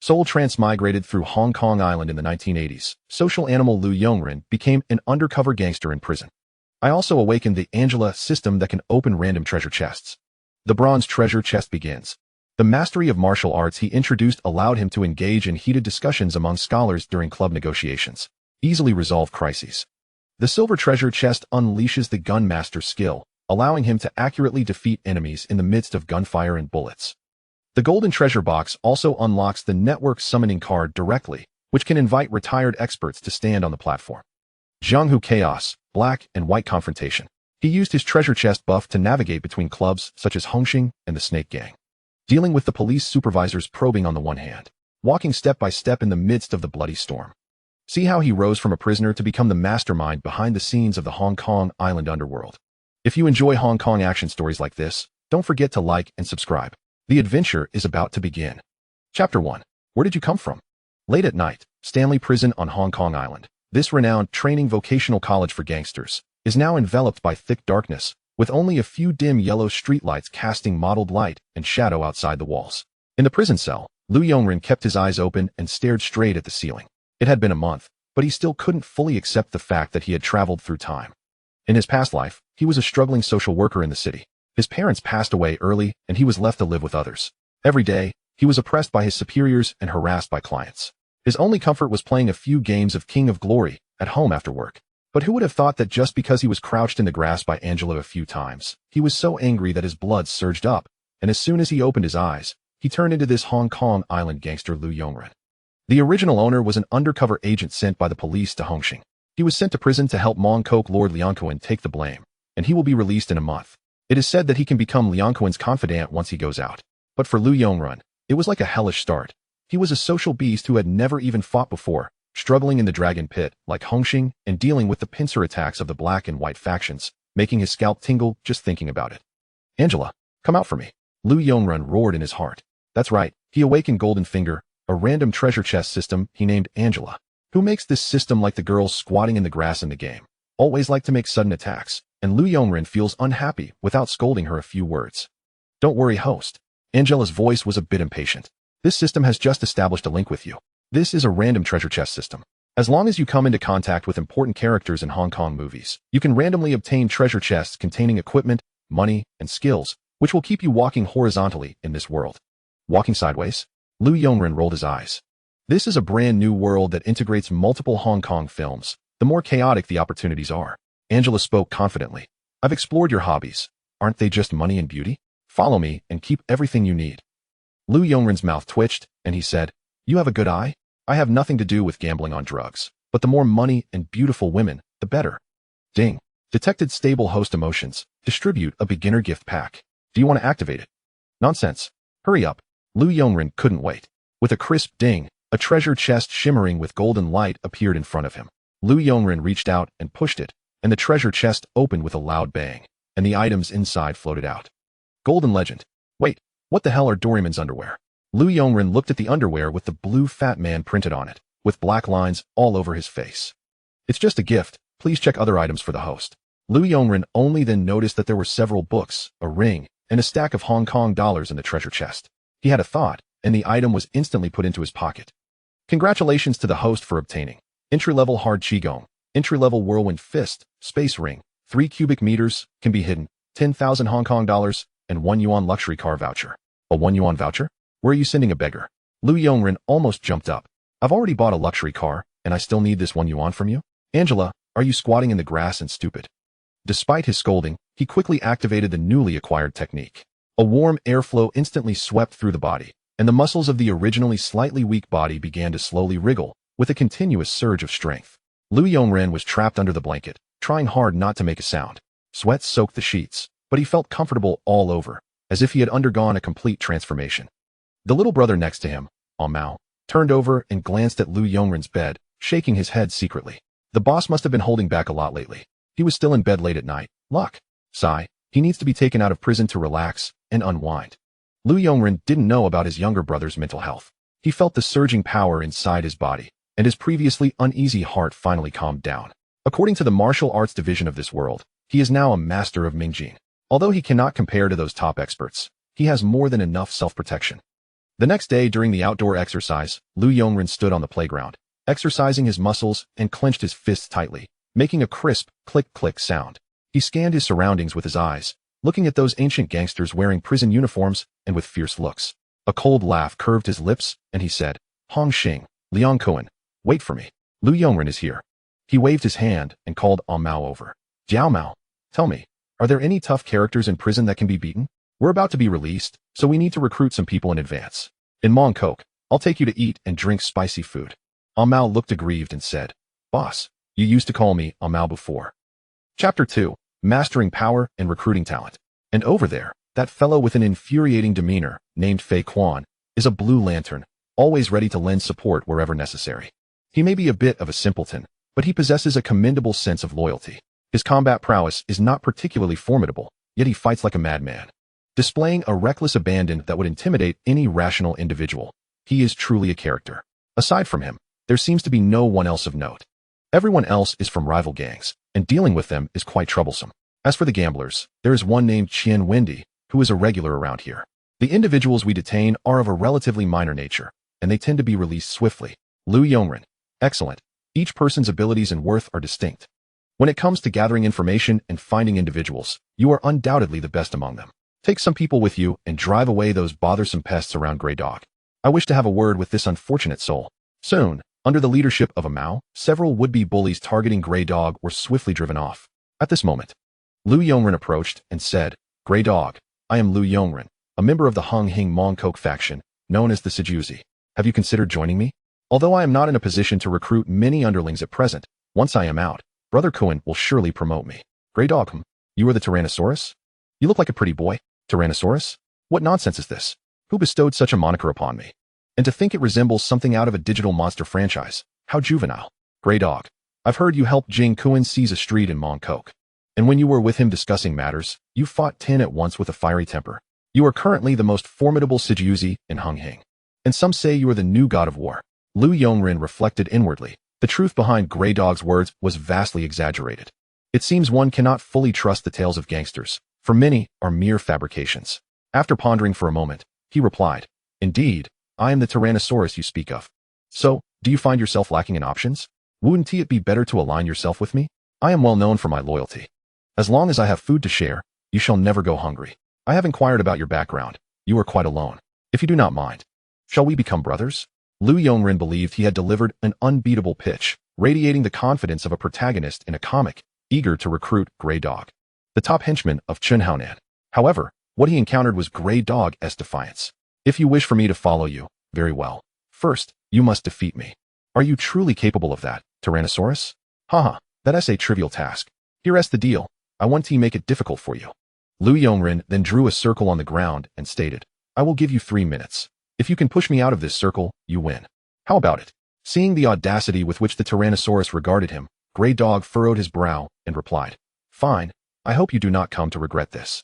Soul transmigrated through Hong Kong Island in the 1980s. Social animal Lu Yongren became an undercover gangster in prison. I also awakened the Angela system that can open random treasure chests. The bronze treasure chest begins. The mastery of martial arts he introduced allowed him to engage in heated discussions among scholars during club negotiations. Easily resolve crises. The silver treasure chest unleashes the gunmaster's skill, allowing him to accurately defeat enemies in the midst of gunfire and bullets. The golden treasure box also unlocks the network summoning card directly, which can invite retired experts to stand on the platform. Jianghu Chaos, Black and White Confrontation. He used his treasure chest buff to navigate between clubs such as Hongxing and the Snake Gang. Dealing with the police supervisors probing on the one hand, walking step by step in the midst of the bloody storm. See how he rose from a prisoner to become the mastermind behind the scenes of the Hong Kong Island underworld. If you enjoy Hong Kong action stories like this, don't forget to like and subscribe. The adventure is about to begin. Chapter 1. Where did you come from? Late at night, Stanley Prison on Hong Kong Island. This renowned training vocational college for gangsters is now enveloped by thick darkness, with only a few dim yellow streetlights casting mottled light and shadow outside the walls. In the prison cell, Lu Yongren kept his eyes open and stared straight at the ceiling. It had been a month, but he still couldn't fully accept the fact that he had traveled through time. In his past life, he was a struggling social worker in the city. His parents passed away early, and he was left to live with others. Every day, he was oppressed by his superiors and harassed by clients. His only comfort was playing a few games of King of Glory at home after work. But who would have thought that just because he was crouched in the grass by Angela a few times, he was so angry that his blood surged up, and as soon as he opened his eyes, he turned into this Hong Kong Island gangster Lu Yongren. The original owner was an undercover agent sent by the police to Hongxing. He was sent to prison to help Mong Kok Lord Lianquan take the blame, and he will be released in a month. It is said that he can become Lianquan's confidant once he goes out. But for Lu Yongren, it was like a hellish start. He was a social beast who had never even fought before, struggling in the dragon pit, like Hongxing, and dealing with the pincer attacks of the black and white factions, making his scalp tingle just thinking about it. Angela, come out for me. Lu Yongren roared in his heart. That's right, he awakened Golden Finger, a random treasure chest system he named Angela. Who makes this system like the girls squatting in the grass in the game? Always like to make sudden attacks, and Lu Yongren feels unhappy without scolding her a few words. Don't worry, host. Angela's voice was a bit impatient. This system has just established a link with you. This is a random treasure chest system. As long as you come into contact with important characters in Hong Kong movies, you can randomly obtain treasure chests containing equipment, money, and skills, which will keep you walking horizontally in this world. Walking sideways? Lu Yongren rolled his eyes. This is a brand new world that integrates multiple Hong Kong films. The more chaotic the opportunities are. Angela spoke confidently. I've explored your hobbies. Aren't they just money and beauty? Follow me and keep everything you need. Lu Yongren's mouth twitched, and he said, You have a good eye? I have nothing to do with gambling on drugs, but the more money and beautiful women, the better. Ding. Detected stable host emotions. Distribute a beginner gift pack. Do you want to activate it? Nonsense. Hurry up. Lu Yongren couldn't wait. With a crisp ding, a treasure chest shimmering with golden light appeared in front of him. Lu Yongren reached out and pushed it, and the treasure chest opened with a loud bang, and the items inside floated out. Golden Legend. Wait, what the hell are Doraemon's underwear? Lu Yongren looked at the underwear with the blue fat man printed on it, with black lines all over his face. It's just a gift. Please check other items for the host. Lu Yongren only then noticed that there were several books, a ring, and a stack of Hong Kong dollars in the treasure chest. He had a thought, and the item was instantly put into his pocket. Congratulations to the host for obtaining entry-level hard qigong, entry-level whirlwind fist, space ring, 3 cubic meters, can be hidden, 10,000 Hong Kong dollars, and 1 yuan luxury car voucher. A 1 yuan voucher? Where are you sending a beggar? Lu Yongren almost jumped up. I've already bought a luxury car, and I still need this 1 yuan from you? Angela, are you squatting in the grass and stupid? Despite his scolding, he quickly activated the newly acquired technique. A warm airflow instantly swept through the body, and the muscles of the originally slightly weak body began to slowly wriggle, with a continuous surge of strength. Lu Yongren was trapped under the blanket, trying hard not to make a sound. Sweat soaked the sheets, but he felt comfortable all over, as if he had undergone a complete transformation. The little brother next to him, Mao, turned over and glanced at Lu Yongren's bed, shaking his head secretly. The boss must have been holding back a lot lately. He was still in bed late at night. Luck. Sigh. He needs to be taken out of prison to relax and unwind. Lu Yongren didn't know about his younger brother's mental health. He felt the surging power inside his body, and his previously uneasy heart finally calmed down. According to the martial arts division of this world, he is now a master of Mingjin. Although he cannot compare to those top experts, he has more than enough self-protection. The next day during the outdoor exercise, Lu Yongren stood on the playground, exercising his muscles and clenched his fists tightly, making a crisp click-click sound. He scanned his surroundings with his eyes, looking at those ancient gangsters wearing prison uniforms and with fierce looks. A cold laugh curved his lips, and he said, Hong Xing, Liang Kuan, wait for me. Lu Yongren is here. He waved his hand and called Mao over. Jiao Mao, tell me, are there any tough characters in prison that can be beaten? We're about to be released, so we need to recruit some people in advance. In Mongkok, I'll take you to eat and drink spicy food. Mao looked aggrieved and said, Boss, you used to call me Mao before. Chapter 2, Mastering Power and Recruiting Talent. And over there, that fellow with an infuriating demeanor, named Fei Quan, is a blue lantern, always ready to lend support wherever necessary. He may be a bit of a simpleton, but he possesses a commendable sense of loyalty. His combat prowess is not particularly formidable, yet he fights like a madman, displaying a reckless abandon that would intimidate any rational individual. He is truly a character. Aside from him, there seems to be no one else of note. Everyone else is from rival gangs, and dealing with them is quite troublesome. As for the gamblers, there is one named Qian Wendy, who is a regular around here. The individuals we detain are of a relatively minor nature, and they tend to be released swiftly. Lu Yongren. Excellent. Each person's abilities and worth are distinct. When it comes to gathering information and finding individuals, you are undoubtedly the best among them. Take some people with you and drive away those bothersome pests around Grey Dog. I wish to have a word with this unfortunate soul. Soon, under the leadership of Mao, several would-be bullies targeting Grey Dog were swiftly driven off. At this moment, Lu Yongren approached and said, Grey Dog, I am Lu Yongren, a member of the Hung Hing Mongkok faction, known as the Sijuzi. Have you considered joining me? Although I am not in a position to recruit many underlings at present, once I am out, Brother Kuan will surely promote me. Grey Dog, you are the Tyrannosaurus? You look like a pretty boy. Tyrannosaurus? What nonsense is this? Who bestowed such a moniker upon me? And to think it resembles something out of a digital monster franchise. How juvenile. Grey Dog, I've heard you helped Jing Kuan seize a street in Mongkok. And when you were with him discussing matters, you fought 10 at once with a fiery temper. You are currently the most formidable Sijuzi in Hung Hing. And some say you are the new god of war. Lu Yongren reflected inwardly. The truth behind Grey Dog's words was vastly exaggerated. It seems one cannot fully trust the tales of gangsters, for many are mere fabrications. After pondering for a moment, he replied, Indeed, I am the Tyrannosaurus you speak of. So, do you find yourself lacking in options? Wouldn't it be better to align yourself with me? I am well known for my loyalty. As long as I have food to share, you shall never go hungry. I have inquired about your background. You are quite alone. If you do not mind, shall we become brothers? Lu Yongren believed he had delivered an unbeatable pitch, radiating the confidence of a protagonist in a comic, eager to recruit Grey Dog, the top henchman of Chun Haonan. However, what he encountered was Grey Dog's defiance. If you wish for me to follow you, very well. First, you must defeat me. Are you truly capable of that, Tyrannosaurus? Haha, that's a trivial task. Here's the deal. I want to make it difficult for you. Lu Yongren then drew a circle on the ground and stated, I will give you 3 minutes. If you can push me out of this circle, you win. How about it? Seeing the audacity with which the Tyrannosaurus regarded him, Grey Dog furrowed his brow and replied, Fine, I hope you do not come to regret this.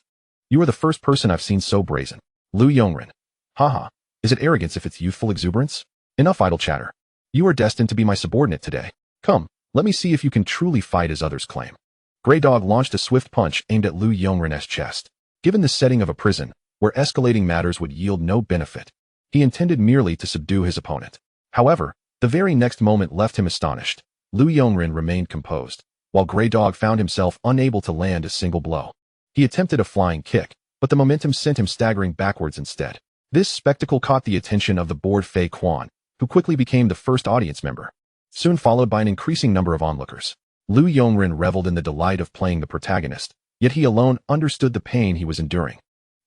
You are the first person I've seen so brazen. Lu Yongren. Haha, is it arrogance if it's youthful exuberance? Enough idle chatter. You are destined to be my subordinate today. Come, let me see if you can truly fight as others claim. Grey Dog launched a swift punch aimed at Lu Yongren's chest. Given the setting of a prison, where escalating matters would yield no benefit, he intended merely to subdue his opponent. However, the very next moment left him astonished. Lu Yongren remained composed, while Grey Dog found himself unable to land a single blow. He attempted a flying kick, but the momentum sent him staggering backwards instead. This spectacle caught the attention of the bored Fei Quan, who quickly became the first audience member, soon followed by an increasing number of onlookers. Lu Yongren reveled in the delight of playing the protagonist, yet he alone understood the pain he was enduring.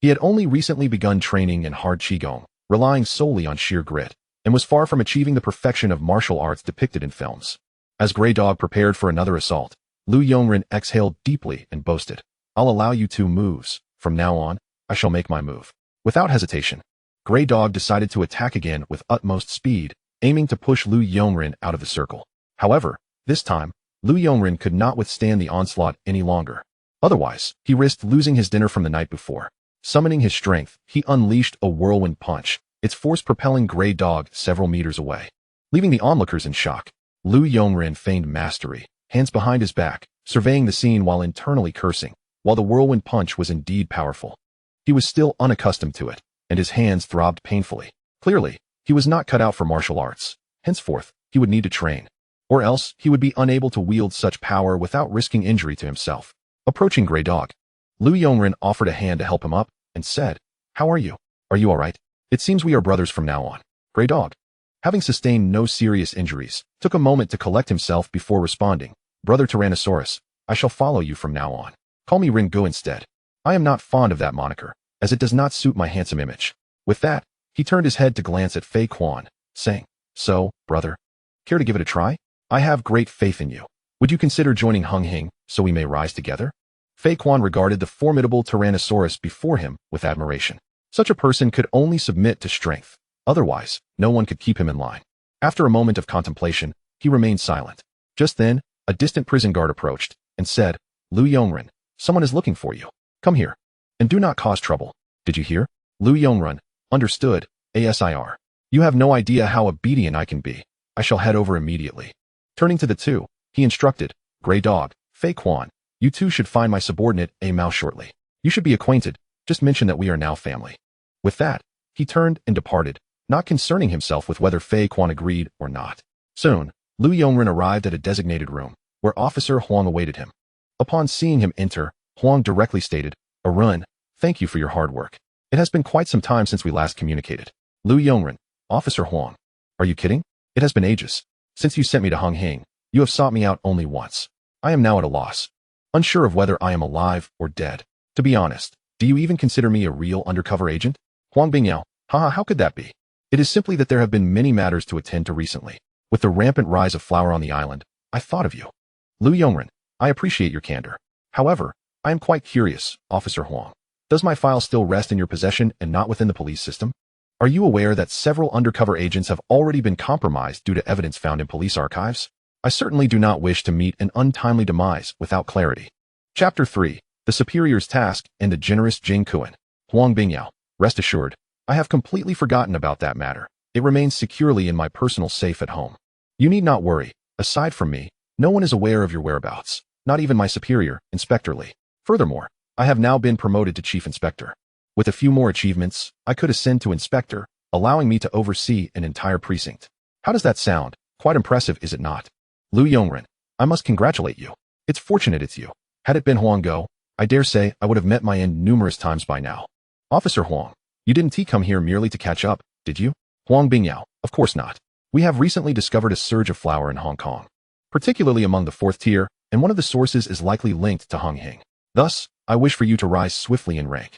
He had only recently begun training in hard qigong, relying solely on sheer grit, and was far from achieving the perfection of martial arts depicted in films. As Grey Dog prepared for another assault, Lu Yongren exhaled deeply and boasted, I'll allow you 2 moves. From now on, I shall make my move. Without hesitation, Grey Dog decided to attack again with utmost speed, aiming to push Lu Yongren out of the circle. However, this time, Lu Yongren could not withstand the onslaught any longer. Otherwise, he risked losing his dinner from the night before. Summoning his strength, he unleashed a whirlwind punch, its force propelling Grey Dog several meters away. Leaving the onlookers in shock, Lu Yongren feigned mastery, hands behind his back, surveying the scene while internally cursing. While the whirlwind punch was indeed powerful, he was still unaccustomed to it, and his hands throbbed painfully, Clearly, he was not cut out for martial arts. Henceforth, he would need to train. Or else, he would be unable to wield such power without risking injury to himself. Approaching Grey Dog, Lu Yongren offered a hand to help him up and said, "How are you? Are you alright? It seems we are brothers from now on." Grey Dog, having sustained no serious injuries, took a moment to collect himself before responding, "Brother Tyrannosaurus, I shall follow you from now on. Call me Ringo instead. I am not fond of that moniker, as it does not suit my handsome image." With that, he turned his head to glance at Fei Quan, saying, "So, brother, care to give it a try? I have great faith in you. Would you consider joining Hung Hing so we may rise together?" Fei Quan regarded the formidable Tyrannosaurus before him with admiration. Such a person could only submit to strength. Otherwise, no one could keep him in line. After a moment of contemplation, he remained silent. Just then, a distant prison guard approached and said, "Lu Yongren, someone is looking for you. Come here. And do not cause trouble. Did you hear?" Lu Yongren, "Understood, ASIR. You have no idea how obedient I can be. I shall head over immediately." Turning to the two, he instructed, "Grey Dog, Fei Quan, you two should find my subordinate A Mao shortly. You should be acquainted. Just mention that we are now family." With that, he turned and departed, not concerning himself with whether Fei Quan agreed or not. Soon, Lu Yongren arrived at a designated room, where Officer Huang awaited him. Upon seeing him enter, Huang directly stated, "Arun, thank you for your hard work. It has been quite some time since we last communicated." Lu Yongren, "Officer Huang, are you kidding? It has been ages. Since you sent me to Hung Hing, you have sought me out only once. I am now at a loss, unsure of whether I am alive or dead. To be honest, do you even consider me a real undercover agent?" Huang Bingyao, "Haha, how could that be? It is simply that there have been many matters to attend to recently. With the rampant rise of flour on the island, I thought of you." Lu Yongren, "I appreciate your candor. However, I am quite curious, Officer Huang. Does my file still rest in your possession and not within the police system? Are you aware that several undercover agents have already been compromised due to evidence found in police archives? I certainly do not wish to meet an untimely demise without clarity." Chapter 3, The Superior's Task and the Generous Jing Kuan. Huang Bingyao, "Rest assured, I have completely forgotten about that matter. It remains securely in my personal safe at home. You need not worry. Aside from me, no one is aware of your whereabouts, not even my superior, Inspector Li. Furthermore, I have now been promoted to Chief Inspector. With a few more achievements, I could ascend to Inspector, allowing me to oversee an entire precinct. How does that sound? Quite impressive, is it not?" Lu Yongren, "I must congratulate you. It's fortunate it's you. Had it been Huang Go, I dare say I would have met my end numerous times by now." Officer Huang, "You didn't come here merely to catch up, did you?" Huang Bingyao, "Of course not. We have recently discovered a surge of flour in Hong Kong, particularly among the fourth tier, and one of the sources is likely linked to Hung Hing. Thus, I wish for you to rise swiftly in rank.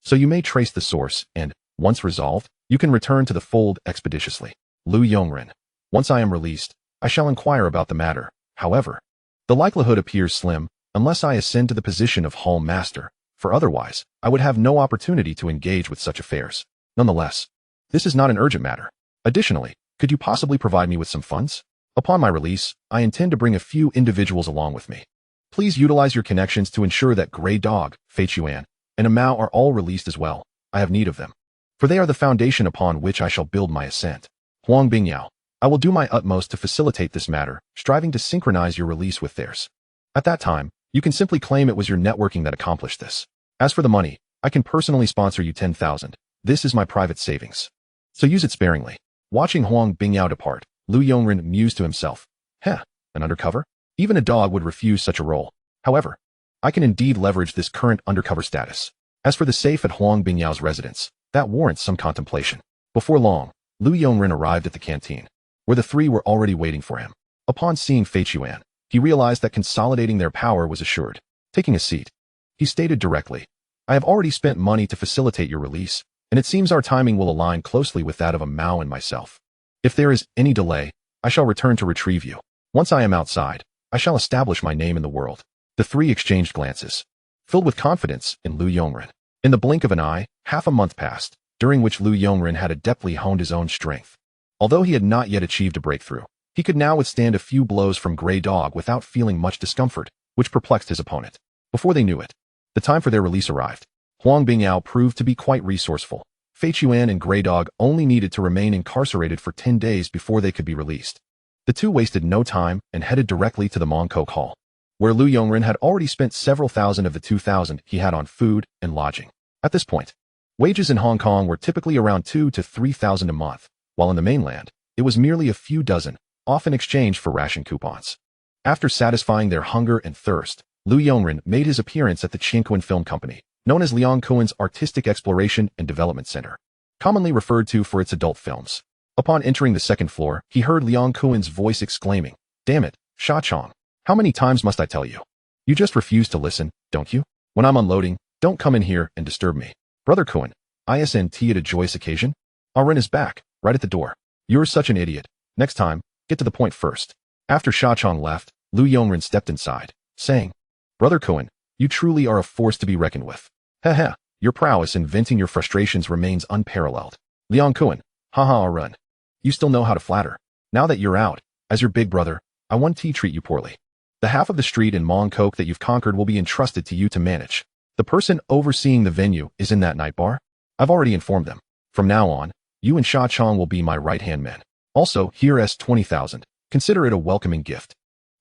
So you may trace the source, and, once resolved, you can return to the fold expeditiously." Lu Yongren, "Once I am released, I shall inquire about the matter. However, the likelihood appears slim, unless I ascend to the position of Hall Master, for otherwise, I would have no opportunity to engage with such affairs. Nonetheless, this is not an urgent matter. Additionally, could you possibly provide me with some funds? Upon my release, I intend to bring a few individuals along with me. Please utilize your connections to ensure that Grey Dog, Fei Chuan, and a Mao are all released as well. I have need of them, for they are the foundation upon which I shall build my ascent." Huang Bingyao, "I will do my utmost to facilitate this matter, striving to synchronize your release with theirs. At that time, you can simply claim it was your networking that accomplished this. As for the money, I can personally sponsor you 10,000. This is my private savings. So use it sparingly." Watching Huang Bingyao depart, Lu Yongren mused to himself, "Heh, an undercover? Even a dog would refuse such a role. However, I can indeed leverage this current undercover status. As for the safe at Huang Bingyao's residence, that warrants some contemplation." Before long, Lu Yongren arrived at the canteen, where the three were already waiting for him. Upon seeing Fei Chuan, he realized that consolidating their power was assured. Taking a seat, he stated directly, "I have already spent money to facilitate your release, and it seems our timing will align closely with that of a Mao and myself. If there is any delay, I shall return to retrieve you. Once I am outside, I shall establish my name in the world." The three exchanged glances, filled with confidence in Lu Yongren. In the blink of an eye, half a month passed, during which Lu Yongren had adeptly honed his own strength. Although he had not yet achieved a breakthrough, he could now withstand a few blows from Grey Dog without feeling much discomfort, which perplexed his opponent. Before they knew it, the time for their release arrived. Huang Bingyao proved to be quite resourceful. Fei Chuan and Grey Dog only needed to remain incarcerated for 10 days before they could be released. The two wasted no time and headed directly to the Mongkok Hall, where Lu Yongren had already spent several thousand of the 2,000 he had on food and lodging. At this point, Wages in Hong Kong were typically around 2,000 to 3,000 a month, while in the mainland, it was merely a few dozen, often exchanged for ration coupons. After satisfying their hunger and thirst, Lu Yongren made his appearance at the Chingquan Film Company, known as Leong Kuen's Artistic Exploration and Development Center, commonly referred to for its adult films. Upon entering the second floor, he heard Leong Kuen's voice exclaiming, "Damn it, Sha Chong. How many times must I tell you? You just refuse to listen, don't you? When I'm unloading, don't come in here and disturb me. Brother Kuen, isn't at a joyous occasion? Ren is back, right at the door. You're such an idiot. Next time, get to the point first." After Sha Chong left, Lu Yongren stepped inside, saying, "Brother Kuen, you truly are a force to be reckoned with. Heh, your prowess in venting your frustrations remains unparalleled. Leong Kuen, haha Ren. You still know how to flatter. Now that you're out, as your big brother, I won't treat you poorly. The half of the street in Mong Kok that you've conquered will be entrusted to you to manage. The person overseeing the venue is in that night bar. I've already informed them. From now on, you and Sha Chong will be my right-hand men. Also, here's 20,000. Consider it a welcoming gift."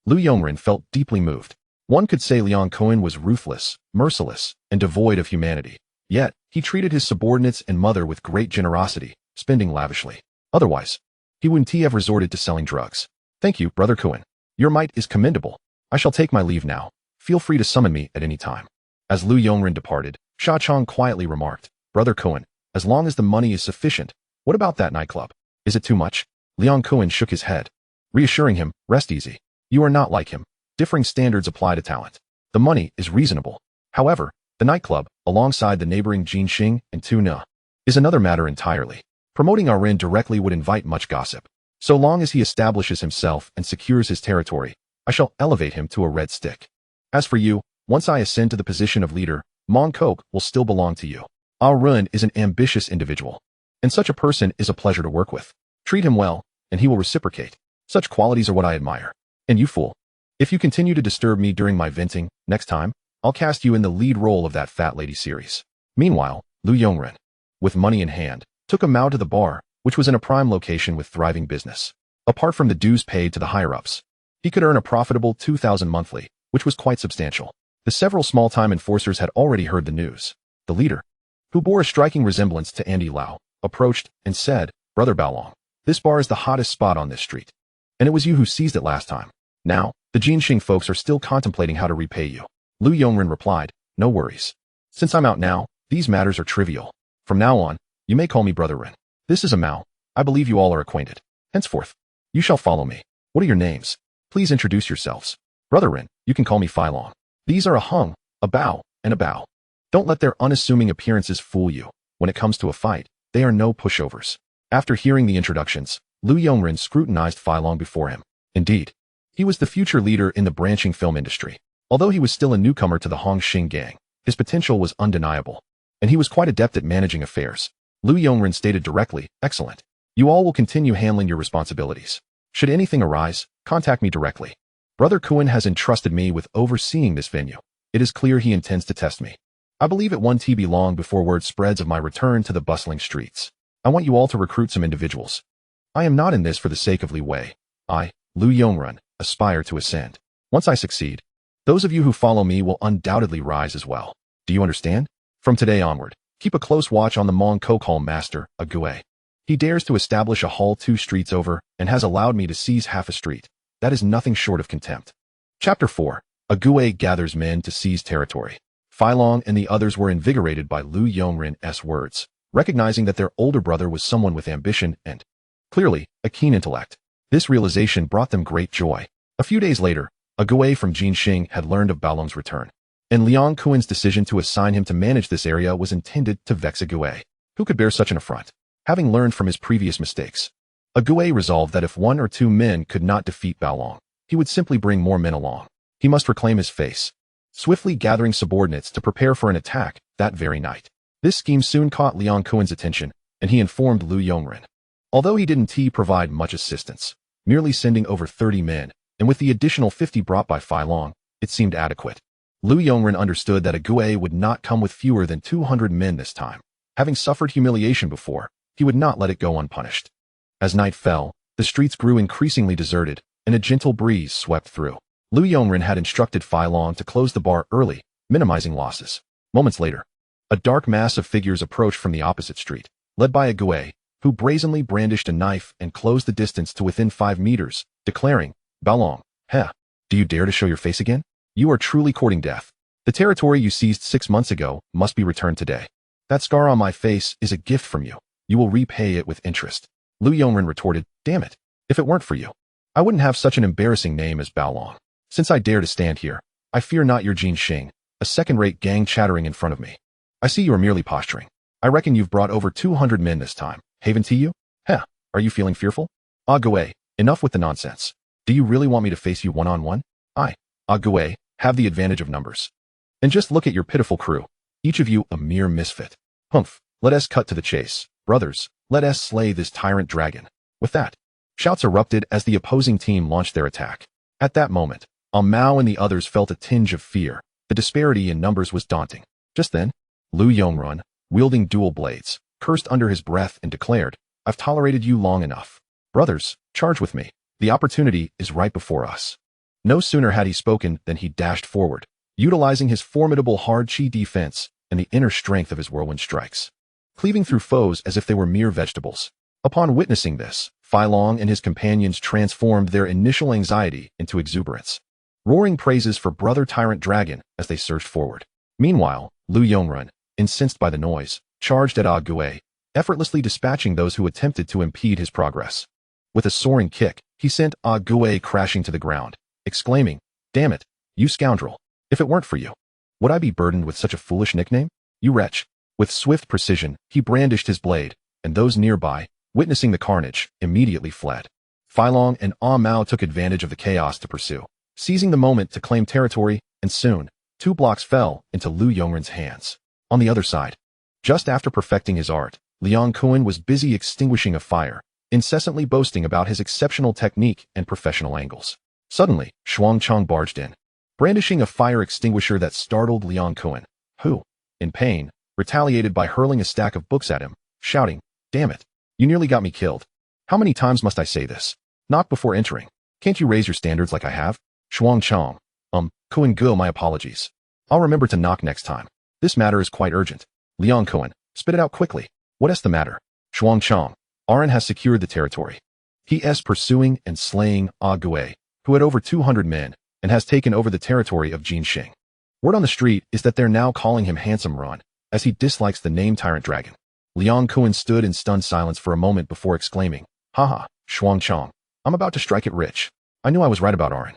Lu Yongren felt deeply moved. One could say Leong Kuen was ruthless, merciless, and devoid of humanity. Yet, he treated his subordinates and mother with great generosity, spending lavishly. Otherwise, he wouldn't have resorted to selling drugs. "Thank you, Brother Kuen. Your might is commendable. I shall take my leave now. Feel free to summon me at any time." As Lu Yongren departed, Sha Chong quietly remarked, "Brother Kuen, as long as the money is sufficient, what about that nightclub? Is it too much?" Leong Kuen shook his head, reassuring him, "Rest easy. You are not like him. Differing standards apply to talent. The money is reasonable. However, the nightclub, alongside the neighboring Jinxing and Tuna, is another matter entirely. Promoting Ren directly would invite much gossip. So long as he establishes himself and secures his territory, I shall elevate him to a red stick. As for you, once I ascend to the position of leader, Mong Kok will still belong to you. Ren is an ambitious individual, and such a person is a pleasure to work with. Treat him well, and he will reciprocate. Such qualities are what I admire. And you fool. If you continue to disturb me during my venting, next time, I'll cast you in the lead role of that Fat Lady series." Meanwhile, Lu Yongren, with money in hand, took a Mao to the bar, which was in a prime location with thriving business. Apart from the dues paid to the higher-ups, he could earn a profitable 2,000 monthly, which was quite substantial. The several small-time enforcers had already heard the news. The leader, who bore a striking resemblance to Andy Lau, approached and said, "Brother Baolong, this bar is the hottest spot on this street. And it was you who seized it last time. Now, the Jinxing folks are still contemplating how to repay you." Lu Yongren replied, "No worries. Since I'm out now, these matters are trivial. From now on, you may call me Brother Ren. This is a Mao. I believe you all are acquainted. Henceforth, you shall follow me. What are your names? Please introduce yourselves. Brother Ren, you can call me Phi Long. These are a hung, a bao, and a bao. Don't let their unassuming appearances fool you. When it comes to a fight, they are no pushovers." After hearing the introductions, Lu Yongren scrutinized Phi Long before him. Indeed, he was the future leader in the branching film industry. Although he was still a newcomer to the Hongxing gang, his potential was undeniable, and he was quite adept at managing affairs. Lu Yongren stated directly, "Excellent. You all will continue handling your responsibilities. Should anything arise, contact me directly. Brother Kuen has entrusted me with overseeing this venue. It is clear he intends to test me. I believe it won't be long before word spreads of my return to the bustling streets. I want you all to recruit some individuals. I am not in this for the sake of Li Wei. I, Lu Yongren, aspire to ascend. Once I succeed, those of you who follow me will undoubtedly rise as well. Do you understand? From today onward, keep a close watch on the Mong Kok Hall master, Ague. He dares to establish a hall 2 streets over and has allowed me to seize half a street. That is nothing short of contempt." Chapter 4. Ague gathers men to seize territory. Phi Long and the others were invigorated by Lu Yongren's words, recognizing that their older brother was someone with ambition and, clearly, a keen intellect. This realization brought them great joy. A few days later, Ague from Jinxing had learned of Baolong's return, and Leong Kuen's decision to assign him to manage this area was intended to vex Ague. Who could bear such an affront? Having learned from his previous mistakes, Ague resolved that if 1 or 2 men could not defeat Baolong, he would simply bring more men along. He must reclaim his face, swiftly gathering subordinates to prepare for an attack that very night. This scheme soon caught Leong Kuen's attention, and he informed Lu Yongren. Although he didn't provide much assistance, merely sending over 30 men, and with the additional 50 brought by Phi Long, it seemed adequate. Lu Yongren understood that Ague would not come with fewer than 200 men this time. Having suffered humiliation before, he would not let it go unpunished. As night fell, the streets grew increasingly deserted, and a gentle breeze swept through. Lu Yongren had instructed Phi Long to close the bar early, minimizing losses. Moments later, A dark mass of figures approached from the opposite street, led by a Gui, who brazenly brandished a knife and closed the distance to within 5 meters, declaring, Balong, heh, do you dare to show your face again? You are truly courting death. The territory you seized 6 months ago must be returned today. That scar on my face is a gift from you. You will repay it with interest. Lu Yongren retorted, damn it. If it weren't for you, I wouldn't have such an embarrassing name as Baolong. Since I dare to stand here, I fear not your Jin Xing, a second-rate gang chattering in front of me. I see you are merely posturing. I reckon you've brought over 200 men this time. Haven to you? Heh, are you feeling fearful? Ah Gui, enough with the nonsense. Do you really want me to face you one-on-one? I, Ah Gui, have the advantage of numbers. And just look at your pitiful crew. Each of you a mere misfit. Humph, let us cut to the chase. Brothers, let us slay this tyrant dragon. With that, shouts erupted as the opposing team launched their attack. At that moment, Mao and the others felt a tinge of fear. The disparity in numbers was daunting. Just then, Lu Yongrun, wielding dual blades, cursed under his breath and declared, I've tolerated you long enough. Brothers, charge with me. The opportunity is right before us. No sooner had he spoken than he dashed forward, utilizing his formidable hard chi defense and the inner strength of his whirlwind strikes, cleaving through foes as if they were mere vegetables. Upon witnessing this, Fai Long and his companions transformed their initial anxiety into exuberance, roaring praises for Brother Tyrant Dragon as they surged forward. Meanwhile, Lu Yongrun, incensed by the noise, charged at Ah Gui, effortlessly dispatching those who attempted to impede his progress. With a soaring kick, he sent Ah Gui crashing to the ground, exclaiming, damn it, you scoundrel. If it weren't for you, would I be burdened with such a foolish nickname? You wretch. With swift precision, he brandished his blade, and those nearby, witnessing the carnage, immediately fled. Fai Long and Ah Mao took advantage of the chaos to pursue, seizing the moment to claim territory, and soon, 2 blocks fell into Lu Yongren's hands. On the other side, just after perfecting his art, Liang Kuan was busy extinguishing a fire, incessantly boasting about his exceptional technique and professional angles. Suddenly, Shuang Chong barged in, brandishing a fire extinguisher that startled Liang Kuan, who, in pain, retaliated by hurling a stack of books at him, shouting, damn it, you nearly got me killed. How many times must I say this? Knock before entering. Can't you raise your standards like I have? Shuang Chong, Kuan Go, my apologies. I'll remember to knock next time. This matter is quite urgent. Liang Kuan, spit it out quickly. What is the matter? Shuang Chong, Aran has secured the territory. He is pursuing and slaying Ah Gui, who had over 200 men, and has taken over the territory of Jin Xing. Word on the street is that they're now calling him Handsome Run, as he dislikes the name Tyrant Dragon. Liang Kuan stood in stunned silence for a moment before exclaiming, haha, Shuang Chong, I'm about to strike it rich. I knew I was right about Aran.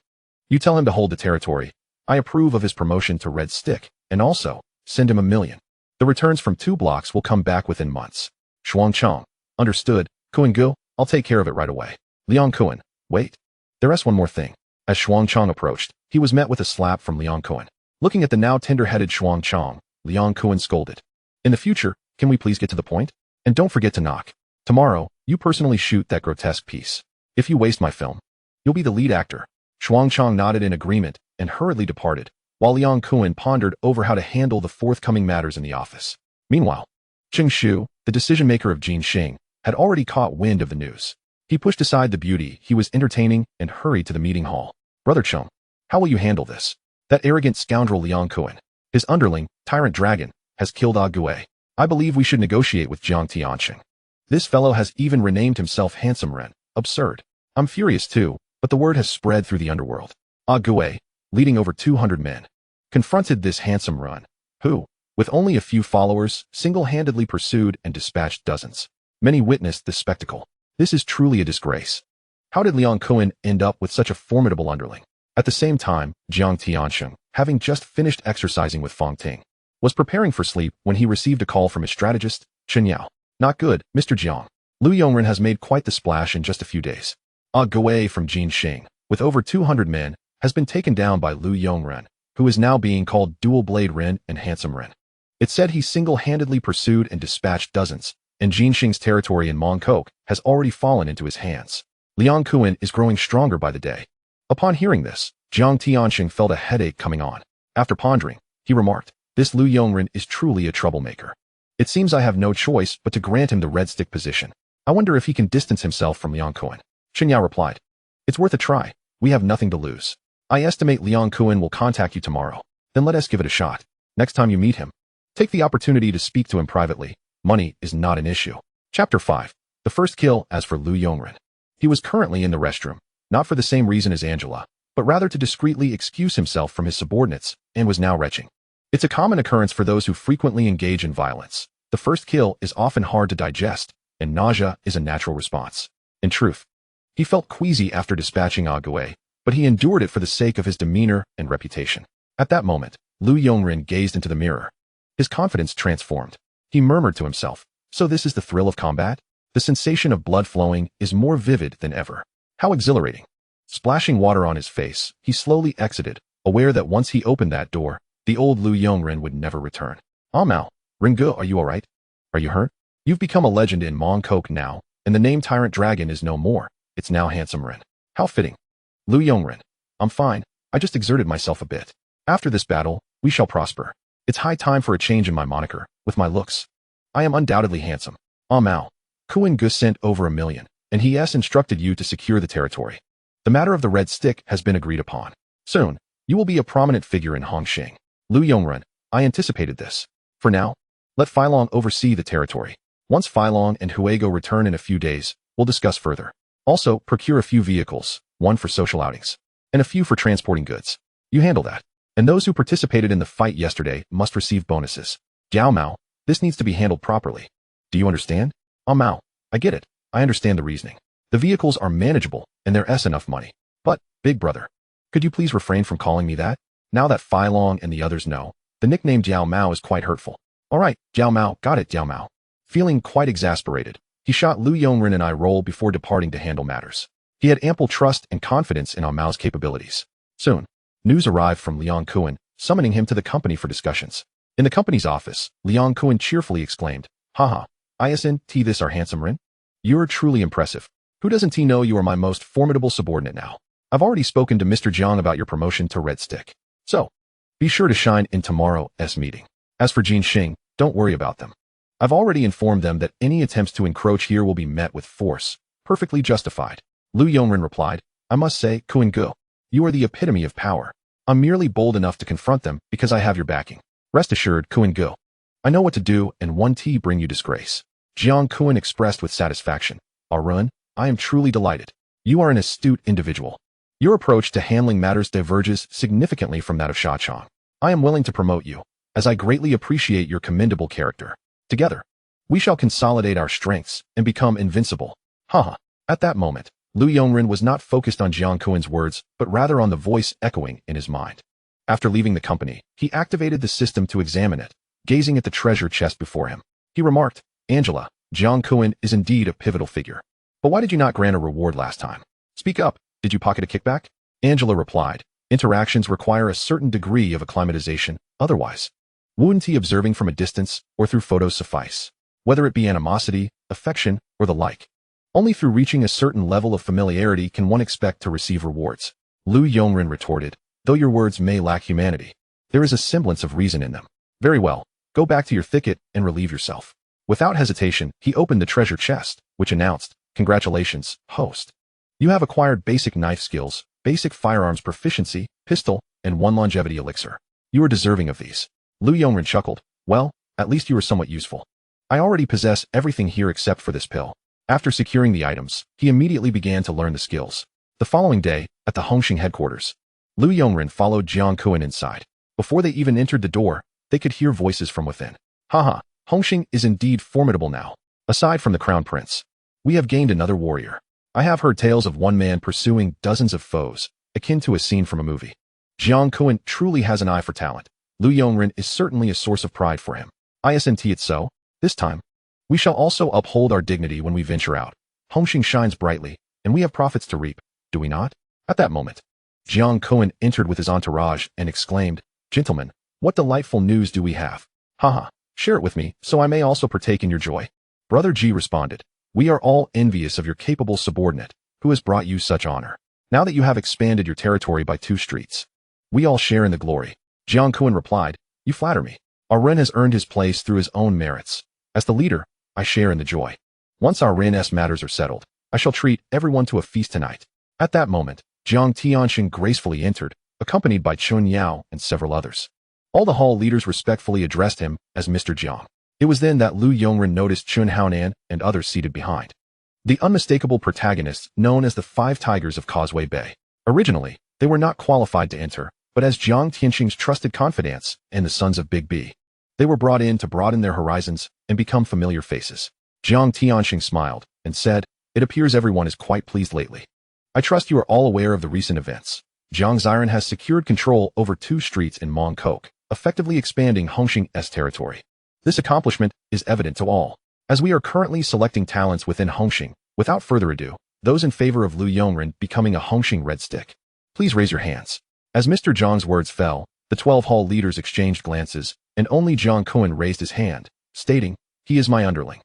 You tell him to hold the territory. I approve of his promotion to Red Stick, and also, send him $1 million. The returns from 2 blocks will come back within months. Shuang Chong, understood. Kuan Go, I'll take care of it right away. Liang Kuan, wait. There's one more thing. As Shuang Chong approached, he was met with a slap from Liang Kuan. Looking at the now tender-headed Shuang Chong, Liang Kuan scolded. In the future, can we please get to the point? And don't forget to knock. Tomorrow, you personally shoot that grotesque piece. If you waste my film, you'll be the lead actor. Shuang Chong nodded in agreement and hurriedly departed, while Liang Kuan pondered over how to handle the forthcoming matters in the office. Meanwhile, Cheng Shu, the decision-maker of Jin Xing, had already caught wind of the news. He pushed aside the beauty he was entertaining and hurried to the meeting hall. Brother Cheng, how will you handle this? That arrogant scoundrel Liang Kuan, his underling, Tyrant Dragon, has killed Ah Gui. I believe we should negotiate with Jiang Tianxing. This fellow has even renamed himself Handsome Ren. Absurd. I'm furious too, but the word has spread through the underworld. Ah Gui, leading over 200 men, confronted this Handsome Ren, who, with only a few followers, single-handedly pursued and dispatched dozens. Many witnessed this spectacle. This is truly a disgrace. How did Liang Kuan end up with such a formidable underling? At the same time, Jiang Tianxing, having just finished exercising with Fong Ting, was preparing for sleep when he received a call from his strategist, Chen Yao. Not good, Mr. Jiang. Lu Yongren has made quite the splash in just a few days. Ah Gui from Jin Xing, with over 200 men, has been taken down by Lu Yongren, who is now being called Dual Blade Ren and Handsome Ren. It said he single-handedly pursued and dispatched dozens, and Jin Xing's territory in Mongkok has already fallen into his hands. Liang Kuan is growing stronger by the day. Upon hearing this, Jiang Tianxing felt a headache coming on. After pondering, he remarked, this Lu Yongren is truly a troublemaker. It seems I have no choice but to grant him the red stick position. I wonder if he can distance himself from Liang Kuan. Chen Yao replied, it's worth a try. We have nothing to lose. I estimate Liang Kuan will contact you tomorrow. Then let us give it a shot. Next time you meet him, Take the opportunity to speak to him privately. Money is not an issue. Chapter 5. The first kill. As for Lu Yongren, he was currently in the restroom, not for the same reason as Angela, but rather to discreetly excuse himself from his subordinates, and was now retching. It's a common occurrence for those who frequently engage in violence. The first kill is often hard to digest, and nausea is a natural response. In truth, he felt queasy after dispatching Ague, but he endured it for the sake of his demeanor and reputation. At that moment, Lu Yongren gazed into the mirror. His confidence transformed. He murmured to himself, "So this is the thrill of combat? The sensation of blood flowing is more vivid than ever. How exhilarating." Splashing water on his face, he slowly exited, aware that once he opened that door, the old Lu Yongren would never return. "Ah Mao, Ringu, are you alright? Are you hurt? You've become a legend in Mongkok now, and the name Tyrant Dragon is no more. It's now Handsome Ren. How fitting." "Lu Yongren, I'm fine. I just exerted myself a bit. After this battle, we shall prosper. It's high time for a change in my moniker, with my looks. I am undoubtedly handsome. Ah Mao, Kuan Gus sent over 1 million, and he has instructed you to secure the territory. The matter of the red stick has been agreed upon. Soon, you will be a prominent figure in Hongxing. Lu Yongren, I anticipated this. For now, let Filong oversee the territory. Once Filong and Huego return in a few days, we'll discuss further. Also, procure a few vehicles, one for social outings, and a few for transporting goods. You handle that. And those who participated in the fight yesterday must receive bonuses. Jiao Mao, this needs to be handled properly. Do you understand?" "Ah Mao, I get it. I understand the reasoning. The vehicles are manageable, and there's enough money. But, big brother, could you please refrain from calling me that? Now that Filong and the others know, the nickname Jiao Mao is quite hurtful." "All right, Jiao Mao, got it, Jiao Mao." Feeling quite exasperated, he shot Lu Yongren an eye roll before departing to handle matters. He had ample trust and confidence in Ah Mao's capabilities. Soon, news arrived from Liang Kuan, summoning him to the company for discussions. In the company's office, Liang Kuan cheerfully exclaimed, "Haha, isn't this our Handsome Rin? You're truly impressive. Who doesn't know you are my most formidable subordinate now? I've already spoken to Mr. Jiang about your promotion to Red Stick. So, be sure to shine in tomorrow's meeting. As for Jin Xing, don't worry about them. I've already informed them that any attempts to encroach here will be met with force, perfectly justified." Lu Yongren replied, "I must say, Kuan Gu, you are the epitome of power. I'm merely bold enough to confront them because I have your backing. Rest assured, Kuan Gu, I know what to do and won't bring you disgrace." Jiang Kuan expressed with satisfaction, "Arun, I am truly delighted. You are an astute individual. Your approach to handling matters diverges significantly from that of Sha Chong. I am willing to promote you, as I greatly appreciate your commendable character. Together, we shall consolidate our strengths and become invincible." Haha. At that moment, Lu Yongren was not focused on Jiang Kuan's words, but rather on the voice echoing in his mind. After leaving the company, he activated the system to examine it, gazing at the treasure chest before him. He remarked, "Angela, Jiang Kuan is indeed a pivotal figure. But why did you not grant a reward last time? Speak up, did you pocket a kickback?" Angela replied, "Interactions require a certain degree of acclimatization, otherwise, wouldn't he observing from a distance or through photos suffice? Whether it be animosity, affection, or the like. Only through reaching a certain level of familiarity can one expect to receive rewards." Lu Yongren retorted, "Though your words may lack humanity, there is a semblance of reason in them. Very well, go back to your thicket and relieve yourself." Without hesitation, he opened the treasure chest, which announced, "Congratulations, host. You have acquired basic knife skills, basic firearms proficiency, pistol, and 1 longevity elixir. You are deserving of these." Lu Yongren chuckled, "Well, at least you are somewhat useful. I already possess everything here except for this pill." After securing the items, he immediately began to learn the skills. The following day, at the Hongxing headquarters, Lu Yongren followed Jiang Kuan inside. Before they even entered the door, they could hear voices from within. "Haha, Hongxing is indeed formidable now. Aside from the Crown Prince, we have gained another warrior. I have heard tales of one man pursuing dozens of foes, akin to a scene from a movie. Jiang Kuan truly has an eye for talent. Lu Yongren is certainly a source of pride for him. Isn't it so? This time, we shall also uphold our dignity when we venture out. Hongxing shines brightly, and we have profits to reap, do we not?" At that moment, Jiang Kuan entered with his entourage and exclaimed, "Gentlemen, what delightful news do we have? Haha, share it with me, so I may also partake in your joy." Brother Ji responded, "We are all envious of your capable subordinate, who has brought you such honor. Now that you have expanded your territory by 2 streets, we all share in the glory." Jiang Kuan replied, "You flatter me. Our Ren has earned his place through his own merits. As the leader, I share in the joy. Once our Ren-s matters are settled, I shall treat everyone to a feast tonight." At that moment, Jiang Tianxing gracefully entered, accompanied by Chun Yao and several others. All the hall leaders respectfully addressed him as Mr. Jiang. It was then that Lu Yongren noticed Chun Haonan and others seated behind. The unmistakable protagonists known as the Five Tigers of Causeway Bay. Originally, they were not qualified to enter, but as Jiang Tianxing's trusted confidants and the sons of Big B, they were brought in to broaden their horizons and become familiar faces. Jiang Tianxing smiled and said, "It appears everyone is quite pleased lately. I trust you are all aware of the recent events. Jiang Ziran has secured control over 2 streets in Mongkok, effectively expanding Hongqing's territory. This accomplishment is evident to all. As we are currently selecting talents within Hongqing, without further ado, those in favor of Lu Yongren becoming a Hongqing Red Stick, please raise your hands." As Mr. Zhang's words fell, the 12 hall leaders exchanged glances, and only Jiang Kuan raised his hand, stating, "He is my underling.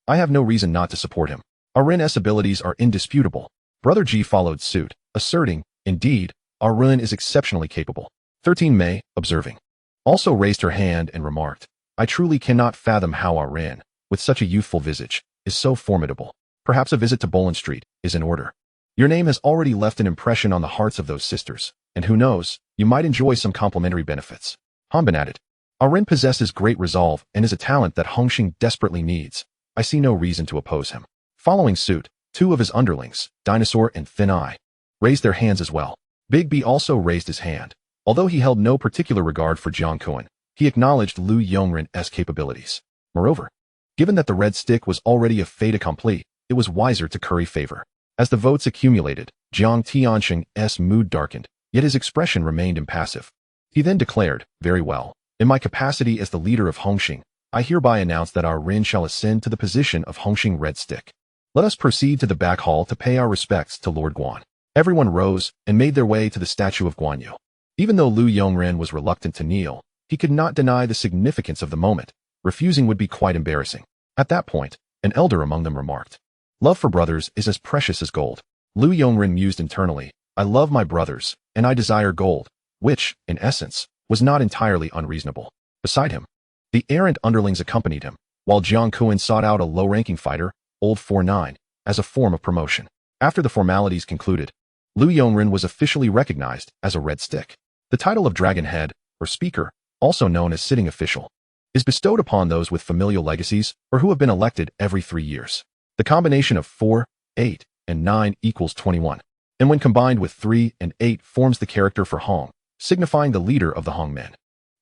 I have no reason not to support him. Arin's abilities are indisputable." Brother Ji followed suit, asserting, "Indeed, Arin is exceptionally capable." 13 Mei, observing, also raised her hand and remarked, "I truly cannot fathom how Arin, with such a youthful visage, is so formidable. Perhaps a visit to Bolan Street is in order. Your name has already left an impression on the hearts of those sisters, and who knows, you might enjoy some complimentary benefits." Hanbin added, "Arin possesses great resolve and is a talent that Hongqing desperately needs. I see no reason to oppose him." Following suit, 2 of his underlings, Dinosaur and Thin Eye, raised their hands as well. Big B also raised his hand. Although he held no particular regard for Jiang Kuan, he acknowledged Lu Yongren's capabilities. Moreover, given that the Red Stick was already a fait accompli, it was wiser to curry favor. As the votes accumulated, Jiang Tianxing's mood darkened, yet his expression remained impassive. He then declared, "Very well. In my capacity as the leader of Hongqing, I hereby announce that our Rin shall ascend to the position of Hongqing Red Stick. Let us proceed to the back hall to pay our respects to Lord Guan." Everyone rose and made their way to the statue of Guan Yu. Even though Lu Yongren was reluctant to kneel, he could not deny the significance of the moment. Refusing would be quite embarrassing. At that point, an elder among them remarked, "Love for brothers is as precious as gold." Lu Yongren mused internally, "I love my brothers, and I desire gold," which, in essence, was not entirely unreasonable. Beside him, the errant underlings accompanied him, while Jiang Kuan sought out a low-ranking fighter, Old 49, as a form of promotion. After the formalities concluded, Lu Yongren was officially recognized as a Red Stick. The title of Dragon Head, or Speaker, also known as Sitting Official, is bestowed upon those with familial legacies or who have been elected every 3 years. The combination of 4, 8, and 9 equals 21, and when combined with 3 and 8 forms the character for Hong, signifying the leader of the Hong men.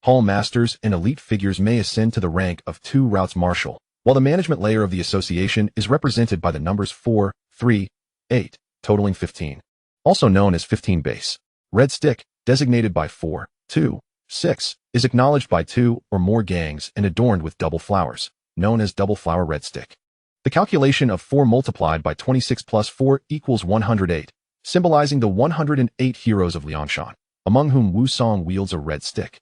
Hall masters and elite figures may ascend to the rank of 2 routes marshal, while the management layer of the association is represented by the numbers 4, 3, 8, totaling 15. Also known as 15 base. Red Stick, designated by 4, 2, 6, is acknowledged by 2 or more gangs and adorned with double flowers, known as Double Flower Red Stick. The calculation of 4 multiplied by 26 plus 4 equals 108, symbolizing the 108 heroes of Liangshan, among whom Wu Song wields a red stick.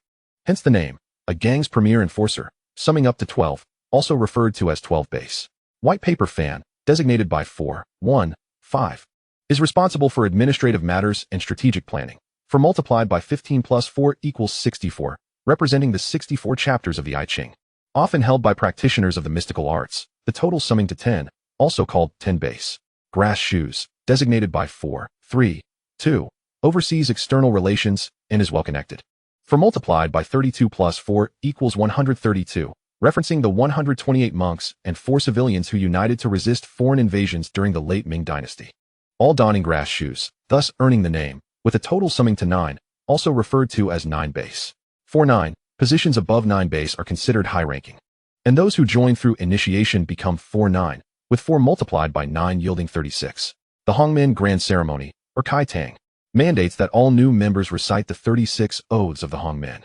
Hence the name, a gang's premier enforcer, summing up to 12, also referred to as 12 base. White Paper Fan, designated by 4, 1, 5, is responsible for administrative matters and strategic planning. For multiplied by 15 plus 4 equals 64, representing the 64 chapters of the I Ching. Often held by practitioners of the mystical arts, the total summing to 10, also called 10 base. Grass Shoes, designated by 4, 3, 2, oversees external relations and is well connected. For multiplied by 32 plus 4 equals 132, referencing the 128 monks and 4 civilians who united to resist foreign invasions during the late Ming dynasty. All donning grass shoes, thus earning the name, with a total summing to 9, also referred to as 9 base. For 9, positions above 9 base are considered high-ranking. And those who join through initiation become 4-9, with 4 multiplied by 9 yielding 36. The Hongmen Grand Ceremony, or Kai Tang, mandates that all new members recite the 36 oaths of the Hongmen.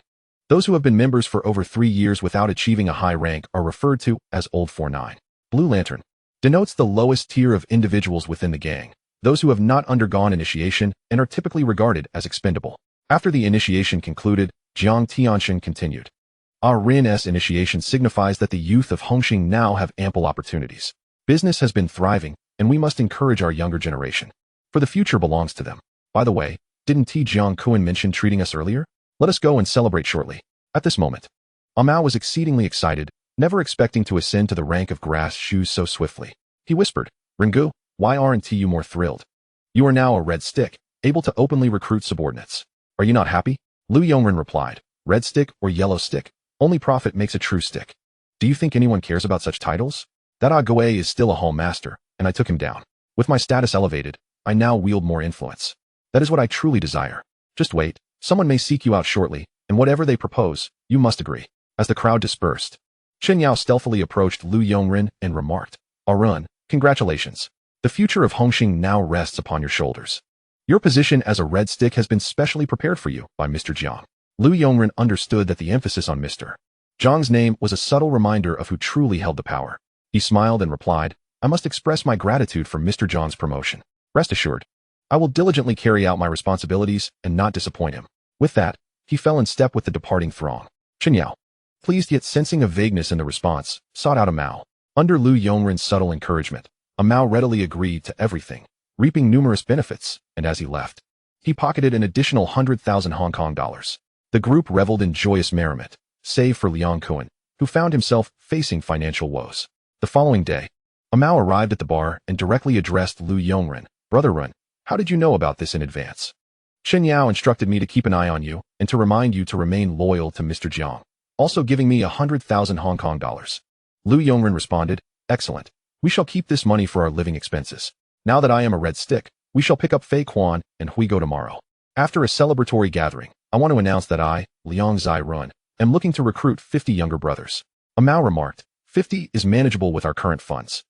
Those who have been members for over 3 years without achieving a high rank are referred to as Old 4-9. Blue Lantern denotes the lowest tier of individuals within the gang, those who have not undergone initiation and are typically regarded as expendable. After the initiation concluded, Jiang Tianxing continued. Our Rin's initiation signifies that the youth of Hongqing now have ample opportunities. Business has been thriving, and we must encourage our younger generation. For the future belongs to them. By the way, didn't Jiang Kuan mention treating us earlier? Let us go and celebrate shortly. At this moment, Amao was exceedingly excited, never expecting to ascend to the rank of grass shoes so swiftly. He whispered, Ringu, why aren't you more thrilled? You are now a red stick, able to openly recruit subordinates. Are you not happy? Lu Yongren replied, Red stick or yellow stick? Only profit makes a true stick. Do you think anyone cares about such titles? That Agwe is still a home master, and I took him down. With my status elevated, I now wield more influence. That is what I truly desire. Just wait, someone may seek you out shortly, and whatever they propose, you must agree. As the crowd dispersed, Chen Yao stealthily approached Lu Yongren and remarked, Arun, congratulations. The future of Hongxing now rests upon your shoulders. Your position as a red stick has been specially prepared for you by Mr. Jiang. Lu Yongren understood that the emphasis on Mr. Jiang's name was a subtle reminder of who truly held the power. He smiled and replied, I must express my gratitude for Mr. Jiang's promotion. Rest assured, I will diligently carry out my responsibilities and not disappoint him. With that, he fell in step with the departing throng. Chen Yao, pleased yet sensing a vagueness in the response, sought out a Mao. Under Lu Yongren's subtle encouragement, a Mao readily agreed to everything, reaping numerous benefits, and as he left, he pocketed an additional 100,000 Hong Kong dollars. The group reveled in joyous merriment, save for Liang Kuan, who found himself facing financial woes. The following day, a Mao arrived at the bar and directly addressed Lu Yongren. Brother Run, how did you know about this in advance? Chen Yao instructed me to keep an eye on you and to remind you to remain loyal to Mr. Jiang, also giving me 100,000 Hong Kong dollars. Lu Yongren responded, excellent. We shall keep this money for our living expenses. Now that I am a red stick, we shall pick up Fei Quan and Huigo tomorrow. After a celebratory gathering, I want to announce that I, Liang Zai Run, am looking to recruit 50 younger brothers. A Mao remarked, 50 is manageable with our current funds.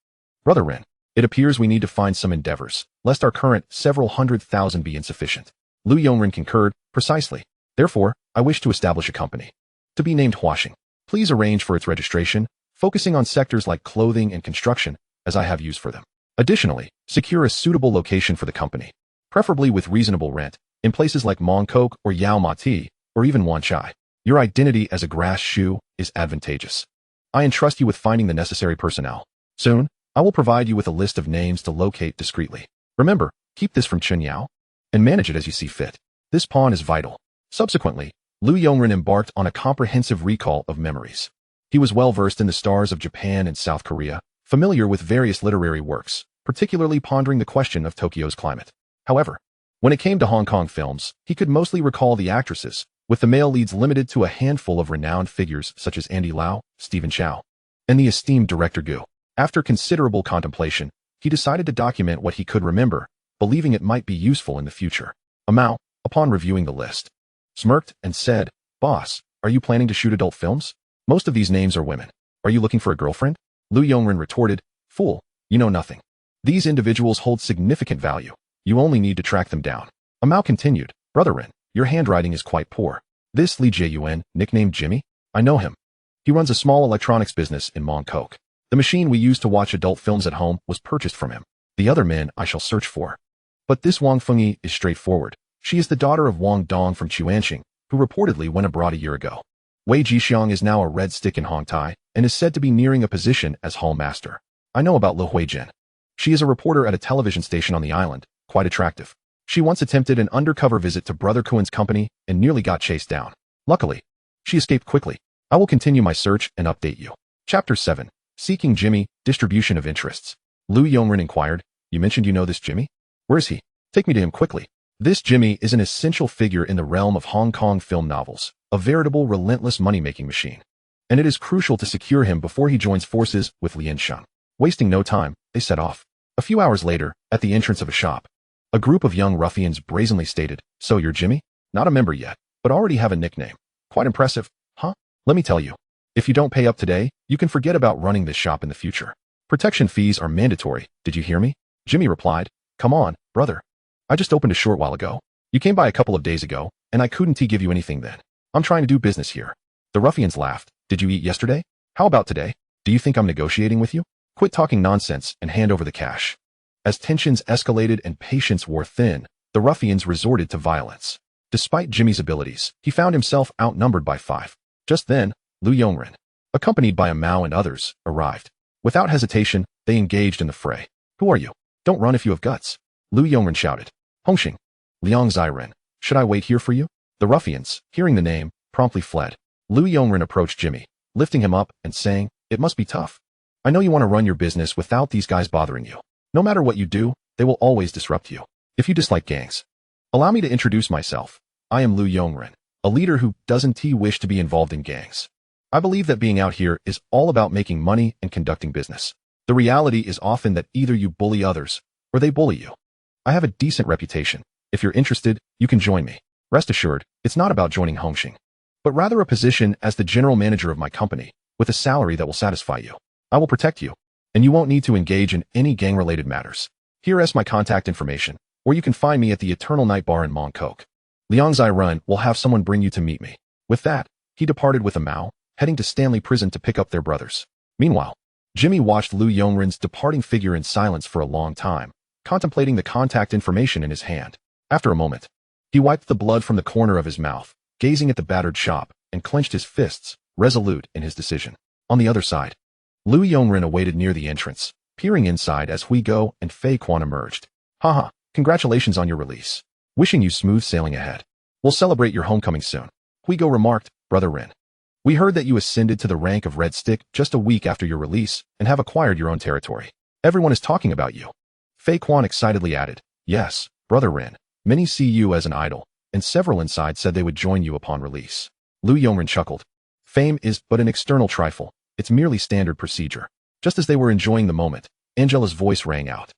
Brother Ren, it appears we need to find some endeavors, lest our current several 100,000 be insufficient. Lu Yongren concurred, precisely. Therefore, I wish to establish a company. To be named Huaxing. Please arrange for its registration, focusing on sectors like clothing and construction, as I have use for them. Additionally, secure a suitable location for the company, preferably with reasonable rent, in places like Mongkok or Yao Ma Ti, or even Wanchai. Your identity as a grass shoe is advantageous. I entrust you with finding the necessary personnel. Soon, I will provide you with a list of names to locate discreetly. Remember, keep this from Chen Yao, and manage it as you see fit. This pawn is vital. Subsequently, Lu Yongren embarked on a comprehensive recall of memories. He was well versed in the stars of Japan and South Korea, familiar with various literary works, particularly pondering the question of Tokyo's climate. However, when it came to Hong Kong films, he could mostly recall the actresses, with the male leads limited to a handful of renowned figures such as Andy Lau, Stephen Chow, and the esteemed director Gu. After considerable contemplation, he decided to document what he could remember, believing it might be useful in the future. A Mao, upon reviewing the list, smirked and said, Boss, are you planning to shoot adult films? Most of these names are women. Are you looking for a girlfriend? Lu Yongren retorted, Fool, you know nothing. These individuals hold significant value. You only need to track them down. A Mao continued, Brother Ren, your handwriting is quite poor. This Li Jiyuan, nicknamed Jimmy? I know him. He runs a small electronics business in Mongkok. The machine we use to watch adult films at home was purchased from him. The other men I shall search for. But this Wang Fengyi is straightforward. She is the daughter of Wang Dong from Chuanxing, who reportedly went abroad a year ago. Wei Jixiang is now a red stick in Hongtai and is said to be nearing a position as hall master. I know about Lu Huizhen. She is a reporter at a television station on the island, quite attractive. She once attempted an undercover visit to Brother Kuan's company and nearly got chased down. Luckily, she escaped quickly. I will continue my search and update you. Chapter 7. Seeking Jimmy, Distribution of Interests. Lu Yongren inquired, You mentioned you know this Jimmy? Where is he? Take me to him quickly. This Jimmy is an essential figure in the realm of Hong Kong film novels, a veritable relentless money-making machine. And it is crucial to secure him before he joins forces with Lian Sheng. Wasting no time, they set off. A few hours later, at the entrance of a shop, a group of young ruffians brazenly stated, So you're Jimmy? Not a member yet, but already have a nickname. Quite impressive, huh? Let me tell you. If you don't pay up today, you can forget about running this shop in the future. Protection fees are mandatory, did you hear me? Jimmy replied, Come on, brother. I just opened a short while ago. You came by a couple of days ago, and I couldn't give you anything then. I'm trying to do business here. The ruffians laughed. Did you eat yesterday? How about today? Do you think I'm negotiating with you? Quit talking nonsense and hand over the cash. As tensions escalated and patience wore thin, the ruffians resorted to violence. Despite Jimmy's abilities, he found himself outnumbered by 5. Just then, Lu Yongren, accompanied by a Mao and others, arrived. Without hesitation, they engaged in the fray. Who are you? Don't run if you have guts. Lu Yongren shouted. Hongxing. Liang Zairen. Should I wait here for you? The ruffians, hearing the name, promptly fled. Lu Yongren approached Jimmy, lifting him up and saying, It must be tough. I know you want to run your business without these guys bothering you. No matter what you do, they will always disrupt you. If you dislike gangs. Allow me to introduce myself. I am Lu Yongren, a leader who doesn't wish to be involved in gangs. I believe that being out here is all about making money and conducting business. The reality is often that either you bully others, or they bully you. I have a decent reputation. If you're interested, you can join me. Rest assured, it's not about joining Hongxing, but rather a position as the general manager of my company, with a salary that will satisfy you. I will protect you, and you won't need to engage in any gang-related matters. Here is my contact information, or you can find me at the Eternal Night Bar in Mongkok. Liang Zai will have someone bring you to meet me. With that, he departed with a Mao, heading to Stanley Prison to pick up their brothers. Meanwhile, Jimmy watched Lu Yongren's departing figure in silence for a long time, contemplating the contact information in his hand. After a moment, he wiped the blood from the corner of his mouth, gazing at the battered shop, and clenched his fists, resolute in his decision. On the other side, Lu Yongren awaited near the entrance, peering inside as Hui Go and Fei Quan emerged. Haha, congratulations on your release. Wishing you smooth sailing ahead. We'll celebrate your homecoming soon. Hui Go remarked, Brother Ren. We heard that you ascended to the rank of Red Stick just a week after your release and have acquired your own territory. Everyone is talking about you. Fei Quan excitedly added, Yes, Brother Ren. Many see you as an idol, and several inside said they would join you upon release. Lu Yongren chuckled. Fame is but an external trifle. It's merely standard procedure. Just as they were enjoying the moment, Angela's voice rang out.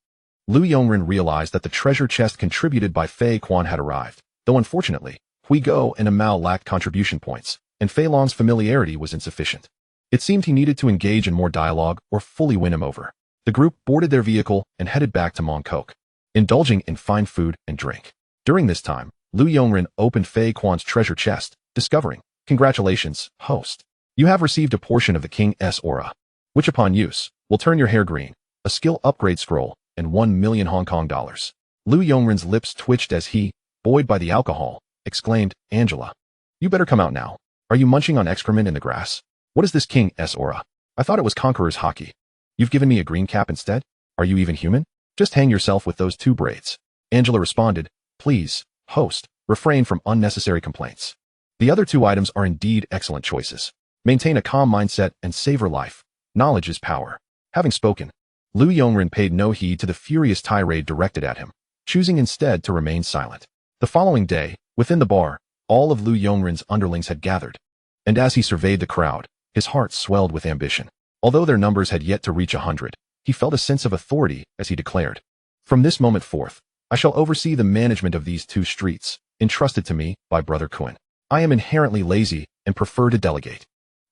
Lu Yongren realized that the treasure chest contributed by Fei Quan had arrived, though unfortunately, Hui Go and Amao lacked contribution points, and Fei Long's familiarity was insufficient. It seemed he needed to engage in more dialogue or fully win him over. The group boarded their vehicle and headed back to Mongkok, indulging in fine food and drink. During this time, Lu Yongren opened Fei Quan's treasure chest, discovering, Congratulations, host. You have received a portion of the King's aura, which upon use, will turn your hair green, a skill upgrade scroll, and 1 million Hong Kong dollars. Lu Yongren's lips twitched as he, buoyed by the alcohol, exclaimed, Angela, you better come out now. Are you munching on excrement in the grass? What is this King's aura? I thought it was Conqueror's hockey. You've given me a green cap instead? Are you even human? Just hang yourself with those 2 braids. Angela responded, Please, host, refrain from unnecessary complaints. The other 2 items are indeed excellent choices. Maintain a calm mindset and savor life. Knowledge is power. Having spoken, Lu Yongren paid no heed to the furious tirade directed at him, choosing instead to remain silent. The following day, within the bar, all of Lu Yongren's underlings had gathered, and as he surveyed the crowd, his heart swelled with ambition. Although their numbers had yet to reach 100, he felt a sense of authority as he declared, From this moment forth, I shall oversee the management of these 2 streets, entrusted to me by Brother Kun. I am inherently lazy and prefer to delegate.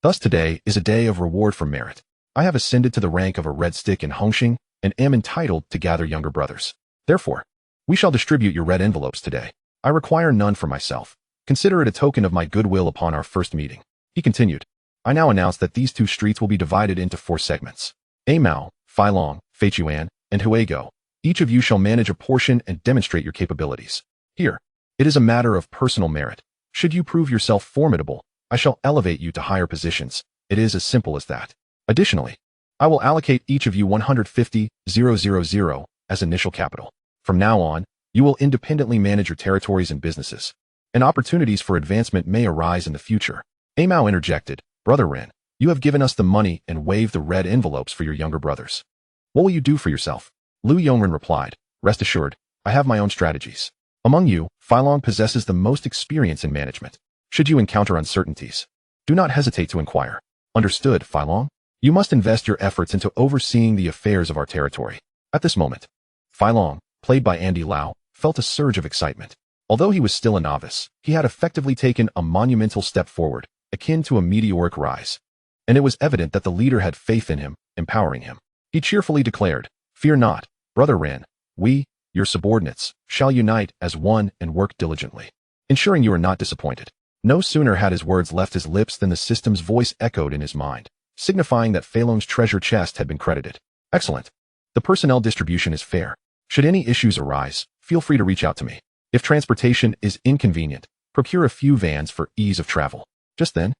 Thus today is a day of reward for merit. I have ascended to the rank of a Red Stick in Hongxing and am entitled to gather younger brothers. Therefore, we shall distribute your red envelopes today. I require none for myself. Consider it a token of my goodwill upon our first meeting. He continued, I now announce that these 2 streets will be divided into 4 segments. Amao, Fei Long, Fei Chuan, and Huego. Each of you shall manage a portion and demonstrate your capabilities. Here, it is a matter of personal merit. Should you prove yourself formidable, I shall elevate you to higher positions. It is as simple as that. Additionally, I will allocate each of you 150,000 as initial capital. From now on, you will independently manage your territories and businesses, and opportunities for advancement may arise in the future. Amao interjected, Brother Ren, you have given us the money and waved the red envelopes for your younger brothers. What will you do for yourself? Lu Yongren replied, Rest assured, I have my own strategies. Among you, Fei Long possesses the most experience in management. Should you encounter uncertainties, do not hesitate to inquire. Understood, Fei Long? You must invest your efforts into overseeing the affairs of our territory. At this moment, Fei Long, played by Andy Lau, felt a surge of excitement. Although he was still a novice, he had effectively taken a monumental step forward, akin to a meteoric rise. And it was evident that the leader had faith in him, empowering him. He cheerfully declared, Fear not, Brother Ren. We, your subordinates, shall unite as one and work diligently, ensuring you are not disappointed. No sooner had his words left his lips than the system's voice echoed in his mind, signifying that Fei Long's treasure chest had been credited. Excellent. The personnel distribution is fair. Should any issues arise, feel free to reach out to me. If transportation is inconvenient, procure a few vans for ease of travel. Just then,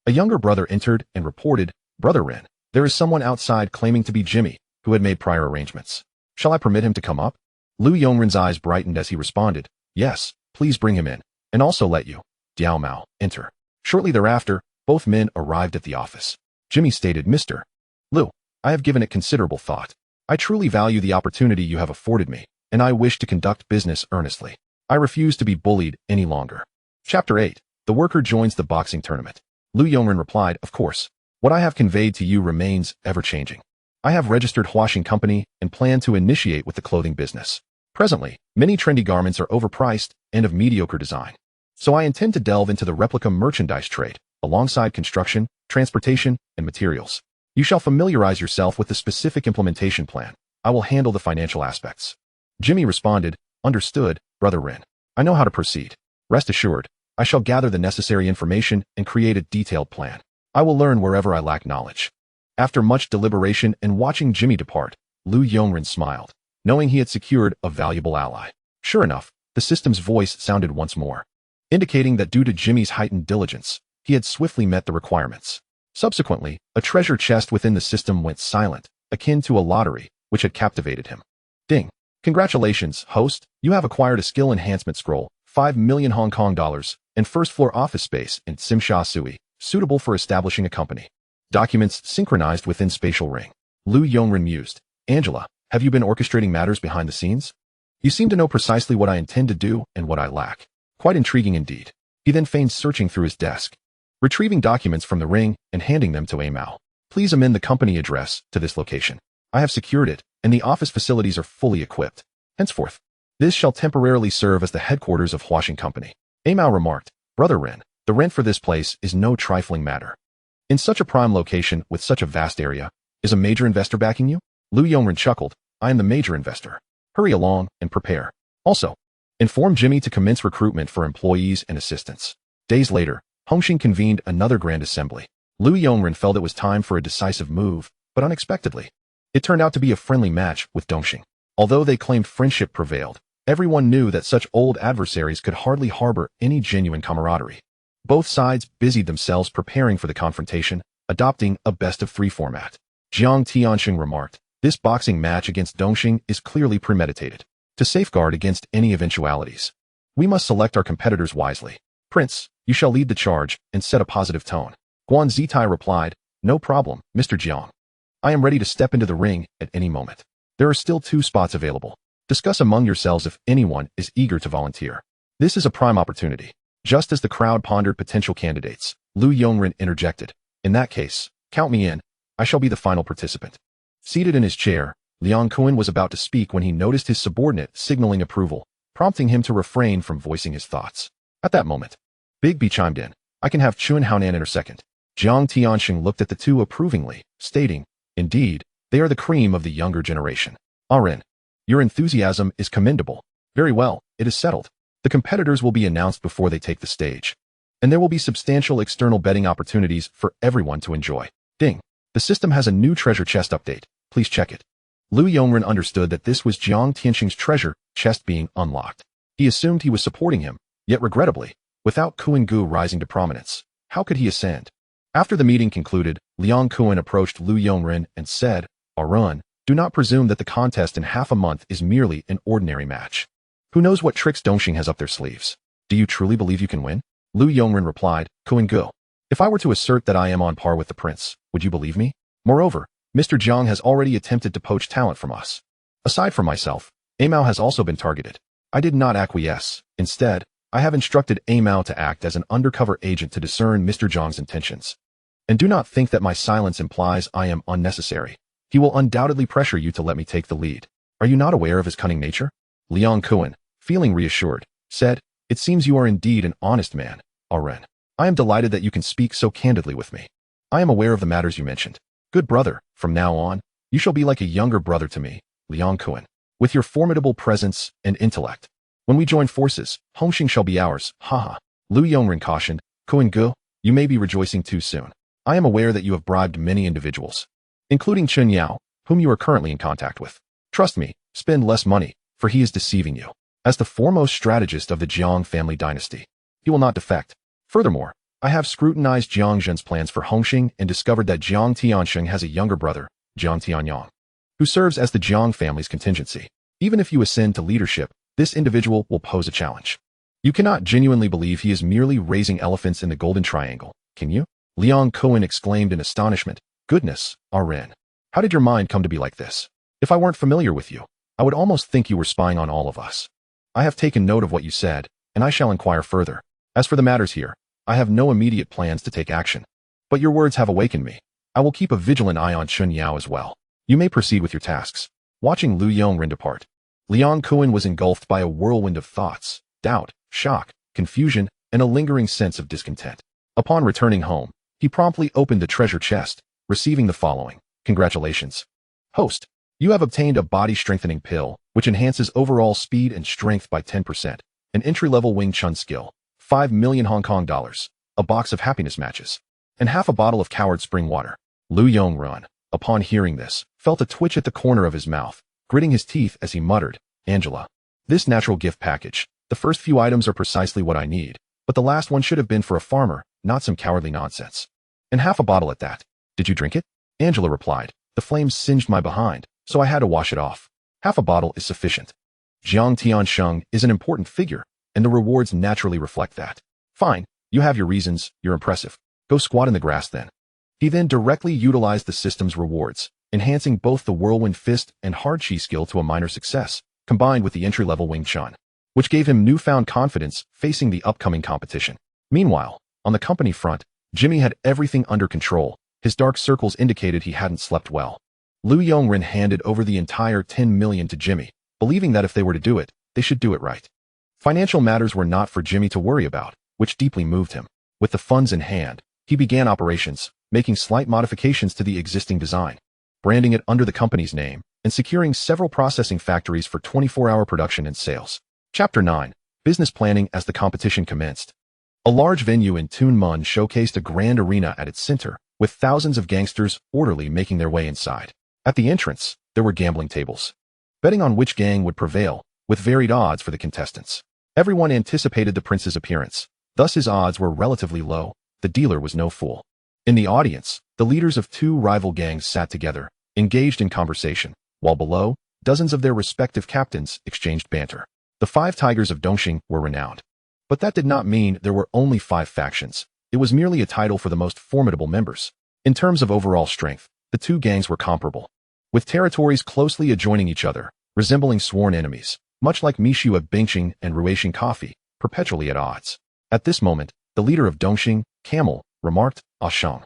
a younger brother entered and reported, Brother Ren, there is someone outside claiming to be Jimmy, who had made prior arrangements. Shall I permit him to come up? Lu Yongren's eyes brightened as he responded, Yes, please bring him in, and also let you, Diao Mao, enter. Shortly thereafter, both men arrived at the office. Jimmy stated, Mr. Lu, I have given it considerable thought. I truly value the opportunity you have afforded me, and I wish to conduct business earnestly. I refuse to be bullied any longer. Chapter 8. The worker joins the boxing tournament. Lu Yongren replied, of course. What I have conveyed to you remains ever-changing. I have registered Huaxing Company and plan to initiate with the clothing business. Presently, many trendy garments are overpriced and of mediocre design. So I intend to delve into the replica merchandise trade, alongside construction, transportation, and materials. You shall familiarize yourself with the specific implementation plan. I will handle the financial aspects. Jimmy responded, understood, Brother Rin. I know how to proceed. Rest assured, I shall gather the necessary information and create a detailed plan. I will learn wherever I lack knowledge. After much deliberation and watching Jimmy depart, Lu Yongren smiled, knowing he had secured a valuable ally. Sure enough, the system's voice sounded once more, indicating that due to Jimmy's heightened diligence, he had swiftly met the requirements. Subsequently, a treasure chest within the system went silent, akin to a lottery, which had captivated him. Ding. Congratulations, host, you have acquired a skill enhancement scroll, 5 million Hong Kong dollars, and first floor office space in Simsha Sui, suitable for establishing a company. Documents synchronized within spatial ring. Lu Yongren mused, Angela, have you been orchestrating matters behind the scenes? You seem to know precisely what I intend to do and what I lack. Quite intriguing indeed. He then feigned searching through his desk, retrieving documents from the ring and handing them to Amao. Please amend the company address to this location. I have secured it, and the office facilities are fully equipped. Henceforth, this shall temporarily serve as the headquarters of Huaxing Company. Amao remarked, Brother Ren, the rent for this place is no trifling matter. In such a prime location with such a vast area, is a major investor backing you? Lu Yongren chuckled, I am the major investor. Hurry along and prepare. Also, inform Jimmy to commence recruitment for employees and assistants. Days later, Hongxing convened another grand assembly. Lu Yongren felt it was time for a decisive move, but unexpectedly, it turned out to be a friendly match with Dongxing. Although they claimed friendship prevailed, everyone knew that such old adversaries could hardly harbor any genuine camaraderie. Both sides busied themselves preparing for the confrontation, adopting a best-of-3 format. Jiang Tianxing remarked, this boxing match against Dongxing is clearly premeditated. To safeguard against any eventualities, we must select our competitors wisely. Prince, you shall lead the charge and set a positive tone. Guan Zitai replied, no problem, Mr. Jiang. I am ready to step into the ring at any moment. There are still 2 spots available. Discuss among yourselves if anyone is eager to volunteer. This is a prime opportunity. Just as the crowd pondered potential candidates, Lu Yongren interjected, in that case, count me in. I shall be the final participant. Seated in his chair, Liang Kuan was about to speak when he noticed his subordinate signaling approval, prompting him to refrain from voicing his thoughts. At that moment, Big B chimed in, I can have Chun Haonan enter second. Jiang Tianxing looked at the two approvingly, stating, indeed, they are the cream of the younger generation. Ren, your enthusiasm is commendable. Very well, it is settled. The competitors will be announced before they take the stage, and there will be substantial external betting opportunities for everyone to enjoy. Ding. The system has a new treasure chest update. Please check it. Lu Yongren understood that this was Jiang Tianxing's treasure chest being unlocked. He assumed he was supporting him, yet regrettably, without Kuan Gu rising to prominence, how could he ascend? After the meeting concluded, Liang Kuan approached Lu Yongren and said, Arun, do not presume that the contest in half a month is merely an ordinary match. Who knows what tricks Dongxing has up their sleeves? Do you truly believe you can win? Lu Yongren replied, Kuan Gu. If I were to assert that I am on par with the prince, would you believe me? Moreover, Mr. Jiang has already attempted to poach talent from us. Aside from myself, Amao has also been targeted. I did not acquiesce. Instead, I have instructed Amao to act as an undercover agent to discern Mr. Jiang's intentions. And do not think that my silence implies I am unnecessary. He will undoubtedly pressure you to let me take the lead. Are you not aware of his cunning nature? Liang Kuan, feeling reassured, said, It seems you are indeed an honest man, Ren. I am delighted that you can speak so candidly with me. I am aware of the matters you mentioned. Good brother, from now on, you shall be like a younger brother to me, Liang Kuan, with your formidable presence and intellect. When we join forces, Hongxing shall be ours, haha. Lu Yongren cautioned, Kuan Gu, you may be rejoicing too soon. I am aware that you have bribed many individuals, including Chun Yao, whom you are currently in contact with. Trust me, spend less money, for he is deceiving you. As the foremost strategist of the Jiang family dynasty, he will not defect. Furthermore, I have scrutinized Jiang Zhen's plans for Hongxing and discovered that Jiang Tianxing has a younger brother, Jiang Tianyang, who serves as the Jiang family's contingency. Even if you ascend to leadership, this individual will pose a challenge. You cannot genuinely believe he is merely raising elephants in the Golden Triangle, can you? Liang Kuan exclaimed in astonishment, Goodness, Ren. How did your mind come to be like this? If I weren't familiar with you, I would almost think you were spying on all of us. I have taken note of what you said, and I shall inquire further. As for the matters here, I have no immediate plans to take action. But your words have awakened me. I will keep a vigilant eye on Chun Yao as well. You may proceed with your tasks. Watching Lu Yongren depart, Liang Kuan was engulfed by a whirlwind of thoughts, doubt, shock, confusion, and a lingering sense of discontent. Upon returning home, he promptly opened the treasure chest, receiving the following. Congratulations. Host, you have obtained a body-strengthening pill, which enhances overall speed and strength by 10%, an entry-level Wing Chun skill, 5 million Hong Kong dollars, a box of happiness matches, and half a bottle of coward spring water. Lu Yongren, upon hearing this, felt a twitch at the corner of his mouth, gritting his teeth as he muttered, Angela. This natural gift package, the first few items are precisely what I need, but the last one should have been for a farmer, not some cowardly nonsense. And half a bottle at that. Did you drink it? Angela replied, the flames singed my behind, so I had to wash it off. Half a bottle is sufficient. Jiang Tiansheng is an important figure, and the rewards naturally reflect that. Fine, you have your reasons, you're impressive. Go squat in the grass then. He then directly utilized the system's rewards, enhancing both the Whirlwind Fist and Hard Chi skill to a minor success, combined with the entry-level Wing Chun, which gave him newfound confidence facing the upcoming competition. Meanwhile, on the company front, Jimmy had everything under control. His dark circles indicated he hadn't slept well. Lu Yongren handed over the entire 10 million to Jimmy, believing that if they were to do it, they should do it right. Financial matters were not for Jimmy to worry about, which deeply moved him. With the funds in hand, he began operations, making slight modifications to the existing design, branding it under the company's name, and securing several processing factories for 24-hour production and sales. Chapter 9. Business Planning. As the competition commenced, a large venue in Tuen Mun showcased a grand arena at its center, with thousands of gangsters orderly making their way inside. At the entrance, there were gambling tables, betting on which gang would prevail, with varied odds for the contestants. Everyone anticipated the prince's appearance, thus his odds were relatively low. The dealer was no fool. In the audience, the leaders of two rival gangs sat together, engaged in conversation, while below, dozens of their respective captains exchanged banter. The 5 Tigers of Dongxing were renowned. But that did not mean there were only 5 factions. It was merely a title for the most formidable members. In terms of overall strength, the two gangs were comparable, with territories closely adjoining each other, resembling sworn enemies, much like Mishu of Bingqing and Ruixing Coffee, perpetually at odds. At this moment, the leader of Dongxing, Camel, remarked, Ah Shang.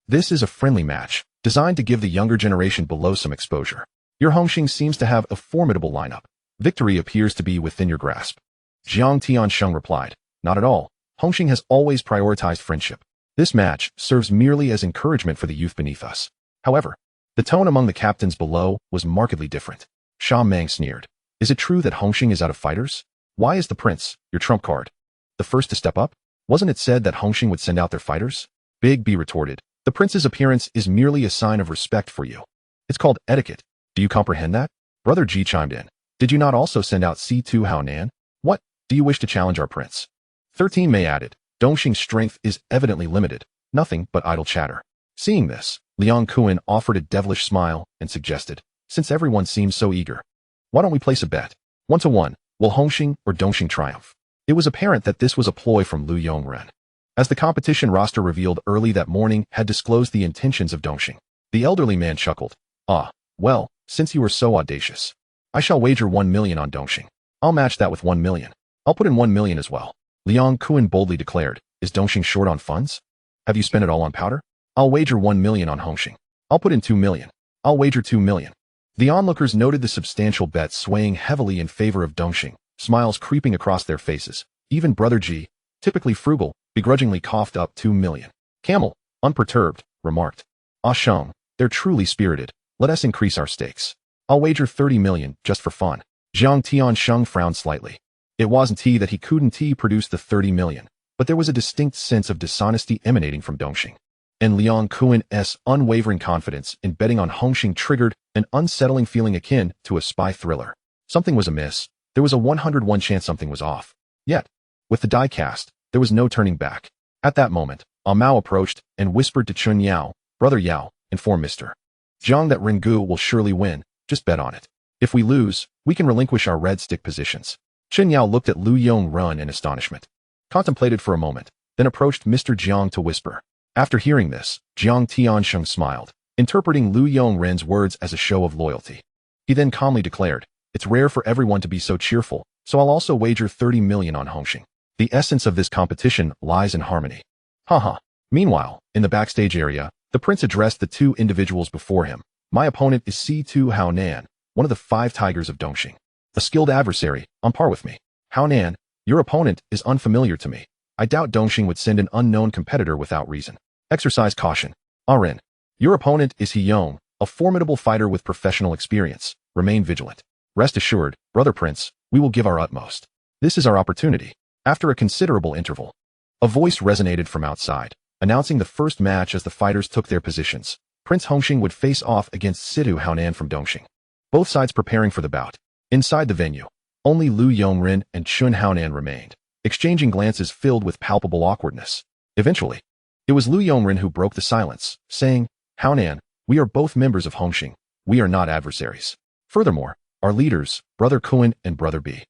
This is a friendly match, designed to give the younger generation below some exposure. Your Hongxing seems to have a formidable lineup. Victory appears to be within your grasp. Jiang Tiansheng replied, not at all. Hongxing has always prioritized friendship. This match serves merely as encouragement for the youth beneath us. However, the tone among the captains below was markedly different. Sha Mang sneered. Is it true that Hongxing is out of fighters? Why is the prince, your trump card, the first to step up? Wasn't it said that Hongxing would send out their fighters? Big B retorted. The prince's appearance is merely a sign of respect for you. It's called etiquette. Do you comprehend that? Brother Ji chimed in. Did you not also send out C2 Haonan? What? Do you wish to challenge our prince? 13 Mei added. Dongxing's strength is evidently limited. Nothing but idle chatter. Seeing this, Liang Kuan offered a devilish smile and suggested, since everyone seems so eager, why don't we place a bet? 1-to-1, will Hongxing or Dongxing triumph? It was apparent that this was a ploy from Lu Yongren, as the competition roster revealed early that morning had disclosed the intentions of Dongxing. The elderly man chuckled. Ah, well, since you are so audacious, I shall wager 1 million on Dongxing. I'll match that with 1 million. I'll put in 1 million as well. Liang Kuan boldly declared, is Dongxing short on funds? Have you spent it all on powder? I'll wager 1 million on Hongxing. I'll put in 2 million. I'll wager 2 million. The onlookers noted the substantial bet swaying heavily in favor of Dongxing, smiles creeping across their faces. Even Brother Ji, typically frugal, begrudgingly coughed up 2 million. Camel, unperturbed, remarked, Ah Shang, they're truly spirited. Let us increase our stakes. I'll wager 30 million, just for fun. Jiang Tiansheng frowned slightly. It wasn't he that he couldn't produce the 30 million, but there was a distinct sense of dishonesty emanating from Dongxing. And Liang Kuan's unwavering confidence in betting on Hongxing triggered an unsettling feeling akin to a spy thriller. Something was amiss. There was a 101 chance something was off. Yet, with the die cast, there was no turning back. At that moment, Mao approached and whispered to Chun Yao, Brother Yao, inform Mr. Zhang that Ringu will surely win, just bet on it. If we lose, we can relinquish our red stick positions. Chun Yao looked at Lu Yongren in astonishment, contemplated for a moment, then approached Mr. Jiang to whisper. After hearing this, Jiang Tiansheng smiled, interpreting Lu Yongren's words as a show of loyalty. He then calmly declared, it's rare for everyone to be so cheerful, so I'll also wager 30 million on Hongxing. The essence of this competition lies in harmony. Haha. Meanwhile, in the backstage area, the prince addressed the two individuals before him. My opponent is C2 Haonan, one of the 5 tigers of Dongxing. A skilled adversary, on par with me. Haonan, your opponent is unfamiliar to me. I doubt Dongxing would send an unknown competitor without reason. Exercise caution. Ren, your opponent is Heyong, a formidable fighter with professional experience. Remain vigilant. Rest assured, brother prince, we will give our utmost. This is our opportunity. After a considerable interval, a voice resonated from outside, announcing the first match as the fighters took their positions. Prince Hongxing would face off against Situ Haonan from Dongxing. Both sides preparing for the bout. Inside the venue, only Lu Yongren and Chun Haonan remained, exchanging glances filled with palpable awkwardness. Eventually, it was Lu Yongren who broke the silence, saying, Haonan, we are both members of Hongxing. We are not adversaries. Furthermore, our leaders, Brother Kuan and Brother B.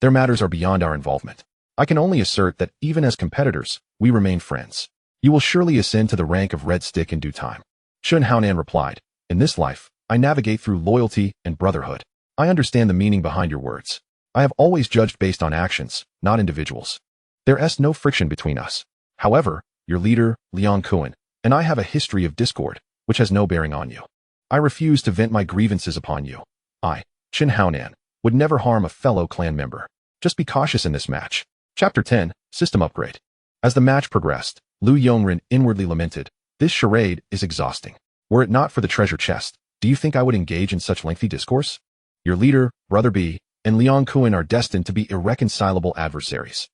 Their matters are beyond our involvement. I can only assert that even as competitors, we remain friends. You will surely ascend to the rank of Red Stick in due time. Chun Haonan replied, in this life, I navigate through loyalty and brotherhood. I understand the meaning behind your words. I have always judged based on actions, not individuals. There is no friction between us. However, your leader, Liang Kuan, and I have a history of discord, which has no bearing on you. I refuse to vent my grievances upon you. I, Chin Haonan, would never harm a fellow clan member. Just be cautious in this match. Chapter 10, System Upgrade. As the match progressed, Lu Yongren inwardly lamented, this charade is exhausting. Were it not for the treasure chest, do you think I would engage in such lengthy discourse? Your leader, Brother B, and Liang Kuan are destined to be irreconcilable adversaries.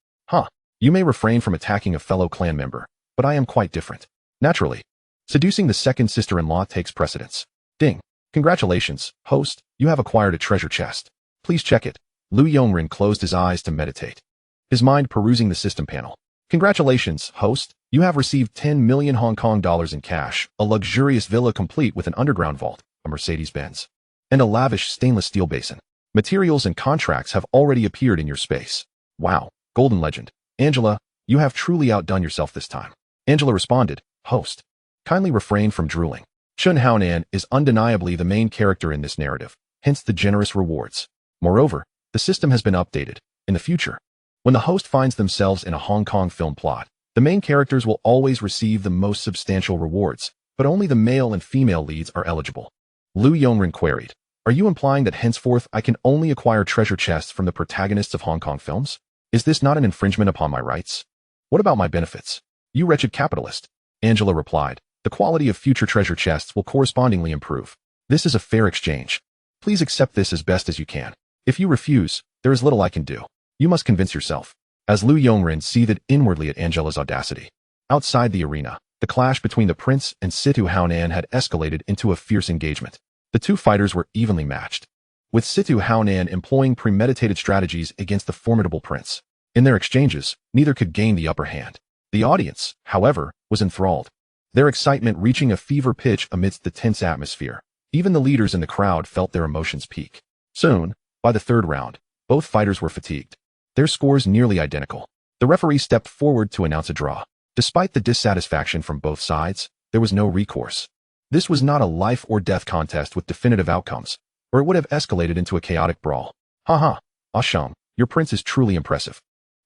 You may refrain from attacking a fellow clan member, but I am quite different. Naturally, seducing the second sister-in-law takes precedence. Ding. Congratulations, host, you have acquired a treasure chest. Please check it. Lu Yongren closed his eyes to meditate, his mind perusing the system panel. Congratulations, host, you have received 10 million Hong Kong dollars in cash, a luxurious villa complete with an underground vault, a Mercedes-Benz, and a lavish stainless steel basin. Materials and contracts have already appeared in your space. Wow, golden legend. Angela, you have truly outdone yourself this time. Angela responded, host, kindly refrain from drooling. Chun Haonan is undeniably the main character in this narrative, hence the generous rewards. Moreover, the system has been updated. In the future, when the host finds themselves in a Hong Kong film plot, the main characters will always receive the most substantial rewards, but only the male and female leads are eligible. Lu Yongren queried, are you implying that henceforth I can only acquire treasure chests from the protagonists of Hong Kong films? Is this not an infringement upon my rights? What about my benefits? You wretched capitalist. Angela replied, the quality of future treasure chests will correspondingly improve. This is a fair exchange. Please accept this as best as you can. If you refuse, there is little I can do. You must convince yourself. As Lu Yongren seethed inwardly at Angela's audacity. Outside the arena, the clash between the prince and Situ Haonan had escalated into a fierce engagement. The two fighters were evenly matched, with Situ Haonan employing premeditated strategies against the formidable prince. In their exchanges, neither could gain the upper hand. The audience, however, was enthralled, their excitement reaching a fever pitch amidst the tense atmosphere. Even the leaders in the crowd felt their emotions peak. Soon, by the third round, both fighters were fatigued, their scores nearly identical. The referee stepped forward to announce a draw. Despite the dissatisfaction from both sides, there was no recourse. This was not a life or death contest with definitive outcomes, or it would have escalated into a chaotic brawl. Asham, your prince is truly impressive.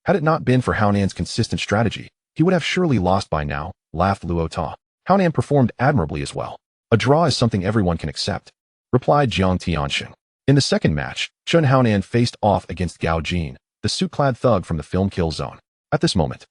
Had it not been for Haonan's consistent strategy, he would have surely lost by now, laughed Luo Ta. Haonan performed admirably as well. A draw is something everyone can accept, replied Jiang Tianxing. In the second match, Chun Haonan faced off against Gao Jin, the suit-clad thug from the film Kill Zone. At this moment,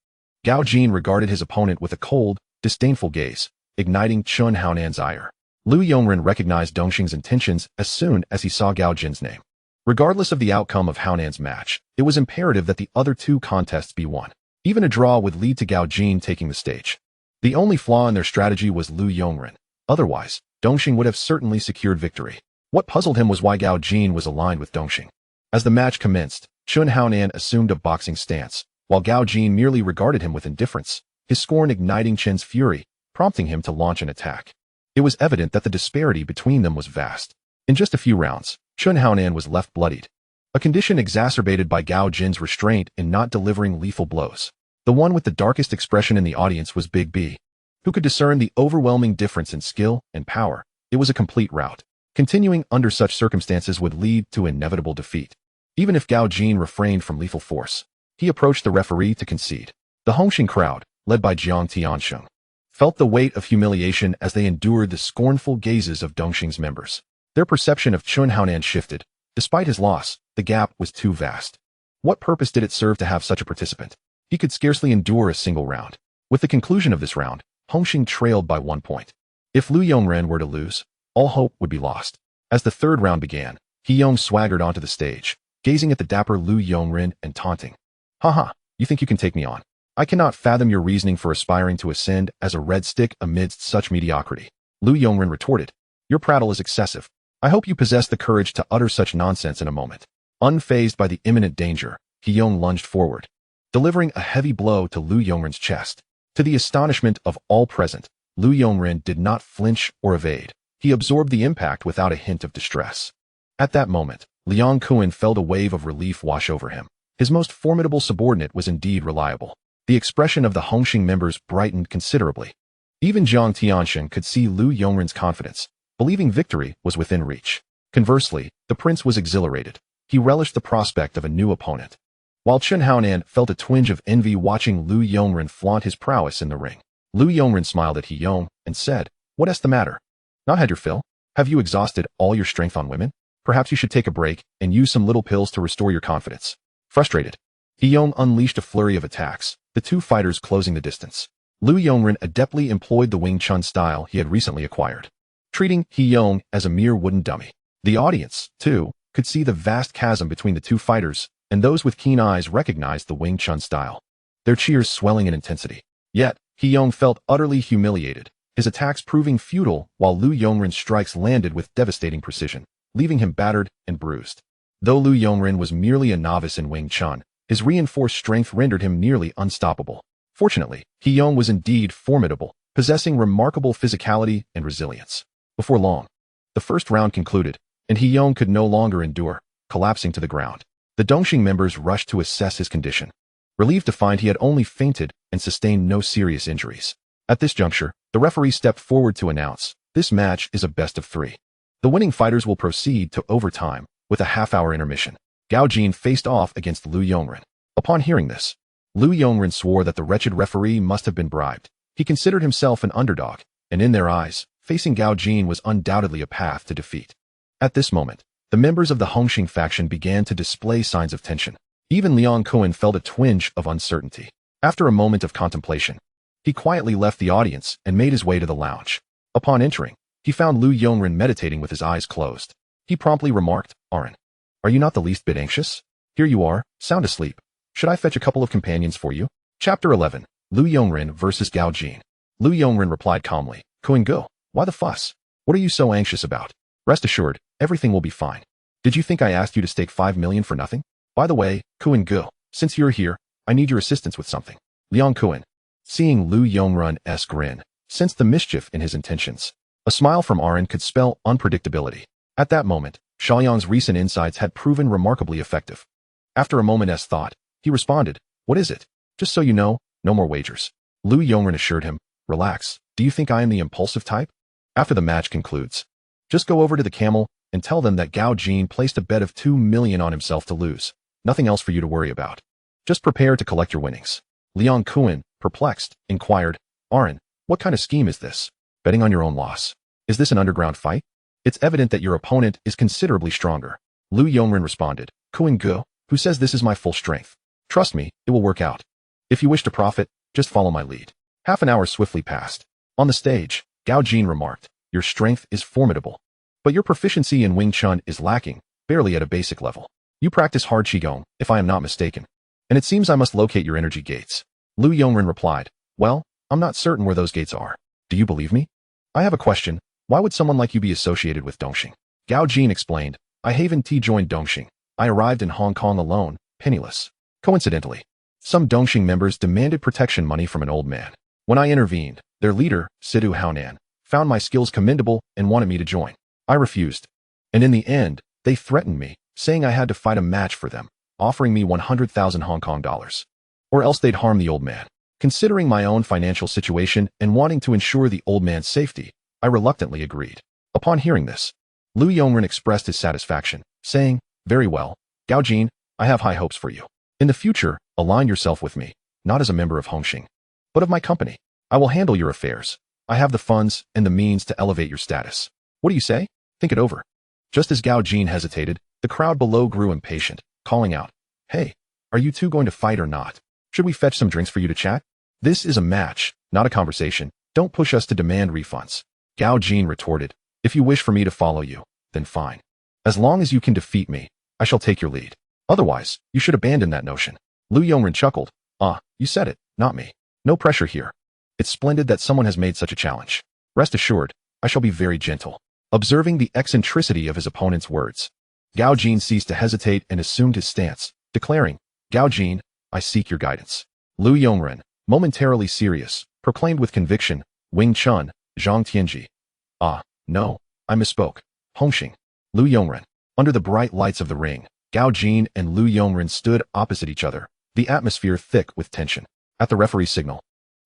Gao Jin regarded his opponent with a cold, disdainful gaze, igniting Chun Haonan's ire. Lu Yongren recognized Dongxing's intentions as soon as he saw Gao Jin's name. Regardless of the outcome of Haonan's match, it was imperative that the other two contests be won. Even a draw would lead to Gao Jin taking the stage. The only flaw in their strategy was Lu Yongren. Otherwise, Dongxing would have certainly secured victory. What puzzled him was why Gao Jin was aligned with Dongxing. As the match commenced, Chun Haonan assumed a boxing stance, while Gao Jin merely regarded him with indifference, his scorn igniting Chen's fury, prompting him to launch an attack. It was evident that the disparity between them was vast. In just a few rounds, Chun Haonan was left bloodied, a condition exacerbated by Gao Jin's restraint in not delivering lethal blows. The one with the darkest expression in the audience was Big B, who could discern the overwhelming difference in skill and power. It was a complete rout. Continuing under such circumstances would lead to inevitable defeat. Even if Gao Jin refrained from lethal force, He approached the referee to concede. The Hongxing crowd, led by Jiang Tiansheng, felt the weight of humiliation as they endured the scornful gazes of Dongxing's members. Their perception of Chun Haonan shifted. Despite his loss, the gap was too vast. What purpose did it serve to have such a participant? He could scarcely endure a single round. With the conclusion of this round, Hongxing trailed by 1 point. If Lu Yongren were to lose, all hope would be lost. As the third round began, He Yong swaggered onto the stage, gazing at the dapper Lu Yongren and taunting. Haha, you think you can take me on? I cannot fathom your reasoning for aspiring to ascend as a red stick amidst such mediocrity. Lu Yongren retorted. Your prattle is excessive. I hope you possess the courage to utter such nonsense in a moment. Unfazed by the imminent danger, He Yong lunged forward, delivering a heavy blow to Lu Yongren's chest. To the astonishment of all present, Lu Yongren did not flinch or evade. He absorbed the impact without a hint of distress. At that moment, Liang Kuan felt a wave of relief wash over him. His most formidable subordinate was indeed reliable. The expression of the Hongxing members brightened considerably. Even Jiang Tiansheng could see Lu Yongren's confidence, believing victory was within reach. Conversely, the prince was exhilarated. He relished the prospect of a new opponent. While Chun Haonan felt a twinge of envy watching Lu Yongren flaunt his prowess in the ring. Lu Yongren smiled at He Yong and said, What's the matter? Not had your fill? Have you exhausted all your strength on women? Perhaps you should take a break and use some little pills to restore your confidence. Frustrated, He Yong unleashed a flurry of attacks, the two fighters closing the distance. Lu Yongren adeptly employed the Wing Chun style he had recently acquired, treating He Yong as a mere wooden dummy. The audience, too, could see the vast chasm between the two fighters, and those with keen eyes recognized the Wing Chun style, their cheers swelling in intensity. Yet, He Yong felt utterly humiliated, his attacks proving futile while Lu Yongren's strikes landed with devastating precision, leaving him battered and bruised. Though Lu Yongren was merely a novice in Wing Chun, his reinforced strength rendered him nearly unstoppable. Fortunately, He Yong was indeed formidable, possessing remarkable physicality and resilience. Before long, the first round concluded, and He Yong could no longer endure, collapsing to the ground. The Dongxing members rushed to assess his condition, relieved to find he had only fainted and sustained no serious injuries. At this juncture, the referee stepped forward to announce, this match is a best of 3. The winning fighters will proceed to overtime, with a half-hour intermission. Gao Jin faced off against Lu Yongren. Upon hearing this, Lu Yongren swore that the wretched referee must have been bribed. He considered himself an underdog, and in their eyes, facing Gao Jin was undoubtedly a path to defeat. At this moment, the members of the Hongxing faction began to display signs of tension. Even Liang Kuan felt a twinge of uncertainty. After a moment of contemplation, he quietly left the audience and made his way to the lounge. Upon entering, he found Lu Yongren meditating with his eyes closed. He promptly remarked, Arin, are you not the least bit anxious? Here you are, sound asleep. Should I fetch a couple of companions for you? Chapter 11, Lu Yongren versus Gao Jin. Lu Yongren replied calmly, Kuan Go, why the fuss? What are you so anxious about? Rest assured, everything will be fine. Did you think I asked you to stake 5 million for nothing? By the way, Kuan Go, since you're here, I need your assistance with something. Liang Kuan, seeing Lu Yongren's grin, sensed the mischief in his intentions. A smile from Arin could spell unpredictability. At that moment, Xiaoyang's recent insights had proven remarkably effective. After a moment's thought, he responded, What is it? Just so you know, no more wagers. Lu Yongren assured him, Relax, do you think I am the impulsive type? After the match concludes, just go over to the camel and tell them that Gao Jin placed a bet of 2 million on himself to lose. Nothing else for you to worry about. Just prepare to collect your winnings. Liang Kuan, perplexed, inquired, Arin, what kind of scheme is this? Betting on your own loss. Is this an underground fight? It's evident that your opponent is considerably stronger. Lu Yongren responded, Kuan Go, who says this is my full strength? Trust me, it will work out. If you wish to profit, just follow my lead. Half an hour swiftly passed. On the stage, Gao Jin remarked, Your strength is formidable. But your proficiency in Wing Chun is lacking, barely at a basic level. You practice hard Qigong, if I am not mistaken. And it seems I must locate your energy gates. Lu Yongren replied, Well, I'm not certain where those gates are. Do you believe me? I have a question. Why would someone like you be associated with Dongxing? Gao Jin explained, I haven't joined Dongxing. I arrived in Hong Kong alone, penniless. Coincidentally, some Dongxing members demanded protection money from an old man. When I intervened, their leader, Sidu Haonan, found my skills commendable and wanted me to join. I refused. And in the end, they threatened me, saying I had to fight a match for them, offering me 100,000 Hong Kong dollars. Or else they'd harm the old man. Considering my own financial situation and wanting to ensure the old man's safety, I reluctantly agreed. Upon hearing this, Lu Yongren expressed his satisfaction, saying, Very well, Gao Jin, I have high hopes for you. In the future, align yourself with me, not as a member of Hongxing, but of my company. I will handle your affairs. I have the funds and the means to elevate your status. What do you say? Think it over. Just as Gao Jin hesitated, the crowd below grew impatient, calling out, "Hey, are you two going to fight or not? Should we fetch some drinks for you to chat? This is a match, not a conversation. Don't push us to demand refunds." Gao Jin retorted, "If you wish for me to follow you, then fine. As long as you can defeat me, I shall take your lead. Otherwise, you should abandon that notion." Lu Yongren chuckled, "Ah, you said it, not me. No pressure here. It's splendid that someone has made such a challenge. Rest assured, I shall be very gentle." Observing the eccentricity of his opponent's words, Gao Jin ceased to hesitate and assumed his stance, declaring, "Gao Jin, I seek your guidance." Lu Yongren, momentarily serious, proclaimed with conviction, "Wing Chun, Zhang Tianji." "Ah, no, I misspoke. Hongxing." Lu Yongren. Under the bright lights of the ring, Gao Jin and Lu Yongren stood opposite each other, the atmosphere thick with tension. At the referee's signal,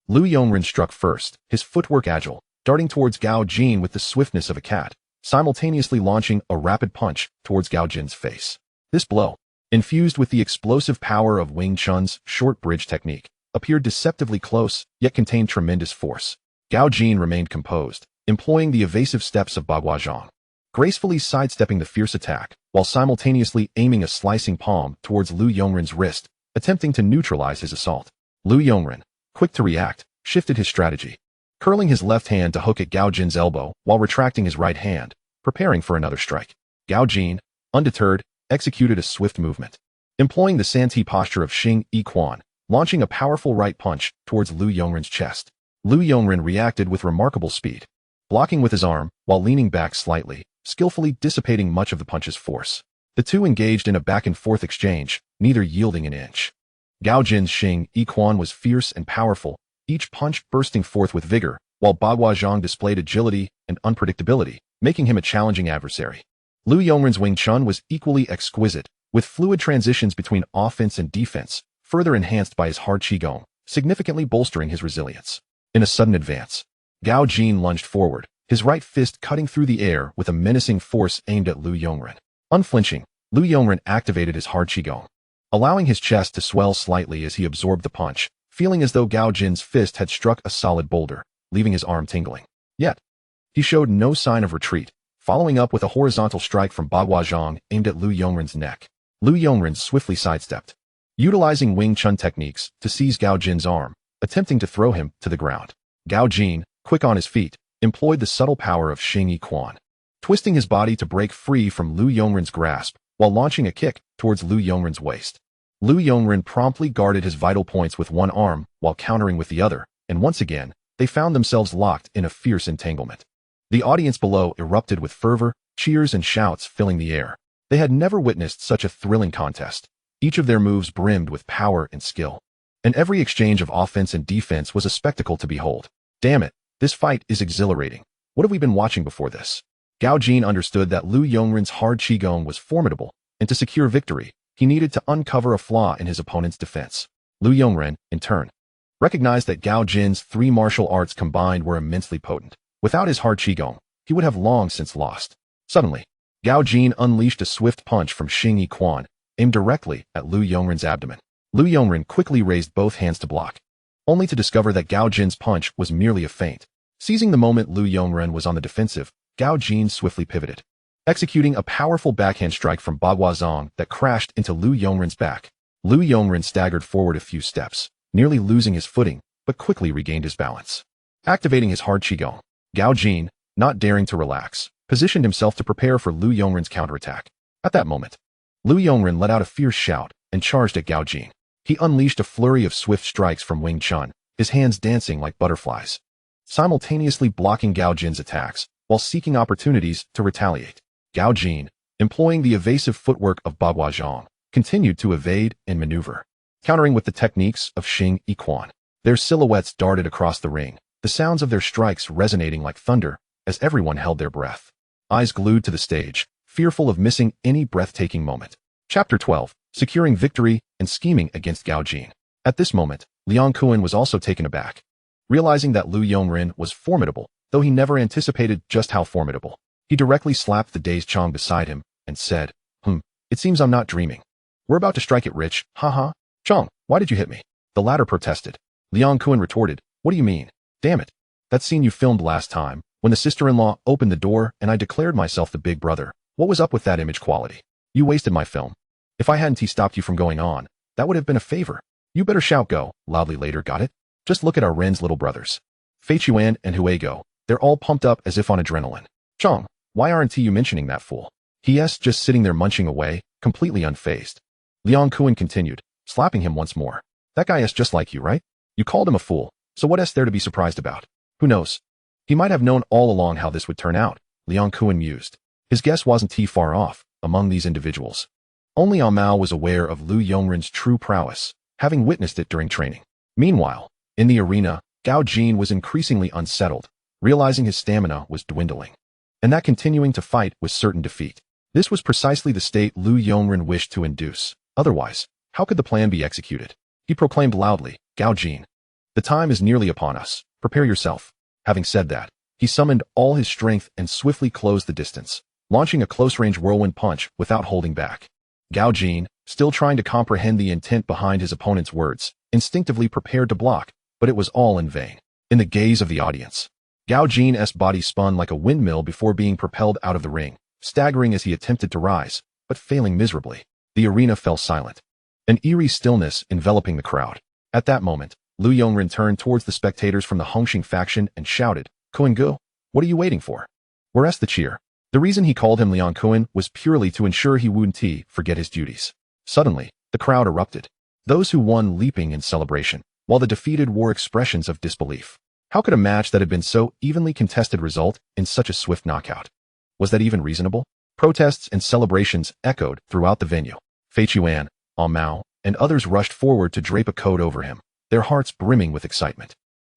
Lu Yongren struck first, his footwork agile, darting towards Gao Jin with the swiftness of a cat, simultaneously launching a rapid punch towards Gao Jin's face. This blow, infused with the explosive power of Wing Chun's short bridge technique, appeared deceptively close, yet contained tremendous force. Gao Jin remained composed, employing the evasive steps of Bagua Zhang, gracefully sidestepping the fierce attack, while simultaneously aiming a slicing palm towards Lu Yongren's wrist, attempting to neutralize his assault. Lu Yongren, quick to react, shifted his strategy, curling his left hand to hook at Gao Jin's elbow while retracting his right hand, preparing for another strike. Gao Jin, undeterred, executed a swift movement, employing the Santi posture of Xing Yi Quan, launching a powerful right punch towards Lu Yongren's chest. Lu Yongren reacted with remarkable speed, blocking with his arm while leaning back slightly, skillfully dissipating much of the punch's force. The two engaged in a back-and-forth exchange, neither yielding an inch. Gao Jin's Xing Yi Quan was fierce and powerful, each punch bursting forth with vigor, while Bagua Zhang displayed agility and unpredictability, making him a challenging adversary. Lu Yongren's Wing Chun was equally exquisite, with fluid transitions between offense and defense, further enhanced by his hard qigong, significantly bolstering his resilience. In a sudden advance, Gao Jin lunged forward, his right fist cutting through the air with a menacing force aimed at Lu Yongren. Unflinching, Lu Yongren activated his hard qigong, allowing his chest to swell slightly as he absorbed the punch, feeling as though Gao Jin's fist had struck a solid boulder, leaving his arm tingling. Yet, he showed no sign of retreat, following up with a horizontal strike from Bagua Zhang aimed at Lu Yongren's neck. Lu Yongren swiftly sidestepped, utilizing Wing Chun techniques to seize Gao Jin's arm, attempting to throw him to the ground. Gao Jin, quick on his feet, employed the subtle power of Xing Yi Quan, twisting his body to break free from Lu Yongren's grasp while launching a kick towards Lu Yongren's waist. Lu Yongren promptly guarded his vital points with one arm while countering with the other, and once again, they found themselves locked in a fierce entanglement. The audience below erupted with fervor, cheers and shouts filling the air. They had never witnessed such a thrilling contest. Each of their moves brimmed with power and skill, and every exchange of offense and defense was a spectacle to behold. Damn it, this fight is exhilarating. What have we been watching before this? Gao Jin understood that Lu Yongren's hard qigong was formidable, and to secure victory, he needed to uncover a flaw in his opponent's defense. Lu Yongren, in turn, recognized that Gao Jin's three martial arts combined were immensely potent. Without his hard qigong, he would have long since lost. Suddenly, Gao Jin unleashed a swift punch from Xing Yi Quan, aimed directly at Lu Yongren's abdomen. Lu Yongren quickly raised both hands to block, only to discover that Gao Jin's punch was merely a feint. Seizing the moment Lu Yongren was on the defensive, Gao Jin swiftly pivoted, executing a powerful backhand strike from Bagua Zhang that crashed into Lu Yongren's back. Lu Yongren staggered forward a few steps, nearly losing his footing, but quickly regained his balance. Activating his hard qigong, Gao Jin, not daring to relax, positioned himself to prepare for Lu Yongren's counterattack. At that moment, Lu Yongren let out a fierce shout and charged at Gao Jin. He unleashed a flurry of swift strikes from Wing Chun, his hands dancing like butterflies, simultaneously blocking Gao Jin's attacks while seeking opportunities to retaliate. Gao Jin, employing the evasive footwork of Bagua Zhang, continued to evade and maneuver, countering with the techniques of Xing Yi Quan. Their silhouettes darted across the ring, the sounds of their strikes resonating like thunder as everyone held their breath, eyes glued to the stage, fearful of missing any breathtaking moment. Chapter 12, Securing Victory and Scheming Against Gao Jin. At this moment, Liang Kuan was also taken aback, realizing that Lu Yongren was formidable, though he never anticipated just how formidable. He directly slapped the dazed Chong beside him and said, it seems I'm not dreaming. We're about to strike it rich, haha. Chong, why did you hit me? The latter protested. Liang Kuan retorted, what do you mean? Damn it. That scene you filmed last time, when the sister-in-law opened the door and I declared myself the big brother. What was up with that image quality? You wasted my film. If I hadn't stopped you from going on, that would have been a favor. You better shout go, loudly later, got it? Just look at our Ren's little brothers. Fei Chuan and Huego. They're all pumped up as if on adrenaline. Chong, why aren't you mentioning that fool? He's just sitting there munching away, completely unfazed. Liang Kuan continued, slapping him once more. That guy is just like you, right? You called him a fool, so what is there to be surprised about? Who knows? He might have known all along how this would turn out, Liang Kuan mused. His guess wasn't too far off among these individuals. Only Mao was aware of Lu Yongren's true prowess, having witnessed it during training. Meanwhile, in the arena, Gao Jin was increasingly unsettled, realizing his stamina was dwindling, and that continuing to fight was certain defeat. This was precisely the state Lu Yongren wished to induce. Otherwise, how could the plan be executed? He proclaimed loudly, Gao Jin, the time is nearly upon us. Prepare yourself. Having said that, he summoned all his strength and swiftly closed the distance, launching a close-range whirlwind punch without holding back. Gao Jin, still trying to comprehend the intent behind his opponent's words, instinctively prepared to block, but it was all in vain. In the gaze of the audience, Gao Jin's body spun like a windmill before being propelled out of the ring, staggering as he attempted to rise, but failing miserably. The arena fell silent, an eerie stillness enveloping the crowd. At that moment, Lu Yongren turned towards the spectators from the Hongxing faction and shouted, Kuan Gu, what are you waiting for? Where's the cheer? The reason he called him Liang Kuan was purely to ensure he wouldn't forget his duties. Suddenly, the crowd erupted, those who won leaping in celebration, while the defeated wore expressions of disbelief. How could a match that had been so evenly contested result in such a swift knockout? Was that even reasonable? Protests and celebrations echoed throughout the venue. Fei Chuan, Mao, and others rushed forward to drape a coat over him, their hearts brimming with excitement.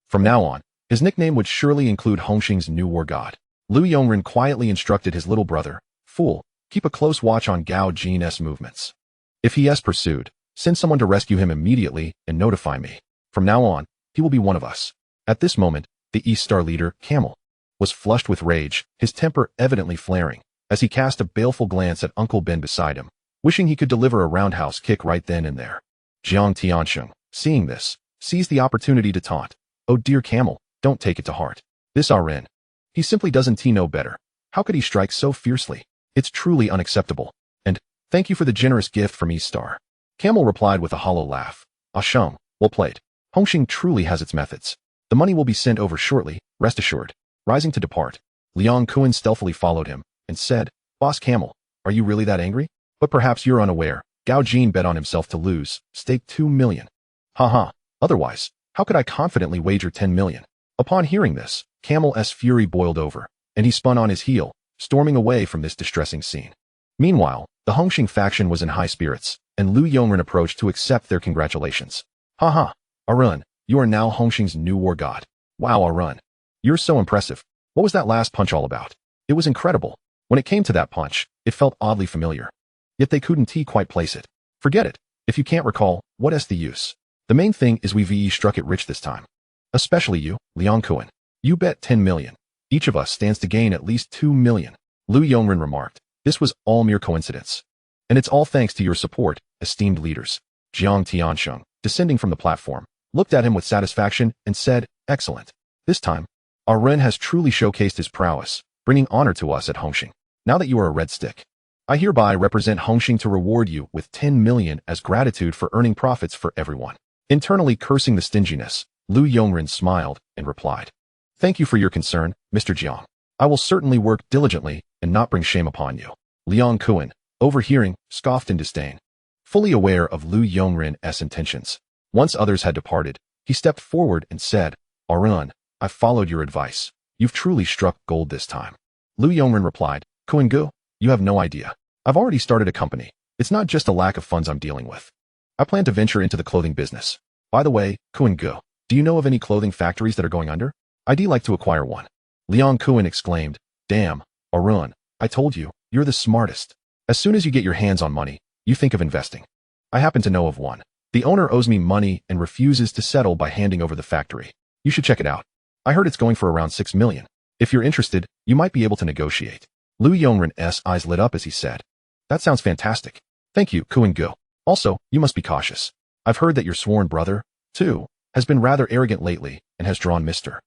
From now on, his nickname would surely include Hongxing's new war god. Lu Yongren quietly instructed his little brother, Fool, keep a close watch on Gao Jin's movements. If he is pursued, send someone to rescue him immediately and notify me. From now on, he will be one of us. At this moment, the East Star leader, Camel, was flushed with rage, his temper evidently flaring, as he cast a baleful glance at Uncle Ben beside him, wishing he could deliver a roundhouse kick right then and there. Jiang Tiansheng, seeing this, seized the opportunity to taunt. Oh dear Camel, don't take it to heart. This Ren. He simply doesn't know better. How could he strike so fiercely? It's truly unacceptable. And, thank you for the generous gift from East Star. Camel replied with a hollow laugh. Ah Sheng, well played. Hongxing truly has its methods. The money will be sent over shortly, rest assured. Rising to depart, Liang Kuan stealthily followed him, and said, Boss Camel, are you really that angry? But perhaps you're unaware, Gao Jin bet on himself to lose, stake 2 million. Haha, otherwise, how could I confidently wager 10 million? Upon hearing this, Camel's fury boiled over, and he spun on his heel, storming away from this distressing scene. Meanwhile, the Hongxing faction was in high spirits, and Lu Yongren approached to accept their congratulations. Haha, Arun, you are now Hongxing's new war god. Wow Arun, you're so impressive. What was that last punch all about? It was incredible. When it came to that punch, it felt oddly familiar. Yet they couldn't quite place it. Forget it. If you can't recall, what is the use? The main thing is we struck it rich this time. Especially you, Liang Kuan. You bet 10 million. Each of us stands to gain at least 2 million. Lu Yongren remarked, this was all mere coincidence. And it's all thanks to your support, esteemed leaders. Jiang Tiansheng, descending from the platform, looked at him with satisfaction and said, excellent. This time, our Ren has truly showcased his prowess, bringing honor to us at Hongxing. Now that you are a red stick, I hereby represent Hongxing to reward you with 10 million as gratitude for earning profits for everyone. Internally cursing the stinginess, Lu Yongren smiled and replied, thank you for your concern, Mr. Jiang. I will certainly work diligently and not bring shame upon you. Liang Kuan, overhearing, scoffed in disdain. Fully aware of Lu Yongren's intentions, once others had departed, he stepped forward and said, Arun, I followed your advice. You've truly struck gold this time. Lu Yongren replied, Kuan Gu, you have no idea. I've already started a company. It's not just a lack of funds I'm dealing with. I plan to venture into the clothing business. By the way, Kuan Gu, do you know of any clothing factories that are going under? I'd like to acquire one. Liang Kuan exclaimed, damn, Arun, I told you, you're the smartest. As soon as you get your hands on money, you think of investing. I happen to know of one. The owner owes me money and refuses to settle by handing over the factory. You should check it out. I heard it's going for around 6 million. If you're interested, you might be able to negotiate. Lu Yongren's eyes lit up as he said, that sounds fantastic. Thank you, Kuan Gu. Also, you must be cautious. I've heard that your sworn brother, too, has been rather arrogant lately and has drawn Mr.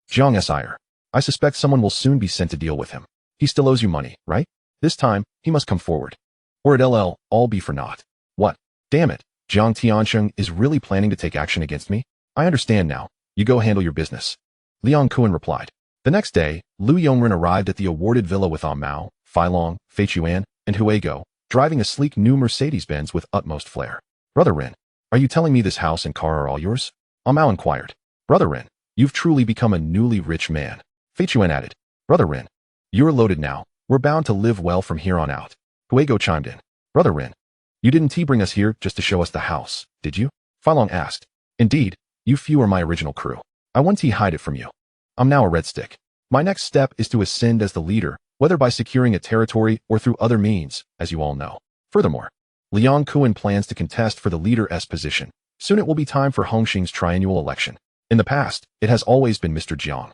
Jiang's ire. I suspect someone will soon be sent to deal with him. He still owes you money, right? This time, he must come forward. Or it'll all be for naught. What? Damn it, Jiang Tiansheng is really planning to take action against me? I understand now. You go handle your business. Liang Kuan replied. The next day, Lu Yongren arrived at the awarded villa with Mao, Feilong, Fei Chuan, and Huego, driving a sleek new Mercedes-Benz with utmost flair. Brother Ren, are you telling me this house and car are all yours? Mao inquired. Brother Ren, you've truly become a newly rich man. Fei Chuan added. Brother Ren, you're loaded now. We're bound to live well from here on out. Huego chimed in. Brother Ren, you didn't bring us here just to show us the house, did you? Feilong asked. Indeed, you few are my original crew. I won't hide it from you. I'm now a red stick. My next step is to ascend as the leader, whether by securing a territory or through other means, as you all know. Furthermore, Liang Kuan plans to contest for the leader's position. Soon it will be time for Hongxing's triennial election. In the past, it has always been Mr. Jiang.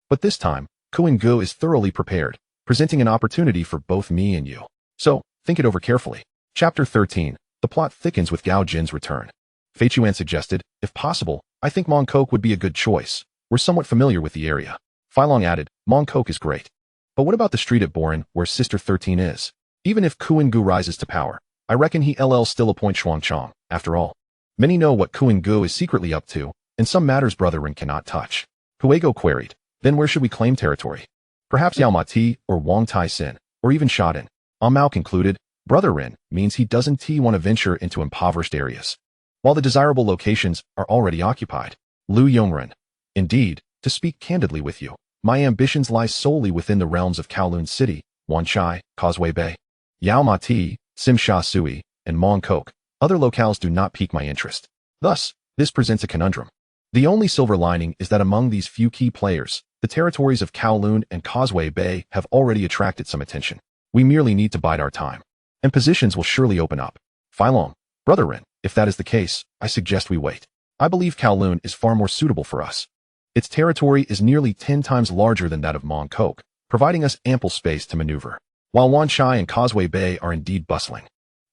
But this time, Kuan Gu is thoroughly prepared, presenting an opportunity for both me and you. So, think it over carefully. Chapter 13. The plot thickens with Gao Jin's return. Fei Chuan suggested, if possible, I think Mongkok would be a good choice. We're somewhat familiar with the area. Feilong added, Mongkok is great. But what about the street at Boren, where Sister 13 is? Even if Kuan Gu rises to power, I reckon he'll still appoint Shuangchang. After all, many know what Kuan Gu is secretly up to, and some matters Brother Ren cannot touch. Huego queried, then where should we claim territory? Perhaps Yao Ti or Wang Tai Sin, or even Shadan. Mao concluded, Brother Ren means he doesn't want to venture into impoverished areas, while the desirable locations are already occupied. Lu Yongren. Indeed, to speak candidly with you, my ambitions lie solely within the realms of Kowloon City, Wanchai, Causeway Bay, Yao Ti, Sim Sha Sui, and Mongkok. Other locales do not pique my interest. Thus, this presents a conundrum. The only silver lining is that among these few key players, the territories of Kowloon and Causeway Bay have already attracted some attention. We merely need to bide our time, and positions will surely open up. Feilong, Brother Ren, if that is the case, I suggest we wait. I believe Kowloon is far more suitable for us. Its territory is nearly 10 times larger than that of Mongkok, providing us ample space to maneuver. While Wanchai and Causeway Bay are indeed bustling,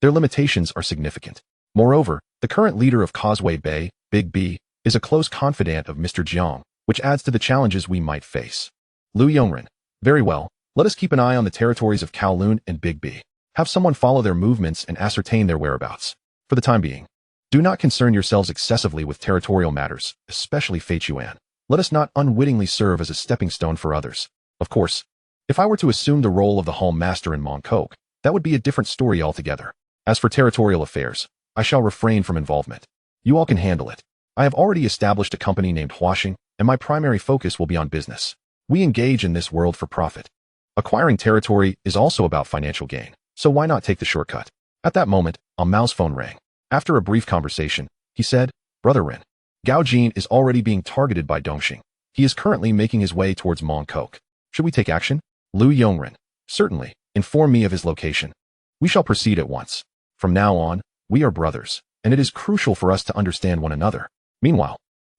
their limitations are significant. Moreover, the current leader of Causeway Bay, Big B, is a close confidant of Mr. Jiang, which adds to the challenges we might face. Lu Yongren. Very well, let us keep an eye on the territories of Kowloon and Big B. Have someone follow their movements and ascertain their whereabouts. For the time being, do not concern yourselves excessively with territorial matters, especially Fei Chuan. Let us not unwittingly serve as a stepping stone for others. Of course, if I were to assume the role of the Hall Master in Mongkok, that would be a different story altogether. As for territorial affairs, I shall refrain from involvement. You all can handle it. I have already established a company named Huaxing, and my primary focus will be on business. We engage in this world for profit. Acquiring territory is also about financial gain, so why not take the shortcut? At that moment, Mao's phone rang. After a brief conversation, he said, Brother Ren, Gao Jin is already being targeted by Dongxing. He is currently making his way towards Mongkok. Should we take action? Lu Yongren. Certainly. Inform me of his location. We shall proceed at once. From now on, we are brothers, and it is crucial for us to understand one another. Meanwhile,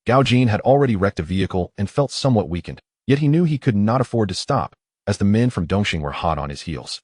Gao Jin had already wrecked a vehicle and felt somewhat weakened, yet he knew he could not afford to stop, as the men from Dongxing were hot on his heels.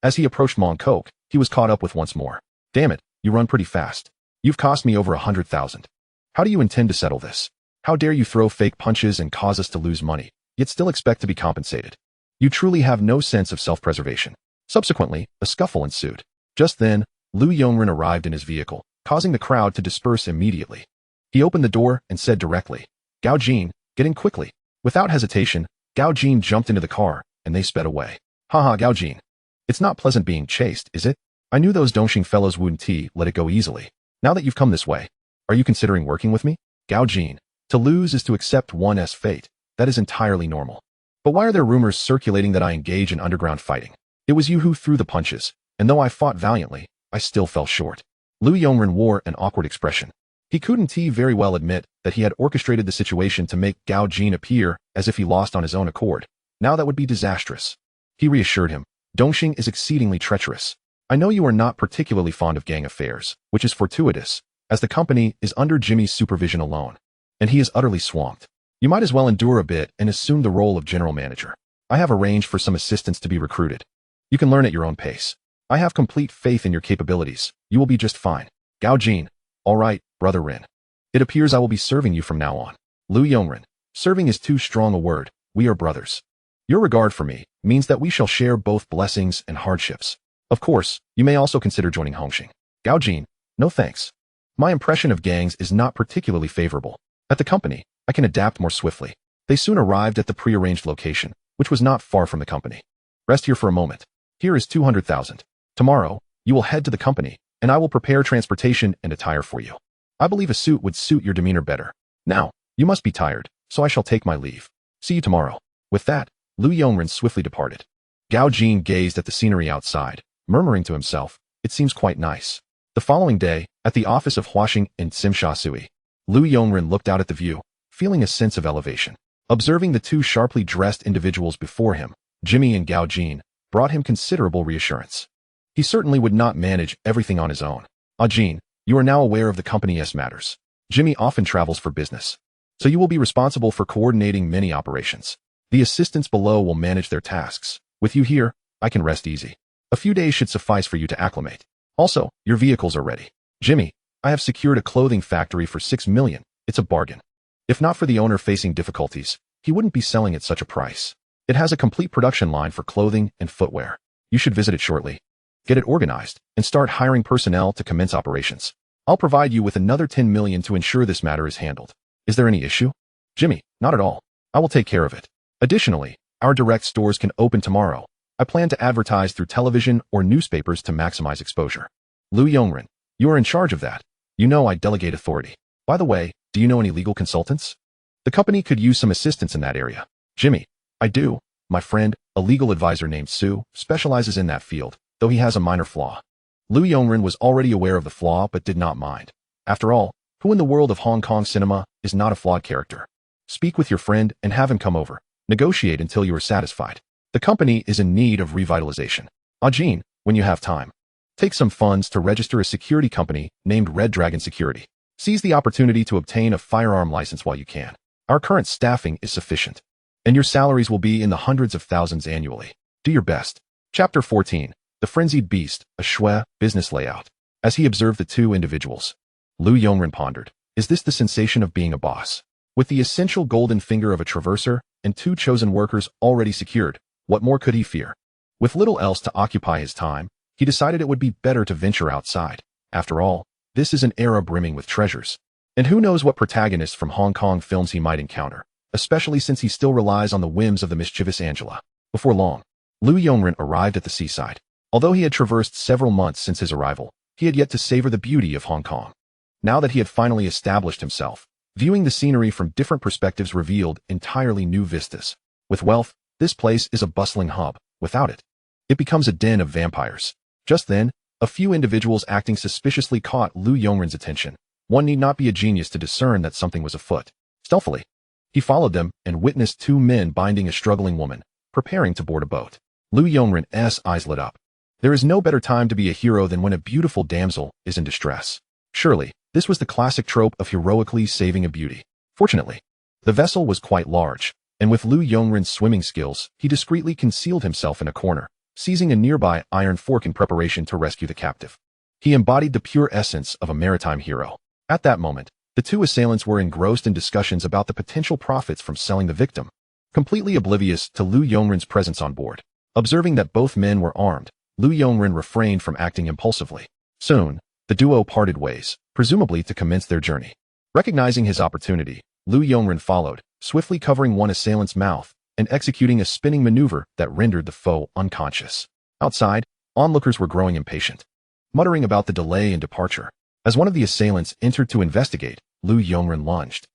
As he approached Mongkok, he was caught up with once more. Damn it, you run pretty fast. You've cost me over 100,000. How do you intend to settle this? How dare you throw fake punches and cause us to lose money, yet still expect to be compensated? You truly have no sense of self-preservation. Subsequently, a scuffle ensued. Just then, Lu Yongren arrived in his vehicle, causing the crowd to disperse immediately. He opened the door and said directly, Gao Jin, get in quickly. Without hesitation, Gao Jin jumped into the car, and they sped away. Haha, Gao Jin. It's not pleasant being chased, is it? I knew those Dongxing fellows wouldn't let it go easily. Now that you've come this way, are you considering working with me? Gao Jin. To lose is to accept one's fate. That is entirely normal. But why are there rumors circulating that I engage in underground fighting? It was you who threw the punches, and though I fought valiantly, I still fell short. Lu Yongren wore an awkward expression. He couldn't very well admit that he had orchestrated the situation to make Gao Jin appear as if he lost on his own accord. Now that would be disastrous. He reassured him, Dongxing is exceedingly treacherous. I know you are not particularly fond of gang affairs, which is fortuitous, as the company is under Jimmy's supervision alone, and he is utterly swamped. You might as well endure a bit and assume the role of general manager. I have arranged for some assistants to be recruited. You can learn at your own pace. I have complete faith in your capabilities. You will be just fine. Gao Jin, All right, Brother Rin. It appears I will be serving you from now on. Lu Yongren. Serving is too strong a word. We are brothers. Your regard for me means that we shall share both blessings and hardships. Of course, you may also consider joining Hongxing. Gao Jin. No thanks. My impression of gangs is not particularly favorable. At the company, I can adapt more swiftly. They soon arrived at the prearranged location, which was not far from the company. Rest here for a moment. Here is 200,000. Tomorrow, you will head to the company, and I will prepare transportation and attire for you. I believe a suit would suit your demeanor better. Now, you must be tired, so I shall take my leave. See you tomorrow. With that, Lu Yongren swiftly departed. Gao Jin gazed at the scenery outside, murmuring to himself, it seems quite nice. The following day, at the office of Huaxing in Simsha Sui, Lu Yongren looked out at the view, feeling a sense of elevation. Observing the two sharply dressed individuals before him, Jimmy and Gao Jin, brought him considerable reassurance. He certainly would not manage everything on his own. Jin, you are now aware of the company's matters. Jimmy often travels for business, so you will be responsible for coordinating many operations. The assistants below will manage their tasks. With you here, I can rest easy. A few days should suffice for you to acclimate. Also, your vehicles are ready. Jimmy, I have secured a clothing factory for 6 million. It's a bargain. If not for the owner facing difficulties, he wouldn't be selling at such a price. It has a complete production line for clothing and footwear. You should visit it shortly. Get it organized, and start hiring personnel to commence operations. I'll provide you with another 10 million to ensure this matter is handled. Is there any issue? Jimmy, not at all. I will take care of it. Additionally, our direct stores can open tomorrow. I plan to advertise through television or newspapers to maximize exposure. Lu Yongren, you are in charge of that. You know I delegate authority. By the way, do you know any legal consultants? The company could use some assistance in that area. Jimmy, I do. My friend, a legal advisor named Su, specializes in that field, though he has a minor flaw. Lu Yongren was already aware of the flaw but did not mind. After all, who in the world of Hong Kong cinema is not a flawed character? Speak with your friend and have him come over. Negotiate until you are satisfied. The company is in need of revitalization. Jin, when you have time, take some funds to register a security company named Red Dragon Security. Seize the opportunity to obtain a firearm license while you can. Our current staffing is sufficient, and your salaries will be in the hundreds of thousands annually. Do your best. Chapter 14. The Frenzied Beast, a Shui business layout. As he observed the two individuals, Lu Yongren pondered, is this the sensation of being a boss? With the essential golden finger of a traverser and 2 chosen workers already secured, what more could he fear? With little else to occupy his time, he decided it would be better to venture outside. After all, this is an era brimming with treasures. And who knows what protagonists from Hong Kong films he might encounter, especially since he still relies on the whims of the mischievous Angela. Before long, Lu Yongren arrived at the seaside. Although he had traversed several months since his arrival, he had yet to savor the beauty of Hong Kong. Now that he had finally established himself, viewing the scenery from different perspectives revealed entirely new vistas. With wealth, this place is a bustling hub. Without it, it becomes a den of vampires. Just then, a few individuals acting suspiciously caught Lu Yongren's attention. One need not be a genius to discern that something was afoot. Stealthily, he followed them and witnessed 2 men binding a struggling woman, preparing to board a boat. Lu Yongren's eyes lit up. There is no better time to be a hero than when a beautiful damsel is in distress. Surely, this was the classic trope of heroically saving a beauty. Fortunately, the vessel was quite large, and with Lu Yongren's swimming skills, he discreetly concealed himself in a corner, seizing a nearby iron fork in preparation to rescue the captive. He embodied the pure essence of a maritime hero. At that moment, the 2 assailants were engrossed in discussions about the potential profits from selling the victim, completely oblivious to Lu Yongren's presence on board. Observing that both men were armed, Lu Yongren refrained from acting impulsively. Soon, the duo parted ways, presumably to commence their journey. Recognizing his opportunity, Lu Yongren followed, swiftly covering one assailant's mouth and executing a spinning maneuver that rendered the foe unconscious. Outside, onlookers were growing impatient, muttering about the delay in departure. As one of the assailants entered to investigate, Lu Yongren lunged,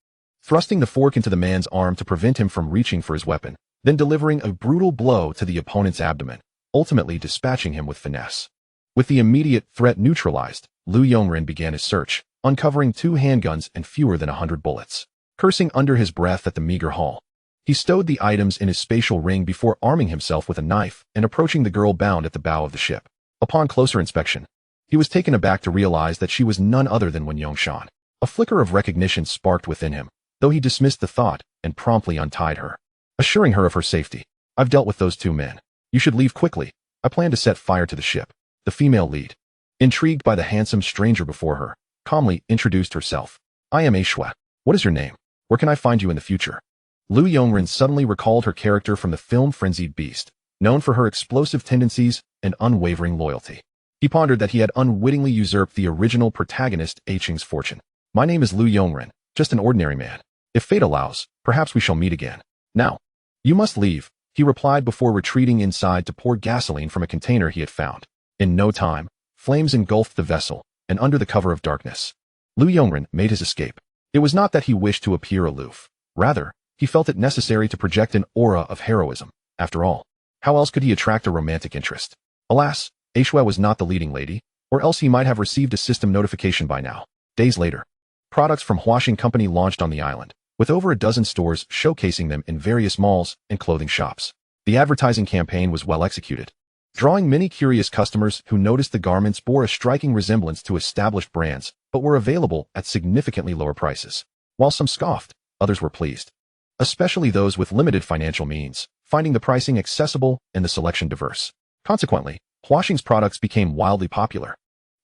thrusting the fork into the man's arm to prevent him from reaching for his weapon, then delivering a brutal blow to the opponent's abdomen, ultimately dispatching him with finesse. With the immediate threat neutralized, Lu Yongren began his search, uncovering 2 handguns and fewer than 100 bullets. Cursing under his breath at the meager haul, he stowed the items in his spatial ring before arming himself with a knife and approaching the girl bound at the bow of the ship. Upon closer inspection, he was taken aback to realize that she was none other than Wen Yongshan. A flicker of recognition sparked within him, though he dismissed the thought and promptly untied her, assuring her of her safety. I've dealt with those 2 men. You should leave quickly. I plan to set fire to the ship. The female lead, intrigued by the handsome stranger before her, calmly introduced herself. I am Aishwa. What is your name? Where can I find you in the future? Lu Yongren suddenly recalled her character from the film Frenzied Beast, known for her explosive tendencies and unwavering loyalty. He pondered that he had unwittingly usurped the original protagonist Aiching's fortune. My name is Lu Yongren, just an ordinary man. If fate allows, perhaps we shall meet again. Now, you must leave, he replied before retreating inside to pour gasoline from a container he had found. In no time, flames engulfed the vessel, and under the cover of darkness, Lu Yongren made his escape. It was not that he wished to appear aloof. Rather, he felt it necessary to project an aura of heroism. After all, how else could he attract a romantic interest? Alas, Aishwa was not the leading lady, or else he might have received a system notification by now. Days later, products from Huaxing Company launched on the island, with over a dozen stores showcasing them in various malls and clothing shops. The advertising campaign was well executed, drawing many curious customers who noticed the garments bore a striking resemblance to established brands, but were available at significantly lower prices. While some scoffed, others were pleased, especially those with limited financial means, finding the pricing accessible and the selection diverse. Consequently, Huaxing's products became wildly popular,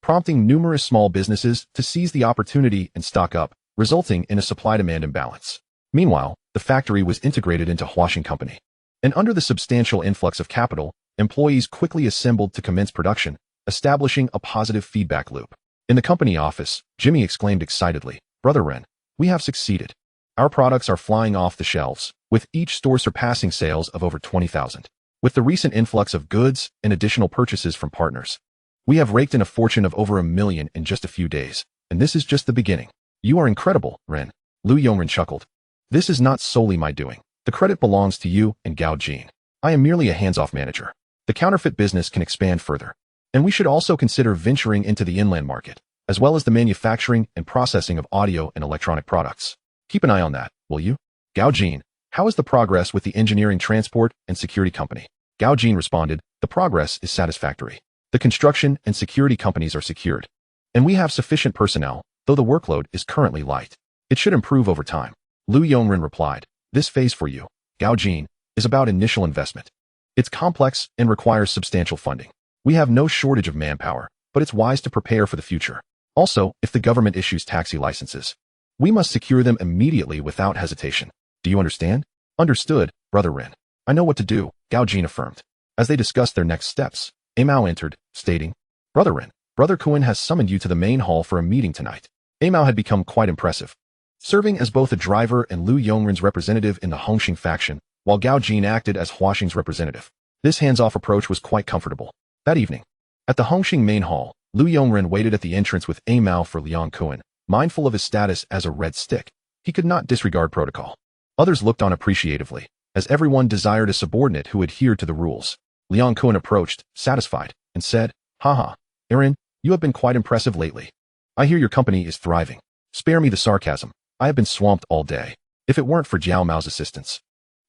prompting numerous small businesses to seize the opportunity and stock up, resulting in a supply-demand imbalance. Meanwhile, the factory was integrated into Huaxing Company, and under the substantial influx of capital, employees quickly assembled to commence production, establishing a positive feedback loop. In the company office, Jimmy exclaimed excitedly, "Brother Ren, we have succeeded. Our products are flying off the shelves, with each store surpassing sales of over 20,000. With the recent influx of goods and additional purchases from partners, we have raked in a fortune of over $1 million in just a few days, and this is just the beginning." "You are incredible, Ren," Lu Yongren chuckled. "This is not solely my doing. The credit belongs to you and Gao Jin. I am merely a hands-off manager. The counterfeit business can expand further, and we should also consider venturing into the inland market, as well as the manufacturing and processing of audio and electronic products. Keep an eye on that, will you?" "Gao Jin, how is the progress with the engineering, transport, and security company?" Gao Jin responded, "The progress is satisfactory. The construction and security companies are secured, and we have sufficient personnel, though the workload is currently light. It should improve over time." Lu Yongren replied, "This phase for you, Gao Jin, is about initial investment. It's complex and requires substantial funding. We have no shortage of manpower, but it's wise to prepare for the future. Also, if the government issues taxi licenses, we must secure them immediately without hesitation. Do you understand?" "Understood, Brother Ren. I know what to do," Gao Jin affirmed. As they discussed their next steps, Amao entered, stating, "Brother Ren, Brother Kowloon has summoned you to the main hall for a meeting tonight." Amao had become quite impressive, serving as both a driver and Lu Yongren's representative in the Hongxing faction, while Gao Jin acted as Huaxing's representative. This hands-off approach was quite comfortable. That evening, at the Hongxing main hall, Lu Yongren waited at the entrance with Amao for Liang Kowloon. Mindful of his status as a red stick, he could not disregard protocol. Others looked on appreciatively, as everyone desired a subordinate who adhered to the rules. Liang Kowloon approached, satisfied, and said, "Haha, Aaron, you have been quite impressive lately. I hear your company is thriving. Spare me the sarcasm. I have been swamped all day. If it weren't for Jiao Mao's assistance,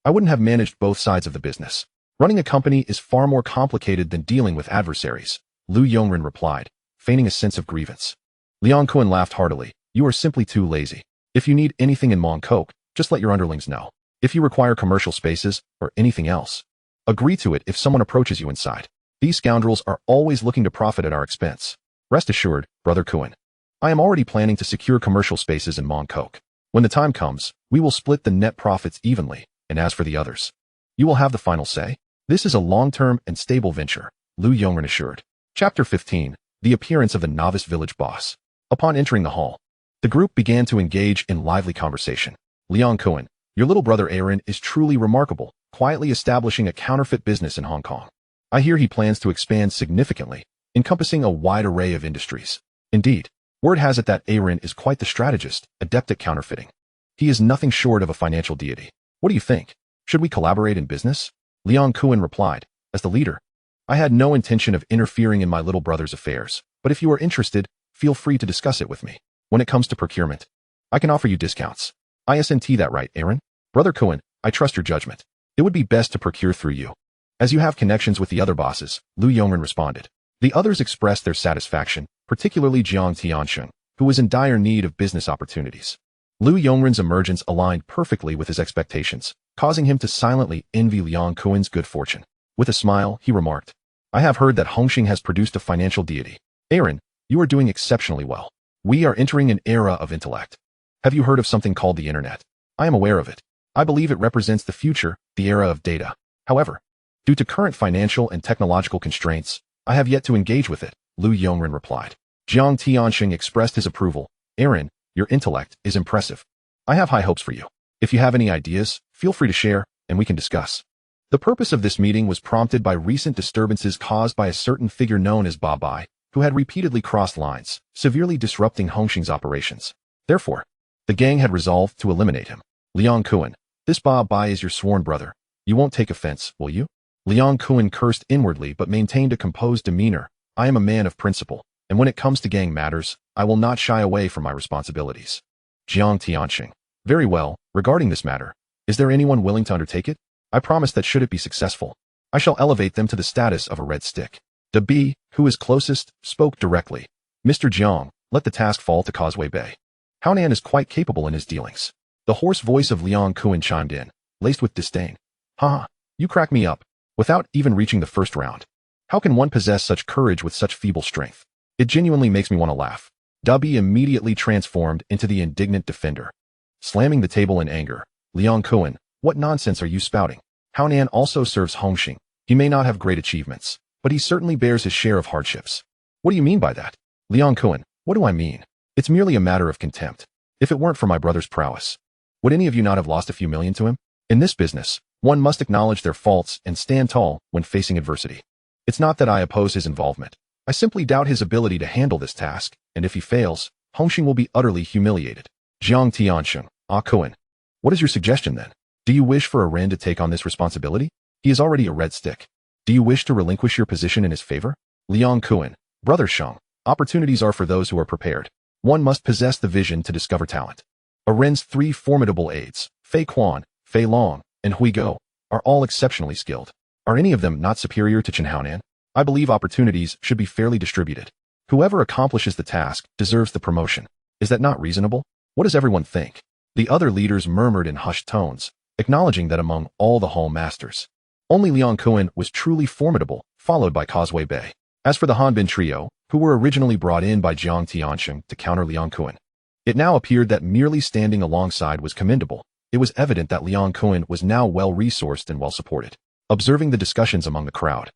I wouldn't have managed both sides of the business. Running a company is far more complicated than dealing with adversaries," Lu Yongren replied, feigning a sense of grievance. Liang Kowloon laughed heartily. "You are simply too lazy. If you need anything in Mongkok, just let your underlings know. If you require commercial spaces or anything else, agree to it if someone approaches you inside. These scoundrels are always looking to profit at our expense. Rest assured, Brother Kowloon, I am already planning to secure commercial spaces in Mongkok. When the time comes, we will split the net profits evenly, and as for the others, you will have the final say. This is a long-term and stable venture," Lu Yongren assured. Chapter 15, The Appearance of the Novice Village Boss. Upon entering the hall, the group began to engage in lively conversation. "Liang Kowloon, your little brother Aaron is truly remarkable, quietly establishing a counterfeit business in Hong Kong. I hear he plans to expand significantly, encompassing a wide array of industries. Indeed, word has it that Aaron is quite the strategist, adept at counterfeiting. He is nothing short of a financial deity. What do you think? Should we collaborate in business?" Liang Kowloon replied, "As the leader, I had no intention of interfering in my little brother's affairs, but if you are interested, feel free to discuss it with me. When it comes to procurement, I can offer you discounts. Isn't that right, Aaron?" "Brother Kowloon, I trust your judgment. It would be best to procure through you, as you have connections with the other bosses," Lu Yongren responded. The others expressed their satisfaction, particularly Jiang Tiansheng, who was in dire need of business opportunities. Lu Yongren's emergence aligned perfectly with his expectations, causing him to silently envy Liang Kowloon's good fortune. With a smile, he remarked, "I have heard that Hongxing has produced a financial deity. Aaron, you are doing exceptionally well. We are entering an era of intellect. Have you heard of something called the internet? I am aware of it. I believe it represents the future, the era of data. However, due to current financial and technological constraints, I have yet to engage with it, Lu Yongren replied. Jiang Tianxing expressed his approval. Aaron, your intellect is impressive. I have high hopes for you. If you have any ideas, feel free to share, and we can discuss. The purpose of this meeting was prompted by recent disturbances caused by a certain figure known as Ba Bai, who had repeatedly crossed lines, severely disrupting Hongxing's operations. Therefore, the gang had resolved to eliminate him. Liang Kuan, this Ba Bai is your sworn brother. You won't take offense, will you? Liang Kuan cursed inwardly but maintained a composed demeanor. I am a man of principle, and when it comes to gang matters, I will not shy away from my responsibilities. Jiang Tianxing. Very well, regarding this matter, is there anyone willing to undertake it? I promise that should it be successful, I shall elevate them to the status of a red stick. De B, who is closest, spoke directly. Mr. Jiang, let the task fall to Causeway Bay. Haonan is quite capable in his dealings. The hoarse voice of Liang Kuan chimed in, laced with disdain. Ha, you crack me up, without even reaching the first round. How can one possess such courage with such feeble strength? It genuinely makes me want to laugh. Dubby immediately transformed into the indignant defender. Slamming the table in anger, Liang Kuan, what nonsense are you spouting? Haonan also serves Hongxing. He may not have great achievements, but he certainly bears his share of hardships. What do you mean by that? Liang Kuan, what do I mean? It's merely a matter of contempt. If it weren't for my brother's prowess, would any of you not have lost a few million to him? In this business, one must acknowledge their faults and stand tall when facing adversity. It's not that I oppose his involvement. I simply doubt his ability to handle this task, and if he fails, Hongxing will be utterly humiliated. Jiang Tianxing, Kuan. What is your suggestion then? Do you wish for a Ren to take on this responsibility? He is already a red stick. Do you wish to relinquish your position in his favor? Liang Kuan, Brother Shang, opportunities are for those who are prepared. One must possess the vision to discover talent. A Ren's three formidable aides, Fei Quan, Fei Long, and Hui Go, are all exceptionally skilled. Are any of them not superior to Chen Haonan? I believe opportunities should be fairly distributed. Whoever accomplishes the task deserves the promotion. Is that not reasonable? What does everyone think? The other leaders murmured in hushed tones, acknowledging that among all the hall masters, only Liang Kuan was truly formidable, followed by Causeway Bay. As for the Hanbin trio, who were originally brought in by Jiang Tianxing to counter Liang Kuan, it now appeared that merely standing alongside was commendable. It was evident that Liang Kuan was now well-resourced and well-supported. Observing the discussions among the crowd,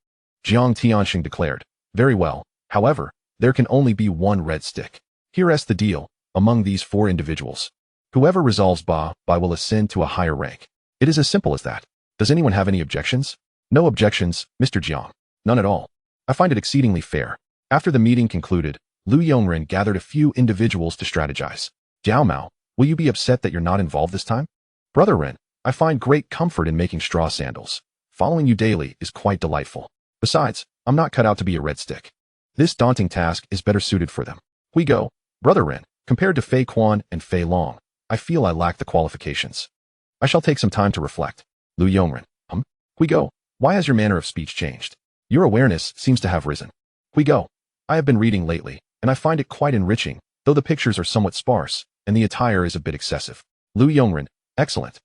Jiang Tianxing declared, very well, however, there can only be one red stick. Here's the deal, among these four individuals. Whoever resolves Ba Bai will ascend to a higher rank. It is as simple as that. Does anyone have any objections? No objections, Mr. Jiang. None at all. I find it exceedingly fair. After the meeting concluded, Lu Yongren gathered a few individuals to strategize. Jiao Mao, will you be upset that you're not involved this time? Brother Ren, I find great comfort in making straw sandals. Following you daily is quite delightful. Besides, I'm not cut out to be a red stick. This daunting task is better suited for them. Hui Go, Brother Ren, compared to Fei Quan and Fei Long, I feel I lack the qualifications. I shall take some time to reflect. Lu Yongren, Hui Go, why has your manner of speech changed? Your awareness seems to have risen. Hui Go, I have been reading lately, and I find it quite enriching, though the pictures are somewhat sparse, and the attire is a bit excessive. Lu Yongren, excellent.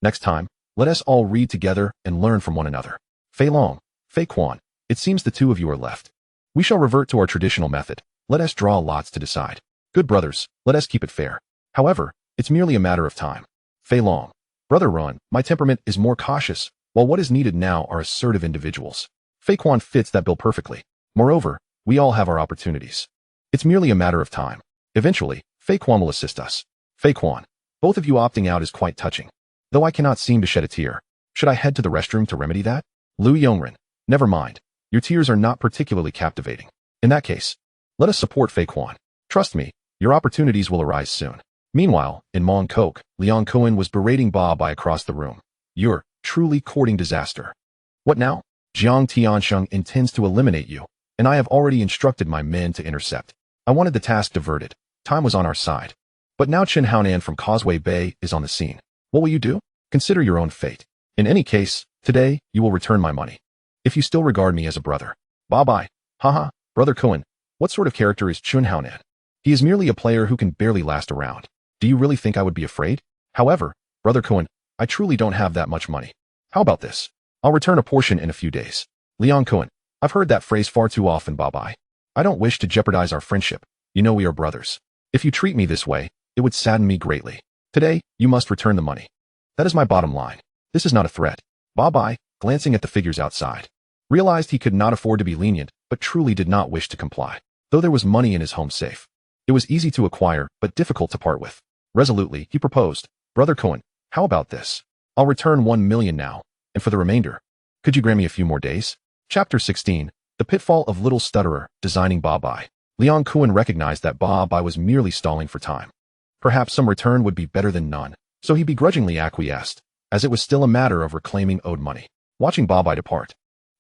Next time, let us all read together and learn from one another. Fei Long, Fei Quan, it seems the two of you are left. We shall revert to our traditional method. Let us draw lots to decide. Good brothers, let us keep it fair. However, it's merely a matter of time. Fei Long, Brother Ron, my temperament is more cautious, while what is needed now are assertive individuals. Fei Quan fits that bill perfectly. Moreover, we all have our opportunities. It's merely a matter of time. Eventually, Fei Quan will assist us. Fei Quan, both of you opting out is quite touching. Though I cannot seem to shed a tear. Should I head to the restroom to remedy that? Lu Yongren, never mind. Your tears are not particularly captivating. In that case, let us support Fei Quan. Trust me, your opportunities will arise soon. Meanwhile, in Mong Kok, Liang Kuan was berating Ba Bai across the room. You're truly courting disaster. What now? Jiang Tianxing intends to eliminate you, and I have already instructed my men to intercept. I wanted the task diverted. Time was on our side. But now Chen Haonan from Causeway Bay is on the scene. What will you do? Consider your own fate. In any case, today, you will return my money. If you still regard me as a brother. Ba Bai. Haha, Brother Kuan. What sort of character is Chen Haonan? He is merely a player who can barely last around. Do you really think I would be afraid? However, Brother Kuan, I truly don't have that much money. How about this? I'll return a portion in a few days. Liang Kuan, I've heard that phrase far too often, Ba Bai. I don't wish to jeopardize our friendship. You know we are brothers. If you treat me this way, it would sadden me greatly. Today, you must return the money. That is my bottom line. This is not a threat. Ba, glancing at the figures outside, realized he could not afford to be lenient, but truly did not wish to comply. Though there was money in his home safe, it was easy to acquire, but difficult to part with. Resolutely, he proposed, Brother Cohen, how about this? I'll return 1 million now, and for the remainder, could you grant me a few more days? Chapter 16, The Pitfall of Little Stutterer, Designing Ba. Leon Cohen recognized that Ba was merely stalling for time. Perhaps some return would be better than none, so he begrudgingly acquiesced, as it was still a matter of reclaiming owed money. Watching Ba depart,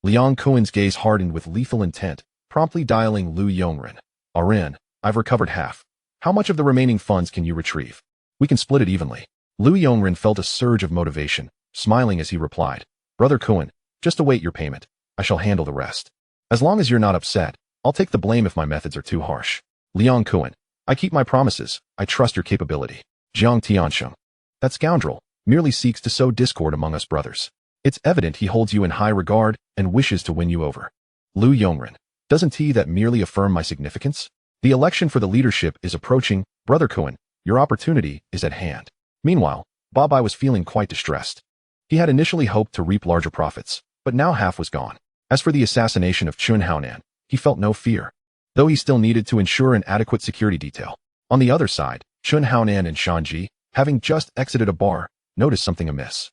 Leon Cohen's gaze hardened with lethal intent, promptly dialing Lu Yongren. Arin, I've recovered half. How much of the remaining funds can you retrieve? We can split it evenly. Lu Yongren felt a surge of motivation, smiling as he replied, Brother Cohen, just await your payment. I shall handle the rest. As long as you're not upset, I'll take the blame if my methods are too harsh. Leon Cohen, I keep my promises. I trust your capability. Jiang Tiansheng. That scoundrel merely seeks to sow discord among us brothers. It's evident he holds you in high regard and wishes to win you over. Lu Yongren, doesn't he that merely affirm my significance? The election for the leadership is approaching. Brother Cohen, your opportunity is at hand. Meanwhile, Ba was feeling quite distressed. He had initially hoped to reap larger profits, but now half was gone. As for the assassination of Chun Haonan, he felt no fear, though he still needed to ensure an adequate security detail. On the other side, Chun Haonan and Shanji, having just exited a bar, noticed something amiss.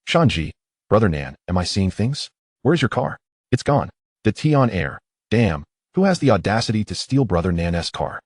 Shanji, Brother Nan, am I seeing things? Where's your car? It's gone. The Tian Air. Damn, who has the audacity to steal Brother Nan's car?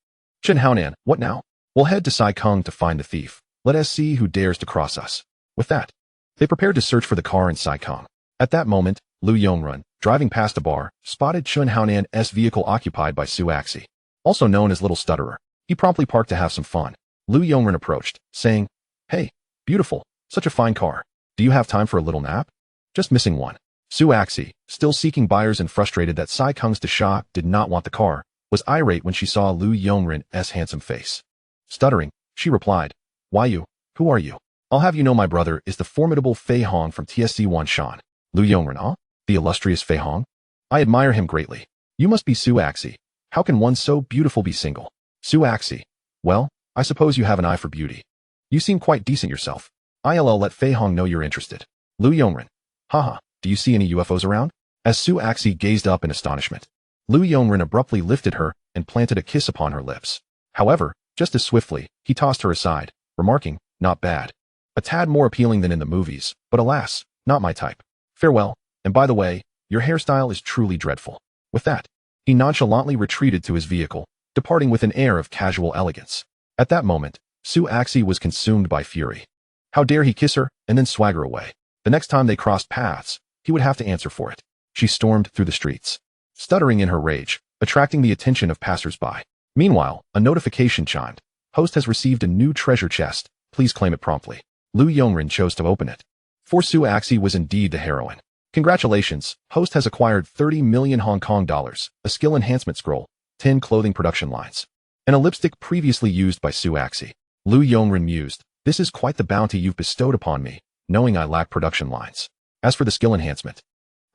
Chun Haonan, what now? We'll head to Sai Kung to find the thief. Let us see who dares to cross us. With that, they prepared to search for the car in Sai Kung. At that moment, Lu Yongrun, driving past a bar, spotted Chun Haonan's vehicle occupied by Su Axi, also known as Little Stutterer. He promptly parked to have some fun. Lu Yongrun approached, saying, Hey, beautiful, such a fine car. Do you have time for a little nap? Just missing one. Su Axi, still seeking buyers and frustrated that Sai Kung's Desha did not want the car, was irate when she saw Lu Yongrun's handsome face. Stuttering, she replied, Why you? Who are you? I'll have you know my brother is the formidable Fei Hong from TSC Wanshan. Lu Yongrun, huh? The illustrious Fei Hong? I admire him greatly. You must be Su Axi. How can one so beautiful be single? Su Axi. Well, I suppose you have an eye for beauty. You seem quite decent yourself. I'll let Fei Hong know you're interested. Lu Yongrun. Haha, do you see any UFOs around? As Su Axi gazed up in astonishment, Lu Yongrun abruptly lifted her and planted a kiss upon her lips. However, just as swiftly, he tossed her aside, remarking, Not bad. A tad more appealing than in the movies, but alas, not my type. Farewell, and by the way, your hairstyle is truly dreadful. With that, he nonchalantly retreated to his vehicle, departing with an air of casual elegance. At that moment, Su Axi was consumed by fury. How dare he kiss her and then swagger away? The next time they crossed paths, he would have to answer for it. She stormed through the streets, stuttering in her rage, attracting the attention of passers-by. Meanwhile, a notification chimed. Host has received a new treasure chest. Please claim it promptly. Lu Yongrun chose to open it. For Su Axi was indeed the heroine. Congratulations, Host has acquired 30 million Hong Kong dollars, a skill enhancement scroll, 10 clothing production lines, and a lipstick previously used by Su Axi. Lu Yongrun mused, This is quite the bounty you've bestowed upon me, knowing I lack production lines. As for the skill enhancement,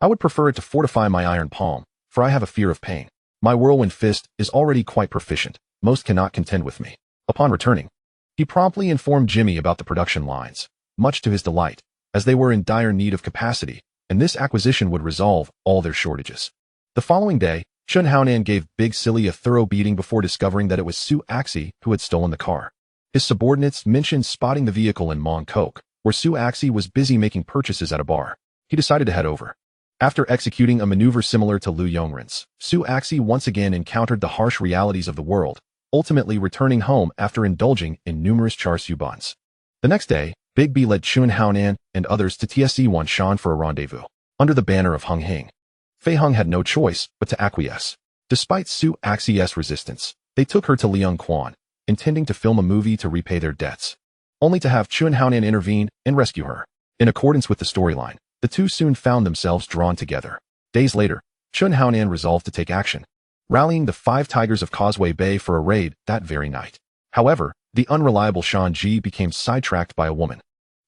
I would prefer it to fortify my iron palm, for I have a fear of pain. My whirlwind fist is already quite proficient. Most cannot contend with me. Upon returning, he promptly informed Jimmy about the production lines, much to his delight, as they were in dire need of capacity, and this acquisition would resolve all their shortages. The following day, Chun Haonan gave Big Silly a thorough beating before discovering that it was Su Axi who had stolen the car. His subordinates mentioned spotting the vehicle in Mong Kok, where Su Axi was busy making purchases at a bar. He decided to head over. After executing a maneuver similar to Lu Yongrun's, Su Axi once again encountered the harsh realities of the world, ultimately returning home after indulging in numerous char siu buns. The next day, Big B led Chun Haonan and others to TSC Wanshan for a rendezvous, under the banner of Hung Hing. Fei Hung had no choice but to acquiesce. Despite Su Axi's resistance, they took her to Liang Quan, intending to film a movie to repay their debts, only to have Chun Haonan intervene and rescue her. In accordance with the storyline, the two soon found themselves drawn together. Days later, Chun Haonan resolved to take action, rallying the 5 tigers of Causeway Bay for a raid that very night. However, the unreliable Shan Ji became sidetracked by a woman,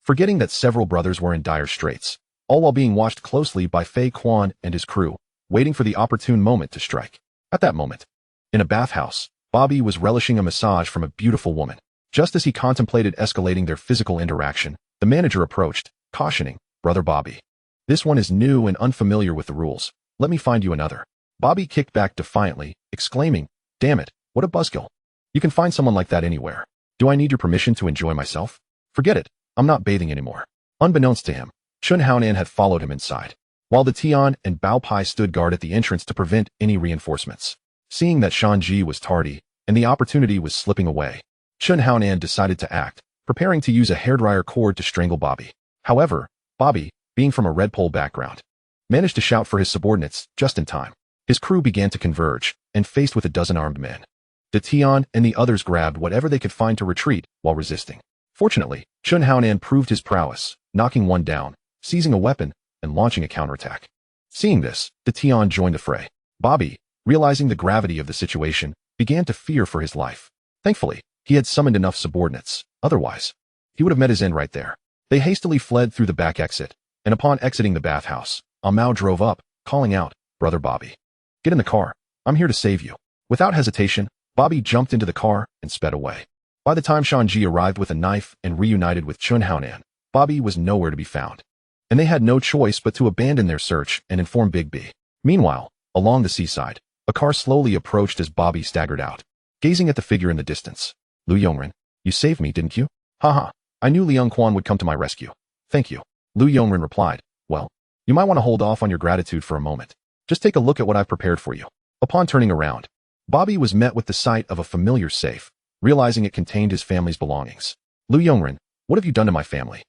forgetting that several brothers were in dire straits, all while being watched closely by Fei Quan and his crew, waiting for the opportune moment to strike. At that moment, in a bathhouse, Bobby was relishing a massage from a beautiful woman. Just as he contemplated escalating their physical interaction, the manager approached, cautioning, "Brother Bobby. This one is new and unfamiliar with the rules. Let me find you another." Bobby kicked back defiantly, exclaiming, "Damn it, what a buzzkill. You can find someone like that anywhere. Do I need your permission to enjoy myself? Forget it, I'm not bathing anymore." Unbeknownst to him, Chun Haonan had followed him inside, while the Tian and Bao Pai stood guard at the entrance to prevent any reinforcements. Seeing that Shanji was tardy, and the opportunity was slipping away, Chun Haonan decided to act, preparing to use a hairdryer cord to strangle Bobby. However, Bobby, being from a red pole background, managed to shout for his subordinates just in time. His crew began to converge, and faced with a dozen armed men, the Tian and the others grabbed whatever they could find to retreat while resisting. Fortunately, Chun Haonan proved his prowess, knocking one down, seizing a weapon, and launching a counterattack. Seeing this, the Tian joined the fray. Bobby, realizing the gravity of the situation, began to fear for his life. Thankfully, he had summoned enough subordinates, otherwise, he would have met his end right there. They hastily fled through the back exit, and upon exiting the bathhouse, Amao drove up, calling out, "Brother Bobby. Get in the car, I'm here to save you." Without hesitation, Bobby jumped into the car and sped away. By the time Shanji arrived with a knife and reunited with Chun Haonan, Bobby was nowhere to be found, and they had no choice but to abandon their search and inform Big B. Meanwhile, along the seaside, a car slowly approached as Bobby staggered out, gazing at the figure in the distance. "Lu Yongren, you saved me, didn't you?" "Haha, I knew Liang Quan would come to my rescue. Thank you." Lu Yongren replied, "Well, you might want to hold off on your gratitude for a moment. Just take a look at what I've prepared for you." Upon turning around, Bobby was met with the sight of a familiar safe, realizing it contained his family's belongings. "Lu Yongren, what have you done to my family?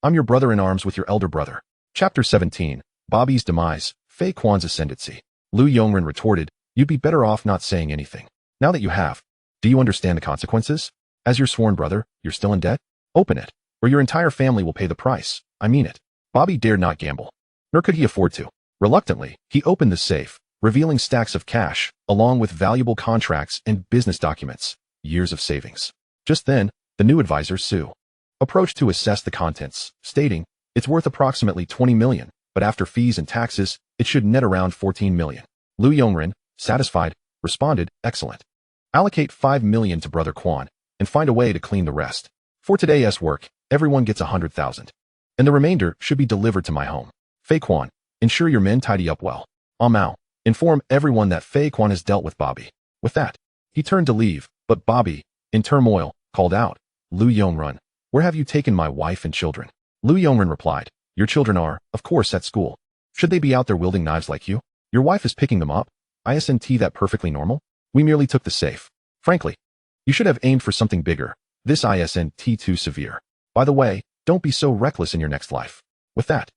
I'm your brother-in-arms with your elder brother." Chapter 17, Bobby's Demise, Fei Quan's Ascendancy. Lu Yongren retorted, "You'd be better off not saying anything. Now that you have, do you understand the consequences? As your sworn brother, you're still in debt? Open it, or your entire family will pay the price. I mean it." Bobby dared not gamble, nor could he afford to. Reluctantly, he opened the safe, revealing stacks of cash, along with valuable contracts and business documents, years of savings. Just then, the new advisor, Su, approached to assess the contents, stating, "It's worth approximately 20 million, but after fees and taxes, it should net around 14 million. Lu Yongren, satisfied, responded, "Excellent. Allocate 5 million to Brother Quan, and find a way to clean the rest. For today's work, everyone gets 100,000. And the remainder should be delivered to my home. Fei Quan, ensure your men tidy up well. Amao, inform everyone that Fei Quan has dealt with Bobby." With that, he turned to leave, but Bobby, in turmoil, called out, "Lu Yongren, where have you taken my wife and children?" Lu Yongren replied, "Your children are, of course, at school. Should they be out there wielding knives like you? Your wife is picking them up. Isn't that perfectly normal? We merely took the safe. Frankly, you should have aimed for something bigger. This isn't too severe. By the way, don't be so reckless in your next life." With that,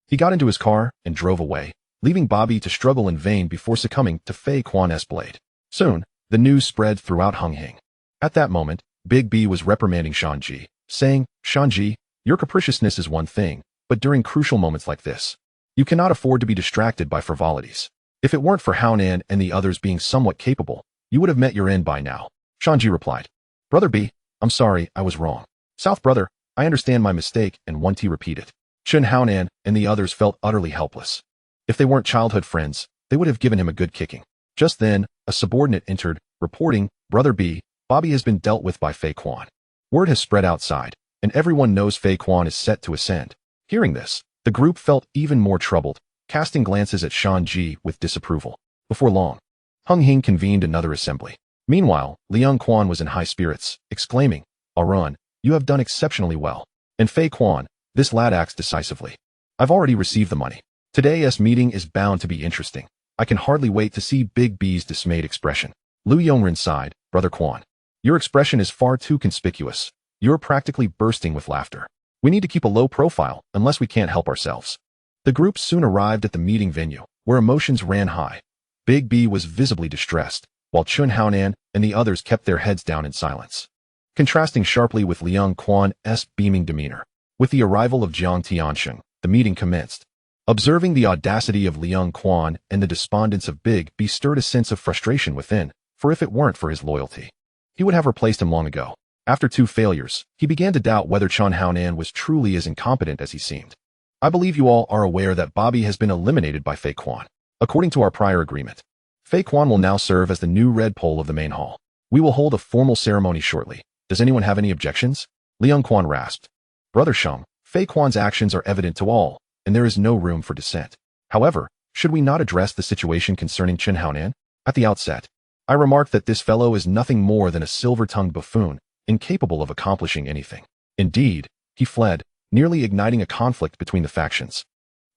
he got into his car and drove away, leaving Bobby to struggle in vain before succumbing to Fei Quan's blade. Soon, the news spread throughout Hunghing. At that moment, Big B was reprimanding Shanji, saying, "Shanji, your capriciousness is one thing, but during crucial moments like this, you cannot afford to be distracted by frivolities. If it weren't for Haonan and the others being somewhat capable, you would have met your end by now." Shanji replied, "Brother B, I'm sorry, I was wrong. South brother, I understand my mistake," and 1T repeated. Chun Haonan and the others felt utterly helpless. If they weren't childhood friends, they would have given him a good kicking. Just then, a subordinate entered, reporting, "Brother B, Bobby has been dealt with by Fei Quan. Word has spread outside, and everyone knows Fei Quan is set to ascend." Hearing this, the group felt even more troubled, casting glances at Shanji with disapproval. Before long, Hunghing convened another assembly. Meanwhile, Liang Quan was in high spirits, exclaiming, "Arun, you have done exceptionally well. And Fei Quan, this lad acts decisively. I've already received the money. Today's meeting is bound to be interesting. I can hardly wait to see Big B's dismayed expression." Lu Yongren sighed, "Brother Quan, your expression is far too conspicuous. You're practically bursting with laughter. We need to keep a low profile unless we can't help ourselves." The group soon arrived at the meeting venue, where emotions ran high. Big B was visibly distressed, while Chun Haonan and the others kept their heads down in silence, contrasting sharply with Liang Quan's beaming demeanor. With the arrival of Jiang Tiansheng, the meeting commenced. Observing the audacity of Liang Quan and the despondence of Big B stirred a sense of frustration within, for if it weren't for his loyalty, he would have replaced him long ago. After 2 failures, he began to doubt whether Chun Haonan was truly as incompetent as he seemed. "I believe you all are aware that Bobby has been eliminated by Fei Quan. According to our prior agreement, Fei Quan will now serve as the new red pole of the main hall. We will hold a formal ceremony shortly. Does anyone have any objections? Liang Quan rasped. Brother Sheng, Fei Quan's actions are evident to all, and there is no room for dissent. However, should we not address the situation concerning Chen Haonan? At the outset, I remarked that this fellow is nothing more than a silver-tongued buffoon, incapable of accomplishing anything. Indeed, he fled, nearly igniting a conflict between the factions.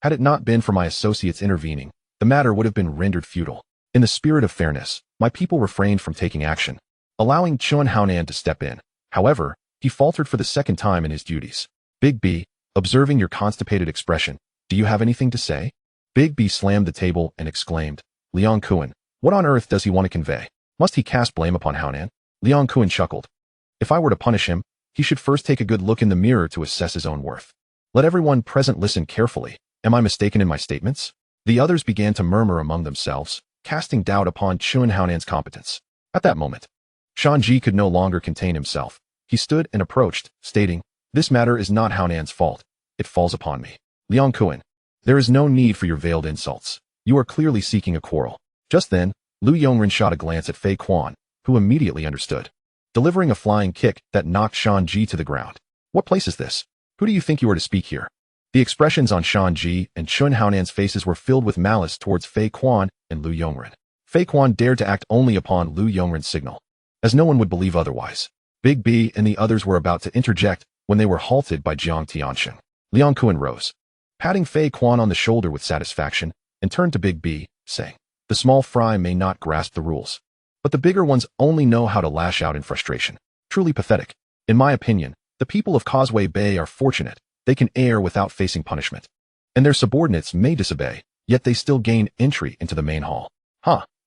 Had it not been for my associates intervening, the matter would have been rendered futile. In the spirit of fairness, my people refrained from taking action, allowing Chen Haonan to step in. However, he faltered for the second time in his duties. Big B, observing your constipated expression, do you have anything to say? Big B slammed the table and exclaimed, Liang Kuan, what on earth does he want to convey? Must he cast blame upon Haonan? Liang Kuan chuckled. If I were to punish him, he should first take a good look in the mirror to assess his own worth. Let everyone present listen carefully. Am I mistaken in my statements? The others began to murmur among themselves, casting doubt upon Chen Haonan's competence. At that moment, Shanji could no longer contain himself. He stood and approached, stating, this matter is not Haonan's fault. It falls upon me. Liang Kuan, there is no need for your veiled insults. You are clearly seeking a quarrel. Just then, Lu Yongren shot a glance at Fei Quan, who immediately understood, delivering a flying kick that knocked Shanji to the ground. What place is this? Who do you think you are to speak here? The expressions on Shanji and Chen Haonan's faces were filled with malice towards Fei Quan and Lu Yongren. Fei Quan dared to act only upon Lu Yongren's signal, as no one would believe otherwise. Big B and the others were about to interject when they were halted by Jiang Tianxing. Liang Kuan rose, patting Fei Quan on the shoulder with satisfaction, and turned to Big B, saying, the small fry may not grasp the rules, but the bigger ones only know how to lash out in frustration. Truly pathetic. In my opinion, the people of Causeway Bay are fortunate. They can err without facing punishment, and their subordinates may disobey, yet they still gain entry into the main hall.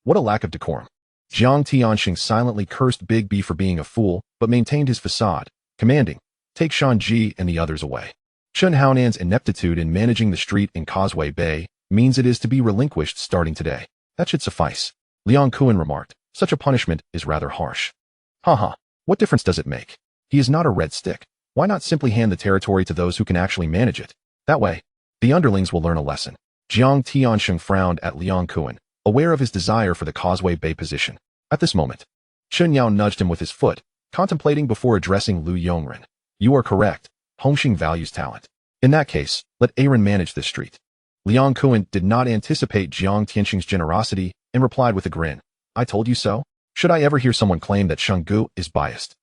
What a lack of decorum. Jiang Tianxing silently cursed Big B for being a fool, but maintained his facade, commanding, take Shanji and the others away. Chen Haonan's ineptitude in managing the street in Causeway Bay means it is to be relinquished starting today. That should suffice. Liang Kuan remarked, such a punishment is rather harsh. What difference does it make? He is not a red stick. Why not simply hand the territory to those who can actually manage it? That way, the underlings will learn a lesson. Jiang Tianxing frowned at Liang Kuan, aware of his desire for the Causeway Bay position. At this moment, Chen Yao nudged him with his foot, contemplating before addressing Lu Yongren. You are correct. Hongxing values talent. In that case, let Aaron manage this street. Liang Kuan did not anticipate Jiang Tianxing's generosity and replied with a grin. I told you so. Should I ever hear someone claim that Shenggu is biased,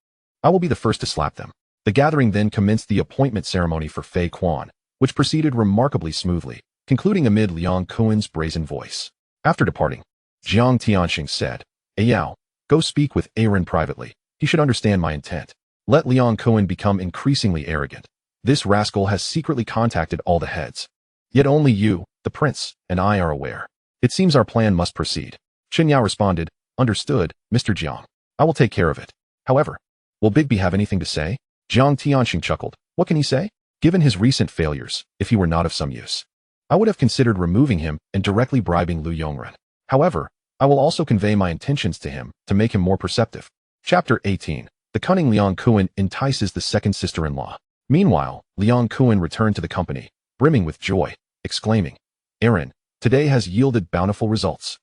I will be the first to slap them. The gathering then commenced the appointment ceremony for Fei Quan, which proceeded remarkably smoothly, concluding amid Liang Kuan's brazen voice. After departing, Jiang Tianxing said, Yao, go speak with Aaron privately. He should understand my intent. Let Liang Kuan become increasingly arrogant. This rascal has secretly contacted all the heads. Yet only you, the prince, and I are aware. It seems our plan must proceed. Chen Yao responded, understood, Mr. Jiang. I will take care of it. However, will Big B have anything to say? Jiang Tianxing chuckled. What can he say? Given his recent failures, if he were not of some use, I would have considered removing him and directly bribing Lu Yongren. However, I will also convey my intentions to him to make him more perceptive. Chapter 18. The cunning Liang Kuan entices the second sister-in-law. Meanwhile, Liang Kuan returned to the company, brimming with joy, exclaiming, Aaron, today has yielded bountiful results.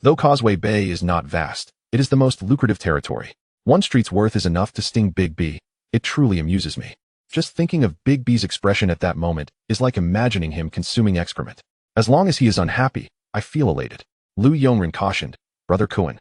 Though Causeway Bay is not vast, it is the most lucrative territory. One street's worth is enough to sting Big B. It truly amuses me. Just thinking of Big B's expression at that moment is like imagining him consuming excrement. As long as he is unhappy, I feel elated. Lu Yongren cautioned, Brother Kuan,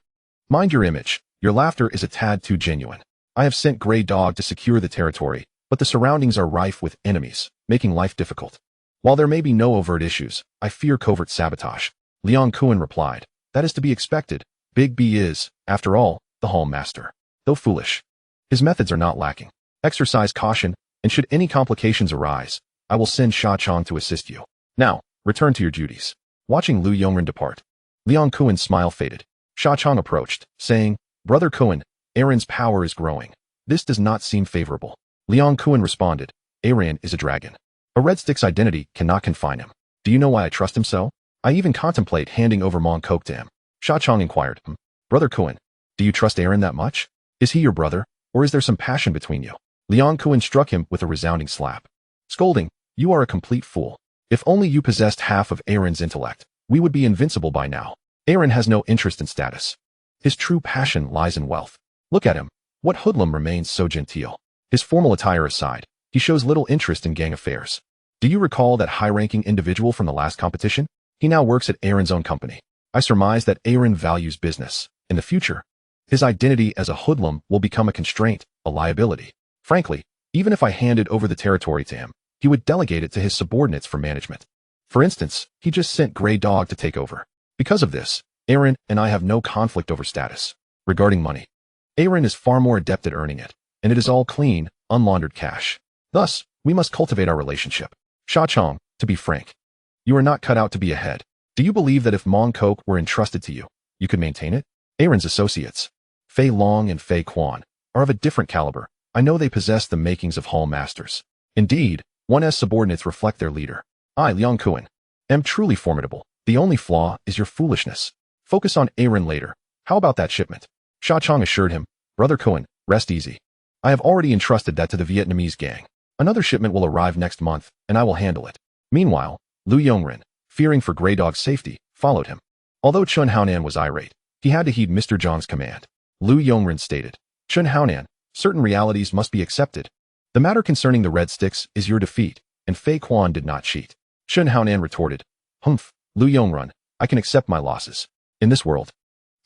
mind your image. Your laughter is a tad too genuine. I have sent Grey Dog to secure the territory, but the surroundings are rife with enemies, making life difficult. While there may be no overt issues, I fear covert sabotage. Liang Kuan replied, that is to be expected. Big B is, after all, the hall master. Though foolish, his methods are not lacking. Exercise caution, and should any complications arise, I will send Sha Chong to assist you. Now, return to your duties. Watching Lu Yongren depart, Liang Kuan's smile faded. Sha Chong approached, saying, Brother Kuan, Aaron's power is growing. This does not seem favorable. Liang Kuan responded, Aaron is a dragon. A red stick's identity cannot confine him. Do you know why I trust him so? I even contemplate handing over Mong Kok to him. Sha Chong inquired, Brother Kuan, do you trust Aaron that much? Is he your brother, or is there some passion between you? Liang Kuan struck him with a resounding slap. Scolding, you are a complete fool. If only you possessed half of Aaron's intellect, we would be invincible by now. Aaron has no interest in status. His true passion lies in wealth. Look at him. What hoodlum remains so genteel? His formal attire aside, he shows little interest in gang affairs. Do you recall that high-ranking individual from the last competition? He now works at Aaron's own company. I surmise that Aaron values business. In the future, his identity as a hoodlum will become a constraint, a liability. Frankly, even if I handed over the territory to him, he would delegate it to his subordinates for management. For instance, he just sent Grey Dog to take over. Because of this, Aaron and I have no conflict over status. Regarding money, Aaron is far more adept at earning it, and it is all clean, unlaundered cash. Thus, we must cultivate our relationship. Sha Chong, to be frank, you are not cut out to be a head. Do you believe that if Mong Kok were entrusted to you, you could maintain it? Aaron's associates, Fei Long and Fei Quan, are of a different caliber. I know they possess the makings of hall masters. Indeed, one's subordinates reflect their leader. I, Liang Kuan, am truly formidable. The only flaw is your foolishness. Focus on Aaron later. How about that shipment? Sha Chong assured him, Brother Kuan, rest easy. I have already entrusted that to the Vietnamese gang. Another shipment will arrive next month, and I will handle it. Meanwhile, Lu Yongren, fearing for Grey Dog's safety, followed him. Although Chun Haonan was irate, he had to heed Mr. Zhang's command. Lu Yongren stated, Chun Haonan, certain realities must be accepted. The matter concerning the red sticks is your defeat, and Fei Quan did not cheat. Chun Haonan retorted, Humph, Lu Yongren, I can accept my losses. In this world,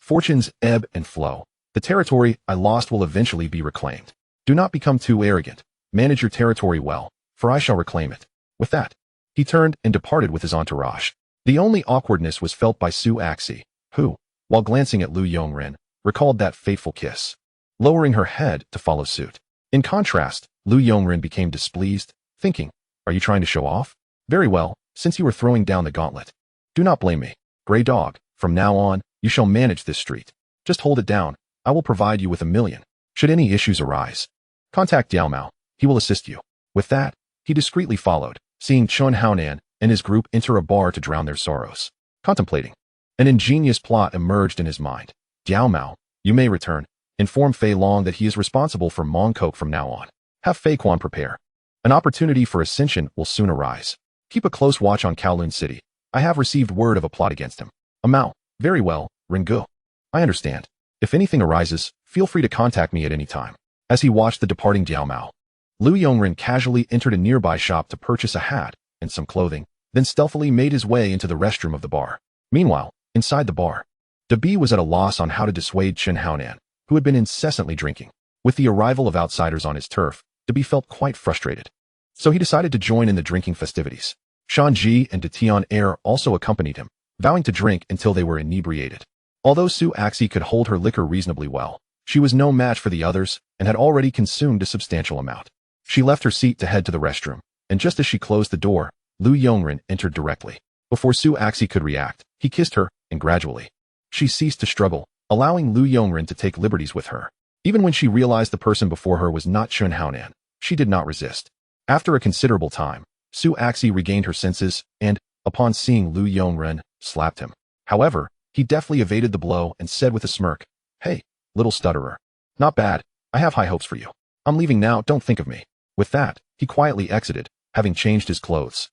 fortunes ebb and flow. The territory I lost will eventually be reclaimed. Do not become too arrogant. Manage your territory well, for I shall reclaim it. With that, he turned and departed with his entourage. The only awkwardness was felt by Su Axi, who, while glancing at Lu Yongren, recalled that fateful kiss, lowering her head to follow suit. In contrast, Lu Yongren became displeased, thinking, are you trying to show off? Very well, since you are throwing down the gauntlet. Do not blame me. Grey Dog, from now on, you shall manage this street. Just hold it down. I will provide you with $1 million. Should any issues arise, contact Diao Mao. He will assist you. With that, he discreetly followed, seeing Chun Haonan and his group enter a bar to drown their sorrows. Contemplating, an ingenious plot emerged in his mind. Diao Mao, you may return. Inform Fei Long that he is responsible for Mong Kok from now on. Have Fei Quan prepare. An opportunity for ascension will soon arise. Keep a close watch on Kowloon City. I have received word of a plot against him. Mao, very well, Ringu. I understand. If anything arises, feel free to contact me at any time. As he watched the departing Diao Mao, Lu Yongren casually entered a nearby shop to purchase a hat and some clothing, then stealthily made his way into the restroom of the bar. Meanwhile, inside the bar, Dabi was at a loss on how to dissuade Chun Haonan, who had been incessantly drinking. With the arrival of outsiders on his turf, Dabi felt quite frustrated. So he decided to join in the drinking festivities. Shan Ji and Detian Air also accompanied him, vowing to drink until they were inebriated. Although Su Axi could hold her liquor reasonably well, she was no match for the others and had already consumed a substantial amount. She left her seat to head to the restroom, and just as she closed the door, Lu Yongren entered directly. Before Su Axi could react, he kissed her, and gradually, she ceased to struggle, allowing Lu Yongren to take liberties with her. Even when she realized the person before her was not Chun Haonan, she did not resist. After a considerable time, Su Axi regained her senses and, upon seeing Lu Yongren, slapped him. However, he deftly evaded the blow and said with a smirk, Hey, little stutterer. Not bad. I have high hopes for you. I'm leaving now, don't think of me. With that, he quietly exited, having changed his clothes,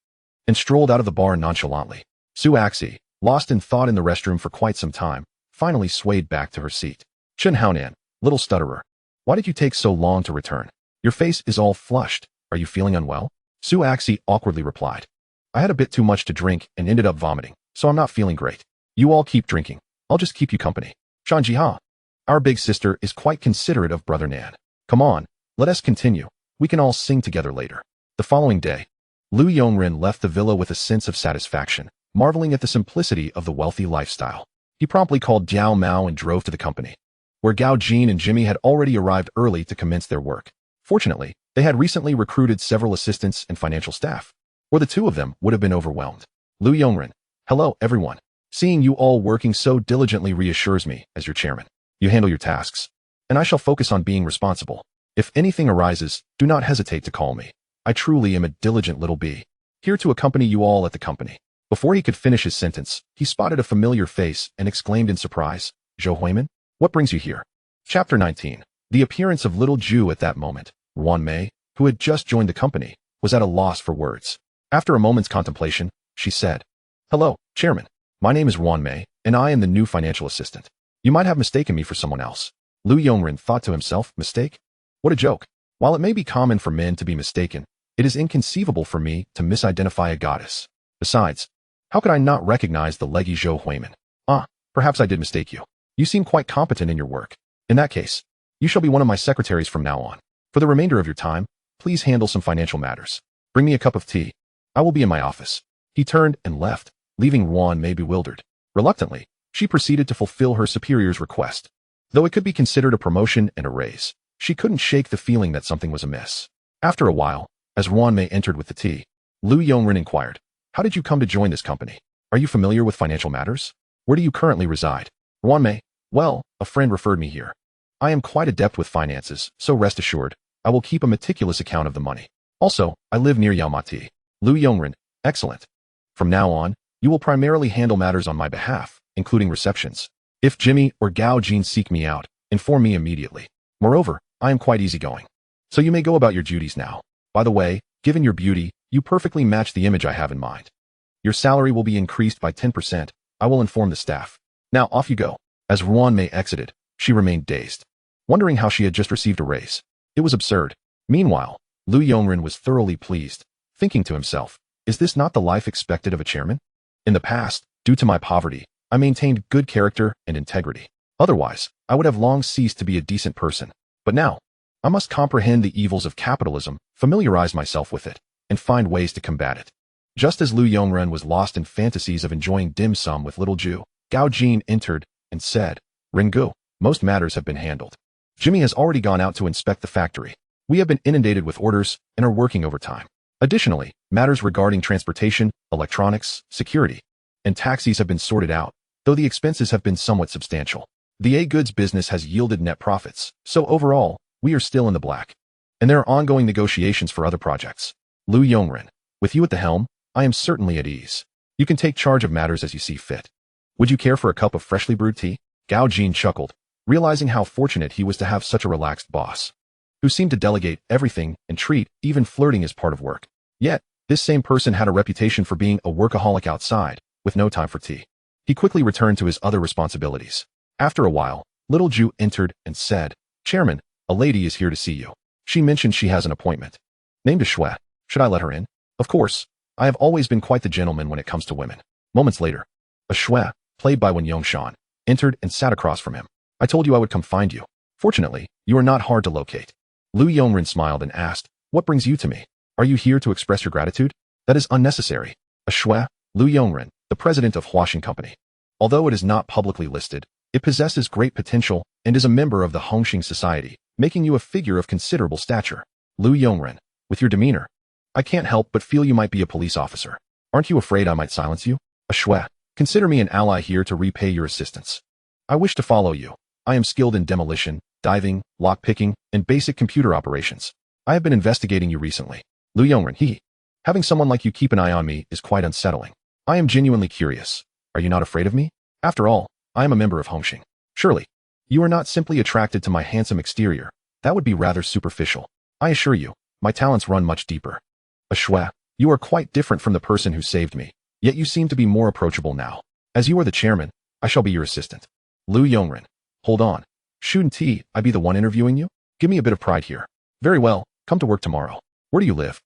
and strolled out of the bar nonchalantly. Su Axi, lost in thought in the restroom for quite some time, finally swayed back to her seat. Chun Haonan, little stutterer. Why did you take so long to return? Your face is all flushed. Are you feeling unwell? Su Axi awkwardly replied. I had a bit too much to drink and ended up vomiting, so I'm not feeling great. You all keep drinking. I'll just keep you company. Shan Jiha, our big sister is quite considerate of Brother Nan. Come on, let us continue. We can all sing together later. The following day, Lu Yongren left the villa with a sense of satisfaction, marveling at the simplicity of the wealthy lifestyle. He promptly called Diao Mao and drove to the company, where Gao Jin and Jimmy had already arrived early to commence their work. Fortunately, they had recently recruited several assistants and financial staff, or the two of them would have been overwhelmed. Lu Yongren, hello everyone. Seeing you all working so diligently reassures me as your chairman. You handle your tasks, and I shall focus on being responsible. If anything arises, do not hesitate to call me. I truly am a diligent little bee, here to accompany you all at the company. Before he could finish his sentence, he spotted a familiar face and exclaimed in surprise, Zhou Huiman, what brings you here? Chapter 19. The appearance of little Ju at that moment. Ruan Mei, who had just joined the company, was at a loss for words. After a moment's contemplation, she said, Hello, Chairman. My name is Ruan Mei, and I am the new financial assistant. You might have mistaken me for someone else. Lu Yongren thought to himself, mistake? What a joke. While it may be common for men to be mistaken, it is inconceivable for me to misidentify a goddess. Besides, how could I not recognize the leggy Zhou Huimin? Perhaps I did mistake you. You seem quite competent in your work. In that case, you shall be one of my secretaries from now on. For the remainder of your time, please handle some financial matters. Bring me a cup of tea. I will be in my office. He turned and left, leaving Ruan Mei bewildered. Reluctantly, she proceeded to fulfill her superior's request. Though it could be considered a promotion and a raise, she couldn't shake the feeling that something was amiss. After a while, as Ruan Mei entered with the tea, Lu Yongren inquired, "How did you come to join this company? Are you familiar with financial matters? Where do you currently reside?" Ruan Mei, "Well, a friend referred me here. I am quite adept with finances, so rest assured, I will keep a meticulous account of the money. Also, I live near Yaomati." Lu Yongren, "Excellent. From now on, you will primarily handle matters on my behalf, including receptions. If Jimmy or Gao Jin seek me out, inform me immediately. Moreover, I am quite easygoing. So you may go about your duties now. By the way, given your beauty, you perfectly match the image I have in mind. Your salary will be increased by 10%. I will inform the staff. Now off you go." As Ruan Mei exited, she remained dazed, wondering how she had just received a raise. It was absurd. Meanwhile, Lu Yongren was thoroughly pleased, thinking to himself, is this not the life expected of a chairman? In the past, due to my poverty, I maintained good character and integrity. Otherwise, I would have long ceased to be a decent person. But now, I must comprehend the evils of capitalism, familiarize myself with it, and find ways to combat it. Just as Lu Yongren was lost in fantasies of enjoying dim sum with little Ju, Gao Jin entered and said, "Ringu, most matters have been handled. Jimmy has already gone out to inspect the factory. We have been inundated with orders and are working overtime. Additionally, matters regarding transportation, electronics, security, and taxis have been sorted out, though the expenses have been somewhat substantial. The A-goods business has yielded net profits, so overall, we are still in the black. And there are ongoing negotiations for other projects. Lu Yongren, with you at the helm, I am certainly at ease. You can take charge of matters as you see fit. Would you care for a cup of freshly brewed tea?" Gao Jin chuckled, realizing how fortunate he was to have such a relaxed boss, who seemed to delegate everything and treat even flirting as part of work. Yet, this same person had a reputation for being a workaholic outside, with no time for tea. He quickly returned to his other responsibilities. After a while, little Ju entered and said, "Chairman, a lady is here to see you. She mentioned she has an appointment. Named a Shui. Should I let her in?" "Of course. I have always been quite the gentleman when it comes to women." Moments later, a Shui, played by Wen Yongshan, entered and sat across from him. "I told you I would come find you. Fortunately, you are not hard to locate." Lu Yongren smiled and asked, "What brings you to me? Are you here to express your gratitude?" "That is unnecessary." A Shui, Lu Yongren, the president of Huaxin Company. Although it is not publicly listed, it possesses great potential and is a member of the Hongxing Society, making you a figure of considerable stature. Lu Yongren, with your demeanor, I can't help but feel you might be a police officer. Aren't you afraid I might silence you? A Shui, consider me an ally here to repay your assistance. I wish to follow you. I am skilled in demolition, diving, lockpicking, and basic computer operations. I have been investigating you recently. Lu Yongren, having someone like you keep an eye on me is quite unsettling. I am genuinely curious. Are you not afraid of me? After all, I am a member of Hongxing. Surely, you are not simply attracted to my handsome exterior. That would be rather superficial. I assure you, my talents run much deeper. A Shui, you are quite different from the person who saved me, yet you seem to be more approachable now. As you are the chairman, I shall be your assistant. Lu Yongren, hold on. Shouldn't I be the one interviewing you? Give me a bit of pride here. Very well, come to work tomorrow. Where do you live?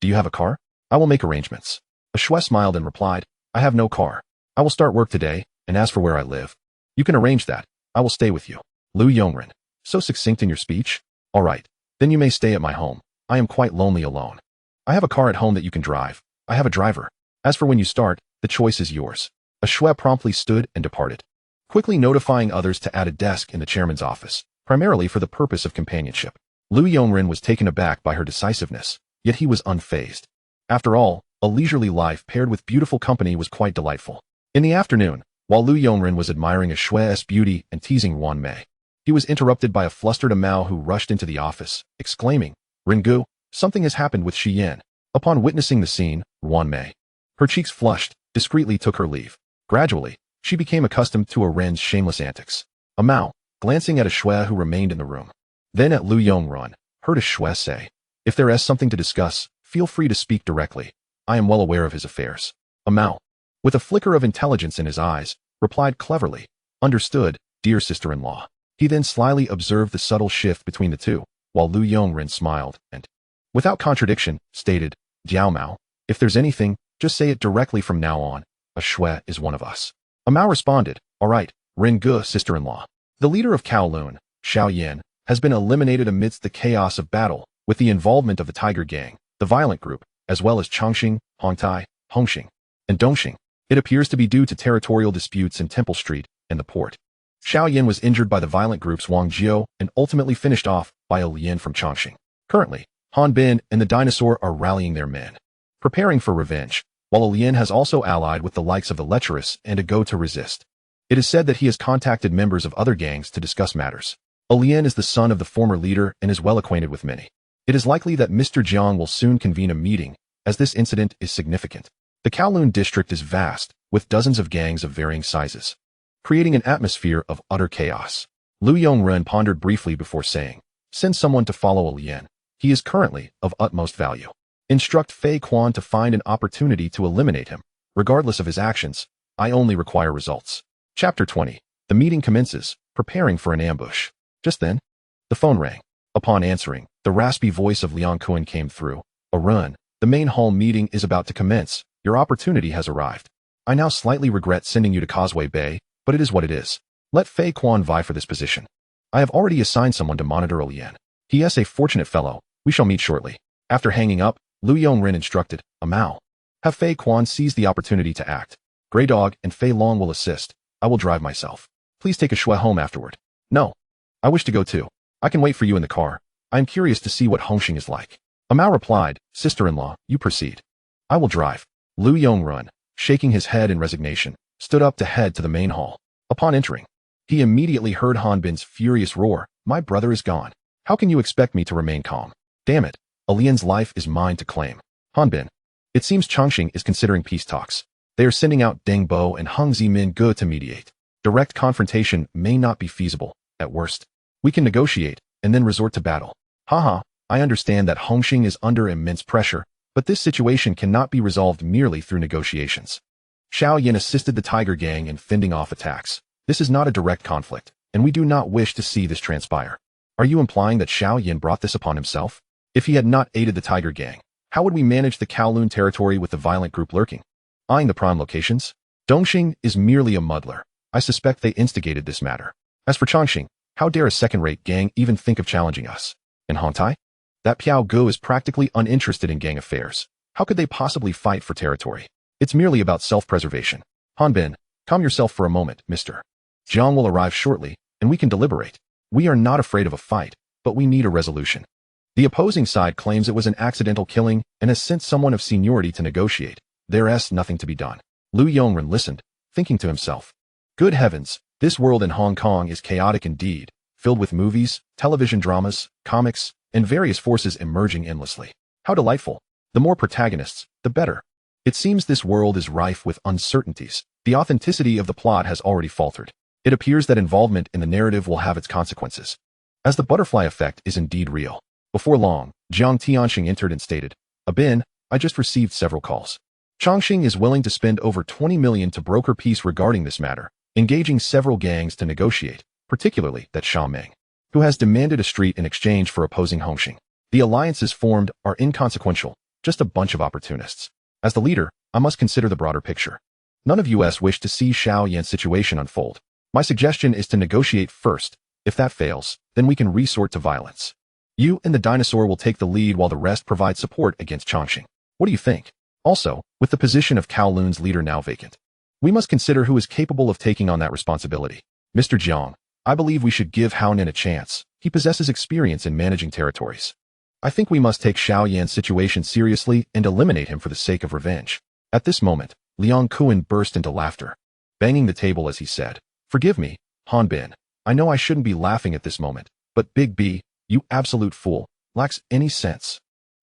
Do you have a car? I will make arrangements. A Shui smiled and replied, I have no car. I will start work today, and as for where I live, you can arrange that. I will stay with you. Lu Yongren, so succinct in your speech? All right, then you may stay at my home. I am quite lonely alone. I have a car at home that you can drive. I have a driver. As for when you start, the choice is yours. A Shui promptly stood and departed, quickly notifying others to add a desk in the chairman's office, primarily for the purpose of companionship. Lu Yongren was taken aback by her decisiveness, yet he was unfazed. After all, a leisurely life paired with beautiful company was quite delightful. In the afternoon, while Lu Yongren was admiring a Shui's beauty and teasing Ruan Mei, he was interrupted by a flustered Amao who rushed into the office, exclaiming, Ringu, something has happened with Shi Yan. Upon witnessing the scene, Ruan Mei, her cheeks flushed, discreetly took her leave. Gradually, she became accustomed to a Ren's shameless antics. Amao, glancing at a Shui who remained in the room, then at Lu Yongren, heard a Shui say, if there is something to discuss, feel free to speak directly. I am well aware of his affairs. Amao, with a flicker of intelligence in his eyes, replied cleverly, understood, dear sister-in-law. He then slyly observed the subtle shift between the two, while Lu Yongren smiled and, without contradiction, stated, Jiao Mao, if there's anything, just say it directly from now on. A Shui is one of us. A Mao responded, all right, Ren Ge, sister-in-law. The leader of Kowloon, Xiao Yan, has been eliminated amidst the chaos of battle, with the involvement of the Tiger Gang, the violent group, as well as Chongqing, Hongtai, Hongxing, and Dongxing. It appears to be due to territorial disputes in Temple Street and the port. Xiao Yan was injured by the violent groups Wang Jiao and ultimately finished off by a Lian from Chongqing. Currently, Han Bin and the dinosaur are rallying their men, preparing for revenge, while a Lian has also allied with the likes of the Lecherous and a Go to resist. It is said that he has contacted members of other gangs to discuss matters. A Lian is the son of the former leader and is well acquainted with many. It is likely that Mr. Jiang will soon convene a meeting, as this incident is significant. The Kowloon district is vast, with dozens of gangs of varying sizes, creating an atmosphere of utter chaos. Lu Yongren pondered briefly before saying, send someone to follow a Lian. He is currently of utmost value. Instruct Fei Quan to find an opportunity to eliminate him. Regardless of his actions, I only require results. Chapter 20. The meeting commences, preparing for an ambush. Just then, the phone rang. Upon answering, the raspy voice of Liang Kun came through. Arun, the main hall meeting is about to commence. Your opportunity has arrived. I now slightly regret sending you to Causeway Bay, but it is what it is. Let Fei Quan vie for this position. I have already assigned someone to monitor a Lian. He is a fortunate fellow. We shall meet shortly. After hanging up, Lu Yongren instructed, a Mao. Have Fei Quan seize the opportunity to act. Grey Dog and Fei Long will assist. I will drive myself. Please take a Shui home afterward. No. I wish to go too. I can wait for you in the car. I am curious to see what Hongxing is like. A Mao replied, sister-in-law, you proceed. I will drive. Lu Yongren, shaking his head in resignation, stood up to head to the main hall. Upon entering, he immediately heard Han Bin's furious roar, my brother is gone. How can you expect me to remain calm? Damn it. A Lian's life is mine to claim. Han Bin. It seems Chongqing is considering peace talks. They are sending out Deng Bo and Hung Zimin Ge to mediate. Direct confrontation may not be feasible. At worst, we can negotiate and then resort to battle. Haha, I understand that Hongxing is under immense pressure, but this situation cannot be resolved merely through negotiations. Xiao Yan assisted the Tiger Gang in fending off attacks. This is not a direct conflict, and we do not wish to see this transpire. Are you implying that Xiao Yan brought this upon himself? If he had not aided the Tiger Gang, how would we manage the Kowloon territory with the violent group lurking? Eyeing the prime locations? Dongxing is merely a muddler. I suspect they instigated this matter. As for Chongqing, how dare a second-rate gang even think of challenging us? And Hongtai? That Piao Gu is practically uninterested in gang affairs. How could they possibly fight for territory? It's merely about self-preservation. Han Bin, calm yourself for a moment, Mr. Jiang will arrive shortly, and we can deliberate. We are not afraid of a fight, but we need a resolution. The opposing side claims it was an accidental killing and has sent someone of seniority to negotiate. There is nothing to be done. Lu Yongren listened, thinking to himself, good heavens, this world in Hong Kong is chaotic indeed, filled with movies, television dramas, comics, and various forces emerging endlessly. How delightful. The more protagonists, the better. It seems this world is rife with uncertainties. The authenticity of the plot has already faltered. It appears that involvement in the narrative will have its consequences, as the butterfly effect is indeed real. Before long, Jiang Tianxing entered and stated, Abin, I just received several calls. Chongqing is willing to spend over 20 million to broker peace regarding this matter, engaging several gangs to negotiate, particularly that Sha Meng, who has demanded a street in exchange for opposing Hongxing. The alliances formed are inconsequential, just a bunch of opportunists. As the leader, I must consider the broader picture. None of us wish to see Xiao Yan's situation unfold. My suggestion is to negotiate first. If that fails, then we can resort to violence. You and the dinosaur will take the lead while the rest provide support against Chongqing. What do you think? Also, with the position of Kowloon's leader now vacant, we must consider who is capable of taking on that responsibility. Mr. Jiang, I believe we should give Hao Nin a chance. He possesses experience in managing territories. I think we must take Xiao Yan's situation seriously and eliminate him for the sake of revenge. At this moment, Liang Kun burst into laughter, banging the table as he said, forgive me, Han Bin. I know I shouldn't be laughing at this moment, but Big B, you absolute fool, lacks any sense.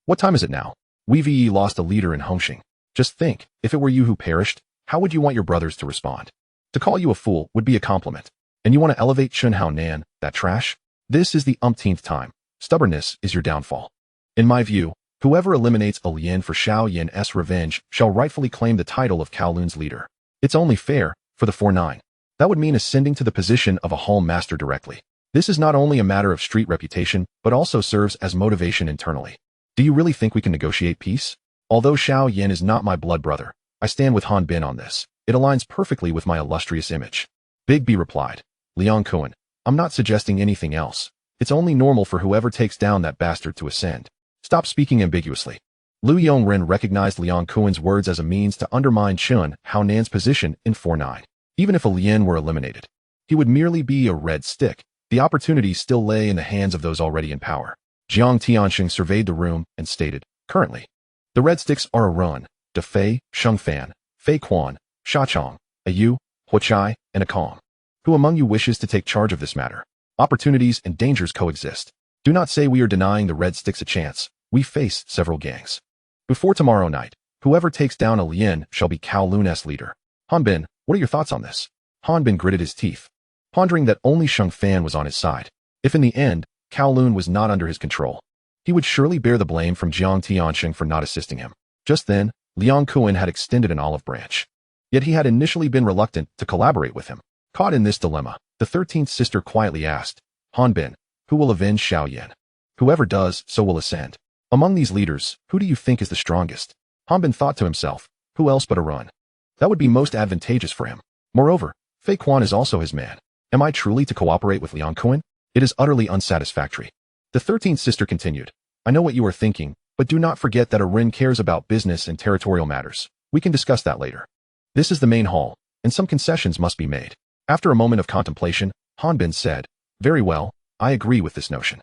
What time is it now? We VE lost a leader in Hongxing. Just think, if it were you who perished, how would you want your brothers to respond? To call you a fool would be a compliment. And you want to elevate Chun Hao Nan, that trash? This is the umpteenth time. Stubbornness is your downfall. In my view, whoever eliminates a Lian for Xiao Yan's revenge shall rightfully claim the title of Kowloon's leader. It's only fair, for the 4-9. That would mean ascending to the position of a hall master directly. This is not only a matter of street reputation, but also serves as motivation internally. Do you really think we can negotiate peace? Although Xiao Yin is not my blood brother, I stand with Han Bin on this. It aligns perfectly with my illustrious image. Big B replied. Liang Kuan, I'm not suggesting anything else. It's only normal for whoever takes down that bastard to ascend. Stop speaking ambiguously. Lu Yongren recognized Liang Kuan's words as a means to undermine Chun Hao Nan's position in 4-9. Even if a Lien were eliminated, he would merely be a red stick. The opportunity still lay in the hands of those already in power. Jiang Tianxing surveyed the room and stated, currently, the red sticks are Arun, De Fei, Sheng Fan, Fei Quan, Sha Chong, a Yu, Huachai, and a Kong. Who among you wishes to take charge of this matter? Opportunities and dangers coexist. Do not say we are denying the red sticks a chance. We face several gangs. Before tomorrow night, whoever takes down a Lien shall be Kowloon's leader. Han Bin, what are your thoughts on this? Han Bin gritted his teeth, pondering that only Sheng Fan was on his side. If in the end, Kowloon was not under his control, he would surely bear the blame from Jiang Tianxing for not assisting him. Just then, Liang Kuan had extended an olive branch. Yet he had initially been reluctant to collaborate with him. Caught in this dilemma, the 13th sister quietly asked, Han Bin, who will avenge Xiao Yan? Whoever does, so will ascend. Among these leaders, who do you think is the strongest? Han Bin thought to himself, who else but Arun? That would be most advantageous for him. Moreover, Fei Quan is also his man. Am I truly to cooperate with Liang Kuan? It is utterly unsatisfactory. The 13th sister continued, I know what you are thinking, but do not forget that Arun cares about business and territorial matters. We can discuss that later. This is the main hall, and some concessions must be made. After a moment of contemplation, Han Bin said, very well, I agree with this notion.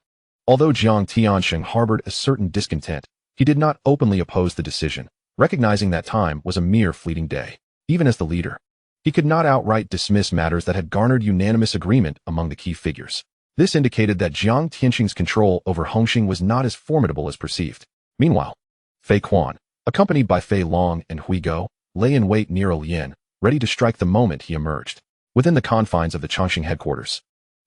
Although Jiang Tianxing harbored a certain discontent, he did not openly oppose the decision, recognizing that time was a mere fleeting day. Even as the leader, he could not outright dismiss matters that had garnered unanimous agreement among the key figures. This indicated that Jiang Tianxing's control over Hongxing was not as formidable as perceived. Meanwhile, Fei Quan, accompanied by Fei Long and Hui Go, lay in wait near Lien, ready to strike the moment he emerged. Within the confines of the Chongqing headquarters,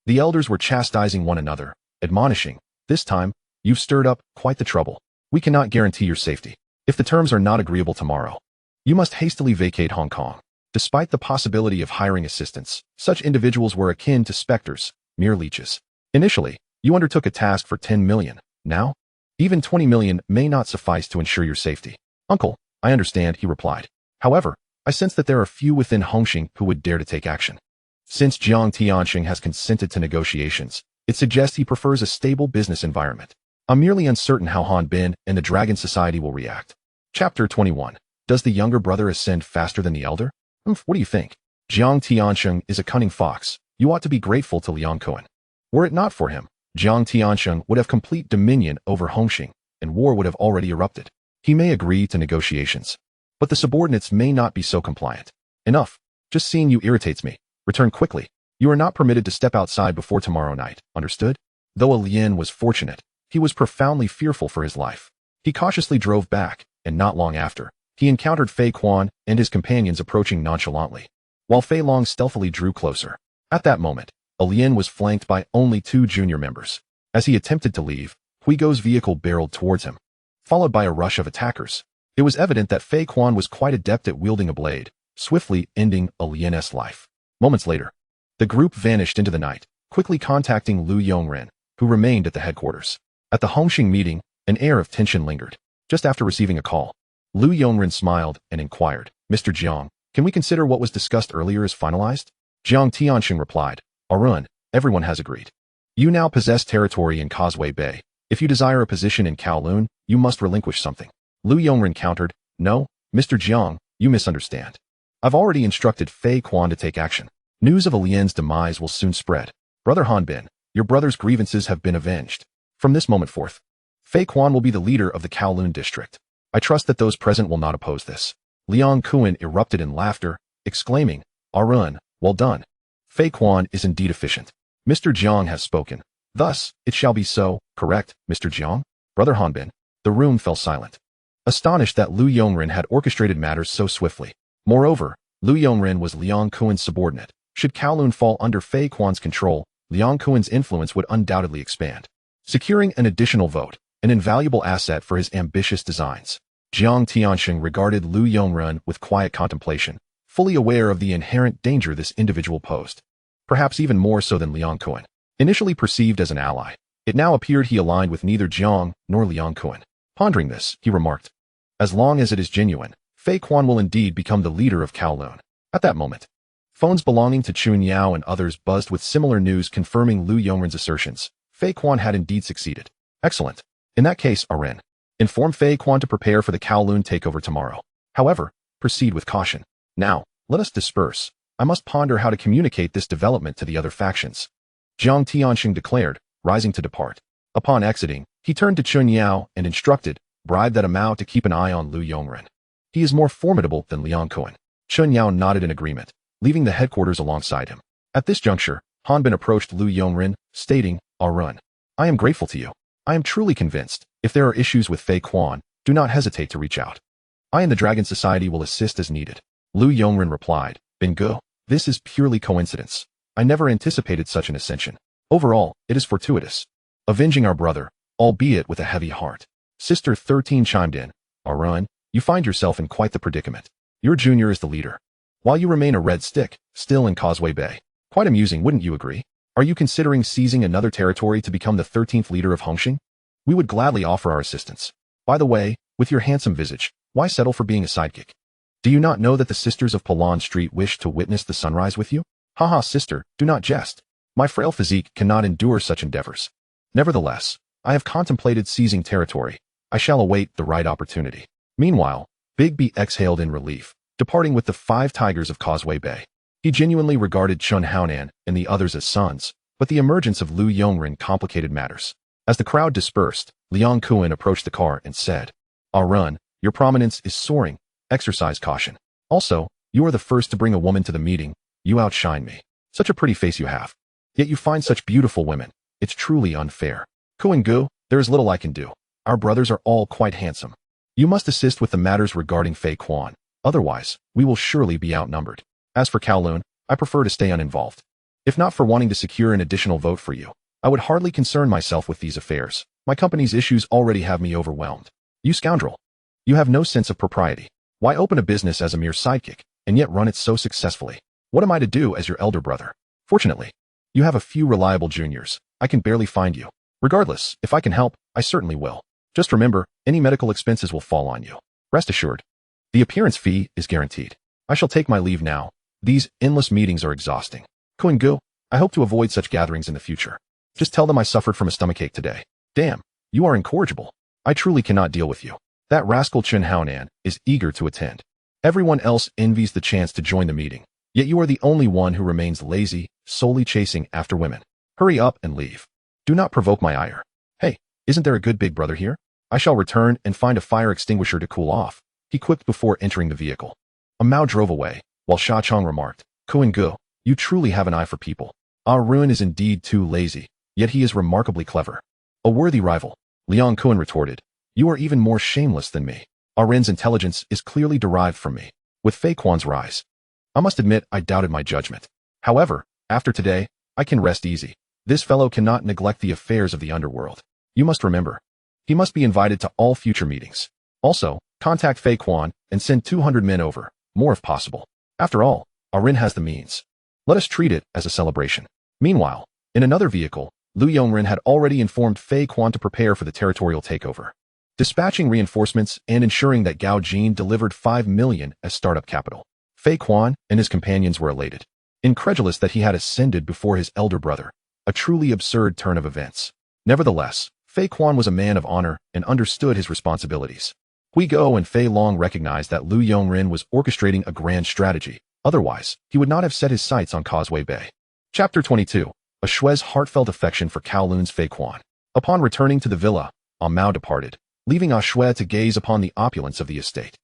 the elders were chastising one another, admonishing, this time, you've stirred up quite the trouble. We cannot guarantee your safety. If the terms are not agreeable tomorrow, you must hastily vacate Hong Kong. Despite the possibility of hiring assistants, such individuals were akin to specters, mere leeches. Initially, you undertook a task for 10 million. Now, even 20 million may not suffice to ensure your safety. Uncle, I understand, he replied. However, I sense that there are few within Hongxing who would dare to take action. Since Jiang Tianxing has consented to negotiations, it suggests he prefers a stable business environment. I'm merely uncertain how Han Bin and the Dragon Society will react. Chapter 21. Does the younger brother ascend faster than the elder? What do you think? Jiang Tianxing is a cunning fox. You ought to be grateful to Liang Kuan. Were it not for him, Jiang Tianxing would have complete dominion over Hongxing, and war would have already erupted. He may agree to negotiations, but the subordinates may not be so compliant. Enough. Just seeing you irritates me. Return quickly. You are not permitted to step outside before tomorrow night, understood? Though Lien was fortunate, he was profoundly fearful for his life. He cautiously drove back, and not long after, he encountered Fei Quan and his companions approaching nonchalantly, while Fei Long stealthily drew closer. At that moment, Lien was flanked by only 2 junior members. As he attempted to leave, Huigo's vehicle barreled towards him, followed by a rush of attackers. It was evident that Fei Quan was quite adept at wielding a blade, swiftly ending Lien's life. Moments later, the group vanished into the night, quickly contacting Lu Yongren, who remained at the headquarters. At the Hongxing meeting, an air of tension lingered. Just after receiving a call, Lu Yongren smiled and inquired, Mr. Jiang, can we consider what was discussed earlier as finalized? Jiang Tianxing replied, Arun, everyone has agreed. You now possess territory in Causeway Bay. If you desire a position in Kowloon, you must relinquish something. Lu Yongren countered, no, Mr. Jiang, you misunderstand. I've already instructed Fei Quan to take action. News of Lien's demise will soon spread. Brother Han Bin, your brother's grievances have been avenged. From this moment forth, Fei Quan will be the leader of the Kowloon district. I trust that those present will not oppose this. Liang Kuan erupted in laughter, exclaiming, Arun, well done. Fei Quan is indeed efficient. Mr. Jiang has spoken. Thus, it shall be so, correct, Mr. Jiang? Brother Han Bin. The room fell silent, astonished that Lu Yongren had orchestrated matters so swiftly. Moreover, Lu Yongren was Liang Kuan's subordinate. Should Kowloon fall under Fei Quan's control, Liang Kuan's influence would undoubtedly expand, securing an additional vote, an invaluable asset for his ambitious designs. Jiang Tianxing regarded Lu Yongren with quiet contemplation, fully aware of the inherent danger this individual posed. Perhaps even more so than Liang Kuan. Initially perceived as an ally, it now appeared he aligned with neither Jiang nor Liang Kuan. Pondering this, he remarked, "As long as it is genuine, Fei Quan will indeed become the leader of Kowloon." At that moment, phones belonging to Chun Yao and others buzzed with similar news confirming Lu Yongren's assertions. Fei Quan had indeed succeeded. Excellent. In that case, Arin, inform Fei Quan to prepare for the Kowloon takeover tomorrow. However, proceed with caution. Now, let us disperse. I must ponder how to communicate this development to the other factions. Jiang Tianxing declared, rising to depart. Upon exiting, he turned to Chun Yao and instructed, "Bribe that Mao to keep an eye on Lu Yongren. He is more formidable than Liang Kuan." Chun Yao nodded in agreement, leaving the headquarters alongside him. At this juncture, Han Bin approached Lu Yongren, stating, "Arun, I am grateful to you. I am truly convinced, if there are issues with Fei Quan, do not hesitate to reach out. I and the Dragon Society will assist as needed." Lu Yongren replied, "Bin Gu, this is purely coincidence. I never anticipated such an ascension. Overall, it is fortuitous. Avenging our brother, albeit with a heavy heart." Sister 13 chimed in, "Arun, you find yourself in quite the predicament. Your junior is the leader, while you remain a red stick, still in Causeway Bay. Quite amusing, wouldn't you agree? Are you considering seizing another territory to become the 13th leader of Hongxing? We would gladly offer our assistance. By the way, with your handsome visage, why settle for being a sidekick? Do you not know that the sisters of Palan Street wish to witness the sunrise with you? Haha, sister, do not jest. My frail physique cannot endure such endeavors. Nevertheless, I have contemplated seizing territory. I shall await the right opportunity." Meanwhile, Big B exhaled in relief, departing with the 5 tigers of Causeway Bay. He genuinely regarded Chun Haonan and the others as sons, but the emergence of Lu Yongren complicated matters. As the crowd dispersed, Liang Kuan approached the car and said, "Arun, your prominence is soaring. Exercise caution. Also, you are the first to bring a woman to the meeting. You outshine me. Such a pretty face you have. Yet you find such beautiful women. It's truly unfair. Kuan Gu, there is little I can do. Our brothers are all quite handsome. You must assist with the matters regarding Fei Quan. Otherwise, we will surely be outnumbered. As for Kowloon, I prefer to stay uninvolved. If not for wanting to secure an additional vote for you, I would hardly concern myself with these affairs. My company's issues already have me overwhelmed. You scoundrel. You have no sense of propriety. Why open a business as a mere sidekick, and yet run it so successfully? What am I to do as your elder brother? Fortunately, you have a few reliable juniors. I can barely find you. Regardless, if I can help, I certainly will. Just remember, any medical expenses will fall on you. Rest assured. The appearance fee is guaranteed. I shall take my leave now. These endless meetings are exhausting. Kuan Gu, I hope to avoid such gatherings in the future. Just tell them I suffered from a stomachache today. Damn, you are incorrigible. I truly cannot deal with you." That rascal Chun Haonan is eager to attend. Everyone else envies the chance to join the meeting, yet you are the only one who remains lazy, solely chasing after women. Hurry up and leave. Do not provoke my ire. Hey, isn't there a good big brother here? I shall return and find a fire extinguisher to cool off, he quipped before entering the vehicle. A Mao drove away, while Sha Chong remarked, "Kuan Gu, you truly have an eye for people. Arun is indeed too lazy, yet he is remarkably clever." "A worthy rival," Liang Kuan retorted. "You are even more shameless than me. Arun's intelligence is clearly derived from me. With Fei Quan's rise, I must admit I doubted my judgment. However, after today, I can rest easy. This fellow cannot neglect the affairs of the Underworld. You must remember, he must be invited to all future meetings. Also, contact Fei Quan and send 200 men over, more if possible. After all, Arun has the means. Let us treat it as a celebration." Meanwhile, in another vehicle, Lu Yongren had already informed Fei Quan to prepare for the territorial takeover, dispatching reinforcements and ensuring that Gao Jin delivered 5 million as startup capital. Fei Quan and his companions were elated, incredulous that he had ascended before his elder brother, a truly absurd turn of events. Nevertheless, Fei Quan was a man of honor and understood his responsibilities. Hui Go and Fei Long recognized that Lu Yongren was orchestrating a grand strategy. Otherwise, he would not have set his sights on Causeway Bay. Chapter 22. A Shui's heartfelt affection for Kowloon's Fei Quan. Upon returning to the villa, Mao departed, leaving Shui to gaze upon the opulence of the estate.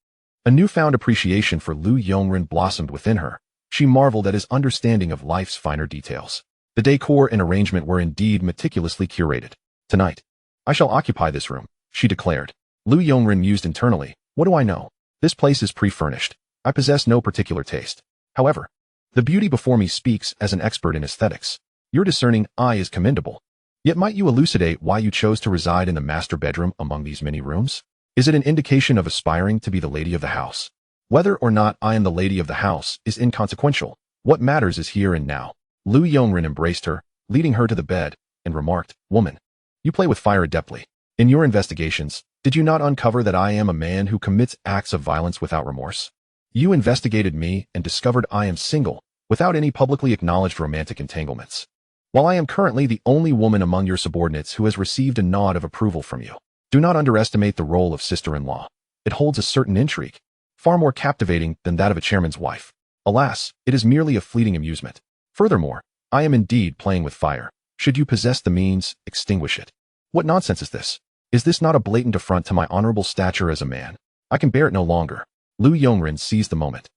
A newfound appreciation for Lu Yongren blossomed within her. She marveled at his understanding of life's finer details. The decor and arrangement were indeed meticulously curated. "Tonight, I shall occupy this room," she declared. Lu Yongren mused internally, "What do I know? This place is pre-furnished. I possess no particular taste. However, the beauty before me speaks as an expert in aesthetics. Your discerning eye is commendable. Yet might you elucidate why you chose to reside in the master bedroom among these many rooms? Is it an indication of aspiring to be the lady of the house? Whether or not I am the lady of the house is inconsequential. What matters is here and now." Lu Yongren embraced her, leading her to the bed, and remarked, "Woman, you play with fire adeptly. In your investigations, did you not uncover that I am a man who commits acts of violence without remorse? You investigated me and discovered I am single, without any publicly acknowledged romantic entanglements. While I am currently the only woman among your subordinates who has received a nod of approval from you. Do not underestimate the role of sister-in-law. It holds a certain intrigue, far more captivating than that of a chairman's wife. Alas, it is merely a fleeting amusement. Furthermore, I am indeed playing with fire. Should you possess the means, extinguish it. What nonsense is this? Is this not a blatant affront to my honorable stature as a man? I can bear it no longer." Lu Yongren seized the moment,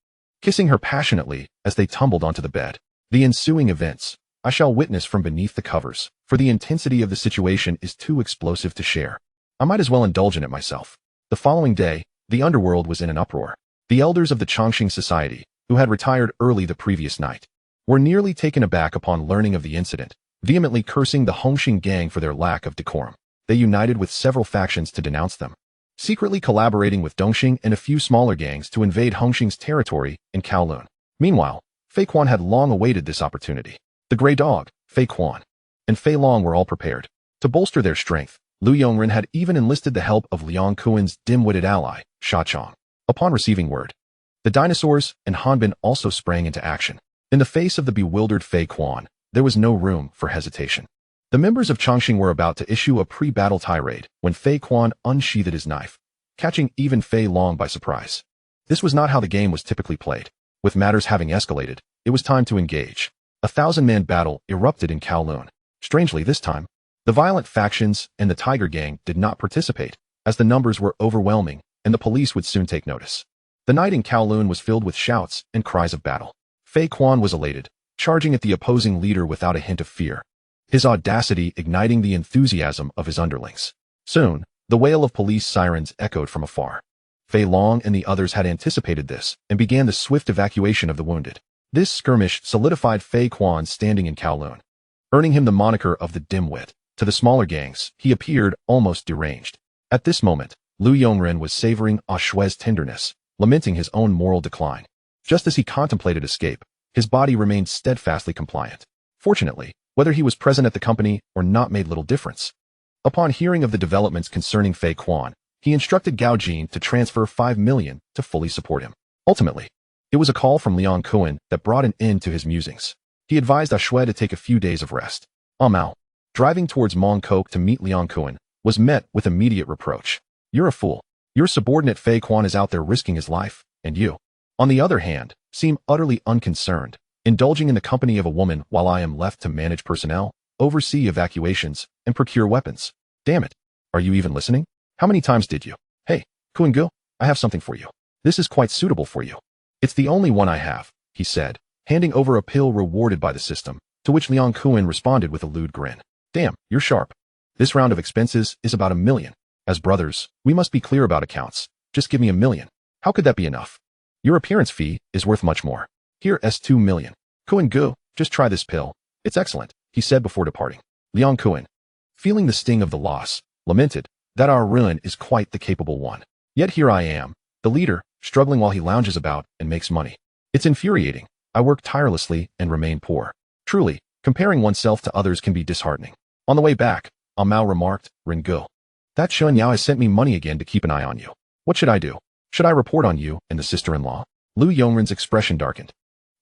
kissing her passionately as they tumbled onto the bed. The ensuing events, I shall witness from beneath the covers, for the intensity of the situation is too explosive to share. I might as well indulge in it myself. The following day, the underworld was in an uproar. The elders of the Chongqing Society, who had retired early the previous night, were nearly taken aback upon learning of the incident, vehemently cursing the Hongxing gang for their lack of decorum. They united with several factions to denounce them, secretly collaborating with Dongxing and a few smaller gangs to invade Hongxing's territory in Kowloon. Meanwhile, Fei Quan had long awaited this opportunity. The Grey Dog, Fei Quan, and Fei Long were all prepared. To bolster their strength, Lu Yongren had even enlisted the help of Liang Kuen's dim-witted ally, Sha Chong. Upon receiving word, the dinosaurs and Hanbin also sprang into action. In the face of the bewildered Fei Quan, there was no room for hesitation. The members of Chongqing were about to issue a pre-battle tirade when Fei Quan unsheathed his knife, catching even Fei Long by surprise. This was not how the game was typically played. With matters having escalated, it was time to engage. A 1,000-man battle erupted in Kowloon. Strangely this time, the violent factions and the Tiger Gang did not participate, as the numbers were overwhelming and the police would soon take notice. The night in Kowloon was filled with shouts and cries of battle. Fei Quan was elated, charging at the opposing leader without a hint of fear, his audacity igniting the enthusiasm of his underlings. Soon, the wail of police sirens echoed from afar. Fei Long and the others had anticipated this and began the swift evacuation of the wounded. This skirmish solidified Fei Quan's standing in Kowloon, earning him the moniker of the dimwit. To the smaller gangs, he appeared almost deranged. At this moment, Lu Yongren was savoring Ah Shui's tenderness, lamenting his own moral decline. Just as he contemplated escape, his body remained steadfastly compliant. Fortunately, whether he was present at the company or not made little difference. Upon hearing of the developments concerning Fei Quan, he instructed Gao Jin to transfer 5 million to fully support him. Ultimately, it was a call from Liang Kuan that brought an end to his musings. He advised Ah Shui to take a few days of rest. Mao, driving towards Mongkok to meet Liang Kuan, was met with immediate reproach. "You're a fool. Your subordinate Fei Quan is out there risking his life, and you, on the other hand, seem utterly unconcerned, indulging in the company of a woman while I am left to manage personnel, oversee evacuations, and procure weapons. Damn it. Are you even listening? How many times did you? Hey, Kuan-gu, I have something for you. This is quite suitable for you. It's the only one I have," he said, handing over a pill rewarded by the system, to which Liang Kuan responded with a lewd grin. "Damn, you're sharp. This round of expenses is about 1 million. As brothers, we must be clear about accounts. Just give me 1 million. How could that be enough? Your appearance fee is worth much more. Here's 2 million. Kuan-gu, just try this pill. It's excellent," he said before departing. Liang Kuan, feeling the sting of the loss, lamented that our ruin is quite the capable one. Yet here I am, the leader, struggling while he lounges about and makes money. It's infuriating. I work tirelessly and remain poor. Truly, comparing oneself to others can be disheartening. On the way back, Mao remarked, "Ringu, that Shun Yao has sent me money again to keep an eye on you. What should I do? Should I report on you and the sister-in-law?" Lu Yongren's expression darkened.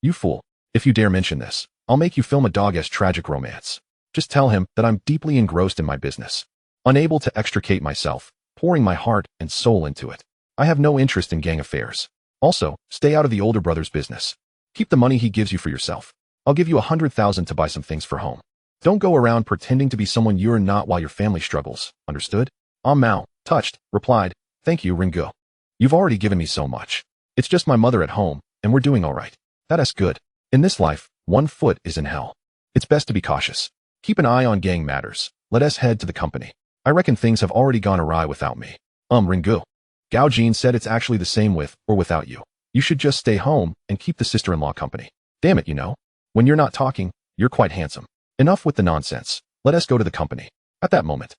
"You fool. If you dare mention this, I'll make you film a dog-esque tragic romance. Just tell him that I'm deeply engrossed in my business, unable to extricate myself, pouring my heart and soul into it. I have no interest in gang affairs. Also, stay out of the older brother's business. Keep the money he gives you for yourself. I'll give you 100,000 to buy some things for home. Don't go around pretending to be someone you're not while your family struggles, understood?" Mao, touched, replied, "Thank you, Ringu. You've already given me so much. It's just my mother at home, and we're doing all right. That's good. In this life, one foot is in hell. It's best to be cautious. Keep an eye on gang matters. Let us head to the company. I reckon things have already gone awry without me." Ringu. Gao Jin said it's actually the same with or without you. You should just stay home and keep the sister-in-law company. Damn it, you know. When you're not talking, you're quite handsome. Enough with the nonsense. Let us go to the company. At that moment,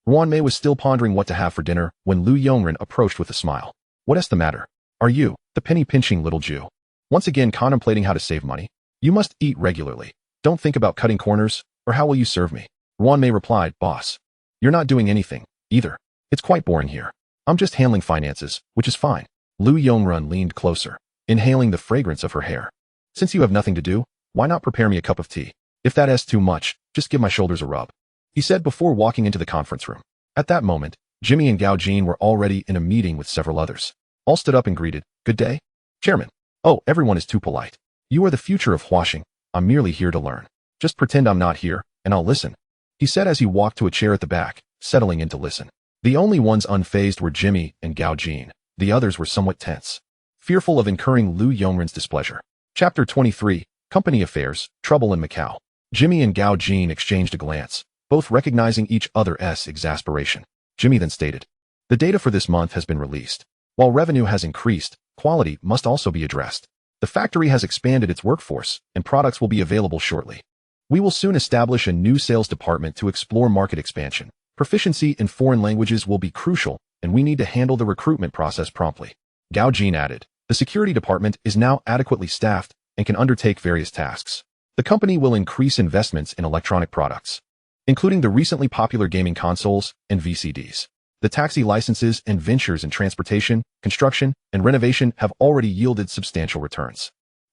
Ruan Mei was still pondering what to have for dinner when Lu Yongren approached with a smile. "What's the matter? Are you, the penny-pinching little Jew, once again contemplating how to save money? You must eat regularly. Don't think about cutting corners, Or how will you serve me? Ruan Mei replied, boss. You're not doing anything, either. It's quite boring here. I'm just handling finances, which is fine. Lu Yongrun leaned closer, inhaling the fragrance of her hair. Since you have nothing to do, why not prepare me a cup of tea? If that is too much, just give my shoulders a rub, he said before walking into the conference room. At that moment, Jimmy and Gao Jin were already in a meeting with several others. All stood up and greeted, good day? Chairman. Oh, everyone is too polite. You are the future of Huaxing. I'm merely here to learn. Just pretend I'm not here, and I'll listen, he said as he walked to a chair at the back, settling in to listen. The only ones unfazed were Jimmy and Gao Jin. The others were somewhat tense, fearful of incurring Lu Yongren's displeasure. Chapter 23, Company Affairs, Trouble in Macau. Jimmy and Gao Jin exchanged a glance, both recognizing each other's exasperation. Jimmy then stated, the data for this month has been released. While revenue has increased, quality must also be addressed. The factory has expanded its workforce, and products will be available shortly. We will soon establish a new sales department to explore market expansion. Proficiency in foreign languages will be crucial, and we need to handle the recruitment process promptly. Gao Jin added, the security department is now adequately staffed and can undertake various tasks. The company will increase investments in electronic products, including the recently popular gaming consoles and VCDs. The taxi licenses and ventures in transportation, construction, and renovation have already yielded substantial returns.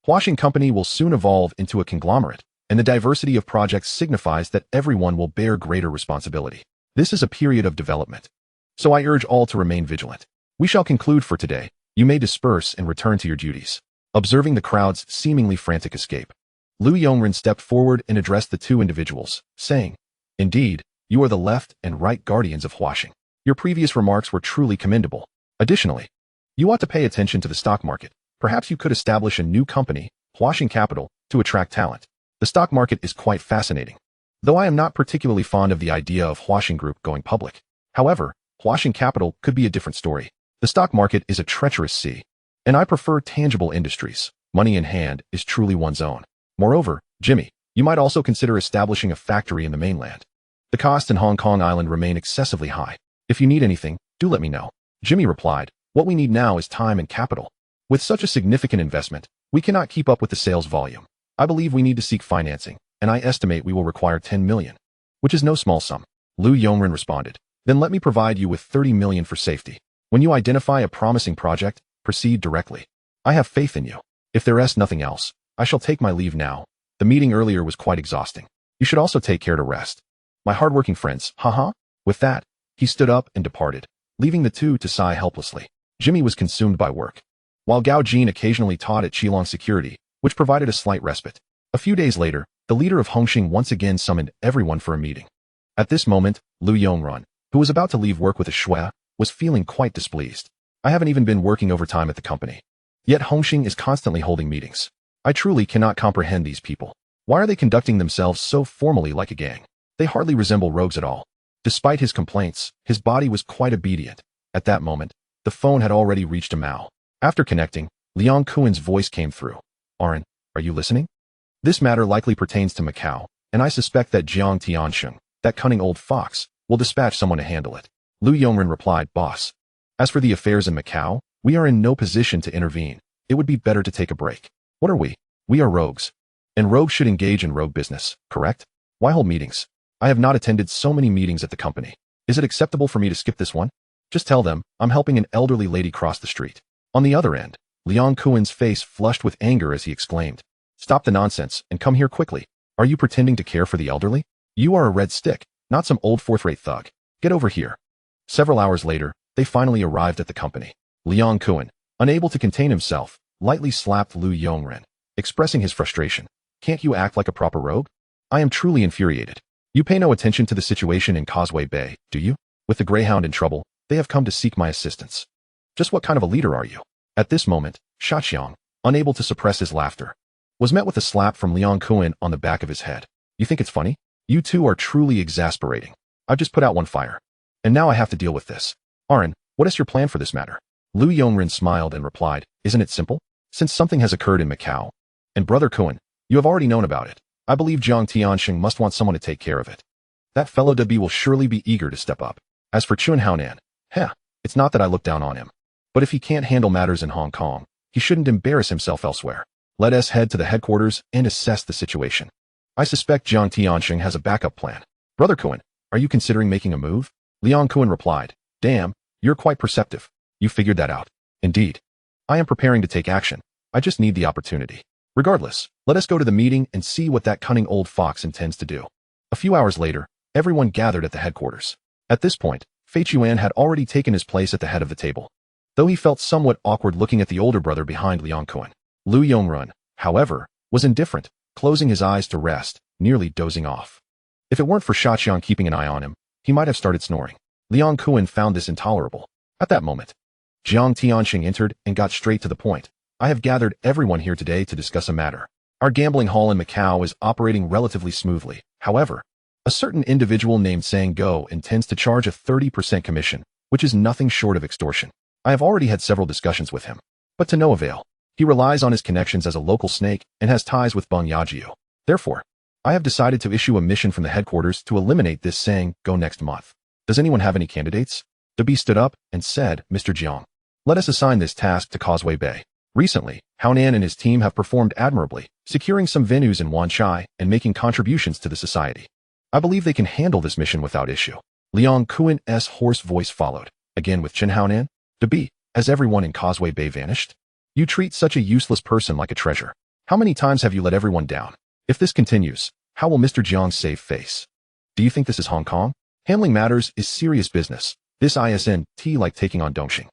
Huaxing Company will soon evolve into a conglomerate, and the diversity of projects signifies that everyone will bear greater responsibility. This is a period of development, so I urge all to remain vigilant. We shall conclude for today. You may disperse and return to your duties. Observing the crowd's seemingly frantic escape, Lu Yongren stepped forward and addressed the two individuals, saying, indeed, you are the left and right guardians of Huaxing. Your previous remarks were truly commendable. Additionally, you ought to pay attention to the stock market. Perhaps you could establish a new company, Huaxing Capital, to attract talent. The stock market is quite fascinating, though I am not particularly fond of the idea of Huaxing Group going public. However, Huaxing Capital could be a different story. The stock market is a treacherous sea, and I prefer tangible industries. Money in hand is truly one's own. Moreover, Jimmy, you might also consider establishing a factory in the mainland. The costs in Hong Kong Island remain excessively high. If you need anything, do let me know. Jimmy replied, what we need now is time and capital. With such a significant investment, we cannot keep up with the sales volume. I believe we need to seek financing, and I estimate we will require 10 million, which is no small sum. Lu Yongren responded, then let me provide you with 30 million for safety. When you identify a promising project, proceed directly. I have faith in you. If there is nothing else, I shall take my leave now. The meeting earlier was quite exhausting. You should also take care to rest. My hardworking friends, haha. With that, he stood up and departed, leaving the two to sigh helplessly. Jimmy was consumed by work, while Gao Jin occasionally taught at Qilong Security, which provided a slight respite. A few days later, the leader of Hongxing once again summoned everyone for a meeting. At this moment, Lu Yongren, who was about to leave work with a shui, was feeling quite displeased. I haven't even been working overtime at the company. Yet Hongxing is constantly holding meetings. I truly cannot comprehend these people. Why are they conducting themselves so formally like a gang? They hardly resemble rogues at all. Despite his complaints, his body was quite obedient. At that moment, the phone had already reached a Mao. After connecting, Liang Kuan's voice came through. Aran, are you listening? This matter likely pertains to Macau, and I suspect that Jiang Tiansheng, that cunning old fox, will dispatch someone to handle it. Lu Yongren replied, boss. As for the affairs in Macau, we are in no position to intervene. It would be better to take a break. What are we? We are rogues. And rogues should engage in rogue business, correct? Why hold meetings? I have not attended so many meetings at the company. Is it acceptable for me to skip this one? Just tell them, I'm helping an elderly lady cross the street. On the other end, Liang Kuan's face flushed with anger as he exclaimed, stop the nonsense and come here quickly. Are you pretending to care for the elderly? You are a red stick, not some old fourth-rate thug. Get over here. Several hours later, they finally arrived at the company. Liang Kuan, unable to contain himself, lightly slapped Lu Yongren, expressing his frustration. Can't you act like a proper rogue? I am truly infuriated. You pay no attention to the situation in Causeway Bay, do you? With the Greyhound in trouble, they have come to seek my assistance. Just what kind of a leader are you? At this moment, Shaqiang, unable to suppress his laughter, was met with a slap from Liang Kuan on the back of his head. You think it's funny? You two are truly exasperating. I've just put out one fire, and now I have to deal with this. Aran, what is your plan for this matter? Lu Yongren smiled and replied, isn't it simple? Since something has occurred in Macau, and Brother Kuan, you have already known about it. I believe Jiang Tiansheng must want someone to take care of it. That fellow Debi will surely be eager to step up. As for Chun Haonan, it's not that I look down on him. But if he can't handle matters in Hong Kong, he shouldn't embarrass himself elsewhere. Let us head to the headquarters and assess the situation. I suspect Jiang Tianxing has a backup plan. Brother Kowloon, are you considering making a move? Liang Kowloon replied, damn, you're quite perceptive. You figured that out. Indeed. I am preparing to take action. I just need the opportunity. Regardless, let us go to the meeting and see what that cunning old fox intends to do. A few hours later, everyone gathered at the headquarters. At this point, Fei Chuan had already taken his place at the head of the table. Though he felt somewhat awkward looking at the older brother behind Liang Kowloon. Lu Yongrun, however, was indifferent, closing his eyes to rest, nearly dozing off. If it weren't for Shaqiang keeping an eye on him, he might have started snoring. Liang Kowloon found this intolerable. At that moment, Jiang Tianxing entered and got straight to the point. I have gathered everyone here today to discuss a matter. Our gambling hall in Macau is operating relatively smoothly. However, a certain individual named Sang Go intends to charge a 30% commission, which is nothing short of extortion. I have already had several discussions with him, but to no avail. He relies on his connections as a local snake and has ties with Beng Yajiu. Therefore, I have decided to issue a mission from the headquarters to eliminate this Sang Go next month. Does anyone have any candidates? Dabi stood up and said, Mr. Jiang, let us assign this task to Causeway Bay. Recently, Haonan and his team have performed admirably, securing some venues in Wanchai and making contributions to the society. I believe they can handle this mission without issue. Liang Kowloon's hoarse voice followed, again with Chen Haonan. Dabi, has everyone in Causeway Bay vanished? You treat such a useless person like a treasure. How many times have you let everyone down? If this continues, how will Mr. Jiang save face? Do you think this is Hong Kong? Handling matters is serious business. This isn't like taking on Dongxing.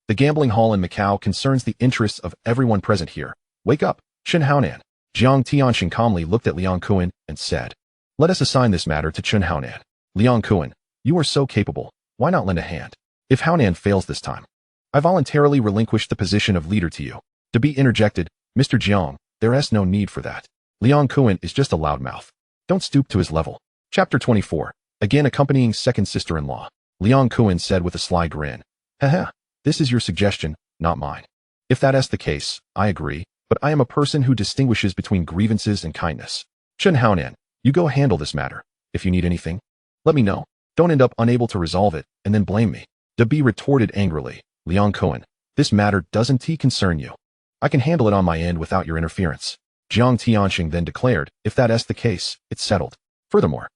The gambling hall in Macau concerns the interests of everyone present here. Wake up, Chen Haonan. Jiang Tianxing calmly looked at Liang Kowloon and said, let us assign this matter to Chen Haonan. Liang Kowloon, you are so capable. Why not lend a hand? If Haonan fails this time, I voluntarily relinquished the position of leader to you. Dabi interjected, Mr. Jiang, there's no need for that. Liang Kowloon is just a loudmouth. Don't stoop to his level. Chapter 24. Again accompanying second sister-in-law. Liang Kowloon said with a sly grin. Haha, this is your suggestion, not mine. If that's the case, I agree, but I am a person who distinguishes between grievances and kindness. Chen Haonan, you go handle this matter. If you need anything, let me know. Don't end up unable to resolve it and then blame me. Dabi retorted angrily. Liang Kowloon, this matter doesn't concern you. I can handle it on my end without your interference. Jiang Tianxing then declared, if that's the case, it's settled. Furthermore,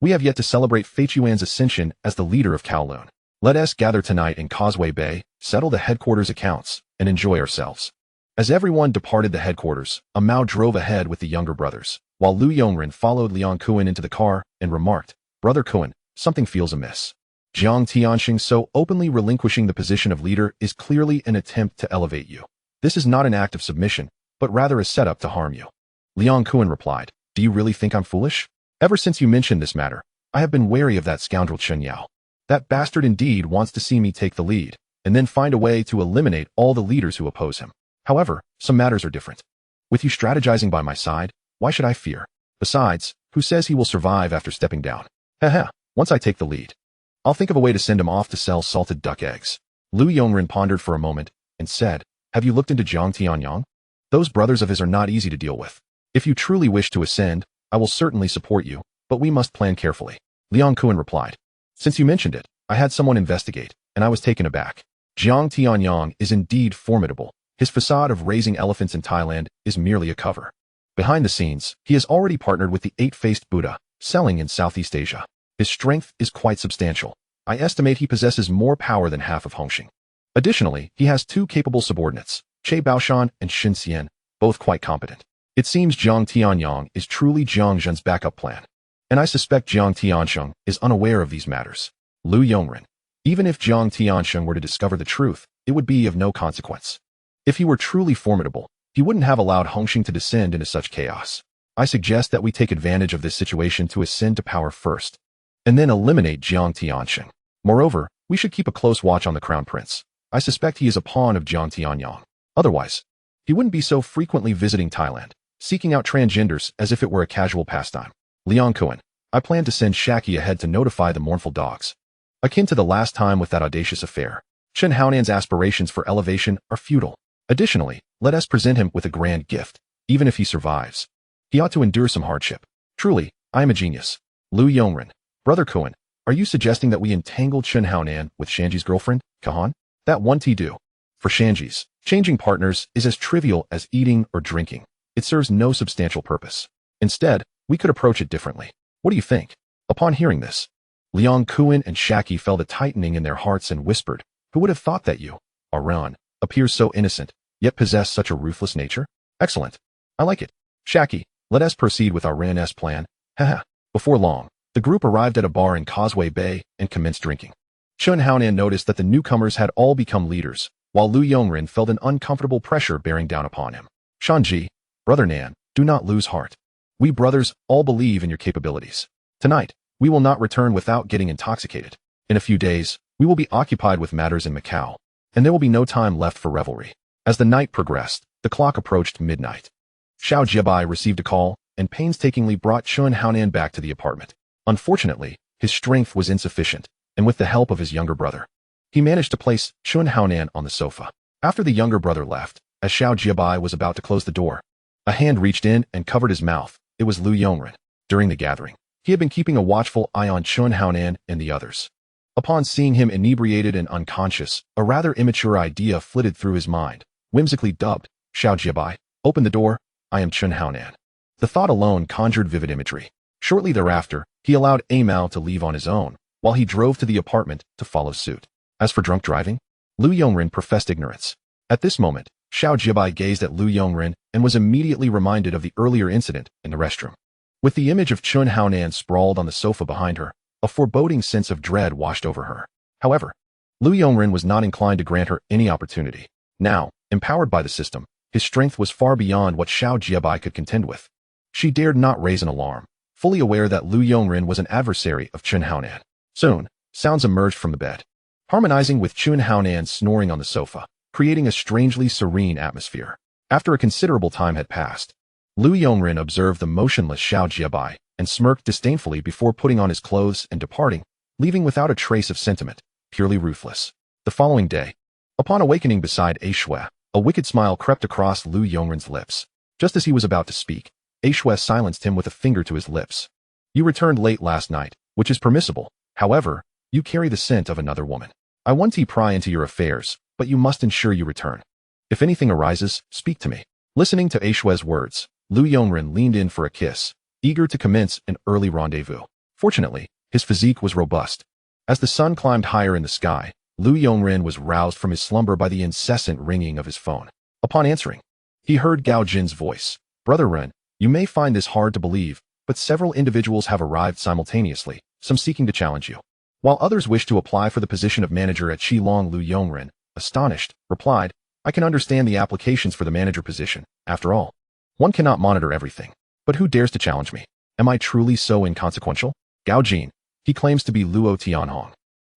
we have yet to celebrate Fei Chuan's ascension as the leader of Kowloon. Let us gather tonight in Causeway Bay, settle the headquarters accounts, and enjoy ourselves. As everyone departed the headquarters, a Mao drove ahead with the younger brothers, while Lu Yongren followed Liang Kowloon into the car and remarked, Brother Kowloon, something feels amiss. Jiang Tianxing so openly relinquishing the position of leader is clearly an attempt to elevate you. This is not an act of submission, but rather a setup to harm you. Liang Kowloon replied, do you really think I'm foolish? Ever since you mentioned this matter, I have been wary of that scoundrel Chen Yao. That bastard indeed wants to see me take the lead, and then find a way to eliminate all the leaders who oppose him. However, some matters are different. With you strategizing by my side, why should I fear? Besides, who says he will survive after stepping down? Haha, once I take the lead, I'll think of a way to send him off to sell salted duck eggs. Lu Yongren pondered for a moment and said, have you looked into Jiang Tianyang? Those brothers of his are not easy to deal with. If you truly wish to ascend, I will certainly support you, but we must plan carefully. Liang Kowloon replied, since you mentioned it, I had someone investigate, and I was taken aback. Jiang Tianyang is indeed formidable. His facade of raising elephants in Thailand is merely a cover. Behind the scenes, he has already partnered with the eight-faced Buddha, selling in Southeast Asia. His strength is quite substantial. I estimate he possesses more power than half of Hongxing. Additionally, he has two capable subordinates, Che Baoshan and Xin Xian, both quite competent. It seems Jiang Tianyang is truly Jiang Zhen's backup plan. And I suspect Jiang Tianxing is unaware of these matters. Lu Yongren. Even if Jiang Tianxing were to discover the truth, it would be of no consequence. If he were truly formidable, he wouldn't have allowed Hongxing to descend into such chaos. I suggest that we take advantage of this situation to ascend to power first, and then eliminate Jiang Tianxing. Moreover, we should keep a close watch on the Crown Prince. I suspect he is a pawn of Jiang Tianyang. Otherwise, he wouldn't be so frequently visiting Thailand, seeking out transgenders as if it were a casual pastime. Liang Kowloon, I plan to send Shaki ahead to notify the mournful dogs. Akin to the last time with that audacious affair, Chen Haonan's aspirations for elevation are futile. Additionally, let us present him with a grand gift. Even if he survives, he ought to endure some hardship. Truly, I am a genius. Lu Yongren, Brother Kowloon, are you suggesting that we entangle Chen Haonan with Shanji's girlfriend, Kahan? That won't do. For Shanji's, changing partners is as trivial as eating or drinking. It serves no substantial purpose. Instead, We could approach it differently. What do you think? Upon hearing this, Liang Kuan and Shaki felt a tightening in their hearts and whispered, who would have thought that you, Aran, appears so innocent, yet possess such a ruthless nature? Excellent. I like it. Shaki, let us proceed with our Ran's plan. Haha. Before long, the group arrived at a bar in Causeway Bay and commenced drinking. Chun Haonan noticed that the newcomers had all become leaders, while Lu Yongren felt an uncomfortable pressure bearing down upon him. Shanji, Brother Nan, do not lose heart. We brothers all believe in your capabilities. Tonight, we will not return without getting intoxicated. In a few days, we will be occupied with matters in Macau, and there will be no time left for revelry. As the night progressed, the clock approached midnight. Xiao Jiebai received a call and painstakingly brought Chun Haonan back to the apartment. Unfortunately, his strength was insufficient, and with the help of his younger brother, he managed to place Chun Haonan on the sofa. After the younger brother left, as Xiao Jiebai was about to close the door, a hand reached in and covered his mouth. It was Lu Yongren. During the gathering, he had been keeping a watchful eye on Chun Haonan and the others. Upon seeing him inebriated and unconscious, a rather immature idea flitted through his mind, whimsically dubbed, Xiao Jiebai, open the door, I am Chun Haonan. The thought alone conjured vivid imagery. Shortly thereafter, he allowed Amao to leave on his own, while he drove to the apartment to follow suit. As for drunk driving, Lu Yongren professed ignorance. At this moment, Xiao Jiebai gazed at Lu Yongren and was immediately reminded of the earlier incident in the restroom. With the image of Chun Haonan sprawled on the sofa behind her, a foreboding sense of dread washed over her. However, Lu Yongren was not inclined to grant her any opportunity. Now, empowered by the system, his strength was far beyond what Xiao Jiebai could contend with. She dared not raise an alarm, fully aware that Lu Yongren was an adversary of Chun Haonan. Soon, sounds emerged from the bed, harmonizing with Chun Haonan snoring on the sofa, creating a strangely serene atmosphere. After a considerable time had passed, Lu Yongren observed the motionless Xiao Jiebai and smirked disdainfully before putting on his clothes and departing, leaving without a trace of sentiment, purely ruthless. The following day, upon awakening beside Aishue, a wicked smile crept across Lu Yongren's lips. Just as he was about to speak, Aishue silenced him with a finger to his lips. You returned late last night, which is permissible. However, you carry the scent of another woman. I want to pry into your affairs, but you must ensure you return. If anything arises, speak to me. Listening to Aishue's words, Lu Yongren leaned in for a kiss, eager to commence an early rendezvous. Fortunately, his physique was robust. As the sun climbed higher in the sky, Lu Yongren was roused from his slumber by the incessant ringing of his phone. Upon answering, he heard Gao Jin's voice. Brother Ren, you may find this hard to believe, but several individuals have arrived simultaneously, some seeking to challenge you, while others wish to apply for the position of manager at Qilong. Lu Yongren, astonished, replied, I can understand the applications for the manager position. After all, one cannot monitor everything. But who dares to challenge me? Am I truly so inconsequential? Gao Jin, he claims to be Luo Tianhong,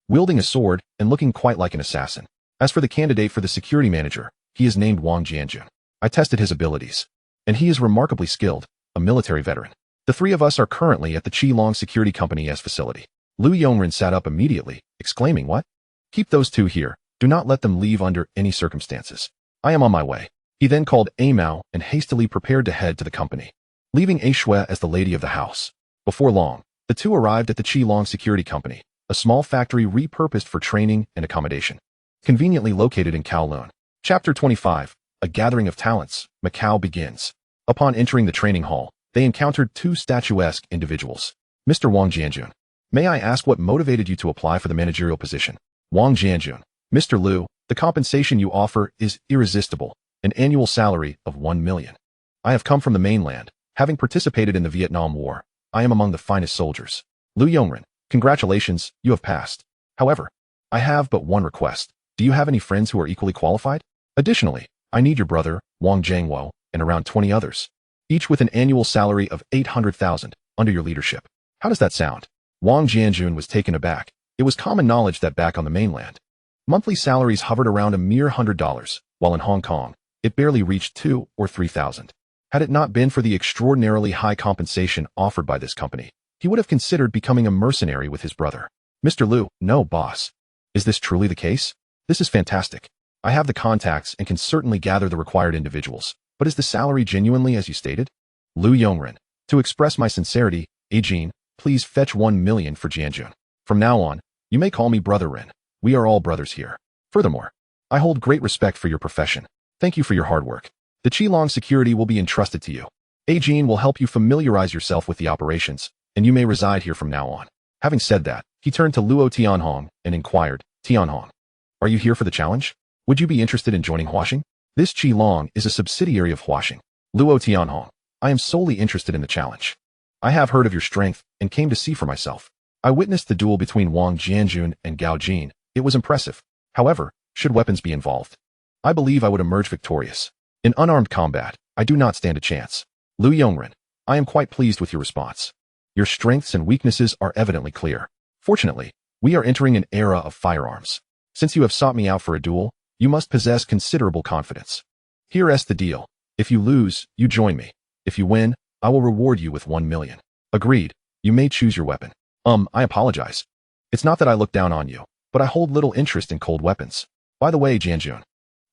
wielding a sword and looking quite like an assassin. As for the candidate for the security manager, he is named Wang Jianjun. I tested his abilities, and he is remarkably skilled, a military veteran. The three of us are currently at the Qilong Security Company's facility. Lu Yongren sat up immediately, exclaiming, what? Keep those two here. Do not let them leave under any circumstances. I am on my way. He then called Amao and hastily prepared to head to the company, leaving Aishue as the lady of the house. Before long, the two arrived at the Qilong Security Company, a small factory repurposed for training and accommodation, conveniently located in Kowloon. Chapter 25, A Gathering of Talents, Macau begins. Upon entering the training hall, they encountered two statuesque individuals. Mr. Wang Jianjun, may I ask what motivated you to apply for the managerial position? Wang Jianjun, Mr. Lu, the compensation you offer is irresistible, an annual salary of 1 million. I have come from the mainland, having participated in the Vietnam War. I am among the finest soldiers. Lu Yongren, congratulations, you have passed. However, I have but one request. Do you have any friends who are equally qualified? Additionally, I need your brother, Wang Jiangwo, and around 20 others, each with an annual salary of 800,000 under your leadership. How does that sound? Wang Jianjun was taken aback. It was common knowledge that back on the mainland, monthly salaries hovered around a mere $100, while in Hong Kong, it barely reached 2,000 or 3,000. Had it not been for the extraordinarily high compensation offered by this company, he would have considered becoming a mercenary with his brother. Mr. Lu, no, boss. Is this truly the case? This is fantastic. I have the contacts and can certainly gather the required individuals, but is the salary genuinely as you stated? Lu Yongren, to express my sincerity, Ajin, please fetch 1 million for Jianjun. From now on, you may call me Brother Ren. We are all brothers here. Furthermore, I hold great respect for your profession. Thank you for your hard work. The Qilong security will be entrusted to you. Ajin will help you familiarize yourself with the operations, and you may reside here from now on. Having said that, he turned to Luo Tianhong and inquired, Tianhong, are you here for the challenge? Would you be interested in joining Huaxing? This Qilong is a subsidiary of Huaxing. Luo Tianhong, I am solely interested in the challenge. I have heard of your strength and came to see for myself. I witnessed the duel between Wang Jianjun and Gao Jin. It was impressive. However, should weapons be involved, I believe I would emerge victorious. In unarmed combat, I do not stand a chance. Lu Yongren, I am quite pleased with your response. Your strengths and weaknesses are evidently clear. Fortunately, we are entering an era of firearms. Since you have sought me out for a duel, you must possess considerable confidence. Here's the deal. If you lose, you join me. If you win, I will reward you with 1 million. Agreed. You may choose your weapon. I apologize. It's not that I look down on you, but I hold little interest in cold weapons. By the way, Jianjun,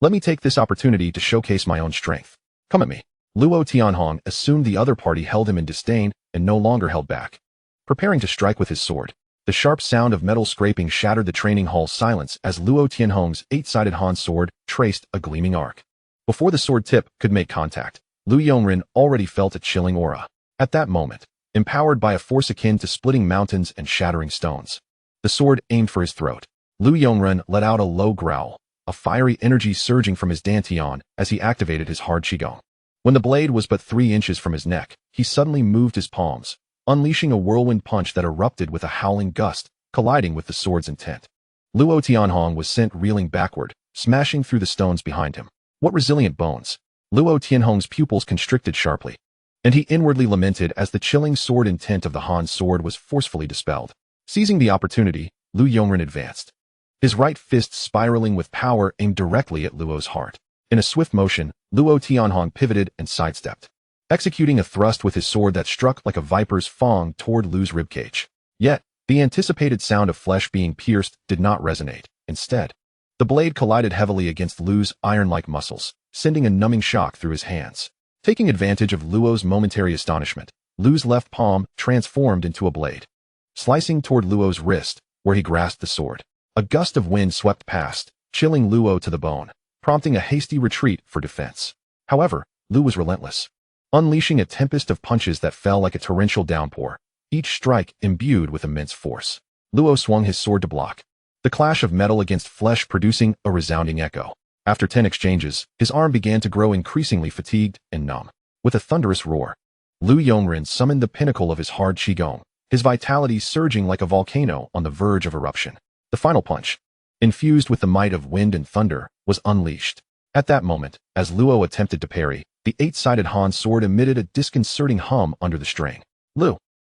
let me take this opportunity to showcase my own strength. Come at me. Luo Tianhong assumed the other party held him in disdain and no longer held back. Preparing to strike with his sword, the sharp sound of metal scraping shattered the training hall's silence as Luo Tianhong's 8-sided Han sword traced a gleaming arc. Before the sword tip could make contact, Lu Yongren already felt a chilling aura. At that moment, empowered by a force akin to splitting mountains and shattering stones, the sword aimed for his throat. Lu Yongren let out a low growl, a fiery energy surging from his dantian as he activated his hard qigong. When the blade was but 3 inches from his neck, he suddenly moved his palms, unleashing a whirlwind punch that erupted with a howling gust, colliding with the sword's intent. Luo Tianhong was sent reeling backward, smashing through the stones behind him. What resilient bones! Luo Tianhong's pupils constricted sharply, and he inwardly lamented as the chilling sword intent of the Han sword was forcefully dispelled. Seizing the opportunity, Lu Yongren advanced, his right fist spiraling with power aimed directly at Luo's heart. In a swift motion, Luo Tianhong pivoted and sidestepped, executing a thrust with his sword that struck like a viper's fang toward Lu's ribcage. Yet, the anticipated sound of flesh being pierced did not resonate. Instead, the blade collided heavily against Lu's iron-like muscles, sending a numbing shock through his hands. Taking advantage of Luo's momentary astonishment, Lu's left palm transformed into a blade, slicing toward Luo's wrist, where he grasped the sword. A gust of wind swept past, chilling Luo to the bone, prompting a hasty retreat for defense. However, Lu was relentless, unleashing a tempest of punches that fell like a torrential downpour, each strike imbued with immense force. Luo swung his sword to block, the clash of metal against flesh producing a resounding echo. After 10 exchanges, his arm began to grow increasingly fatigued and numb. With a thunderous roar, Lu Yongren summoned the pinnacle of his hard qigong, his vitality surging like a volcano on the verge of eruption. The final punch, infused with the might of wind and thunder, was unleashed. At that moment, as Luo attempted to parry, the 8-sided Han sword emitted a disconcerting hum under the strain. Lu,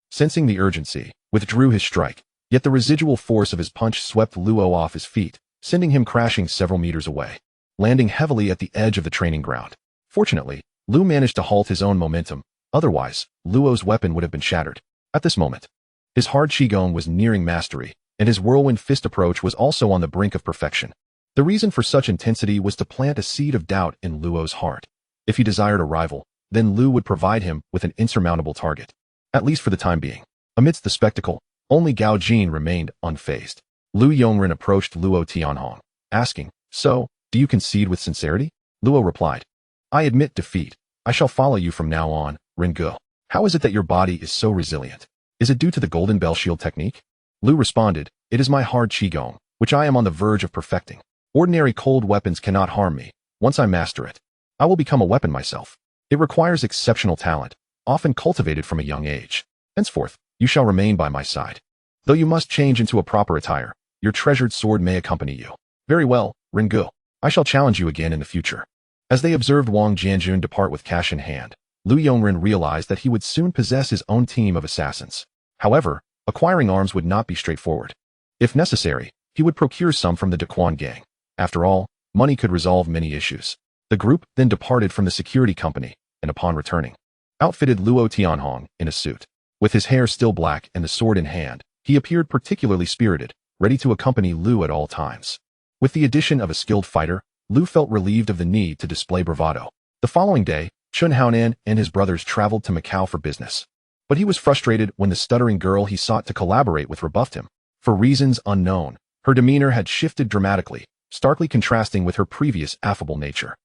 sensing the urgency, withdrew his strike, yet the residual force of his punch swept Luo off his feet, sending him crashing several meters away, landing heavily at the edge of the training ground. Fortunately, Lu managed to halt his own momentum, otherwise, Luo's weapon would have been shattered. At this moment, his hard qigong was nearing mastery, and his whirlwind fist approach was also on the brink of perfection. The reason for such intensity was to plant a seed of doubt in Luo's heart. If he desired a rival, then Lu would provide him with an insurmountable target, at least for the time being. Amidst the spectacle, only Gao Jin remained unfazed. Lu Yongren approached Luo Tianhong, asking, "So, do you concede with sincerity?" Luo replied, "I admit defeat. I shall follow you from now on, Ringu. How is it that your body is so resilient? Is it due to the Golden Bell Shield technique?" Lu responded, "It is my hard qigong, which I am on the verge of perfecting. Ordinary cold weapons cannot harm me. Once I master it, I will become a weapon myself. It requires exceptional talent, often cultivated from a young age. Henceforth, you shall remain by my side. Though you must change into a proper attire, your treasured sword may accompany you." "Very well, Ringu. I shall challenge you again in the future." As they observed Wang Jianjun depart with cash in hand, Lu Yongren realized that he would soon possess his own team of assassins. However, acquiring arms would not be straightforward. If necessary, he would procure some from the Daquan gang. After all, money could resolve many issues. The group then departed from the security company, and upon returning, outfitted Luo Tianhong in a suit. With his hair still black and the sword in hand, he appeared particularly spirited, ready to accompany Lu at all times. With the addition of a skilled fighter, Lu felt relieved of the need to display bravado. The following day, Chun Haonan and his brothers traveled to Macau for business. But he was frustrated when the stuttering girl he sought to collaborate with rebuffed him. For reasons unknown, her demeanor had shifted dramatically, starkly contrasting with her previous affable nature.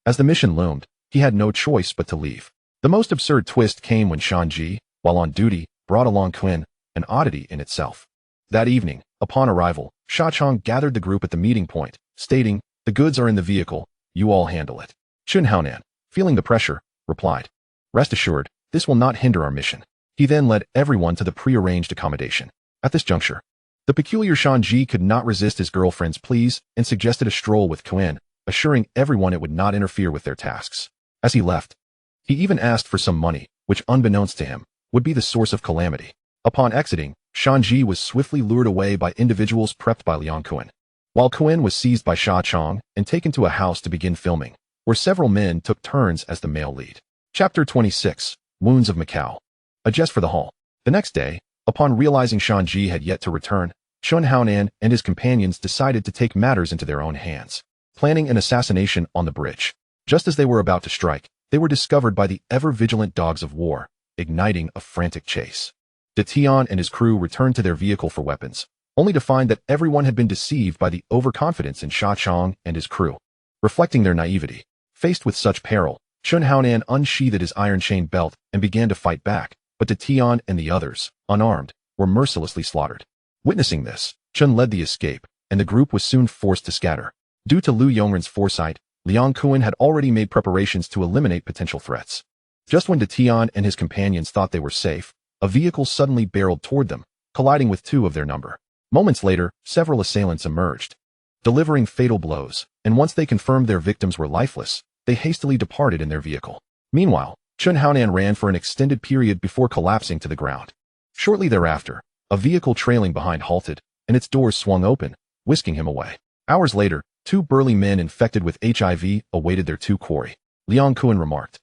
As the mission loomed, he had no choice but to leave. The most absurd twist came when Shanji, while on duty, brought along Quinn, an oddity in itself. That evening, upon arrival, Shachong gathered the group at the meeting point, stating, "The goods are in the vehicle, you all handle it." Chun Haonan, feeling the pressure, replied, "Rest assured, this will not hinder our mission." He then led everyone to the pre-arranged accommodation. At this juncture, the peculiar Shanji could not resist his girlfriend's pleas and suggested a stroll with Quinn, assuring everyone it would not interfere with their tasks. As he left, he even asked for some money, which unbeknownst to him, would be the source of calamity. Upon exiting, Shanji was swiftly lured away by individuals prepped by Liang Quinn, while Quinn was seized by Sha Chong and taken to a house to begin filming, where several men took turns as the male lead. Chapter 26, Wounds of Macau. A jest for the hall. The next day, upon realizing Shanji had yet to return, Chun Haonan and his companions decided to take matters into their own hands, planning an assassination on the bridge. Just as they were about to strike, they were discovered by the ever-vigilant dogs of war, igniting a frantic chase. De Tian and his crew returned to their vehicle for weapons, only to find that everyone had been deceived by the overconfidence in Sha Chong and his crew. Reflecting their naivety, faced with such peril, Chun Haonan unsheathed his iron chain belt and began to fight back, but De Tian and the others, unarmed, were mercilessly slaughtered. Witnessing this, Chun led the escape, and the group was soon forced to scatter. Due to Lu Yongren's foresight, Liang Kuan had already made preparations to eliminate potential threats. Just when De Tian and his companions thought they were safe, a vehicle suddenly barreled toward them, colliding with two of their number. Moments later, several assailants emerged, delivering fatal blows, and once they confirmed their victims were lifeless, they hastily departed in their vehicle. Meanwhile, Chun Haonan ran for an extended period before collapsing to the ground. Shortly thereafter, a vehicle trailing behind halted, and its doors swung open, whisking him away. Hours later, two burly men infected with HIV awaited their quarry. Liang Kuan remarked,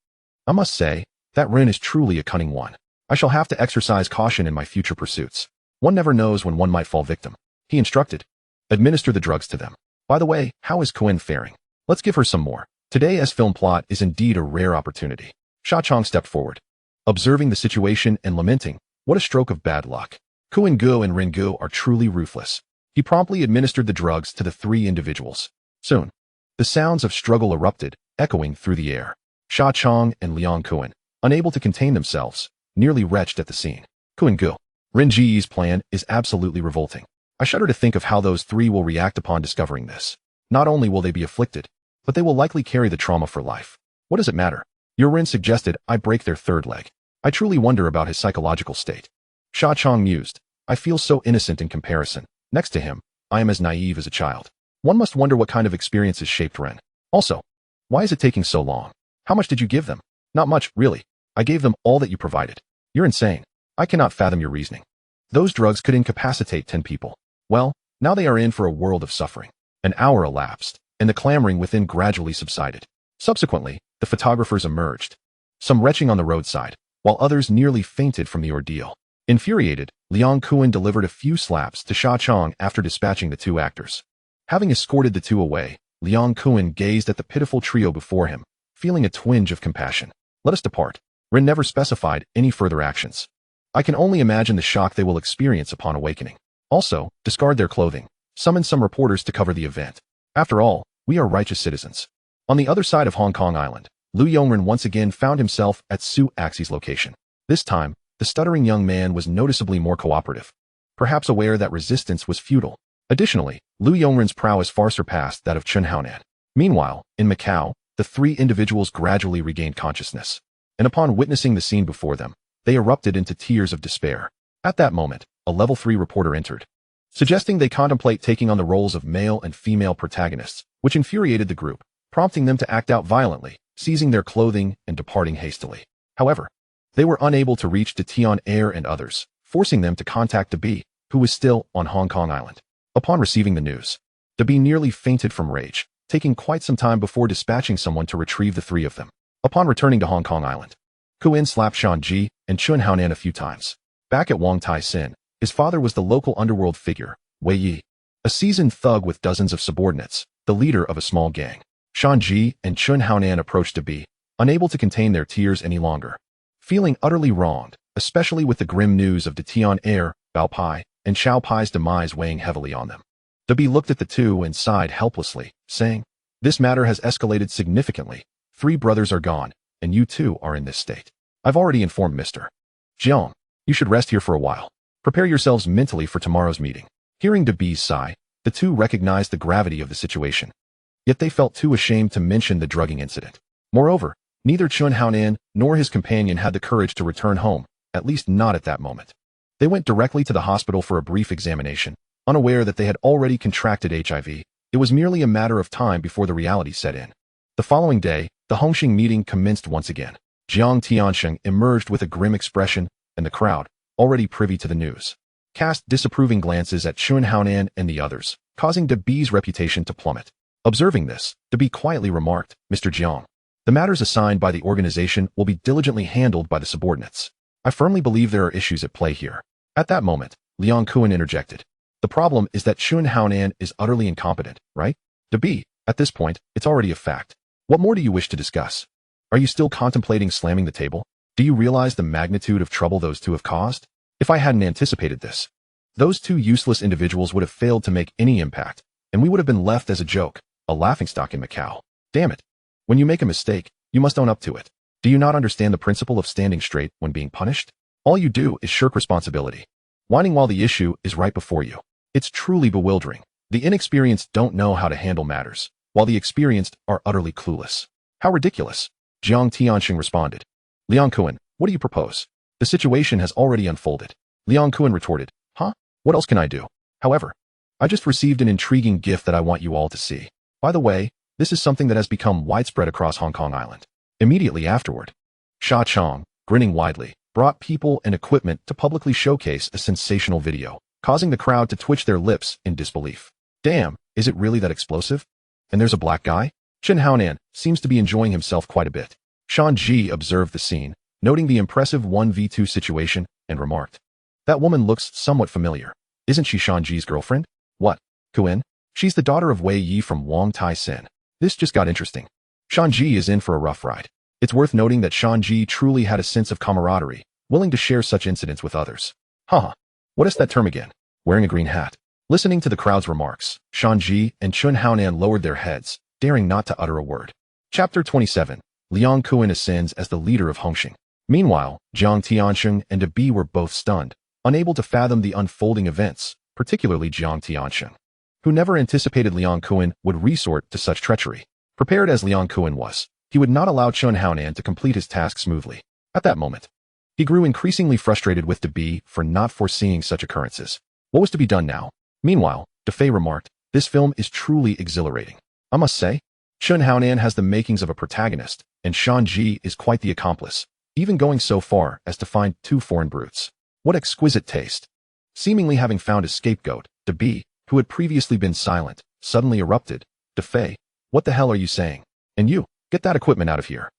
"I must say, that Rin is truly a cunning one. I shall have to exercise caution in my future pursuits. One never knows when one might fall victim." He instructed, "Administer the drugs to them. By the way, how is Quinn faring? Let's give her some more." Today's film plot is indeed a rare opportunity. Sha Chong stepped forward, observing the situation and lamenting, "What a stroke of bad luck. Kuan Gu and Rin Gu are truly ruthless." He promptly administered the drugs to the three individuals. Soon, the sounds of struggle erupted, echoing through the air. Sha Chong and Liang Kuan, unable to contain themselves, nearly retched at the scene. Kuan Gu, Rin Ji's plan is absolutely revolting. I shudder to think of how those three will react upon discovering this. Not only will they be afflicted, but they will likely carry the trauma for life. What does it matter? Your Rin suggested I break their third leg. I truly wonder about his psychological state. Sha Chong mused, "I feel so innocent in comparison. Next to him, I am as naive as a child. One must wonder what kind of experiences shaped Ren. Also, why is it taking so long? How much did you give them?" "Not much, really. I gave them all that you provided." "You're insane. I cannot fathom your reasoning. Those drugs could incapacitate 10 people. Well, now they are in for a world of suffering." An hour elapsed, and the clamoring within gradually subsided. Subsequently, the photographers emerged, some retching on the roadside, while others nearly fainted from the ordeal. Infuriated, Liang Kuan delivered a few slaps to Sha Chong after dispatching the two actors. Having escorted the two away, Liang Kuan gazed at the pitiful trio before him, feeling a twinge of compassion. "Let us depart." Rin never specified any further actions. "I can only imagine the shock they will experience upon awakening. Also, discard their clothing. Summon some reporters to cover the event. After all, we are righteous citizens." On the other side of Hong Kong Island, Lu Yongren once again found himself at Su Axi's location. This time, the stuttering young man was noticeably more cooperative, perhaps aware that resistance was futile. Additionally, Lu Yongren's prowess far surpassed that of Chun Haonan. Meanwhile, in Macau, the three individuals gradually regained consciousness, and upon witnessing the scene before them, they erupted into tears of despair. At that moment, a level 3 reporter entered, suggesting they contemplate taking on the roles of male and female protagonists, which infuriated the group, prompting them to act out violently, seizing their clothing and departing hastily. However, they were unable to reach De Tian Air and others, forcing them to contact De B, who was still on Hong Kong Island. Upon receiving the news, De B nearly fainted from rage, taking quite some time before dispatching someone to retrieve the three of them. Upon returning to Hong Kong Island, Kuan slapped Shanji and Chun Haonan a few times. Back at Wong Tai Sin, his father was the local underworld figure, Wei Yi, a seasoned thug with dozens of subordinates, the leader of a small gang. Shanji and Chun Haonan approached De B, unable to contain their tears any longer. Feeling utterly wronged, especially with the grim news of De Tian Air, Bao Pai, and Xiao Pai's demise weighing heavily on them. De B looked at the two and sighed helplessly, saying, "This matter has escalated significantly. 3 brothers are gone, and you too are in this state. I've already informed Mr. Jiang. You should rest here for a while. Prepare yourselves mentally for tomorrow's meeting. Hearing Debi's sigh, the two recognized the gravity of the situation. Yet they felt too ashamed to mention the drugging incident. Moreover, neither Chun Haonan nor his companion had the courage to return home, at least not at that moment. They went directly to the hospital for a brief examination, unaware that they had already contracted HIV. It was merely a matter of time before the reality set in. The following day, the Hongxing meeting commenced once again. Jiang Tiansheng emerged with a grim expression, and the crowd, already privy to the news, cast disapproving glances at Chun Haonan and the others, causing Debi's reputation to plummet. Observing this, Debi quietly remarked, Mr. Jiang, the matters assigned by the organization will be diligently handled by the subordinates. I firmly believe there are issues at play here. At that moment, Liang Kuan interjected. The problem is that Chun Haonan is utterly incompetent, right? Debi, at this point, it's already a fact. What more do you wish to discuss? Are you still contemplating slamming the table? Do you realize the magnitude of trouble those two have caused? If I hadn't anticipated this, those two useless individuals would have failed to make any impact, and we would have been left as a joke, a laughingstock in Macau. Damn it. When you make a mistake, you must own up to it. Do you not understand the principle of standing straight when being punished? All you do is shirk responsibility, whining while the issue is right before you. It's truly bewildering. The inexperienced don't know how to handle matters, while the experienced are utterly clueless. How ridiculous. Jiang Tianxing responded. Liang Kuan, what do you propose? The situation has already unfolded. Liang Kuan retorted, huh? What else can I do? However, I just received an intriguing gift that I want you all to see. By the way, this is something that has become widespread across Hong Kong Island. Immediately afterward, Sha Chong, grinning widely, brought people and equipment to publicly showcase a sensational video, causing the crowd to twitch their lips in disbelief. Damn, is it really that explosive? And there's a black guy? Chen Haonan seems to be enjoying himself quite a bit. Shan Ji observed the scene, noting the impressive 1v2 situation, and remarked, that woman looks somewhat familiar. Isn't she Shan Ji's girlfriend? What? Kuan? She's the daughter of Wei Yi from Wang Tai Sin. This just got interesting. Shan Ji is in for a rough ride. It's worth noting that Shan Ji truly had a sense of camaraderie, willing to share such incidents with others. Haha. What is that term again? Wearing a green hat. Listening to the crowd's remarks, Shan Ji and Chun Haonan lowered their heads, daring not to utter a word. Chapter 27. Liang Kuan ascends as the leader of Hongxing. Meanwhile, Jiang Tiansheng and Debi were both stunned, unable to fathom the unfolding events, particularly Jiang Tiansheng, who never anticipated Liang Kuan would resort to such treachery. Prepared as Liang Kuan was, he would not allow Chun Haonan to complete his task smoothly. At that moment, he grew increasingly frustrated with Debi for not foreseeing such occurrences. What was to be done now? Meanwhile, Defei remarked, this film is truly exhilarating. I must say, Chun Haonan has the makings of a protagonist, and Shan Ji is quite the accomplice, even going so far as to find two foreign brutes. What exquisite taste. Seemingly having found a scapegoat, Debi, who had previously been silent, suddenly erupted. Defei, what the hell are you saying? And you, get that equipment out of here.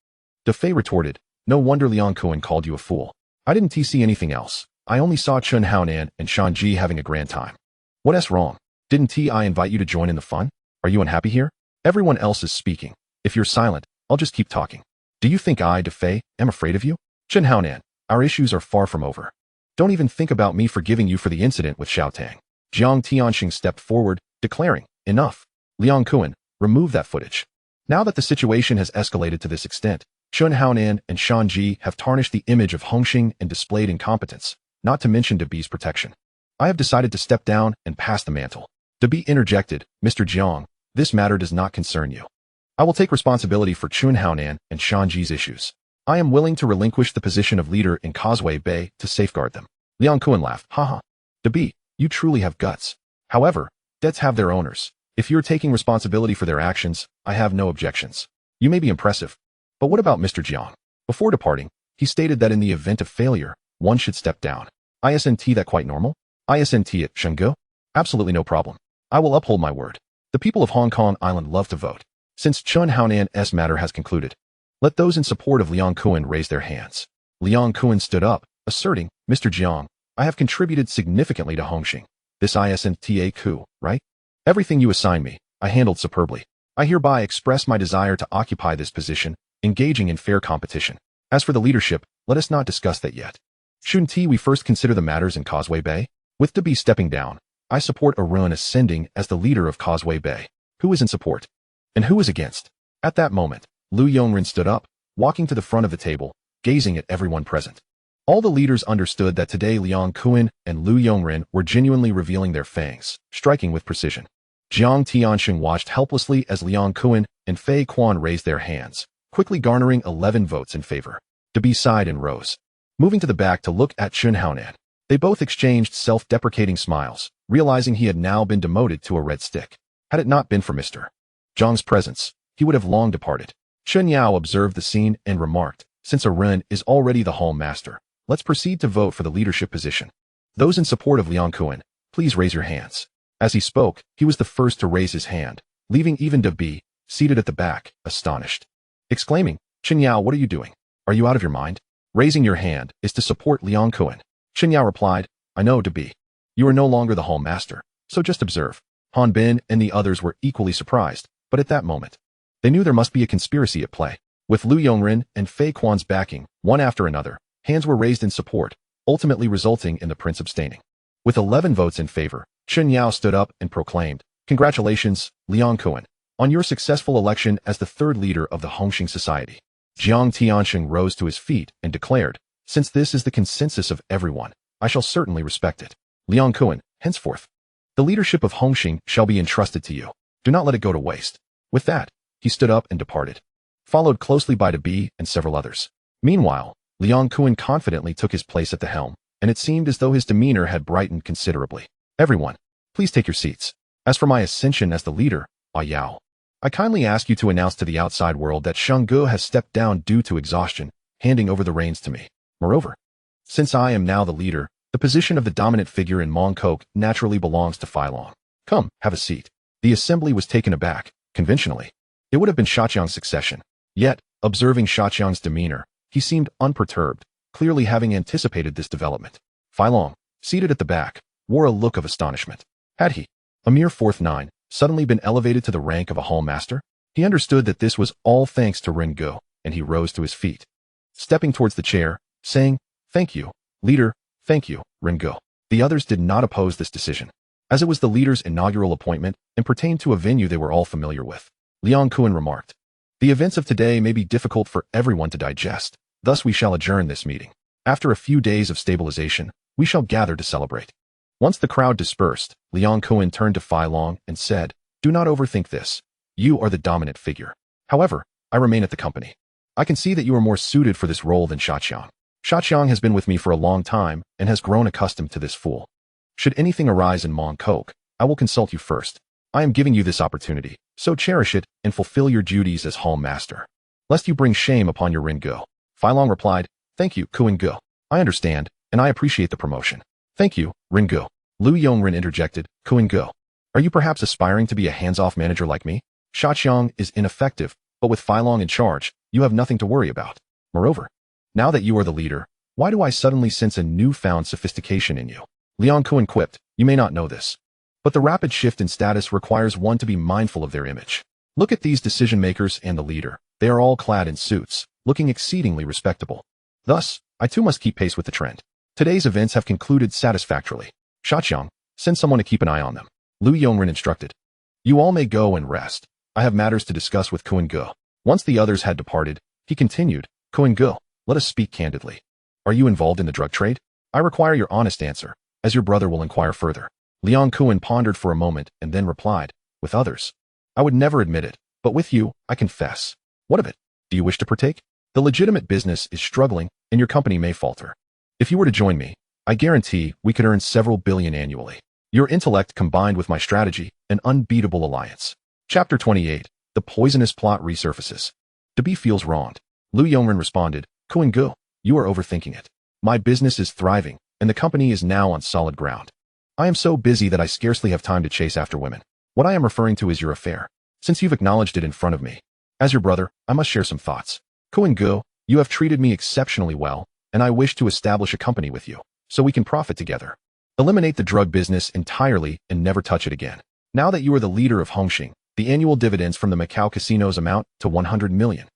Defei retorted, no wonder Liang Kuan called you a fool. I didn't see anything else. I only saw Chun Haonan and Shan Ji having a grand time. What's wrong? Didn't I invite you to join in the fun? Are you unhappy here? Everyone else is speaking. If you're silent, I'll just keep talking. Do you think I, Defei, am afraid of you? Chun Haonan, our issues are far from over. Don't even think about me forgiving you for the incident with Xiao Tang. Jiang Tianxing stepped forward, declaring, enough. Liang Kuan, remove that footage. Now that the situation has escalated to this extent, Chun Haonan and Shan Ji have tarnished the image of Hongxing and displayed incompetence, not to mention Debi's protection. I have decided to step down and pass the mantle. Debi interjected, Mr. Jiang, this matter does not concern you. I will take responsibility for Chun Haonan and Shan Ji's issues. I am willing to relinquish the position of leader in Causeway Bay to safeguard them. Liang Kuan laughed, haha. Debi, you truly have guts. However, debts have their owners. If you're taking responsibility for their actions, I have no objections. You may be impressive. But what about Mr. Jiang? Before departing, he stated that in the event of failure, one should step down. Isn't that quite normal? Isn't it, Shenggu? Absolutely no problem. I will uphold my word. The people of Hong Kong Island love to vote. Since Chun Haonan's matter has concluded, let those in support of Liang Kuan raise their hands. Liang Kuan stood up, asserting, Mr. Jiang, I have contributed significantly to Hongxing. This isn't a coup, right? Everything you assign me, I handled superbly. I hereby express my desire to occupy this position, engaging in fair competition. As for the leadership, let us not discuss that yet. Shouldn't we first consider the matters in Causeway Bay? With Debi stepping down, I support Arun ascending as the leader of Causeway Bay. Who is in support? And who is against? At that moment, Lu Yongren stood up, walking to the front of the table, gazing at everyone present. All the leaders understood that today Liang Kuan and Lu Yongren were genuinely revealing their fangs, striking with precision. Jiang Tianxing watched helplessly as Liang Kuan and Fei Quan raised their hands, quickly garnering 11 votes in favor. Dabi sighed and rose. Moving to the back to look at Chun Haonan, they both exchanged self-deprecating smiles, realizing he had now been demoted to a red stick. Had it not been for Mr. Zhang's presence, he would have long departed. Chun Yao observed the scene and remarked, since a Ren is already the hall master, let's proceed to vote for the leadership position. Those in support of Liang Kuan, please raise your hands. As he spoke, he was the first to raise his hand, leaving even Dabi, seated at the back, astonished. Exclaiming, Chun Yao, what are you doing? Are you out of your mind? Raising your hand is to support Liang Kuan. Chun Yao replied, I know, Dabi. You are no longer the hall master, so just observe. Han Bin and the others were equally surprised, but at that moment, they knew there must be a conspiracy at play. With Lu Yongren and Fei Quan's backing, one after another, hands were raised in support, ultimately resulting in the prince abstaining. With 11 votes in favor, Chun Yao stood up and proclaimed, Congratulations, Liang Kuan, on your successful election as the third leader of the Hongxing Society. Jiang Tianxing rose to his feet and declared, Since this is the consensus of everyone, I shall certainly respect it. Liang Kuan, henceforth, the leadership of Hongxing shall be entrusted to you. Do not let it go to waste. With that, he stood up and departed, followed closely by Dabi and several others. Meanwhile, Liang Kuan confidently took his place at the helm, and it seemed as though his demeanor had brightened considerably. Everyone, please take your seats. As for my ascension as the leader, Yao, I kindly ask you to announce to the outside world that Sheng Ge has stepped down due to exhaustion, handing over the reins to me. Moreover, since I am now the leader, the position of the dominant figure in Mongkok naturally belongs to Fai Long. Come, have a seat. The assembly was taken aback. Conventionally, it would have been Shaqiang's succession. Yet, observing Shaqiang's demeanor, he seemed unperturbed, clearly having anticipated this development. Fai Long, seated at the back, wore a look of astonishment. Had he, a mere fourth nine, suddenly been elevated to the rank of a hall master? He understood that this was all thanks to Ren Ge, and he rose to his feet, stepping towards the chair, saying, Thank you, leader, thank you, Ren Ge. The others did not oppose this decision, as it was the leader's inaugural appointment and pertained to a venue they were all familiar with. Liang Kuan remarked, The events of today may be difficult for everyone to digest, thus we shall adjourn this meeting. After a few days of stabilization, we shall gather to celebrate. Once the crowd dispersed, Liang Kuan turned to Fai Long and said, Do not overthink this. You are the dominant figure. However, I remain at the company. I can see that you are more suited for this role than Shaqiang. Shaqiang has been with me for a long time and has grown accustomed to this fool. Should anything arise in Mongkok, I will consult you first. I am giving you this opportunity, so cherish it and fulfill your duties as hall master, lest you bring shame upon your Ren Ge. Fai Long replied, Thank you, Kuan Ge. I understand, and I appreciate the promotion. Thank you, Ren Ge. Lu Yongren interjected, Kuan Ge. Are you perhaps aspiring to be a hands-off manager like me? Shaqiang is ineffective, but with Fai Long in charge, you have nothing to worry about. Moreover, now that you are the leader, why do I suddenly sense a newfound sophistication in you? Liang Kuan quipped, You may not know this, but the rapid shift in status requires one to be mindful of their image. Look at these decision-makers and the leader. They are all clad in suits, looking exceedingly respectable. Thus, I too must keep pace with the trend. Today's events have concluded satisfactorily. Shaqiang, send someone to keep an eye on them. Lu Yongren instructed. You all may go and rest. I have matters to discuss with Kuan Ge. Once the others had departed, he continued, Kuan Ge, let us speak candidly. Are you involved in the drug trade? I require your honest answer, as your brother will inquire further. Liang Kuan pondered for a moment and then replied, With others, I would never admit it, but with you, I confess. What of it? Do you wish to partake? The legitimate business is struggling, and your company may falter. If you were to join me, I guarantee we could earn several billion annually. Your intellect combined with my strategy, an unbeatable alliance. Chapter 28, The Poisonous Plot Resurfaces. Dabi feels wronged. Lu Yongren responded, Kuan Ge, you are overthinking it. My business is thriving, and the company is now on solid ground. I am so busy that I scarcely have time to chase after women. What I am referring to is your affair. Since you've acknowledged it in front of me, as your brother, I must share some thoughts. Kuan Ge, you have treated me exceptionally well, and I wish to establish a company with you, so we can profit together. Eliminate the drug business entirely and never touch it again. Now that you are the leader of Hongxing, the annual dividends from the Macau casinos amount to 100 million.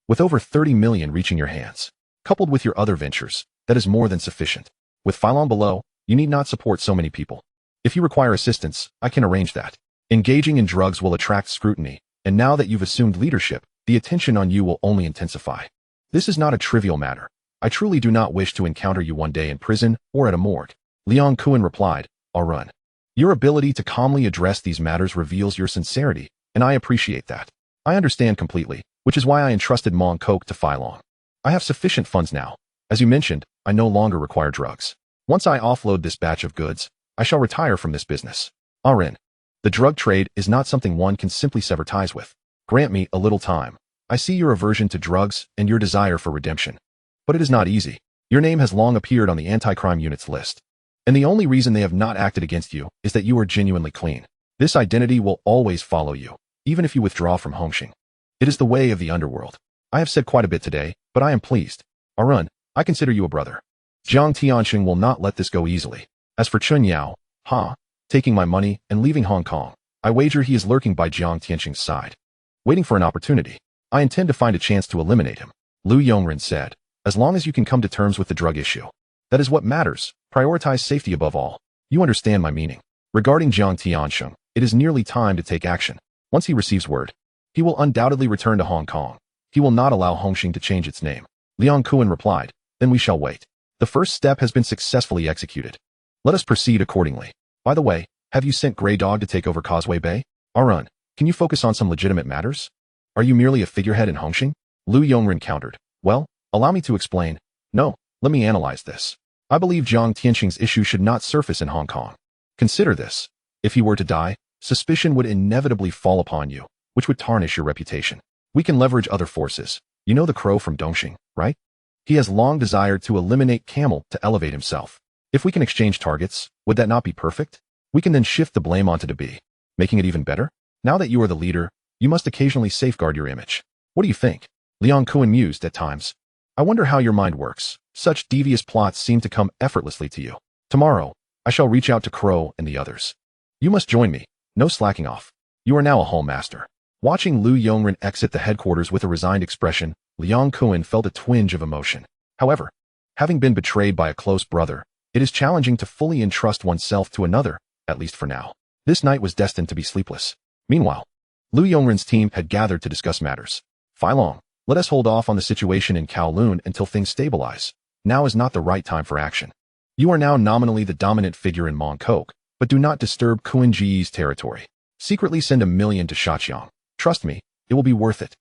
With over 30 million reaching your hands, coupled with your other ventures, that is more than sufficient. With Fai Long below, you need not support so many people. If you require assistance, I can arrange that. Engaging in drugs will attract scrutiny, and now that you've assumed leadership, the attention on you will only intensify. This is not a trivial matter. I truly do not wish to encounter you one day in prison or at a morgue. Liang Kuan replied, Arun. Your ability to calmly address these matters reveals your sincerity, and I appreciate that. I understand completely, which is why I entrusted Mong Kok to Phi Long. I have sufficient funds now. As you mentioned, I no longer require drugs. Once I offload this batch of goods, I shall retire from this business. Arun. The drug trade is not something one can simply sever ties with. Grant me a little time. I see your aversion to drugs and your desire for redemption. But it is not easy. Your name has long appeared on the anti-crime unit's list. And the only reason they have not acted against you is that you are genuinely clean. This identity will always follow you, even if you withdraw from Hongxing. It is the way of the underworld. I have said quite a bit today, but I am pleased. Arun, I consider you a brother. Jiang Tianxing will not let this go easily. As for Chun Yao, taking my money and leaving Hong Kong, I wager he is lurking by Jiang Tianxing's side, waiting for an opportunity. I intend to find a chance to eliminate him. Lu Yongren said, as long as you can come to terms with the drug issue. That is what matters. Prioritize safety above all. You understand my meaning. Regarding Jiang Tianxing, it is nearly time to take action. Once he receives word, he will undoubtedly return to Hong Kong. He will not allow Hongxing to change its name. Liang Kuan replied, then we shall wait. The first step has been successfully executed. Let us proceed accordingly. By the way, have you sent Grey Dog to take over Causeway Bay? Arun, can you focus on some legitimate matters? Are you merely a figurehead in Hongxing? Lu Yongren countered. Well, allow me to explain. No, let me analyze this. I believe Jiang Tianxing's issue should not surface in Hong Kong. Consider this. If he were to die, suspicion would inevitably fall upon you, which would tarnish your reputation. We can leverage other forces. You know the crow from Dongxing, right? He has long desired to eliminate Camel to elevate himself. If we can exchange targets, would that not be perfect? We can then shift the blame onto Debi, making it even better. Now that you are the leader, you must occasionally safeguard your image. What do you think? Liang Kuan mused at times. I wonder how your mind works. Such devious plots seem to come effortlessly to you. Tomorrow, I shall reach out to Crow and the others. You must join me. No slacking off. You are now a hall master. Watching Lu Yongren exit the headquarters with a resigned expression, Liang Kuan felt a twinge of emotion. However, having been betrayed by a close brother, it is challenging to fully entrust oneself to another, at least for now. This night was destined to be sleepless. Meanwhile, Lu Yongren's team had gathered to discuss matters. Phi Long, let us hold off on the situation in Kowloon until things stabilize. Now is not the right time for action. You are now nominally the dominant figure in Mong Kok, but do not disturb Kuan Ji's territory. Secretly send 1 million to Shaqiang. Trust me, it will be worth it.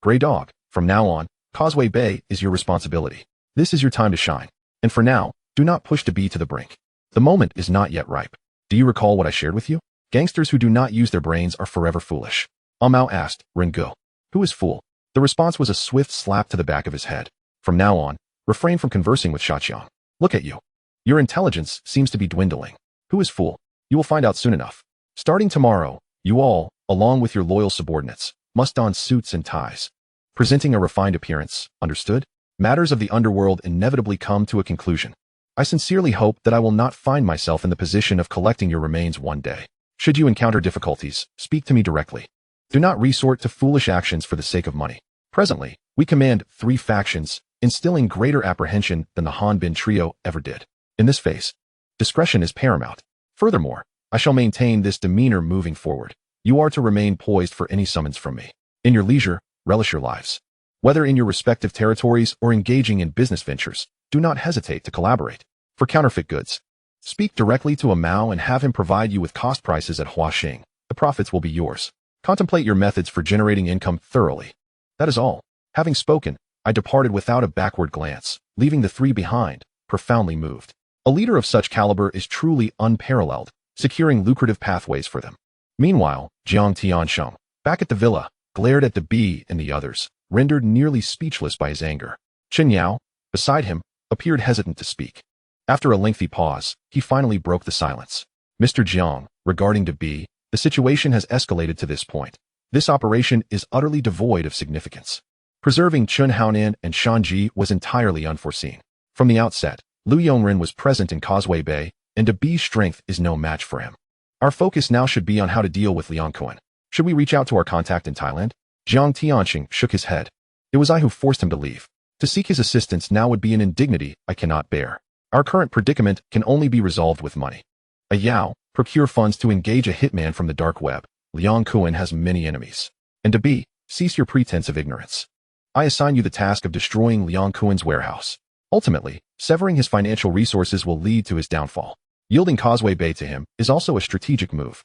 Grey Dog, from now on, Causeway Bay is your responsibility. This is your time to shine. And for now, do not push Debi to the brink. The moment is not yet ripe. Do you recall what I shared with you? Gangsters who do not use their brains are forever foolish. Mao asked, Ringo. Who is fool? The response was a swift slap to the back of his head. From now on, refrain from conversing with Shaqiang. Look at you. Your intelligence seems to be dwindling. Who is fool? You will find out soon enough. Starting tomorrow, you all, along with your loyal subordinates, must don suits and ties, presenting a refined appearance, understood? Matters of the underworld inevitably come to a conclusion. I sincerely hope that I will not find myself in the position of collecting your remains one day. Should you encounter difficulties, speak to me directly. Do not resort to foolish actions for the sake of money. Presently, we command 3 factions, instilling greater apprehension than the Han Bin trio ever did. In this phase, discretion is paramount. Furthermore, I shall maintain this demeanor moving forward. You are to remain poised for any summons from me. In your leisure, relish your lives. Whether in your respective territories or engaging in business ventures, do not hesitate to collaborate. For counterfeit goods, speak directly to Mao and have him provide you with cost prices at Huaxing. The profits will be yours. Contemplate your methods for generating income thoroughly. That is all. Having spoken, I departed without a backward glance, leaving the 3 behind, profoundly moved. A leader of such caliber is truly unparalleled, securing lucrative pathways for them. Meanwhile, Jiang Tianxing, back at the villa, glared at Debi and the others, rendered nearly speechless by his anger. Chen Yao, beside him, appeared hesitant to speak. After a lengthy pause, he finally broke the silence. Mr. Jiang, regarding Debi, the situation has escalated to this point. This operation is utterly devoid of significance. Preserving Chun Haonan and Shanji was entirely unforeseen. From the outset, Lu Yongren was present in Causeway Bay, and Debi's strength is no match for him. Our focus now should be on how to deal with Liang Kuan. Should we reach out to our contact in Thailand? Jiang Tianxing shook his head. It was I who forced him to leave. To seek his assistance now would be an indignity I cannot bear. Our current predicament can only be resolved with money. A Yao, procure funds to engage a hitman from the dark web. Liang Kuan has many enemies. And Debi, cease your pretense of ignorance. I assign you the task of destroying Liang Kuan's warehouse. Ultimately, severing his financial resources will lead to his downfall. Yielding Causeway Bay to him is also a strategic move.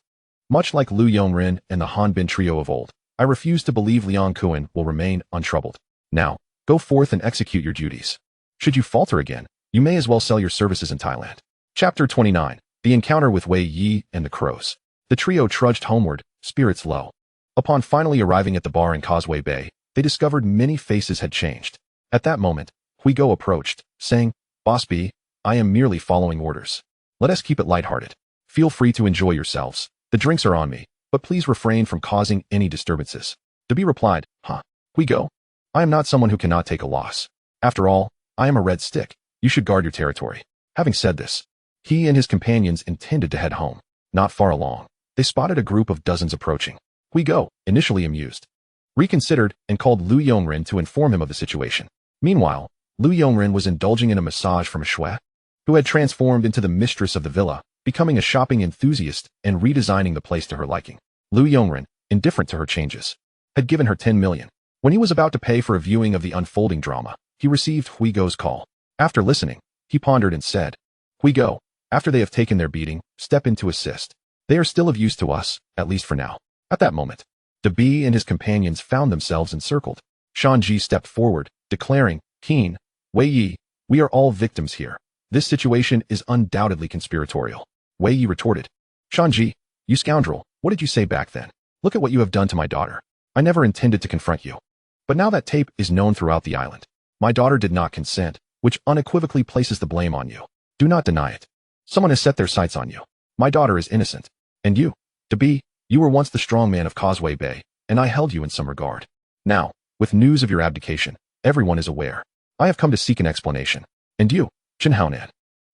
Much like Lu Yongren and the Han Bin trio of old, I refuse to believe Liang Kuan will remain untroubled. Now, go forth and execute your duties. Should you falter again, you may as well sell your services in Thailand. Chapter 29. The Encounter with Wei Yi and the Crows. The trio trudged homeward, spirits low. Upon finally arriving at the bar in Causeway Bay, they discovered many faces had changed. At that moment, Huigo approached, saying, "Boss B, I am merely following orders. Let us keep it lighthearted. Feel free to enjoy yourselves. The drinks are on me, but please refrain from causing any disturbances." Dabi replied, "Huh, Huigo? I am not someone who cannot take a loss. After all, I am a red stick. You should guard your territory." Having said this, he and his companions intended to head home. Not far along, they spotted a group of dozens approaching. Huigo, initially amused, reconsidered and called Lu Yongren to inform him of the situation. Meanwhile, Lu Yongren was indulging in a massage from a shui, who had transformed into the mistress of the villa, becoming a shopping enthusiast and redesigning the place to her liking. Lu Yongren, indifferent to her changes, had given her 10 million. When he was about to pay for a viewing of the unfolding drama, he received Huigo's call. After listening, he pondered and said, "Huigo, after they have taken their beating, step in to assist. They are still of use to us, at least for now." At that moment, Dabi and his companions found themselves encircled. Shanji stepped forward, declaring, "Keen, Wei Yi, we are all victims here. This situation is undoubtedly conspiratorial." Wei Yi retorted, "Shanji, you scoundrel, what did you say back then? Look at what you have done to my daughter. I never intended to confront you. But now that tape is known throughout the island. My daughter did not consent, which unequivocally places the blame on you. Do not deny it. Someone has set their sights on you. My daughter is innocent. And you, Dabi, you were once the strong man of Causeway Bay, and I held you in some regard. Now, with news of your abdication, everyone is aware. I have come to seek an explanation. And you, Chen Haonan,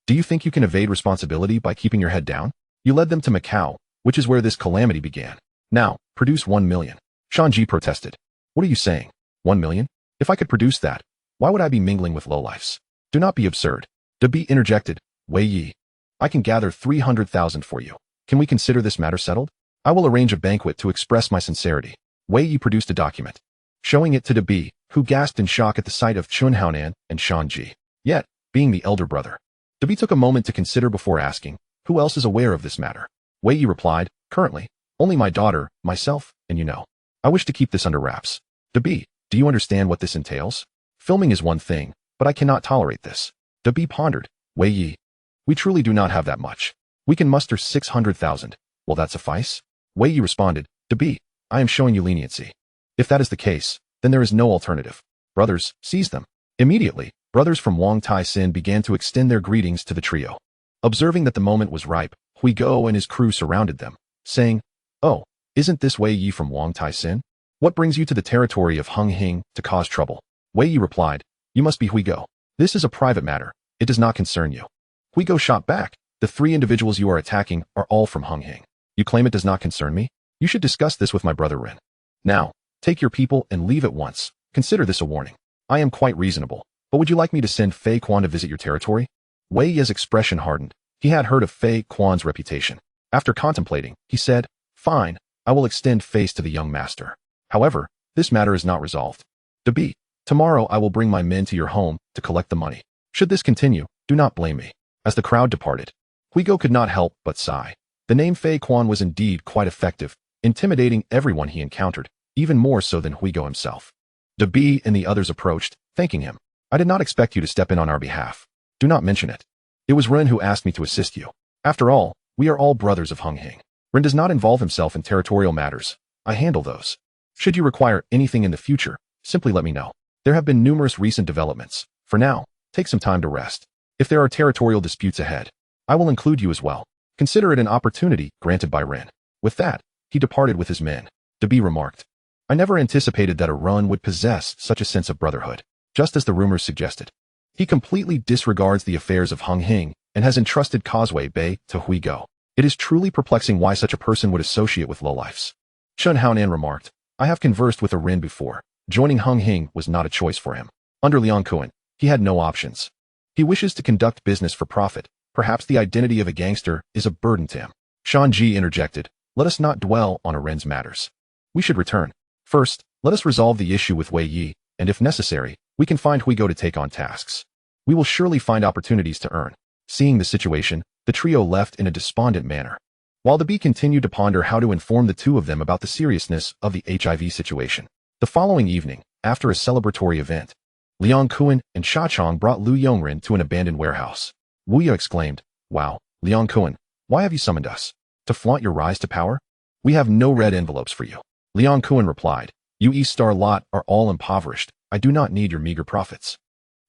do you think you can evade responsibility by keeping your head down? You led them to Macau, which is where this calamity began. Now, produce 1 million. Shanji protested. What are you saying? 1 million? If I could produce that, why would I be mingling with lowlifes? Do not be absurd. Dabi interjected, Wei Yi, I can gather 300,000 for you. Can we consider this matter settled? I will arrange a banquet to express my sincerity. Wei Yi produced a document, showing it to Dabi, who gasped in shock at the sight of Chun Haonan and Shanji. Yet, being the elder brother, Dabi took a moment to consider before asking, who else is aware of this matter? Wei Yi replied, currently, only my daughter, myself, and you know. I wish to keep this under wraps. Dabi, do you understand what this entails? Filming is one thing, but I cannot tolerate this. Dabi pondered, Wei Yi, we truly do not have that much. We can muster 600,000. Will that suffice? Wei Yi responded, Dabi, I am showing you leniency. If that is the case, then there is no alternative. Brothers, seize them. Immediately, brothers from Wang Tai Sin began to extend their greetings to the trio. Observing that the moment was ripe, Huigo and his crew surrounded them, saying, Oh, isn't this Wei Yi from Wang Tai Sin? What brings you to the territory of Hung Hing to cause trouble? Wei Yi replied, You must be Huigo. This is a private matter. It does not concern you. Huigo shot back, The 3 individuals you are attacking are all from Hung Hing. You claim it does not concern me? You should discuss this with my brother Ren. Now, take your people and leave at once. Consider this a warning. I am quite reasonable, but would you like me to send Fei Quan to visit your territory? Wei Yi's expression hardened. He had heard of Fei Quan's reputation. After contemplating, he said, Fine, I will extend face to the young master. However, this matter is not resolved. Dabi, tomorrow I will bring my men to your home to collect the money. Should this continue, do not blame me. As the crowd departed, Huigo could not help but sigh. The name Fei Quan was indeed quite effective, intimidating everyone he encountered, even more so than Huigo himself. Dabi and the others approached, thanking him. I did not expect you to step in on our behalf. Do not mention it. It was Ren who asked me to assist you. After all, we are all brothers of Hung Hing. Ren does not involve himself in territorial matters. I handle those. Should you require anything in the future, simply let me know. There have been numerous recent developments. For now, take some time to rest. If there are territorial disputes ahead, I will include you as well. Consider it an opportunity granted by Ren. With that, he departed with his men. Dabi remarked, I never anticipated that a Run would possess such a sense of brotherhood, just as the rumors suggested. He completely disregards the affairs of Hung Hing and has entrusted Causeway Bay to Huigo. It is truly perplexing why such a person would associate with lowlifes. Chun Haonan remarked, I have conversed with a Ren before. Joining Hung Hing was not a choice for him. Under Liang Kuan, he had no options. He wishes to conduct business for profit. Perhaps the identity of a gangster is a burden to him. Shanji interjected, let us not dwell on a Ren's matters. We should return. First, let us resolve the issue with Wei Yi and if necessary, we can find Huigo to take on tasks. We will surely find opportunities to earn. Seeing the situation, the trio left in a despondent manner, while the bee continued to ponder how to inform the two of them about the seriousness of the HIV situation. The following evening, after a celebratory event, Liang Kuan and Sha Chong brought Lu Yongren to an abandoned warehouse. Wu Ye exclaimed, "Wow, Liang Kuan, why have you summoned us? To flaunt your rise to power? We have no red envelopes for you." Liang Kuan replied, "You East Star lot are all impoverished. I do not need your meager profits.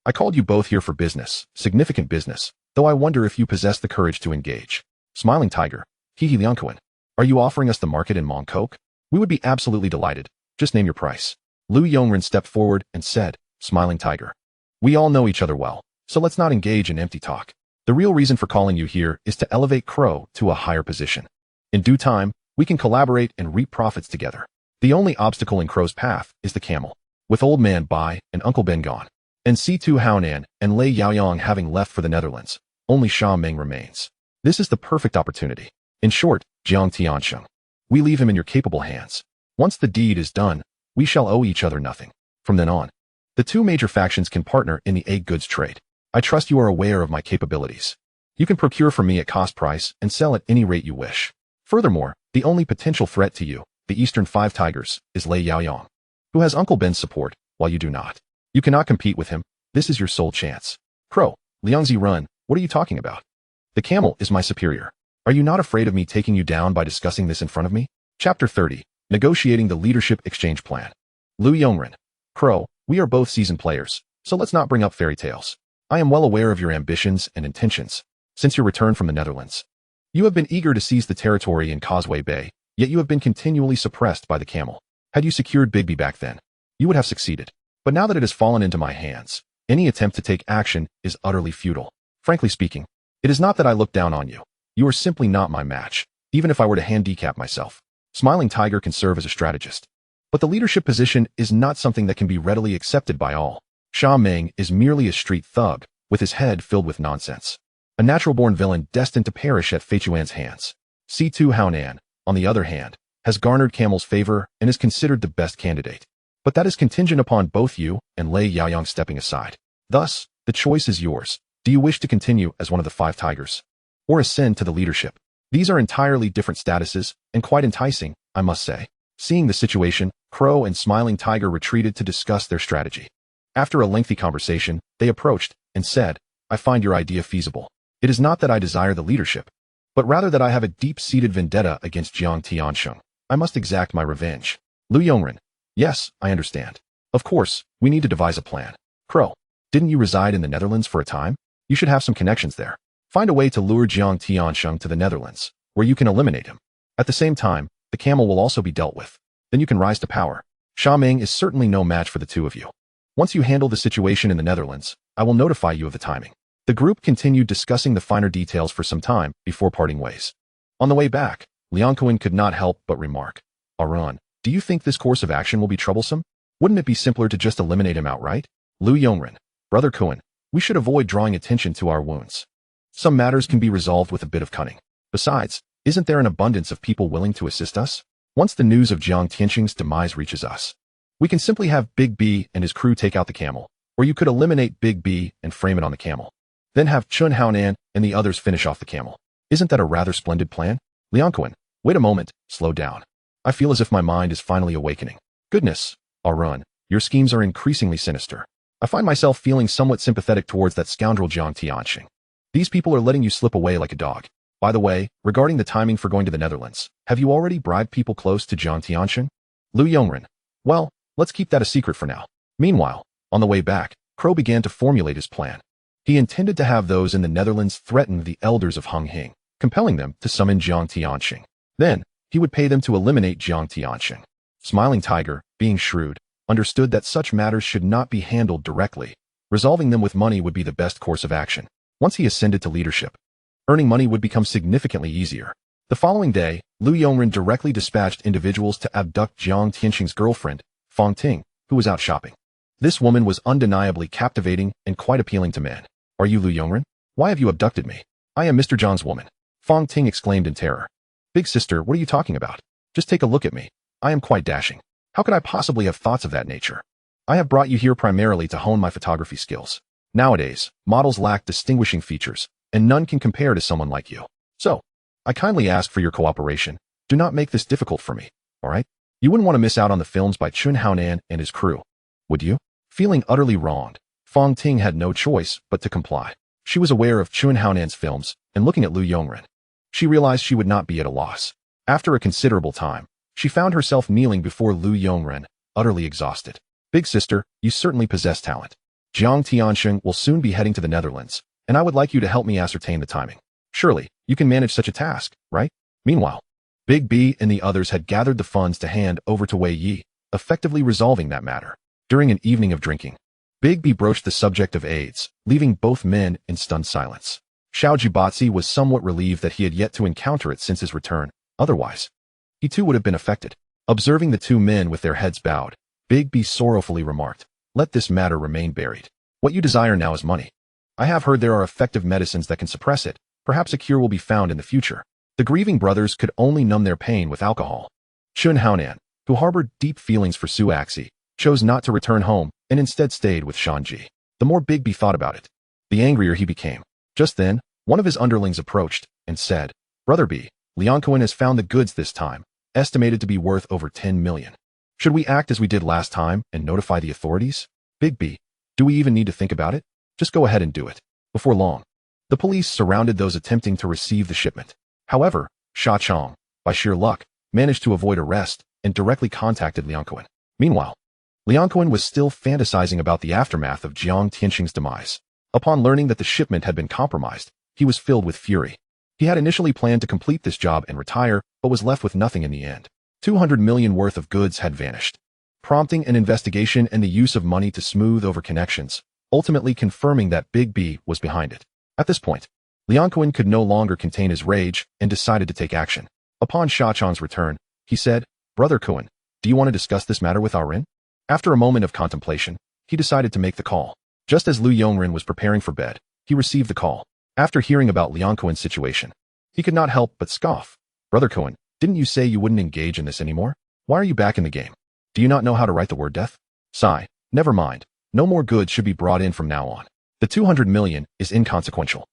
I called you both here for business, significant business, though I wonder if you possess the courage to engage." Smiling Tiger, "Hehe Liang Kuan, are you offering us the market in Mongkok? We would be absolutely delighted. Just name your price." Lu Yongren stepped forward and said, Smiling Tiger, "We all know each other well, so let's not engage in empty talk. The real reason for calling you here is to elevate Crow to a higher position. In due time, we can collaborate and reap profits together. The only obstacle in Crow's path is the camel. With Old Man Bai and Uncle Ben gone, and C2 Haonan and Lei Yaoyang having left for the Netherlands, only Sha Meng remains. This is the perfect opportunity. In short, Jiang Tiansheng, we leave him in your capable hands. Once the deed is done, we shall owe each other nothing. From then on, the two major factions can partner in the egg goods trade. I trust you are aware of my capabilities. You can procure from me at cost price and sell at any rate you wish. Furthermore, the only potential threat to you, the Eastern Five Tigers, is Lei Yaoyang, who has Uncle Ben's support, while you do not. You cannot compete with him. This is your sole chance." "Crow, Liangzi Run, what are you talking about? The camel is my superior. Are you not afraid of me taking you down by discussing this in front of me?" Chapter 30, Negotiating the Leadership Exchange Plan. Lu Yongren, "Crow, we are both seasoned players, so let's not bring up fairy tales. I am well aware of your ambitions and intentions. Since your return from the Netherlands, you have been eager to seize the territory in Causeway Bay, yet you have been continually suppressed by the camel. Had you secured Bigby back then, you would have succeeded. But now that it has fallen into my hands, any attempt to take action is utterly futile. Frankly speaking, it is not that I look down on you. You are simply not my match, even if I were to handicap myself. Smiling Tiger can serve as a strategist, but the leadership position is not something that can be readily accepted by all. Sha Meng is merely a street thug, with his head filled with nonsense. A natural-born villain destined to perish at Fei Chuan's hands. C2 Haonan, on the other hand, has garnered Camel's favor and is considered the best candidate. But that is contingent upon both you and Lei Yaoyang stepping aside. Thus, the choice is yours. Do you wish to continue as one of the Five Tigers, or ascend to the leadership? These are entirely different statuses, and quite enticing, I must say." Seeing the situation, Crow and Smiling Tiger retreated to discuss their strategy. After a lengthy conversation, they approached and said, "I find your idea feasible. It is not that I desire the leadership, but rather that I have a deep-seated vendetta against Jiang Tiansheng. I must exact my revenge." Lu Yongren, "Yes, I understand. Of course, we need to devise a plan." "Crow, didn't you reside in the Netherlands for a time? You should have some connections there. Find a way to lure Jiang Tiansheng to the Netherlands, where you can eliminate him. At the same time, the camel will also be dealt with. Then you can rise to power. Sha Meng is certainly no match for the two of you. Once you handle the situation in the Netherlands, I will notify you of the timing." The group continued discussing the finer details for some time before parting ways. On the way back, Liang Kuan could not help but remark, "Aran, do you think this course of action will be troublesome? Wouldn't it be simpler to just eliminate him outright?" Lu Yongren, "Brother Kuan, we should avoid drawing attention to our wounds. Some matters can be resolved with a bit of cunning. Besides, isn't there an abundance of people willing to assist us? Once the news of Jiang Tiansheng's demise reaches us, we can simply have Big B and his crew take out the camel, or you could eliminate Big B and frame it on the camel. Then have Chun Haonan and the others finish off the camel. Isn't that a rather splendid plan?" Liang Kuan, "Wait a moment, slow down. I feel as if my mind is finally awakening. Goodness, Arun, your schemes are increasingly sinister. I find myself feeling somewhat sympathetic towards that scoundrel Jiang Tiansheng. These people are letting you slip away like a dog. By the way, regarding the timing for going to the Netherlands, have you already bribed people close to Jiang Tiansheng?" Lu Yongren, "Well, let's keep that a secret for now." Meanwhile, on the way back, Crow began to formulate his plan. He intended to have those in the Netherlands threaten the elders of Hung Hing, compelling them to summon Jiang Tiansheng. Then, he would pay them to eliminate Jiang Tiansheng. Smiling Tiger, being shrewd, understood that such matters should not be handled directly. Resolving them with money would be the best course of action. Once he ascended to leadership, earning money would become significantly easier. The following day, Lu Yongren directly dispatched individuals to abduct Jiang Tiansheng's girlfriend, Fong Ting, who was out shopping. This woman was undeniably captivating and quite appealing to men. "Are you Lu Yongren? Why have you abducted me?" "I am Mr. John's woman," Fong Ting exclaimed in terror. "Big sister, what are you talking about? Just take a look at me. I am quite dashing. How could I possibly have thoughts of that nature? I have brought you here primarily to hone my photography skills. Nowadays, models lack distinguishing features, and none can compare to someone like you. So, I kindly ask for your cooperation. Do not make this difficult for me, alright? You wouldn't want to miss out on the films by Chun Haonan and his crew, would you? Feeling utterly wronged, Fong Ting had no choice but to comply. She was aware of Chun Haonan's films, and looking at Lu Yongren, she realized she would not be at a loss. After a considerable time, she found herself kneeling before Lu Yongren, utterly exhausted. Big sister, you certainly possess talent. Jiang Tianxing will soon be heading to the Netherlands, and I would like you to help me ascertain the timing. Surely, you can manage such a task, right? Meanwhile, Big B and the others had gathered the funds to hand over to Wei Yi, effectively resolving that matter. During an evening of drinking, Big B broached the subject of AIDS, leaving both men in stunned silence. Xiao Jibatzi was somewhat relieved that he had yet to encounter it since his return. Otherwise, he too would have been affected. Observing the two men with their heads bowed, Big B sorrowfully remarked, "Let this matter remain buried. What you desire now is money. I have heard there are effective medicines that can suppress it. Perhaps a cure will be found in the future." The grieving brothers could only numb their pain with alcohol. Chun Haonan, who harbored deep feelings for Su Axi, chose not to return home and instead stayed with Shanji. The more Big B thought about it, the angrier he became. Just then, one of his underlings approached and said, "Brother B, Liancoin has found the goods this time, estimated to be worth over 10 million. Should we act as we did last time and notify the authorities? Big B, do we even need to think about it? Just go ahead and do it." Before long, the police surrounded those attempting to receive the shipment. However, Sha Chong, by sheer luck, managed to avoid arrest and directly contacted Liancoin. Meanwhile, Liancoin was still fantasizing about the aftermath of Jiang Tianxing's demise. Upon learning that the shipment had been compromised, he was filled with fury. He had initially planned to complete this job and retire, but was left with nothing in the end. 200 million worth of goods had vanished, prompting an investigation and the use of money to smooth over connections, ultimately confirming that Big B was behind it. At this point, Liancoin could no longer contain his rage and decided to take action. Upon Sha Chong's return, he said, "Brother Cohen, do you want to discuss this matter with Rin?" After a moment of contemplation, he decided to make the call. Just as Lu Yongren was preparing for bed, he received the call. After hearing about Liancoin's situation, he could not help but scoff. "Brother Cohen, didn't you say you wouldn't engage in this anymore? Why are you back in the game? Do you not know how to write the word death?" "Sigh, never mind. No more goods should be brought in from now on. The 200 million is inconsequential.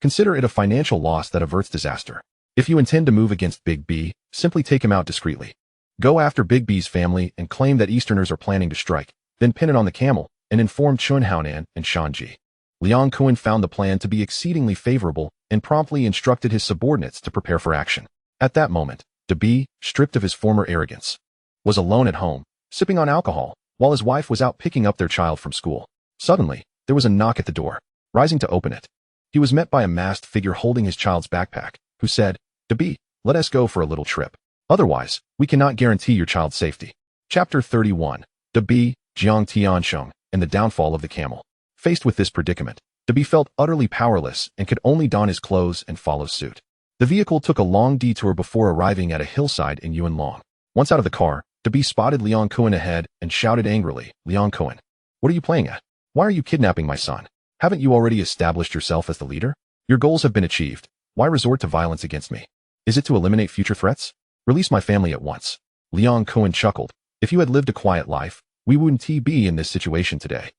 Consider it a financial loss that averts disaster. If you intend to move against Big B, simply take him out discreetly. Go after Big B's family and claim that Easterners are planning to strike, then pin it on the camel and inform Chun Haonan and Shanji." Liang Kuan found the plan to be exceedingly favorable and promptly instructed his subordinates to prepare for action. At that moment, De B, stripped of his former arrogance, was alone at home, sipping on alcohol, while his wife was out picking up their child from school. Suddenly, there was a knock at the door. Rising to open it, he was met by a masked figure holding his child's backpack, who said, "De B, let us go for a little trip. Otherwise, we cannot guarantee your child's safety." Chapter 31. De B, Jiang Tianxing, and the downfall of the camel. Faced with this predicament, De B felt utterly powerless and could only don his clothes and follow suit. The vehicle took a long detour before arriving at a hillside in Yunlong. Once out of the car, De B spotted Liang Kuan ahead and shouted angrily, "Liang Kuan, what are you playing at? Why are you kidnapping my son? Haven't you already established yourself as the leader? Your goals have been achieved. Why resort to violence against me? Is it to eliminate future threats? Release my family at once." Liang Kuan chuckled. "If you had lived a quiet life, we wouldn't be in this situation today.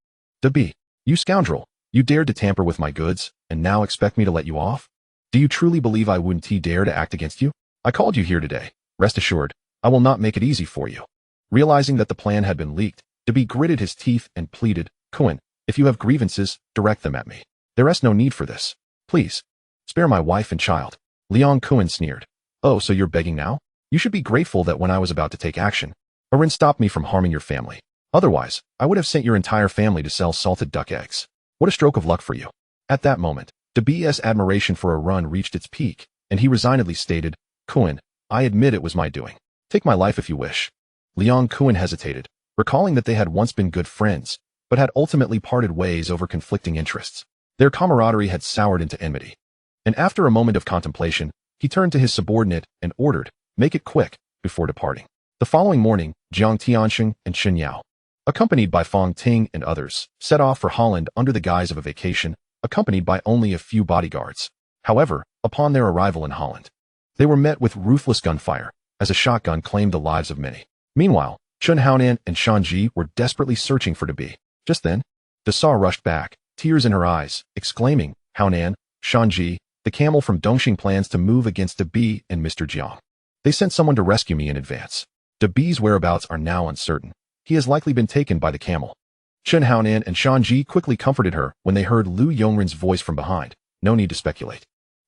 De B, you scoundrel, you dared to tamper with my goods, and now expect me to let you off? Do you truly believe I wouldn't dare to act against you? I called you here today. Rest assured, I will not make it easy for you." Realizing that the plan had been leaked, De B gritted his teeth and pleaded, "Kuan, if you have grievances, direct them at me. There is no need for this. Please, spare my wife and child." Liang Kuan sneered. "Oh, so you're begging now? You should be grateful that when I was about to take action, Arin stopped me from harming your family. Otherwise, I would have sent your entire family to sell salted duck eggs. What a stroke of luck for you." At that moment, De B's admiration for Arun reached its peak, and he resignedly stated, "Kuan, I admit it was my doing. Take my life if you wish." Liang Kuan hesitated, recalling that they had once been good friends, but had ultimately parted ways over conflicting interests. Their camaraderie had soured into enmity. And after a moment of contemplation, he turned to his subordinate and ordered, "Make it quick," before departing. The following morning, Jiang Tianxing and Shen Yao, accompanied by Fong Ting and others, set off for Holland under the guise of a vacation, accompanied by only a few bodyguards. However, upon their arrival in Holland, they were met with ruthless gunfire, as a shotgun claimed the lives of many. Meanwhile, Chun Haonan and Shanji were desperately searching for Dabi. Just then, Dasa rushed back, tears in her eyes, exclaiming, Haonan, Shanji, the camel from Dongxing plans to move against Dabi and Mr. Jiang. They sent someone to rescue me in advance. Dabi's whereabouts are now uncertain. He has likely been taken by the camel. Chun Haonan and Shanji quickly comforted her when they heard Lu Yongren's voice from behind. No need to speculate.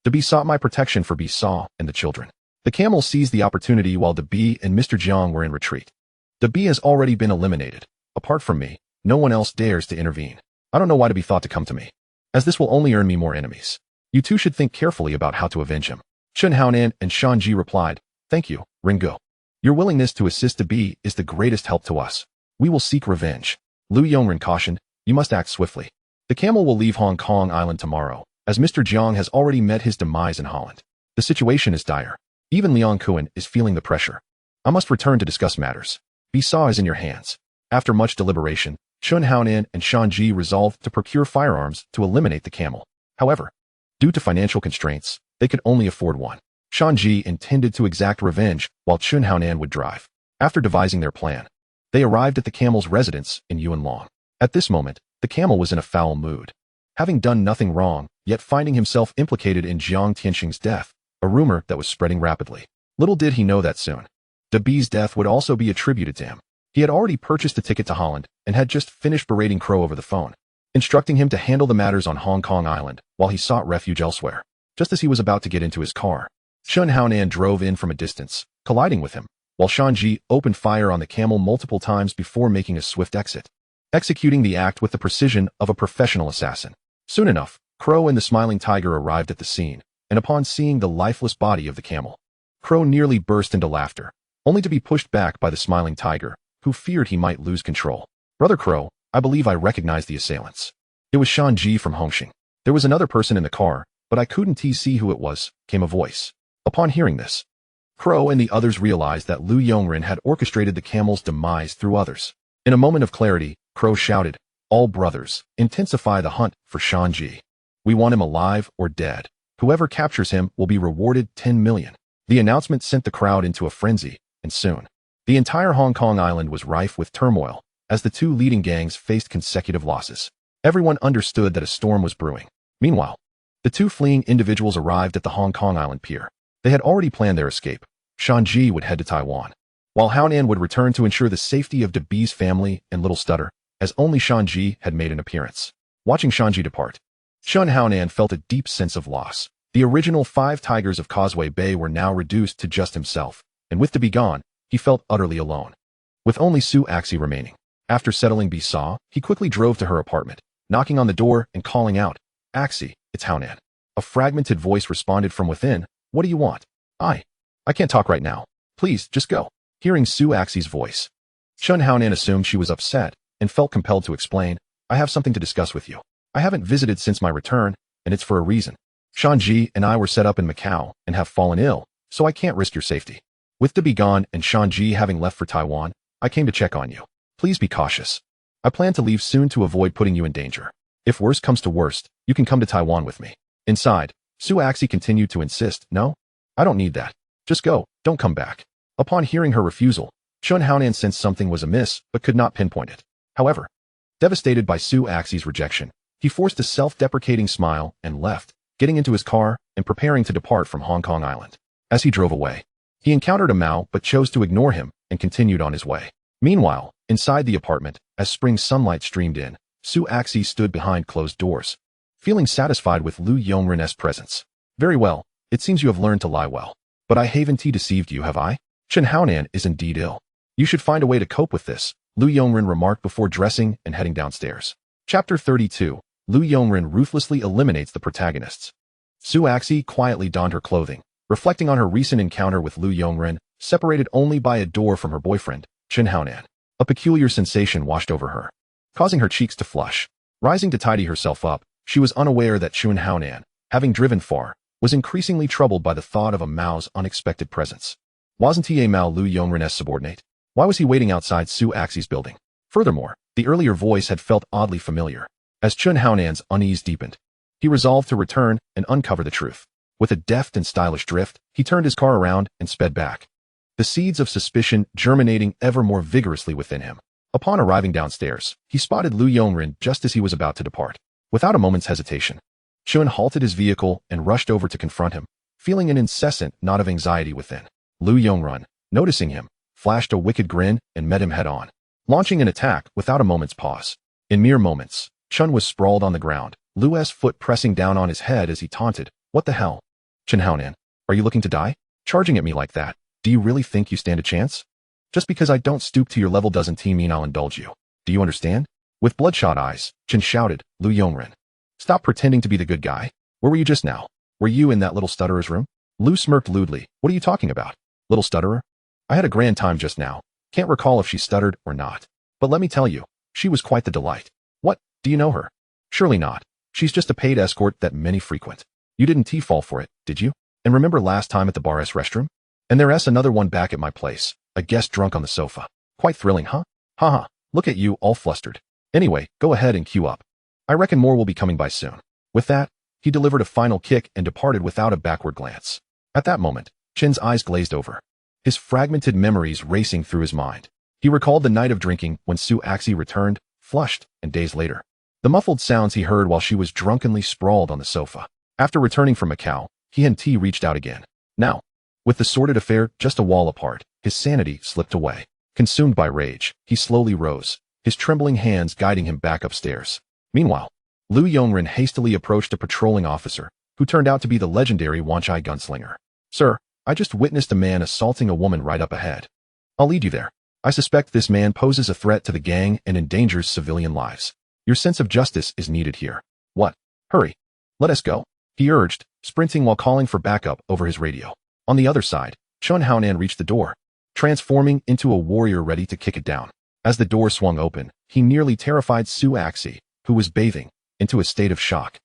Dabi sought my protection for Bisa and the children. The camel seized the opportunity while Dabi and Mr. Jiang were in retreat. Dabi has already been eliminated. Apart from me, no one else dares to intervene. I don't know why Dabi thought to come to me, as this will only earn me more enemies. You two should think carefully about how to avenge him. Chun Haonan and Shanji replied, Thank you, Ringo. Your willingness to assist Dabi is the greatest help to us. We will seek revenge. Lu Yongren cautioned, You must act swiftly. The camel will leave Hong Kong Island tomorrow, as Mr. Jiang has already met his demise in Holland. The situation is dire. Even Liang Kuan is feeling the pressure. I must return to discuss matters. Bisa is in your hands. After much deliberation, Chun Haonan and Shanji resolved to procure firearms to eliminate the camel. However, due to financial constraints, they could only afford one. Shanji intended to exact revenge while Chun Haonan would drive. After devising their plan, they arrived at the camel's residence in Yuanlong. At this moment, the camel was in a foul mood. Having done nothing wrong, yet finding himself implicated in Jiang Tianxing's death, a rumor that was spreading rapidly. Little did he know that soon. Dabi's death would also be attributed to him. He had already purchased a ticket to Holland and had just finished berating Crow over the phone, instructing him to handle the matters on Hong Kong Island while he sought refuge elsewhere. Just as he was about to get into his car, Chun Haonan drove in from a distance, colliding with him, while Shanji opened fire on the camel multiple times before making a swift exit, executing the act with the precision of a professional assassin. Soon enough, Crow and the smiling tiger arrived at the scene, and upon seeing the lifeless body of the camel, Crow nearly burst into laughter, only to be pushed back by the smiling tiger, who feared he might lose control. Brother Crow, I believe I recognize the assailants. It was Shanji from Hongxing. There was another person in the car, but I couldn't see who it was, came a voice. Upon hearing this, Crow and the others realized that Lu Yongren had orchestrated the camel's demise through others. In a moment of clarity, Crow shouted, All brothers, intensify the hunt for Shanji. We want him alive or dead. Whoever captures him will be rewarded 10 million. The announcement sent the crowd into a frenzy, and soon, the entire Hong Kong Island was rife with turmoil, as the two leading gangs faced consecutive losses. Everyone understood that a storm was brewing. Meanwhile, the two fleeing individuals arrived at the Hong Kong Island pier. They had already planned their escape. Shanji would head to Taiwan, while Haonan would return to ensure the safety of Dabi's family and Little Stutter, as only Shanji had made an appearance. Watching Shanji depart, Chun Haonan felt a deep sense of loss. The original 5 tigers of Causeway Bay were now reduced to just himself, and with Dabi gone, he felt utterly alone. With only Su Axie remaining. After settling Bisa, he quickly drove to her apartment, knocking on the door and calling out, Axie, it's Haonan. A fragmented voice responded from within, What do you want? I can't talk right now. Please, just go. Hearing Su Axie's voice, Chun Haonan assumed she was upset and felt compelled to explain, I have something to discuss with you. I haven't visited since my return, and it's for a reason. Shanji and I were set up in Macau and have fallen ill, so I can't risk your safety. With Dabi gone and Shanji having left for Taiwan, I came to check on you. Please be cautious. I plan to leave soon to avoid putting you in danger. If worst comes to worst, you can come to Taiwan with me. Inside, Su Axie continued to insist, No, I don't need that. Just go, don't come back. Upon hearing her refusal, Chun Haonan sensed something was amiss but could not pinpoint it. However, devastated by Su Axie's rejection, he forced a self-deprecating smile and left, getting into his car and preparing to depart from Hong Kong Island. As he drove away, he encountered a Mao but chose to ignore him and continued on his way. Meanwhile, inside the apartment, as spring sunlight streamed in, Su Axie stood behind closed doors, feeling satisfied with Lu Yongren's presence. Very well, it seems you have learned to lie well. But I haven't deceived you, have I? Chun Haonan is indeed ill. You should find a way to cope with this, Lu Yongren remarked before dressing and heading downstairs. Chapter 32. Lu Yongren ruthlessly eliminates the protagonists. Su Axie quietly donned her clothing, reflecting on her recent encounter with Lu Yongren, separated only by a door from her boyfriend, Chun Haonan. A peculiar sensation washed over her, causing her cheeks to flush. Rising to tidy herself up, she was unaware that Chun Haonan, having driven far, was increasingly troubled by the thought of a Mao's unexpected presence. Wasn't he a Mao Lu Yongren's subordinate? Why was he waiting outside Su Axie's building? Furthermore, the earlier voice had felt oddly familiar. As Chun Haonan's unease deepened, he resolved to return and uncover the truth. With a deft and stylish drift, he turned his car around and sped back, the seeds of suspicion germinating ever more vigorously within him. Upon arriving downstairs, he spotted Lu Yongren just as he was about to depart. Without a moment's hesitation, Chun halted his vehicle and rushed over to confront him, feeling an incessant knot of anxiety within. Lu Yongren, noticing him, flashed a wicked grin and met him head-on, launching an attack without a moment's pause. In mere moments, Chun was sprawled on the ground, Lu's foot pressing down on his head as he taunted, "What the hell? Chen Haonan, are you looking to die? Charging at me like that, do you really think you stand a chance? Just because I don't stoop to your level doesn't mean I'll indulge you. Do you understand?" With bloodshot eyes, Chen shouted, "Lu Yongren, stop pretending to be the good guy. Where were you just now? Were you in that little stutterer's room?" Lu smirked lewdly. "What are you talking about? Little stutterer? I had a grand time just now. Can't recall if she stuttered or not. But let me tell you, she was quite the delight." "What, do you know her?" "Surely not. She's just a paid escort that many frequent. You didn't fall for it, did you? And remember last time at the bar's restroom? And there's another one back at my place, a guest drunk on the sofa. Quite thrilling, huh? Haha, look at you all flustered. Anyway, go ahead and queue up. I reckon more will be coming by soon." With that, he delivered a final kick and departed without a backward glance. At that moment, Chen's eyes glazed over, his fragmented memories racing through his mind. He recalled the night of drinking when Su Axi returned, flushed, and days later, the muffled sounds he heard while she was drunkenly sprawled on the sofa. After returning from Macau, he and T reached out again. Now, with the sordid affair just a wall apart, his sanity slipped away. Consumed by rage, he slowly rose, his trembling hands guiding him back upstairs. Meanwhile, Lu Yongren hastily approached a patrolling officer, who turned out to be the legendary Wanchai gunslinger. "Sir, I just witnessed a man assaulting a woman right up ahead. I'll lead you there. I suspect this man poses a threat to the gang and endangers civilian lives. Your sense of justice is needed here. What? Hurry. Let us go," he urged, sprinting while calling for backup over his radio. On the other side, Chun Haonan reached the door, transforming into a warrior ready to kick it down. As the door swung open, he nearly terrified Su Axi, who was bathing, into a state of shock.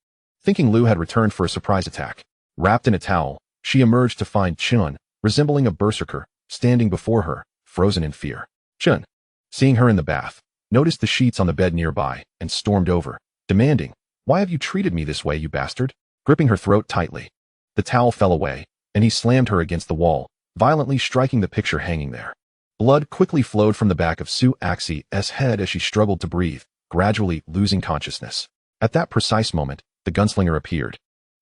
Thinking Lu had returned for a surprise attack, wrapped in a towel, she emerged to find Chun, resembling a berserker, standing before her, frozen in fear. Chun, seeing her in the bath, noticed the sheets on the bed nearby and stormed over, demanding, "Why have you treated me this way, you bastard?" Gripping her throat tightly, the towel fell away, and he slammed her against the wall, violently striking the picture hanging there. Blood quickly flowed from the back of Su Axi's head as she struggled to breathe, gradually losing consciousness. At that precise moment, the gunslinger appeared.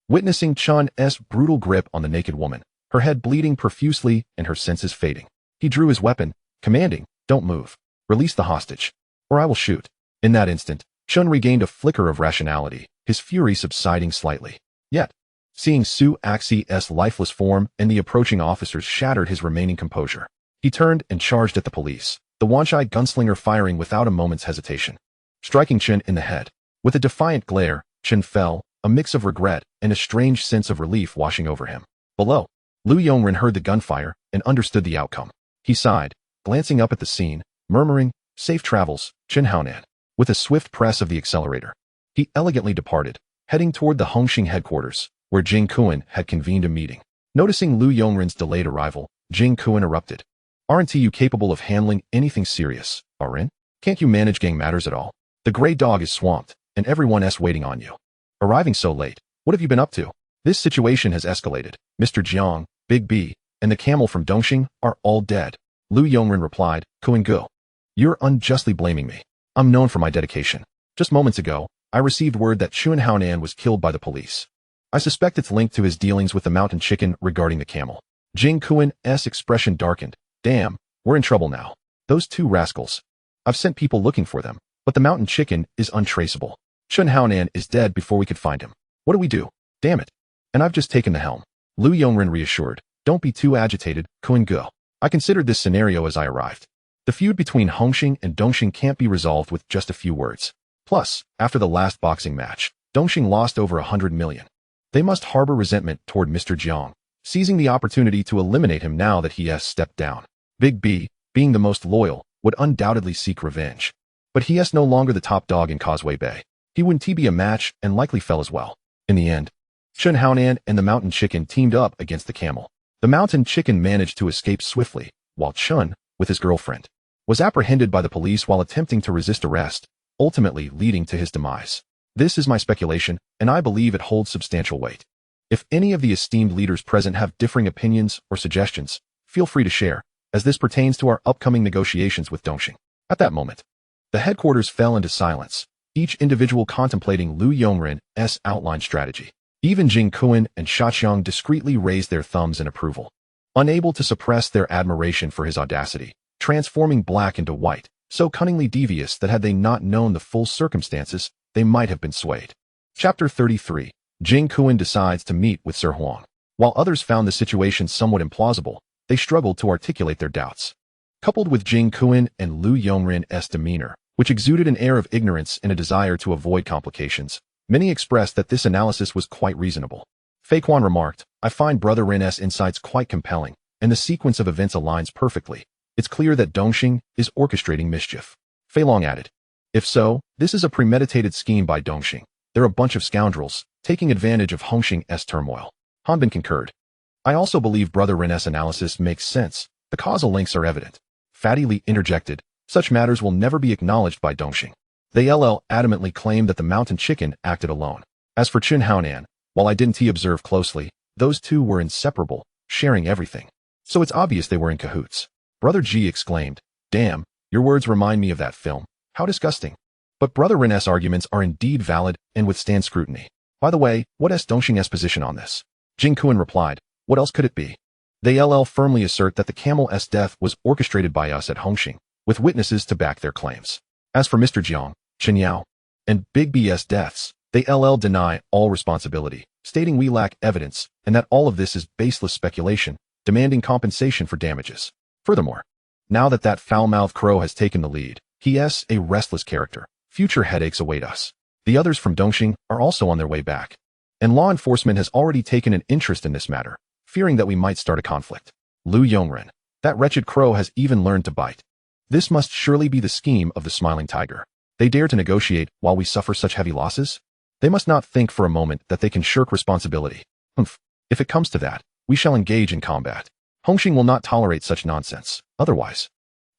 Witnessing Chun's brutal grip on the naked woman, her head bleeding profusely and her senses fading, he drew his weapon, commanding, "Don't move. Release the hostage, or I will shoot." In that instant, Chun regained a flicker of rationality, his fury subsiding slightly. Yet, seeing Su Axi's lifeless form and the approaching officers shattered his remaining composure. He turned and charged at the police, the Wanchai gunslinger firing without a moment's hesitation, striking Chen in the head. With a defiant glare, Chen fell, a mix of regret and a strange sense of relief washing over him. Below, Lu Yongren heard the gunfire and understood the outcome. He sighed, glancing up at the scene, murmuring, "Safe travels, Chen Haonan." With a swift press of the accelerator, he elegantly departed, heading toward the Hongxing headquarters, where Jing Kuan had convened a meeting. Noticing Lu Yongren's delayed arrival, Jing Kuan erupted. "Aren't you capable of handling anything serious, Arin? Can't you manage gang matters at all? The gray dog is swamped, and everyone's waiting on you. Arriving so late, what have you been up to? This situation has escalated. Mr. Jiang, Big B, and the camel from Dongxing are all dead." Lu Yongren replied, "Kuan Gu, you're unjustly blaming me. I'm known for my dedication. Just moments ago, I received word that Chun Haonan was killed by the police. I suspect it's linked to his dealings with the mountain chicken regarding the camel." Jing Kuan's expression darkened. "Damn, we're in trouble now. Those two rascals. I've sent people looking for them, but the mountain chicken is untraceable. Chun Haonan is dead before we could find him. What do we do? Damn it. And I've just taken the helm." Lu Yongren reassured, "Don't be too agitated, Kuan Gu. I considered this scenario as I arrived. The feud between Hongxing and Dongxing can't be resolved with just a few words. Plus, after the last boxing match, Dongxing lost over 100 million. They must harbor resentment toward Mr. Jiang, seizing the opportunity to eliminate him now that he has stepped down. Big B, being the most loyal, would undoubtedly seek revenge. But he is no longer the top dog in Causeway Bay. He wouldn't be a match and likely fell as well. In the end, Chun Haonan and the mountain chicken teamed up against the camel. The mountain chicken managed to escape swiftly, while Chun, with his girlfriend, was apprehended by the police while attempting to resist arrest, ultimately leading to his demise. This is my speculation, and I believe it holds substantial weight. If any of the esteemed leaders present have differing opinions or suggestions, feel free to share. as this pertains to our upcoming negotiations with Dongxing. At that moment, the headquarters fell into silence, each individual contemplating Lu Yongren's outlined strategy. Even Jing Kuan and Shaqiang discreetly raised their thumbs in approval, unable to suppress their admiration for his audacity, transforming black into white, so cunningly devious that had they not known the full circumstances, they might have been swayed. Chapter 33. Jing Kuan decides to meet with Sir Huang. While others found the situation somewhat implausible, they struggled to articulate their doubts. Coupled with Jing Kuan and Lu Yongren's demeanor, which exuded an air of ignorance and a desire to avoid complications, many expressed that this analysis was quite reasonable. Fei Quan remarked, "I find Brother Ren's insights quite compelling, and the sequence of events aligns perfectly. It's clear that Dongxing is orchestrating mischief." Fei Long added, "If so, this is a premeditated scheme by Dongxing. They're a bunch of scoundrels, taking advantage of Hongxing's turmoil." Hanbin concurred. "I also believe Brother Ren's analysis makes sense. The causal links are evident." Fatty Li interjected, "Such matters will never be acknowledged by Dongxing. They adamantly claim that the mountain chicken acted alone. As for Chun Haonan, while I didn't observe closely, those two were inseparable, sharing everything. So it's obvious they were in cahoots." Brother Ji exclaimed, "Damn, your words remind me of that film. How disgusting." But Brother Ren's arguments are indeed valid and withstand scrutiny. "By the way, what is Dongxing's position on this?" Jing Kuan replied, "What else could it be? They firmly assert that the camel's death was orchestrated by us at Hongxing, with witnesses to back their claims. As for Mr. Jiang, Chen Yao, and Big B's deaths, they deny all responsibility, stating we lack evidence and that all of this is baseless speculation, demanding compensation for damages. Furthermore, now that foul-mouthed crow has taken the lead, he is a restless character. Future headaches await us. The others from Dongxing are also on their way back. And law enforcement has already taken an interest in this matter, fearing that we might start a conflict. Lu Yongren, that wretched crow has even learned to bite. This must surely be the scheme of the Smiling Tiger. They dare to negotiate while we suffer such heavy losses? They must not think for a moment that they can shirk responsibility. If it comes to that, we shall engage in combat. Hongxing will not tolerate such nonsense. Otherwise,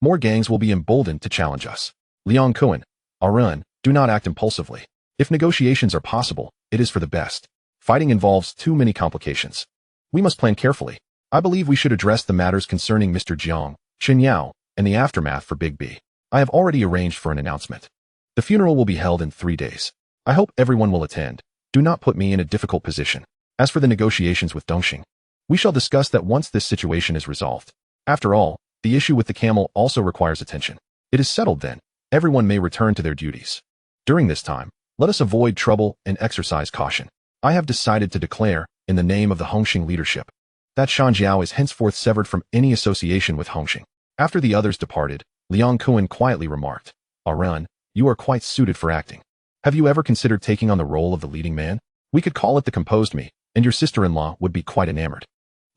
more gangs will be emboldened to challenge us. Liang Kuan, Arun, do not act impulsively. If negotiations are possible, it is for the best. Fighting involves too many complications. We must plan carefully. I believe we should address the matters concerning Mr. Jiang, Chen Yao, and the aftermath for Big B. I have already arranged for an announcement. The funeral will be held in 3 days. I hope everyone will attend. Do not put me in a difficult position. As for the negotiations with Dongxing, we shall discuss that once this situation is resolved. After all, the issue with the camel also requires attention. It is settled then. Everyone may return to their duties. During this time, let us avoid trouble and exercise caution. I have decided to declare, in the name of the Hongxing leadership, that Shan Jiao is henceforth severed from any association with Hongxing." After the others departed, Liang Kuan quietly remarked, "Arun, you are quite suited for acting. Have you ever considered taking on the role of the leading man? We could call it the composed me, and your sister-in-law would be quite enamored."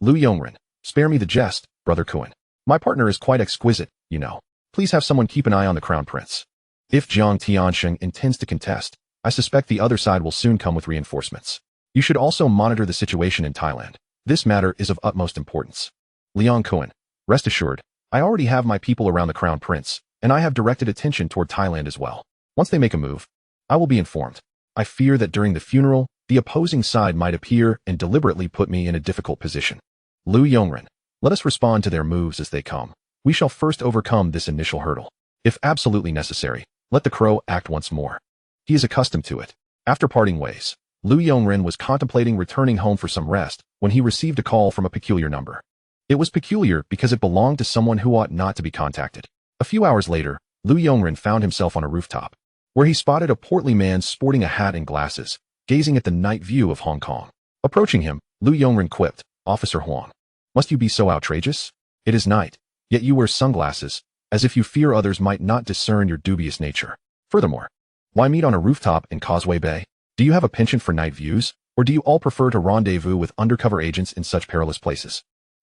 Lu Yongren, "Spare me the jest, Brother Kuan. My partner is quite exquisite, you know. Please have someone keep an eye on the crown prince. If Jiang Tiansheng intends to contest, I suspect the other side will soon come with reinforcements. You should also monitor the situation in Thailand. This matter is of utmost importance." Liang Kuan, "Rest assured, I already have my people around the crown prince, and I have directed attention toward Thailand as well. Once they make a move, I will be informed. I fear that during the funeral, the opposing side might appear and deliberately put me in a difficult position. Lu Yongren, let us respond to their moves as they come. We shall first overcome this initial hurdle. If absolutely necessary, let the crow act once more. He is accustomed to it." After parting ways, Lu Yongren was contemplating returning home for some rest when he received a call from a peculiar number. It was peculiar because it belonged to someone who ought not to be contacted. A few hours later, Lu Yongren found himself on a rooftop, where he spotted a portly man sporting a hat and glasses, gazing at the night view of Hong Kong. Approaching him, Lu Yongren quipped, "Officer Huang, must you be so outrageous? It is night, yet you wear sunglasses, as if you fear others might not discern your dubious nature. Furthermore, why meet on a rooftop in Causeway Bay? Do you have a penchant for night views, or do you all prefer to rendezvous with undercover agents in such perilous places?"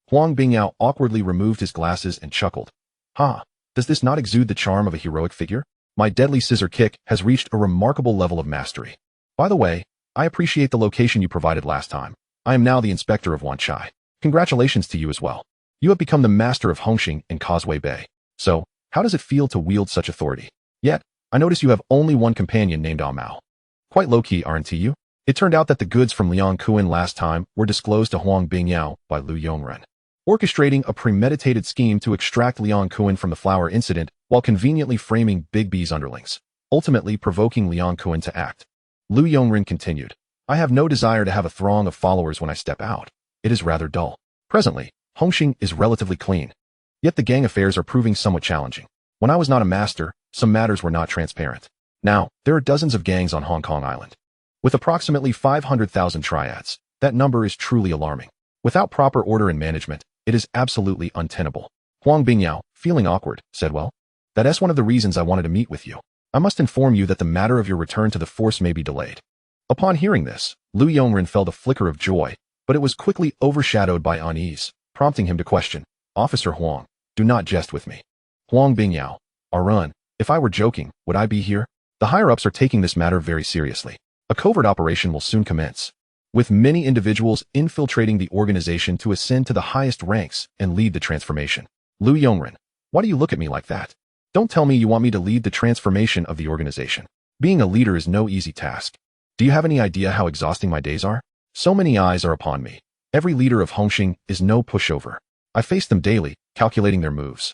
Huang Bingyao awkwardly removed his glasses and chuckled. Does this not exude the charm of a heroic figure? My deadly scissor kick has reached a remarkable level of mastery. By the way, I appreciate the location you provided last time. I am now the inspector of Wan Chai. Congratulations to you as well. You have become the master of Hongxing in Causeway Bay. So, how does it feel to wield such authority? Yet, I notice you have only one companion named Mao. Quite low-key, aren't you? It turned out that the goods from Liang Kuan last time were disclosed to Huang Bingyao by Lu Yongren. orchestrating a premeditated scheme to extract Liang Kuan from the flower incident while conveniently framing Big B's underlings, ultimately provoking Liang Kuan to act. Lu Yongren continued, I have no desire to have a throng of followers when I step out. It is rather dull. Presently, Hongxing is relatively clean. Yet the gang affairs are proving somewhat challenging. When I was not a master, some matters were not transparent. Now, there are dozens of gangs on Hong Kong Island. With approximately 500,000 triads, that number is truly alarming. Without proper order and management, it is absolutely untenable. Huang Bingyao, feeling awkward, said, well, that's one of the reasons I wanted to meet with you. I must inform you that the matter of your return to the force may be delayed. Upon hearing this, Lu Yongren felt a flicker of joy, but it was quickly overshadowed by unease, prompting him to question, Officer Huang, do not jest with me. Huang Bingyao, Arun, if I were joking, would I be here? The higher-ups are taking this matter very seriously. A covert operation will soon commence, with many individuals infiltrating the organization to ascend to the highest ranks and lead the transformation. Lu Yongren, why do you look at me like that? Don't tell me you want me to lead the transformation of the organization. Being a leader is no easy task. Do you have any idea how exhausting my days are? So many eyes are upon me. Every leader of Hongxing is no pushover. I face them daily, calculating their moves,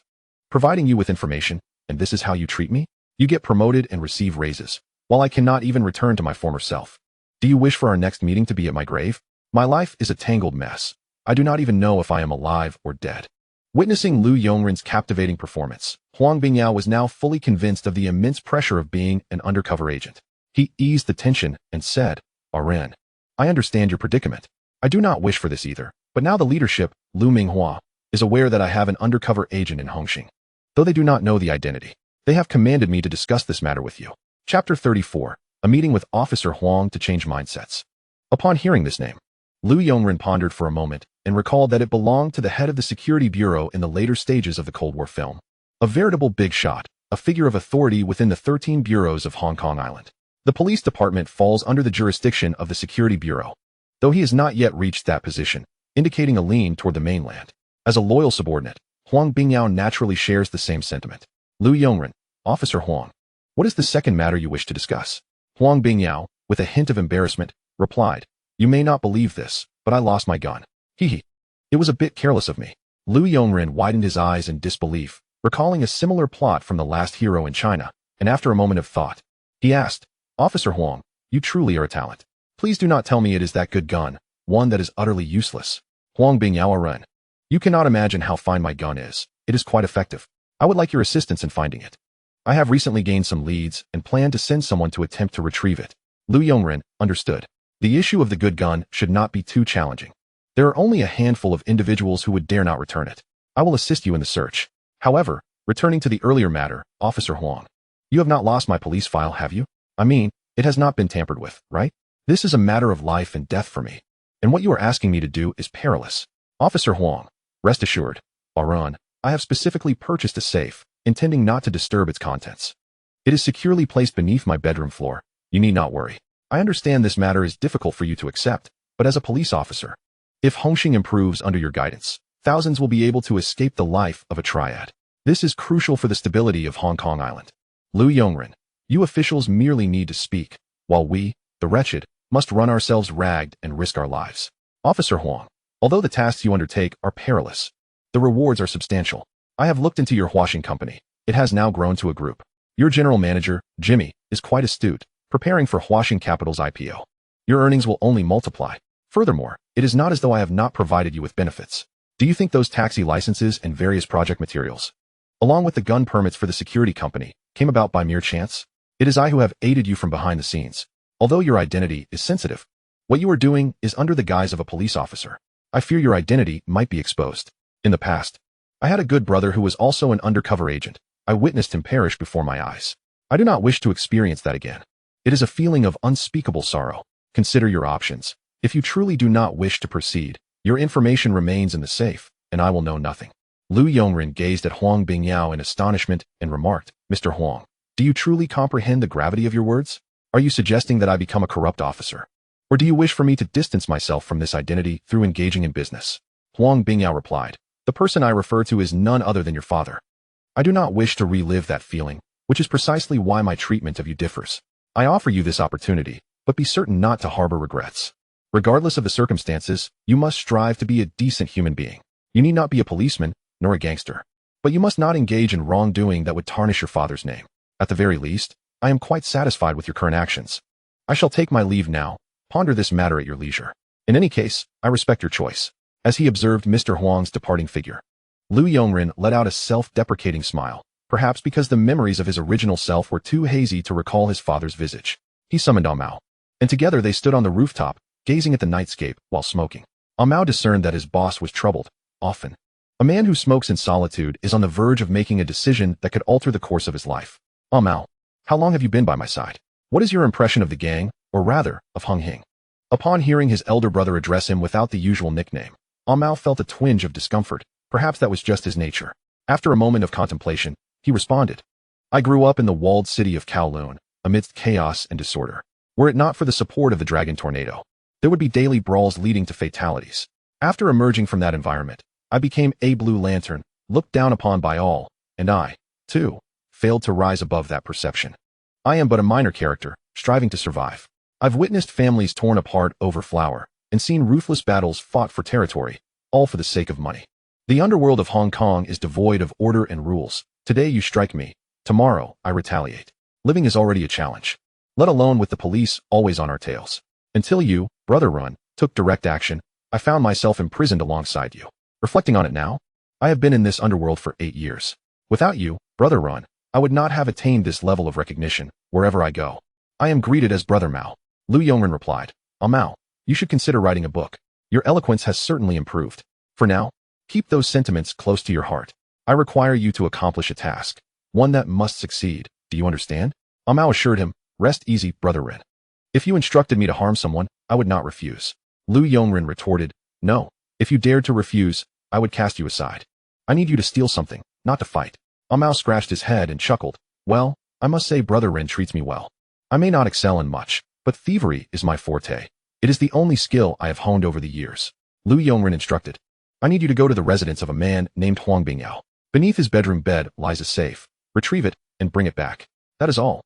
providing you with information, and this is how you treat me? You get promoted and receive raises, while I cannot even return to my former self. Do you wish for our next meeting to be at my grave? My life is a tangled mess. I do not even know if I am alive or dead. Witnessing Lu Yongren's captivating performance, Huang Bingyao was now fully convinced of the immense pressure of being an undercover agent. He eased the tension and said, Ren, I understand your predicament. I do not wish for this either, but now the leadership, Lu Minghua, is aware that I have an undercover agent in Hongxing. Though they do not know the identity, they have commanded me to discuss this matter with you. Chapter 34, A Meeting with Officer Huang to Change Mindsets. Upon hearing this name, Lu Yongren pondered for a moment and recalled that it belonged to the head of the Security Bureau in the later stages of the Cold War film. A veritable big shot, a figure of authority within the 13 bureaus of Hong Kong Island. The police department falls under the jurisdiction of the Security Bureau, though he has not yet reached that position, indicating a lean toward the mainland. As a loyal subordinate, Huang Bingyao naturally shares the same sentiment. Lu Yongren, Officer Huang, what is the second matter you wish to discuss? Huang Bingyao, with a hint of embarrassment, replied, you may not believe this, but I lost my gun. Hee. It was a bit careless of me. Lu Yongren widened his eyes in disbelief, recalling a similar plot from The Last Hero in China, and after a moment of thought, he asked, Officer Huang, you truly are a talent. Please do not tell me it is that good gun, one that is utterly useless. Huang Bingyao Ren, you cannot imagine how fine my gun is. It is quite effective. I would like your assistance in finding it. I have recently gained some leads and plan to send someone to attempt to retrieve it. Lu Yongren understood. The issue of the good gun should not be too challenging. There are only a handful of individuals who would dare not return it. I will assist you in the search. However, returning to the earlier matter, Officer Huang, you have not lost my police file, have you? I mean, it has not been tampered with, right? This is a matter of life and death for me, and what you are asking me to do is perilous. Officer Huang, rest assured, Arun, I have specifically purchased a safe, intending not to disturb its contents. It is securely placed beneath my bedroom floor. You need not worry. I understand this matter is difficult for you to accept, but as a police officer, if Hongxing improves under your guidance, thousands will be able to escape the life of a triad. This is crucial for the stability of Hong Kong Island. Lu Yongren, you officials merely need to speak, while we, the wretched, must run ourselves ragged and risk our lives. Officer Huang, although the tasks you undertake are perilous, the rewards are substantial. I have looked into your washing company. It has now grown to a group. Your general manager, Jimmy, is quite astute, preparing for Huashing Capital's IPO. Your earnings will only multiply. Furthermore, it is not as though I have not provided you with benefits. Do you think those taxi licenses and various project materials, along with the gun permits for the security company, came about by mere chance? It is I who have aided you from behind the scenes. Although your identity is sensitive, what you are doing is under the guise of a police officer. I fear your identity might be exposed. In the past, I had a good brother who was also an undercover agent. I witnessed him perish before my eyes. I do not wish to experience that again. It is a feeling of unspeakable sorrow. Consider your options. If you truly do not wish to proceed, your information remains in the safe, and I will know nothing. Lu Yongren gazed at Huang Bingyao in astonishment and remarked, Mr. Huang, do you truly comprehend the gravity of your words? Are you suggesting that I become a corrupt officer? Or do you wish for me to distance myself from this identity through engaging in business? Huang Bingyao replied, the person I refer to is none other than your father. I do not wish to relive that feeling, which is precisely why my treatment of you differs. I offer you this opportunity, but be certain not to harbor regrets. Regardless of the circumstances, you must strive to be a decent human being. You need not be a policeman, nor a gangster. But you must not engage in wrongdoing that would tarnish your father's name. At the very least, I am quite satisfied with your current actions. I shall take my leave now. Ponder this matter at your leisure. In any case, I respect your choice. As he observed Mr. Huang's departing figure, Lu Yongren let out a self-deprecating smile, perhaps because the memories of his original self were too hazy to recall his father's visage. He summoned Amao, and together they stood on the rooftop, gazing at the nightscape while smoking. Amao discerned that his boss was troubled. Often, a man who smokes in solitude is on the verge of making a decision that could alter the course of his life. Amao, how long have you been by my side? What is your impression of the gang, or rather, of Hung Hing? Upon hearing his elder brother address him without the usual nickname, Amao felt a twinge of discomfort. Perhaps that was just his nature. After a moment of contemplation, he responded, I grew up in the walled city of Kowloon, amidst chaos and disorder. Were it not for the support of the dragon tornado, there would be daily brawls leading to fatalities. After emerging from that environment, I became a Blue Lantern, looked down upon by all, and I, too, failed to rise above that perception. I am but a minor character, striving to survive. I've witnessed families torn apart over flour, and seen ruthless battles fought for territory, all for the sake of money. The underworld of Hong Kong is devoid of order and rules. Today you strike me, tomorrow I retaliate. Living is already a challenge, let alone with the police always on our tails. Until you, Brother Run, took direct action, I found myself imprisoned alongside you. Reflecting on it now, I have been in this underworld for 8 years. Without you, Brother Run, I would not have attained this level of recognition wherever I go. I am greeted as Brother Mao. Lu Yongren replied, Mao, you should consider writing a book. Your eloquence has certainly improved. For now, keep those sentiments close to your heart. I require you to accomplish a task, one that must succeed. Do you understand? Mao assured him, rest easy, Brother Rin. If you instructed me to harm someone, I would not refuse. Lu Yongren retorted, no. If you dared to refuse, I would cast you aside. I need you to steal something, not to fight. Mao scratched his head and chuckled. Well, I must say Brother Rin treats me well. I may not excel in much, but thievery is my forte. It is the only skill I have honed over the years. Lu Yongren instructed. I need you to go to the residence of a man named Huang Bingyao. Beneath his bedroom bed lies a safe. Retrieve it and bring it back. That is all.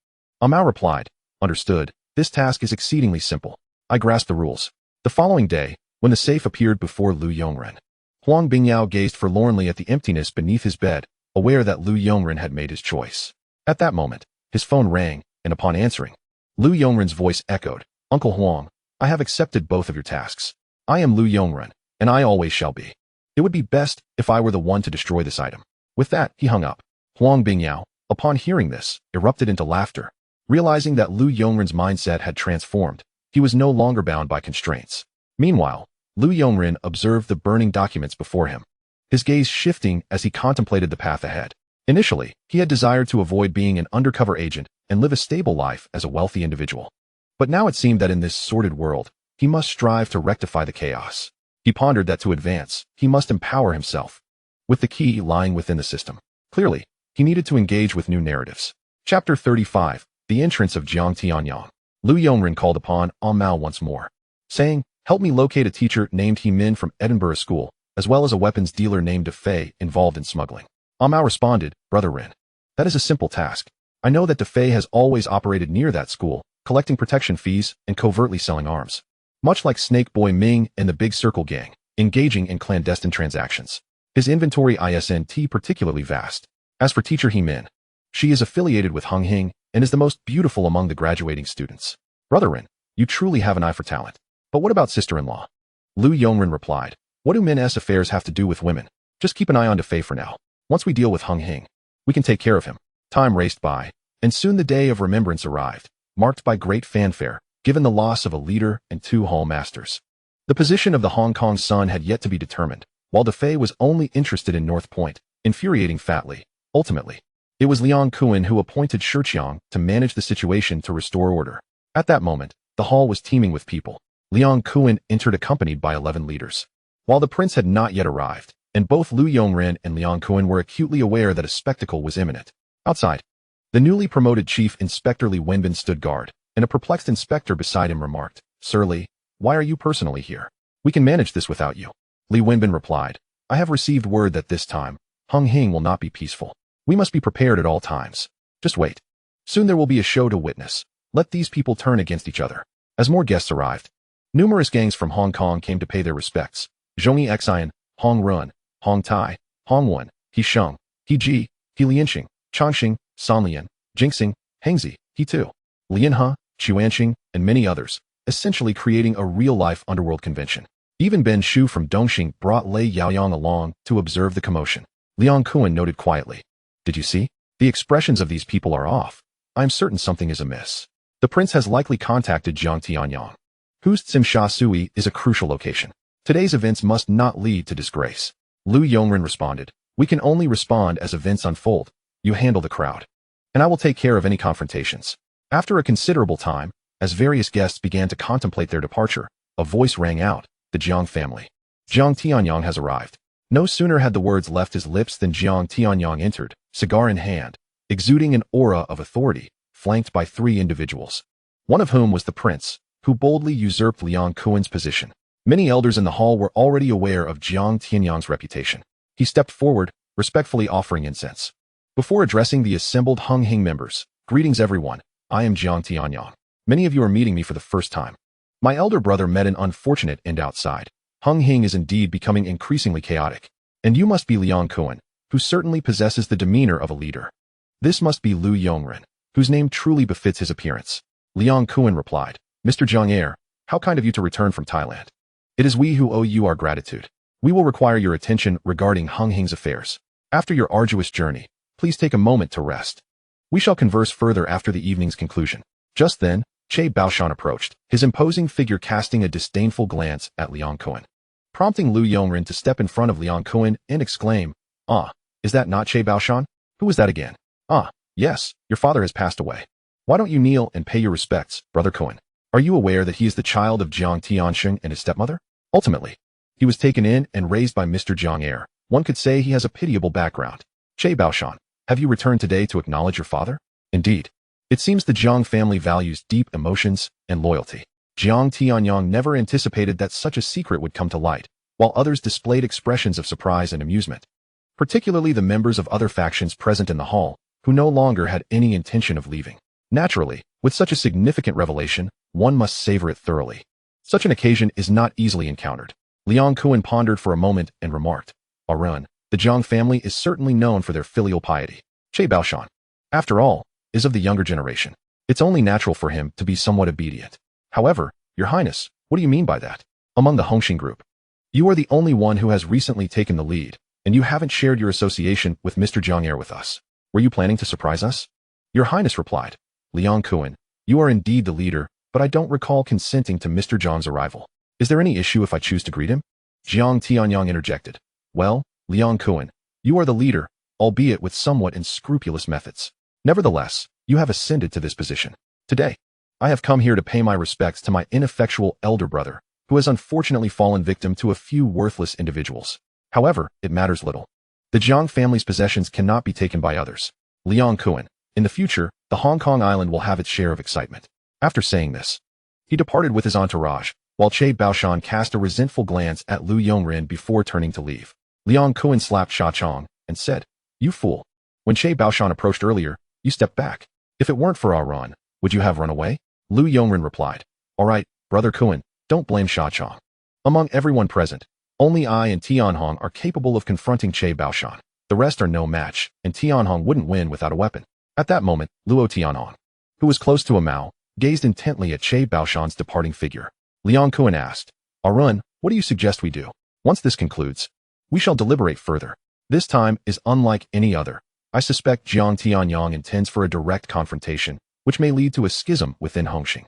Mao replied, understood. This task is exceedingly simple. I grasp the rules. The following day, when the safe appeared before Lu Yongren, Huang Bingyao gazed forlornly at the emptiness beneath his bed, aware that Lu Yongren had made his choice. At that moment, his phone rang, and upon answering, Lu Yongren's voice echoed, Uncle Huang, I have accepted both of your tasks. I am Lu Yongren, and I always shall be. It would be best if I were the one to destroy this item. With that, he hung up. Huang Bingyao, upon hearing this, erupted into laughter. Realizing that Lu Yongren's mindset had transformed, he was no longer bound by constraints. Meanwhile, Lu Yongren observed the burning documents before him, his gaze shifting as he contemplated the path ahead. Initially, he had desired to avoid being an undercover agent and live a stable life as a wealthy individual. But now it seemed that in this sordid world, he must strive to rectify the chaos. He pondered that to advance, he must empower himself, with the key lying within the system. Clearly, he needed to engage with new narratives. Chapter 35, The Entrance of Jiang Tianyang. Lu Yongren called upon Mao once more, saying, help me locate a teacher named He Min from Edinburgh School, as well as a weapons dealer named De Fei involved in smuggling. Mao responded, Brother Rin. That is a simple task. I know that De Fei has always operated near that school, collecting protection fees and covertly selling arms. Much like Snake Boy Ming and the Big Circle Gang, engaging in clandestine transactions. His inventory isn't particularly vast. As for teacher He Min, she is affiliated with Hung Hing and is the most beautiful among the graduating students. Brother Rin, you truly have an eye for talent. But what about sister-in-law? Lu Yongren replied, what do Min's affairs have to do with women? Just keep an eye on De Fei for now. Once we deal with Hung Hing, we can take care of him. Time raced by, and soon the day of remembrance arrived, marked by great fanfare, given the loss of a leader and 2 hall masters. The position of the Hong Kong Sun had yet to be determined, while De Fei was only interested in North Point, infuriating fatly. Ultimately, it was Liang Kuan who appointed Shiqiang to manage the situation to restore order. At that moment, the hall was teeming with people. Liang Kuan entered accompanied by 11 leaders. While the prince had not yet arrived, and both Lu Yongren and Liang Kuan were acutely aware that a spectacle was imminent. Outside, the newly promoted Chief Inspector Li Wenbin stood guard, and a perplexed inspector beside him remarked, Sir Li, why are you personally here? We can manage this without you. Li Wenbin replied, I have received word that this time, Hung Hing will not be peaceful. We must be prepared at all times. Just wait. Soon there will be a show to witness. Let these people turn against each other. As more guests arrived, numerous gangs from Hong Kong came to pay their respects. Zhongyi Xian, Hong Run, Hong Tai, Hong Wen, He Sheng, He Ji, He Lianxing, Changxing, San Lian, Jingxing, Hengzi, He Tu, Lianhe, Chuanxing, and many others, essentially creating a real-life underworld convention. Even Ben Shu from Dongxing brought Lei Yaoyang along to observe the commotion. Liang Kuan noted quietly. Did you see? The expressions of these people are off. I am certain something is amiss. The prince has likely contacted Jiang Tianyang. Whose Tsimsha Sui is a crucial location. Today's events must not lead to disgrace. Lu Yongren responded. We can only respond as events unfold. You handle the crowd. And I will take care of any confrontations. After a considerable time, as various guests began to contemplate their departure, a voice rang out, the Jiang family. Jiang Tianyang has arrived. No sooner had the words left his lips than Jiang Tianyang entered, cigar in hand, exuding an aura of authority, flanked by 3 individuals. One of whom was the prince, who boldly usurped Liang Kuan's position. Many elders in the hall were already aware of Jiang Tianyang's reputation. He stepped forward, respectfully offering incense. Before addressing the assembled Hung Hing members, greetings everyone, I am Jiang Tianyang. Many of you are meeting me for the first time. My elder brother met an unfortunate end outside. Hung Hing is indeed becoming increasingly chaotic. And you must be Liang Kuan, who certainly possesses the demeanor of a leader. This must be Lu Yongren, whose name truly befits his appearance. Liang Kuan replied, Mr. Jiang, how kind of you to return from Thailand. It is we who owe you our gratitude. We will require your attention regarding Hung Hing's affairs. After your arduous journey, please take a moment to rest. We shall converse further after the evening's conclusion. Just then, Che Baoshan approached, his imposing figure casting a disdainful glance at Liang Kuan, prompting Lu Yongren to step in front of Liang Kuan and exclaim, Ah, is that not Che Baoshan? Who is that again? Ah, yes, your father has passed away. Why don't you kneel and pay your respects, Brother Kuan? Are you aware that he is the child of Jiang Tianxing and his stepmother? Ultimately, he was taken in and raised by Mr. Jiang. One could say he has a pitiable background. Che Baoshan, have you returned today to acknowledge your father? Indeed. It seems the Jiang family values deep emotions and loyalty. Jiang Tianyang never anticipated that such a secret would come to light, while others displayed expressions of surprise and amusement. Particularly the members of other factions present in the hall, who no longer had any intention of leaving. Naturally, with such a significant revelation, one must savor it thoroughly. Such an occasion is not easily encountered. Liang Kuan pondered for a moment and remarked, Arun, the Jiang family is certainly known for their filial piety. Che Baoshan, after all, is of the younger generation. It's only natural for him to be somewhat obedient. However, Your Highness, what do you mean by that? Among the Hongxing group, you are the only one who has recently taken the lead, and you haven't shared your association with Mr. Jiang with us. Were you planning to surprise us? Your Highness replied, Liang Kuan, you are indeed the leader, but I don't recall consenting to Mr. Jiang's arrival. Is there any issue if I choose to greet him? Jiang Tianyang interjected. Well, Liang Kuan, you are the leader, albeit with somewhat unscrupulous methods. Nevertheless, you have ascended to this position. Today, I have come here to pay my respects to my ineffectual elder brother, who has unfortunately fallen victim to a few worthless individuals. However, it matters little. The Jiang family's possessions cannot be taken by others. Liang Kuan, in the future, the Hong Kong island will have its share of excitement. After saying this, he departed with his entourage, while Che Baoshan cast a resentful glance at Lu Yongren before turning to leave. Liang Kuan slapped Sha Chong and said, You fool. When Che Baoshan approached earlier, you stepped back. If it weren't for our run, would you have run away? Lu Yongren replied, All right, Brother Kuan, don't blame Sha Chong. Among everyone present, only I and Tianhong are capable of confronting Che Baoshan. The rest are no match, and Tianhong wouldn't win without a weapon. At that moment, Luo Tianhong, who was close to a Mao, gazed intently at Che Baoshan's departing figure. Liang Kuan asked, Arun, what do you suggest we do? Once this concludes, we shall deliberate further. This time is unlike any other. I suspect Jiang Tianyang intends for a direct confrontation, which may lead to a schism within Hongxing.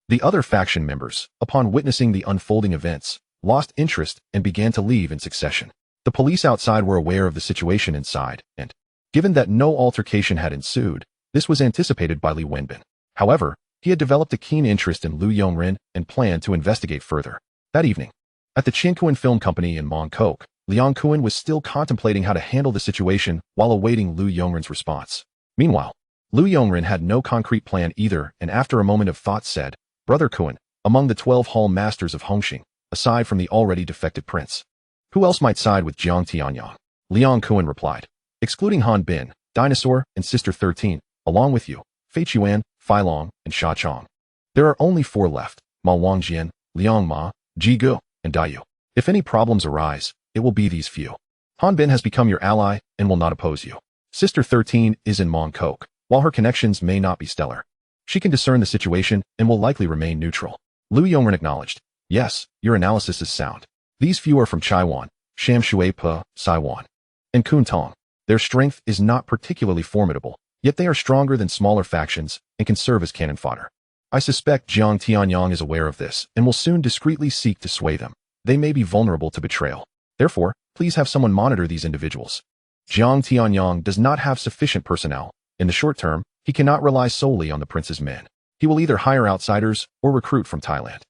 The other faction members, upon witnessing the unfolding events, lost interest and began to leave in succession. The police outside were aware of the situation inside, and, given that no altercation had ensued, this was anticipated by Li Wenbin. However, he had developed a keen interest in Lu Yongren and planned to investigate further. That evening, at the Chinkuan Film Company in Mongkok, Liang Kuan was still contemplating how to handle the situation while awaiting Lu Yongren's response. Meanwhile, Lu Yongren had no concrete plan either, and after a moment of thought said, Brother Kuan, among the 12 hall masters of Hongxing, aside from the already defected prince, who else might side with Jiang Tianyang? Liang Kuan replied, excluding Han Bin, Dinosaur, and Sister 13, along with you, Fei Chuan, Fai Long, and Sha Chong. There are only 4 left, Ma Wangjian, Liang Ma, Ji Gu, and Dai Yu. If any problems arise, it will be these few. Han Bin has become your ally and will not oppose you. Sister 13 is in Mong Kok. While her connections may not be stellar, she can discern the situation and will likely remain neutral. Lu Yongren acknowledged. Yes, your analysis is sound. These few are from Chaiwan, Sham Shui Pa, Saiwan, and Kuntong. Their strength is not particularly formidable, yet they are stronger than smaller factions and can serve as cannon fodder. I suspect Jiang Tianyang is aware of this and will soon discreetly seek to sway them. They may be vulnerable to betrayal. Therefore, please have someone monitor these individuals. Jiang Tianyang does not have sufficient personnel. In the short term, he cannot rely solely on the prince's men. He will either hire outsiders or recruit from Thailand.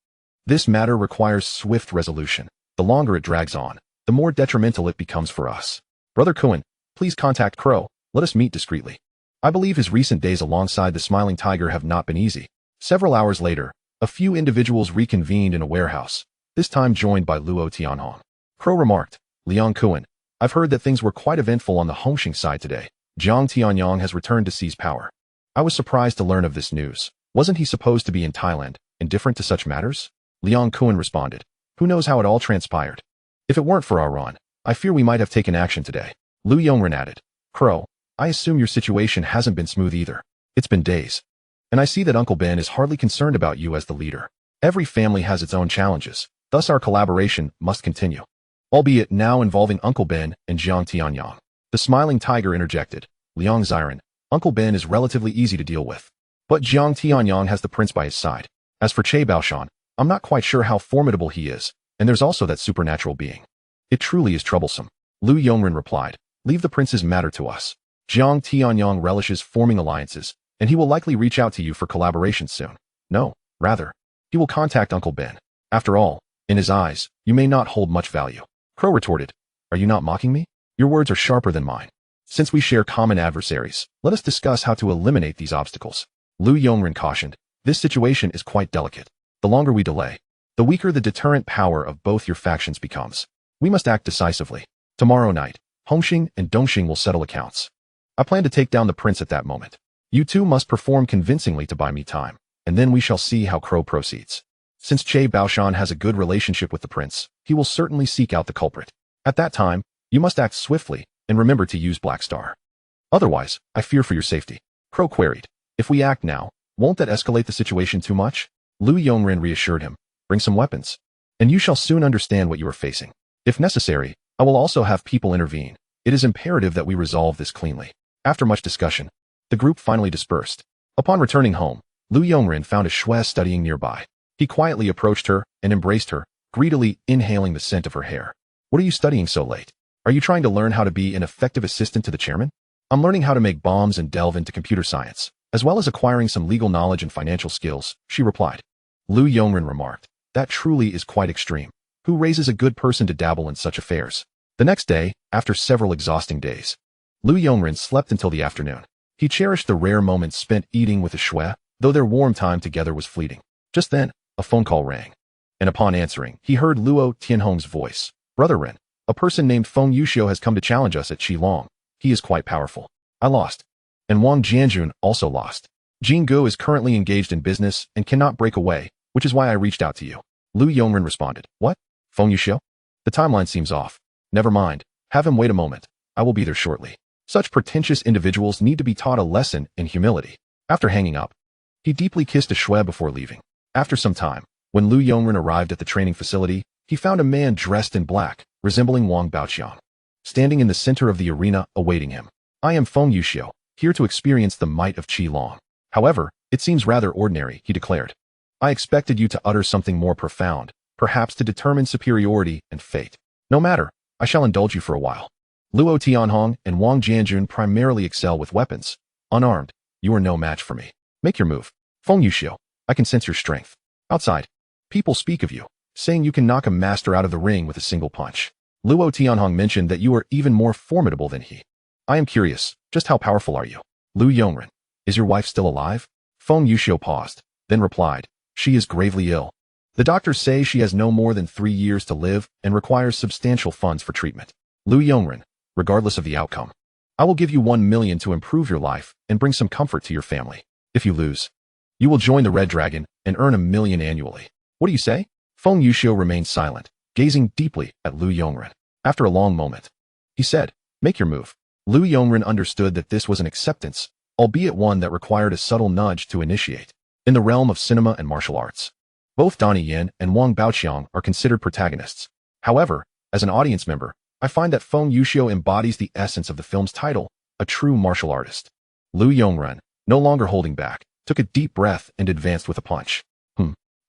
This matter requires swift resolution. The longer it drags on, the more detrimental it becomes for us. Brother Kuan, please contact Crow. Let us meet discreetly. I believe his recent days alongside the Smiling Tiger have not been easy. Several hours later, a few individuals reconvened in a warehouse, this time joined by Luo Tianhong. Crow remarked, Liang Kuan, I've heard that things were quite eventful on the Hongxing side today. Jiang Tianyang has returned to seize power. I was surprised to learn of this news. Wasn't he supposed to be in Thailand, indifferent to such matters? Liang Kuan responded. Who knows how it all transpired? If it weren't for our run, I fear we might have taken action today. Lu Yongren added. Crow, I assume your situation hasn't been smooth either. It's been days. And I see that Uncle Ben is hardly concerned about you as the leader. Every family has its own challenges, thus our collaboration must continue. Albeit now involving Uncle Ben and Jiang Tianyang. The Smiling Tiger interjected. Liang Xiren, Uncle Ben is relatively easy to deal with. But Jiang Tianyang has the prince by his side. As for Che Baoshan, I'm not quite sure how formidable he is, and there's also that supernatural being. It truly is troublesome. Lu Yongren replied. Leave the prince's matter to us. Jiang Tianyang relishes forming alliances, and he will likely reach out to you for collaboration soon. No, rather, he will contact Uncle Ben. After all, in his eyes, you may not hold much value. Crow retorted. Are you not mocking me? Your words are sharper than mine. Since we share common adversaries, let us discuss how to eliminate these obstacles. Lu Yongren cautioned. This situation is quite delicate. The longer we delay, the weaker the deterrent power of both your factions becomes. We must act decisively. Tomorrow night, Hongxing and Dongxing will settle accounts. I plan to take down the prince at that moment. You two must perform convincingly to buy me time, and then we shall see how Crow proceeds. Since Che Baoshan has a good relationship with the prince, he will certainly seek out the culprit. At that time, you must act swiftly, and remember to use Black Star. Otherwise, I fear for your safety. Crow queried. If we act now, won't that escalate the situation too much? Lu Yongren reassured him. Bring some weapons, and you shall soon understand what you are facing. If necessary, I will also have people intervene. It is imperative that we resolve this cleanly. After much discussion, the group finally dispersed. Upon returning home, Lu Yongren found a shui studying nearby. He quietly approached her and embraced her, greedily inhaling the scent of her hair. What are you studying so late? Are you trying to learn how to be an effective assistant to the chairman? I'm learning how to make bombs and delve into computer science, as well as acquiring some legal knowledge and financial skills, she replied. Lu Yongren remarked. That truly is quite extreme. Who raises a good person to dabble in such affairs? The next day, after several exhausting days, Lu Yongren slept until the afternoon. He cherished the rare moments spent eating with the shui, though their warm time together was fleeting. Just then, a phone call rang. And upon answering, he heard Luo Tianhong's voice. Brother Ren, a person named Feng Yuxiu has come to challenge us at Qilong. He is quite powerful. I lost. And Wang Jianjun also lost. Jing Gu is currently engaged in business and cannot break away, which is why I reached out to you. Lu Yongren responded. What? Feng Yuxiu? The timeline seems off. Never mind. Have him wait a moment. I will be there shortly. Such pretentious individuals need to be taught a lesson in humility. After hanging up, he deeply kissed a shui before leaving. After some time, when Lu Yongren arrived at the training facility, he found a man dressed in black, resembling Wang Baoqiang, standing in the center of the arena awaiting him. I am Feng Yuxiu, here to experience the might of Qilong. However, it seems rather ordinary, he declared. I expected you to utter something more profound, perhaps to determine superiority and fate. No matter, I shall indulge you for a while. Luo Tianhong and Wang Jianjun primarily excel with weapons. Unarmed, you are no match for me. Make your move. Feng Yuxiu, I can sense your strength. Outside, people speak of you, saying you can knock a master out of the ring with a single punch. Luo Tianhong mentioned that you are even more formidable than he. I am curious, just how powerful are you? Lu Yongren, is your wife still alive? Feng Yuxiu paused, then replied, she is gravely ill. The doctors say she has no more than 3 years to live and requires substantial funds for treatment. Lu Yongren, regardless of the outcome, I will give you 1 million to improve your life and bring some comfort to your family. If you lose, you will join the Red Dragon and earn 1 million annually. What do you say? Feng Yuxiu remained silent, gazing deeply at Lu Yongren. After a long moment, He said, make your move. Lu Yongren understood that this was an acceptance, albeit one that required a subtle nudge to initiate. In the realm of cinema and martial arts, both Donnie Yen and Wang Baoqiang are considered protagonists. However, as an audience member, I find that Feng Yuxiu embodies the essence of the film's title, a true martial artist. Lu Yongren, no longer holding back, took a deep breath and advanced with a punch.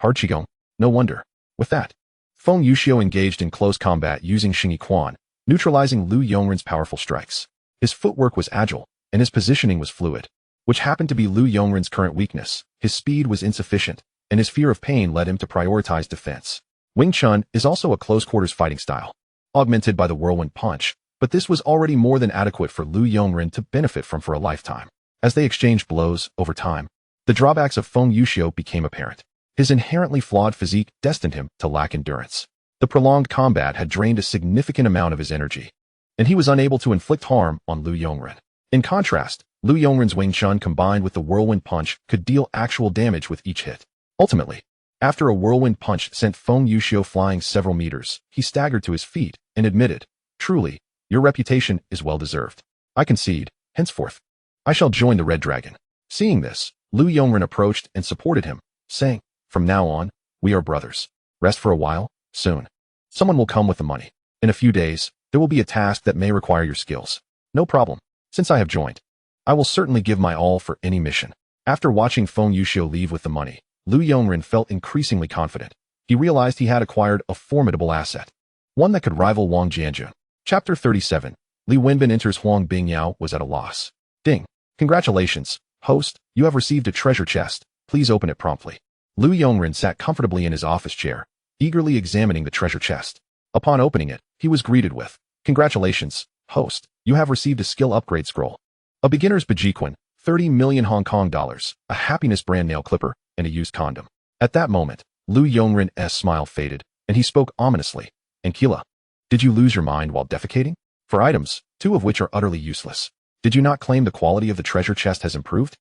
Hard Qigong. No wonder. With that, Feng Yuxiu engaged in close combat using Xingyi Quan, neutralizing Lu Yongren's powerful strikes. His footwork was agile, and his positioning was fluid, which happened to be Lu Yongren's current weakness. His speed was insufficient, and his fear of pain led him to prioritize defense. Wing Chun is also a close-quarters fighting style, augmented by the whirlwind punch, but this was already more than adequate for Lu Yongren to benefit from for a lifetime. As they exchanged blows over time, the drawbacks of Feng Yuxiu became apparent. His inherently flawed physique destined him to lack endurance. The prolonged combat had drained a significant amount of his energy, and he was unable to inflict harm on Lu Yongren. In contrast, Lu Yongren's Wing Chun combined with the whirlwind punch could deal actual damage with each hit. Ultimately, after a whirlwind punch sent Feng Yuxiu flying several meters, he staggered to his feet and admitted, truly, your reputation is well-deserved. I concede, henceforth, I shall join the Red Dragon. Seeing this, Lu Yongren approached and supported him, saying, from now on, we are brothers. Rest for a while, soon. Someone will come with the money. In a few days, there will be a task that may require your skills. No problem. Since I have joined, I will certainly give my all for any mission. After watching Feng Yuxiu leave with the money, Lu Yongren felt increasingly confident. He realized he had acquired a formidable asset, one that could rival Wang Jianjun. Chapter 37. Li Wenbin enters Huang Bingyao was at a loss. Ding. Congratulations, host, you have received a treasure chest. Please open it promptly. Lu Yongren sat comfortably in his office chair, eagerly examining the treasure chest. Upon opening it, he was greeted with, congratulations, host, you have received a skill upgrade scroll. A beginner's Bajiquan, 30 million Hong Kong dollars, a happiness brand nail clipper, and a used condom. At that moment, Lu Yongren's smile faded, and he spoke ominously. Ankila, did you lose your mind while defecating? For items, 2 of which are utterly useless. Did you not claim the quality of the treasure chest has improved?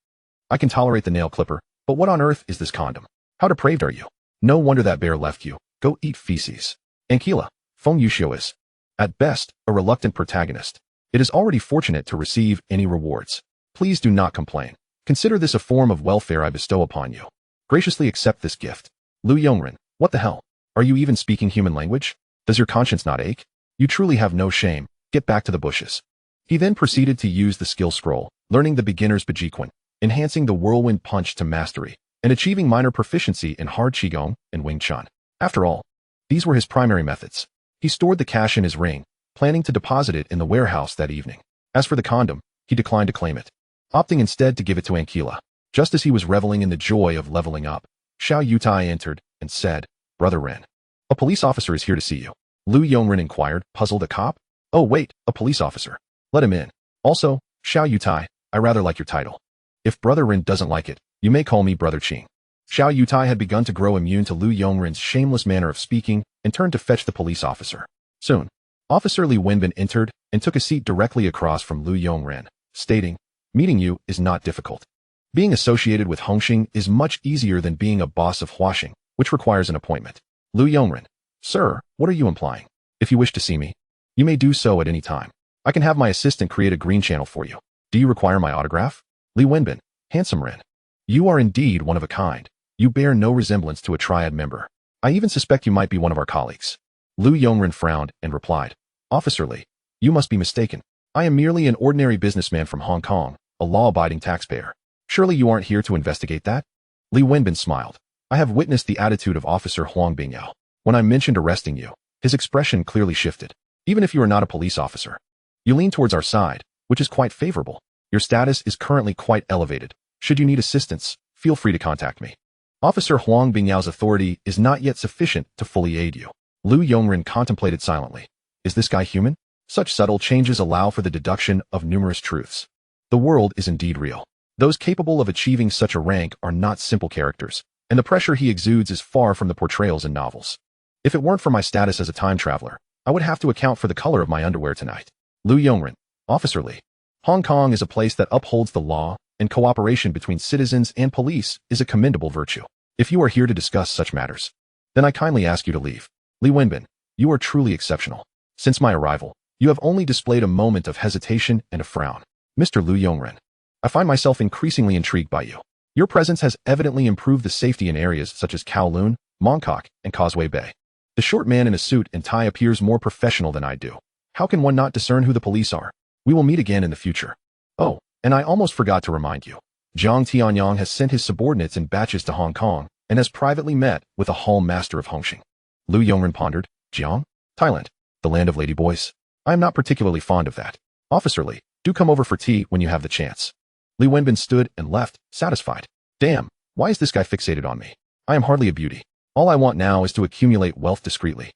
I can tolerate the nail clipper, but what on earth is this condom? How depraved are you? No wonder that bear left you. Go eat feces. Ankila, Feng Yuxiu is, at best, a reluctant protagonist. It is already fortunate to receive any rewards. Please do not complain. Consider this a form of welfare I bestow upon you. Graciously accept this gift. Lu Yongren, what the hell? Are you even speaking human language? Does your conscience not ache? You truly have no shame. Get back to the bushes. He then proceeded to use the skill scroll, learning the beginner's Bajiquan, enhancing the whirlwind punch to mastery, and achieving minor proficiency in hard Qigong and Wing Chun. After all, these were his primary methods. He stored the cash in his ring, planning to deposit it in the warehouse that evening. As for the condom, he declined to claim it, opting instead to give it to Ankila. Just as he was reveling in the joy of leveling up, Xiao Yutai entered and said, Brother Ren, a police officer is here to see you. Lu Yongren inquired, puzzled. A cop? Oh wait, a police officer. Let him in. Also, Xiao Yutai, I rather like your title. If Brother Ren doesn't like it, you may call me Brother Qing. Xiao Yutai had begun to grow immune to Lu Yongren's shameless manner of speaking and turned to fetch the police officer. Soon, Officer Li Wenbin entered and took a seat directly across from Lu Yongren, stating, meeting you is not difficult. Being associated with Hongxing is much easier than being a boss of Huaxing, which requires an appointment. Lu Yongren, sir, what are you implying? If you wish to see me, you may do so at any time. I can have my assistant create a green channel for you. Do you require my autograph? Li Wenbin, handsome Ren. You are indeed one of a kind. You bear no resemblance to a Triad member. I even suspect you might be one of our colleagues. Lu Yongren frowned and replied, Officer Li, you must be mistaken. I am merely an ordinary businessman from Hong Kong, a law-abiding taxpayer. Surely you aren't here to investigate that? Li Wenbin smiled. I have witnessed the attitude of Officer Huang Bingyao. When I mentioned arresting you, his expression clearly shifted. Even if you are not a police officer, you lean towards our side, which is quite favorable. Your status is currently quite elevated. Should you need assistance, feel free to contact me. Officer Huang Bingyao's authority is not yet sufficient to fully aid you. Lu Yongren contemplated silently. Is this guy human? Such subtle changes allow for the deduction of numerous truths. The world is indeed real. Those capable of achieving such a rank are not simple characters, and the pressure he exudes is far from the portrayals in novels. If it weren't for my status as a time traveler, I would have to account for the color of my underwear tonight. Lu Yongren, Officer Li. Hong Kong is a place that upholds the law, and cooperation between citizens and police is a commendable virtue. If you are here to discuss such matters, then I kindly ask you to leave. Li Wenbin, you are truly exceptional. Since my arrival, You have only displayed a moment of hesitation and a frown. Mr. Lu Yongren, I find myself increasingly intrigued by you. Your presence has evidently improved the safety in areas such as Kowloon, Mongkok, and Causeway Bay. The short man in a suit and tie appears more professional than I do. How can one not discern who the police are? We will meet again in the future. Oh, and I almost forgot to remind you. Jiang Tianyang has sent his subordinates in batches to Hong Kong and has privately met with a hall master of Hongxing. Lu Yongren pondered. Jiang? Thailand, the land of ladyboys. I am not particularly fond of that. Officer Li, do come over for tea when you have the chance. Li Wenbin stood and left, satisfied. Damn, why is this guy fixated on me? I am hardly a beauty. All I want now is to accumulate wealth discreetly.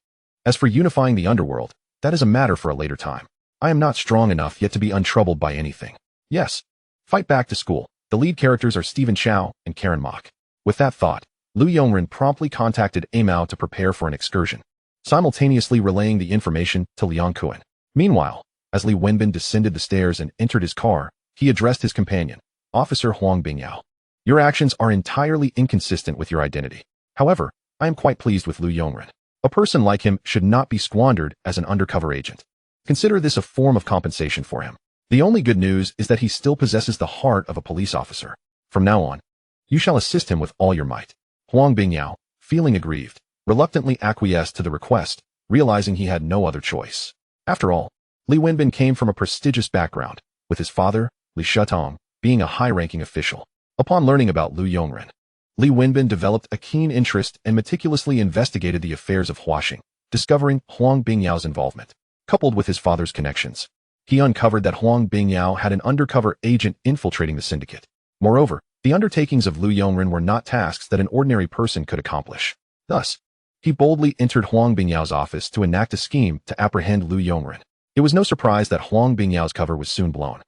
As for unifying the underworld, that is a matter for a later time. I am not strong enough yet to be untroubled by anything. Yes. Fight back to school. The lead characters are Stephen Chow and Karen Mok. With that thought, Lu Yongren promptly contacted Amao to prepare for an excursion, simultaneously relaying the information to Liang Kuan. Meanwhile, as Li Wenbin descended the stairs and entered his car, he addressed his companion, Officer Huang Bingyao. Your actions are entirely inconsistent with your identity. However, I am quite pleased with Lu Yongren. A person like him should not be squandered as an undercover agent. Consider this a form of compensation for him. The only good news is that he still possesses the heart of a police officer. From now on, you shall assist him with all your might. Huang Bingyao, feeling aggrieved, reluctantly acquiesced to the request, realizing he had no other choice. After all, Li Wenbin came from a prestigious background, with his father, Li Shutong, being a high-ranking official. Upon learning about Lu Yongren, Li Wenbin developed a keen interest and meticulously investigated the affairs of Huaxing, discovering Huang Bingyao's involvement. Coupled with his father's connections, he uncovered that Huang Bingyao had an undercover agent infiltrating the syndicate. Moreover, the undertakings of Lu Yongren were not tasks that an ordinary person could accomplish. Thus, he boldly entered Huang Bingyao's office to enact a scheme to apprehend Lu Yongren. It was no surprise that Huang Bingyao's cover was soon blown.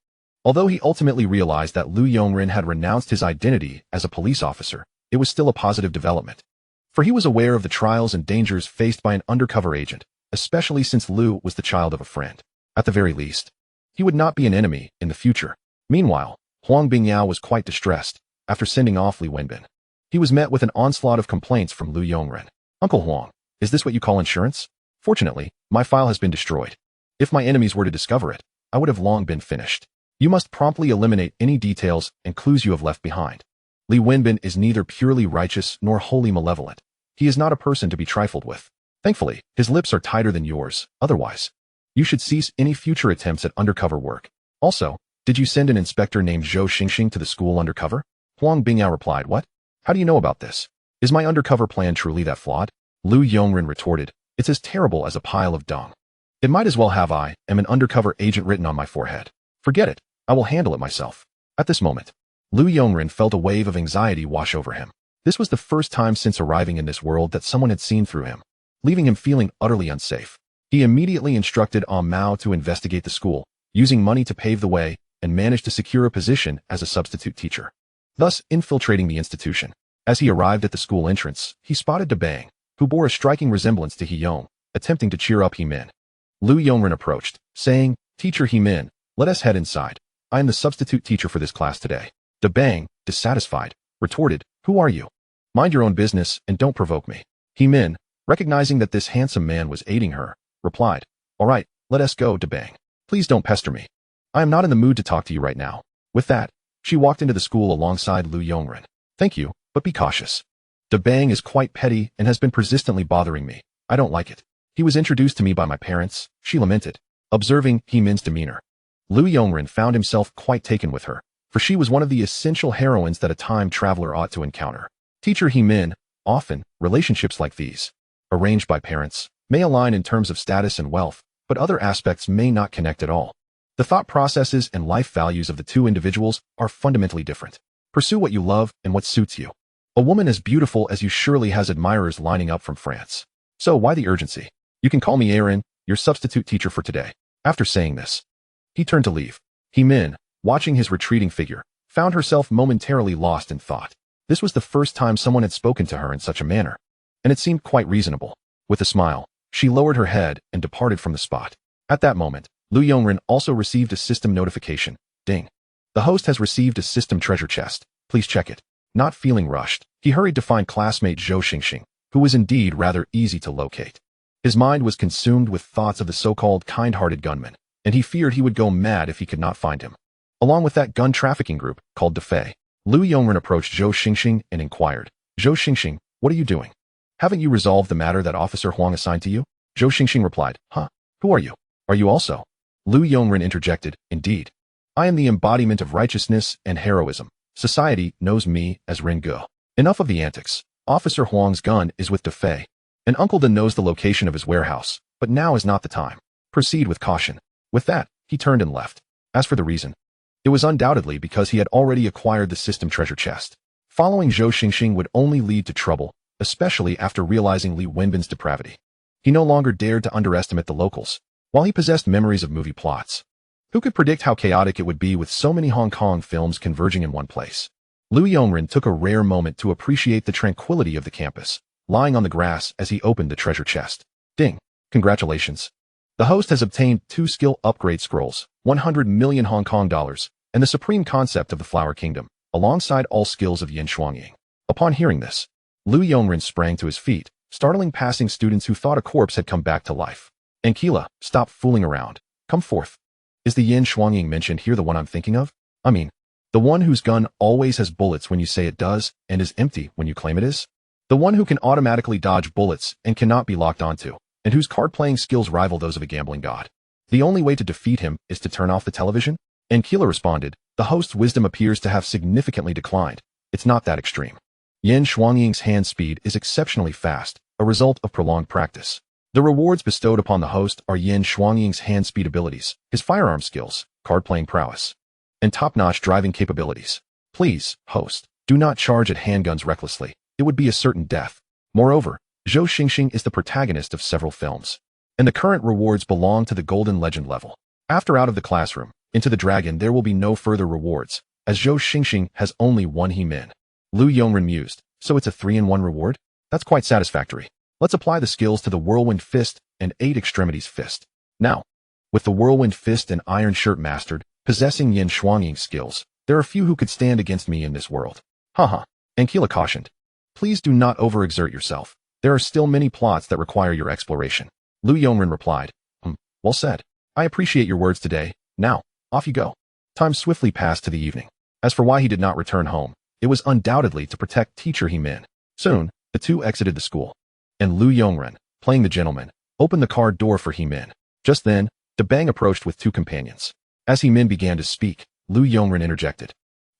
Although he ultimately realized that Lu Yongren had renounced his identity as a police officer, it was still a positive development. For he was aware of the trials and dangers faced by an undercover agent, especially since Lu was the child of a friend. At the very least, he would not be an enemy in the future. Meanwhile, Huang Bingyao was quite distressed after sending off Li Wenbin. He was met with an onslaught of complaints from Lu Yongren. Uncle Huang, is this what you call insurance? Fortunately, my file has been destroyed. If my enemies were to discover it, I would have long been finished. You must promptly eliminate any details and clues you have left behind. Li Wenbin is neither purely righteous nor wholly malevolent. He is not a person to be trifled with. Thankfully, his lips are tighter than yours. Otherwise, you should cease any future attempts at undercover work. Also, did you send an inspector named Zhou Xingxing to the school undercover? Huang Bingyao replied, What? How do you know about this? Is my undercover plan truly that flawed? Lu Yongren retorted, It's as terrible as a pile of dung. It might as well have I am an undercover agent written on my forehead. Forget it. I will handle it myself. At this moment, Lu Yongren felt a wave of anxiety wash over him. This was the first time since arriving in this world that someone had seen through him, leaving him feeling utterly unsafe. He immediately instructed Mao to investigate the school, using money to pave the way, and managed to secure a position as a substitute teacher, thus infiltrating the institution. As he arrived at the school entrance, he spotted De Bang, who bore a striking resemblance to He Yong, attempting to cheer up He Min. Lu Yongren approached, saying, Teacher He Min, let us head inside. I am the substitute teacher for this class today. De Bang, dissatisfied, retorted, Who are you? Mind your own business and don't provoke me. He Min, recognizing that this handsome man was aiding her, replied, All right, let us go, De Bang. Please don't pester me. I am not in the mood to talk to you right now. With that, she walked into the school alongside Lu Yongren. Thank you, but be cautious. De Bang is quite petty and has been persistently bothering me. I don't like it. He was introduced to me by my parents, she lamented, observing He Min's demeanor. Lu Yongren found himself quite taken with her, for she was one of the essential heroines that a time traveler ought to encounter. Teacher He Min, often, relationships like these, arranged by parents, may align in terms of status and wealth, but other aspects may not connect at all. The thought processes and life values of the two individuals are fundamentally different. Pursue what you love and what suits you. A woman as beautiful as you surely has admirers lining up from France. So why the urgency? You can call me Aaron, your substitute teacher for today. After saying this, he turned to leave. He Min, watching his retreating figure, found herself momentarily lost in thought. This was the first time someone had spoken to her in such a manner, and it seemed quite reasonable. With a smile, she lowered her head and departed from the spot. At that moment, Lu Yongren also received a system notification. Ding. The host has received a system treasure chest. Please check it. Not feeling rushed, he hurried to find classmate Zhou Xingxing, who was indeed rather easy to locate. His mind was consumed with thoughts of the so-called kind-hearted gunman, and he feared he would go mad if he could not find him. Along with that gun trafficking group called Defei, Lu Yongren approached Zhou Xingxing and inquired, Zhou Xingxing, what are you doing? Haven't you resolved the matter that Officer Huang assigned to you? Zhou Xingxing replied, Who are you? Are you also? Lu Yongren interjected, Indeed. I am the embodiment of righteousness and heroism. Society knows me as Ren Ge. Enough of the antics. Officer Huang's gun is with Defei. And Uncle Dan knows the location of his warehouse, but now is not the time. Proceed with caution. With that, he turned and left. As for the reason, it was undoubtedly because he had already acquired the system treasure chest. Following Zhou Xingxing would only lead to trouble, especially after realizing Li Wenbin's depravity. He no longer dared to underestimate the locals, while he possessed memories of movie plots. Who could predict how chaotic it would be with so many Hong Kong films converging in one place? Lu Yongren took a rare moment to appreciate the tranquility of the campus, lying on the grass as he opened the treasure chest. Ding! Congratulations. The host has obtained 2 skill upgrade scrolls, 100 million Hong Kong dollars, and the supreme concept of the Flower Kingdom, alongside all skills of Yin Shuangying. Upon hearing this, Lu Yongren sprang to his feet, startling passing students who thought a corpse had come back to life. Ankila, stop fooling around. Come forth. Is the Yin Shuangying mentioned here the one I'm thinking of? I mean, the one whose gun always has bullets when you say it does and is empty when you claim it is? The one who can automatically dodge bullets and cannot be locked onto, and whose card-playing skills rival those of a gambling god. The only way to defeat him is to turn off the television? Ankila responded, the host's wisdom appears to have significantly declined. It's not that extreme. Yin Shuangying's hand speed is exceptionally fast, a result of prolonged practice. The rewards bestowed upon the host are Yin Shuangying's hand speed abilities, his firearm skills, card-playing prowess, and top-notch driving capabilities. Please, host, do not charge at handguns recklessly. It would be a certain death. Moreover, Zhou Xingxing is the protagonist of several films, and the current rewards belong to the Golden Legend level. After Out of the Classroom, Into the Dragon there will be no further rewards, as Zhou Xingxing has only one He-Min. Lu Yongren mused, so it's a 3-in-1 reward? That's quite satisfactory. Let's apply the skills to the Whirlwind Fist and 8 Extremities Fist. Now, with the Whirlwind Fist and Iron Shirt mastered, possessing Yin Shuangying's skills, there are few who could stand against me in this world. Haha. Ankila cautioned. Please do not overexert yourself. There are still many plots that require your exploration. Lu Yongren replied. Well said. I appreciate your words today. Now, off you go. Time swiftly passed to the evening. As for why he did not return home, it was undoubtedly to protect teacher He-Min. Soon, the two exited the school, and Lu Yongren, playing the gentleman, opened the car door for He-Min. Just then, Dabang approached with 2 companions. As He-Min began to speak, Lu Yongren interjected.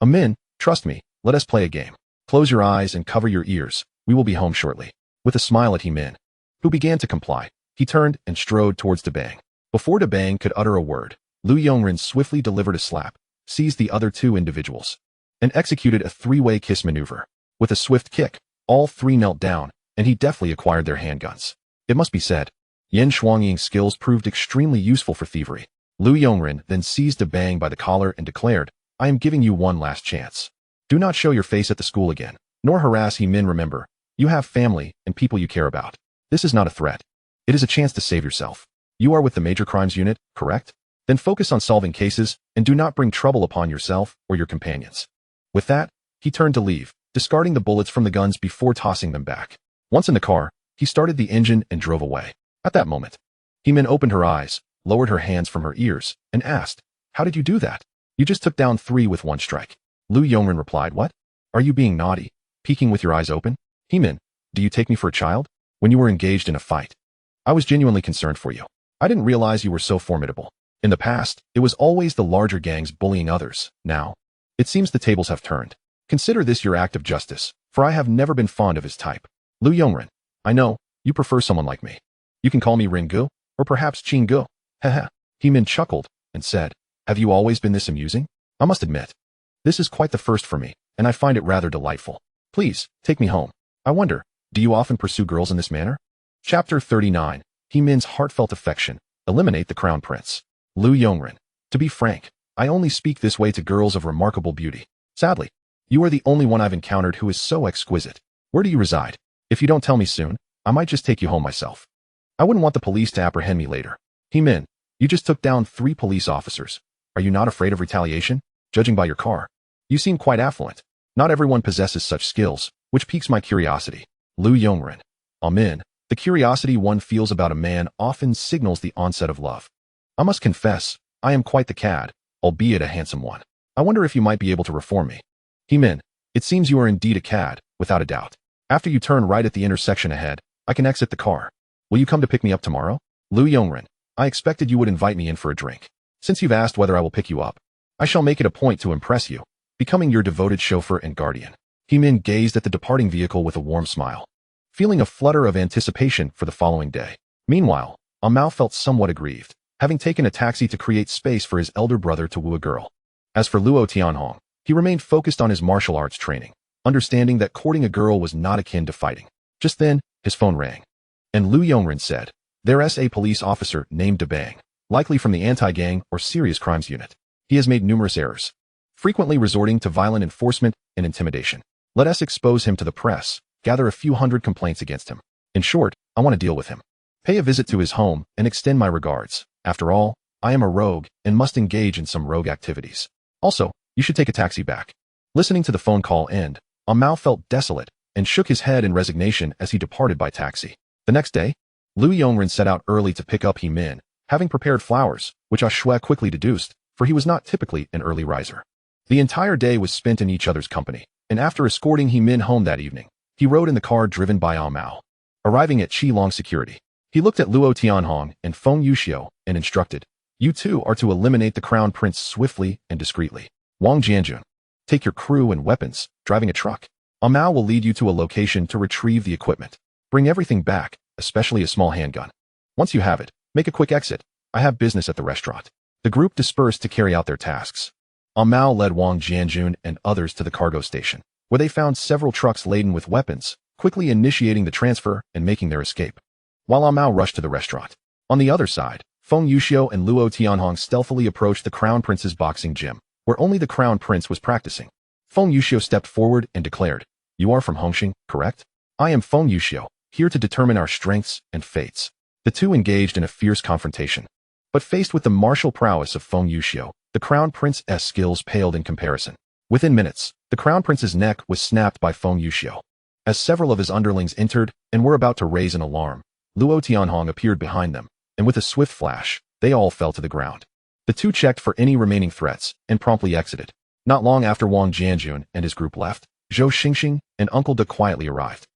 Min, trust me, let us play a game. Close your eyes and cover your ears. We will be home shortly. With a smile at He-Min, who began to comply, he turned and strode towards Dabang. Before Dabang could utter a word, Lu Yongren swiftly delivered a slap, seized the other 2 individuals, and executed a 3-way kiss maneuver. With a swift kick, all 3 knelt down, and he deftly acquired their handguns. It must be said, Yin Shuangying's skills proved extremely useful for thievery. Lu Yongren then seized Dabang by the collar and declared, I am giving you one last chance. Do not show your face at the school again, nor harass He-Min. Remember, you have family and people you care about. This is not a threat. It is a chance to save yourself. You are with the Major Crimes Unit, correct? Then focus on solving cases and do not bring trouble upon yourself or your companions. With that, he turned to leave, discarding the bullets from the guns before tossing them back. Once in the car, he started the engine and drove away. At that moment, He-Min opened her eyes, lowered her hands from her ears, and asked, How did you do that? You just took down 3 with 1 strike. Lu Yongren replied, What? Are you being naughty? Peeking with your eyes open? He-Min, do you take me for a child? When you were engaged in a fight, I was genuinely concerned for you. I didn't realize you were so formidable. In the past, it was always the larger gangs bullying others. Now, it seems the tables have turned. Consider this your act of justice, for I have never been fond of his type. Lu Yongren, I know, you prefer someone like me. You can call me Ringu, or perhaps Chingu. Haha. He-Min chuckled and said, Have you always been this amusing? I must admit, this is quite the first for me, and I find it rather delightful. Please, take me home. I wonder, do you often pursue girls in this manner? Chapter 39. He-Min's heartfelt affection. Eliminate the Crown Prince. Lu Yongren. To be frank, I only speak this way to girls of remarkable beauty. Sadly, you are the only one I've encountered who is so exquisite. Where do you reside? If you don't tell me soon, I might just take you home myself. I wouldn't want the police to apprehend me later. He-Min, you just took down 3 police officers. Are you not afraid of retaliation? Judging by your car, you seem quite affluent. Not everyone possesses such skills, which piques my curiosity. Lu Yongren. Min, The curiosity one feels about a man often signals the onset of love. I must confess, I am quite the cad, albeit a handsome one. I wonder if you might be able to reform me. He-min, it seems you are indeed a cad, without a doubt. After you turn right at the intersection ahead, I can exit the car. Will you come to pick me up tomorrow? Lu Yongren, I expected you would invite me in for a drink. Since you've asked whether I will pick you up, I shall make it a point to impress you, becoming your devoted chauffeur and guardian. He-min gazed at the departing vehicle with a warm smile, feeling a flutter of anticipation for the following day. Meanwhile, Amao felt somewhat aggrieved, having taken a taxi to create space for his elder brother to woo a girl. As for Luo Tianhong, he remained focused on his martial arts training, understanding that courting a girl was not akin to fighting. Just then, his phone rang, and Lu Yongren said, "There's a police officer named Debang, likely from the anti-gang or serious crimes unit. He has made numerous errors, frequently resorting to violent enforcement and intimidation. Let us expose him to the press, gather a few hundred complaints against him. In short, I want to deal with him. Pay a visit to his home and extend my regards. After all, I am a rogue and must engage in some rogue activities. Also, you should take a taxi back." Listening to the phone call end, Amao felt desolate and shook his head in resignation as he departed by taxi. The next day, Lu Yongren set out early to pick up He-min, having prepared flowers, which Shui quickly deduced, for he was not typically an early riser. The entire day was spent in each other's company, and after escorting He-min home that evening, he rode in the car driven by Amao. Arriving at Qilong Security, he looked at Luo Tianhong and Feng Yuxiu and instructed, "You two are to eliminate the crown prince swiftly and discreetly. Wang Jianjun, take your crew and weapons, driving a truck. Amao will lead you to a location to retrieve the equipment. Bring everything back, especially a small handgun. Once you have it, make a quick exit. I have business at the restaurant." The group dispersed to carry out their tasks. Amao led Wang Jianjun and others to the cargo station, where they found several trucks laden with weapons, quickly initiating the transfer and making their escape. While Amao rushed to the restaurant. On the other side, Feng Yuxiu and Luo Tianhong stealthily approached the Crown Prince's boxing gym, where only the Crown Prince was practicing. Feng Yuxiu stepped forward and declared, "You are from Hongxing, correct? I am Feng Yuxiu, here to determine our strengths and fates." The two engaged in a fierce confrontation. But faced with the martial prowess of Feng Yuxiu, the Crown Prince's skills paled in comparison. Within minutes, the Crown Prince's neck was snapped by Feng Yuxiu. As several of his underlings entered and were about to raise an alarm, Luo Tianhong appeared behind them, and with a swift flash, they all fell to the ground. The two checked for any remaining threats and promptly exited. Not long after Wang Jianjun and his group left, Zhou Xingxing and Uncle De quietly arrived.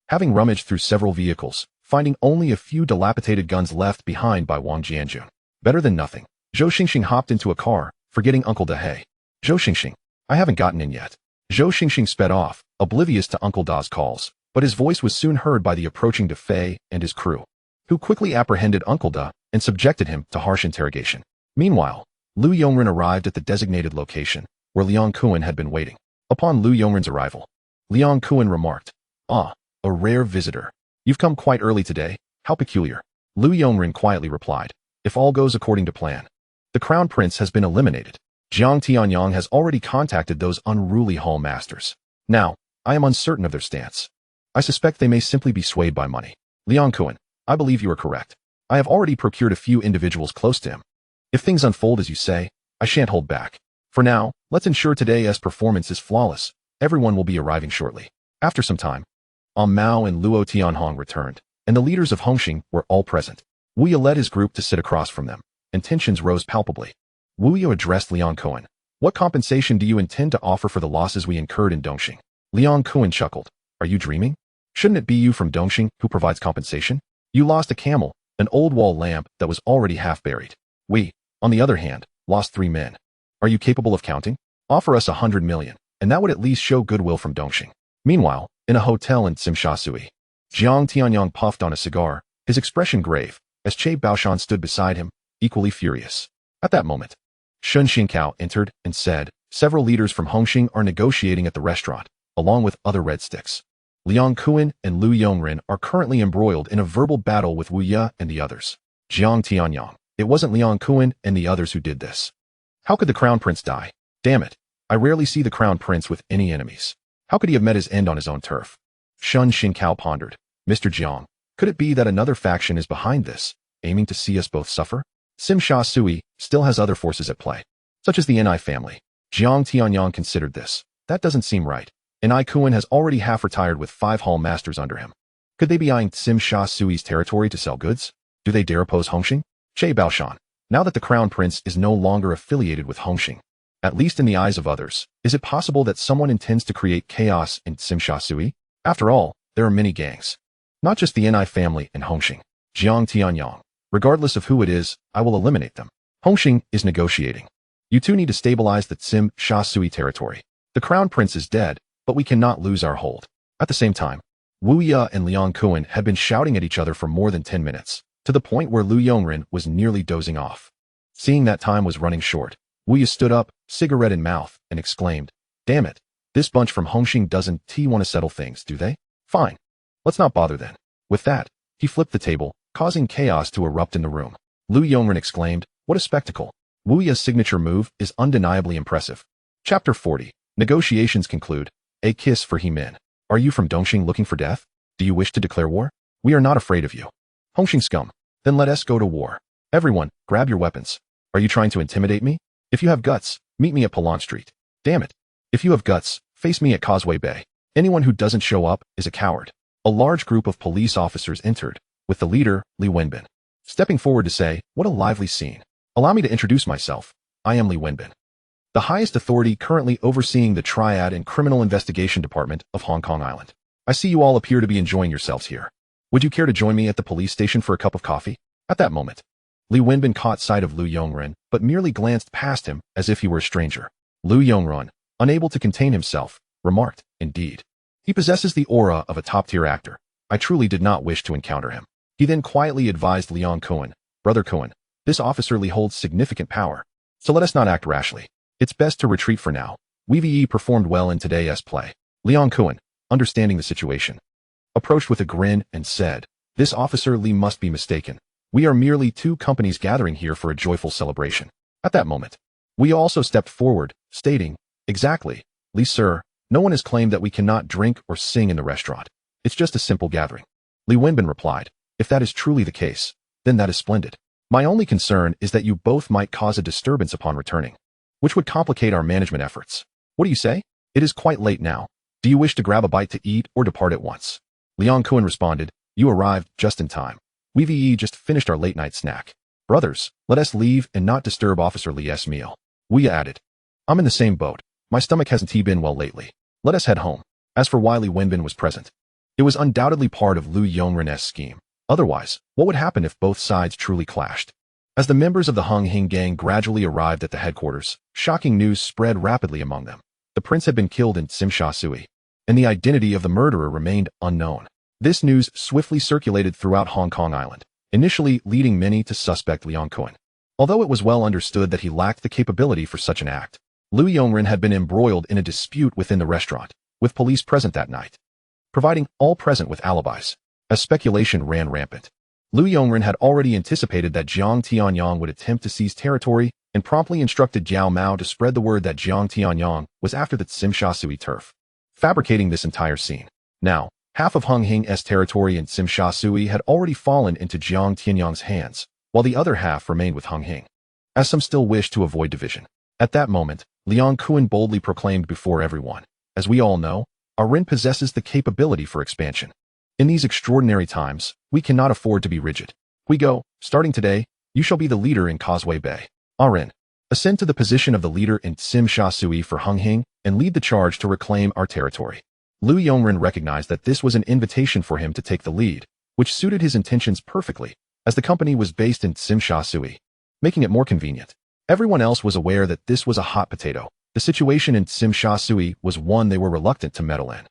Having rummaged through several vehicles, finding only a few dilapidated guns left behind by Wang Jianjun. Better than nothing, Zhou Xingxing hopped into a car, forgetting Uncle De. "Hey, Zhou Xingxing, I haven't gotten in yet." Zhou Xingxing sped off, oblivious to Uncle Da's calls, but his voice was soon heard by the approaching De Fei and his crew, who quickly apprehended Uncle Da and subjected him to harsh interrogation. Meanwhile, Lu Yongren arrived at the designated location, where Liang Kuan had been waiting. Upon Lu Yongren's arrival, Liang Kuan remarked, "Ah, a rare visitor. You've come quite early today, how peculiar." Lu Yongren quietly replied, "If all goes according to plan, the Crown Prince has been eliminated. Jiang Tianyang has already contacted those unruly hall masters. Now, I am uncertain of their stance. I suspect they may simply be swayed by money. Liang Kuan, I believe you are correct. I have already procured a few individuals close to him. If things unfold as you say, I shan't hold back. For now, let's ensure today's performance is flawless. Everyone will be arriving shortly." After some time, Mao and Luo Tianhong returned, and the leaders of Hongxing were all present. Wu Yi led his group to sit across from them, and tensions rose palpably. Wu Yi addressed Liang Kuan. "What compensation do you intend to offer for the losses we incurred in Dongxing?" Liang Kuan chuckled. "Are you dreaming? Shouldn't it be you from Dongxing who provides compensation? You lost a camel, an old wall lamp that was already half buried. We, on the other hand, lost 3 men. Are you capable of counting? Offer us 100 million, and that would at least show goodwill from Dongxing." Meanwhile, in a hotel in Simsha-Sui, Jiang Tianyang puffed on a cigar, his expression grave, as Che Baoshan stood beside him, equally furious. At that moment, Shun Xingkao entered and said, "Several leaders from Hongxing are negotiating at the restaurant, along with other red sticks. Liang Kuan and Lu Yongren are currently embroiled in a verbal battle with Wu Yi and the others." Jiang Tianyang, "It wasn't Liang Kuan and the others who did this. How could the Crown Prince die? Damn it, I rarely see the Crown Prince with any enemies. How could he have met his end on his own turf?" Shun Xingkao pondered. "Mr. Jiang, could it be that another faction is behind this, aiming to see us both suffer? Simsha-Sui still has other forces at play, such as the Ni family." Jiang Tianyang considered this. "That doesn't seem right. Ni Kuan has already half retired with 5 hall masters under him. Could they be eyeing Sim Sha Sui's territory to sell goods? Do they dare oppose Hongxing? Che Baoshan. Now that the Crown Prince is no longer affiliated with Hongxing, at least in the eyes of others, is it possible that someone intends to create chaos in Sim Sha Sui? After all, there are many gangs. Not just the Ni family and Hongxing. Jiang Tianyang. Regardless of who it is, I will eliminate them. Hongxing is negotiating. You two need to stabilize the Sim Sha Sui territory. The Crown Prince is dead, but we cannot lose our hold. At the same time, Wu Ya and Liang Kuan had been shouting at each other for more than 10 minutes, to the point where Lu Yongren was nearly dozing off. Seeing that time was running short, Wu Ya stood up, cigarette in mouth, and exclaimed, "Damn it, this bunch from Hongxing doesn't want to settle things, do they? Fine. Let's not bother then." With that, he flipped the table, causing chaos to erupt in the room. Lu Yongren exclaimed, "What a spectacle." Wu Ya's signature move is undeniably impressive. Chapter 40. Negotiations conclude. A kiss for He-Min. Are you from Dongxing looking for death? Do you wish to declare war? We are not afraid of you. Hongxing scum. Then let us go to war. Everyone, grab your weapons. Are you trying to intimidate me? If you have guts, meet me at Palan Street. Damn it. If you have guts, face me at Causeway Bay. Anyone who doesn't show up is a coward. A large group of police officers entered, with the leader, Li Wenbin, stepping forward to say, "What a lively scene. Allow me to introduce myself. I am Li Wenbin, the highest authority currently overseeing the Triad and Criminal Investigation Department of Hong Kong Island. I see you all appear to be enjoying yourselves here. Would you care to join me at the police station for a cup of coffee?" At that moment, Li Wenbin caught sight of Lu Yongren, but merely glanced past him as if he were a stranger. Lu Yongren, unable to contain himself, remarked, "Indeed. He possesses the aura of a top-tier actor. I truly did not wish to encounter him." He then quietly advised Liang Kuan, "Brother Kuan, this officer Li holds significant power, so let us not act rashly. It's best to retreat for now. We performed well in today's play." Liang Kuan, understanding the situation, approached with a grin and said, "This officer Li must be mistaken. We are merely two companies gathering here for a joyful celebration." At that moment, we also stepped forward, stating, "Exactly, Li sir, no one has claimed that we cannot drink or sing in the restaurant. It's just a simple gathering." Li Wenbin replied, "If that is truly the case, then that is splendid. My only concern is that you both might cause a disturbance upon returning, which would complicate our management efforts. What do you say? It is quite late now. Do you wish to grab a bite to eat or depart at once?" Liang Kuan responded, "You arrived just in time. We just finished our late-night snack. Brothers, let us leave and not disturb Officer Li's meal." Wu Ya added, "I'm in the same boat. My stomach hasn't been well lately. Let us head home." As for why Li Wenbin was present, it was undoubtedly part of Lu Yongren's scheme. Otherwise, what would happen if both sides truly clashed? As the members of the Hung Hing gang gradually arrived at the headquarters, shocking news spread rapidly among them. The prince had been killed in Sim Sha Sui, and the identity of the murderer remained unknown. This news swiftly circulated throughout Hong Kong Island, initially leading many to suspect Liang Kuan. Although it was well understood that he lacked the capability for such an act, Lu Yongren had been embroiled in a dispute within the restaurant, with police present that night, providing all present with alibis. As speculation ran rampant, Lu Yongren had already anticipated that Jiang Tianyang would attempt to seize territory and promptly instructed Jiao Mao to spread the word that Jiang Tianyang was after the Sim Sha Sui turf, fabricating this entire scene. Now, half of Hung Hing's territory in Sim Sha Sui had already fallen into Jiang Tianyang's hands, while the other half remained with Hung Hing, as some still wished to avoid division. At that moment, Liang Kuan boldly proclaimed before everyone, "As we all know, our Rin possesses the capability for expansion. In these extraordinary times, we cannot afford to be rigid. We go, starting today, you shall be the leader in Causeway Bay. Rin, ascend to the position of the leader in Sim Sha Sui for Hung Hing and lead the charge to reclaim our territory." Lu Yongren recognized that this was an invitation for him to take the lead, which suited his intentions perfectly, as the company was based in Sim Sha Sui, making it more convenient. Everyone else was aware that this was a hot potato. The situation in Sim Sha Sui was one they were reluctant to meddle in.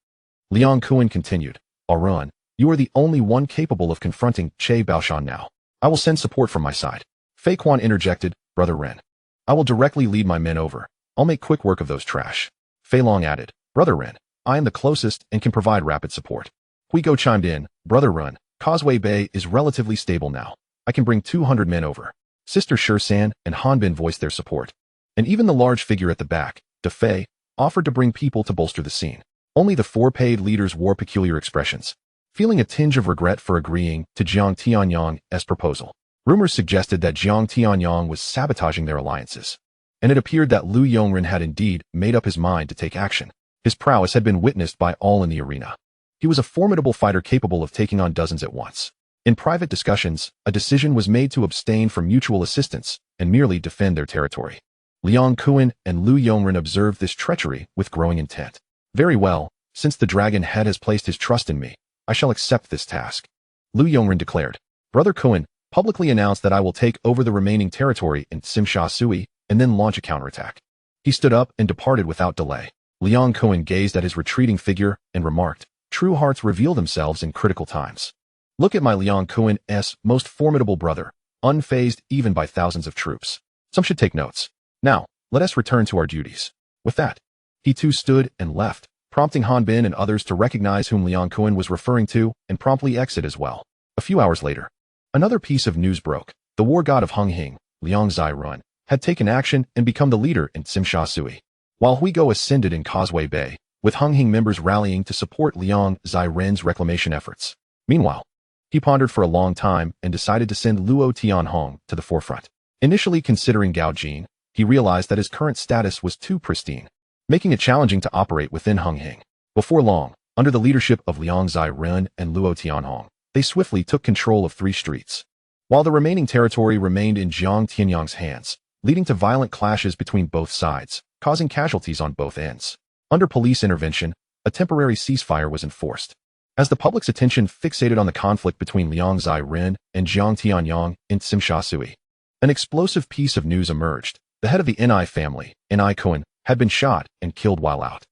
Liang Kuan continued, "Arun, you are the only one capable of confronting Che Baoshan now. I will send support from my side." Fei Quan interjected, "Brother Ren, I will directly lead my men over. I'll make quick work of those trash." Fei Long added, "Brother Ren, I am the closest and can provide rapid support." Hui Go chimed in, "Brother Ren, Causeway Bay is relatively stable now. I can bring 200 men over." Sister Sher-san and Hanbin voiced their support. And even the large figure at the back, De Fei, offered to bring people to bolster the scene. Only the four paid leaders wore peculiar expressions, feeling a tinge of regret for agreeing to Jiang Tianyang's proposal. Rumors suggested that Jiang Tianyang was sabotaging their alliances, and it appeared that Lu Yongren had indeed made up his mind to take action. His prowess had been witnessed by all in the arena. He was a formidable fighter capable of taking on dozens at once. In private discussions, a decision was made to abstain from mutual assistance and merely defend their territory. Liang Kuan and Lu Yongren observed this treachery with growing intent. Very well, since the dragon head has placed his trust in me, I shall accept this task. Lu Yongren declared. Brother Kuan publicly announced that I will take over the remaining territory in Simsha Sui and then launch a counterattack. He stood up and departed without delay. Liang Kuan gazed at his retreating figure and remarked, true hearts reveal themselves in critical times. Look at my Liang Kuan's most formidable brother, unfazed even by thousands of troops. Some should take notes. Now, let us return to our duties. With that, he too stood and left, prompting Han Bin and others to recognize whom Liang Kuan was referring to and promptly exit as well. A few hours later, another piece of news broke. The war god of Hung Hing, Liang Zai-run, had taken action and become the leader in Simsha Sui. While Huigo ascended in Causeway Bay, with Hung Hing members rallying to support Liang Zai-ren's reclamation efforts. Meanwhile, he pondered for a long time and decided to send Luo Tianhong to the forefront. Initially considering Gao Jin, he realized that his current status was too pristine, making it challenging to operate within Hung Hing. Before long, under the leadership of Liang Zai-ren and Luo Tianhong, they swiftly took control of 3 streets, while the remaining territory remained in Jiang Tianyang's hands, leading to violent clashes between both sides, causing casualties on both ends. Under police intervention, a temporary ceasefire was enforced. As the public's attention fixated on the conflict between Liang Zai-ren and Jiang Tianyang in Simsha Sui, an explosive piece of news emerged. The head of the Ni family, Ni Kuan, had been shot and killed while out,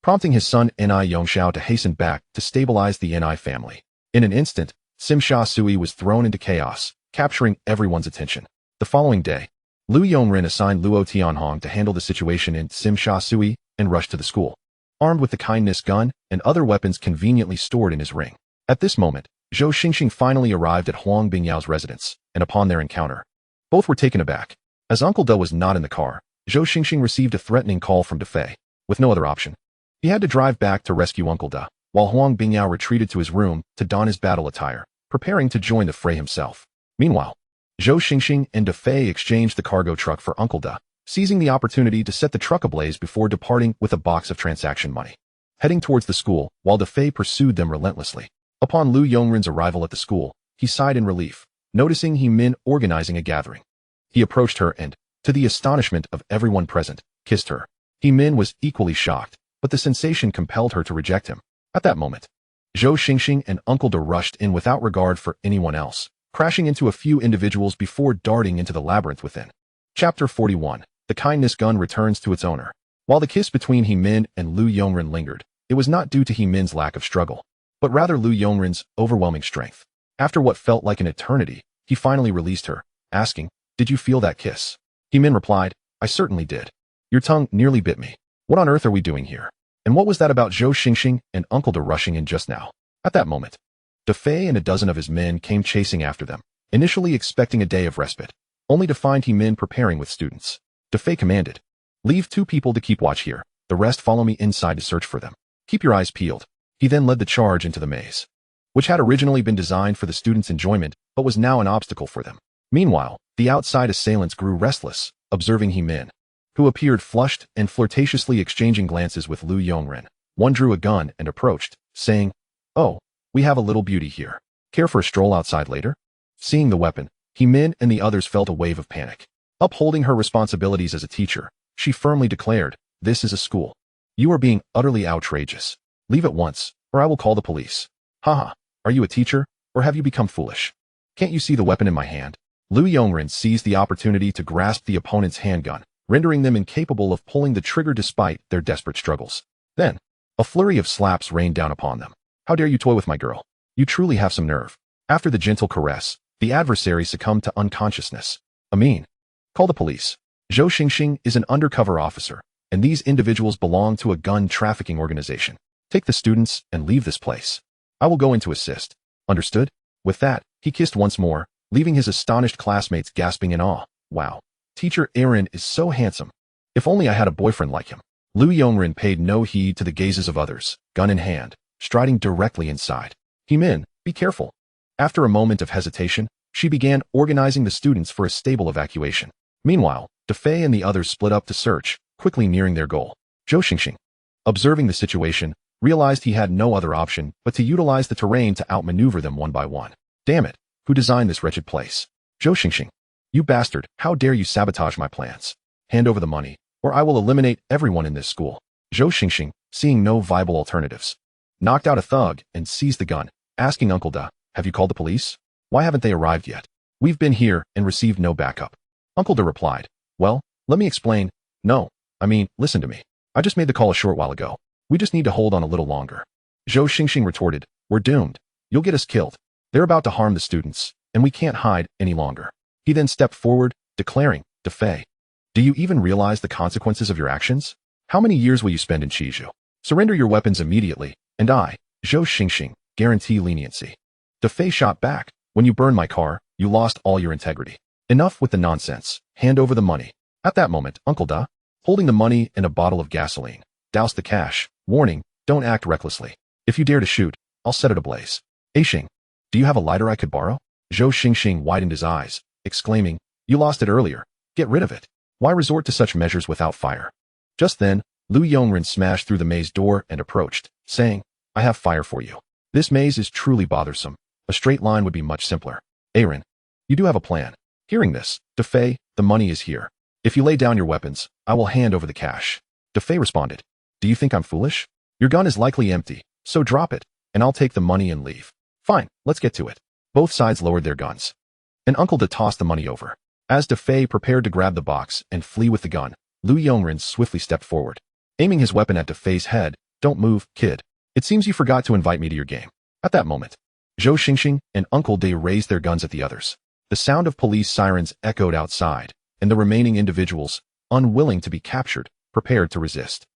prompting his son Ni Yongxiao to hasten back to stabilize the Ni family. In an instant, Simsha Sui was thrown into chaos, capturing everyone's attention. The following day, Lu Yongren assigned Luo Tianhong to handle the situation in Simsha Sui and rushed to the school, armed with the kindness gun and other weapons conveniently stored in his ring. At this moment, Zhou Xingxing finally arrived at Huang Bingyao's residence, and upon their encounter, both were taken aback. As Uncle Da was not in the car, Zhou Xingxing received a threatening call from Defei. With no other option, he had to drive back to rescue Uncle Da, while Huang Bingyao retreated to his room to don his battle attire, preparing to join the fray himself. Meanwhile, Zhou Xingxing and Defei exchanged the cargo truck for Uncle Da, seizing the opportunity to set the truck ablaze before departing with a box of transaction money. Heading towards the school, while Defei pursued them relentlessly. Upon Lu Yongren's arrival at the school, he sighed in relief, noticing He Min organizing a gathering. He approached her and, to the astonishment of everyone present, kissed her. He Min was equally shocked, but the sensation compelled her to reject him. At that moment, Zhou Xingxing and Uncle Da rushed in without regard for anyone else, crashing into a few individuals before darting into the labyrinth within. Chapter 41. The kindness gun returns to its owner. While the kiss between He Min and Lu Yongren lingered, it was not due to He Min's lack of struggle, but rather Lu Yongren's overwhelming strength. After what felt like an eternity, he finally released her, asking, "Did you feel that kiss?" He Min replied, "I certainly did. Your tongue nearly bit me. What on earth are we doing here? And what was that about Zhou Xingxing and Uncle Da rushing in just now?" At that moment, Defei and a dozen of his men came chasing after them, initially expecting a day of respite, only to find He Min preparing with students. Defei commanded, "Leave 2 people to keep watch here, the rest follow me inside to search for them. Keep your eyes peeled." He then led the charge into the maze, which had originally been designed for the students' enjoyment, but was now an obstacle for them. Meanwhile, the outside assailants grew restless, observing He Min, who appeared flushed and flirtatiously exchanging glances with Lu Yongren. One drew a gun and approached, saying, "Oh, we have a little beauty here. Care for a stroll outside later?" Seeing the weapon, He Min and the others felt a wave of panic. Upholding her responsibilities as a teacher, she firmly declared, "This is a school. You are being utterly outrageous. Leave at once, or I will call the police." "Haha, are you a teacher, or have you become foolish? Can't you see the weapon in my hand?" Lu Yongren seized the opportunity to grasp the opponent's handgun, rendering them incapable of pulling the trigger despite their desperate struggles. Then, a flurry of slaps rained down upon them. "How dare you toy with my girl? You truly have some nerve." After the gentle caress, the adversary succumbed to unconsciousness. "Amin, call the police. Zhou Xingxing is an undercover officer, and these individuals belong to a gun trafficking organization. Take the students and leave this place. I will go in to assist. Understood?" With that, he kissed once more, leaving his astonished classmates gasping in awe. "Wow, Teacher Aaron is so handsome. If only I had a boyfriend like him." Lu Yongren paid no heed to the gazes of others, gun in hand, striding directly inside. "He Min, be careful." After a moment of hesitation, she began organizing the students for a stable evacuation. Meanwhile, Defei and the others split up to search, quickly nearing their goal. Zhou Xingxing, observing the situation, realized he had no other option but to utilize the terrain to outmaneuver them one by one. Damn it, who designed this wretched place? Zhou Xingxing. You bastard, how dare you sabotage my plans? Hand over the money, or I will eliminate everyone in this school. Zhou Xingxing, seeing no viable alternatives, knocked out a thug and seized the gun, asking Uncle Da, have you called the police? Why haven't they arrived yet? We've been here and received no backup. Uncle Da replied, well, let me explain. No, listen to me. I just made the call a short while ago. We just need to hold on a little longer. Zhou Xingxing retorted, we're doomed. You'll get us killed. They're about to harm the students, and we can't hide any longer. He then stepped forward, declaring, Defei, do you even realize the consequences of your actions? How many years will you spend in Qizhou? Surrender your weapons immediately, and I, Zhou Xingxing, guarantee leniency. Defei shot back, when you burned my car, you lost all your integrity. Enough with the nonsense. Hand over the money. At that moment, Uncle Da, holding the money and a bottle of gasoline, doused the cash. Warning, don't act recklessly. If you dare to shoot, I'll set it ablaze. Aixing, do you have a lighter I could borrow? Zhou Xingxing widened his eyes, exclaiming, you lost it earlier. Get rid of it. Why resort to such measures without fire? Just then, Lu Yongren smashed through the maze door and approached, saying, I have fire for you. This maze is truly bothersome. A straight line would be much simpler. Aaron, you do have a plan. Hearing this, Defei, the money is here. If you lay down your weapons, I will hand over the cash. Defei responded, do you think I'm foolish? Your gun is likely empty, so drop it, and I'll take the money and leave. Fine, let's get to it. Both sides lowered their guns. And Uncle Da tossed the money over. As Defei prepared to grab the box and flee with the gun, Lu Yongren swiftly stepped forward, aiming his weapon at Defei's head. Don't move, kid. It seems you forgot to invite me to your game. At that moment, Zhou Xingxing and Uncle Da raised their guns at the others. The sound of police sirens echoed outside, and the remaining individuals, unwilling to be captured, prepared to resist.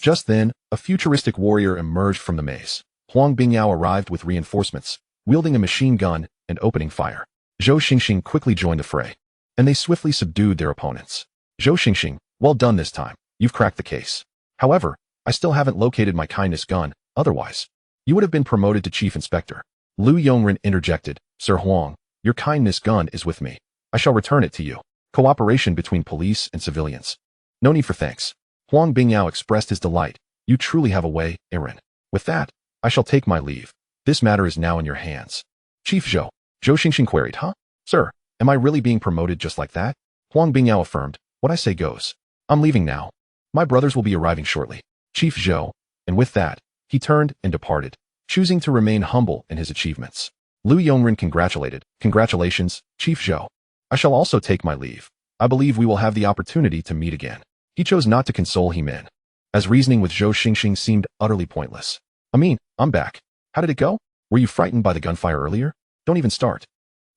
Just then, a futuristic warrior emerged from the maze. Huang Bingyao arrived with reinforcements, wielding a machine gun and opening fire. Zhou Xingxing quickly joined the fray, and they swiftly subdued their opponents. Zhou Xingxing, well done this time. You've cracked the case. However, I still haven't located my kindness gun, otherwise, you would have been promoted to chief inspector. Lu Yongren interjected, Sir Huang, your kindness gun is with me. I shall return it to you. Cooperation between police and civilians. No need for thanks. Huang Bingyao expressed his delight. You truly have a way, Aaron. With that, I shall take my leave. This matter is now in your hands. Chief Zhou. Zhou Xingxing queried, huh? Sir, am I really being promoted just like that? Huang Bingyao affirmed, what I say goes. I'm leaving now. My brothers will be arriving shortly. Chief Zhou. And with that, he turned and departed, choosing to remain humble in his achievements. Lu Yongren congratulated, congratulations, Chief Zhou. I shall also take my leave. I believe we will have the opportunity to meet again. He chose not to console him in, as reasoning with Zhou Xingxing seemed utterly pointless. I'm back. How did it go? Were you frightened by the gunfire earlier? Don't even start.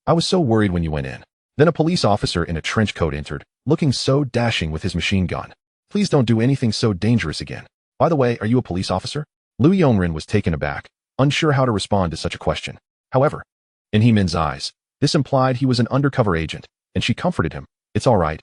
I was so worried when you went in. Then a police officer in a trench coat entered, looking so dashing with his machine gun. Please don't do anything so dangerous again. By the way, are you a police officer? Lu Yongren was taken aback, unsure how to respond to such a question. However, in He-Min's eyes, this implied he was an undercover agent, and she comforted him. It's all right.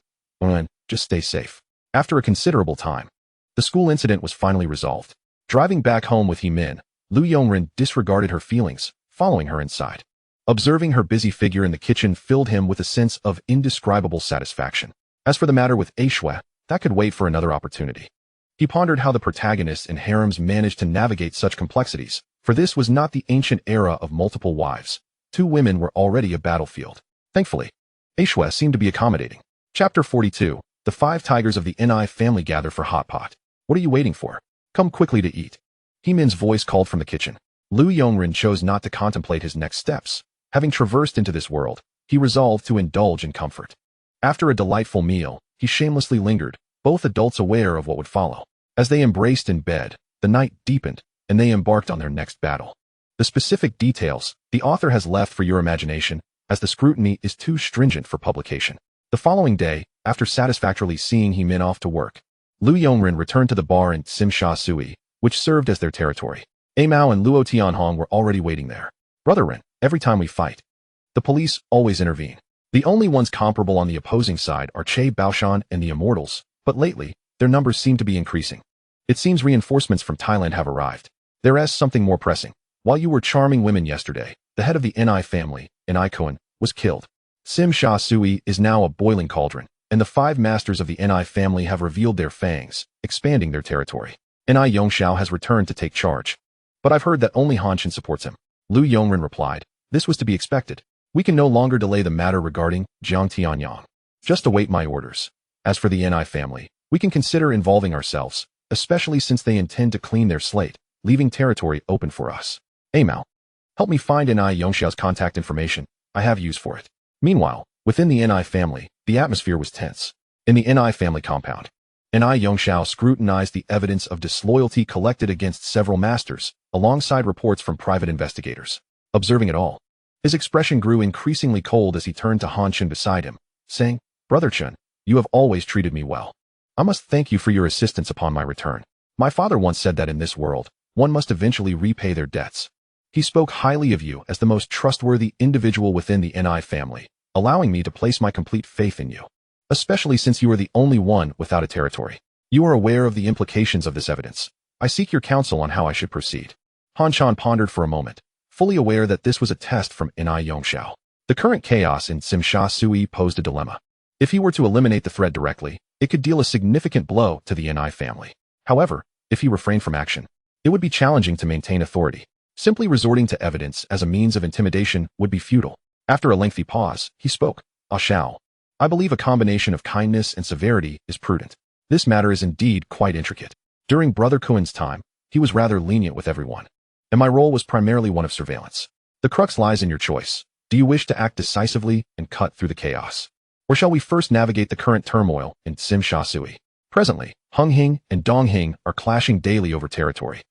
Just stay safe. After a considerable time, the school incident was finally resolved. Driving back home with He-Min, Lu Yongren disregarded her feelings, following her inside. Observing her busy figure in the kitchen filled him with a sense of indescribable satisfaction. As for the matter with Aishue, that could wait for another opportunity. He pondered how the protagonists and harems managed to navigate such complexities, for this was not the ancient era of multiple wives. 2 women were already a battlefield. Thankfully, Aishue seemed to be accommodating. Chapter 42. The 5 tigers of the Ni family gather for hot pot. What are you waiting for? Come quickly to eat. He-Min's voice called from the kitchen. Lu Yongren chose not to contemplate his next steps. Having traversed into this world, he resolved to indulge in comfort. After a delightful meal, he shamelessly lingered, both adults aware of what would follow. As they embraced in bed, the night deepened, and they embarked on their next battle. The specific details, the author has left for your imagination, as the scrutiny is too stringent for publication. The following day, after satisfactorily seeing He-Min off to work, Lu Yongren returned to the bar in Simsha Sui, which served as their territory. Amao and Luo Tianhong were already waiting there. Brother Ren, every time we fight, the police always intervene. The only ones comparable on the opposing side are Che Baoshan and the Immortals, but lately, their numbers seem to be increasing. It seems reinforcements from Thailand have arrived. There is something more pressing. While you were charming women yesterday, the head of the Ni family, Ni Koan, was killed. Simsha Sui is now a boiling cauldron, and the 5 masters of the Ni family have revealed their fangs, expanding their territory. Ni Yongxiao has returned to take charge. But I've heard that only Han Chen supports him. Lu Yongren replied. This was to be expected. We can no longer delay the matter regarding Jiang Tianyang. Just await my orders. As for the Ni family, we can consider involving ourselves, especially since they intend to clean their slate, leaving territory open for us. Mao, help me find Ni Yongxiao's contact information. I have use for it. Meanwhile, within the Ni family, the atmosphere was tense. In the Ni family compound, Ni Yongxiao scrutinized the evidence of disloyalty collected against several masters, alongside reports from private investigators. Observing it all, his expression grew increasingly cold as he turned to Han Chen beside him, saying, Brother Chen, you have always treated me well. I must thank you for your assistance upon my return. My father once said that in this world, one must eventually repay their debts. He spoke highly of you as the most trustworthy individual within the Ni family, allowing me to place my complete faith in you, especially since you are the only one without a territory. You are aware of the implications of this evidence. I seek your counsel on how I should proceed. Han Chen pondered for a moment, fully aware that this was a test from Ni Yongxiao. The current chaos in Simsha Sui posed a dilemma. If he were to eliminate the threat directly, it could deal a significant blow to the Ni family. However, if he refrained from action, it would be challenging to maintain authority. Simply resorting to evidence as a means of intimidation would be futile. After a lengthy pause, he spoke. Xiao, I believe a combination of kindness and severity is prudent. This matter is indeed quite intricate. During Brother Kuen's time, he was rather lenient with everyone, and my role was primarily one of surveillance. The crux lies in your choice. Do you wish to act decisively and cut through the chaos? Or shall we first navigate the current turmoil in Simsha Sui? Presently, Hung Hing and Dong Hing are clashing daily over territory,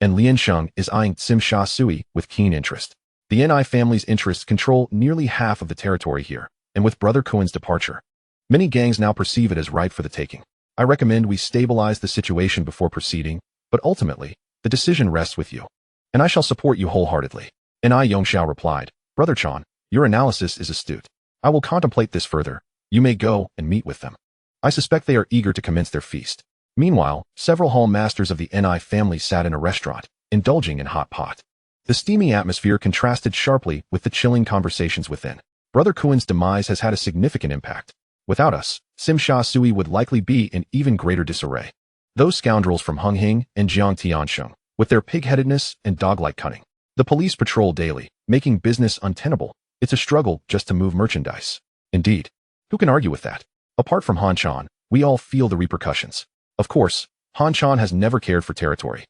and Lian Sheng is eyeing Simsha Sui with keen interest. The Ni family's interests control nearly half of the territory here, and with Brother Kuen's departure, many gangs now perceive it as ripe for the taking. I recommend we stabilize the situation before proceeding, but ultimately, the decision rests with you, and I shall support you wholeheartedly. Ni Yongxiao replied, Brother Chan, your analysis is astute. I will contemplate this further. You may go and meet with them. I suspect they are eager to commence their feast. Meanwhile, several hall masters of the Ni family sat in a restaurant, indulging in hot pot. The steamy atmosphere contrasted sharply with the chilling conversations within. Brother Kuen's demise has had a significant impact. Without us, Simsha Sui would likely be in even greater disarray. Those scoundrels from Hung Hing and Jiang Tiansheng, with their pig-headedness and dog-like cunning. The police patrol daily, making business untenable. It's a struggle just to move merchandise. Indeed. Who can argue with that? Apart from Han Chen, we all feel the repercussions. Of course, Han Chen has never cared for territory.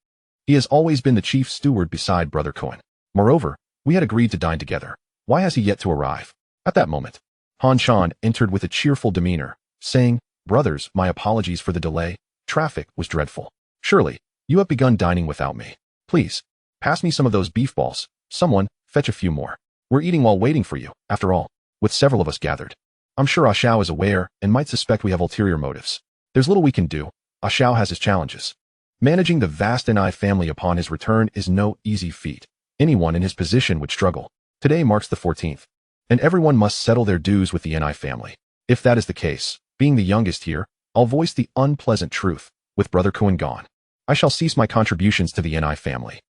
He has always been the chief steward beside Brother Kuen. Moreover, we had agreed to dine together. Why has he yet to arrive? At that moment, Han Chen entered with a cheerful demeanor, saying, Brothers, my apologies for the delay. Traffic was dreadful. Surely, you have begun dining without me. Please, pass me some of those beef balls. Someone, fetch a few more. We're eating while waiting for you, after all, with several of us gathered. I'm sure Xiao is aware and might suspect we have ulterior motives. There's little we can do. Xiao has his challenges. Managing the vast Ni family upon his return is no easy feat. Anyone in his position would struggle. Today marks the 14th, and everyone must settle their dues with the Ni family. If that is the case, being the youngest here, I'll voice the unpleasant truth. With Brother Kuen gone, I shall cease my contributions to the Ni family.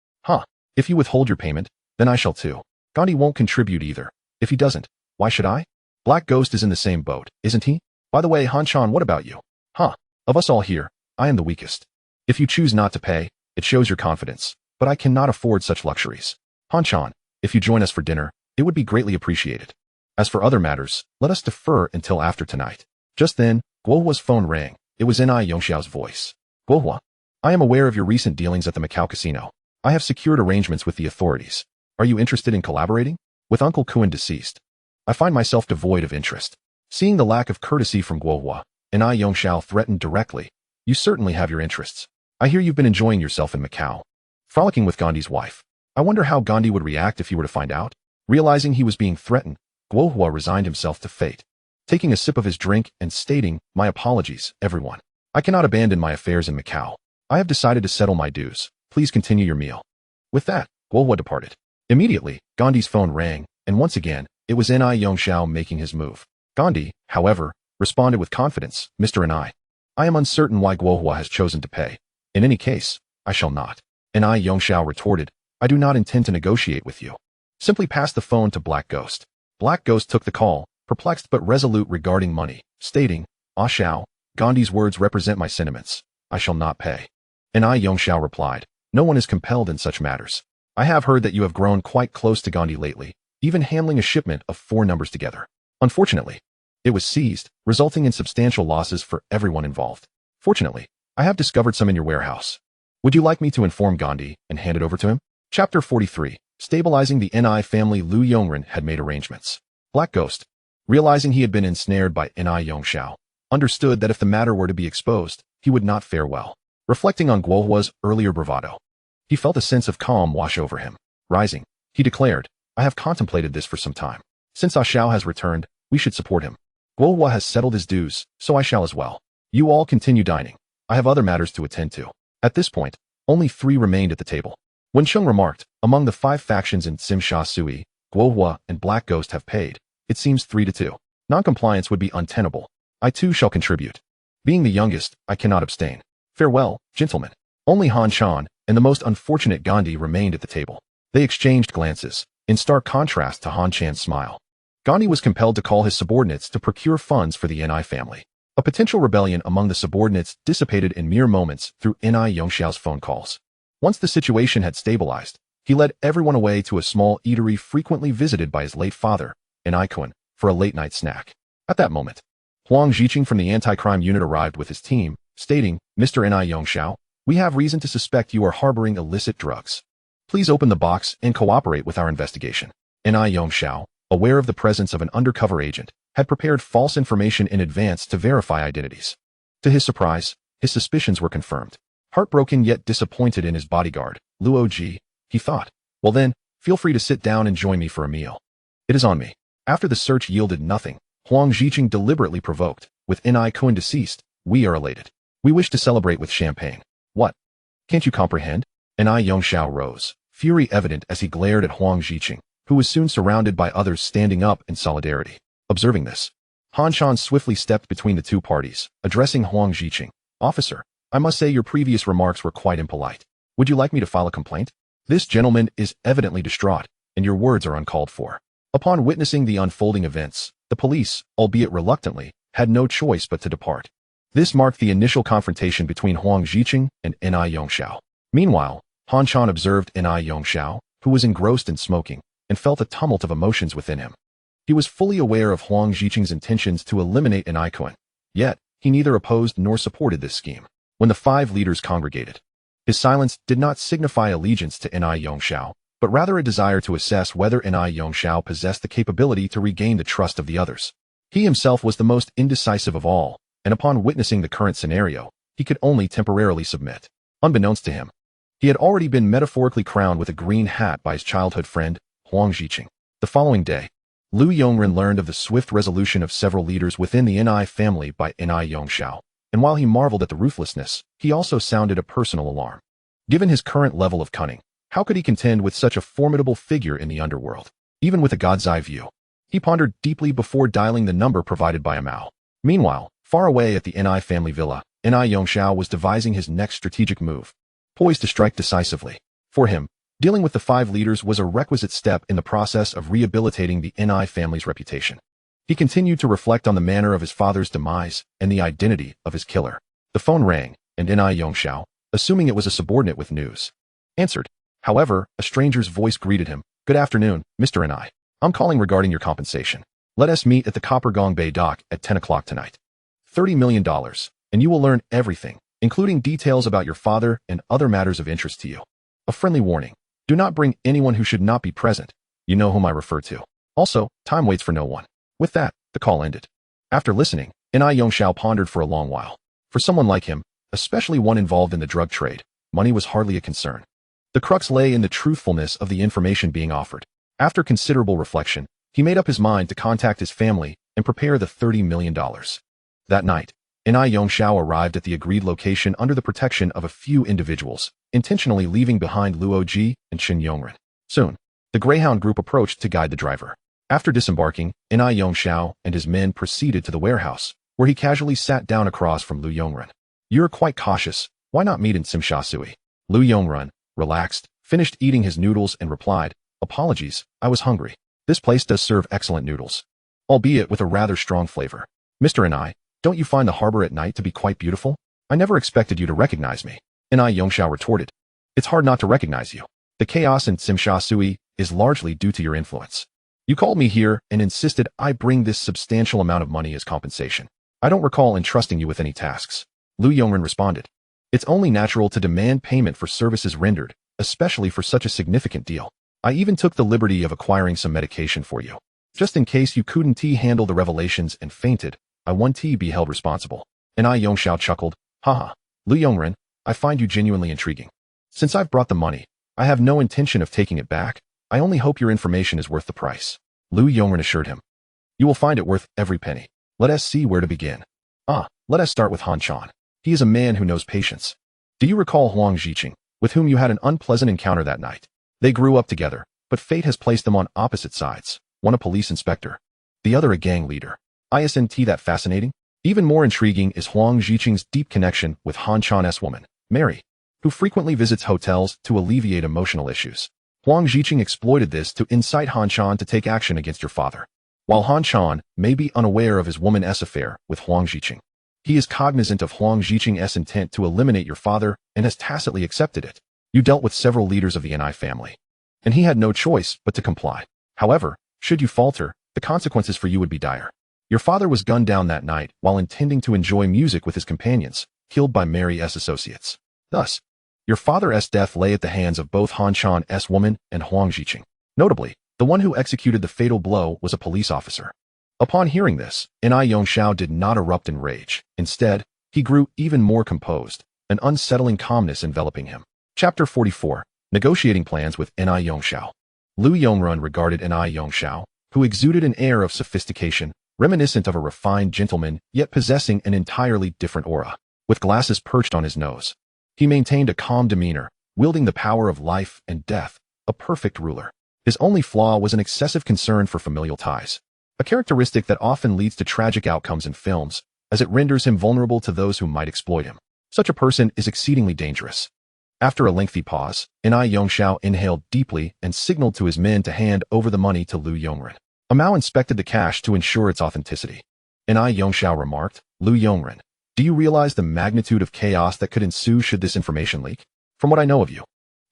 If you withhold your payment, then I shall too. Gandhi won't contribute either. If he doesn't, why should I? Black Ghost is in the same boat, isn't he? By the way, Han Chen, what about you? Of us all here, I am the weakest. If you choose not to pay, it shows your confidence, but I cannot afford such luxuries. Han Chen, if you join us for dinner, it would be greatly appreciated. As for other matters, let us defer until after tonight. Just then, Guohua's phone rang. It was Ni Yongxiao's voice. Guohua, I am aware of your recent dealings at the Macau casino. I have secured arrangements with the authorities. Are you interested in collaborating? With Uncle Kuen deceased, I find myself devoid of interest. Seeing the lack of courtesy from Guohua, Ni Yongxiao threatened directly. You certainly have your interests. I hear you've been enjoying yourself in Macau, frolicking with Gandhi's wife. I wonder how Gandhi would react if he were to find out. Realizing he was being threatened, Guohua resigned himself to fate, taking a sip of his drink and stating, My apologies, everyone. I cannot abandon my affairs in Macau. I have decided to settle my dues. Please continue your meal. With that, Guohua departed. Immediately, Gandhi's phone rang, and once again, it was Ni Yongxiao making his move. Gandhi, however, responded with confidence, Mr. Ni. I am uncertain why Guohua has chosen to pay. In any case, I shall not. Ni Yongxiao retorted, I do not intend to negotiate with you. Simply pass the phone to Black Ghost. Black Ghost took the call, perplexed but resolute regarding money, stating, Xiao, Gandhi's words represent my sentiments. I shall not pay. And I Yongxiao replied, no one is compelled in such matters. I have heard that you have grown quite close to Gandhi lately, even handling a shipment of 4 numbers together. Unfortunately, it was seized, resulting in substantial losses for everyone involved. Fortunately, I have discovered some in your warehouse. Would you like me to inform Gandhi and hand it over to him? Chapter 43. Stabilizing the Ni family. Lu Yongren had made arrangements. Black Ghost, realizing he had been ensnared by Ni Yongxiao, understood that if the matter were to be exposed, he would not fare well. Reflecting on Guohua's earlier bravado, he felt a sense of calm wash over him. Rising, he declared, I have contemplated this for some time. Since Ah Xiao has returned, we should support him. Guohua has settled his dues, so I shall as well. You all continue dining. I have other matters to attend to. At this point, only 3 remained at the table. When Cheng remarked, among the 5 factions in Simsha Sui, Guohua and Black Ghost have paid, it seems 3-2. Non-compliance would be untenable. I too shall contribute. Being the youngest, I cannot abstain. Farewell, gentlemen. Only Han Chan and the most unfortunate Gandhi remained at the table. They exchanged glances, in stark contrast to Han Chan's smile. Gandhi was compelled to call his subordinates to procure funds for the Ni family. A potential rebellion among the subordinates dissipated in mere moments through Ni Yongxiao's phone calls. Once the situation had stabilized, he led everyone away to a small eatery frequently visited by his late father, Ni Kun, for a late-night snack. At that moment, Huang Jiqing from the anti-crime unit arrived with his team, stating, Mr. Ni Yongxiao, we have reason to suspect you are harboring illicit drugs. Please open the box and cooperate with our investigation. Ni Yongxiao, aware of the presence of an undercover agent, had prepared false information in advance to verify identities. To his surprise, his suspicions were confirmed. Heartbroken yet disappointed in his bodyguard, Luo Ji, he thought, well then, feel free to sit down and join me for a meal. It is on me. After the search yielded nothing, Huang Jiqing deliberately provoked, with Ni Kun deceased, we are elated. We wish to celebrate with champagne. What? Can't you comprehend? Ni Yongxiao rose, fury evident as he glared at Huang Jiqing, who was soon surrounded by others standing up in solidarity. Observing this, Han Chan swiftly stepped between the 2 parties, addressing Huang Jiqing. Officer, I must say your previous remarks were quite impolite. Would you like me to file a complaint? This gentleman is evidently distraught, and your words are uncalled for. Upon witnessing the unfolding events, the police, albeit reluctantly, had no choice but to depart. This marked the initial confrontation between Huang Jiqing and Ni Yongxiao. Meanwhile, Han Chan observed Ni Yongxiao, who was engrossed in smoking, and felt a tumult of emotions within him. He was fully aware of Huang Jiqing's intentions to eliminate Ni Kun, yet he neither opposed nor supported this scheme. When the 5 leaders congregated, his silence did not signify allegiance to Ni Yongxiao, but rather a desire to assess whether Ni Yongxiao possessed the capability to regain the trust of the others. He himself was the most indecisive of all, and upon witnessing the current scenario, he could only temporarily submit. Unbeknownst to him, he had already been metaphorically crowned with a green hat by his childhood friend, Huang Jiqing. The following day, Lu Yongren learned of the swift resolution of several leaders within the Ni family by Ni Yongxiao, and while he marveled at the ruthlessness, he also sounded a personal alarm. Given his current level of cunning, how could he contend with such a formidable figure in the underworld? Even with a god's eye view, he pondered deeply before dialing the number provided by Mao. Meanwhile, far away at the Ni family villa, Ni Yongxiao was devising his next strategic move, poised to strike decisively. For him, dealing with the 5 leaders was a requisite step in the process of rehabilitating the Ni family's reputation. He continued to reflect on the manner of his father's demise and the identity of his killer. The phone rang, and Ni Yongxiao, assuming it was a subordinate with news, answered. However, a stranger's voice greeted him. Good afternoon, Mr. Ni. I'm calling regarding your compensation. Let us meet at the Copper Gong Bay dock at 10 o'clock tonight. $30 million, and you will learn everything, including details about your father and other matters of interest to you. A friendly warning. Do not bring anyone who should not be present. You know whom I refer to. Also, time waits for no one. With that, the call ended. After listening, Ni Yongxiao pondered for a long while. For someone like him, especially one involved in the drug trade, money was hardly a concern. The crux lay in the truthfulness of the information being offered. After considerable reflection, he made up his mind to contact his family and prepare the $30 million. That night, Ni Yongxiao arrived at the agreed location under the protection of a few individuals, intentionally leaving behind Luo Ji and Shen Yongren. Soon, the Greyhound group approached to guide the driver. After disembarking, Ni Yongxiao and his men proceeded to the warehouse, where he casually sat down across from Lu Yongren. You're quite cautious. Why not meet in Simsha Sui? Lu Yongren, relaxed, finished eating his noodles and replied, Apologies, I was hungry. This place does serve excellent noodles, albeit with a rather strong flavor. Mr. Ni, don't you find the harbor at night to be quite beautiful? I never expected you to recognize me. And Yongxiao retorted. It's hard not to recognize you. The chaos in Simsha Sui is largely due to your influence. You called me here and insisted I bring this substantial amount of money as compensation. I don't recall entrusting you with any tasks. Lu Yongren responded. It's only natural to demand payment for services rendered, especially for such a significant deal. I even took the liberty of acquiring some medication for you. Just in case you couldn't handle the revelations and fainted, I want to be held responsible. And Yongxiao chuckled. Haha, Lu Yongren, I find you genuinely intriguing. Since I've brought the money, I have no intention of taking it back. I only hope your information is worth the price. Lu Yongren assured him. You will find it worth every penny. Let us see where to begin. Let us start with Han Chan. He is a man who knows patience. Do you recall Huang Jiqing, with whom you had an unpleasant encounter that night? They grew up together, but fate has placed them on opposite sides, one a police inspector, the other a gang leader. Isn't that fascinating? Even more intriguing is Huang Jiqing's deep connection with Han Chan's woman, Mary, who frequently visits hotels to alleviate emotional issues. Huang Jiqing exploited this to incite Han Chan to take action against your father. While Han Chan may be unaware of his woman's affair with Huang Jiqing, he is cognizant of Huang Jiqing's intent to eliminate your father and has tacitly accepted it. You dealt with several leaders of the Ni family, and he had no choice but to comply. However, should you falter, the consequences for you would be dire. Your father was gunned down that night while intending to enjoy music with his companions, killed by Mary's associates. Thus, your father's death lay at the hands of both Han Chan's woman and Huang Jiqing. Notably, the one who executed the fatal blow was a police officer. Upon hearing this, Yongxiao did not erupt in rage. Instead, he grew even more composed, an unsettling calmness enveloping him. Chapter 44. Negotiating Plans with Yongxiao. Lu Yongren regarded Yongxiao, who exuded an air of sophistication, reminiscent of a refined gentleman, yet possessing an entirely different aura. With glasses perched on his nose, he maintained a calm demeanor, wielding the power of life and death, a perfect ruler. His only flaw was an excessive concern for familial ties, a characteristic that often leads to tragic outcomes in films, as it renders him vulnerable to those who might exploit him. Such a person is exceedingly dangerous. After a lengthy pause, Yongxiao inhaled deeply and signaled to his men to hand over the money to Lu Yongren. Mao inspected the cash to ensure its authenticity. Yongxiao remarked, Lu Yongren, do you realize the magnitude of chaos that could ensue should this information leak? From what I know of you,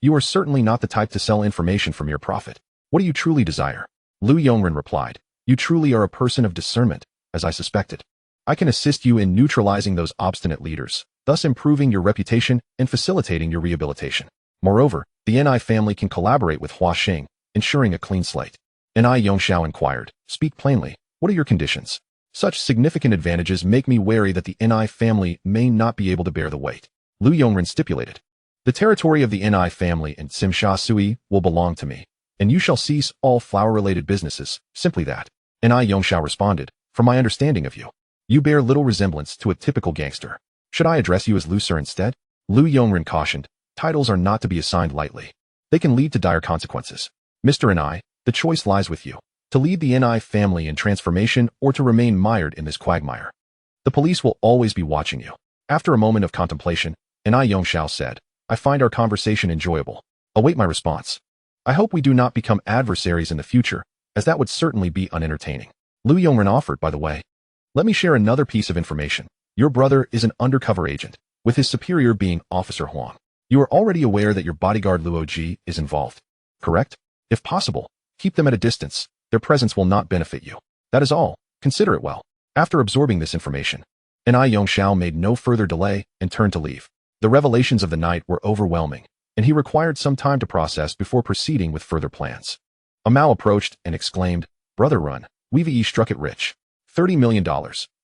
you are certainly not the type to sell information for mere profit. What do you truly desire? Lu Yongren replied, you truly are a person of discernment, as I suspected. I can assist you in neutralizing those obstinate leaders, thus improving your reputation and facilitating your rehabilitation. Moreover, the Ni family can collaborate with Hua Xing, ensuring a clean slate. Yongxiao inquired, speak plainly, what are your conditions? Such significant advantages make me wary that the Ni family may not be able to bear the weight. Lu Yongren stipulated. The territory of the Ni family and Simsha Sui will belong to me, and you shall cease all flower-related businesses, simply that. Yongxiao responded, from my understanding of you, you bear little resemblance to a typical gangster. Should I address you as Lu Sir instead? Lu Yongren cautioned, titles are not to be assigned lightly. They can lead to dire consequences. Mr. Ni, the choice lies with you, to lead the Ni family in transformation or to remain mired in this quagmire. The police will always be watching you. After a moment of contemplation, Yongxiao said, I find our conversation enjoyable. Await my response. I hope we do not become adversaries in the future, as that would certainly be unentertaining. Lu Yongren offered, by the way. Let me share another piece of information. Your brother is an undercover agent, with his superior being Officer Huang. You are already aware that your bodyguard Luo Ji is involved, correct? If possible, keep them at a distance. Their presence will not benefit you. That is all. Consider it well. After absorbing this information, Yongxiao made no further delay and turned to leave. The revelations of the night were overwhelming, and he required some time to process before proceeding with further plans. Mao approached and exclaimed, Brother Run, we've struck it rich. $30 million,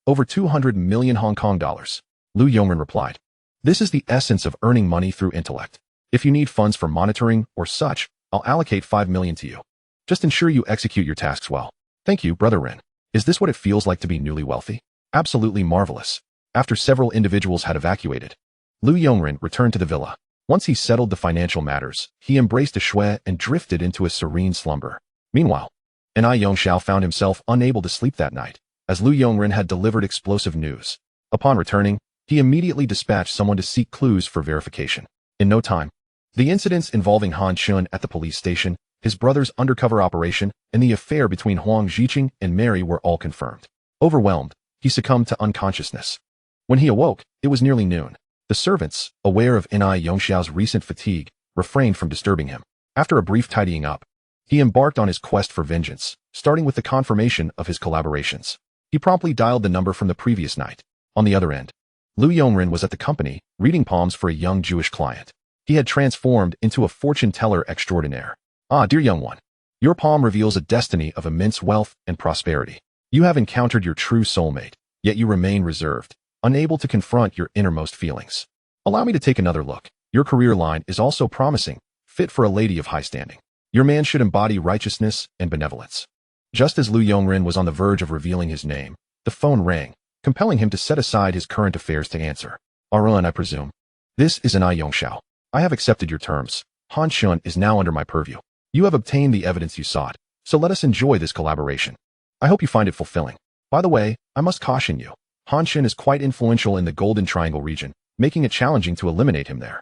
over 200 million Hong Kong dollars. Lu Yongren replied, this is the essence of earning money through intellect. If you need funds for monitoring or such, I'll allocate 5 million to you. Just ensure you execute your tasks well. Thank you, Brother Ren. Is this what it feels like to be newly wealthy? Absolutely marvelous. After several individuals had evacuated, Lu Yongren returned to the villa. Once he settled the financial matters, he embraced a shui and drifted into a serene slumber. Meanwhile, Yongxiao found himself unable to sleep that night, as Lu Yongren had delivered explosive news. Upon returning, he immediately dispatched someone to seek clues for verification. In no time, the incidents involving Han Chun at the police station, his brother's undercover operation, and the affair between Huang Jiqing and Mary were all confirmed. Overwhelmed, he succumbed to unconsciousness. When he awoke, it was nearly noon. The servants, aware of Ni Yongxiao's recent fatigue, refrained from disturbing him. After a brief tidying up, he embarked on his quest for vengeance, starting with the confirmation of his collaborations. He promptly dialed the number from the previous night. On the other end, Lu Yongren was at the company, reading palms for a young Jewish client. He had transformed into a fortune teller extraordinaire. Ah, dear young one, your palm reveals a destiny of immense wealth and prosperity. You have encountered your true soulmate, yet you remain reserved, unable to confront your innermost feelings. Allow me to take another look. Your career line is also promising, fit for a lady of high standing. Your man should embody righteousness and benevolence. Just as Lu Yongren was on the verge of revealing his name, the phone rang, compelling him to set aside his current affairs to answer. Arun, I presume. This is Ni Yongxiao. I have accepted your terms. Han Shun is now under my purview. You have obtained the evidence you sought, so let us enjoy this collaboration. I hope you find it fulfilling. By the way, I must caution you. Han Shun is quite influential in the Golden Triangle region, making it challenging to eliminate him there.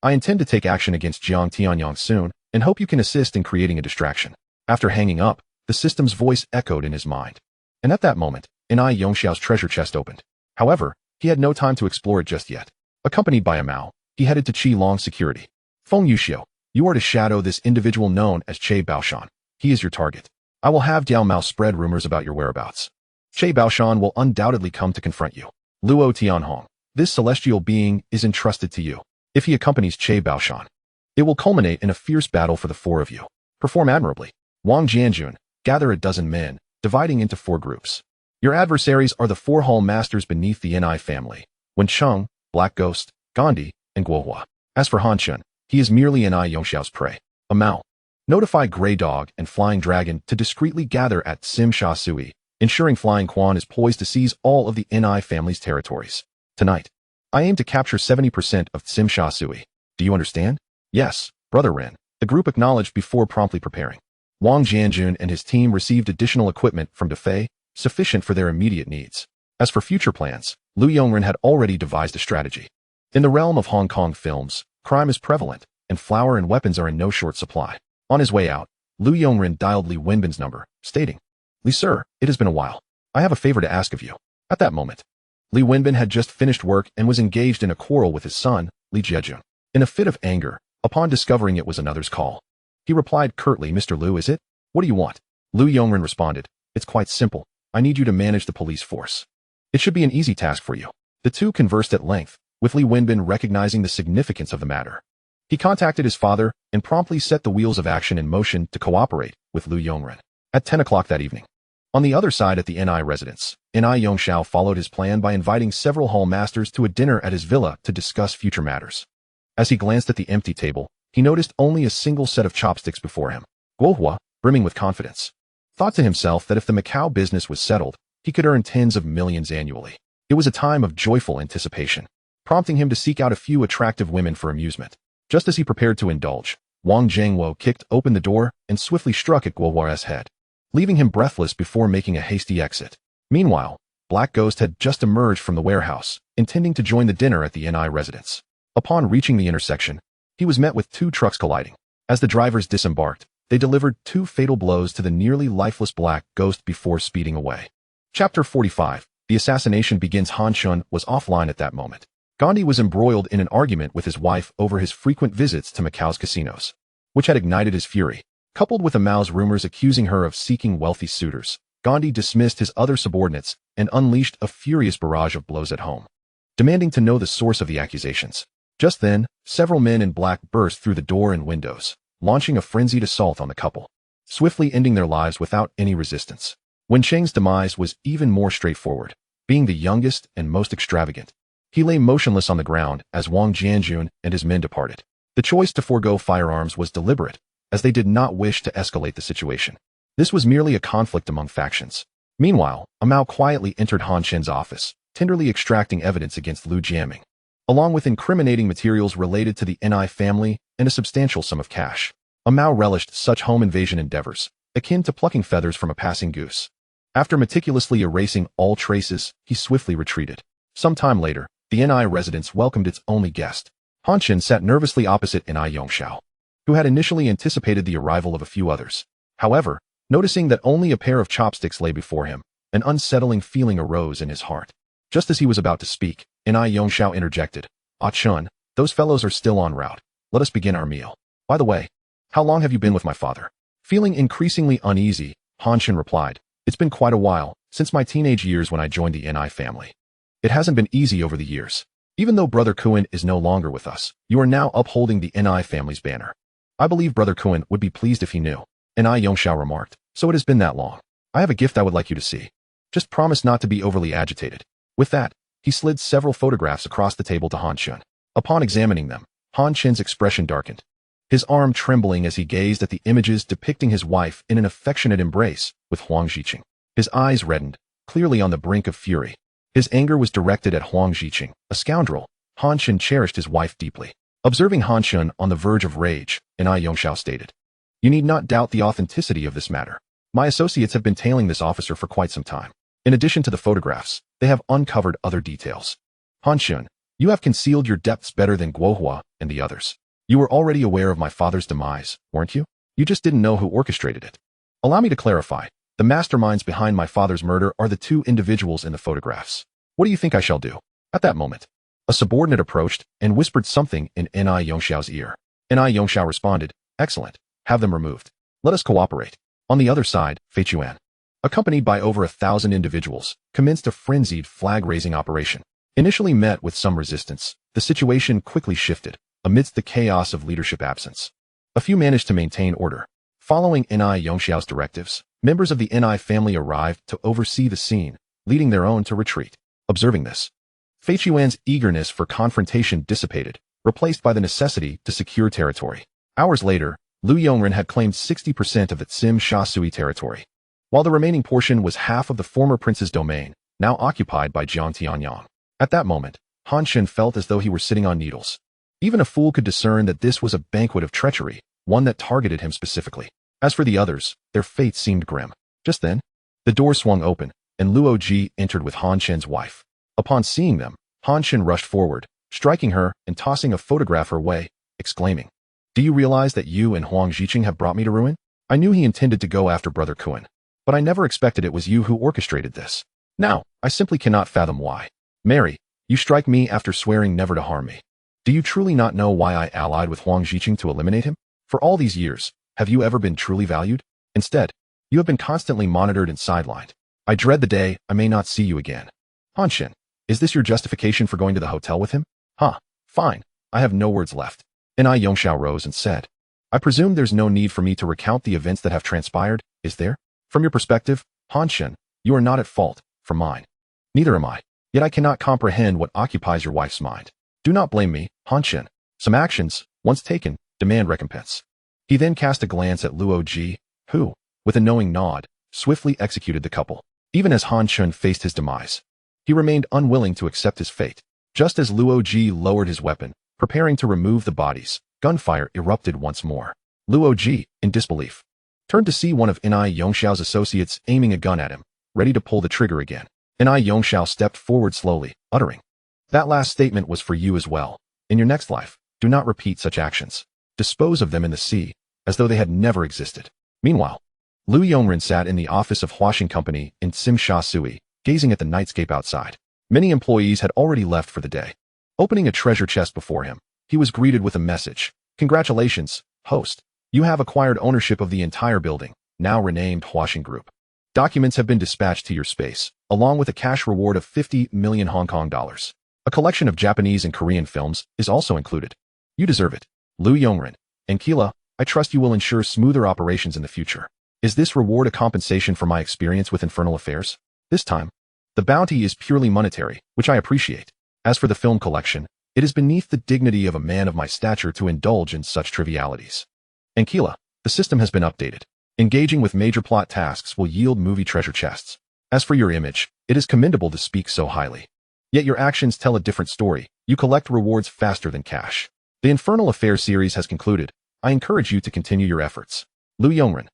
I intend to take action against Jiang Tianyang soon, and hope you can assist in creating a distraction. After hanging up, the system's voice echoed in his mind. And at that moment, Ni Yongxiao's treasure chest opened. However, he had no time to explore it just yet. Accompanied by a Mao, he headed to Qilong Security. Feng Yuxiu, you are to shadow this individual known as Che Baoshan. He is your target. I will have Diao Mao spread rumors about your whereabouts. Che Baoshan will undoubtedly come to confront you. Luo Tianhong, this celestial being is entrusted to you. If he accompanies Che Baoshan, it will culminate in a fierce battle for the four of you. Perform admirably. Wang Jianjun, gather a dozen men, dividing into 4 groups. Your adversaries are the 4 hall masters beneath the Ni family, Wencheng, Black Ghost, Gandhi, and Guohua. As for Han Shun, he is merely Ni Yongxiao's prey. A Mao. Notify Grey Dog and Flying Dragon to discreetly gather at Sim Sha Sui, ensuring Flying Quan is poised to seize all of the Ni family's territories. Tonight, I aim to capture 70% of Sim Sha Sui. Do you understand? Yes, Brother Ren, the group acknowledged before promptly preparing. Wang Jianjun and his team received additional equipment from Defei, sufficient for their immediate needs. As for future plans, Lu Yongren had already devised a strategy. In the realm of Hong Kong films, crime is prevalent, and flour and weapons are in no short supply. On his way out, Lu Yongren dialed Li Wenbin's number, stating, Li sir, it has been a while. I have a favor to ask of you. At that moment, Li Wenbin had just finished work and was engaged in a quarrel with his son, Li Jiejun. In a fit of anger, upon discovering it was another's call, he replied curtly, Mr. Lu, is it? What do you want? Lu Yongren responded, it's quite simple. I need you to manage the police force. It should be an easy task for you. The two conversed at length, with Li Wenbin recognizing the significance of the matter. He contacted his father and promptly set the wheels of action in motion to cooperate with Lu Yongren. At 10 o'clock that evening, on the other side at the Ni residence, Ni Yongxiao followed his plan by inviting several hall masters to a dinner at his villa to discuss future matters. As he glanced at the empty table, he noticed only a single set of chopsticks before him. Guohua, brimming with confidence, thought to himself that if the Macau business was settled, he could earn tens of millions annually. It was a time of joyful anticipation, prompting him to seek out a few attractive women for amusement. Just as he prepared to indulge, Wang Zhengwo kicked open the door and swiftly struck at Guohua's head, leaving him breathless before making a hasty exit. Meanwhile, Black Ghost had just emerged from the warehouse, intending to join the dinner at the Ni residence. Upon reaching the intersection, he was met with 2 trucks colliding. As the drivers disembarked, they delivered 2 fatal blows to the nearly lifeless Black Ghost before speeding away. Chapter 45. The assassination begins. Han Shun was offline at that moment. Gandhi was embroiled in an argument with his wife over his frequent visits to Macau's casinos, which had ignited his fury. Coupled with Mao's rumors accusing her of seeking wealthy suitors, Gandhi dismissed his other subordinates and unleashed a furious barrage of blows at home, demanding to know the source of the accusations. Just then, several men in black burst through the door and windows, launching a frenzied assault on the couple, swiftly ending their lives without any resistance. Wencheng's demise was even more straightforward. Being the youngest and most extravagant, he lay motionless on the ground as Wang Jianjun and his men departed. The choice to forego firearms was deliberate, as they did not wish to escalate the situation. This was merely a conflict among factions. Meanwhile, a Mao quietly entered Han Shen's office, tenderly extracting evidence against Lu Jiaming, along with incriminating materials related to the Ni family and a substantial sum of cash. A Mao relished such home invasion endeavors, akin to plucking feathers from a passing goose. After meticulously erasing all traces, he swiftly retreated. Some time later, the Ni residence welcomed its only guest. Han Shen sat nervously opposite Ni Yongxiao, who had initially anticipated the arrival of a few others. However, noticing that only a pair of chopsticks lay before him, an unsettling feeling arose in his heart. Just as he was about to speak, Ni Yongxiao interjected, Ah Chun, those fellows are still en route. Let us begin our meal. By the way, how long have you been with my father? Feeling increasingly uneasy, Han Chun replied, it's been quite a while, since my teenage years when I joined the Ni family. It hasn't been easy over the years. Even though Brother Kuan is no longer with us, you are now upholding the Ni family's banner. I believe Brother Kuan would be pleased if he knew. Ni Yongxiao remarked, so it has been that long. I have a gift I would like you to see. Just promise not to be overly agitated. With that, he slid several photographs across the table to Han Chun. Upon examining them, Han Chun's expression darkened. His arm trembling as he gazed at the images depicting his wife in an affectionate embrace with Huang Zhiqing. His eyes reddened, clearly on the brink of fury. His anger was directed at Huang Zhiqing, a scoundrel. Han Chun cherished his wife deeply. Observing Han Chun on the verge of rage, Ni Yongxiao stated, you need not doubt the authenticity of this matter. My associates have been tailing this officer for quite some time. In addition to the photographs, they have uncovered other details. Han Chun, you have concealed your depths better than Guohua and the others. You were already aware of my father's demise, weren't you? You just didn't know who orchestrated it. Allow me to clarify. The masterminds behind my father's murder are the two individuals in the photographs. What do you think I shall do? At that moment, a subordinate approached and whispered something in Ni Yongxiao's ear. Ni Yongxiao responded, excellent. Have them removed. Let us cooperate. On the other side, Fei Chuan, accompanied by over 1,000 individuals, commenced a frenzied flag-raising operation. Initially met with some resistance, the situation quickly shifted, amidst the chaos of leadership absence. A few managed to maintain order. Following Ni Yongxiao's directives, members of the Ni family arrived to oversee the scene, leading their own to retreat. Observing this, Fei Chuan's eagerness for confrontation dissipated, replaced by the necessity to secure territory. Hours later, Lu Yongren had claimed 60% of the Tsim Sha Sui territory, while the remaining portion was half of the former prince's domain, now occupied by Jiang Tianyang. At that moment, Han Chun felt as though he were sitting on needles. Even a fool could discern that this was a banquet of treachery, one that targeted him specifically. As for the others, their fate seemed grim. Just then, the door swung open, and Luo Ji entered with Han Chun's wife. Upon seeing them, Han Chun rushed forward, striking her and tossing a photograph her way, exclaiming, do you realize that you and Huang Zhiqing have brought me to ruin? I knew he intended to go after Brother Kuan, but I never expected it was you who orchestrated this. Now, I simply cannot fathom why. Mary, you strike me after swearing never to harm me. Do you truly not know why I allied with Huang Zhiqing to eliminate him? For all these years, have you ever been truly valued? Instead, you have been constantly monitored and sidelined. I dread the day I may not see you again. Han Chun, is this your justification for going to the hotel with him? Fine. I have no words left. Ni Yongxiao rose and said, I presume there's no need for me to recount the events that have transpired, is there? From your perspective, Han Chun, you are not at fault. From mine, neither am I. Yet I cannot comprehend what occupies your wife's mind. Do not blame me, Han Chun. Some actions, once taken, demand recompense. He then cast a glance at Luo Ji, who, with a knowing nod, swiftly executed the couple. Even as Han Chun faced his demise, he remained unwilling to accept his fate. Just as Luo Ji lowered his weapon, preparing to remove the bodies, gunfire erupted once more. Luo Ji, in disbelief, turned to see one of Ni Yongxiao's associates aiming a gun at him, ready to pull the trigger again. Ni Yongxiao stepped forward slowly, uttering, that last statement was for you as well. In your next life, do not repeat such actions. Dispose of them in the sea, as though they had never existed. Meanwhile, Lu Yongren sat in the office of Huashing Company in Tsim Sha Sui, gazing at the nightscape outside. Many employees had already left for the day. Opening a treasure chest before him, he was greeted with a message. Congratulations, host. You have acquired ownership of the entire building, now renamed Huashing Group. Documents have been dispatched to your space, along with a cash reward of 50 million Hong Kong dollars. A collection of Japanese and Korean films is also included. You deserve it. Lu Yongren and Kila, I trust you will ensure smoother operations in the future. Is this reward a compensation for my experience with infernal affairs? This time, the bounty is purely monetary, which I appreciate. As for the film collection, it is beneath the dignity of a man of my stature to indulge in such trivialities. Ankila, the system has been updated. Engaging with major plot tasks will yield movie treasure chests. As for your image, it is commendable to speak so highly. Yet your actions tell a different story. You collect rewards faster than cash. The Infernal Affairs series has concluded. I encourage you to continue your efforts. Lu Yongren.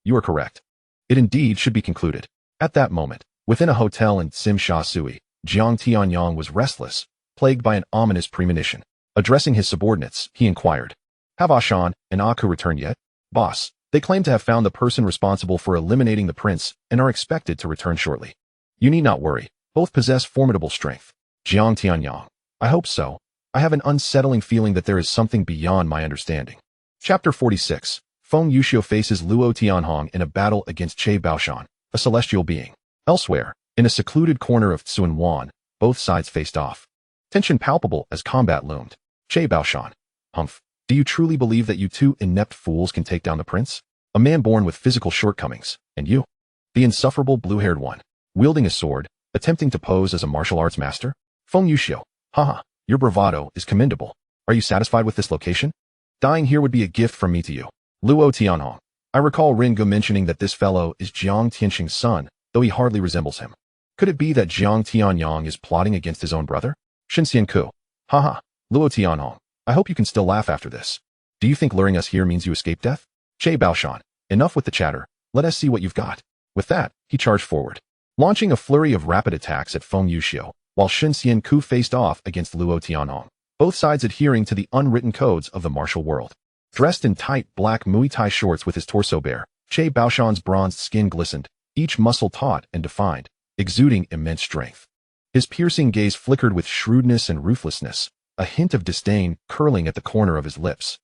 You are correct. It indeed should be concluded. At that moment, within a hotel in Tsim Sha Sui, Jiang Tianyang was restless, plagued by an ominous premonition. Addressing his subordinates, he inquired, have Ashan and Aku returned yet? Boss, they claim to have found the person responsible for eliminating the prince and are expected to return shortly. You need not worry. Both possess formidable strength. Jiang Tianyang. I hope so. I have an unsettling feeling that there is something beyond my understanding. Chapter 46. Feng Yuxiu faces Luo Tianhong in a battle against Che Baoshan, a celestial being. Elsewhere, in a secluded corner of Tsuanwan, both sides faced off. Tension palpable as combat loomed. Che Baoshan. Humph. Do you truly believe that you two inept fools can take down the prince? A man born with physical shortcomings, and you? The insufferable blue-haired one, wielding a sword, attempting to pose as a martial arts master? Feng Yuxiu. Haha, your bravado is commendable. Are you satisfied with this location? Dying here would be a gift from me to you. Luo Tianhong. I recall Ringu mentioning that this fellow is Jiang Tianxing's son, though he hardly resembles him. Could it be that Jiang Tianyang is plotting against his own brother? Shinxian Ku. Haha, Luo Tianhong. I hope you can still laugh after this. Do you think luring us here means you escape death? Che Baoshan. Enough with the chatter. Let us see what you've got. With that, he charged forward, launching a flurry of rapid attacks at Feng Yuxiu, while Shinxian Ku faced off against Luo Tianhong, both sides adhering to the unwritten codes of the martial world. Dressed in tight black Muay Thai shorts with his torso bare, Che Baoshan's bronzed skin glistened, each muscle taut and defined, exuding immense strength. His piercing gaze flickered with shrewdness and ruthlessness, a hint of disdain curling at the corner of his lips,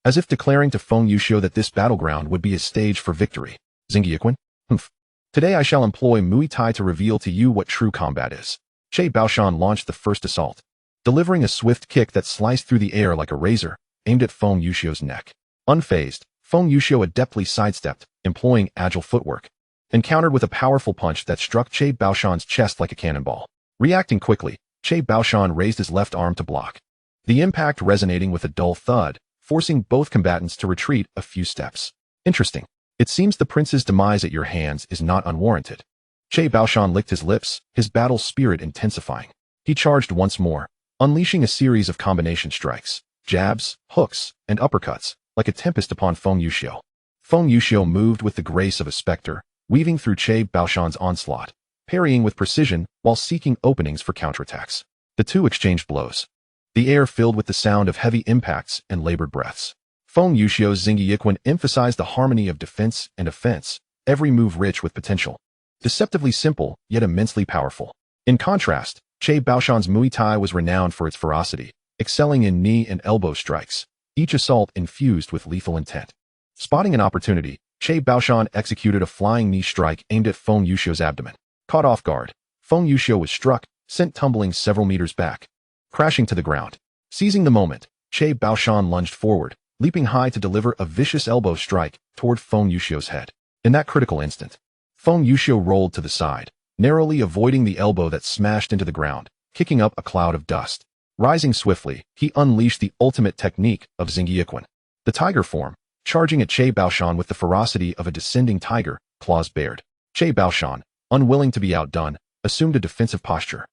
as if declaring to Feng Yuxiu that this battleground would be a stage for victory. Xingyiquan? Humph. Today I shall employ Muay Thai to reveal to you what true combat is. Che Baoshan launched the first assault, delivering a swift kick that sliced through the air like a razor, aimed at Feng Yuxiu's neck. Unfazed, Feng Yuxiu adeptly sidestepped, employing agile footwork, and countered with a powerful punch that struck Che Baoshan's chest like a cannonball. Reacting quickly, Che Baoshan raised his left arm to block, the impact resonating with a dull thud, forcing both combatants to retreat a few steps. Interesting. It seems the prince's demise at your hands is not unwarranted. Che Baoshan licked his lips, his battle spirit intensifying. He charged once more, unleashing a series of combination strikes, jabs, hooks, and uppercuts, like a tempest upon Feng Yuxiu. Feng Yuxiu moved with the grace of a specter, weaving through Che Baoshan's onslaught, parrying with precision while seeking openings for counterattacks. The two exchanged blows, the air filled with the sound of heavy impacts and labored breaths. Feng Yuxiu's Xingyiquan emphasized the harmony of defense and offense, every move rich with potential. Deceptively simple, yet immensely powerful. In contrast, Che Baoshan's Muay Thai was renowned for its ferocity, excelling in knee and elbow strikes, each assault infused with lethal intent. Spotting an opportunity, Che Baoshan executed a flying knee strike aimed at Feng Yuxiu's abdomen. Caught off guard, Feng Yuxiu was struck, sent tumbling several meters back, crashing to the ground. Seizing the moment, Che Baoshan lunged forward, leaping high to deliver a vicious elbow strike toward Feng Yuxiu's head. In that critical instant, Feng Yuxiu rolled to the side, narrowly avoiding the elbow that smashed into the ground, kicking up a cloud of dust. Rising swiftly, he unleashed the ultimate technique of Xingyiquan, the tiger form, charging at Che Baoshan with the ferocity of a descending tiger, claws bared. Che Baoshan, unwilling to be outdone, assumed a defensive posture,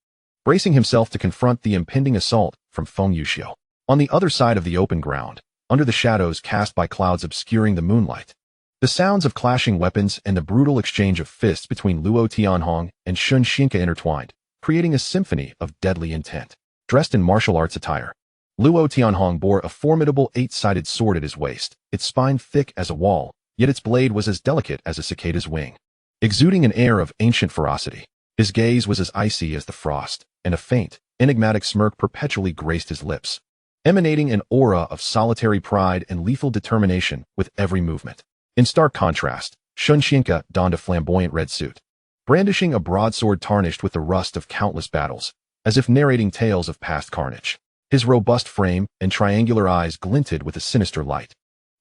bracing himself to confront the impending assault from Feng Yuxiu. On the other side of the open ground, under the shadows cast by clouds obscuring the moonlight, the sounds of clashing weapons and the brutal exchange of fists between Luo Tianhong and Shun Xinka intertwined, creating a symphony of deadly intent. Dressed in martial arts attire, Luo Tianhong bore a formidable 8-sided sword at his waist, its spine thick as a wall, yet its blade was as delicate as a cicada's wing. Exuding an air of ancient ferocity, his gaze was as icy as the frost, and a faint, enigmatic smirk perpetually graced his lips, emanating an aura of solitary pride and lethal determination with every movement. In stark contrast, Shun Xinka donned a flamboyant red suit, brandishing a broadsword tarnished with the rust of countless battles, as if narrating tales of past carnage. His robust frame and triangular eyes glinted with a sinister light,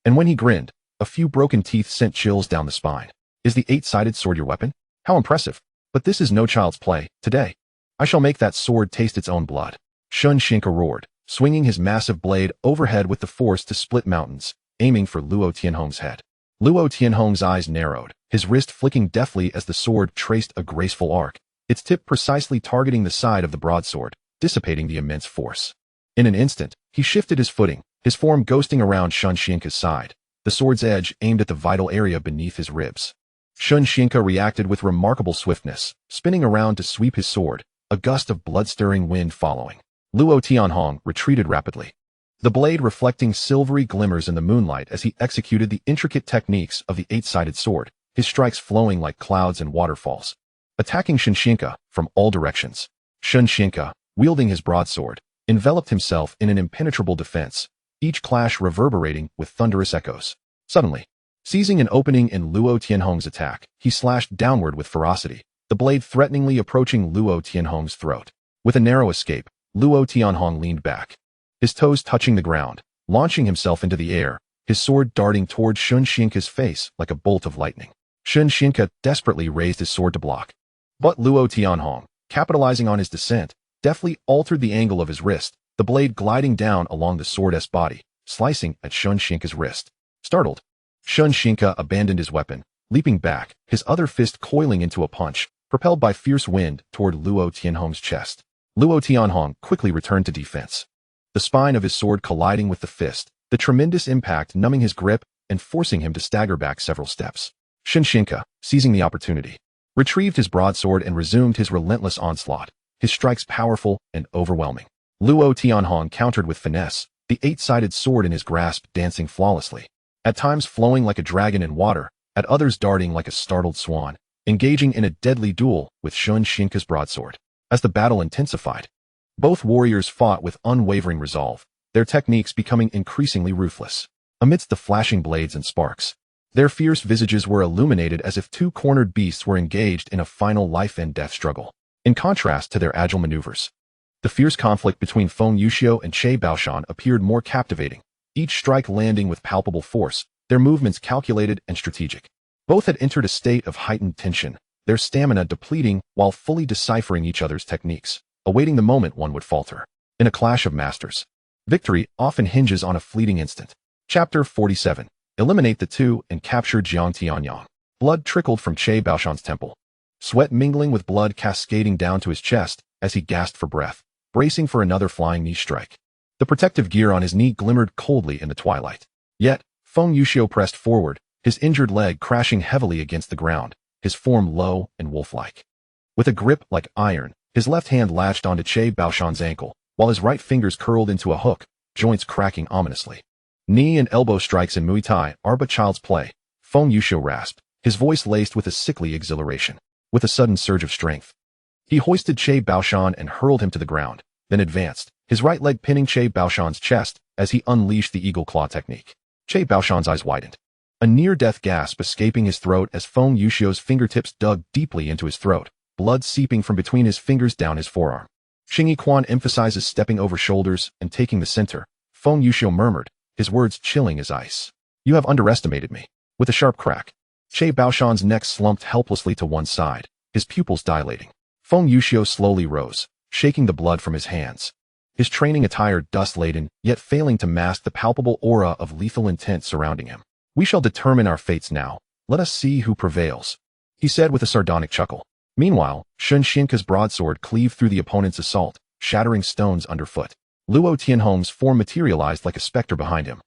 and when he grinned, a few broken teeth sent chills down the spine. Is the 8-sided sword your weapon? How impressive. But this is no child's play. Today, I shall make that sword taste its own blood. Shun Xinka roared, swinging his massive blade overhead with the force to split mountains, aiming for Luo Tianhong's head. Luo Tianhong's eyes narrowed, his wrist flicking deftly as the sword traced a graceful arc, its tip precisely targeting the side of the broadsword, dissipating the immense force. In an instant, he shifted his footing, his form ghosting around Shun Xinka's side, the sword's edge aimed at the vital area beneath his ribs. Shun Xinka reacted with remarkable swiftness, spinning around to sweep his sword, a gust of blood-stirring wind following. Luo Tianhong retreated rapidly, the blade reflecting silvery glimmers in the moonlight as he executed the intricate techniques of the 8-sided sword, his strikes flowing like clouds and waterfalls, attacking Shun Xinka from all directions. Shun Xinka, wielding his broadsword, enveloped himself in an impenetrable defense, each clash reverberating with thunderous echoes. Suddenly, seizing an opening in Luo Tianhong's attack, he slashed downward with ferocity, the blade threateningly approaching Luo Tianhong's throat. With a narrow escape, Luo Tianhong leaned back, his toes touching the ground, launching himself into the air, his sword darting toward Shun Xinka's face like a bolt of lightning. Shun Xinka desperately raised his sword to block, but Luo Tianhong, capitalizing on his descent, deftly altered the angle of his wrist, the blade gliding down along the sword's body, slicing at Shun Xinka's wrist. Startled, Shun Xinka abandoned his weapon, leaping back, his other fist coiling into a punch, propelled by fierce wind toward Luo Tianhong's chest. Luo Tianhong quickly returned to defense, the spine of his sword colliding with the fist, the tremendous impact numbing his grip and forcing him to stagger back several steps. Shun Xinka, seizing the opportunity, retrieved his broadsword and resumed his relentless onslaught, his strikes powerful and overwhelming. Luo Tianhong countered with finesse, the eight-sided sword in his grasp dancing flawlessly, at times flowing like a dragon in water, at others darting like a startled swan, engaging in a deadly duel with Shun Xinka's broadsword. As the battle intensified, both warriors fought with unwavering resolve, their techniques becoming increasingly ruthless. Amidst the flashing blades and sparks, their fierce visages were illuminated as if two cornered beasts were engaged in a final life-and-death struggle. In contrast to their agile maneuvers, the fierce conflict between Feng Yuxiu and Che Baoshan appeared more captivating, each strike landing with palpable force, their movements calculated and strategic. Both had entered a state of heightened tension, their stamina depleting while fully deciphering each other's techniques, awaiting the moment one would falter. In a clash of masters, victory often hinges on a fleeting instant. Chapter 47. Eliminate the two and capture Jiang Tianyang. Blood trickled from Che Baoshan's temple, sweat mingling with blood cascading down to his chest as he gasped for breath, bracing for another flying knee strike. The protective gear on his knee glimmered coldly in the twilight. Yet, Feng Yuxiu pressed forward, his injured leg crashing heavily against the ground, his form low and wolf-like. With a grip like iron, his left hand latched onto Che Baoshan's ankle, while his right fingers curled into a hook, joints cracking ominously. Knee and elbow strikes in Muay Thai are but child's play, Feng Yuxiu rasped, his voice laced with a sickly exhilaration. With a sudden surge of strength, he hoisted Che Baoshan and hurled him to the ground, then advanced, his right leg pinning Che Baoshan's chest as he unleashed the eagle claw technique. Che Baoshan's eyes widened, a near-death gasp escaping his throat as Feng Yuxiu's fingertips dug deeply into his throat, blood seeping from between his fingers down his forearm. Xing Yiquan emphasizes stepping over shoulders and taking the center, Feng Yuxiu murmured, his words chilling as ice. You have underestimated me. With a sharp crack, Che Baoshan's neck slumped helplessly to one side, his pupils dilating. Feng Yuxiu slowly rose, shaking the blood from his hands, his training attire dust-laden, yet failing to mask the palpable aura of lethal intent surrounding him. We shall determine our fates now. Let us see who prevails, he said with a sardonic chuckle. Meanwhile, Shun Xinka's broadsword cleaved through the opponent's assault, shattering stones underfoot. Luo Tianhong's form materialized like a specter behind him,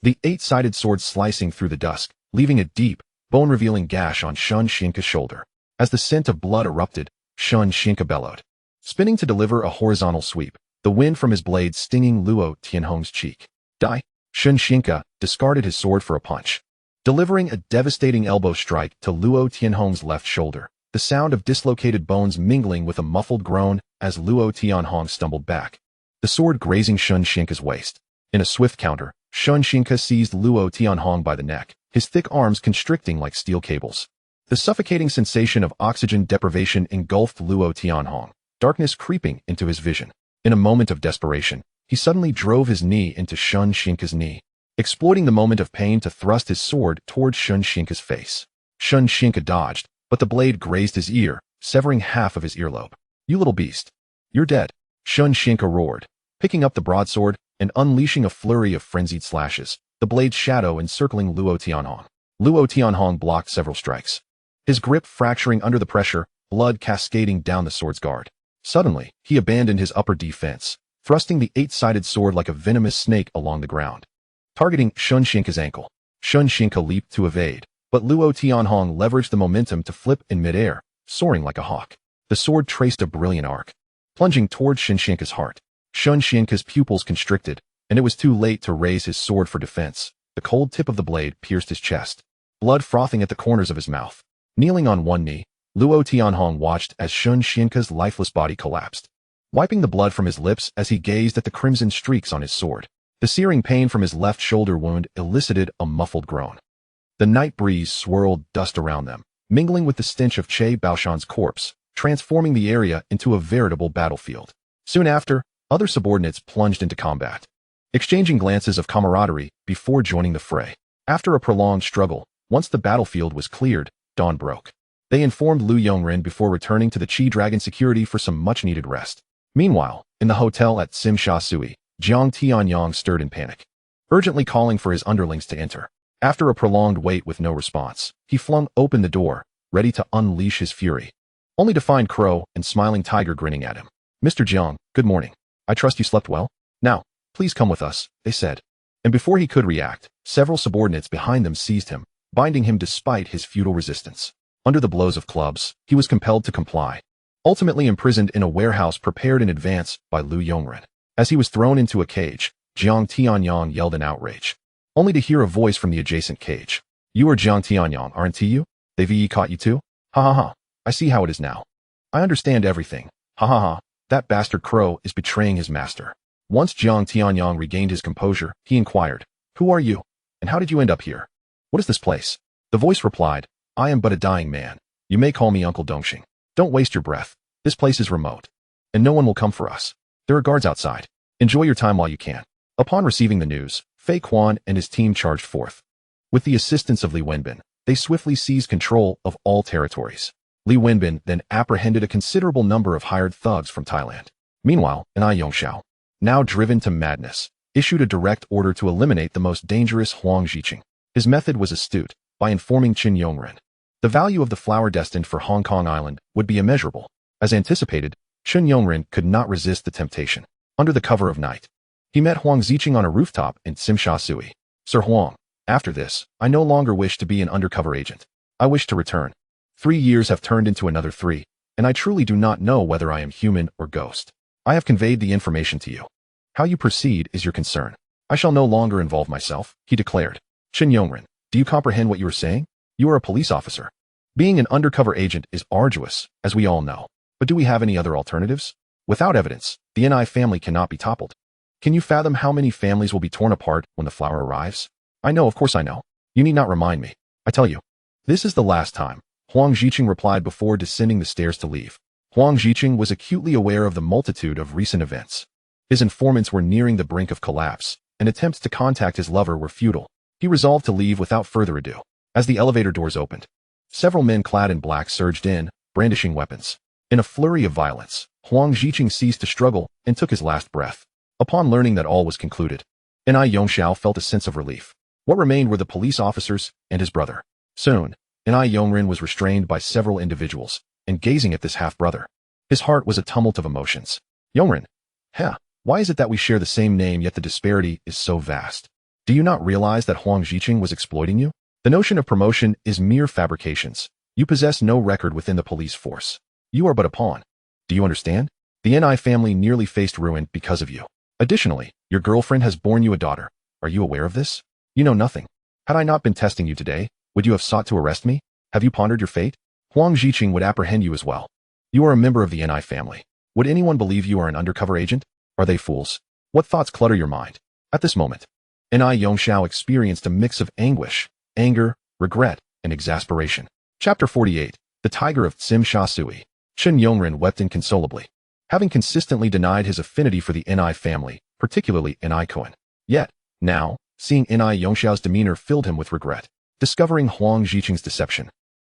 the eight-sided sword slicing through the dusk, leaving a deep, bone-revealing gash on Shun Xinka's shoulder. As the scent of blood erupted, Shun Xinka bellowed, spinning to deliver a horizontal sweep, the wind from his blade stinging Luo Tianhong's cheek. Die! Shun Xinka discarded his sword for a punch, delivering a devastating elbow strike to Luo Tianhong's left shoulder, the sound of dislocated bones mingling with a muffled groan as Luo Tianhong stumbled back, the sword grazing Shun Xinka's waist. In a swift counter, Shun Xinka seized Luo Tianhong by the neck, his thick arms constricting like steel cables. The suffocating sensation of oxygen deprivation engulfed Luo Tianhong, darkness creeping into his vision. In a moment of desperation, he suddenly drove his knee into Shun Xinka's knee, exploiting the moment of pain to thrust his sword toward Shun Xinka's face. Shun Xinka dodged, but the blade grazed his ear, severing half of his earlobe. You little beast. You're dead. Shun Xinka roared, picking up the broadsword and unleashing a flurry of frenzied slashes, the blade's shadow encircling Luo Tianhong. Luo Tianhong blocked several strikes, his grip fracturing under the pressure, blood cascading down the sword's guard. Suddenly, he abandoned his upper defense, thrusting the eight-sided sword like a venomous snake along the ground, targeting Shun Xinka's ankle. Shun Xinka leaped to evade, but Luo Tianhong leveraged the momentum to flip in midair, soaring like a hawk. The sword traced a brilliant arc, plunging toward Shun Xinka's heart. Shun Xinka's pupils constricted, and it was too late to raise his sword for defense. The cold tip of the blade pierced his chest, blood frothing at the corners of his mouth. Kneeling on one knee, Luo Tianhong watched as Shun Xinka's lifeless body collapsed, wiping the blood from his lips as he gazed at the crimson streaks on his sword. The searing pain from his left shoulder wound elicited a muffled groan. The night breeze swirled dust around them, mingling with the stench of Che Baoshan's corpse, transforming the area into a veritable battlefield. Soon after, other subordinates plunged into combat, exchanging glances of camaraderie before joining the fray. After a prolonged struggle, once the battlefield was cleared, dawn broke. They informed Lu Yongren before returning to the Chi Dragon security for some much-needed rest. Meanwhile, in the hotel at Sim Sha Sui, Jiang Tianyang stirred in panic, urgently calling for his underlings to enter. After a prolonged wait with no response, he flung open the door, ready to unleash his fury, only to find Crow and Smiling Tiger grinning at him. "Mr. Jiang, good morning. I trust you slept well? Now, please come with us," they said. And before he could react, several subordinates behind them seized him, binding him despite his futile resistance. Under the blows of clubs, he was compelled to comply, ultimately imprisoned in a warehouse prepared in advance by Lu Yongren. As he was thrown into a cage, Jiang Tianyang yelled in outrage, only to hear a voice from the adjacent cage. "You are Jiang Tianyang, aren't you? They've caught you too? Ha ha ha. I see how it is now. I understand everything. Ha ha ha. That bastard Crow is betraying his master." Once Jiang Tianyang regained his composure, he inquired, "Who are you? And how did you end up here? What is this place?" The voice replied, "I am but a dying man. You may call me Uncle Dongxing. Don't waste your breath. This place is remote, and no one will come for us. There are guards outside. Enjoy your time while you can." Upon receiving the news, Fei Quan and his team charged forth. With the assistance of Li Wenbin, they swiftly seized control of all territories. Li Wenbin then apprehended a considerable number of hired thugs from Thailand. Meanwhile, An Yongxiao, now driven to madness, issued a direct order to eliminate the most dangerous Huang Ziqing. His method was astute. By informing Qin Yongren, the value of the flower destined for Hong Kong Island would be immeasurable. As anticipated, Qin Yongren could not resist the temptation. Under the cover of night, he met Huang Ziqing on a rooftop in Sim Sha Sui. "Sir Huang, after this, I no longer wish to be an undercover agent. I wish to return. 3 years have turned into another 3, and I truly do not know whether I am human or ghost. I have conveyed the information to you. How you proceed is your concern. I shall no longer involve myself," he declared. "Qin Yongren, do you comprehend what you are saying? You are a police officer. Being an undercover agent is arduous, as we all know. But do we have any other alternatives? Without evidence, the NI family cannot be toppled. Can you fathom how many families will be torn apart when the flower arrives?" "I know, of course I know. You need not remind me. I tell you, this is the last time," Huang Ziqing replied before descending the stairs to leave. Huang Ziqing was acutely aware of the multitude of recent events. His informants were nearing the brink of collapse, and attempts to contact his lover were futile. He resolved to leave without further ado. As the elevator doors opened, several men clad in black surged in, brandishing weapons. In a flurry of violence, Huang Ziqing ceased to struggle and took his last breath. Upon learning that all was concluded, An Yongxiao felt a sense of relief. What remained were the police officers and his brother. Soon, An Yongren was restrained by several individuals, and gazing at this half-brother, his heart was a tumult of emotions. "Yongren, why is it that we share the same name yet the disparity is so vast? Do you not realize that Huang Ziqing was exploiting you? The notion of promotion is mere fabrications. You possess no record within the police force. You are but a pawn. Do you understand? The NI family nearly faced ruin because of you. Additionally, your girlfriend has borne you a daughter. Are you aware of this? You know nothing. Had I not been testing you today, would you have sought to arrest me? Have you pondered your fate? Huang Ziqing would apprehend you as well. You are a member of the NI family. Would anyone believe you are an undercover agent? Are they fools? What thoughts clutter your mind?" At this moment, An Yongxiao experienced a mix of anguish, anger, regret, and exasperation. Chapter 48, The Tiger of Sim Sha Sui. Qin Yongren wept inconsolably, having consistently denied his affinity for the NI family, particularly NI Cohen. Yet, now, seeing NI Yongxiao's demeanor filled him with regret. Discovering Huang Ziqing's deception,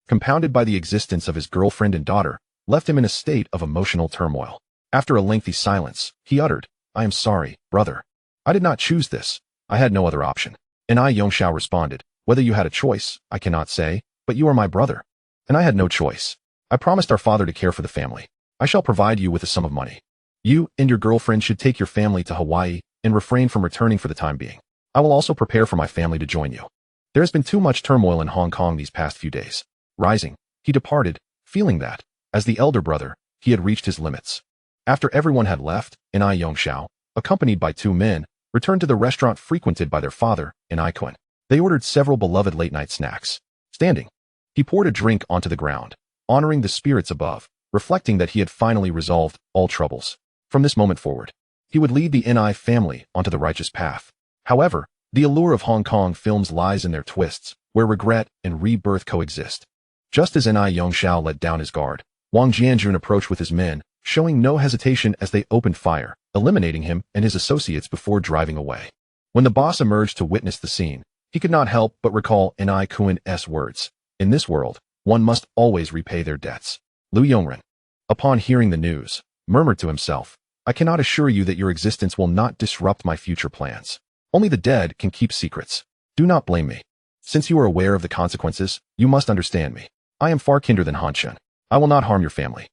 compounded by the existence of his girlfriend and daughter, left him in a state of emotional turmoil. After a lengthy silence, he uttered, "I am sorry, brother. I did not choose this. I had no other option." An Yongxiao responded, "Whether you had a choice, I cannot say, but you are my brother. And I had no choice. I promised our father to care for the family. I shall provide you with a sum of money. You and your girlfriend should take your family to Hawaii and refrain from returning for the time being. I will also prepare for my family to join you. There has been too much turmoil in Hong Kong these past few days." Rising, he departed, feeling that, as the elder brother, he had reached his limits. After everyone had left, An Yongxiao, accompanied by 2 men, returned to the restaurant frequented by their father, An Cohen. They ordered several beloved late-night snacks. Standing, he poured a drink onto the ground, honoring the spirits above, reflecting that he had finally resolved all troubles. From this moment forward, he would lead the NI family onto the righteous path. However, the allure of Hong Kong films lies in their twists, where regret and rebirth coexist. Just as NI Yongxiao let down his guard, Wang Jianjun approached with his men, showing no hesitation as they opened fire, eliminating him and his associates before driving away. When the boss emerged to witness the scene, he could not help but recall NI Kuan-'s words. In this world, one must always repay their debts. Lu Yongren, upon hearing the news, murmured to himself, I cannot assure you that your existence will not disrupt my future plans. Only the dead can keep secrets. Do not blame me. Since you are aware of the consequences, you must understand me. I am far kinder than Han Chen. I will not harm your family,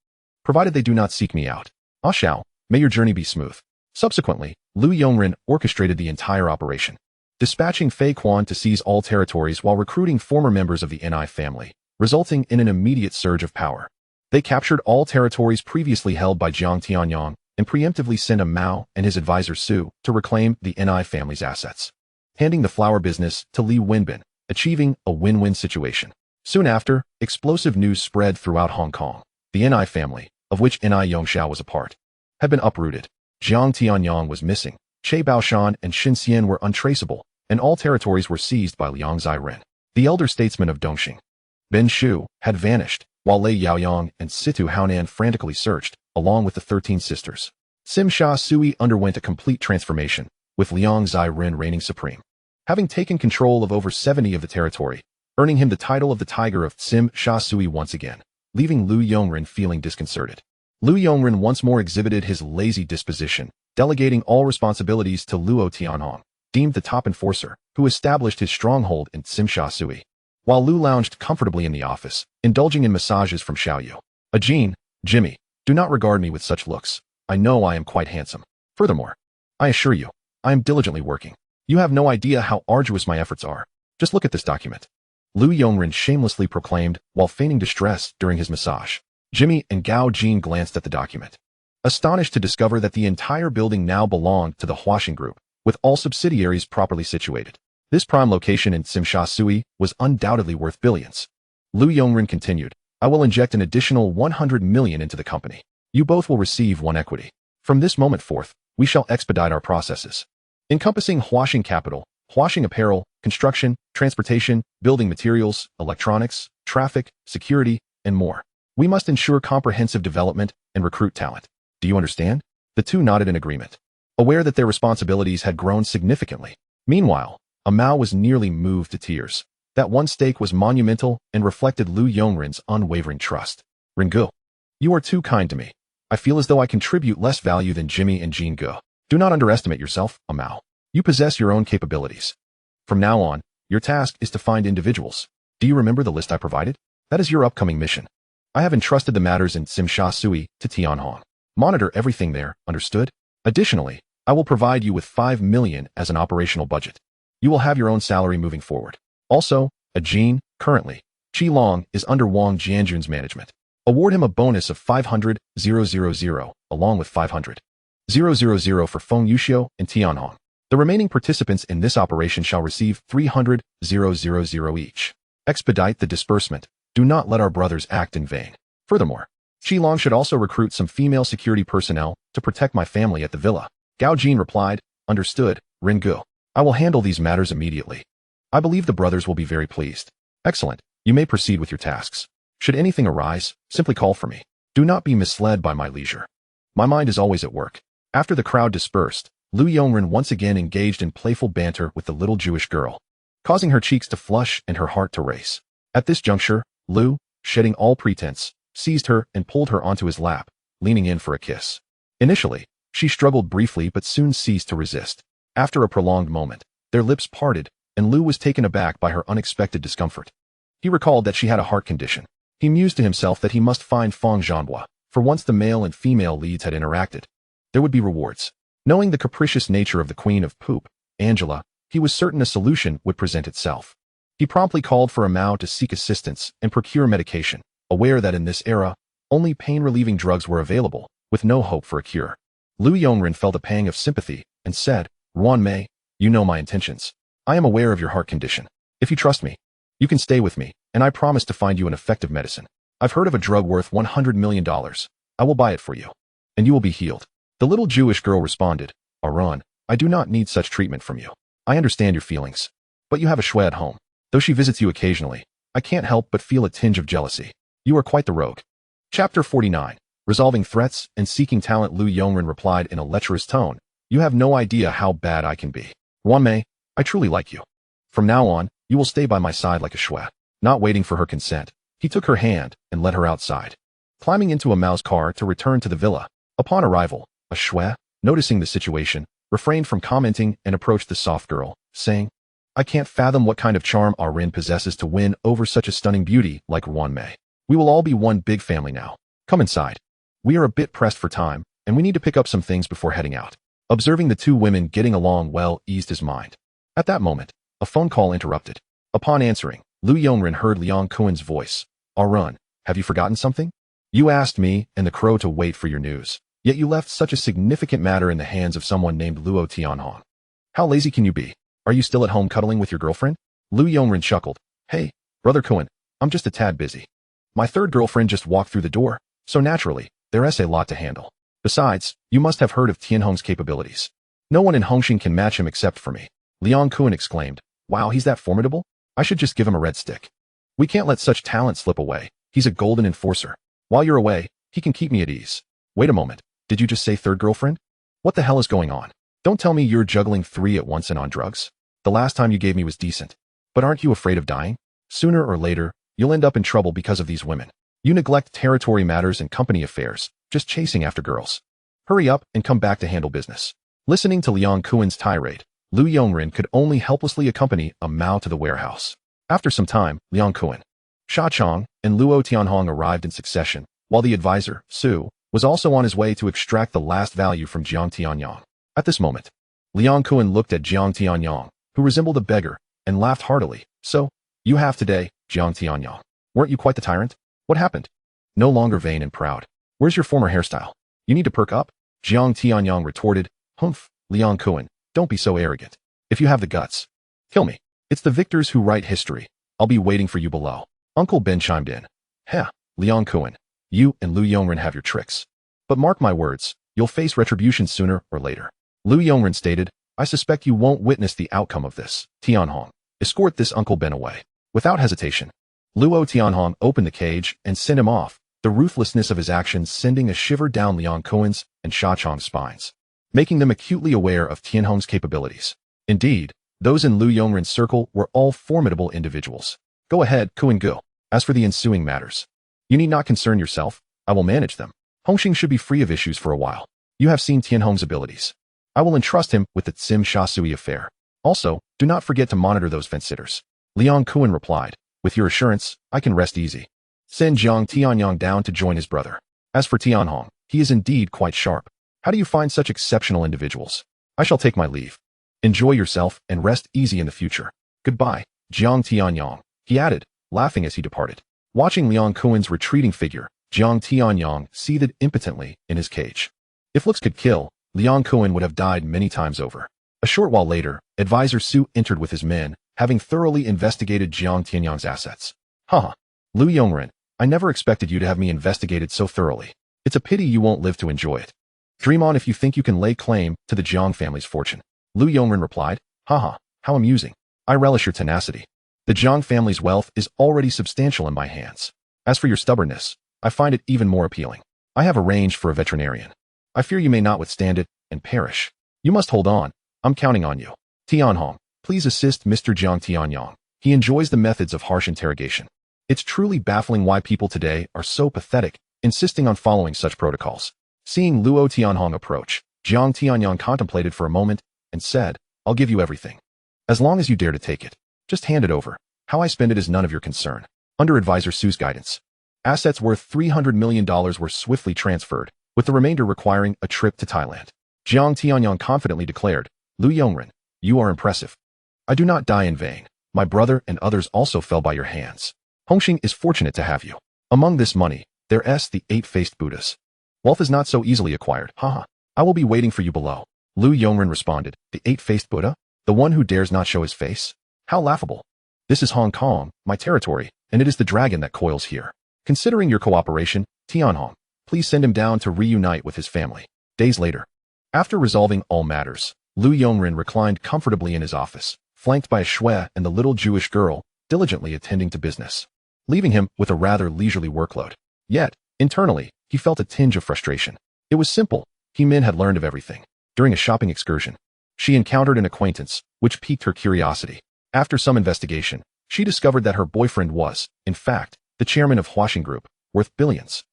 provided they do not seek me out. Ah Xiao, may your journey be smooth. Subsequently, Lu Yongren orchestrated the entire operation, dispatching Fei Quan to seize all territories while recruiting former members of the NI family, resulting in an immediate surge of power. They captured all territories previously held by Jiang Tianyang and preemptively sent a Mao and his advisor Su to reclaim the NI family's assets, handing the flower business to Li Wenbin, achieving a win-win situation. Soon after, explosive news spread throughout Hong Kong. The NI family, of which NI Yongxiao was a part, had been uprooted. Jiang Tianyang was missing, Che Baoshan and Xin Xian were untraceable, and all territories were seized by Liang Zairen, the elder statesman of Dongxing. Ben Shu had vanished, while Lei Yaoyang and Situ Haonan frantically searched, along with the 13 sisters. Sim Sha Sui underwent a complete transformation, with Liang Zairen reigning supreme, having taken control of over 70 of the territory, earning him the title of the Tiger of Sim Sha Sui once again, leaving Lu Yongren feeling disconcerted. Lu Yongren once more exhibited his lazy disposition, delegating all responsibilities to Luo Tianhong, deemed the top enforcer, who established his stronghold in Sim Sha Sui. While Lu lounged comfortably in the office, indulging in massages from Xiaoyu. Jean, Jimmy, do not regard me with such looks. I know I am quite handsome. Furthermore, I assure you, I am diligently working. You have no idea how arduous my efforts are. Just look at this document. Lu Yongren shamelessly proclaimed while feigning distress during his massage. Jimmy and Gao Jin glanced at the document, astonished to discover that the entire building now belonged to the Huaxing Group, with all subsidiaries properly situated. This prime location in Sim Sha Sui was undoubtedly worth billions. Lu Yongren continued, I will inject an additional 100 million into the company. You both will receive one equity. From this moment forth, we shall expedite our processes, encompassing Huaxing Capital, Huaxing Apparel, construction, transportation, building materials, electronics, traffic, security, and more. We must ensure comprehensive development and recruit talent. Do you understand? The two nodded in agreement, aware that their responsibilities had grown significantly. Meanwhile, Mao was nearly moved to tears. That one stake was monumental and reflected Lu Yongren's unwavering trust. Ringu, you are too kind to me. I feel as though I contribute less value than Jimmy and Jean Ge. Do not underestimate yourself, Mao. You possess your own capabilities. From now on, your task is to find individuals. Do you remember the list I provided? That is your upcoming mission. I have entrusted the matters in Sim Sha Sui to Tianhong. Monitor everything there, understood? Additionally, I will provide you with 5 million as an operational budget. You will have your own salary moving forward. Also, Jean, currently, Qi Long is under Wang Jianjun's management. Award him a bonus of 500,000, along with 500,000 for Feng Yuxiu and Tianhong. The remaining participants in this operation shall receive 300,000 each. Expedite the disbursement. Do not let our brothers act in vain. Furthermore, Qi Long should also recruit some female security personnel to protect my family at the villa. Gao Jin replied, understood, Ringu. I will handle these matters immediately. I believe the brothers will be very pleased. Excellent. You may proceed with your tasks. Should anything arise, simply call for me. Do not be misled by my leisure. My mind is always at work. After the crowd dispersed, Lu Yongren once again engaged in playful banter with the little Jewish girl, causing her cheeks to flush and her heart to race. At this juncture, Lu, shedding all pretense, seized her and pulled her onto his lap, leaning in for a kiss. Initially, she struggled briefly but soon ceased to resist. After a prolonged moment, their lips parted, and Lu was taken aback by her unexpected discomfort. He recalled that she had a heart condition. He mused to himself that he must find Feng Zhanhua, for once the male and female leads had interacted, there would be rewards. Knowing the capricious nature of the Queen of Poop, Angela, he was certain a solution would present itself. He promptly called for Mao to seek assistance and procure medication, aware that in this era, only pain-relieving drugs were available, with no hope for a cure. Lu Yongren felt a pang of sympathy and said, Ruan Mei, you know my intentions. I am aware of your heart condition. If you trust me, you can stay with me, and I promise to find you an effective medicine. I've heard of a drug worth $100 million. I will buy it for you, and you will be healed. The little Jewish girl responded, Arun, I do not need such treatment from you. I understand your feelings. But you have a Shwe at home. Though she visits you occasionally, I can't help but feel a tinge of jealousy. You are quite the rogue. Chapter 49. Resolving threats and seeking talent. Lu Yongren replied in a lecherous tone. You have no idea how bad I can be. Wanmei, I truly like you. From now on, you will stay by my side like a Shwe. Not waiting for her consent, he took her hand and led her outside. Climbing into a Mao's car to return to the villa. Upon arrival, a Shwe, noticing the situation, refrained from commenting and approached the soft girl, saying, I can't fathom what kind of charm Arun possesses to win over such a stunning beauty like Wanmei. We will all be one big family now. Come inside. We are a bit pressed for time, and we need to pick up some things before heading out. Observing the two women getting along well eased his mind. At that moment, a phone call interrupted. Upon answering, Lu Yongren heard Liang Kuen's voice. Arun, have you forgotten something? You asked me and the crow to wait for your news, yet you left such a significant matter in the hands of someone named Luo Tianhong. How lazy can you be? Are you still at home cuddling with your girlfriend? Lu Yongren chuckled. Hey, Brother Kuen, I'm just a tad busy. My third girlfriend just walked through the door, so naturally, there's a lot to handle. Besides, you must have heard of Tianhong's capabilities. No one in Hongxing can match him except for me. Liang Kuen exclaimed. Wow, he's that formidable? I should just give him a red stick. We can't let such talent slip away. He's a golden enforcer. While you're away, he can keep me at ease. Wait a moment. Did you just say third girlfriend? What the hell is going on? Don't tell me you're juggling 3 at once and on drugs. The last time you gave me was decent. But aren't you afraid of dying? Sooner or later, you'll end up in trouble because of these women. You neglect territory matters and company affairs, just chasing after girls. Hurry up and come back to handle business. Listening to Liang Kuen's tirade, Lu Yongren could only helplessly accompany a Mao to the warehouse. After some time, Liang Kuen, Sha Chong, and Luo Tianhong arrived in succession, while the advisor, Su, was also on his way to extract the last value from Jiang Tianyang. At this moment, Liang Kuen looked at Jiang Tianyang, who resembled a beggar, and laughed heartily. So, you have today, Jiang Tianyang. Weren't you quite the tyrant? What happened? No longer vain and proud. Where's your former hairstyle? You need to perk up? Jiang Tianyang retorted. Humph, Liang Kuen, don't be so arrogant. If you have the guts, kill me. It's the victors who write history. I'll be waiting for you below. Uncle Ben chimed in. Heh, Liang Kuen, you and Lu Yongren have your tricks. But mark my words, you'll face retribution sooner or later. Lu Yongren stated, I suspect you won't witness the outcome of this. Tianhong, escort this Uncle Ben away. Without hesitation, Luo Tianhong opened the cage and sent him off, the ruthlessness of his actions sending a shiver down Liang Kuen's and Sha Chong's spines, making them acutely aware of Tianhong's capabilities. Indeed, those in Lu Yongren's circle were all formidable individuals. Go ahead, Kuen Gu. As for the ensuing matters, you need not concern yourself, I will manage them. Hongxing should be free of issues for a while. You have seen Tianhong's abilities. I will entrust him with the Tsim Sha Sui affair. Also, do not forget to monitor those fence-sitters. Liang Kuen replied, with your assurance, I can rest easy. Send Jiang Tianyang down to join his brother. As for Tianhong, he is indeed quite sharp. How do you find such exceptional individuals? I shall take my leave. Enjoy yourself and rest easy in the future. Goodbye, Jiang Tianyang, he added, laughing as he departed. Watching Liang Kuen's retreating figure, Jiang Tianyang seethed impotently in his cage. If looks could kill, Liang Kuen would have died many times over. A short while later, Advisor Su entered with his men, having thoroughly investigated Jiang Tianyang's assets. Haha. Lu Yongren, I never expected you to have me investigated so thoroughly. It's a pity you won't live to enjoy it. Dream on if you think you can lay claim to the Jiang family's fortune. Lu Yongren replied, haha, how amusing. I relish your tenacity. The Jiang family's wealth is already substantial in my hands. As for your stubbornness, I find it even more appealing. I have arranged for a veterinarian. I fear you may not withstand it and perish. You must hold on. I'm counting on you. Tianhong, please assist Mr. Jiang Tianyang. He enjoys the methods of harsh interrogation. It's truly baffling why people today are so pathetic, insisting on following such protocols. Seeing Luo Tianhong approach, Jiang Tianyang contemplated for a moment and said, I'll give you everything. As long as you dare to take it. Just hand it over. How I spend it is none of your concern. Under Advisor Su's guidance, assets worth $300 million were swiftly transferred, with the remainder requiring a trip to Thailand. Jiang Tianyang confidently declared, Lu Yongren, you are impressive. I do not die in vain. My brother and others also fell by your hands. Hongxing is fortunate to have you. Among this money, there's the 8-faced Buddhas. Wealth is not so easily acquired. Haha. I will be waiting for you below. Lu Yongren responded, the 8-faced Buddha? The one who dares not show his face? How laughable. This is Hong Kong, my territory, and it is the dragon that coils here. Considering your cooperation, Tianhong, please send him down to reunite with his family. Days later, After resolving all matters, Lu Yongren reclined comfortably in his office, flanked by a Shui and the little Jewish girl, diligently attending to business, leaving him with a rather leisurely workload. Yet, internally, he felt a tinge of frustration. It was simple. He-Min had learned of everything. During a shopping excursion, she encountered an acquaintance, which piqued her curiosity. After some investigation, she discovered that her boyfriend was, in fact, the chairman of Huaxing Group, worth billions.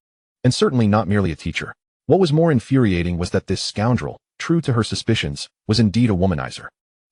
And certainly not merely a teacher. What was more infuriating was that this scoundrel, true to her suspicions, was indeed a womanizer,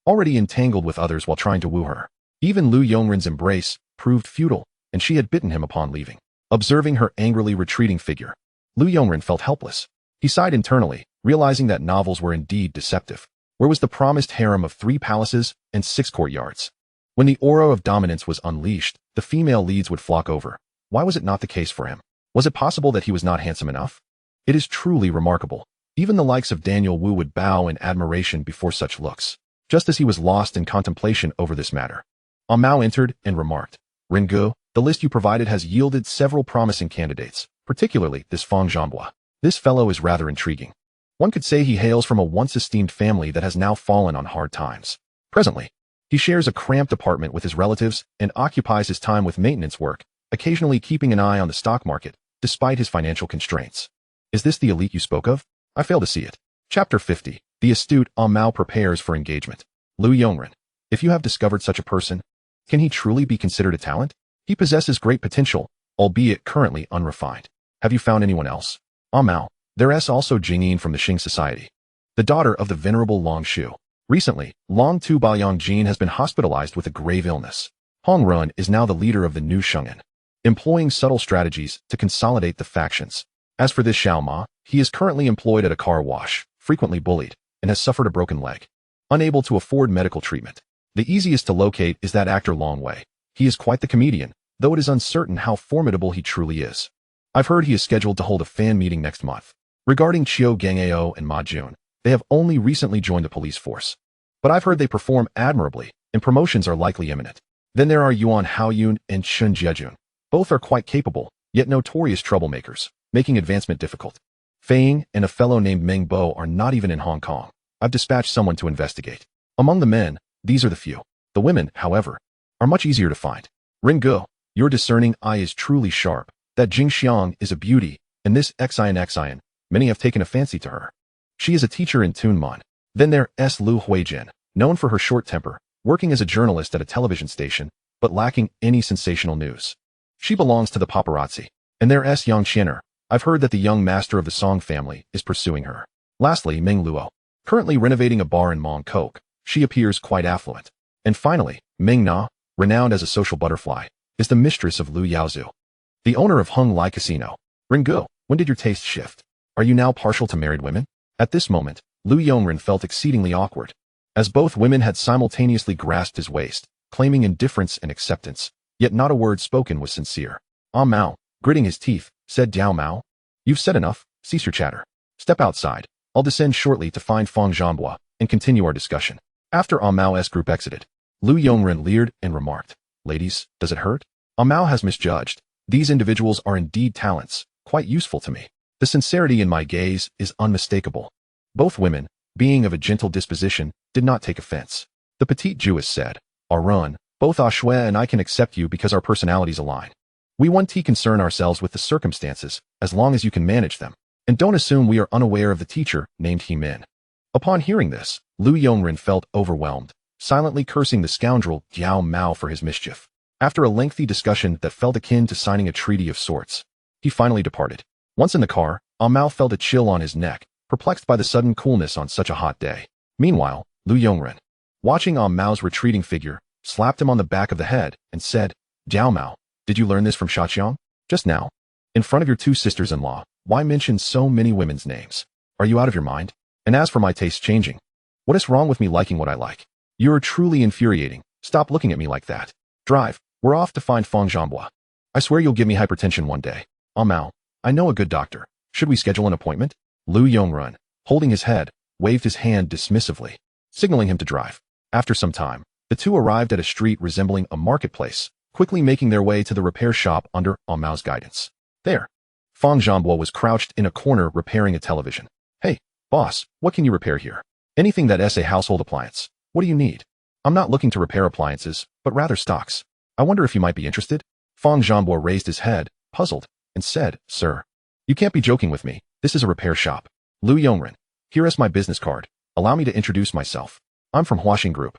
already entangled with others while trying to woo her. Even Lu Yongren's embrace proved futile, and she had bitten him upon leaving. Observing her angrily retreating figure, Lu Yongren felt helpless. He sighed internally, realizing that novels were indeed deceptive. Where was the promised harem of 3 palaces and 6 courtyards? When the aura of dominance was unleashed, the female leads would flock over. Why was it not the case for him? Was it possible that he was not handsome enough? It is truly remarkable. Even the likes of Daniel Wu would bow in admiration before such looks. Just as he was lost in contemplation over this matter, Mao entered and remarked, "Ringu, the list you provided has yielded several promising candidates, particularly this Fang Zhanghua. This fellow is rather intriguing. One could say he hails from a once-esteemed family that has now fallen on hard times. Presently, he shares a cramped apartment with his relatives and occupies his time with maintenance work, occasionally keeping an eye on the stock market, despite his financial constraints. Is this the elite you spoke of? I fail to see it." Chapter 50. The astute Mao prepares for engagement. Lu Yongren. If you have discovered such a person, can he truly be considered a talent? He possesses great potential, albeit currently unrefined. Have you found anyone else? Mao. There's also Jingyin from the Xing Society, the daughter of the venerable Long Shu. Recently, Long Tu Baoyang Jin has been hospitalized with a grave illness. Hong Run is now the leader of the new Sheng'an, employing subtle strategies to consolidate the factions. As for this Xiao Ma, he is currently employed at a car wash, frequently bullied, and has suffered a broken leg. Unable to afford medical treatment. The easiest to locate is that actor Long Wei. He is quite the comedian, though it is uncertain how formidable he truly is. I've heard he is scheduled to hold a fan meeting next month. Regarding Qiu Gangao and Ma Jun, they have only recently joined the police force. But I've heard they perform admirably, and promotions are likely imminent. Then there are Yuan Haoyun and Shun Jiejun. Both are quite capable, yet notorious troublemakers, making advancement difficult. Fei Ying and a fellow named Meng Bo are not even in Hong Kong. I've dispatched someone to investigate. Among the men, these are the few. The women, however, are much easier to find. Ringu, your discerning eye is truly sharp. That Jing Xiang is a beauty, and this Xian, many have taken a fancy to her. She is a teacher in Tunman. Then there's Lu Huijin, known for her short temper, working as a journalist at a television station, but lacking any sensational news. She belongs to the paparazzi. And there's Yang Qianer. I've heard that the young master of the Song family is pursuing her. Lastly, Ming Luo, currently renovating a bar in Mong Kok. She appears quite affluent. And finally, Ming Na, renowned as a social butterfly, is the mistress of Lu Yaozu, the owner of Hung Lai Casino. Ringu, when did your taste shift? Are you now partial to married women? At this moment, Lu Yongren felt exceedingly awkward, as both women had simultaneously grasped his waist, claiming indifference and acceptance, yet not a word spoken was sincere. Mao, gritting his teeth, said Diao Mao, "You've said enough, cease your chatter. Step outside. I'll descend shortly to find Fang Zhanghua and continue our discussion." After Mao's group exited, Lu Yongren leered and remarked, "Ladies, does it hurt? Mao has misjudged. These individuals are indeed talents, quite useful to me. The sincerity in my gaze is unmistakable." Both women, being of a gentle disposition, did not take offense. The petite Jewess said, "Arun, both Ashue and I can accept you because our personalities align. We want to concern ourselves with the circumstances, as long as you can manage them. And don't assume we are unaware of the teacher named He-Min." Upon hearing this, Lu Yongren felt overwhelmed, silently cursing the scoundrel Diao Mao for his mischief. After a lengthy discussion that felt akin to signing a treaty of sorts, he finally departed. Once in the car, Mao felt a chill on his neck, perplexed by the sudden coolness on such a hot day. Meanwhile, Lu Yongren, watching Mao's retreating figure, slapped him on the back of the head and said, "Diao Mao, did you learn this from Shaqiang? Just now? In front of your 2 sisters-in-law, why mention so many women's names? Are you out of your mind? And as for my taste changing, what is wrong with me liking what I like? You are truly infuriating. Stop looking at me like that. Drive, we're off to find Fang Zhanghua. I swear you'll give me hypertension one day. Mao, I know a good doctor. Should we schedule an appointment?" Lu Yongren, holding his head, waved his hand dismissively, signaling him to drive. After some time, the two arrived at a street resembling a marketplace, quickly making their way to the repair shop under Mao's guidance. There, Fang Zhanghua was crouched in a corner repairing a television. "Hey, Boss, what can you repair here? Anything that's a household appliance. What do you need? I'm not looking to repair appliances, but rather stocks. I wonder if you might be interested? Fang Zhanbo raised his head, puzzled, and said, Sir, you can't be joking with me. This is a repair shop. Lu Yongren, here is my business card. Allow me to introduce myself. I'm from Huaxing Group.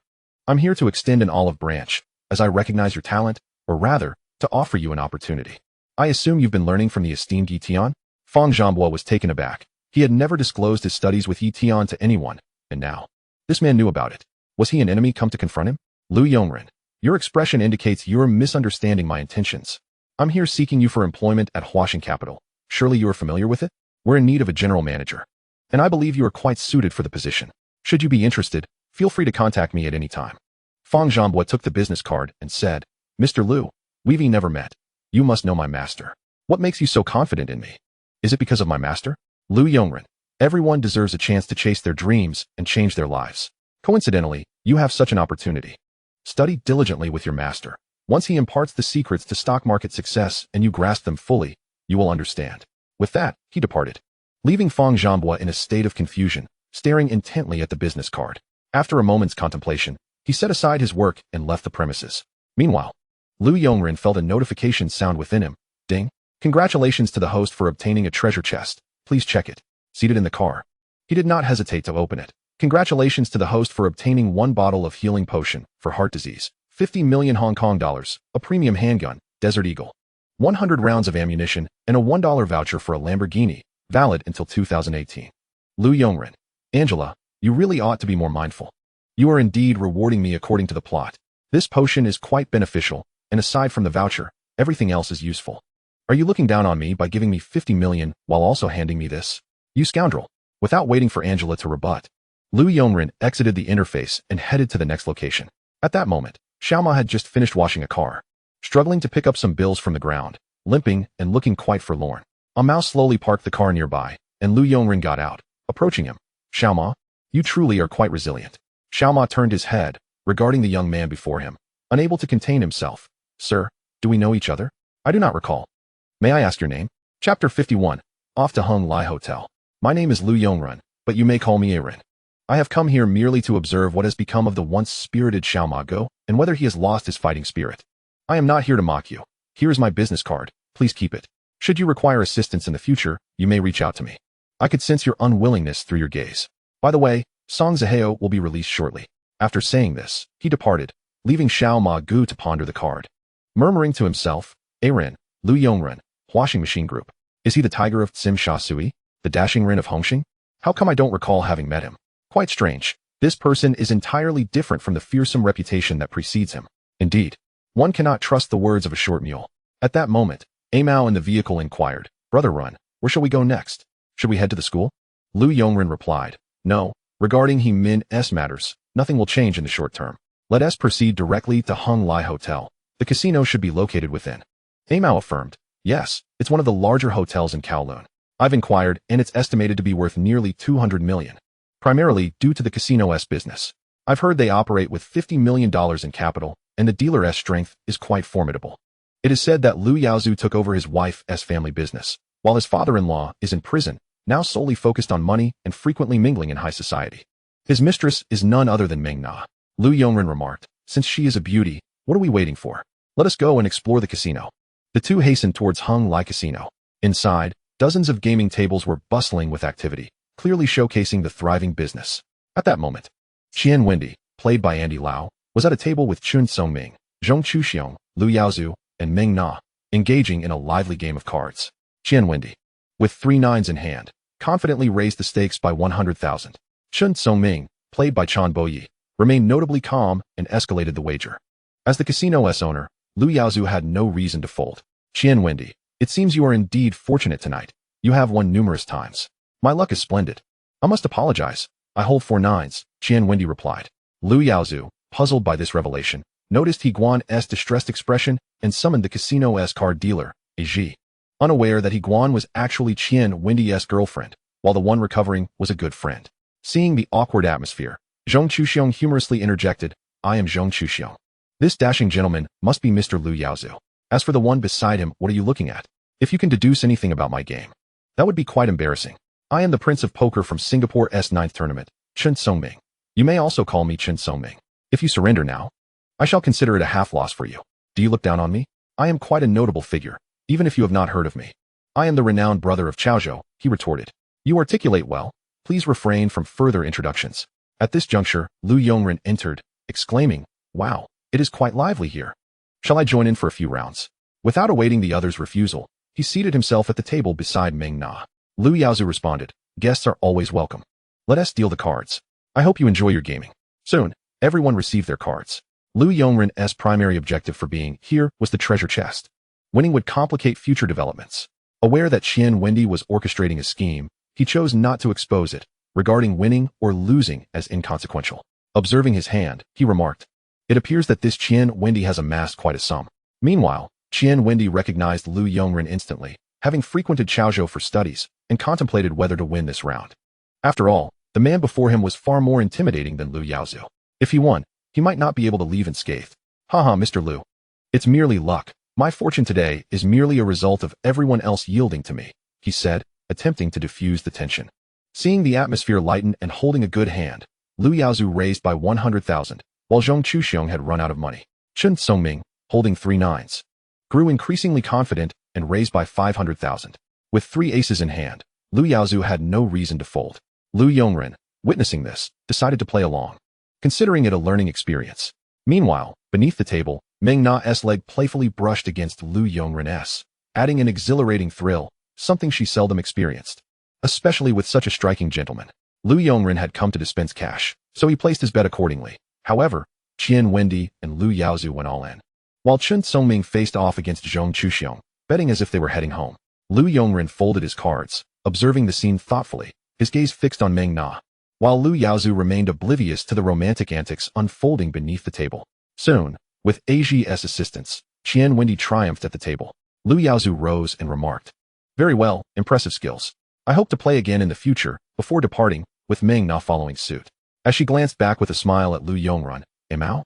I'm here to extend an olive branch, as I recognize your talent, or rather, to offer you an opportunity. I assume you've been learning from the esteemed Yi Tian? Fang Zhanbo was taken aback. He had never disclosed his studies with Yi Tian to anyone, and now, this man knew about it. Was he an enemy come to confront him? Lu Yongren, your expression indicates you're misunderstanding my intentions. I'm here seeking you for employment at Huaxing Capital. Surely you are familiar with it? We're in need of a general manager. And I believe you are quite suited for the position. Should you be interested, feel free to contact me at any time. Fang Zhanbo took the business card and said, Mr. Lu, we've never met. You must know my master. What makes you so confident in me? Is it because of my master? Lu Yongren, everyone deserves a chance to chase their dreams and change their lives. Coincidentally, you have such an opportunity. Study diligently with your master. Once he imparts the secrets to stock market success and you grasp them fully, you will understand. With that, he departed, leaving Fang Zhanbo in a state of confusion, staring intently at the business card. After a moment's contemplation, he set aside his work and left the premises. Meanwhile, Lu Yongren felt a notification sound within him. Ding. Congratulations to the host for obtaining a treasure chest. Please check it. Seated in the car, he did not hesitate to open it. Congratulations to the host for obtaining 1 bottle of healing potion for heart disease, 50 million Hong Kong dollars, a premium handgun, Desert Eagle, 100 rounds of ammunition, and a $1 voucher for a Lamborghini, valid until 2018. Lu Yongren, Angela, you really ought to be more mindful. You are indeed rewarding me according to the plot. This potion is quite beneficial, and aside from the voucher, everything else is useful. Are you looking down on me by giving me 50 million while also handing me this? You scoundrel. Without waiting for Angela to rebut, Lu Yongren exited the interface and headed to the next location. At that moment, Xiaoma had just finished washing a car, struggling to pick up some bills from the ground, limping and looking quite forlorn. A mouse slowly parked the car nearby, and Lu Yongren got out, approaching him. Xiaoma, you truly are quite resilient. Xiaoma turned his head, regarding the young man before him, unable to contain himself. Sir, do we know each other? I do not recall. May I ask your name? Chapter 51. Off to Hung Lai Hotel. My name is Lu Yongren, but you may call me Aaron. I have come here merely to observe what has become of the once spirited Xiaoma Go, and whether he has lost his fighting spirit. I am not here to mock you. Here is my business card. Please keep it. Should you require assistance in the future, you may reach out to me. I could sense your unwillingness through your gaze. By the way, Song Zaheo will be released shortly. After saying this, he departed, leaving Xiaoma Gu to ponder the card. Murmuring to himself, Aaron, Lu Yongren, Huaxing Machine Group. Is he the tiger of Tsim Sha Sui, the dashing Ren of Hongxing? How come I don't recall having met him? Quite strange. This person is entirely different from the fearsome reputation that precedes him. Indeed, one cannot trust the words of a short mule. At that moment, Amao in the vehicle inquired, Brother Run, where shall we go next? Should we head to the school? Lu Yongren replied, No, regarding He Min-S matters, nothing will change in the short term. Let us proceed directly to Hung Lai Hotel. The casino should be located within. Amao affirmed, Yes, it's one of the larger hotels in Kowloon. I've inquired, and it's estimated to be worth nearly 200 million. Primarily due to the casino's business. I've heard they operate with $50 million in capital, and the dealer's strength is quite formidable. It is said that Lu Yaozu took over his wife's family business, while his father-in-law is in prison, now solely focused on money and frequently mingling in high society. His mistress is none other than Meng Na. Lu Yongren remarked, Since she is a beauty, what are we waiting for? Let us go and explore the casino. The two hastened towards Hung Lai Casino. Inside, dozens of gaming tables were bustling with activity, clearly showcasing the thriving business. At that moment, Qian Wendy, played by Andy Lau, was at a table with Chun Songming, Zhong Chuxiong, Lu Yaozu, and Meng Na, engaging in a lively game of cards. Qian Wendy, with 3 nines in hand, confidently raised the stakes by 100,000. Chun Songming, played by Chan Boyi, remained notably calm and escalated the wager. As the casino's owner, Lu Yaozu had no reason to fold. Qian Wendy, it seems you are indeed fortunate tonight. You have won numerous times. My luck is splendid. I must apologize. I hold 4 nines, Qian Wendy replied. Lu Yaozu, puzzled by this revelation, noticed He Guan's distressed expression and summoned the casino's card dealer, Ji. Unaware that He Guan was actually Qian Wendy's girlfriend, while the one recovering was a good friend. Seeing the awkward atmosphere, Zhong Chuxiong humorously interjected, I am Zhong Chuxiong. This dashing gentleman must be Mr. Lu Yaozu. As for the one beside him, what are you looking at? If you can deduce anything about my game, that would be quite embarrassing. I am the Prince of Poker from Singapore's ninth tournament, Chen Songming. You may also call me Chen Songming. If you surrender now, I shall consider it a half loss for you. Do you look down on me? I am quite a notable figure, even if you have not heard of me. I am the renowned brother of Chaozhou, he retorted. You articulate well. Please refrain from further introductions. At this juncture, Lu Yongren entered, exclaiming, wow, it is quite lively here. Shall I join in for a few rounds? Without awaiting the other's refusal, he seated himself at the table beside Meng Na. Lu Yaozu responded, guests are always welcome. Let us deal the cards. I hope you enjoy your gaming. Soon, everyone received their cards. Lu Yongren's primary objective for being here was the treasure chest. Winning would complicate future developments. Aware that Qian Wendy was orchestrating a scheme, he chose not to expose it, regarding winning or losing as inconsequential. Observing his hand, he remarked, it appears that this Qian Wendy has amassed quite a sum. Meanwhile, Qian Wendy recognized Lu Yongren instantly, having frequented Chaozhou for studies, and contemplated whether to win this round. After all, the man before him was far more intimidating than Lu Yaozu. If he won, he might not be able to leave unscathed. Haha, Mr. Lu. It's merely luck. My fortune today is merely a result of everyone else yielding to me, he said, attempting to diffuse the tension. Seeing the atmosphere lighten and holding a good hand, Lu Yaozu raised by 100,000, while Zhong Chuxiong had run out of money. Chen Songming, holding 3 nines, grew increasingly confident and raised by 500,000. With 3 aces in hand, Lu Yaozu had no reason to fold. Lu Yongren, witnessing this, decided to play along, considering it a learning experience. Meanwhile, beneath the table, Meng Na's leg playfully brushed against Lu Yongren's, adding an exhilarating thrill, something she seldom experienced, especially with such a striking gentleman. Lu Yongren had come to dispense cash, so he placed his bet accordingly. However, Qian Wendy and Lu Yaozu went all in, while Chen Songming faced off against Zhong Chuxiong, betting as if they were heading home. Lu Yongren folded his cards, observing the scene thoughtfully, his gaze fixed on Meng Na, while Lu Yaozu remained oblivious to the romantic antics unfolding beneath the table. Soon, with AG's assistance, Qian Wendy triumphed at the table. Lu Yaozu rose and remarked, very well, impressive skills. I hope to play again in the future, before departing, with Meng Na following suit. As she glanced back with a smile at Lu Yongren, Mao,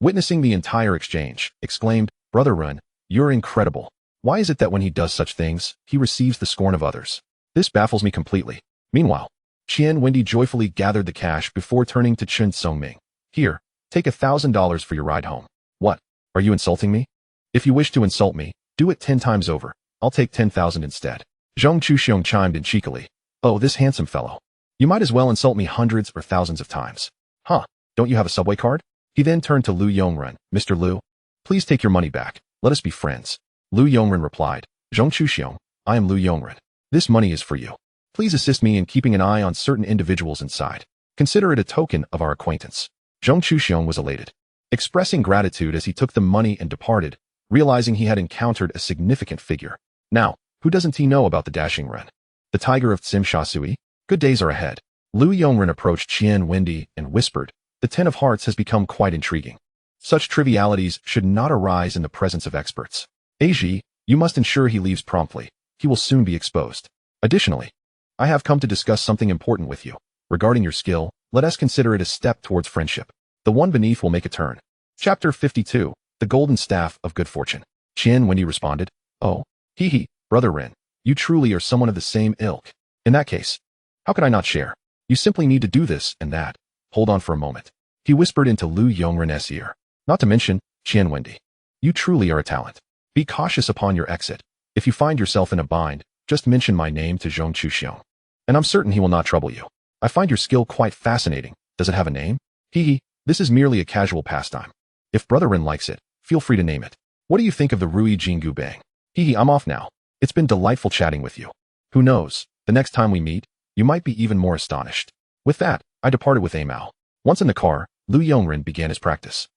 witnessing the entire exchange, exclaimed, Brother Run, you're incredible. Why is it that when he does such things, he receives the scorn of others? This baffles me completely. Meanwhile, Qian Wendy joyfully gathered the cash before turning to Chen Songming. Here, take $1,000 for your ride home. What? Are you insulting me? If you wish to insult me, do it 10 times over. I'll take 10,000 instead. Zhong Chuxiong chimed in cheekily. Oh, this handsome fellow. You might as well insult me hundreds or thousands of times. Huh, don't you have a subway card? He then turned to Lu Yongren. Mr. Lu, please take your money back. Let us be friends. Lu Yongren replied, Zhong Chuxiong, I am Lu Yongren. This money is for you. Please assist me in keeping an eye on certain individuals inside. Consider it a token of our acquaintance. Zhong Chuxiong was elated, expressing gratitude as he took the money and departed, realizing he had encountered a significant figure. Now, who doesn't he know about the dashing Ren? The tiger of Tsim Sha Sui? Good days are ahead. Lu Yongren approached Qian Wendy and whispered, the 10 of hearts has become quite intriguing. Such trivialities should not arise in the presence of experts. Aji, you must ensure he leaves promptly. He will soon be exposed. Additionally, I have come to discuss something important with you. Regarding your skill, let us consider it a step towards friendship. The one beneath will make a turn. Chapter 52, The Golden Staff of Good Fortune. Qian Wendy responded, oh, hee, Brother Ren, you truly are someone of the same ilk. In that case, how could I not share? You simply need to do this and that. Hold on for a moment. He whispered into Lu Yongren's ear. Not to mention, Qian Wendy, you truly are a talent. Be cautious upon your exit. If you find yourself in a bind, just mention my name to Zhong Chuxiong, and I'm certain he will not trouble you. I find your skill quite fascinating. Does it have a name? Hee, this is merely a casual pastime. If Brother Ren likes it, feel free to name it. What do you think of the Rui Jingu Bang? Hee, I'm off now. It's been delightful chatting with you. Who knows, the next time we meet, you might be even more astonished. With that, I departed with Mao. Once in the car, Lu Yongren began his practice.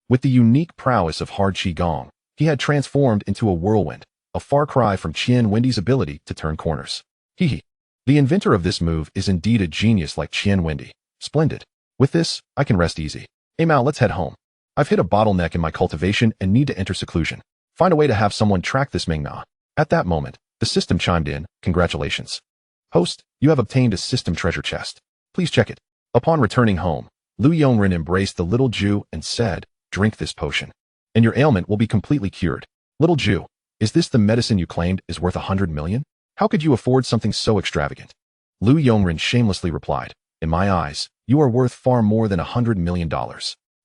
With the unique prowess of hard Qigong, he had transformed into a whirlwind, a far cry from Qian Wendy's ability to turn corners. Hee. The inventor of this move is indeed a genius like Qian Wendy. Splendid. With this, I can rest easy. Mao, let's head home. I've hit a bottleneck in my cultivation and need to enter seclusion. Find a way to have someone track this Meng Na. At that moment, the system chimed in, congratulations. Host, you have obtained a system treasure chest. Please check it. Upon returning home, Lu Yongren embraced the little Jew and said, drink this potion, and your ailment will be completely cured. Little Jew, is this the medicine you claimed is worth 100 million? How could you afford something so extravagant? Lu Yongren shamelessly replied, "In my eyes, you are worth far more than $100 million.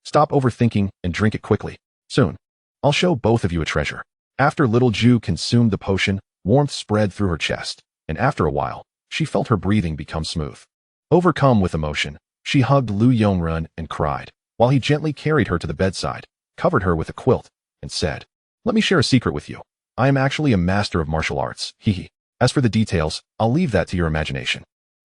Stop overthinking and drink it quickly. Soon, I'll show both of you a treasure." After little Ju consumed the potion, warmth spread through her chest, and after a while, she felt her breathing become smooth. Overcome with emotion, she hugged Lu Yongren and cried, while he gently carried her to the bedside, covered her with a quilt, and said, "Let me share a secret with you. I am actually a master of martial arts, hee. As for the details, I'll leave that to your imagination."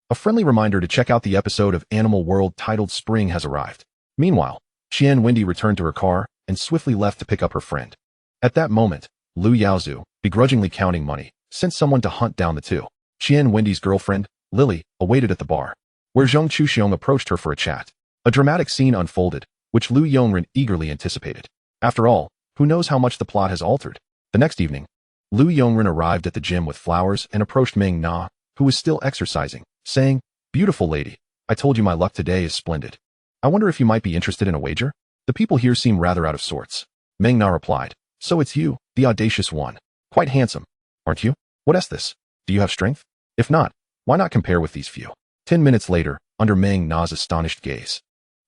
A friendly reminder to check out the episode of Animal World titled Spring has arrived. Meanwhile, Qian Wendy returned to her car and swiftly left to pick up her friend. At that moment, Lu Yaozu, begrudgingly counting money, sent someone to hunt down the two. Qian Wendy's girlfriend, Lily, awaited at the bar, where Zhong Chuxiong approached her for a chat. A dramatic scene unfolded, which Lu Yongren eagerly anticipated. After all, who knows how much the plot has altered? The next evening, Lu Yongren arrived at the gym with flowers and approached Meng Na, who was still exercising, saying, "Beautiful lady, I told you my luck today is splendid. I wonder if you might be interested in a wager? The people here seem rather out of sorts." Meng Na replied, "So it's you, the audacious one. Quite handsome, aren't you? What is this? Do you have strength? If not, why not compare with these few?" 10 minutes later, under Meng Na's astonished gaze,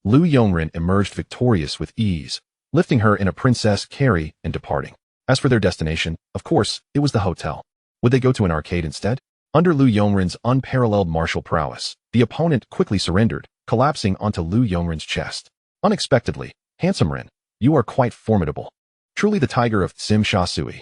Lu Yongren emerged victorious with ease, lifting her in a princess carry and departing. As for their destination, of course, it was the hotel. Would they go to an arcade instead? Under Lu Yongren's unparalleled martial prowess, the opponent quickly surrendered, collapsing onto Lu Yongren's chest. Unexpectedly, "Handsome Ren, you are quite formidable. Truly the tiger of Sim Sha Sui.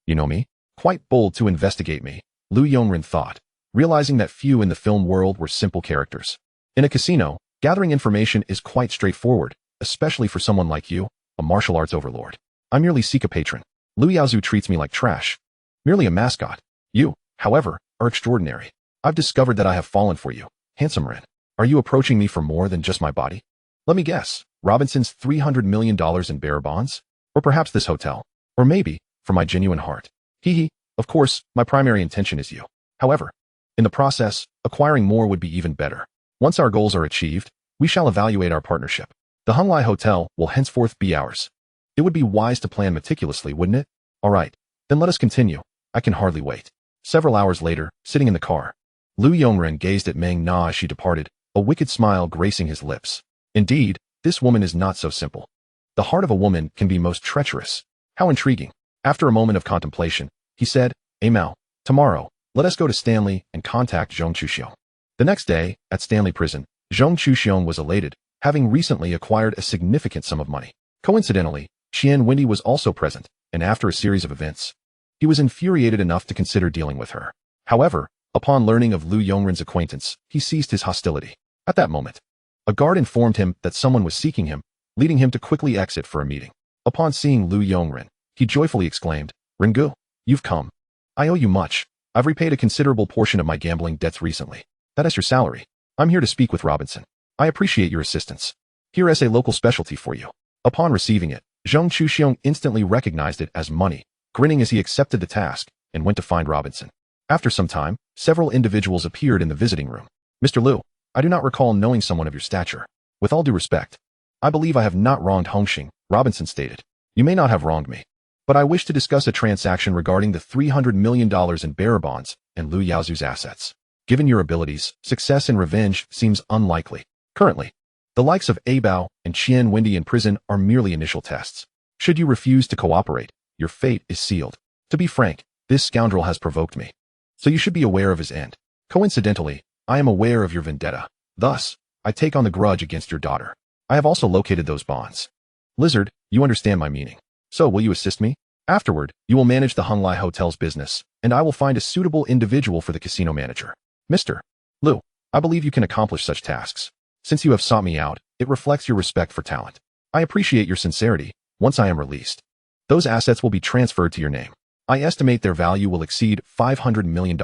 You know me? Quite bold to investigate me," Lu Yongren thought, realizing that few in the film world were simple characters. In a casino, gathering information is quite straightforward, especially for someone like you, a martial arts overlord. I merely seek a patron. Lu Yaozu treats me like trash. Merely a mascot. You, however, are extraordinary. I've discovered that I have fallen for you. Handsome Ren, are you approaching me for more than just my body? Let me guess, Robinson's $300 million in bearer bonds? Or perhaps this hotel? Or maybe, for my genuine heart. Hee, of course, my primary intention is you. However, in the process, acquiring more would be even better. Once our goals are achieved, we shall evaluate our partnership. The Hunglai Hotel will henceforth be ours. It would be wise to plan meticulously, wouldn't it? All right, then let us continue. I can hardly wait. Several hours later, sitting in the car, Lu Yongren gazed at Meng Na as she departed, a wicked smile gracing his lips. Indeed, this woman is not so simple. The heart of a woman can be most treacherous. How intriguing. After a moment of contemplation, he said, "Mao, tomorrow, let us go to Stanley and contact Zhong Chuxiong." The next day, at Stanley Prison, Zhong Chuxiong was elated, having recently acquired a significant sum of money. Coincidentally, Qian Wendy was also present, and after a series of events, he was infuriated enough to consider dealing with her. However, upon learning of Lu Yongren's acquaintance, he ceased his hostility. At that moment, a guard informed him that someone was seeking him, leading him to quickly exit for a meeting. Upon seeing Lu Yongren, he joyfully exclaimed, "Ringu, you've come. I owe you much. I've repaid a considerable portion of my gambling debts recently. That is your salary. I'm here to speak with Robinson. I appreciate your assistance. Here is a local specialty for you." Upon receiving it, Zhong Chuxiong instantly recognized it as money, grinning as he accepted the task and went to find Robinson. After some time, several individuals appeared in the visiting room. "Mr. Lu, I do not recall knowing someone of your stature. With all due respect, I believe I have not wronged Hongxing," Robinson stated. "You may not have wronged me, but I wish to discuss a transaction regarding the $300 million in bearer bonds and Lu Yaozu's assets. Given your abilities, success and revenge seems unlikely. Currently, the likes of Abao and Qian Wendy in prison are merely initial tests. Should you refuse to cooperate, your fate is sealed. To be frank, this scoundrel has provoked me. So you should be aware of his end. Coincidentally, I am aware of your vendetta. Thus, I take on the grudge against your daughter. I have also located those bonds. Lizard, you understand my meaning. So will you assist me? Afterward, you will manage the Hunglai Hotel's business, and I will find a suitable individual for the casino manager. Mr. Lu, I believe you can accomplish such tasks. Since you have sought me out, it reflects your respect for talent. I appreciate your sincerity. Once I am released, those assets will be transferred to your name. I estimate their value will exceed $500 million.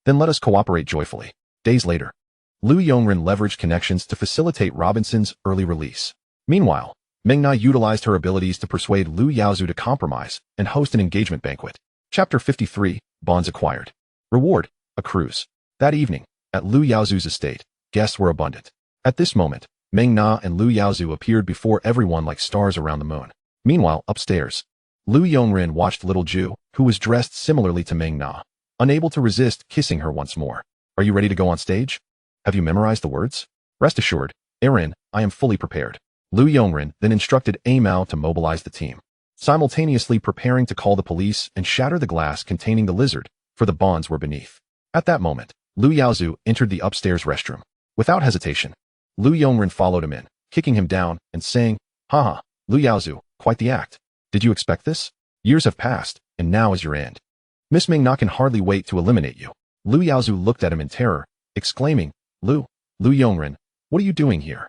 Then let us cooperate joyfully." Days later, Lu Yongren leveraged connections to facilitate Robinson's early release. Meanwhile, Meng Na utilized her abilities to persuade Lu Yaozu to compromise and host an engagement banquet. Chapter 53, Bonds Acquired. Reward, a cruise. That evening, at Lu Yaozu's estate, guests were abundant. At this moment, Meng Na and Lu Yaozu appeared before everyone like stars around the moon. Meanwhile, upstairs, Lu Yongren watched little Ju, who was dressed similarly to Meng Na, unable to resist kissing her once more. Are you ready to go on stage? Have you memorized the words? Rest assured, Erin, I am fully prepared. Lu Yongren then instructed A Mao to mobilize the team, simultaneously preparing to call the police and shatter the glass containing the lizard, for the bonds were beneath. At that moment, Lu Yaozu entered the upstairs restroom. Without hesitation, Lu Yongren followed him in, kicking him down and saying, Haha, Lu Yaozu, quite the act. Did you expect this? Years have passed, and now is your end. Miss Ming Na can hardly wait to eliminate you. Lu Yaozu looked at him in terror, exclaiming, Lu Yongren, what are you doing here?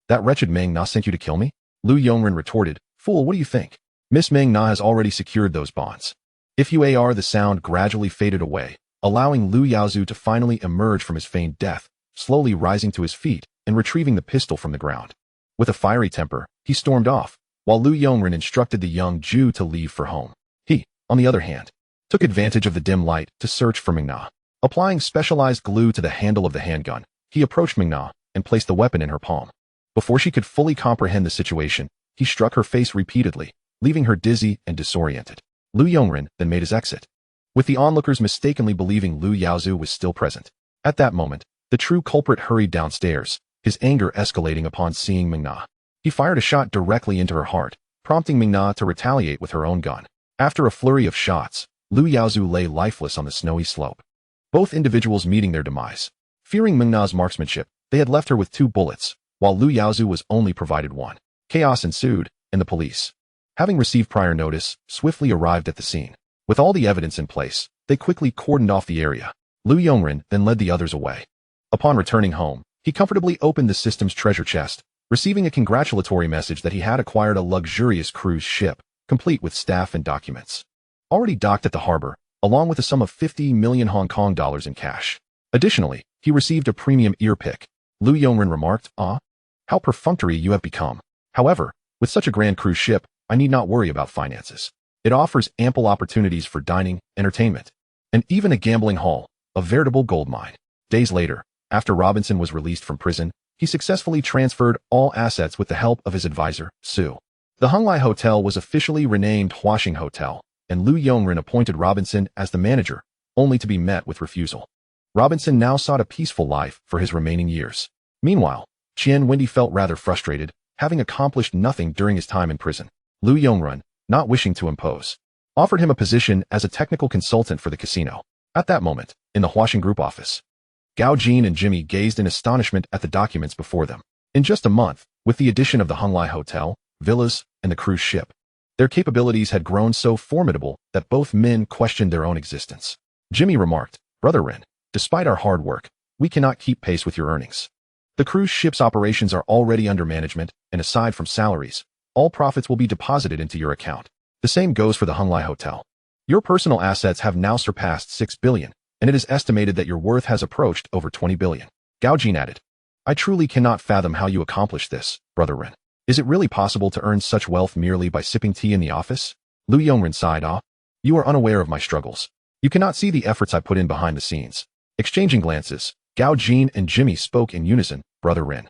That wretched Ming Na sent you to kill me? Lu Yongren retorted, Fool, what do you think? Miss Ming Na has already secured those bonds. If you are, the sound gradually faded away, allowing Lu Yaozu to finally emerge from his feigned death, slowly rising to his feet and retrieving the pistol from the ground. With a fiery temper, he stormed off, while Lu Yongren instructed the young Jew to leave for home. He, on the other hand, took advantage of the dim light to search for Ming Na. Applying specialized glue to the handle of the handgun, he approached Ming Na and placed the weapon in her palm. Before she could fully comprehend the situation, he struck her face repeatedly, leaving her dizzy and disoriented. Lu Yongren then made his exit, with the onlookers mistakenly believing Lu Yaozu was still present. At that moment, the true culprit hurried downstairs, his anger escalating upon seeing Ming Na. He fired a shot directly into her heart, prompting Ming Na to retaliate with her own gun. After a flurry of shots, Lu Yaozu lay lifeless on the snowy slope, both individuals meeting their demise. Fearing Ming Na's marksmanship, they had left her with 2 bullets, while Lu Yaozu was only provided 1. Chaos ensued, and the police, having received prior notice, swiftly arrived at the scene. With all the evidence in place, they quickly cordoned off the area. Lu Yongren then led the others away. Upon returning home, he comfortably opened the system's treasure chest, receiving a congratulatory message that he had acquired a luxurious cruise ship, complete with staff and documents, already docked at the harbor, along with a sum of 50 million Hong Kong dollars in cash. Additionally, he received a premium earpick. Lu Yongren remarked, Ah, how perfunctory you have become. However, with such a grand cruise ship, I need not worry about finances. It offers ample opportunities for dining, entertainment, and even a gambling hall, a veritable goldmine. Days later, after Robinson was released from prison, he successfully transferred all assets with the help of his advisor, Su. The Honglai Hotel was officially renamed Huaxing Hotel, and Lu Yongren appointed Robinson as the manager, only to be met with refusal. Robinson now sought a peaceful life for his remaining years. Meanwhile, Qian Wendy felt rather frustrated, having accomplished nothing during his time in prison. Lu Yongren, not wishing to impose, offered him a position as a technical consultant for the casino. At that moment, in the Huaxing Group office, Gao Jin and Jimmy gazed in astonishment at the documents before them. In just a month, with the addition of the Honglai Hotel, villas, and the cruise ship, their capabilities had grown so formidable that both men questioned their own existence. Jimmy remarked, Brother Ren, despite our hard work, we cannot keep pace with your earnings. The cruise ship's operations are already under management, and aside from salaries, all profits will be deposited into your account. The same goes for the Honglai Hotel. Your personal assets have now surpassed 6 billion, and it is estimated that your worth has approached over 20 billion. Gao Jin added, I truly cannot fathom how you accomplished this, Brother Ren. Is it really possible to earn such wealth merely by sipping tea in the office? Lu Yongren sighed off. You are unaware of my struggles. You cannot see the efforts I put in behind the scenes. Exchanging glances, Gao Jin and Jimmy spoke in unison, Brother Ren.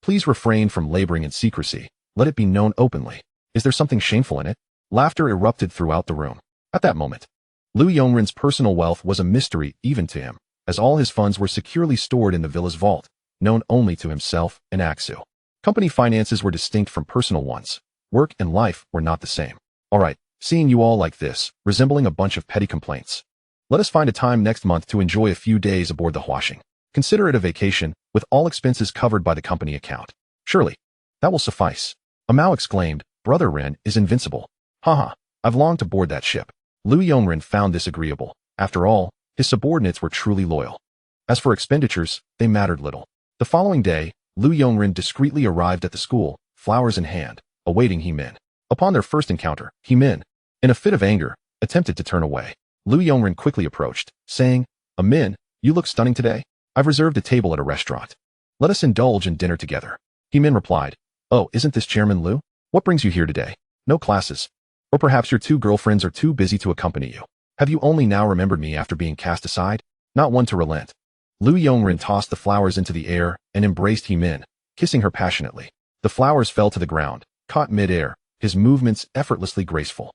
Please refrain from laboring in secrecy. Let it be known openly. Is there something shameful in it? Laughter erupted throughout the room. At that moment, Lu Yongren's personal wealth was a mystery even to him, as all his funds were securely stored in the villa's vault, known only to himself and Aksu. Company finances were distinct from personal ones. Work and life were not the same. Alright, seeing you all like this, resembling a bunch of petty complaints. Let us find a time next month to enjoy a few days aboard the Huaxing. Consider it a vacation, with all expenses covered by the company account. Surely, that will suffice. Amao exclaimed, Brother Ren is invincible. Haha, I've longed to board that ship. Lu Yongren found this agreeable. After all, his subordinates were truly loyal. As for expenditures, they mattered little. The following day, Lu Yongren discreetly arrived at the school, flowers in hand, awaiting He-Min. Upon their first encounter, He-Min, in a fit of anger, attempted to turn away. Lu Yongren quickly approached, saying, Min, you look stunning today. I've reserved a table at a restaurant. Let us indulge in dinner together. He-Min replied, Oh, isn't this Chairman Lu? What brings you here today? No classes. Or perhaps your 2 girlfriends are too busy to accompany you. Have you only now remembered me after being cast aside? Not one to relent. Lu Yongren tossed the flowers into the air and embraced He-Min, kissing her passionately. The flowers fell to the ground, caught mid-air, his movements effortlessly graceful.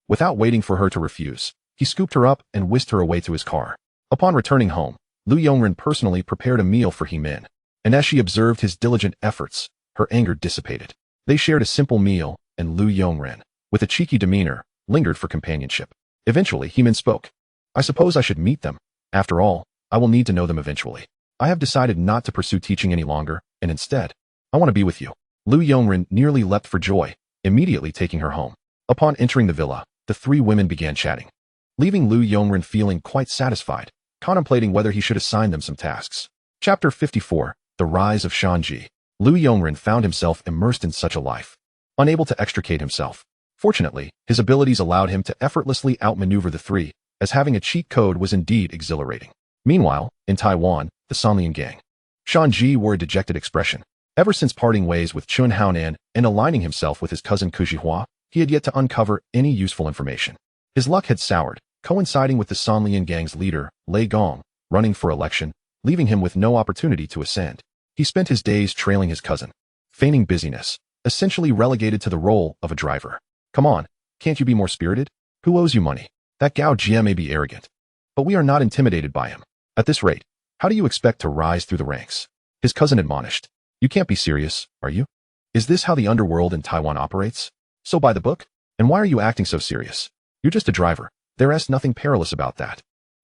Without waiting for her to refuse, he scooped her up and whisked her away to his car. Upon returning home, Lu Yongren personally prepared a meal for He-min, and as she observed his diligent efforts, her anger dissipated. They shared a simple meal, and Lu Yongren, with a cheeky demeanor, lingered for companionship. Eventually, He-min spoke. I suppose I should meet them. After all, I will need to know them eventually. I have decided not to pursue teaching any longer, and instead, I want to be with you. Lu Yongren nearly leapt for joy, immediately taking her home. Upon entering the villa, the three women began chatting, leaving Lu Yongren feeling quite satisfied, contemplating whether he should assign them some tasks. Chapter 54, The Rise of Shanji. Lu Yongren found himself immersed in such a life, unable to extricate himself. Fortunately, his abilities allowed him to effortlessly outmaneuver the three, as having a cheat code was indeed exhilarating. Meanwhile, in Taiwan, the Sanlian gang. Shanji wore a dejected expression. Ever since parting ways with Chun Haonan and aligning himself with his cousin Kujihua, he had yet to uncover any useful information. His luck had soured, coinciding with the Sanlian gang's leader, Lei Gong, running for election, leaving him with no opportunity to ascend. He spent his days trailing his cousin, feigning busyness, essentially relegated to the role of a driver. Come on, can't you be more spirited? Who owes you money? That Gao Jie may be arrogant, but we are not intimidated by him. At this rate, how do you expect to rise through the ranks? His cousin admonished. You can't be serious, are you? Is this how the underworld in Taiwan operates? So by the book? And why are you acting so serious? You're just a driver. There's nothing perilous about that.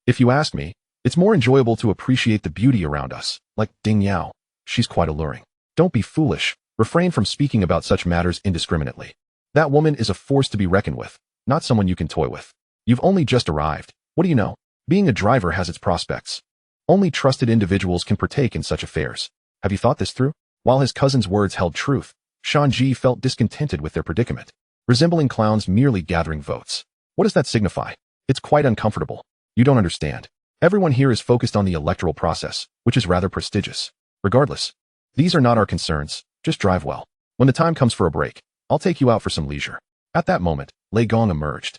If you ask me, it's more enjoyable to appreciate the beauty around us, like Ding Yao. She's quite alluring. Don't be foolish. Refrain from speaking about such matters indiscriminately. That woman is a force to be reckoned with, not someone you can toy with. You've only just arrived. What do you know? Being a driver has its prospects. Only trusted individuals can partake in such affairs. Have you thought this through? While his cousin's words held truth, Shanji felt discontented with their predicament, resembling clowns merely gathering votes. What does that signify? It's quite uncomfortable. You don't understand. Everyone here is focused on the electoral process, which is rather prestigious. Regardless, these are not our concerns. Just drive well. When the time comes for a break, I'll take you out for some leisure. At that moment, Lei Gong emerged,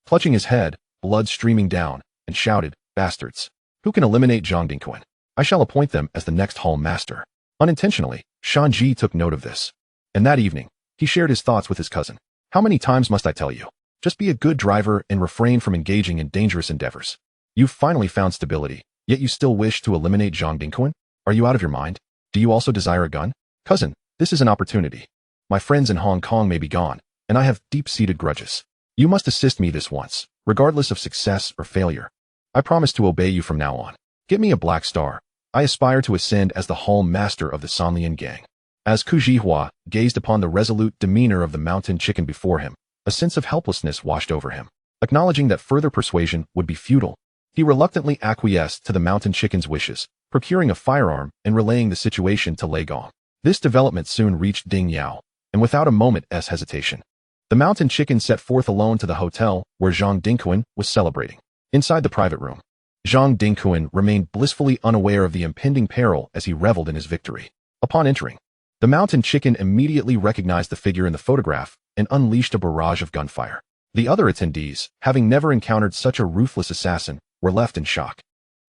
clutching his head, blood streaming down, and shouted, Bastards! Who can eliminate Zhang Dingquan? I shall appoint them as the next hall master. Unintentionally, Shanji took note of this. And that evening, he shared his thoughts with his cousin. How many times must I tell you? Just be a good driver and refrain from engaging in dangerous endeavors. You've finally found stability, yet you still wish to eliminate Zhang Dingquan? Are you out of your mind? Do you also desire a gun? Cousin, this is an opportunity. My friends in Hong Kong may be gone, and I have deep-seated grudges. You must assist me this once, regardless of success or failure. I promise to obey you from now on. Get me a black star. I aspire to ascend as the hall master of the Sanlian gang. As Kujihua gazed upon the resolute demeanor of the mountain chicken before him, a sense of helplessness washed over him. Acknowledging that further persuasion would be futile, he reluctantly acquiesced to the mountain chicken's wishes, procuring a firearm and relaying the situation to Lei Gong. This development soon reached Ding Yao, and without a moment's hesitation, the mountain chicken set forth alone to the hotel where Zhang Dingquan was celebrating. Inside the private room, Zhang Dingquan remained blissfully unaware of the impending peril as he reveled in his victory. Upon entering, the mountain chicken immediately recognized the figure in the photograph and unleashed a barrage of gunfire. The other attendees, having never encountered such a ruthless assassin, were left in shock.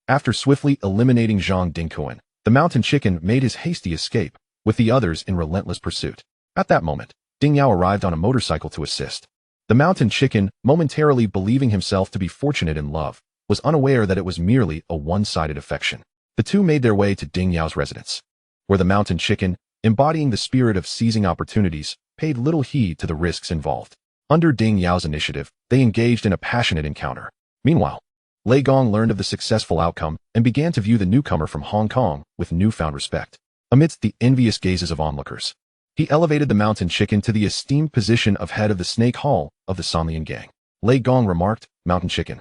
After swiftly eliminating Zhang Dingquan, the mountain chicken made his hasty escape, with the others in relentless pursuit. At that moment, Ding Yao arrived on a motorcycle to assist. The mountain chicken, momentarily believing himself to be fortunate in love, was unaware that it was merely a one-sided affection. The two made their way to Ding Yao's residence, where the mountain chicken, embodying the spirit of seizing opportunities, paid little heed to the risks involved. Under Ding Yao's initiative, they engaged in a passionate encounter. Meanwhile, Lei Gong learned of the successful outcome and began to view the newcomer from Hong Kong with newfound respect. Amidst the envious gazes of onlookers, he elevated the mountain chicken to the esteemed position of head of the Snake Hall of the Sanlian gang. Lei Gong remarked, Mountain chicken,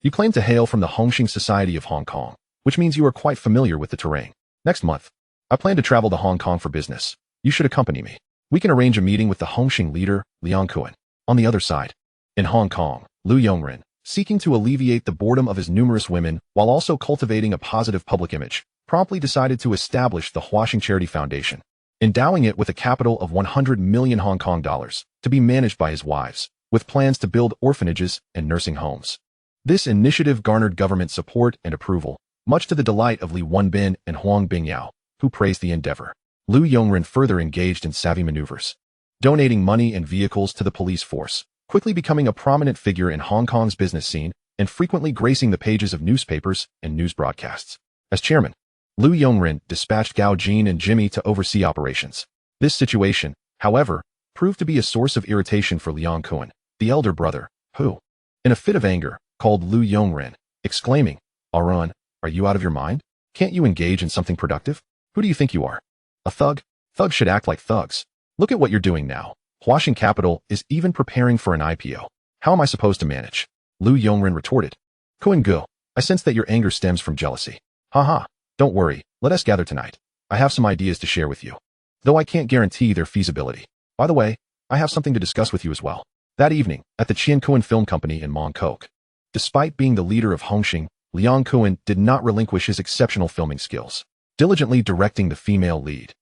you claim to hail from the Hongxing Society of Hong Kong, which means you are quite familiar with the terrain. Next month, I plan to travel to Hong Kong for business. You should accompany me. We can arrange a meeting with the Hongxing leader, Liang Kuan. On the other side, in Hong Kong, Lu Yongren, seeking to alleviate the boredom of his numerous women while also cultivating a positive public image, promptly decided to establish the Huaxing Charity Foundation, endowing it with a capital of 100 million Hong Kong dollars to be managed by his wives, with plans to build orphanages and nursing homes. This initiative garnered government support and approval, much to the delight of Li Wenbin and Huang Bingyao, who praised the endeavor. Lu Yongren further engaged in savvy maneuvers, donating money and vehicles to the police force, quickly becoming a prominent figure in Hong Kong's business scene and frequently gracing the pages of newspapers and news broadcasts. As chairman, Lu Yongren dispatched Gao Jin and Jimmy to oversee operations. This situation, however, proved to be a source of irritation for Liang Kun, the elder brother, who, in a fit of anger, called Lu Yongren, exclaiming, "Arun, are you out of your mind? Can't you engage in something productive? Who do you think you are? A thug? Thugs should act like thugs. Look at what you're doing now. Huaxing Capital is even preparing for an IPO. How am I supposed to manage?" Lu Yongren retorted. "Kun Gu, I sense that your anger stems from jealousy. Haha, don't worry, let us gather tonight. I have some ideas to share with you, though I can't guarantee their feasibility. By the way, I have something to discuss with you as well." That evening, at the Qiankun Film Company in Mongkok. Despite being the leader of Hongxing, Liang Kun did not relinquish his exceptional filming skills, diligently directing the female lead.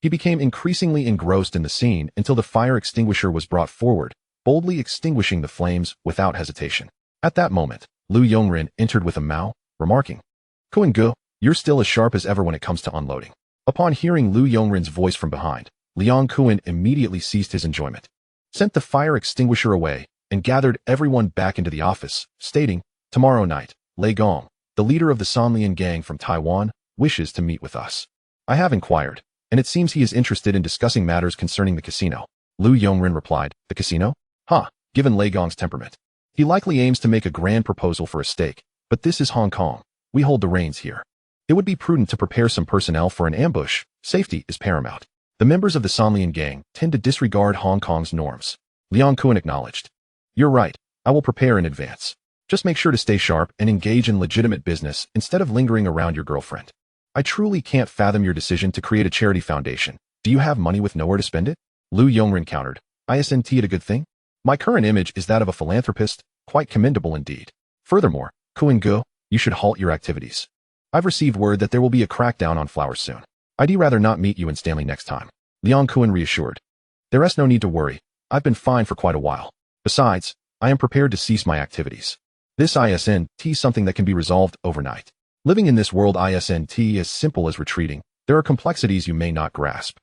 He became increasingly engrossed in the scene until the fire extinguisher was brought forward, boldly extinguishing the flames without hesitation. At that moment, Lu Yongren entered with a mao, remarking, "Kun Gu, you're still as sharp as ever when it comes to unloading." Upon hearing Lu Yongren's voice from behind, Liang Kun immediately ceased his enjoyment, sent the fire extinguisher away, and gathered everyone back into the office, stating, "Tomorrow night, Lei Gong, the leader of the Sanlian gang from Taiwan, wishes to meet with us. I have inquired, and it seems he is interested in discussing matters concerning the casino." Lu Yongren replied, "The casino? Given Lei Gong's temperament, he likely aims to make a grand proposal for a stake, but this is Hong Kong. We hold the reins here. It would be prudent to prepare some personnel for an ambush. Safety is paramount. The members of the Sanlian gang tend to disregard Hong Kong's norms." Liang Kun acknowledged. "You're right. I will prepare in advance. Just make sure to stay sharp and engage in legitimate business instead of lingering around your girlfriend. I truly can't fathom your decision to create a charity foundation. Do you have money with nowhere to spend it?" Lu Yongren countered. "Isn't it a good thing? My current image is that of a philanthropist, quite commendable indeed. Furthermore, Kun Gu, you should halt your activities. I've received word that there will be a crackdown on flowers soon. I'd rather not meet you in Stanley next time." Liang Kun reassured. "There is no need to worry. I've been fine for quite a while. Besides, I am prepared to cease my activities. This isn't something that can be resolved overnight. Living in this world isn't as simple as retreating. There are complexities you may not grasp."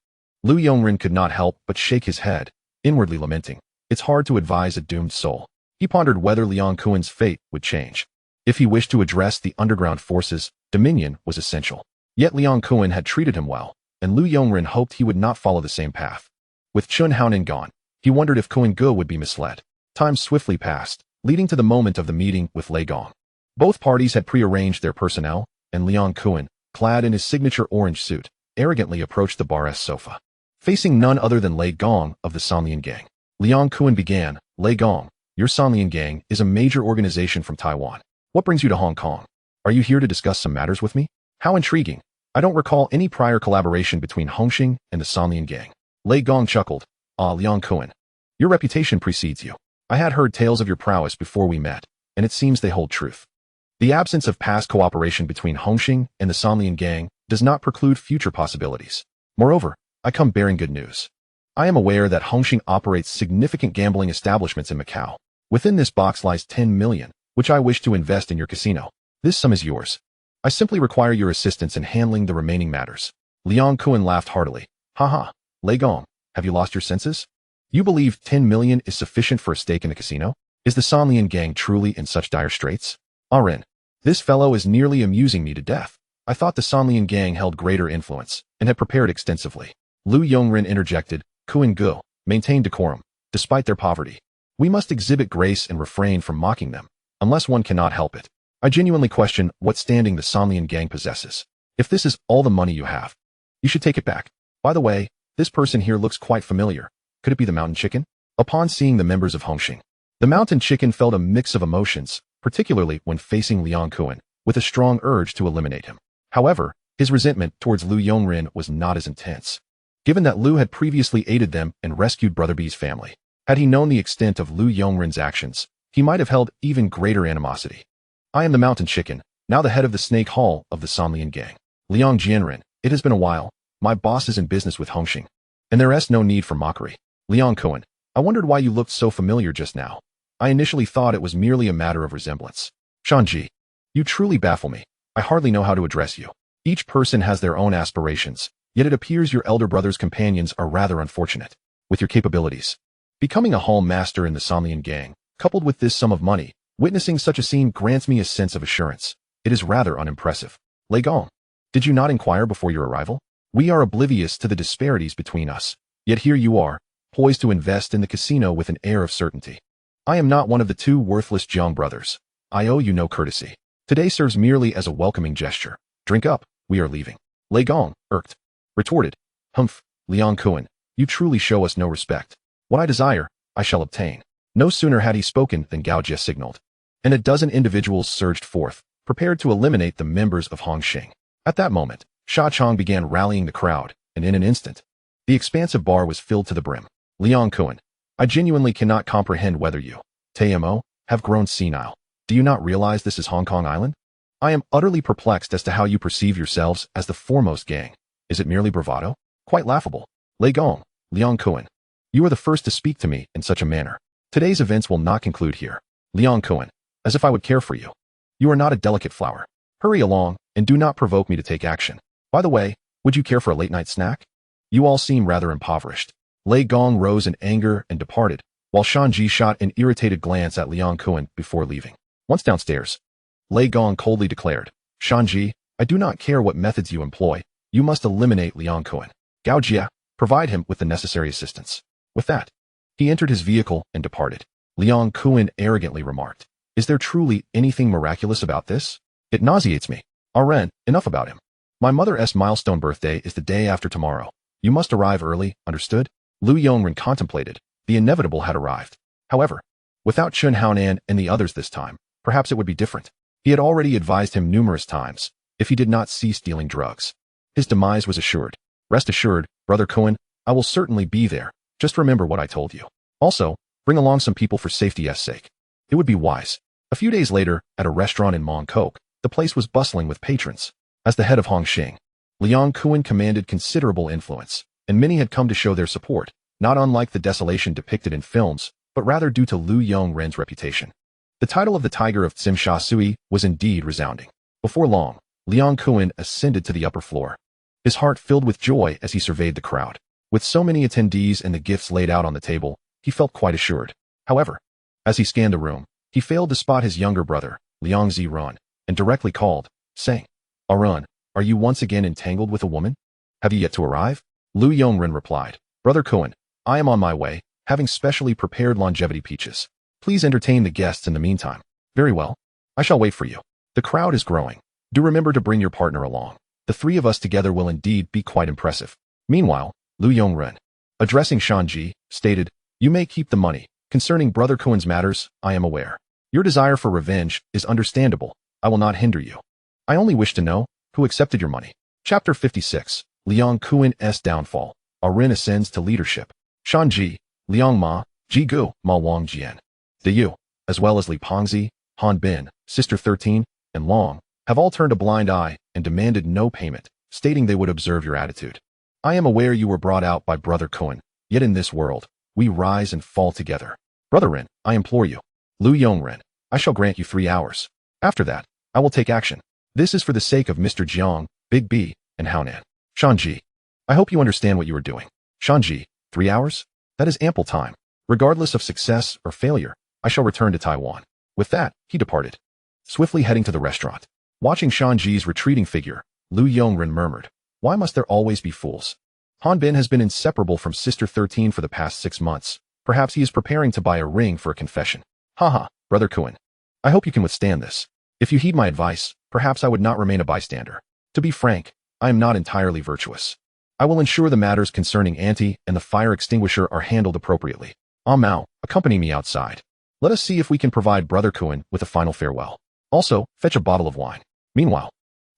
Lu Yongren could not help but shake his head, inwardly lamenting. It's hard to advise a doomed soul. He pondered whether Liang Kun's fate would change. If he wished to address the underground forces, dominion was essential. Yet Liang Kun had treated him well, and Lu Yongren hoped he would not follow the same path. With Chun Haonan gone, he wondered if Kun Gu would be misled. Time swiftly passed, leading to the moment of the meeting with Lei Gong. Both parties had prearranged their personnel, and Liang Kun, clad in his signature orange suit, arrogantly approached the bar-s sofa. Facing none other than Lei Gong of the Sanlian gang, Liang Kun began, "Lei Gong, your Sanlian gang is a major organization from Taiwan. What brings you to Hong Kong? Are you here to discuss some matters with me? How intriguing. I don't recall any prior collaboration between Hongxing and the Sanlian gang." Lei Gong chuckled. "Ah, Liang Kun, your reputation precedes you. I had heard tales of your prowess before we met, and it seems they hold truth. The absence of past cooperation between Hongxing and the Sanlian gang does not preclude future possibilities. Moreover, I come bearing good news. I am aware that Hongxing operates significant gambling establishments in Macau. Within this box lies 10 million, which I wish to invest in your casino. This sum is yours. I simply require your assistance in handling the remaining matters." Liang Kun laughed heartily. "Haha, Lei Gong, have you lost your senses? You believe 10 million is sufficient for a stake in the casino? Is the Sanlian gang truly in such dire straits? Arin, this fellow is nearly amusing me to death. I thought the Sanlian gang held greater influence, and had prepared extensively." Lu Yongren interjected, "Kun Gu, maintain decorum, despite their poverty. We must exhibit grace and refrain from mocking them, unless one cannot help it. I genuinely question what standing the Sanlian gang possesses. If this is all the money you have, you should take it back. By the way, this person here looks quite familiar. Could it be the mountain chicken?" Upon seeing the members of Hongxing, the mountain chicken felt a mix of emotions, particularly when facing Liang Kun, with a strong urge to eliminate him. However, his resentment towards Lu Yongren was not as intense, given that Lu had previously aided them and rescued Brother B's family. Had he known the extent of Lu Yongren's actions, he might have held even greater animosity. "I am the mountain chicken, now the head of the Snake Hall of the Sanlian gang. Liang Jianren, it has been a while. My boss is in business with Hongxing, and there is no need for mockery. Liang Kun, I wondered why you looked so familiar just now. I initially thought it was merely a matter of resemblance. Shanji, you truly baffle me. I hardly know how to address you. Each person has their own aspirations, yet it appears your elder brother's companions are rather unfortunate. With your capabilities, becoming a hall master in the Sanlian gang, coupled with this sum of money, witnessing such a scene grants me a sense of assurance. It is rather unimpressive. Lei Gong, Did you not inquire before your arrival? We are oblivious to the disparities between us. Yet here you are, poised to invest in the casino with an air of certainty. I am not one of the two worthless Jiang brothers. I owe you no courtesy. Today serves merely as a welcoming gesture. Drink up, we are leaving. Lei Gong, irked, retorted. Humph, Liang Kuan, you truly show us no respect. What I desire, I shall obtain. No sooner had he spoken than Gao Jie signaled, and a dozen individuals surged forth, prepared to eliminate the members of Hongxing. At that moment, Sha Chong began rallying the crowd, and in an instant, the expansive bar was filled to the brim. Liang Kuan, I genuinely cannot comprehend whether you, Tmo, have grown senile. Do you not realize this is Hong Kong Island? I am utterly perplexed as to how you perceive yourselves as the foremost gang. Is it merely bravado? Quite laughable. Lei Gong, Liang Kuan, you are the first to speak to me in such a manner. Today's events will not conclude here. Liang Kuan, as if I would care for you. You are not a delicate flower. Hurry along, and do not provoke me to take action. By the way, would you care for a late-night snack? You all seem rather impoverished. Lei Gong rose in anger and departed, while Shanji shot an irritated glance at Liang Kuan before leaving. Once downstairs, Lei Gong coldly declared, Shanji, I do not care what methods you employ, you must eliminate Liang Kuan. Gao Jie, provide him with the necessary assistance. With that, he entered his vehicle and departed. Liang Kuan arrogantly remarked, is there truly anything miraculous about this? It nauseates me. Ren, enough about him. My mother's milestone birthday is the day after tomorrow. You must arrive early, understood? Lu Yongren contemplated. The inevitable had arrived. However, without Chun Haonan and the others this time, perhaps it would be different. He had already advised him numerous times, if he did not cease dealing drugs, his demise was assured. Rest assured, Brother Kuan, I will certainly be there. Just remember what I told you. Also, bring along some people for safety's sake. It would be wise. A few days later, at a restaurant in Mong Kok, the place was bustling with patrons. As the head of Hongxing, Liang Kuan commanded considerable influence, and many had come to show their support, not unlike the desolation depicted in films, but rather due to Lu Yongren's reputation. The title of the Tiger of Tsim Sha Sui was indeed resounding. Before long, Liang Kuan ascended to the upper floor, his heart filled with joy as he surveyed the crowd. With so many attendees and the gifts laid out on the table, he felt quite assured. However, as he scanned the room, he failed to spot his younger brother, Liang Zirun, and directly called, saying, Arun, are you once again entangled with a woman? Have you yet to arrive? Lu Yongren replied, Brother Kuan, I am on my way, having specially prepared longevity peaches. Please entertain the guests in the meantime. Very well. I shall wait for you. The crowd is growing. Do remember to bring your partner along. The three of us together will indeed be quite impressive. Meanwhile, Lu Yongren, addressing Shanji, stated, You may keep the money. Concerning Brother Kuan's matters, I am aware. Your desire for revenge is understandable. I will not hinder you. I only wish to know who accepted your money. Chapter 56, Liang Kuan's Downfall. Ren ascends to leadership. Shanji, Liang Ma, Jigu, Ma Wang Jian, De Yu, as well as Li Pengzi, Han Bin, Sister 13, and Long, have all turned a blind eye and demanded no payment, stating they would observe your attitude. I am aware you were brought out by Brother Kuan, yet in this world, we rise and fall together. Brother Ren, I implore you. Lu Yongren, I shall grant you 3 hours. After that, I will take action. This is for the sake of Mr. Jiang, Big B, and Haonan. Shanji, I hope you understand what you are doing. Shanji, 3 hours? That is ample time. Regardless of success or failure, I shall return to Taiwan. With that, he departed, swiftly heading to the restaurant. Watching Shanji's retreating figure, Lu Yongren murmured, Why must there always be fools? Han Bin has been inseparable from Sister 13 for the past 6 months. Perhaps he is preparing to buy a ring for a confession. Haha, Brother Kuan. I hope you can withstand this. If you heed my advice, perhaps I would not remain a bystander. To be frank, I am not entirely virtuous. I will ensure the matters concerning Auntie and the fire extinguisher are handled appropriately. Mao, accompany me outside. Let us see if we can provide Brother Kuan with a final farewell. Also, fetch a bottle of wine. Meanwhile,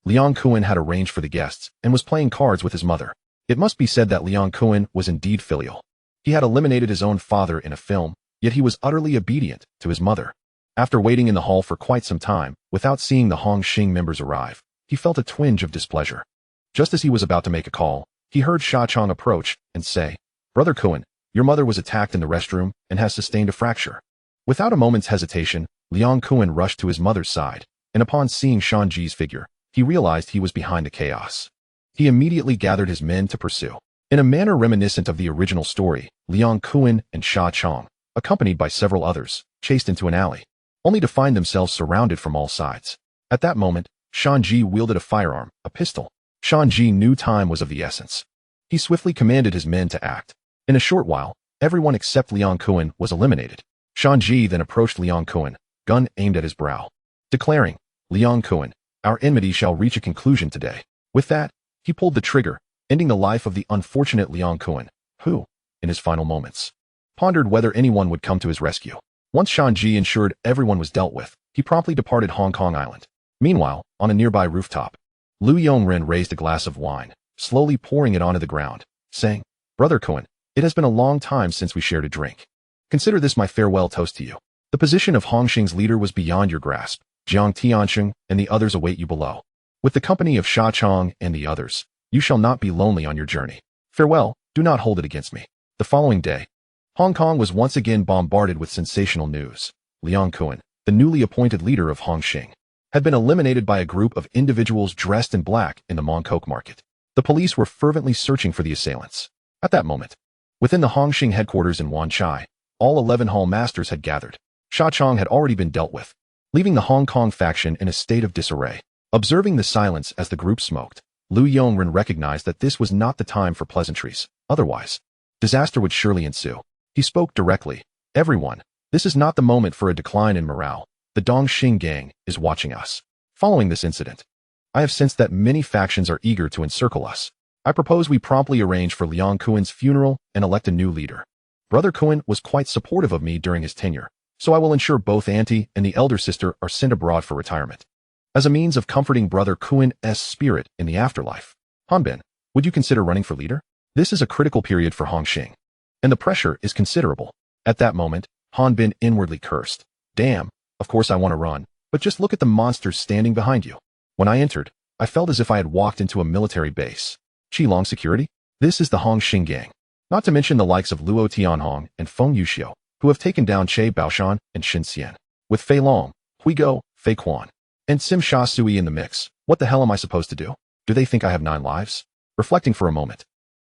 Liang Kuan had arranged for the guests and was playing cards with his mother. It must be said that Liang Kuan was indeed filial. He had eliminated his own father in a film, yet he was utterly obedient to his mother. After waiting in the hall for quite some time, without seeing the Hongxing members arrive, he felt a twinge of displeasure. Just as he was about to make a call, he heard Sha Chong approach and say, Brother Kuan, your mother was attacked in the restroom and has sustained a fracture. Without a moment's hesitation, Liang Kuan rushed to his mother's side, and upon seeing Shanji's figure, he realized he was behind the chaos. He immediately gathered his men to pursue. In a manner reminiscent of the original story, Liang Kuan and Sha Chong, accompanied by several others, chased into an alley, only to find themselves surrounded from all sides. At that moment, Shanji wielded a firearm, a pistol, Shanji knew time was of the essence. He swiftly commanded his men to act. In a short while, everyone except Liang Kuan was eliminated. Shanji then approached Liang Kuan, gun aimed at his brow, declaring, "Liang Kuan, our enmity shall reach a conclusion today." With that, he pulled the trigger, ending the life of the unfortunate Liang Kuan, who, in his final moments, pondered whether anyone would come to his rescue. Once Shanji ensured everyone was dealt with, he promptly departed Hong Kong Island. Meanwhile, on a nearby rooftop, Lu Yongren raised a glass of wine, slowly pouring it onto the ground, saying, "Brother Kuan, it has been a long time since we shared a drink. Consider this my farewell toast to you. The position of Hongxing's leader was beyond your grasp. Jiang Tiansheng and the others await you below. With the company of Sha Chong and the others, you shall not be lonely on your journey. Farewell, do not hold it against me." The following day, Hong Kong was once again bombarded with sensational news. Liang Kuan, the newly appointed leader of Hongxing, had been eliminated by a group of individuals dressed in black in the Mongkok market. The police were fervently searching for the assailants. At that moment, within the Hongxing headquarters in Wanchai, all 11 hall masters had gathered. Sha Chong had already been dealt with, leaving the Hong Kong faction in a state of disarray. Observing the silence as the group smoked, Lu Yongren recognized that this was not the time for pleasantries. Otherwise, disaster would surely ensue. He spoke directly. "Everyone, this is not the moment for a decline in morale. The Dongxing gang is watching us." Following this incident, "I have sensed that many factions are eager to encircle us. I propose we promptly arrange for Liang Kuan's funeral and elect a new leader. Brother Kuan was quite supportive of me during his tenure, so I will ensure both auntie and the elder sister are sent abroad for retirement, as a means of comforting Brother Kuan's spirit in the afterlife. Hanbin, would you consider running for leader? This is a critical period for Hongxing, and the pressure is considerable." At that moment, Hanbin inwardly cursed. "Damn, of course I want to run, but just look at the monsters standing behind you." When I entered, I felt as if I had walked into a military base. Qilong security? This is the Hongxing gang. Not to mention the likes of Luo Tianhong and Feng Yuxiu, who have taken down Che Baoshan and Xin Xian. With Fei Long, Hui Go, Fei Quan, and Sim Sha Sui in the mix, what the hell am I supposed to do? Do they think I have 9 lives? Reflecting for a moment,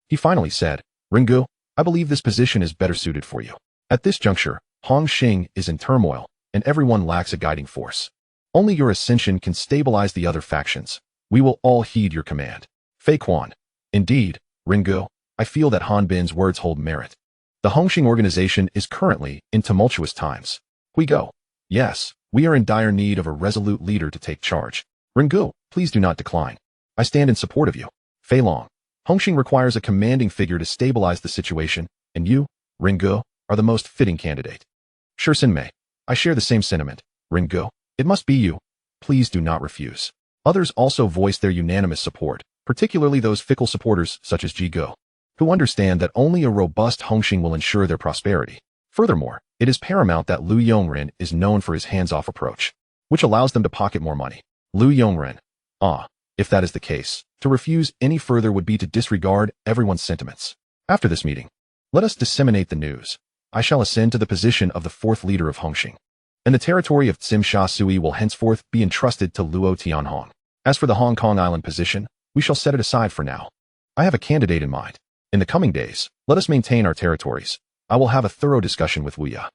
he finally said, "Ringu, I believe this position is better suited for you. At this juncture, Hongxing is in turmoil, and everyone lacks a guiding force. Only your ascension can stabilize the other factions. We will all heed your command." Fei Quan. "Indeed, Ringu, I feel that Hanbin's words hold merit. The Hongxing organization is currently in tumultuous times." Hui Go. "Yes, we are in dire need of a resolute leader to take charge. Ringu, please do not decline. I stand in support of you." Fei Long. "Hongxing requires a commanding figure to stabilize the situation, and you, Ringu, are the most fitting candidate." Shursin Mei. "I share the same sentiment. Ringu, it must be you. Please do not refuse." Others also voiced their unanimous support, particularly those fickle supporters such as Ji Go, who understand that only a robust Hongxing will ensure their prosperity. Furthermore, it is paramount that Lu Yongren is known for his hands-off approach, which allows them to pocket more money. Lu Yongren. If that is the case, to refuse any further would be to disregard everyone's sentiments. After this meeting, let us disseminate the news. I shall ascend to the position of the 4th leader of Hongxing, and the territory of Tsim Sha Sui will henceforth be entrusted to Luo Tianhong. As for the Hong Kong Island position, we shall set it aside for now. I have a candidate in mind. In the coming days, let us maintain our territories. I will have a thorough discussion with Wu Ya.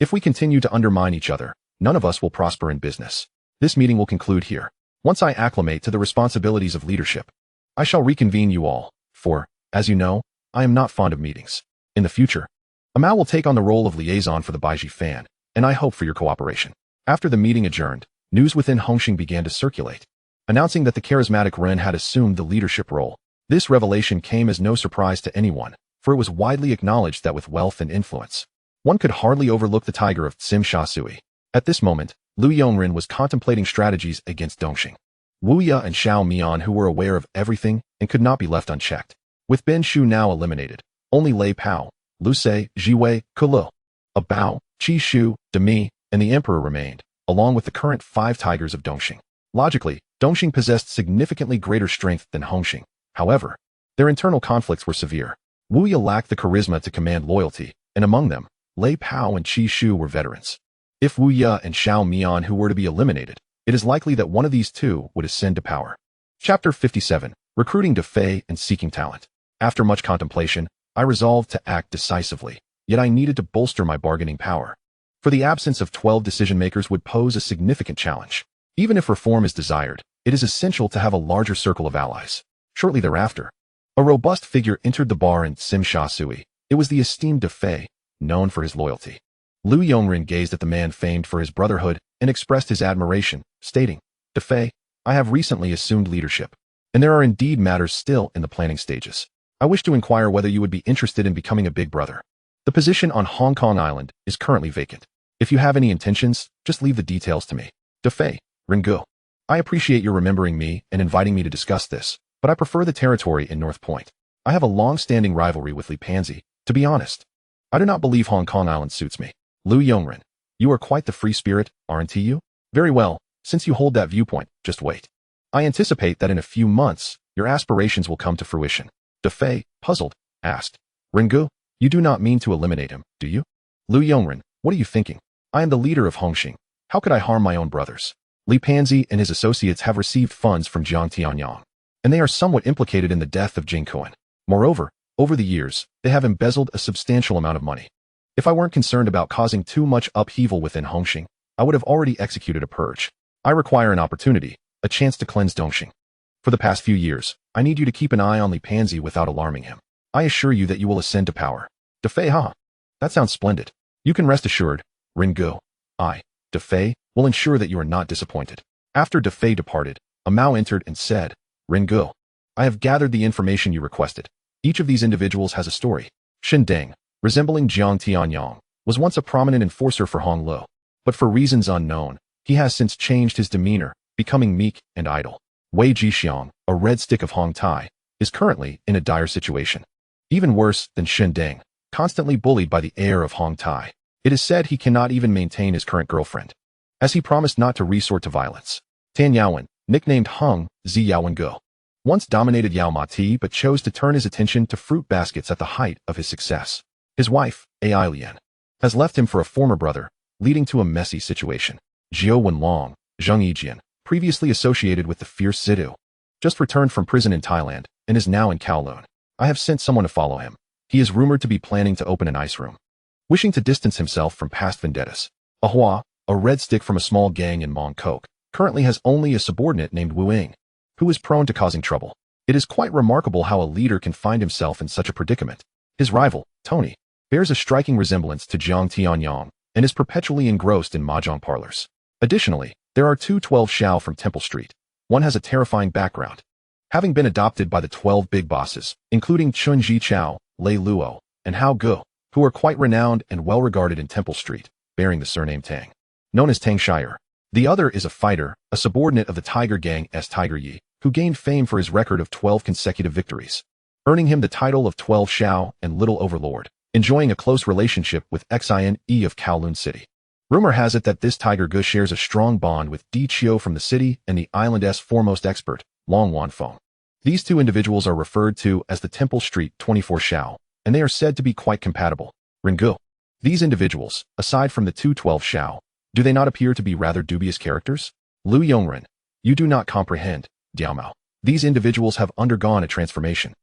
If we continue to undermine each other, none of us will prosper in business. This meeting will conclude here. Once I acclimate to the responsibilities of leadership, I shall reconvene you all, for, as you know, I am not fond of meetings. In the future, Amao will take on the role of liaison for the Baiji fan, and I hope for your cooperation." After the meeting adjourned, news within Hongxing began to circulate, announcing that the charismatic Ren had assumed the leadership role. This revelation came as no surprise to anyone, for it was widely acknowledged that with wealth and influence, one could hardly overlook the tiger of Tsim Sha Sui. At this moment, Lu Yongren was contemplating strategies against Dongxing. Wu Ya and Xiao Mian, who were aware of everything and could not be left unchecked. With Ben Shu now eliminated, only Lei Pao, Lu Se, Jiwei, Kulu, Bao, Qi Shu, Demi, and the Emperor remained, along with the current 5 tigers of Dongxing. Logically, Dongxing possessed significantly greater strength than Hongxing. However, their internal conflicts were severe. Wu Ya lacked the charisma to command loyalty, and among them, Lei Pao and Qi Shu were veterans. If Wu Ya and Xiao Mian who were to be eliminated, it is likely that one of these two would ascend to power. Chapter 57. Recruiting to Fei and Seeking Talent. After much contemplation, I resolved to act decisively, yet I needed to bolster my bargaining power. For the absence of 12 decision-makers would pose a significant challenge. Even if reform is desired, it is essential to have a larger circle of allies. Shortly thereafter, a robust figure entered the bar in Sim Sha Sui. It was the esteemed Defei, known for his loyalty. Lu Yongren gazed at the man famed for his brotherhood and expressed his admiration, stating, Defei, I have recently assumed leadership, and there are indeed matters still in the planning stages. I wish to inquire whether you would be interested in becoming a big brother. The position on Hong Kong Island is currently vacant. If you have any intentions, just leave the details to me. Defei, Ringu. I appreciate your remembering me and inviting me to discuss this, but I prefer the territory in North Point. I have a long-standing rivalry with Li Pansy, to be honest. I do not believe Hong Kong Island suits me. Lu Yongren, you are quite the free spirit, aren't you? Very well, since you hold that viewpoint, just wait. I anticipate that in a few months, your aspirations will come to fruition. Defei, puzzled, asked, Ringu, you do not mean to eliminate him, do you? Lu Yongren, what are you thinking? I am the leader of Hongxing. How could I harm my own brothers? Li Pansy and his associates have received funds from Jiang Tianyang, and they are somewhat implicated in the death of Jing Kuan. Moreover, over the years, they have embezzled a substantial amount of money. If I weren't concerned about causing too much upheaval within Hongxing, I would have already executed a purge. I require an opportunity, a chance to cleanse Dongxing. For the past few years, I need you to keep an eye on Li Pansy without alarming him. I assure you that you will ascend to power. Defei, ha. That sounds splendid. You can rest assured, Ringu. I, Defei, will ensure that you are not disappointed. After Defei departed, a Mao entered and said, Ringu, I have gathered the information you requested. Each of these individuals has a story. Shen Deng, resembling Jiang Tianyang, was once a prominent enforcer for Hong Lo, but for reasons unknown, he has since changed his demeanor, becoming meek and idle. Wei Jixiang, a red stick of Hong Tai, is currently in a dire situation. Even worse than Shen Deng, constantly bullied by the heir of Hong Tai. It is said he cannot even maintain his current girlfriend, as he promised not to resort to violence. Tan Yaowen, nicknamed Hung Zi Yaowen Go, once dominated Yao Ma Ti but chose to turn his attention to fruit baskets at the height of his success. His wife, Ai Lian, has left him for a former brother, leading to a messy situation. Zhou Wenlong, Zheng Yijian, previously associated with the fierce Zidu, just returned from prison in Thailand and is now in Kowloon. I have sent someone to follow him. He is rumored to be planning to open an ice room, wishing to distance himself from past vendettas. Ahua, a red stick from a small gang in Mong Kok, currently has only a subordinate named Wu Ying, who is prone to causing trouble. It is quite remarkable how a leader can find himself in such a predicament. His rival, Tony, bears a striking resemblance to Jiang Tianyang and is perpetually engrossed in mahjong parlors. Additionally, there are two 12 Xiao from Temple Street. One has a terrifying background, having been adopted by the 12 big bosses, including Chun Ji Chao, Lei Luo, and Hao Gu, who are quite renowned and well-regarded in Temple Street, bearing the surname Tang, known as Tang Shire. The other is a fighter, a subordinate of the Tiger Gang S. Tiger Yi, who gained fame for his record of 12 consecutive victories, earning him the title of 12 Xiao and Little Overlord, enjoying a close relationship with Xin E of Kowloon City. Rumor has it that this Tiger Gu shares a strong bond with Di Chio from the city and the island's foremost expert, Long Wanfeng. These two individuals are referred to as the Temple Street 24 Xiao, and they are said to be quite compatible. Ringu. These individuals, aside from the two 12 Xiao, do they not appear to be rather dubious characters? Lu Yongren, you do not comprehend, Diaomao. These individuals have undergone a transformation,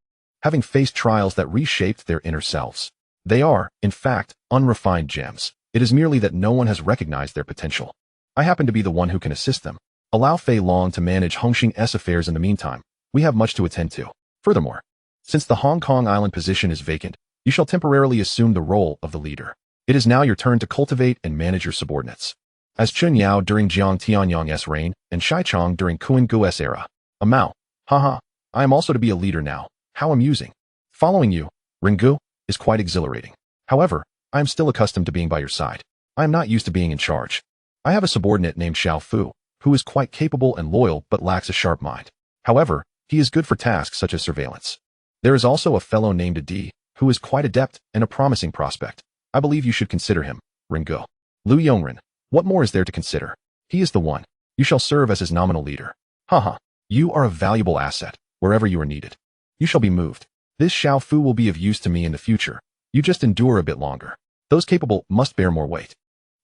having faced trials that reshaped their inner selves. They are, in fact, unrefined gems. It is merely that no one has recognized their potential. I happen to be the one who can assist them. Allow Fei Long to manage Hongxing's affairs in the meantime. We have much to attend to. Furthermore, since the Hong Kong Island position is vacant, you shall temporarily assume the role of the leader. It is now your turn to cultivate and manage your subordinates. As Chun Yao during Jiang Tianyang's reign and Shai Chong during Kuan Gu's era. A Mao. Haha, I am also to be a leader now. How amusing. Following you, Ringu, is quite exhilarating. However, I am still accustomed to being by your side. I am not used to being in charge. I have a subordinate named Xiao Fu, who is quite capable and loyal but lacks a sharp mind. However, he is good for tasks such as surveillance. There is also a fellow named Adi, who is quite adept and a promising prospect. I believe you should consider him, Ringu. Lu Yongren, what more is there to consider? He is the one. You shall serve as his nominal leader. Haha, you are a valuable asset, wherever you are needed. You shall be moved. This Xiao Fu will be of use to me in the future. You just endure a bit longer. Those capable must bear more weight.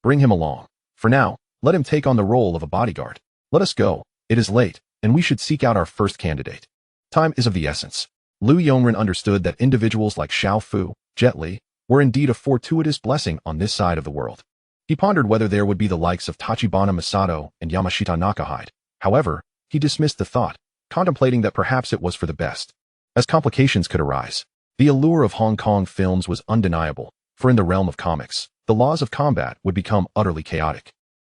Bring him along. For now, let him take on the role of a bodyguard. Let us go. It is late, and we should seek out our first candidate. Time is of the essence. Lu Yongren understood that individuals like Xiao Fu, Jet Li, were indeed a fortuitous blessing on this side of the world. He pondered whether there would be the likes of Tachibana Masato and Yamashita Nakahide. However, he dismissed the thought. contemplating that perhaps it was for the best. As complications could arise, the allure of Hong Kong films was undeniable, for in the realm of comics, the laws of combat would become utterly chaotic.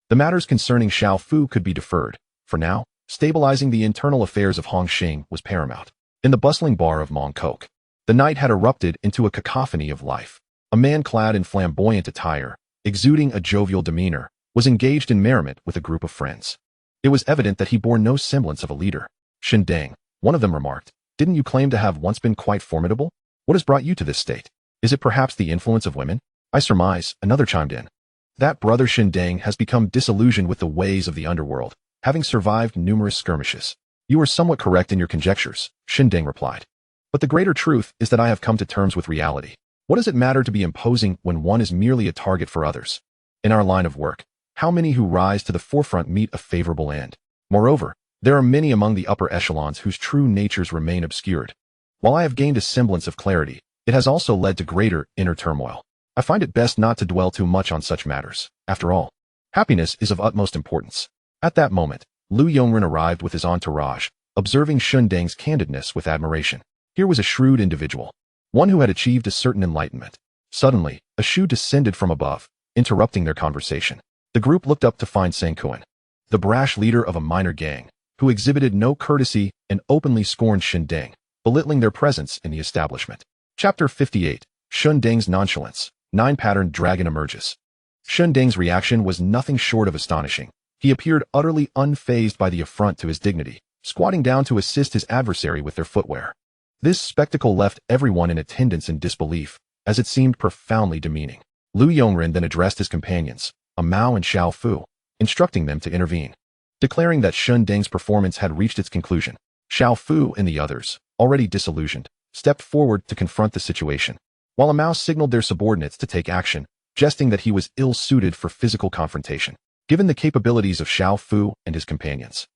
The matters concerning Xiao Fu could be deferred. For now, stabilizing the internal affairs of Hong Xing was paramount. In the bustling bar of Mong Kok, the night had erupted into a cacophony of life. A man clad in flamboyant attire, exuding a jovial demeanor, was engaged in merriment with a group of friends. It was evident that he bore no semblance of a leader. Shen Deng, one of them remarked, "Didn't you claim to have once been quite formidable? What has brought you to this state? Is it perhaps the influence of women?" "I surmise," another chimed in. "That brother Shen Deng has become disillusioned with the ways of the underworld, having survived numerous skirmishes." "You are somewhat correct in your conjectures," Shen Deng replied. "But the greater truth is that I have come to terms with reality. What does it matter to be imposing when one is merely a target for others? In our line of work, how many who rise to the forefront meet a favorable end? Moreover, there are many among the upper echelons whose true natures remain obscured. While I have gained a semblance of clarity, it has also led to greater inner turmoil. I find it best not to dwell too much on such matters. After all, happiness is of utmost importance." At that moment, Lu Yongren arrived with his entourage, observing Shen Deng's candidness with admiration. Here was a shrewd individual, one who had achieved a certain enlightenment. Suddenly, a shoe descended from above, interrupting their conversation. The group looked up to find Sang Kuan, the brash leader of a minor gang, who exhibited no courtesy and openly scorned Shen Deng, belittling their presence in the establishment. Chapter 58. Shen Deng's Nonchalance. 9-Patterned Dragon emerges. Shen Deng's reaction was nothing short of astonishing. He appeared utterly unfazed by the affront to his dignity, squatting down to assist his adversary with their footwear. This spectacle left everyone in attendance in disbelief, as it seemed profoundly demeaning. Lu Yongren then addressed his companions, a Mao and Xiao Fu, instructing them to intervene. Declaring that Shen Deng's performance had reached its conclusion, Xiao Fu and the others, already disillusioned, stepped forward to confront the situation, while a Mao signaled their subordinates to take action, jesting that he was ill-suited for physical confrontation, given the capabilities of Xiao Fu and his companions.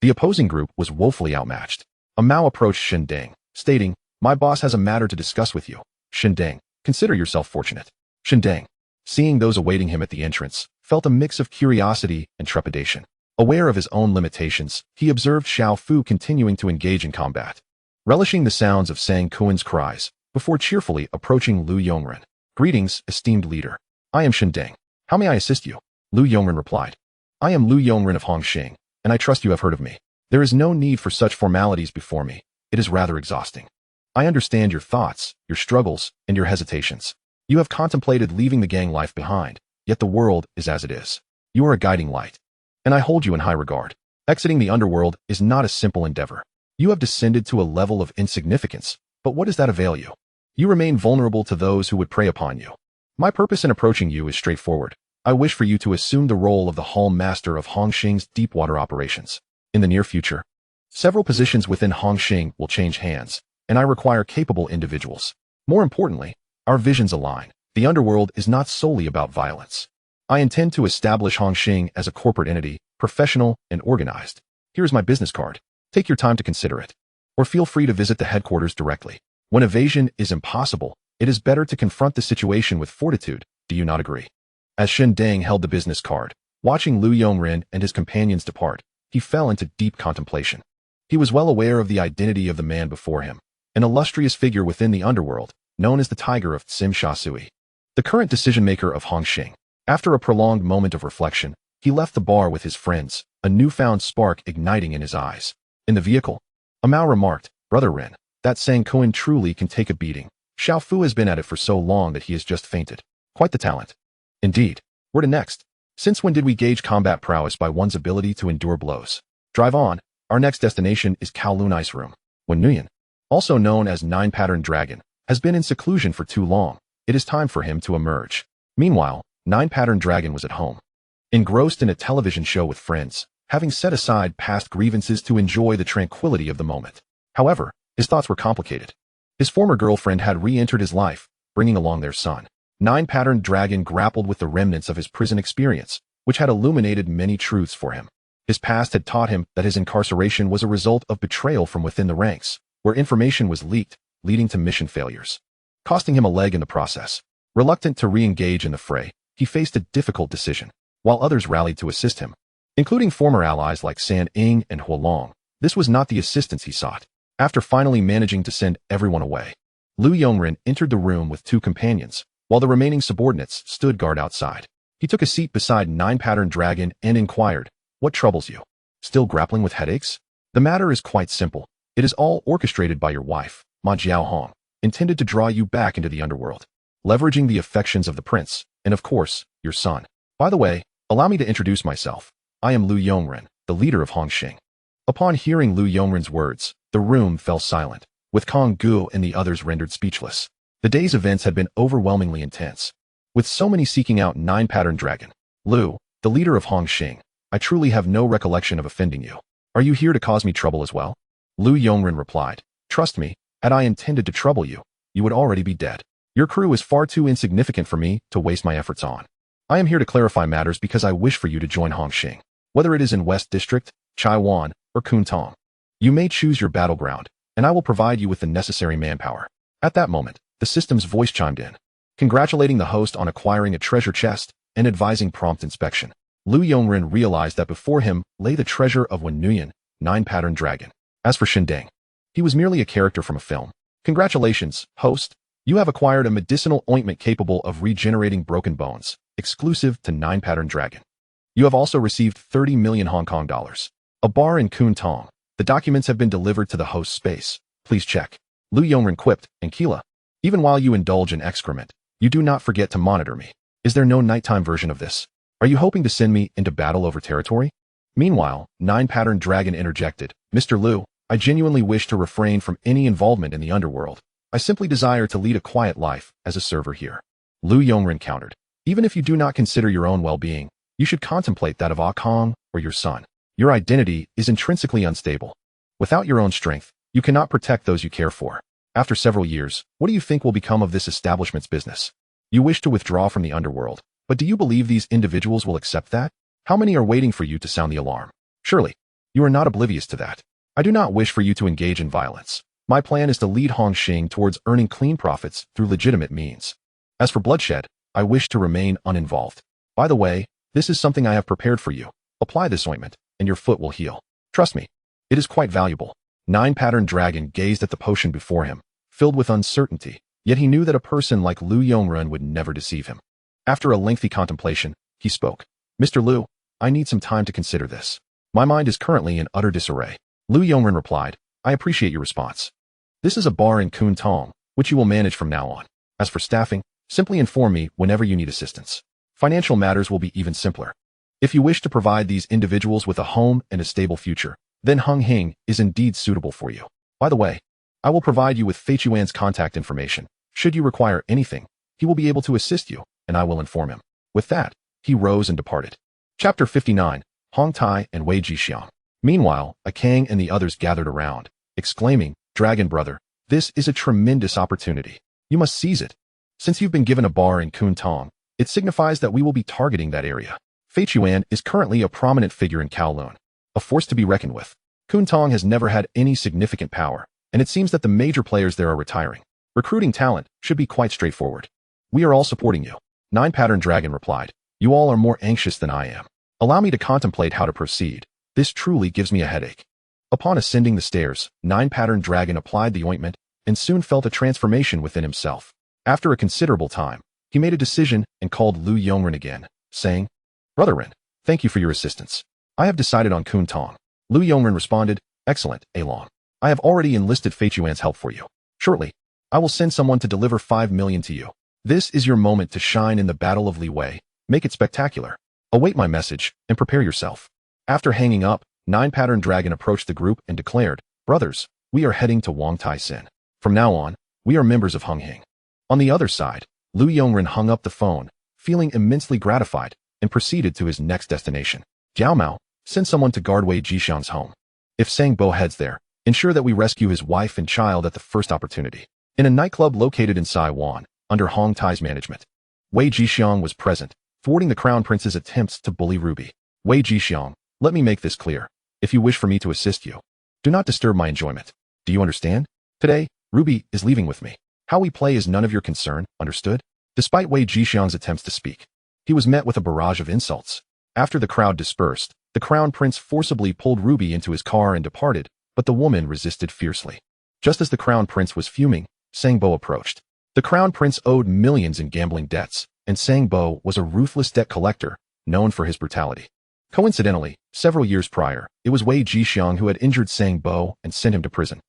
The opposing group was woefully outmatched. A Mao approached Shen Deng, stating, "My boss has a matter to discuss with you." Shen Deng, "Consider yourself fortunate." Shen Deng, seeing those awaiting him at the entrance, felt a mix of curiosity and trepidation. Aware of his own limitations, he observed Xiao Fu continuing to engage in combat, relishing the sounds of Sang Kuan's cries, before cheerfully approaching Lu Yongren. "Greetings, esteemed leader. I am Shen Deng. How may I assist you?" Lu Yongren replied. "I am Lu Yongren of Hong Xing, and I trust you have heard of me. There is no need for such formalities before me. It is rather exhausting. I understand your thoughts, your struggles, and your hesitations. You have contemplated leaving the gang life behind, yet the world is as it is. You are a guiding light, and I hold you in high regard. Exiting the underworld is not a simple endeavor. You have descended to a level of insignificance, but what does that avail you? You remain vulnerable to those who would prey upon you. My purpose in approaching you is straightforward. I wish for you to assume the role of the Hall Master of Hong Xing's deepwater operations. In the near future, several positions within Hong Xing will change hands, and I require capable individuals. More importantly, our visions align. The underworld is not solely about violence. I intend to establish Hong Xing as a corporate entity, professional and organized. Here is my business card. Take your time to consider it, or feel free to visit the headquarters directly. When evasion is impossible, it is better to confront the situation with fortitude. Do you not agree?" As Shen Deng held the business card, watching Lu Yongren and his companions depart, he fell into deep contemplation. He was well aware of the identity of the man before him, an illustrious figure within the underworld, known as the Tiger of Tsim Sha Sui, the current decision-maker of Hong Xing. After a prolonged moment of reflection, he left the bar with his friends, a newfound spark igniting in his eyes. In the vehicle, a Mao remarked, "Brother Ren, that Sang Kuan truly can take a beating. Xiao Fu has been at it for so long that he has just fainted. Quite the talent." "Indeed. Where to next? Since when did we gauge combat prowess by one's ability to endure blows? Drive on. Our next destination is Kowloon Ice Room." When Nguyen, also known as 9-Patterned Dragon, has been in seclusion for too long, it is time for him to emerge. Meanwhile, 9-Patterned Dragon was at home, engrossed in a television show with friends, having set aside past grievances to enjoy the tranquility of the moment. However, his thoughts were complicated. His former girlfriend had re-entered his life, bringing along their son. 9-Patterned Dragon grappled with the remnants of his prison experience, which had illuminated many truths for him. His past had taught him that his incarceration was a result of betrayal from within the ranks, where information was leaked, leading to mission failures, costing him a leg in the process. Reluctant to re-engage in the fray, he faced a difficult decision, while others rallied to assist him, including former allies like San Ing and Huolong. This was not the assistance he sought. After finally managing to send everyone away, Lu Yongren entered the room with 2 companions, while the remaining subordinates stood guard outside. He took a seat beside 9-pattern dragon and inquired, "What troubles you? Still grappling with headaches? The matter is quite simple. It is all orchestrated by your wife, Ma Jiaohong, intended to draw you back into the underworld, leveraging the affections of the prince, and of course, your son. By the way, allow me to introduce myself. I am Lu Yongren, the leader of Hongxing." Upon hearing Lu Yongren's words, the room fell silent, with Kong Gu and the others rendered speechless. The day's events had been overwhelmingly intense. With so many seeking out 9-pattern dragon, Lu, the leader of Hongxing, I truly have no recollection of offending you. Are you here to cause me trouble as well? Lu Yongren replied, "Trust me, had I intended to trouble you, you would already be dead. Your crew is far too insignificant for me to waste my efforts on. I am here to clarify matters because I wish for you to join Hongxing, whether it is in West District, Chaiwan, or Kuntong. You may choose your battleground, and I will provide you with the necessary manpower." At that moment, the system's voice chimed in, congratulating the host on acquiring a treasure chest and advising prompt inspection. Lu Yongren realized that before him lay the treasure of Wen Nuyen, 9-pattern dragon. As for Shindeng, he was merely a character from a film. "Congratulations, host. You have acquired a medicinal ointment capable of regenerating broken bones, exclusive to 9-pattern dragon. You have also received 30 million Hong Kong dollars. A bar in Kuntong. The documents have been delivered to the host's space. Please check." Lu Yongren quipped, "And Keela, even while you indulge in excrement, you do not forget to monitor me. Is there no nighttime version of this? Are you hoping to send me into battle over territory?" Meanwhile, 9-pattern dragon interjected, "Mr. Lu, I genuinely wish to refrain from any involvement in the underworld. I simply desire to lead a quiet life as a server here." Lu Yongren countered, "Even if you do not consider your own well-being, you should contemplate that of Ah Kong or your son. Your identity is intrinsically unstable. Without your own strength, you cannot protect those you care for. After several years, what do you think will become of this establishment's business? You wish to withdraw from the underworld, but do you believe these individuals will accept that? How many are waiting for you to sound the alarm? Surely, you are not oblivious to that. I do not wish for you to engage in violence. My plan is to lead Hongxing towards earning clean profits through legitimate means. As for bloodshed, I wish to remain uninvolved. By the way, this is something I have prepared for you. Apply this ointment, and your foot will heal. Trust me, it is quite valuable." 9-pattern dragon gazed at the potion before him, filled with uncertainty, yet he knew that a person like Lu Yongren would never deceive him. After a lengthy contemplation, he spoke, "Mr. Lu, I need some time to consider this. My mind is currently in utter disarray." Lu Yongren replied, "I appreciate your response. This is a bar in Kuntong, which you will manage from now on. As for staffing, simply inform me whenever you need assistance. Financial matters will be even simpler. If you wish to provide these individuals with a home and a stable future, then Hongxing is indeed suitable for you. By the way, I will provide you with Fei Chuan's contact information. Should you require anything, he will be able to assist you, and I will inform him." With that, he rose and departed. Chapter 59, Hong Tai and Wei Jixiang. Meanwhile, A Kang and the others gathered around, exclaiming, "Dragon brother, this is a tremendous opportunity. You must seize it. Since you've been given a bar in Kuntong, it signifies that we will be targeting that area. Fei Chuan is currently a prominent figure in Kowloon, a force to be reckoned with. Kuntong has never had any significant power, and it seems that the major players there are retiring. Recruiting talent should be quite straightforward. We are all supporting you." 9-pattern dragon replied, "You all are more anxious than I am. Allow me to contemplate how to proceed. This truly gives me a headache." Upon ascending the stairs, 9-pattern dragon applied the ointment and soon felt a transformation within himself. After a considerable time, he made a decision and called Lu Yongren again, saying, "Brother Ren, thank you for your assistance. I have decided on Kuntong." Lu Yongren responded, "Excellent, Along. I have already enlisted Fei Chuan's help for you. Shortly, I will send someone to deliver 5 million to you. This is your moment to shine in the Battle of Li Wei. Make it spectacular. Await my message and prepare yourself." After hanging up, 9-pattern dragon approached the group and declared, "Brothers, we are heading to Wang Tai Sin. From now on, we are members of Hongxing." On the other side, Lu Yongren hung up the phone, feeling immensely gratified, and proceeded to his next destination. "Jiao Mao, send someone to guard Wei Jixiang's home. If Sang Bo heads there, ensure that we rescue his wife and child at the first opportunity." In a nightclub located in Saiwan, under Hong Tai's management, Wei Jixiang was present, thwarting the crown prince's attempts to bully Ruby. "Wei Jixiang, let me make this clear. If you wish for me to assist you, do not disturb my enjoyment. Do you understand? Today, Ruby is leaving with me. How we play is none of your concern, understood?" Despite Wei Jixiang's attempts to speak, he was met with a barrage of insults. After the crowd dispersed, The crown prince forcibly pulled Ruby into his car and departed, but the woman resisted fiercely. Just as the crown prince was fuming, Sangbo approached. The crown prince owed millions in gambling debts, and Sangbo was a ruthless debt collector, known for his brutality. Coincidentally, several years prior, it was Wei Jixiang who had injured Sangbo and sent him to prison.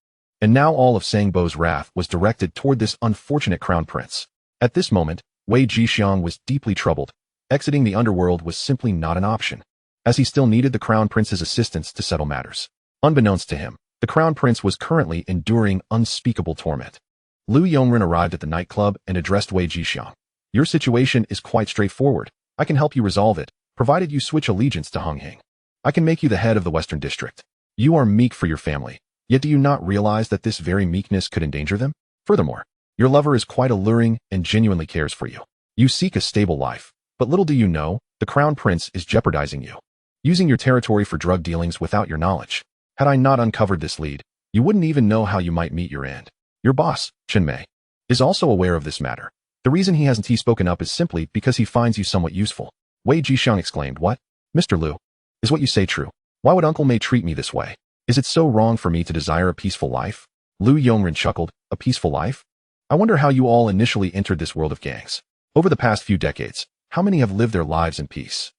And now all of Sangbo's wrath was directed toward this unfortunate crown prince. At this moment, Wei Jixiang was deeply troubled. Exiting the underworld was simply not an option, as he still needed the crown prince's assistance to settle matters. Unbeknownst to him, the crown prince was currently enduring unspeakable torment. Lu Yongren arrived at the nightclub and addressed Wei Jixiang. Your situation is quite straightforward. I can help you resolve it, provided you switch allegiance to Hung Hing. I can make you the head of the Western District. You are meek for your family, yet do you not realize that this very meekness could endanger them? Furthermore, your lover is quite alluring and genuinely cares for you. You seek a stable life, but little do you know, the crown prince is jeopardizing you, using your territory for drug dealings without your knowledge. Had I not uncovered this lead, you wouldn't even know how you might meet your end. Your boss, Chen Mei, is also aware of this matter. The reason he hasn't spoken up is simply because he finds you somewhat useful. Wei Jixiang exclaimed, What? Mr. Lu, is what you say true? Why would Uncle Mei treat me this way? Is it so wrong for me to desire a peaceful life? Lu Yongren chuckled, A peaceful life? I wonder how you all initially entered this world of gangs. Over the past few decades, how many have lived their lives in peace?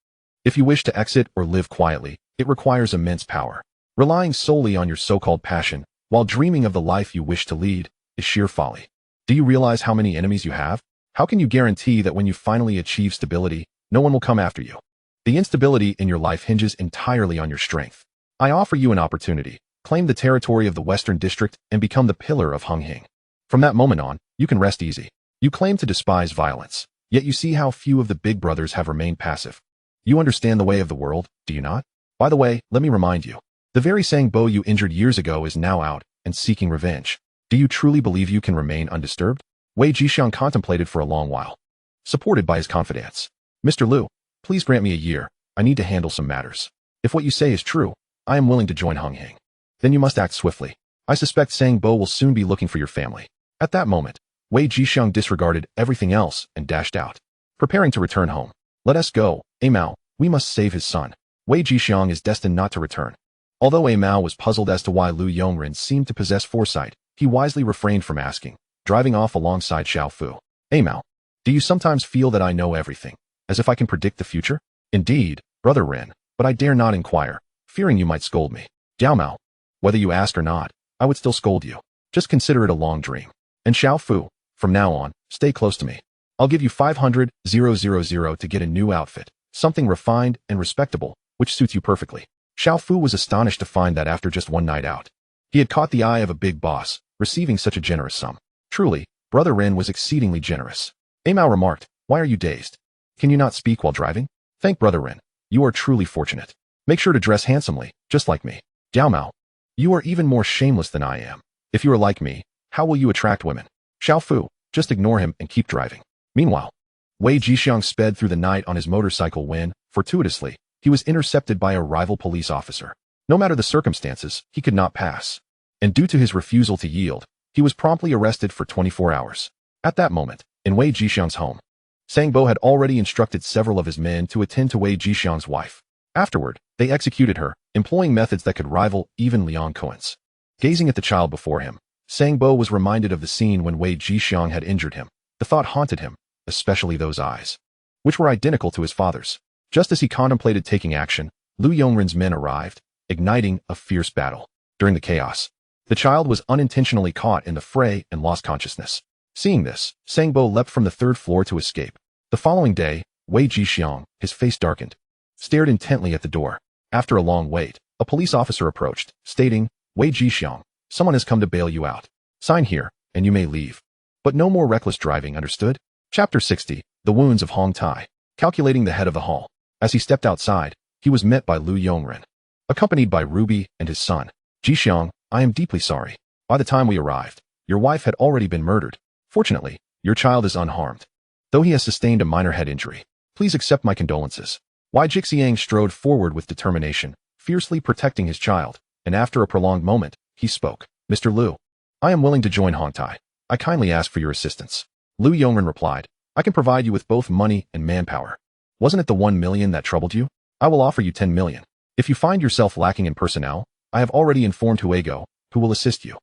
If you wish to exit or live quietly, it requires immense power. Relying solely on your so-called passion, while dreaming of the life you wish to lead, is sheer folly. Do you realize how many enemies you have? How can you guarantee that when you finally achieve stability, no one will come after you? The instability in your life hinges entirely on your strength. I offer you an opportunity. Claim the territory of the Western District and become the pillar of Hung Hing. From that moment on, you can rest easy. You claim to despise violence, yet you see how few of the big brothers have remained passive. You understand the way of the world, do you not? By the way, let me remind you. The very Sangbo you injured years ago is now out and seeking revenge. Do you truly believe you can remain undisturbed? Wei Jixiang contemplated for a long while, supported by his confidants. Mr. Lu, please grant me a year. I need to handle some matters. If what you say is true, I am willing to join Hung Hing. Then you must act swiftly. I suspect Sangbo will soon be looking for your family. At that moment, Wei Jixiang disregarded everything else and dashed out, preparing to return home. Let us go, Mao. We must save his son. Wei Jixiang is destined not to return. Although Mao was puzzled as to why Lu Yongren seemed to possess foresight, he wisely refrained from asking, driving off alongside Xiao Fu. Mao, do you sometimes feel that I know everything, as if I can predict the future? Indeed, Brother Ren, but I dare not inquire, fearing you might scold me. Jiao Mao, whether you ask or not, I would still scold you. Just consider it a long dream. And Xiao Fu, from now on, stay close to me. I'll give you 500,000 to get a new outfit, something refined and respectable, which suits you perfectly. Xiao Fu was astonished to find that after just one night out, he had caught the eye of a big boss, receiving such a generous sum. Truly, Brother Ren was exceedingly generous. Mao remarked, Why are you dazed? Can you not speak while driving? Thank Brother Ren. You are truly fortunate. Make sure to dress handsomely, just like me. Jiao Mao, you are even more shameless than I am. If you are like me, how will you attract women? Xiao Fu, just ignore him and keep driving. Meanwhile, Wei Jixiang sped through the night on his motorcycle when, fortuitously, he was intercepted by a rival police officer. No matter the circumstances, he could not pass. And due to his refusal to yield, he was promptly arrested for 24 hours. At that moment, in Wei Jixiang's home, Sangbo had already instructed several of his men to attend to Wei Jixiang's wife. Afterward, they executed her, employing methods that could rival even Liang Kuan's. Gazing at the child before him, Sangbo was reminded of the scene when Wei Jixiang had injured him. The thought haunted him, especially those eyes, which were identical to his father's. Just as he contemplated taking action, Lu Yongren's men arrived, igniting a fierce battle. During the chaos, the child was unintentionally caught in the fray and lost consciousness. Seeing this, Sangbo leapt from the third floor to escape. The following day, Wei Jixiang, his face darkened, stared intently at the door. After a long wait, a police officer approached, stating, Wei Jixiang, someone has come to bail you out. Sign here, and you may leave. But no more reckless driving, understood? Chapter 60, The Wounds of Hong Tai. Calculating the head of the hall. As he stepped outside, he was met by Lu Yongren, accompanied by Ruby and his son. Jixiang, I am deeply sorry. By the time we arrived, your wife had already been murdered. Fortunately, your child is unharmed, though he has sustained a minor head injury. Please accept my condolences. Wei Jixiang strode forward with determination, fiercely protecting his child, and after a prolonged moment, he spoke. Mr. Lu, I am willing to join Hong Tai. I kindly ask for your assistance. Lu Yongren replied, I can provide you with both money and manpower. Wasn't it the 1 million that troubled you? I will offer you 10 million. If you find yourself lacking in personnel, I have already informed Huego, who will assist you.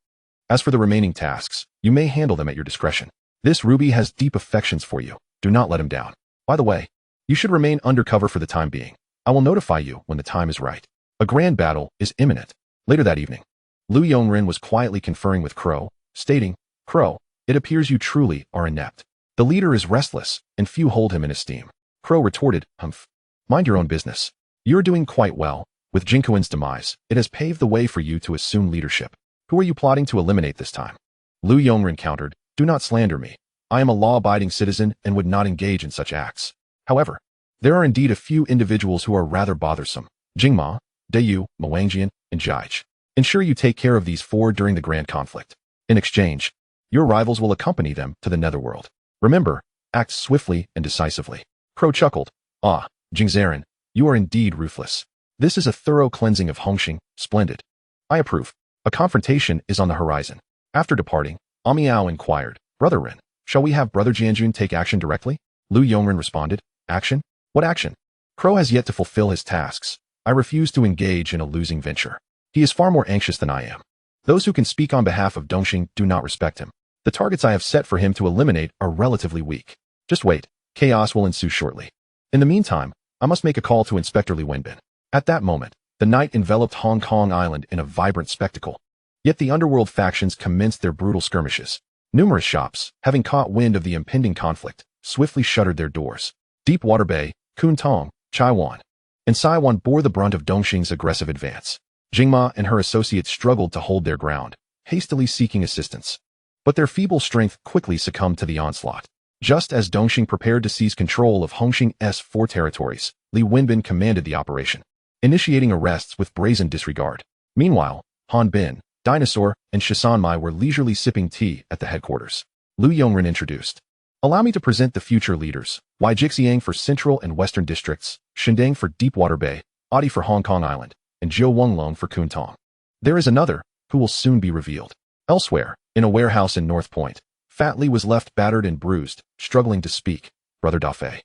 As for the remaining tasks, you may handle them at your discretion. This Ruby has deep affections for you. Do not let him down. By the way, you should remain undercover for the time being. I will notify you when the time is right. A grand battle is imminent. Later that evening, Lu Yongren was quietly conferring with Crow, stating, Crow, it appears you truly are inept. The leader is restless, and few hold him in esteem. Crow retorted, Humph. Mind your own business. You're doing quite well. With Jinkuin's demise, it has paved the way for you to assume leadership. Who are you plotting to eliminate this time? Lu Yongren countered, Do not slander me. I am a law-abiding citizen and would not engage in such acts. However, there are indeed a few individuals who are rather bothersome. Jingma, Dayu, Moangjian, and Jaij. Ensure you take care of these four during the grand conflict. In exchange, your rivals will accompany them to the netherworld. Remember, act swiftly and decisively. Crow chuckled. Ah, Jingzaran, you are indeed ruthless. This is a thorough cleansing of Hongxing. Splendid. I approve. A confrontation is on the horizon. After departing, Amiao inquired, Brother Ren, shall we have Brother Jianjun take action directly? Lu Yongren responded, Action? What action? Crow has yet to fulfill his tasks. I refuse to engage in a losing venture. He is far more anxious than I am. Those who can speak on behalf of Dongxing do not respect him. The targets I have set for him to eliminate are relatively weak. Just wait. Chaos will ensue shortly. In the meantime, I must make a call to Inspector Li Wenbin. At that moment, the night enveloped Hong Kong Island in a vibrant spectacle. Yet the Underworld factions commenced their brutal skirmishes. Numerous shops, having caught wind of the impending conflict, swiftly shuttered their doors. Deepwater Bay, Kuntong, Chaiwan, and Saiwan bore the brunt of Dongxing's aggressive advance. Jingma and her associates struggled to hold their ground, hastily seeking assistance. But their feeble strength quickly succumbed to the onslaught. Just as Dongxing prepared to seize control of Hongxing's four territories, Li Wenbin commanded the operation, initiating arrests with brazen disregard. Meanwhile, Han Bin, Dinosaur, and Shisanmai were leisurely sipping tea at the headquarters. Lu Yongren introduced. Allow me to present the future leaders, Wei Jixiang for Central and Western Districts, Shindang for Deepwater Bay, Adi for Hong Kong Island, and Zhou Wenglong for Kuntong. There is another, who will soon be revealed. Elsewhere, in a warehouse in North Point, Fat Li was left battered and bruised, struggling to speak. Brother Dafei,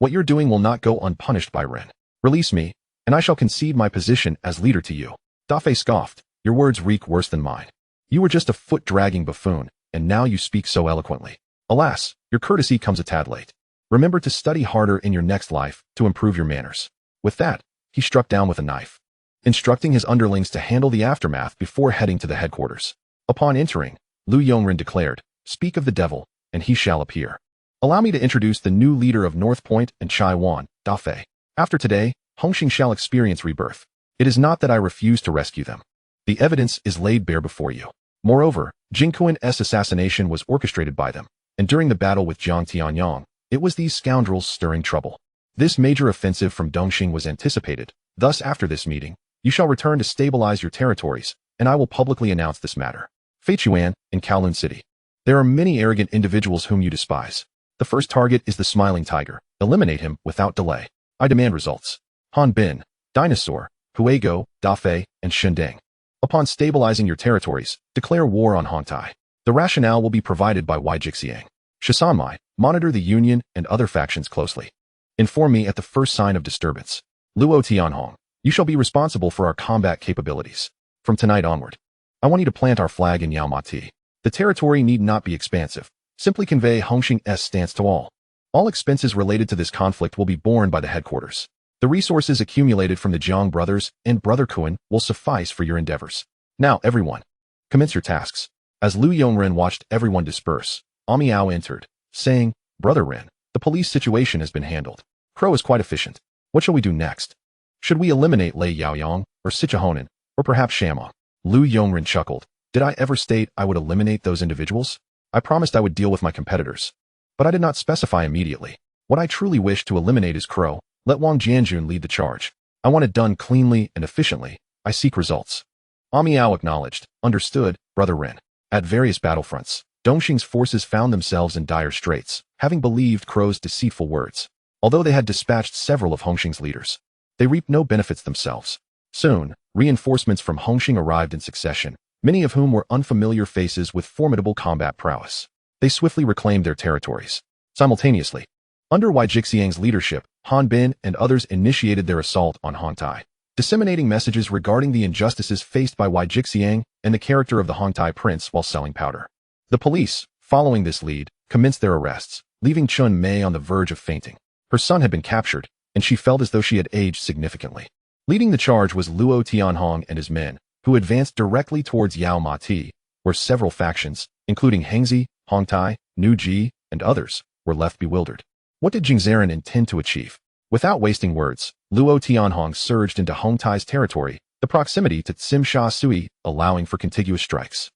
what you're doing will not go unpunished by Ren. Release me, and I shall concede my position as leader to you. Dafei scoffed. Your words reek worse than mine. You were just a foot-dragging buffoon, and now you speak so eloquently. Alas, your courtesy comes a tad late. Remember to study harder in your next life to improve your manners. With that, he struck down with a knife, instructing his underlings to handle the aftermath before heading to the headquarters. Upon entering, Lu Yongren declared, Speak of the devil, and he shall appear. Allow me to introduce the new leader of North Point and Chaiwan, Dafei. After today, Hongxing shall experience rebirth. It is not that I refuse to rescue them. The evidence is laid bare before you. Moreover, Jinkuin's assassination was orchestrated by them, and during the battle with Jiang Tianyang, it was these scoundrels stirring trouble. This major offensive from Dongxing was anticipated. Thus, after this meeting, you shall return to stabilize your territories, and I will publicly announce this matter. Fei Chuan, in Kowloon City. There are many arrogant individuals whom you despise. The first target is the Smiling Tiger. Eliminate him without delay. I demand results. Han Bin, Dinosaur, Huego, Dafei, and Shindang. Upon stabilizing your territories, declare war on Hongtai. The rationale will be provided by Wei Jixiang. Shisanmai, monitor the Union and other factions closely. Inform me at the first sign of disturbance. Luo Tianhong, you shall be responsible for our combat capabilities. From tonight onward, I want you to plant our flag in Yaomati. The territory need not be expansive. Simply convey Hongxing's stance to all. All expenses related to this conflict will be borne by the headquarters. The resources accumulated from the Jiang brothers and Brother Kuan will suffice for your endeavors. Now, everyone, commence your tasks. As Lu Yongren watched everyone disperse, Amiao entered, saying, Brother Ren, the police situation has been handled. Crow is quite efficient. What shall we do next? Should we eliminate Lei Yaoyang, or Sichahonen, or perhaps Shamong? Lu Yongren chuckled. Did I ever state I would eliminate those individuals? I promised I would deal with my competitors. But I did not specify immediately. What I truly wish to eliminate is Crow. Let Wang Jianjun lead the charge. I want it done cleanly and efficiently. I seek results. Amiao acknowledged. Understood, Brother Ren. At various battlefronts, Dongxing's forces found themselves in dire straits, having believed Crow's deceitful words. Although they had dispatched several of Hongxing's leaders, they reaped no benefits themselves. Soon, reinforcements from Hongxing arrived in succession, many of whom were unfamiliar faces with formidable combat prowess. They swiftly reclaimed their territories. Simultaneously, under Wei Jixiang's leadership, Han Bin and others initiated their assault on Hongtai. disseminating messages regarding the injustices faced by Wei Jixiang and the character of the Hongtai prince while selling powder. The police, following this lead, commenced their arrests, leaving Chun Mei on the verge of fainting. Her son had been captured, and she felt as though she had aged significantly. Leading the charge was Luo Tianhong and his men, who advanced directly towards Yao Ma Ti, where several factions, including Hengzi, Hongtai, Nu Ji, and others, were left bewildered. What did Jingzaran intend to achieve? Without wasting words, Luo Tianhong surged into Hongtai's territory, the proximity to Tsim Sha Sui allowing for contiguous strikes.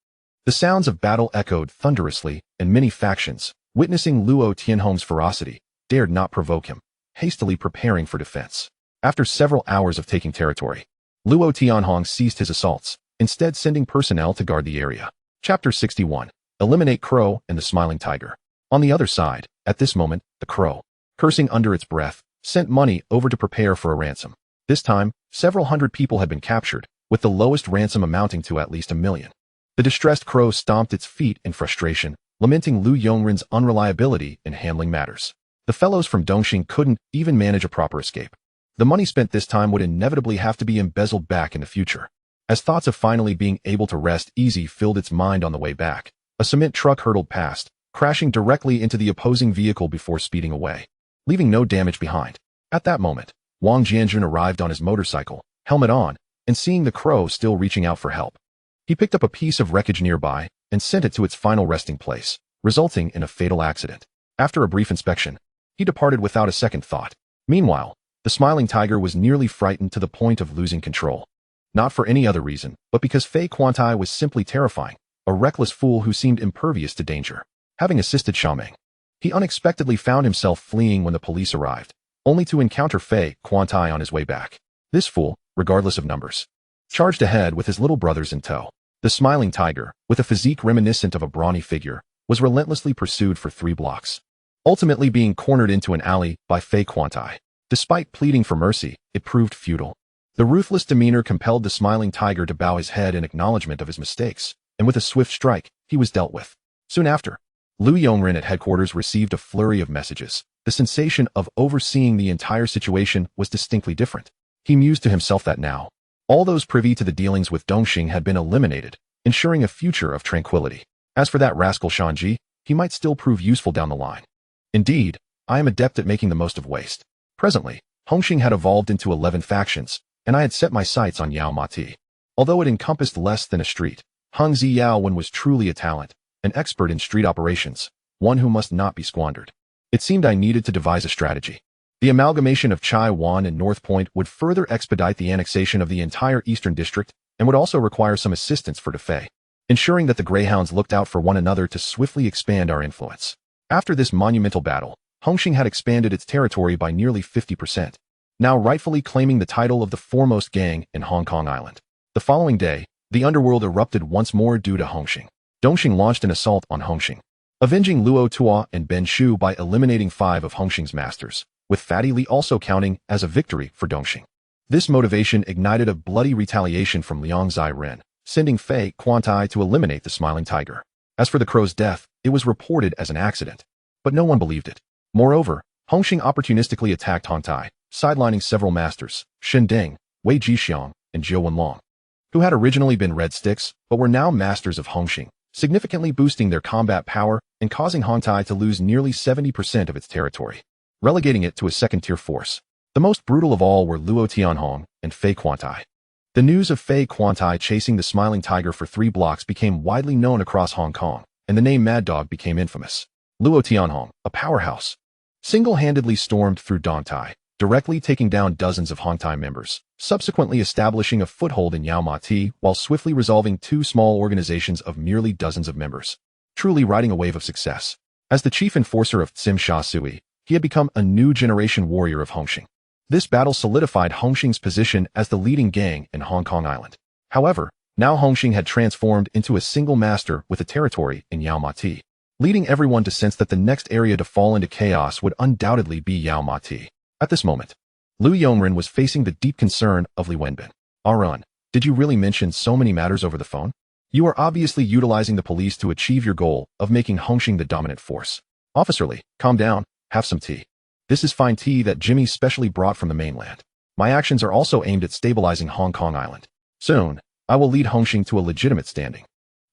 The sounds of battle echoed thunderously, and many factions, witnessing Luo Tianhong's ferocity, dared not provoke him, hastily preparing for defense. After several hours of taking territory, Luo Tianhong ceased his assaults, instead sending personnel to guard the area. Chapter 61. Eliminate Crow and the Smiling Tiger. On the other side, at this moment, the Crow, cursing under its breath, sent money over to prepare for a ransom. This time, several hundred people had been captured, with the lowest ransom amounting to at least 1 million. The distressed Crow stomped its feet in frustration, lamenting Lu Yongren's unreliability in handling matters. The fellows from Dongxing couldn't even manage a proper escape. The money spent this time would inevitably have to be embezzled back in the future. As thoughts of finally being able to rest easy filled its mind on the way back, a cement truck hurtled past, crashing directly into the opposing vehicle before speeding away, leaving no damage behind. At that moment, Wang Jianjun arrived on his motorcycle, helmet on, and seeing the Crow still reaching out for help. He picked up a piece of wreckage nearby and sent it to its final resting place, resulting in a fatal accident. After a brief inspection, he departed without a second thought. Meanwhile, the Smiling Tiger was nearly frightened to the point of losing control. Not for any other reason, but because Fei Quantai was simply terrifying, a reckless fool who seemed impervious to danger. Having assisted Xiaoming, he unexpectedly found himself fleeing when the police arrived, only to encounter Fei Quantai on his way back. This fool, regardless of numbers, charged ahead with his little brothers in tow. The Smiling Tiger, with a physique reminiscent of a brawny figure, was relentlessly pursued for 3 blocks, ultimately being cornered into an alley by Fei Quantai. Despite pleading for mercy, it proved futile. The ruthless demeanor compelled the Smiling Tiger to bow his head in acknowledgement of his mistakes, and with a swift strike, he was dealt with. Soon after, Lu Yongren at headquarters received a flurry of messages. The sensation of overseeing the entire situation was distinctly different. He mused to himself that now, all those privy to the dealings with Dongxing had been eliminated, ensuring a future of tranquility. As for that rascal Shanji, he might still prove useful down the line. Indeed, I am adept at making the most of waste. Presently, Hongxing had evolved into 11 factions, and I had set my sights on Yao Ma Ti. Although it encompassed less than a street, Heng Ziyaowen was truly a talent, an expert in street operations, one who must not be squandered. It seemed I needed to devise a strategy. The amalgamation of Chai Wan and North Point would further expedite the annexation of the entire Eastern District and would also require some assistance for Defei, ensuring that the Greyhounds looked out for one another to swiftly expand our influence. After this monumental battle, Hongxing had expanded its territory by nearly 50%, now rightfully claiming the title of the foremost gang in Hong Kong Island. The following day, the Underworld erupted once more due to Hongxing. Dongxing launched an assault on Hongxing, avenging Luo Tua and Ben Shu by eliminating 5 of Hongxing's masters, with Fatty Li also counting as a victory for Dongxing. This motivation ignited a bloody retaliation from Liang Zai Ren, sending Fei Quantai to eliminate the Smiling Tiger. As for the Crow's death, it was reported as an accident, but no one believed it. Moreover, Hongxing opportunistically attacked Hongtai, sidelining several masters, Shen Deng, Wei Jixiang, and Jiu Wenlong, who had originally been Red Sticks, but were now masters of Hongxing, significantly boosting their combat power and causing Hongtai to lose nearly 70% of its territory, relegating it to a second-tier force. The most brutal of all were Luo Tianhong and Fei Quantai. The news of Fei Quantai chasing the Smiling Tiger for 3 blocks became widely known across Hong Kong, and the name Mad Dog became infamous. Luo Tianhong, a powerhouse, single-handedly stormed through Dongtai, directly taking down dozens of Hongtai members, subsequently establishing a foothold in Yao Ma Ti while swiftly resolving 2 small organizations of merely dozens of members, truly riding a wave of success. As the chief enforcer of Tsim Sha Sui, he had become a new generation warrior of Hongxing. This battle solidified Hongxing's position as the leading gang in Hong Kong Island. However, now Hongxing had transformed into a single master with a territory in Yao Ma Ti, leading everyone to sense that the next area to fall into chaos would undoubtedly be Yao Ma Ti. At this moment, Lu Yongren was facing the deep concern of Li Wenbin. Arun, did you really mention so many matters over the phone? You are obviously utilizing the police to achieve your goal of making Hongxing the dominant force. Officer Li, calm down, have some tea. This is fine tea that Jimmy specially brought from the mainland. My actions are also aimed at stabilizing Hong Kong Island. Soon, I will lead Hongqing to a legitimate standing.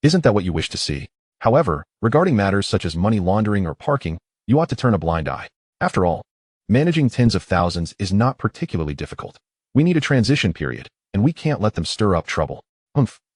Isn't that what you wish to see? However, regarding matters such as money laundering or parking, you ought to turn a blind eye. After all, managing tens of thousands is not particularly difficult. We need a transition period, and we can't let them stir up trouble.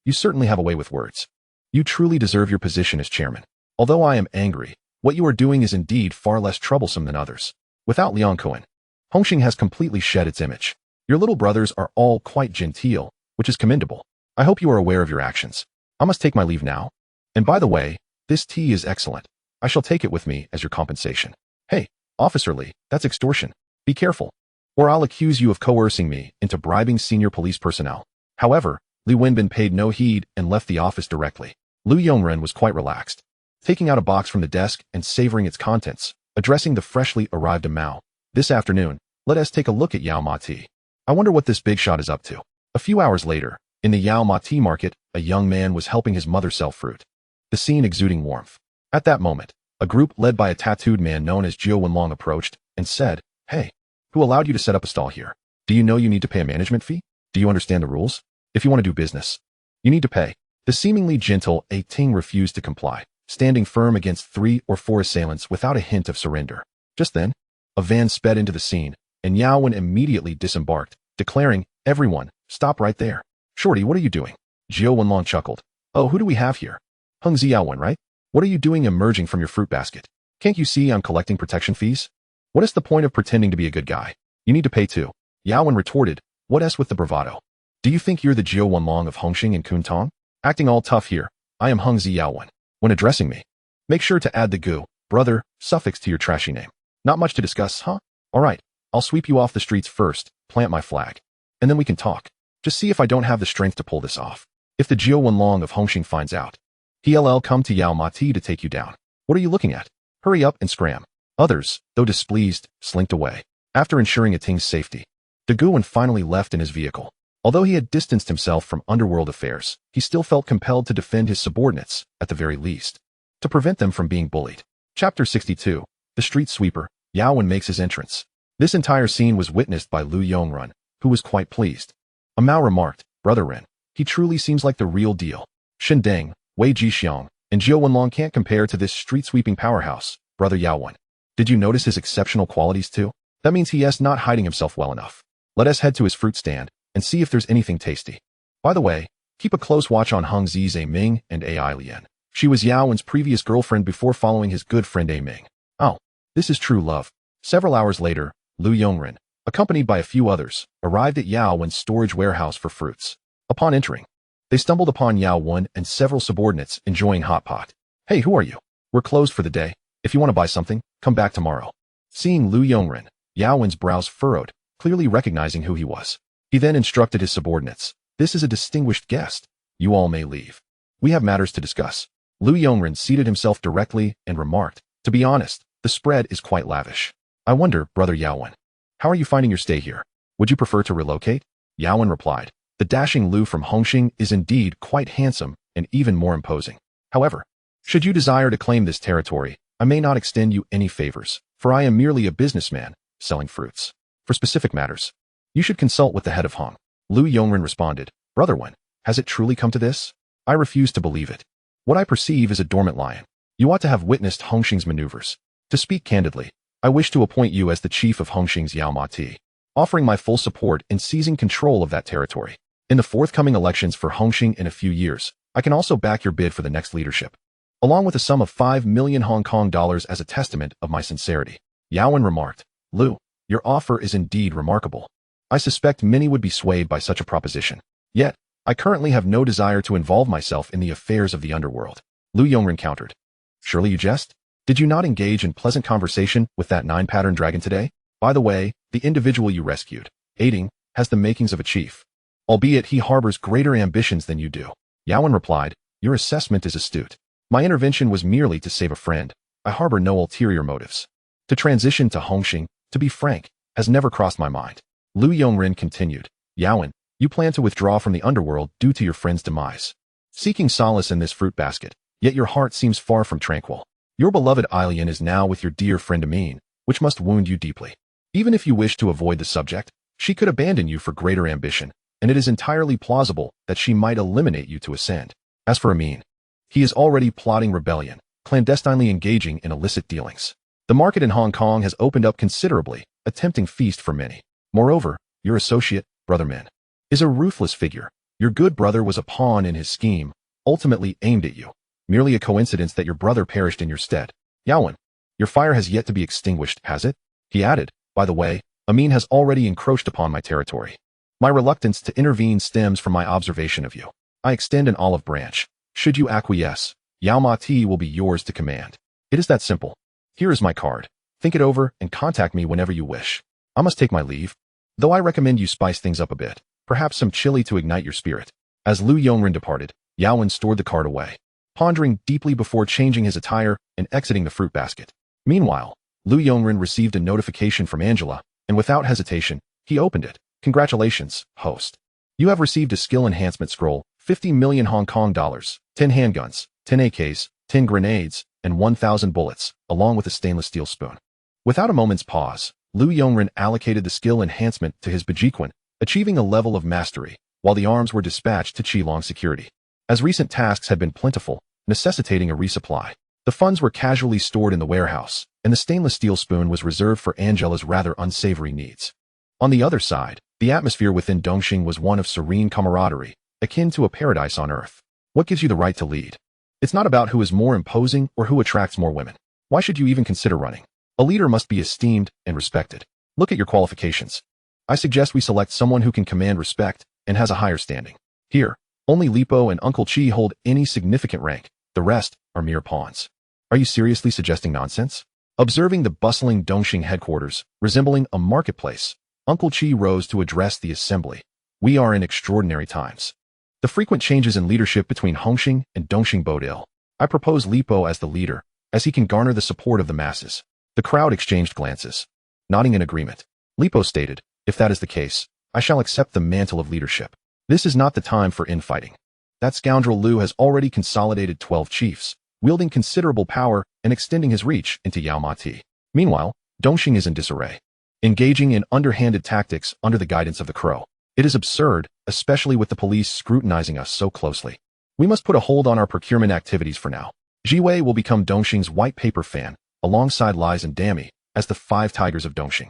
You certainly have a way with words. You truly deserve your position as chairman. Although I am angry, what you are doing is indeed far less troublesome than others. Without Liang Kuan, Hongqing has completely shed its image. Your little brothers are all quite genteel, which is commendable. I hope you are aware of your actions. I must take my leave now. And by the way, this tea is excellent. I shall take it with me as your compensation. Hey, Officer Lee, that's extortion. Be careful, or I'll accuse you of coercing me into bribing senior police personnel. However, Li Wenbin paid no heed and left the office directly. Lu Yongren was quite relaxed, taking out a box from the desk and savoring its contents, addressing the freshly arrived Mao. This afternoon, let us take a look at Yao Ma Tea. I wonder what this big shot is up to. A few hours later, in the Yao Ma Tea market, a young man was helping his mother sell fruit, the scene exuding warmth. At that moment, a group led by a tattooed man known as Jiu Wenlong approached and said, "Hey, who allowed you to set up a stall here? Do you know you need to pay a management fee? Do you understand the rules? If you want to do business, you need to pay." The seemingly gentle A Ting refused to comply, standing firm against 3 or 4 assailants without a hint of surrender. Just then, a van sped into the scene, and Yao Wen immediately disembarked, declaring, "Everyone, stop right there. Shorty, what are you doing?" Jiu Wenlong chuckled. "Oh, who do we have here? Hung Ziyaowen, right? What are you doing emerging from your fruit basket? Can't you see I'm collecting protection fees? What is the point of pretending to be a good guy? You need to pay too." Yao Wen retorted, "What else with the bravado? Do you think you're the Jiu Wenlong of Hongqing and Kuntong? Acting all tough here. I am Hung Ziyaowen. When addressing me, make sure to add the gu, brother, suffix to your trashy name. Not much to discuss, huh? Alright, I'll sweep you off the streets first, plant my flag, and then we can talk. Just see if I don't have the strength to pull this off. If the Jiu Wenlong of Hongqing finds out, he'll come to Yao Ma Tea to take you down. What are you looking at? Hurry up and scram." Others, though displeased, slinked away. After ensuring A Ting's safety, De Guan finally left in his vehicle. Although he had distanced himself from underworld affairs, he still felt compelled to defend his subordinates, at the very least, to prevent them from being bullied. Chapter 62. The Street Sweeper. Yao Wen makes his entrance. This entire scene was witnessed by Lu Yongren, who was quite pleased. A Mao remarked, "Brother Ren, he truly seems like the real deal. Shen Deng, Wei Jixiang, and Jiu Wenlong can't compare to this street-sweeping powerhouse, Brother Yao Wen. Did you notice his exceptional qualities too? That means he is not hiding himself well enough. Let us head to his fruit stand and see if there's anything tasty. By the way, keep a close watch on Hung Zi's A Ming and Ai Lian. She was Yao Wen's previous girlfriend before following his good friend A Ming. Oh, this is true love." Several hours later, Lu Yongren, accompanied by a few others, arrived at Yao Wen's storage warehouse for fruits. Upon entering, they stumbled upon Yao Wen and several subordinates enjoying hot pot. "Hey, who are you? We're closed for the day. If you want to buy something, come back tomorrow." Seeing Lu Yongren, Yao Wen's brows furrowed, clearly recognizing who he was. He then instructed his subordinates, "This is a distinguished guest. You all may leave. We have matters to discuss." Lu Yongren seated himself directly and remarked, "To be honest, the spread is quite lavish. I wonder, Brother Yao Wen, how are you finding your stay here? Would you prefer to relocate?" Yao Wen replied, "The dashing Lu from Hongqing is indeed quite handsome and even more imposing. However, should you desire to claim this territory, I may not extend you any favors, for I am merely a businessman, selling fruits. For specific matters, you should consult with the head of Hong." Lu Yongren responded, "Brother Wen, has it truly come to this? I refuse to believe it. What I perceive is a dormant lion. You ought to have witnessed Hongqing's maneuvers. To speak candidly, I wish to appoint you as the chief of Hongqing's Yao Ma Tea, offering my full support in seizing control of that territory. In the forthcoming elections for Hongqing in a few years, I can also back your bid for the next leadership, along with a sum of 5 million Hong Kong dollars as a testament of my sincerity." Yao Wen remarked, "Lu, your offer is indeed remarkable. I suspect many would be swayed by such a proposition. Yet, I currently have no desire to involve myself in the affairs of the underworld." Lu Yongren countered, "Surely you jest? Did you not engage in pleasant conversation with that 9-pattern dragon today? By the way, the individual you rescued, aiding, has the makings of a chief, albeit he harbors greater ambitions than you do." Yao Wen replied, "Your assessment is astute. My intervention was merely to save a friend. I harbor no ulterior motives. To transition to Hongqing, to be frank, has never crossed my mind." Lu Yongren continued, "Yao Wen, you plan to withdraw from the underworld due to your friend's demise, seeking solace in this fruit basket, yet your heart seems far from tranquil. Your beloved Ailian is now with your dear friend Amin, which must wound you deeply. Even if you wish to avoid the subject, She could abandon you for greater ambition, and it is entirely plausible that she might eliminate you to ascend. As for Amin, he is already plotting rebellion, clandestinely engaging in illicit dealings. The market in Hong Kong has opened up considerably, a tempting feast for many. Moreover, your associate, Brother Min, is a ruthless figure. Your good brother was a pawn in his scheme, ultimately aimed at you. Merely a coincidence that your brother perished in your stead. Yaowen, your fire has yet to be extinguished, has it? He added, by the way, Amin has already encroached upon my territory. My reluctance to intervene stems from my observation of you. I extend an olive branch. Should you acquiesce, Yao Ma Ti will be yours to command. It is that simple. Here is my card. Think it over and contact me whenever you wish. I must take my leave. Though I recommend you spice things up a bit, perhaps some chili to ignite your spirit. As Lu Yongren departed, Yaowen stored the card away, pondering deeply before changing his attire and exiting the fruit basket. Meanwhile, Lu Yongren received a notification from Angela, and without hesitation, he opened it. Congratulations, host. You have received a skill enhancement scroll, 50 million Hong Kong dollars, 10 handguns, 10 AKs, 10 grenades, and 1,000 bullets, along with a stainless steel spoon. Without a moment's pause, Lu Yongren allocated the skill enhancement to his Bajiquan, achieving a level of mastery, while the arms were dispatched to Qilong security. As recent tasks had been plentiful, necessitating a resupply, the funds were casually stored in the warehouse, and the stainless steel spoon was reserved for Angela's rather unsavory needs. On the other side, the atmosphere within Dongxing was one of serene camaraderie, akin to a paradise on earth. What gives you the right to lead? It's not about who is more imposing or who attracts more women. Why should you even consider running? A leader must be esteemed and respected. Look at your qualifications. I suggest we select someone who can command respect and has a higher standing. Here, only Lipo and Uncle Chi hold any significant rank. The rest are mere pawns. Are you seriously suggesting nonsense? Observing the bustling Dongxing headquarters, resembling a marketplace, Uncle Chi rose to address the assembly. We are in extraordinary times. The frequent changes in leadership between Hongxing and Dongxing bode ill. I propose Lipo as the leader, as he can garner the support of the masses. The crowd exchanged glances, nodding in agreement. Lipo stated, if that is the case, I shall accept the mantle of leadership. This is not the time for infighting. That scoundrel Lu has already consolidated 12 chiefs, wielding considerable power and extending his reach into Yao Ma Ti. Meanwhile, Dongxing is in disarray, engaging in underhanded tactics under the guidance of the Crow. It is absurd, especially with the police scrutinizing us so closely. We must put a hold on our procurement activities for now. Jiwei will become Dongxing's white paper fan, alongside Lies and Dami, as the 5 tigers of Dongxing.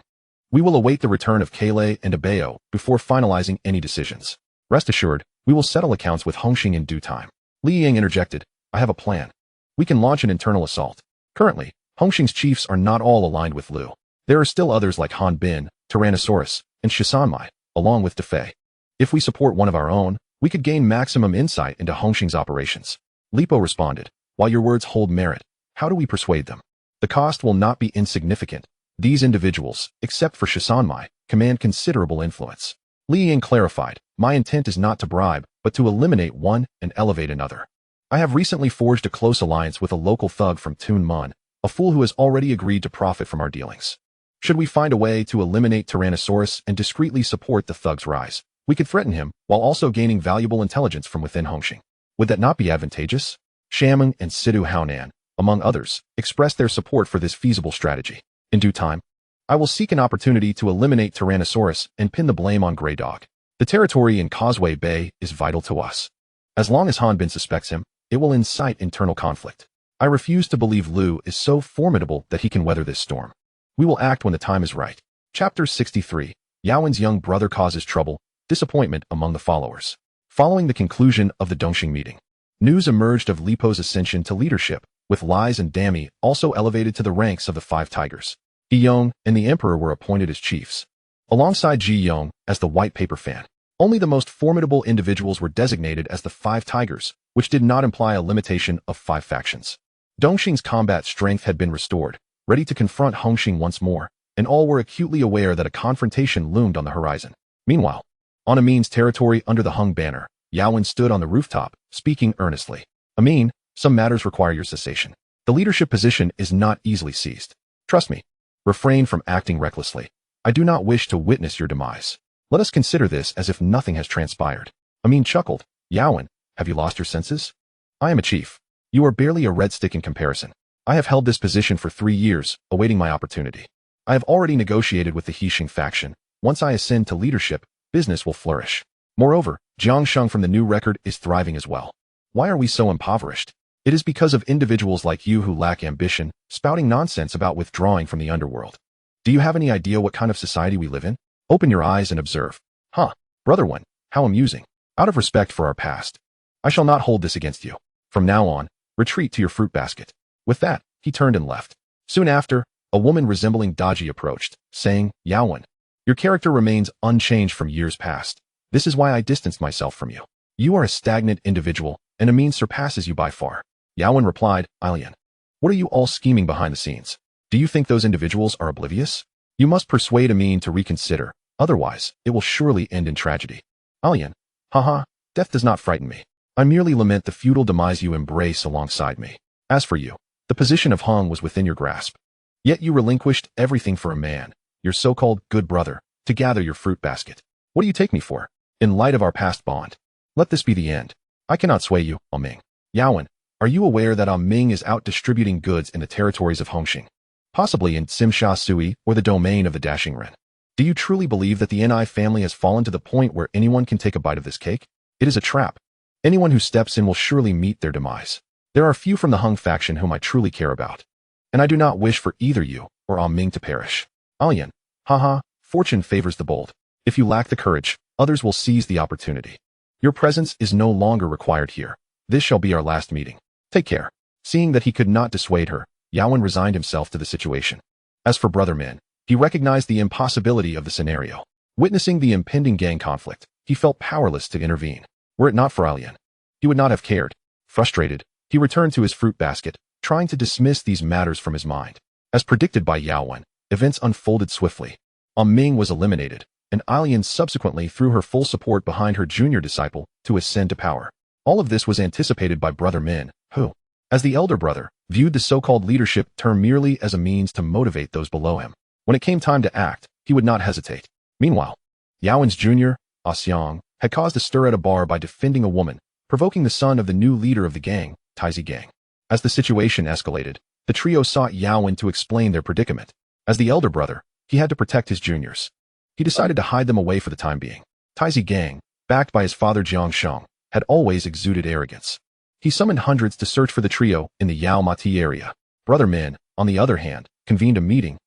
We will await the return of Keilei and Abeo before finalizing any decisions. Rest assured, we will settle accounts with Hongxing in due time. Li Ying interjected, I have a plan. We can launch an internal assault. Currently, Hongxing's chiefs are not all aligned with Lu. There are still others like Han Bin, Tyrannosaurus, and Shisanmai, along with Defei. If we support one of our own, we could gain maximum insight into Hongxing's operations. Lipo responded, while your words hold merit, how do we persuade them? The cost will not be insignificant. These individuals, except for Shisanmai, command considerable influence. Li Ying clarified, my intent is not to bribe, but to eliminate one and elevate another. I have recently forged a close alliance with a local thug from Tun Mun, a fool who has already agreed to profit from our dealings. Should we find a way to eliminate Tyrannosaurus and discreetly support the thug's rise, we could threaten him while also gaining valuable intelligence from within Hongxing. Would that not be advantageous? Shameng and Sidu Haonan, among others, expressed their support for this feasible strategy. In due time, I will seek an opportunity to eliminate Tyrannosaurus and pin the blame on Grey Dog. The territory in Causeway Bay is vital to us. As long as Han Bin suspects him, it will incite internal conflict. I refuse to believe Lu is so formidable that he can weather this storm. We will act when the time is right. Chapter 63. Yaowen's young brother causes trouble, disappointment among the followers. Following the conclusion of the Dongxing meeting, news emerged of Lipo's ascension to leadership, with Lies and Dami also elevated to the ranks of the 5 tigers. Yong and the Emperor were appointed as chiefs, alongside Ji Yong as the white paper fan. Only the most formidable individuals were designated as the 5 tigers, which did not imply a limitation of 5 factions. Dongxing's combat strength had been restored, ready to confront Hongxing once more, and all were acutely aware that a confrontation loomed on the horizon. Meanwhile, on Amin's territory under the Hung banner, Yaowen stood on the rooftop, speaking earnestly. Amin, some matters require your cessation. The leadership position is not easily seized. Trust me. Refrain from acting recklessly. I do not wish to witness your demise. Let us consider this as if nothing has transpired. Amin chuckled. Yaowen, have you lost your senses? I am a chief. You are barely a red stick in comparison. I have held this position for 3 years, awaiting my opportunity. I have already negotiated with the Hixing faction, Once I ascend to leadership, business will flourish. Moreover, Jiangsheng from the new record is thriving as well. Why are we so impoverished? It is because of individuals like you who lack ambition, spouting nonsense about withdrawing from the underworld. Do you have any idea what kind of society we live in? Open your eyes and observe. Huh, brother one, how amusing. Out of respect for our past, I shall not hold this against you. From now on, retreat to your fruit basket. With that, he turned and left. Soon after, a woman resembling Daji approached, saying, Yaowen, your character remains unchanged from years past. This is why I distanced myself from you. You are a stagnant individual, and Amin surpasses you by far. Yaowen replied, Ilian, what are you all scheming behind the scenes? Do you think those individuals are oblivious? You must persuade Amin to reconsider, otherwise, it will surely end in tragedy. Ilian, haha, death does not frighten me. I merely lament the feudal demise you embrace alongside me. As for you, the position of Hong was within your grasp. Yet you relinquished everything for a man, your so-called good brother, to gather your fruit basket. What do you take me for? In light of our past bond, let this be the end. I cannot sway you, Ming. Yaowen, are you aware that Ming is out distributing goods in the territories of Hongxing? Possibly in Simsha Sui or the domain of the Dashing Ren. Do you truly believe that the Ni family has fallen to the point where anyone can take a bite of this cake? It is a trap. Anyone who steps in will surely meet their demise. There are few from the Hung faction whom I truly care about. And I do not wish for either you or Ming to perish. Alian, haha, fortune favors the bold. If you lack the courage, others will seize the opportunity. Your presence is no longer required here. This shall be our last meeting. Take care. Seeing that he could not dissuade her, Yaowen resigned himself to the situation. As for Brother Min, he recognized the impossibility of the scenario. Witnessing the impending gang conflict, he felt powerless to intervene. Were it not for Alian, he would not have cared. Frustrated, he returned to his fruit basket, trying to dismiss these matters from his mind. As predicted by Yaowen, events unfolded swiftly. Ming was eliminated, and Alian subsequently threw her full support behind her junior disciple to ascend to power. All of this was anticipated by Brother Min, who, as the elder brother, viewed the so-called leadership term merely as a means to motivate those below him. When it came time to act, he would not hesitate. Meanwhile, Yaowen's junior, Xiang, had caused a stir at a bar by defending a woman, provoking the son of the new leader of the gang, Taizi Gang. As the situation escalated, the trio sought Yaowen to explain their predicament. As the elder brother, he had to protect his juniors. He decided to hide them away for the time being. Taizi Gang, backed by his father Jiangsheng, had always exuded arrogance. He summoned hundreds to search for the trio in the Yao Mati area. Brother Min, on the other hand, convened a meeting,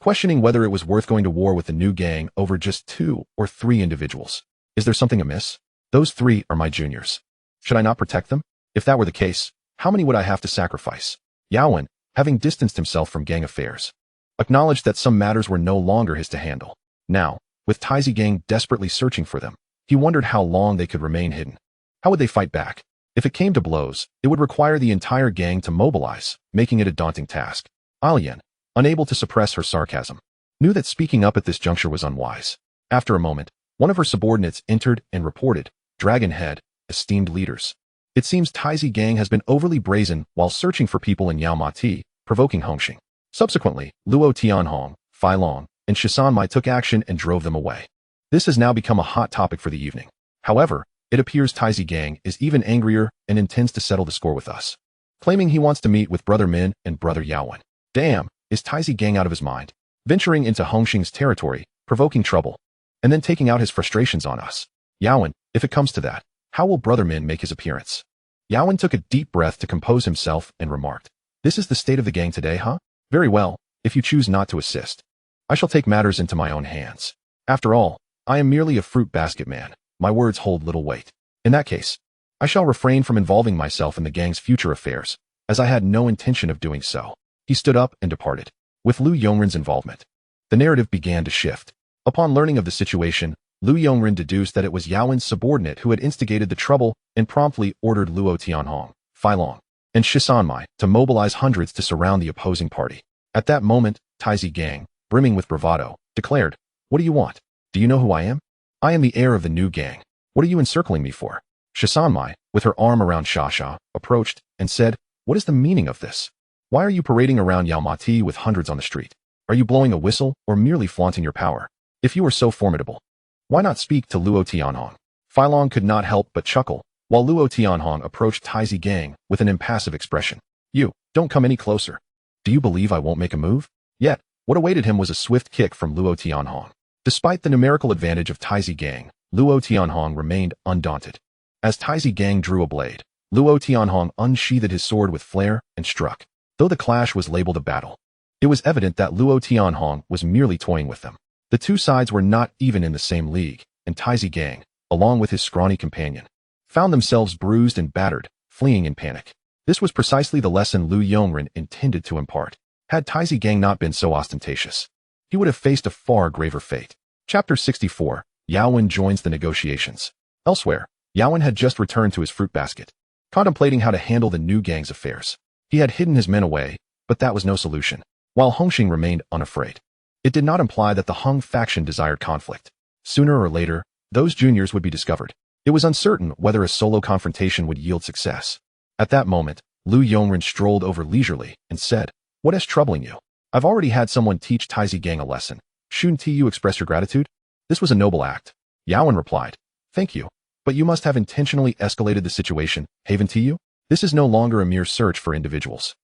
questioning whether it was worth going to war with the new gang over just 2 or 3 individuals. Is there something amiss? Those 3 are my juniors. Should I not protect them? If that were the case, how many would I have to sacrifice? Yaowen, having distanced himself from gang affairs, acknowledged that some matters were no longer his to handle. Now, with Taizi Gang desperately searching for them, he wondered how long they could remain hidden. How would they fight back? If it came to blows, it would require the entire gang to mobilize, making it a daunting task. Alian, unable to suppress her sarcasm, knew that speaking up at this juncture was unwise. After a moment, one of her subordinates entered and reported, Dragon Head, esteemed leaders. It seems Taizi Gang has been overly brazen while searching for people in Yao Mati, provoking Hongxing. Subsequently, Luo Tianhong, Fai Long, and Shisan Mai took action and drove them away. This has now become a hot topic for the evening. However, it appears Taizi Gang is even angrier and intends to settle the score with us, claiming he wants to meet with Brother Min and Brother Yaowen. Damn, is Taizi Gang out of his mind? Venturing into Hongxing's territory, provoking trouble, and then taking out his frustrations on us. Yaowen, if it comes to that, how will Brother Min make his appearance? Yaowen took a deep breath to compose himself and remarked, this is the state of the gang today, huh? Very well, if you choose not to assist, I shall take matters into my own hands. After all, I am merely a fruit basket man. My words hold little weight. In that case, I shall refrain from involving myself in the gang's future affairs, as I had no intention of doing so. He stood up and departed. With Lu Yongren's involvement, the narrative began to shift. Upon learning of the situation, Lu Yongren deduced that it was Yaowen's subordinate who had instigated the trouble and promptly ordered Luo Tianhong, Fai Long, and Shisan Mai to mobilize hundreds to surround the opposing party. At that moment, Taizi Gang, brimming with bravado, declared, what do you want? Do you know who I am? I am the heir of the new gang. What are you encircling me for? Shisan Mai, with her arm around Shasha, approached and said, what is the meaning of this? Why are you parading around Yao Mati with hundreds on the street? Are you blowing a whistle or merely flaunting your power? If you are so formidable, why not speak to Luo Tianhong? Fai Long could not help but chuckle, while Luo Tianhong approached Taizi Gang with an impassive expression. You, don't come any closer. Do you believe I won't make a move? Yet, what awaited him was a swift kick from Luo Tianhong. Despite the numerical advantage of Taizi Gang, Luo Tianhong remained undaunted. As Taizi Gang drew a blade, Luo Tianhong unsheathed his sword with flair and struck. Though the clash was labeled a battle, it was evident that Luo Tianhong was merely toying with them. The two sides were not even in the same league, and Taizi Gang, along with his scrawny companion, found themselves bruised and battered, fleeing in panic. This was precisely the lesson Lu Yongren intended to impart. Had Taizi Gang not been so ostentatious, he would have faced a far graver fate. Chapter 64. Yaowen joins the negotiations. Elsewhere, Yaowen had just returned to his fruit basket, contemplating how to handle the new gang's affairs. He had hidden his men away, but that was no solution, while Hongxing remained unafraid. It did not imply that the Hung faction desired conflict. Sooner or later, those juniors would be discovered. It was uncertain whether a solo confrontation would yield success. At that moment, Lu Yongren strolled over leisurely and said, "What is troubling you? I've already had someone teach Taizi Gang a lesson. Shouldn't you express your gratitude?" This was a noble act. Yaowen replied, "Thank you, but you must have intentionally escalated the situation, haven't you? This is no longer a mere search for individuals.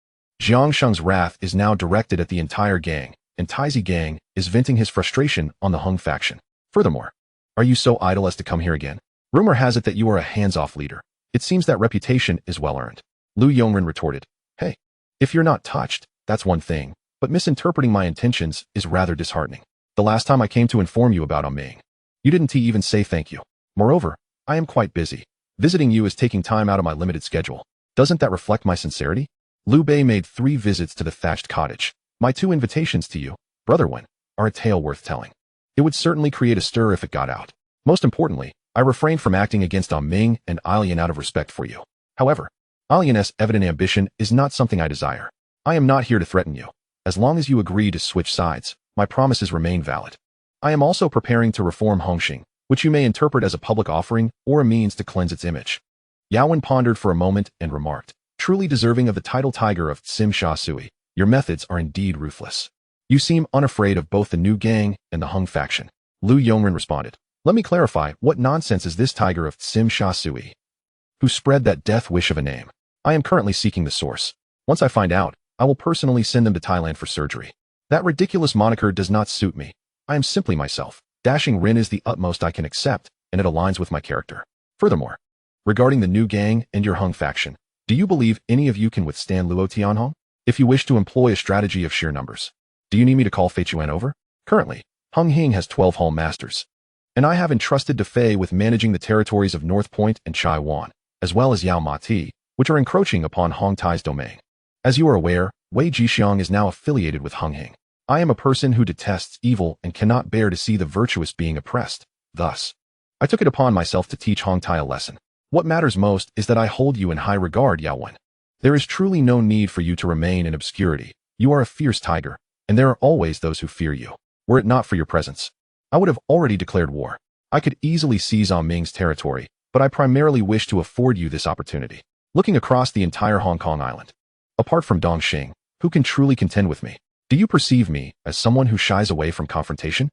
Jiang Sheng's wrath is now directed at the entire gang, and Taizi Gang is venting his frustration on the Hung faction. Furthermore, are you so idle as to come here again? Rumor has it that you are a hands-off leader. It seems that reputation is well-earned." Lu Yongren retorted, "Hey, if you're not touched, that's one thing, but misinterpreting my intentions is rather disheartening. The last time I came to inform you about Ming, you didn't even say thank you. Moreover, I am quite busy. Visiting you is taking time out of my limited schedule. Doesn't that reflect my sincerity?" Liu Bei made 3 visits to the thatched cottage. "My 2 invitations to you, Brother Wen, are a tale worth telling. It would certainly create a stir if it got out. Most importantly, I refrained from acting against Ming and Alian out of respect for you. However, Alian's evident ambition is not something I desire. I am not here to threaten you. As long as you agree to switch sides, my promises remain valid. I am also preparing to reform Hongxing, which you may interpret as a public offering or a means to cleanse its image." Yaowen pondered for a moment and remarked, "Truly deserving of the title Tiger of Tsim Sha Sui, your methods are indeed ruthless. You seem unafraid of both the new gang and the Hung faction." Lu Yongren responded, "Let me clarify, what nonsense is this Tiger of Tsim Sha Sui? Who spread that death wish of a name? I am currently seeking the source. Once I find out, I will personally send them to Thailand for surgery. That ridiculous moniker does not suit me. I am simply myself. Dashing Rin is the utmost I can accept, and it aligns with my character. Furthermore, regarding the new gang and your Hung faction, do you believe any of you can withstand Luo Tianhong? If you wish to employ a strategy of sheer numbers, do you need me to call Fei Chuan over? Currently, Hung Hing has 12 Hall Masters, and I have entrusted to Fei with managing the territories of North Point and Chai Wan, as well as Yao Ma Ti, which are encroaching upon Hong Tai's domain. As you are aware, Wei Jixiang is now affiliated with Hung Hing. I am a person who detests evil and cannot bear to see the virtuous being oppressed. Thus, I took it upon myself to teach Hong Tai a lesson. What matters most is that I hold you in high regard, Yaowen. There is truly no need for you to remain in obscurity. You are a fierce tiger, and there are always those who fear you. Were it not for your presence, I would have already declared war. I could easily seize Ming's territory, but I primarily wish to afford you this opportunity. Looking across the entire Hong Kong island, apart from Dongxing, who can truly contend with me? Do you perceive me as someone who shies away from confrontation?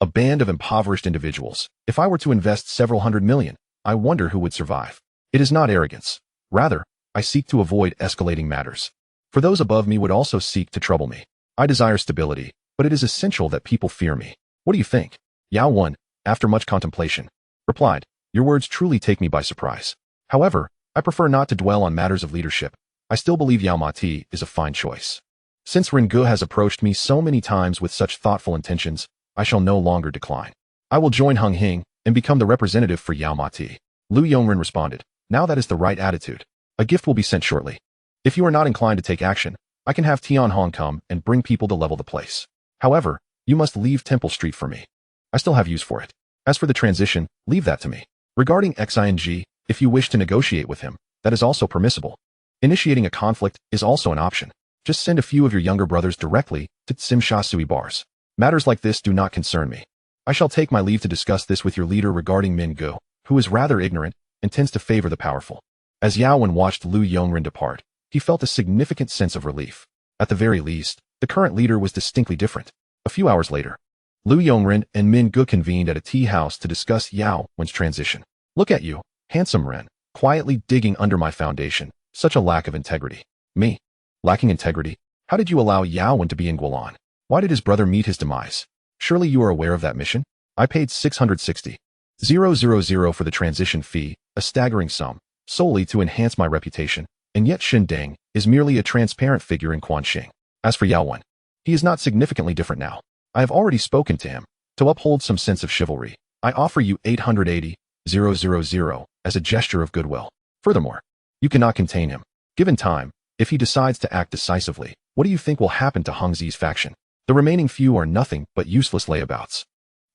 A band of impoverished individuals. If I were to invest several hundred million, I wonder who would survive. It is not arrogance. Rather, I seek to avoid escalating matters. For those above me would also seek to trouble me. I desire stability, but it is essential that people fear me. What do you think? Yao Wen, after much contemplation, replied, "Your words truly take me by surprise. However, I prefer not to dwell on matters of leadership. I still believe Yao Ma Ti is a fine choice. Since Ren Ge has approached me so many times with such thoughtful intentions, I shall no longer decline. I will join Hung Hing and become the representative for Yao Ma Ti." Lu Yongren responded, "Now that is the right attitude. A gift will be sent shortly. If you are not inclined to take action, I can have Tianhong come and bring people to level the place. However, you must leave Temple Street for me. I still have use for it. As for the transition, leave that to me. Regarding Xing, if you wish to negotiate with him, that is also permissible. Initiating a conflict is also an option. Just send a few of your younger brothers directly to Tsim Sha Sui bars. Matters like this do not concern me. I shall take my leave to discuss this with your leader regarding Min Ge, who is rather ignorant and tends to favor the powerful." As Yaowen watched Lu Yongren depart, he felt a significant sense of relief. At the very least, the current leader was distinctly different. A few hours later, Lu Yongren and Min Ge convened at a tea house to discuss Yao Wen's transition. "Look at you, handsome Ren, quietly digging under my foundation. Such a lack of integrity." "Me? Lacking integrity? How did you allow Yao Wen to be in Guolan? Why did his brother meet his demise? Surely you are aware of that mission?" I paid 660,000 for the transition fee, a staggering sum, solely to enhance my reputation, and yet Shindang is merely a transparent figure in Quanxing. As for Yaowen, he is not significantly different now. I have already spoken to him. To uphold some sense of chivalry, I offer you 880,000 as a gesture of goodwill. Furthermore, you cannot contain him. Given time, if he decides to act decisively, what do you think will happen to Hung Zi's faction? The remaining few are nothing but useless layabouts.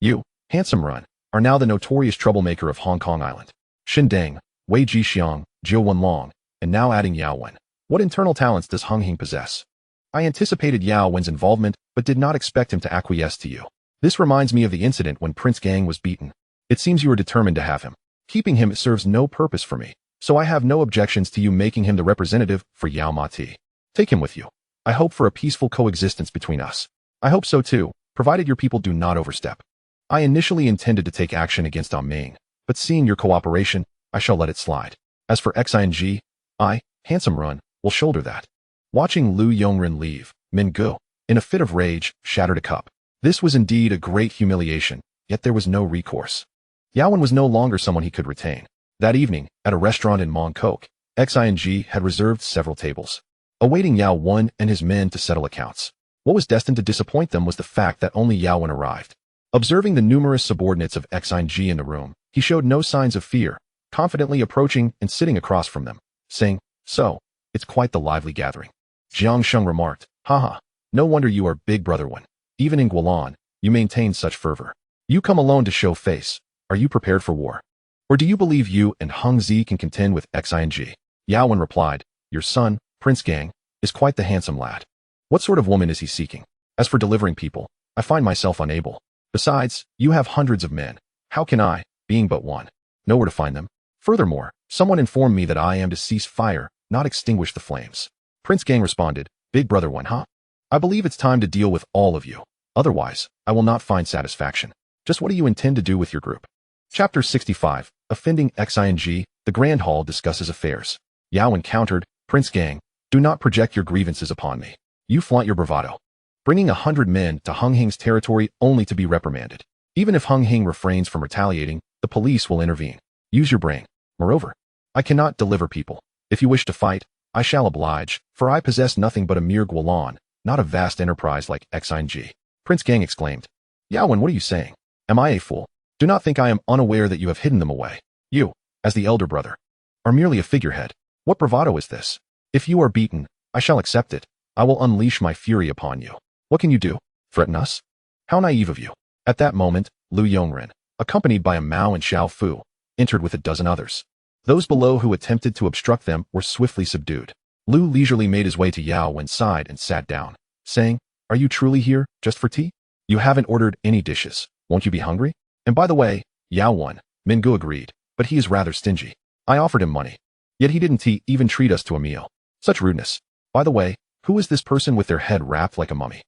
You, Handsome Run, are now the notorious troublemaker of Hong Kong Island. Shindang, Wei Jixiang, Jiu Wenlong, and now adding Yao Wen. What internal talents does Hung Hing possess? I anticipated Yao Wen's involvement, but did not expect him to acquiesce to you. This reminds me of the incident when Prince Gang was beaten. It seems you are determined to have him. Keeping him serves no purpose for me, so I have no objections to you making him the representative for Yao Mati. Take him with you. I hope for a peaceful coexistence between us. I hope so too, provided your people do not overstep. I initially intended to take action against Ming, but seeing your cooperation, I shall let it slide. As for Xing, I, Handsome Run, will shoulder that. Watching Lu Yongren leave, Min Gu, in a fit of rage, shattered a cup. This was indeed a great humiliation, yet there was no recourse. Yao Wen was no longer someone he could retain. That evening, at a restaurant in Mong Kok, Xing had reserved several tables, awaiting Yao Wen and his men to settle accounts. What was destined to disappoint them was the fact that only Yao Wen arrived. Observing the numerous subordinates of Xing in the room, he showed no signs of fear, confidently approaching and sitting across from them, saying, "So, it's quite the lively gathering." Jiang Sheng remarked, "Haha, no wonder you are Big Brother One. Even in Guilin, you maintain such fervor. You come alone to show face. Are you prepared for war? Or do you believe you and Hung Zi can contend with Xing?" Yao Wen replied, "Your son, Prince Gang, is quite the handsome lad. What sort of woman is he seeking? As for delivering people, I find myself unable. Besides, you have hundreds of men. How can I, being but one, know where to find them? Furthermore, someone informed me that I am to cease fire, not extinguish the flames." Prince Gang responded, "Big Brother One, huh? I believe it's time to deal with all of you. Otherwise, I will not find satisfaction. Just what do you intend to do with your group?" Chapter 65, Offending Xing, the Grand Hall discusses affairs. Yao Wen countered, "Prince Gang, do not project your grievances upon me. You flaunt your bravado, bringing 100 men to Hung Hing's territory only to be reprimanded. Even if Hung Hing refrains from retaliating, the police will intervene. Use your brain. Moreover, I cannot deliver people. If you wish to fight, I shall oblige, for I possess nothing but a mere Guilin, not a vast enterprise like Xing." Prince Gang exclaimed, "Yao Wen, what are you saying? Am I a fool? Do not think I am unaware that you have hidden them away. You, as the elder brother, are merely a figurehead. What bravado is this? If you are beaten, I shall accept it. I will unleash my fury upon you. What can you do? Threaten us? How naive of you." At that moment, Lu Yongren, accompanied by a Mao and Xiao Fu, entered with a dozen others. Those below who attempted to obstruct them were swiftly subdued. Lu leisurely made his way to Yao Wen's side and sat down, saying, "Are you truly here, just for tea? You haven't ordered any dishes. Won't you be hungry? And by the way, Yao Wen," Mingu agreed, "but he is rather stingy. I offered him money, yet he didn't even treat us to a meal. Such rudeness. By the way, who is this person with their head wrapped like a mummy?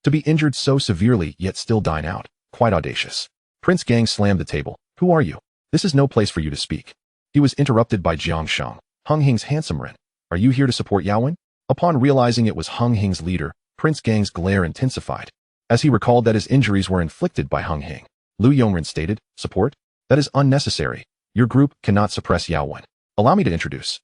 To be injured so severely yet still dine out, quite audacious." Prince Gang slammed the table. "Who are you? This is no place for you to speak." He was interrupted by Jiang Sheng, Hung Hing's handsome Ren. "Are you here to support Yao Wen?" Upon realizing it was Hung Hing's leader, Prince Gang's glare intensified, as he recalled that his injuries were inflicted by Hung Hing. Lu Yongren stated, "Support? That is unnecessary. Your group cannot suppress Yao Wen. Allow me to introduce.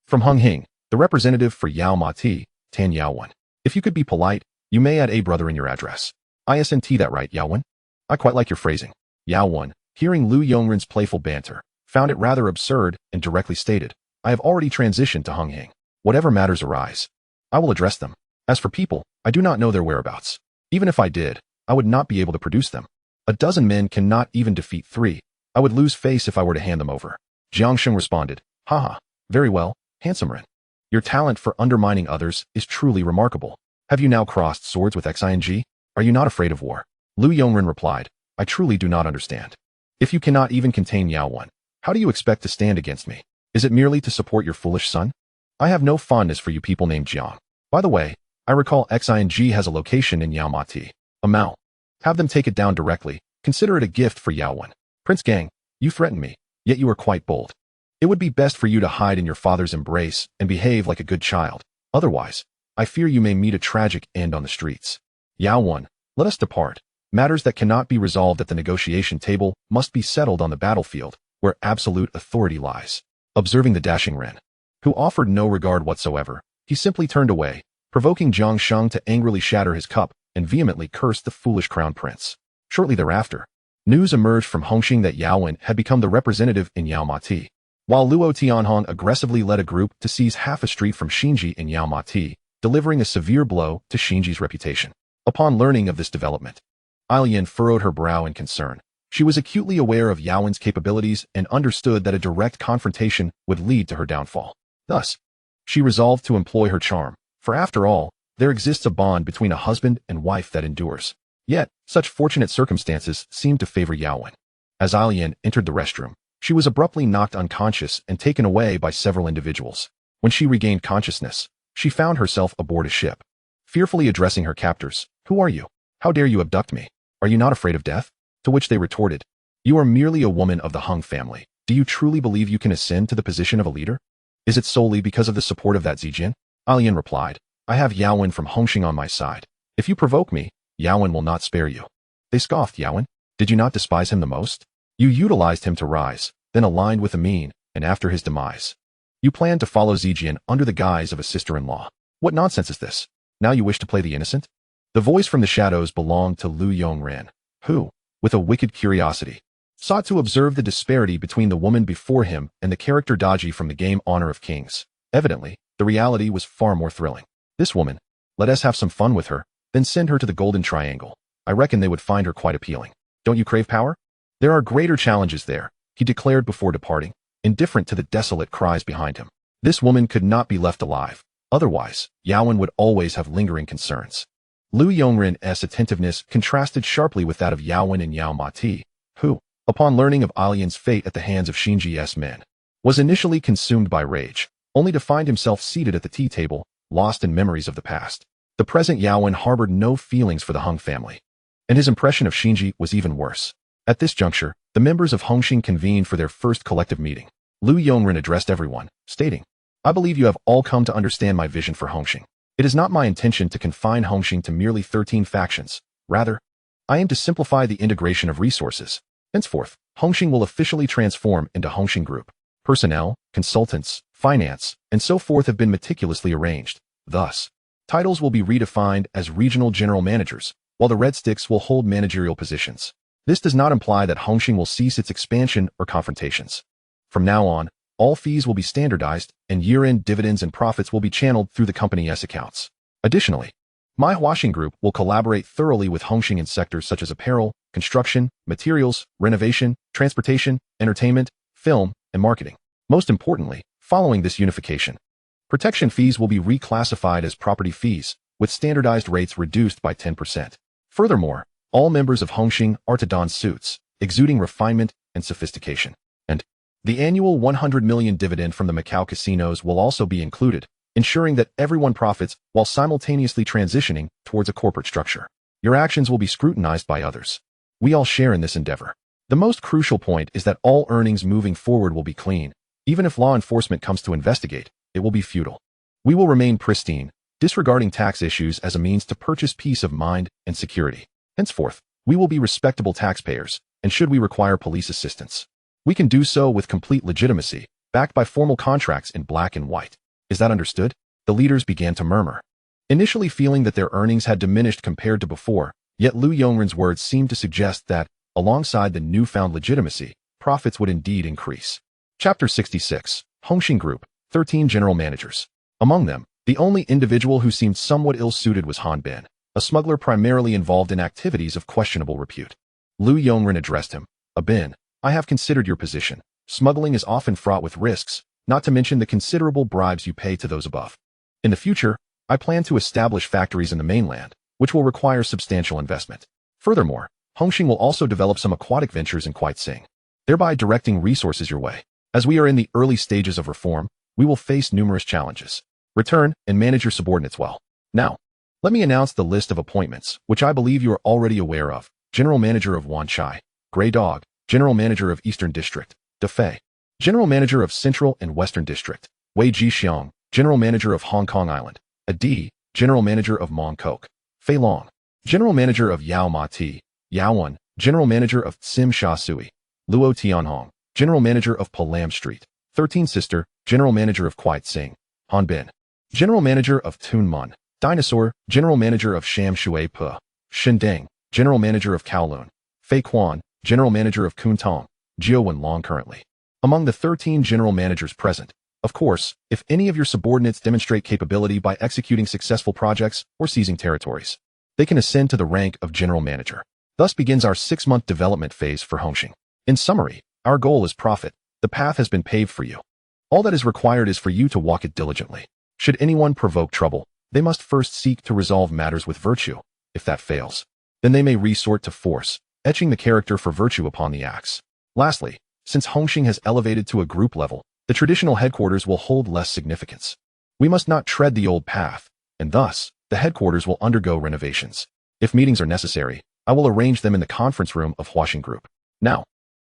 From Hung Hing, the representative for Yao Mati, Tan Yao Wen. If you could be polite, you may add a brother in your address. Isn't that right, Yao Wen? I quite like your phrasing." Yao Wen, hearing Lu Yongren's playful banter, found it rather absurd and directly stated, "I have already transitioned to Hung Hing. Whatever matters arise, I will address them. As for people, I do not know their whereabouts. Even if I did, I would not be able to produce them. A dozen men cannot even defeat 3. I would lose face if I were to hand them over." Jiang Sheng responded, "Haha, very well, handsome Ren. Your talent for undermining others is truly remarkable. Have you now crossed swords with Xing? Are you not afraid of war?" Lu Yongren replied, "I truly do not understand. If you cannot even contain Yao Wen, how do you expect to stand against me? Is it merely to support your foolish son? I have no fondness for you people named Jiang. By the way, I recall Xing has a location in Yao Mati, a Mao. Have them take it down directly. Consider it a gift for Yao Wen. Prince Gang, you threaten me, yet you are quite bold. It would be best for you to hide in your father's embrace and behave like a good child. Otherwise, I fear you may meet a tragic end on the streets. Yao Wen, let us depart. Matters that cannot be resolved at the negotiation table must be settled on the battlefield, where absolute authority lies. Observing the dashing Ren, who offered no regard whatsoever, he simply turned away, provoking Jiang Sheng to angrily shatter his cup and vehemently cursed the foolish crown prince. Shortly thereafter, news emerged from Hongxing that Yao Wen had become the representative in Yao Ma Ti, while Luo Tianhong aggressively led a group to seize half a street from Xinji in Yao Ma Ti, delivering a severe blow to Xinji's reputation. Upon learning of this development, Ailian furrowed her brow in concern. She was acutely aware of Yao Wen's capabilities and understood that a direct confrontation would lead to her downfall. Thus, she resolved to employ her charm, for after all, there exists a bond between a husband and wife that endures. Yet, such fortunate circumstances seemed to favor Yao Wen. As Ailian entered the restroom, she was abruptly knocked unconscious and taken away by several individuals. When she regained consciousness, she found herself aboard a ship. Fearfully addressing her captors, "Who are you? How dare you abduct me? Are you not afraid of death?" To which they retorted, "You are merely a woman of the Hung family. Do you truly believe you can ascend to the position of a leader? Is it solely because of the support of that Zijin?" Ailian replied, "I have Yao Wen from Hongxing on my side. If you provoke me, Yao Wen will not spare you." They scoffed. "Yao Wen? Did you not despise him the most? You utilized him to rise, then aligned with Amin, and after his demise, you planned to follow Zijin under the guise of a sister-in-law. What nonsense is this? Now you wish to play the innocent?" The voice from the shadows belonged to Lu Yongren, who, with a wicked curiosity, sought to observe the disparity between the woman before him and the character Daji from the game Honor of Kings. Evidently, the reality was far more thrilling. "This woman, let us have some fun with her, then send her to the Golden Triangle. I reckon they would find her quite appealing. Don't you crave power? There are greater challenges there," he declared before departing, indifferent to the desolate cries behind him. This woman could not be left alive. Otherwise, Yao Wen would always have lingering concerns. Lu Yongren's attentiveness contrasted sharply with that of Yao Wen and Yao Ma Ti, who, upon learning of Ailian's fate at the hands of Xinji's men, was initially consumed by rage, only to find himself seated at the tea table, lost in memories of the past. The present Yao Wen harbored no feelings for the Hung family, and his impression of Xinji was even worse. At this juncture, the members of Hongxing convened for their first collective meeting. Lu Yongren addressed everyone, stating, "I believe you have all come to understand my vision for Hongxing. It is not my intention to confine Hongxing to merely 13 factions. Rather, I aim to simplify the integration of resources. Henceforth, Hongxing will officially transform into Hongxing Group. Personnel, consultants, finance, and so forth have been meticulously arranged. Thus, titles will be redefined as regional general managers, while the Red Sticks will hold managerial positions. This does not imply that Hongxing will cease its expansion or confrontations. From now on, all fees will be standardized, and year-end dividends and profits will be channeled through the company's accounts. Additionally, my Huaxing Group will collaborate thoroughly with Hongxing in sectors such as apparel, construction, materials, renovation, transportation, entertainment, film, and marketing. Most importantly, following this unification, protection fees will be reclassified as property fees, with standardized rates reduced by 10%. Furthermore, all members of Hongxing are to don suits, exuding refinement and sophistication. And the annual 100 million dividend from the Macau casinos will also be included, ensuring that everyone profits while simultaneously transitioning towards a corporate structure. Your actions will be scrutinized by others. We all share in this endeavor. The most crucial point is that all earnings moving forward will be clean. Even if law enforcement comes to investigate, it will be futile. We will remain pristine, disregarding tax issues as a means to purchase peace of mind and security. Henceforth, we will be respectable taxpayers, and should we require police assistance, we can do so with complete legitimacy, backed by formal contracts in black and white. Is that understood?" The leaders began to murmur, initially feeling that their earnings had diminished compared to before, yet Lu Yongren's words seemed to suggest that, alongside the newfound legitimacy, profits would indeed increase. Chapter 66, Hongxing Group, 13 General Managers. Among them, the only individual who seemed somewhat ill-suited was Han Bin, a smuggler primarily involved in activities of questionable repute. Lu Yongren addressed him, "Bin, I have considered your position. Smuggling is often fraught with risks, not to mention the considerable bribes you pay to those above. In the future, I plan to establish factories in the mainland, which will require substantial investment. Furthermore, Hongxing will also develop some aquatic ventures in Quaitsing, thereby directing resources your way. As we are in the early stages of reform, we will face numerous challenges. Return and manage your subordinates well. Now, let me announce the list of appointments, which I believe you are already aware of. General Manager of Wanchai, Grey Dog, General Manager of Eastern District, Defei, General Manager of Central and Western District, Wei Jixiang, General Manager of Hong Kong Island, Adi, General Manager of Mong Kok, Fei Long, General Manager of Yao Ma Ti, Yaowen, General Manager of Tsim Sha Sui. Luo Tianhong, General Manager of Palam Street. 13 Sister, General Manager of Kwai Tsing. Han Bin, General Manager of Tun Mun. Dinosaur, General Manager of Sham Shui Pu. Shin Deng, General Manager of Kowloon. Fei Quan, General Manager of Kuntong. Jiao Wenlong currently among the 13 general managers present. Of course, if any of your subordinates demonstrate capability by executing successful projects or seizing territories, they can ascend to the rank of general manager. Thus begins our 6-month development phase for Hongxing. In summary, our goal is profit. The path has been paved for you. All that is required is for you to walk it diligently. Should anyone provoke trouble, they must first seek to resolve matters with virtue. If that fails, then they may resort to force, etching the character for virtue upon the axe. Lastly, since Hongxing has elevated to a group level, the traditional headquarters will hold less significance. We must not tread the old path, and thus, the headquarters will undergo renovations. If meetings are necessary, I will arrange them in the conference room of Huaxing Group. Now,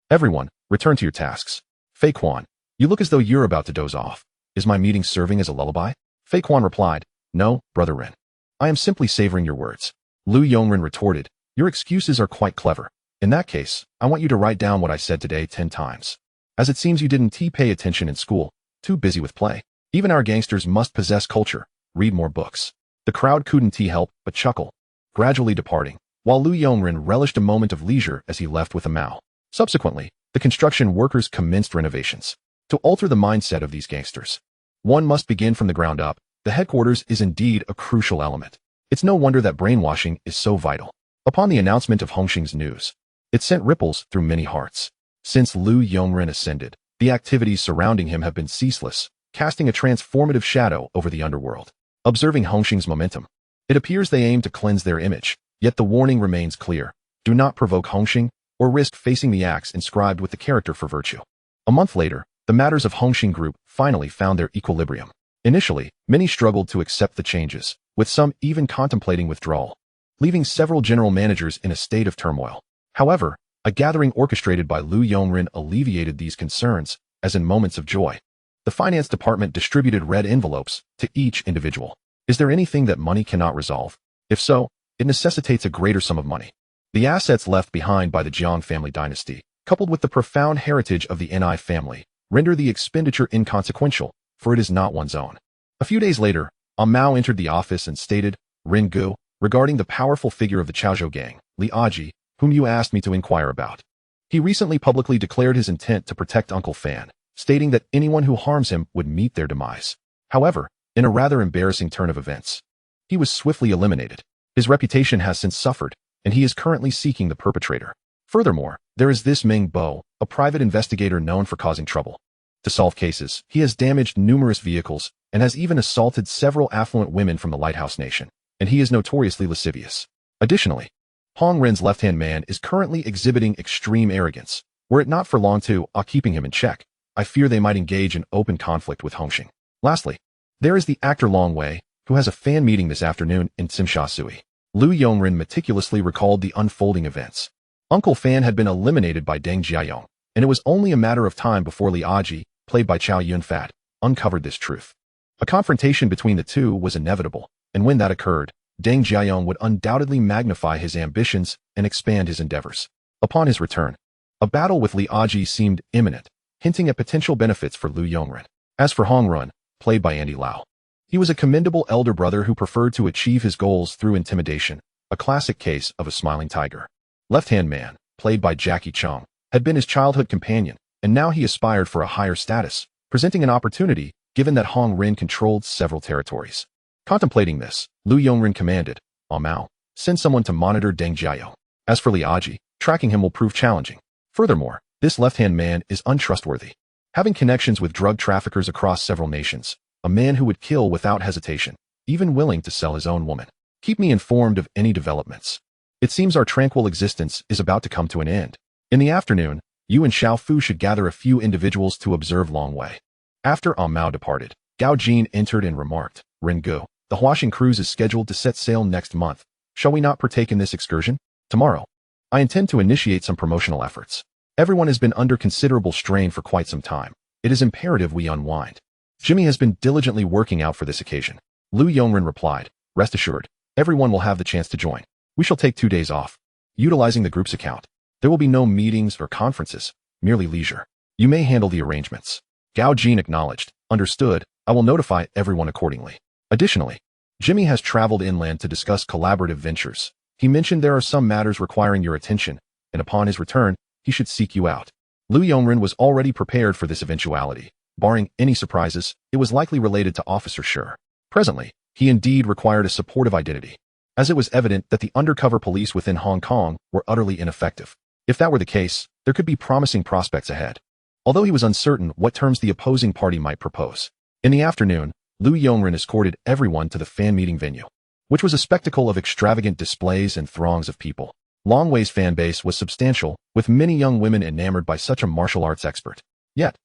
everyone, return to your tasks. Fei Quan, you look as though you're about to doze off. Is my meeting serving as a lullaby? Fei Quan replied, No, Brother Ren. I am simply savoring your words. Lu Yongren retorted, Your excuses are quite clever. In that case, I want you to write down what I said today 10 times. As it seems you didn't pay attention in school, too busy with play. Even our gangsters must possess culture, read more books. The crowd couldn't help but chuckle, gradually departing, while Lu Yongren relished a moment of leisure as he left with a Mao. Subsequently, the construction workers commenced renovations. To alter the mindset of these gangsters, one must begin from the ground up. The headquarters is indeed a crucial element. It's no wonder that brainwashing is so vital. Upon the announcement of Hongxing's news, it sent ripples through many hearts. Since Lu Yongren ascended, the activities surrounding him have been ceaseless, casting a transformative shadow over the underworld. Observing Hongxing's momentum, it appears they aim to cleanse their image, yet the warning remains clear. Do not provoke Hongxing, or risk facing the axe inscribed with the character for virtue. A month later, the matters of Hongxing Group finally found their equilibrium. Initially, many struggled to accept the changes, with some even contemplating withdrawal, leaving several general managers in a state of turmoil. However, a gathering orchestrated by Lu Yongren alleviated these concerns, as in moments of joy. The finance department distributed red envelopes to each individual. Is there anything that money cannot resolve? If so, it necessitates a greater sum of money. The assets left behind by the Jiang family dynasty, coupled with the profound heritage of the Ni family, render the expenditure inconsequential, for it is not one's own. A few days later, Mao entered the office and stated, Ren Gu, regarding the powerful figure of the Chaozhou gang, Li Aji, whom you asked me to inquire about. He recently publicly declared his intent to protect Uncle Fan, stating that anyone who harms him would meet their demise. However, in a rather embarrassing turn of events, he was swiftly eliminated. His reputation has since suffered, and he is currently seeking the perpetrator. Furthermore, there is this Meng Bo, a private investigator known for causing trouble. To solve cases, he has damaged numerous vehicles and has even assaulted several affluent women from the Lighthouse Nation, and he is notoriously lascivious. Additionally, Hong Ren's left-hand man is currently exhibiting extreme arrogance. Were it not for Long Tu keeping him in check, I fear they might engage in open conflict with Hongxing. Lastly, there is the actor Long Wei, who has a fan meeting this afternoon in Tsim Sha Sui. Lu Yongren meticulously recalled the unfolding events. Uncle Fan had been eliminated by Deng Jiayong, and it was only a matter of time before Li Aji, played by Chow Yun-fat, uncovered this truth. A confrontation between the two was inevitable, and when that occurred, Deng Jiayong would undoubtedly magnify his ambitions and expand his endeavors. Upon his return, a battle with Li Aji seemed imminent, hinting at potential benefits for Lu Yongren. As for Hong Run, played by Andy Lau, he was a commendable elder brother who preferred to achieve his goals through intimidation, a classic case of a smiling tiger. Left-hand man, played by Jackie Chung, had been his childhood companion, and now he aspired for a higher status, presenting an opportunity given that Hong Ren controlled several territories. Contemplating this, Lu Yongren commanded, Mao, send someone to monitor Deng Jiayong. As for Li Aji, tracking him will prove challenging. Furthermore, this left-hand man is untrustworthy, having connections with drug traffickers across several nations, a man who would kill without hesitation, even willing to sell his own woman. Keep me informed of any developments. It seems our tranquil existence is about to come to an end. In the afternoon, you and Xiao Fu should gather a few individuals to observe Long Wei. After Mao departed, Gao Jin entered and remarked, Ren Gu, the Huaxing cruise is scheduled to set sail next month. Shall we not partake in this excursion? Tomorrow, I intend to initiate some promotional efforts. Everyone has been under considerable strain for quite some time. It is imperative we unwind. Jimmy has been diligently working out for this occasion. Lu Yongren replied, Rest assured, everyone will have the chance to join. We shall take 2 days off. utilizing the group's account. There will be no meetings or conferences, merely leisure. You may handle the arrangements. Gao Jin acknowledged. Understood. I will notify everyone accordingly. Additionally, Jimmy has traveled inland to discuss collaborative ventures. He mentioned there are some matters requiring your attention, and upon his return, he should seek you out. Lu Yongren was already prepared for this eventuality. Barring any surprises, it was likely related to Officer Sure. Presently, he indeed required a supportive identity, as it was evident that the undercover police within Hong Kong were utterly ineffective. If that were the case, there could be promising prospects ahead. Although he was uncertain what terms the opposing party might propose. In the afternoon, Lu Yongren escorted everyone to the fan meeting venue, which was a spectacle of extravagant displays and throngs of people. Long Wei's fan base was substantial, with many young women enamored by such a martial arts expert. Yet,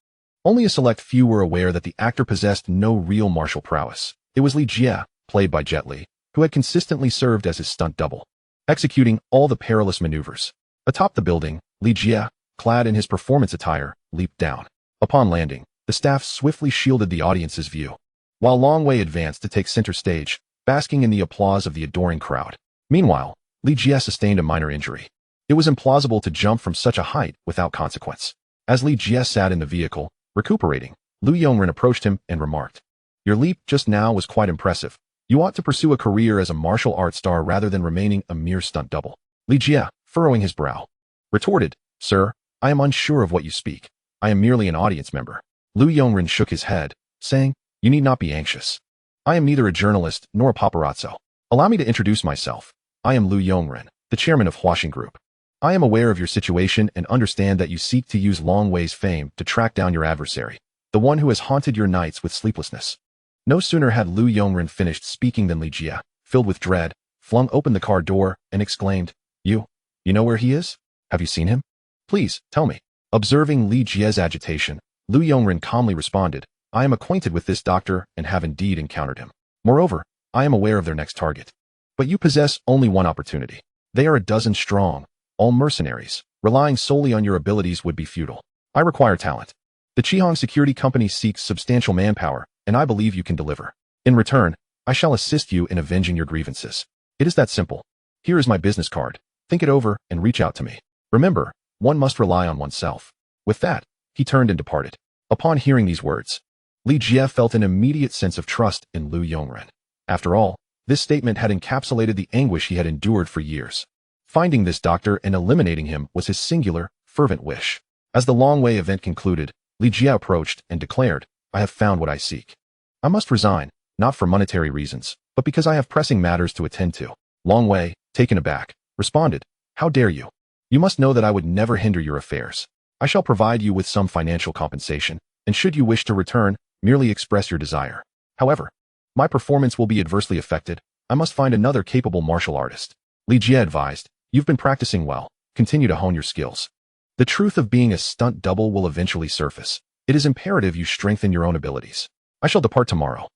only a select few were aware that the actor possessed no real martial prowess. It was Li Jie, played by Jet Li, who had consistently served as his stunt double, executing all the perilous maneuvers. Atop the building, Li Jie, clad in his performance attire, leaped down. Upon landing, the staff swiftly shielded the audience's view, while Long Wei advanced to take center stage, basking in the applause of the adoring crowd. Meanwhile, Li Jie sustained a minor injury. It was implausible to jump from such a height without consequence. As Li Jie sat in the vehicle, recuperating, Lu Yongren approached him and remarked, "Your leap just now was quite impressive. You ought to pursue a career as a martial arts star rather than remaining a mere stunt double." Li Jie, furrowing his brow, retorted, "Sir, I am unsure of what you speak. I am merely an audience member." Lu Yongren shook his head, saying, "You need not be anxious. I am neither a journalist nor a paparazzo. Allow me to introduce myself. I am Lu Yongren, the chairman of Huaxing Group. I am aware of your situation and understand that you seek to use Long Wei's fame to track down your adversary, the one who has haunted your nights with sleeplessness." No sooner had Lu Yongren finished speaking than Li Jie, filled with dread, flung open the car door and exclaimed, You know where he is? Have you seen him? Please, tell me." Observing Li Jie's agitation, Lu Yongren calmly responded, "I am acquainted with this doctor and have indeed encountered him. Moreover, I am aware of their next target. But you possess only one opportunity. They are a dozen strong, all mercenaries. Relying solely on your abilities would be futile. I require talent. The Qihong Security Company seeks substantial manpower, and I believe you can deliver. In return, I shall assist you in avenging your grievances. It is that simple. Here is my business card. Think it over and reach out to me. Remember, one must rely on oneself." With that, he turned and departed. Upon hearing these words, Li Jie felt an immediate sense of trust in Lu Yongren. After all, this statement had encapsulated the anguish he had endured for years. Finding this doctor and eliminating him was his singular, fervent wish. As the Long Wei event concluded, Li Jie approached and declared, "I have found what I seek. I must resign, not for monetary reasons, but because I have pressing matters to attend to." Long Wei, taken aback, responded, "How dare you? You must know that I would never hinder your affairs. I shall provide you with some financial compensation, and should you wish to return, merely express your desire. However, my performance will be adversely affected. I must find another capable martial artist." Li Jie advised, "You've been practicing well. Continue to hone your skills. The truth of being a stunt double will eventually surface. It is imperative you strengthen your own abilities. I shall depart tomorrow."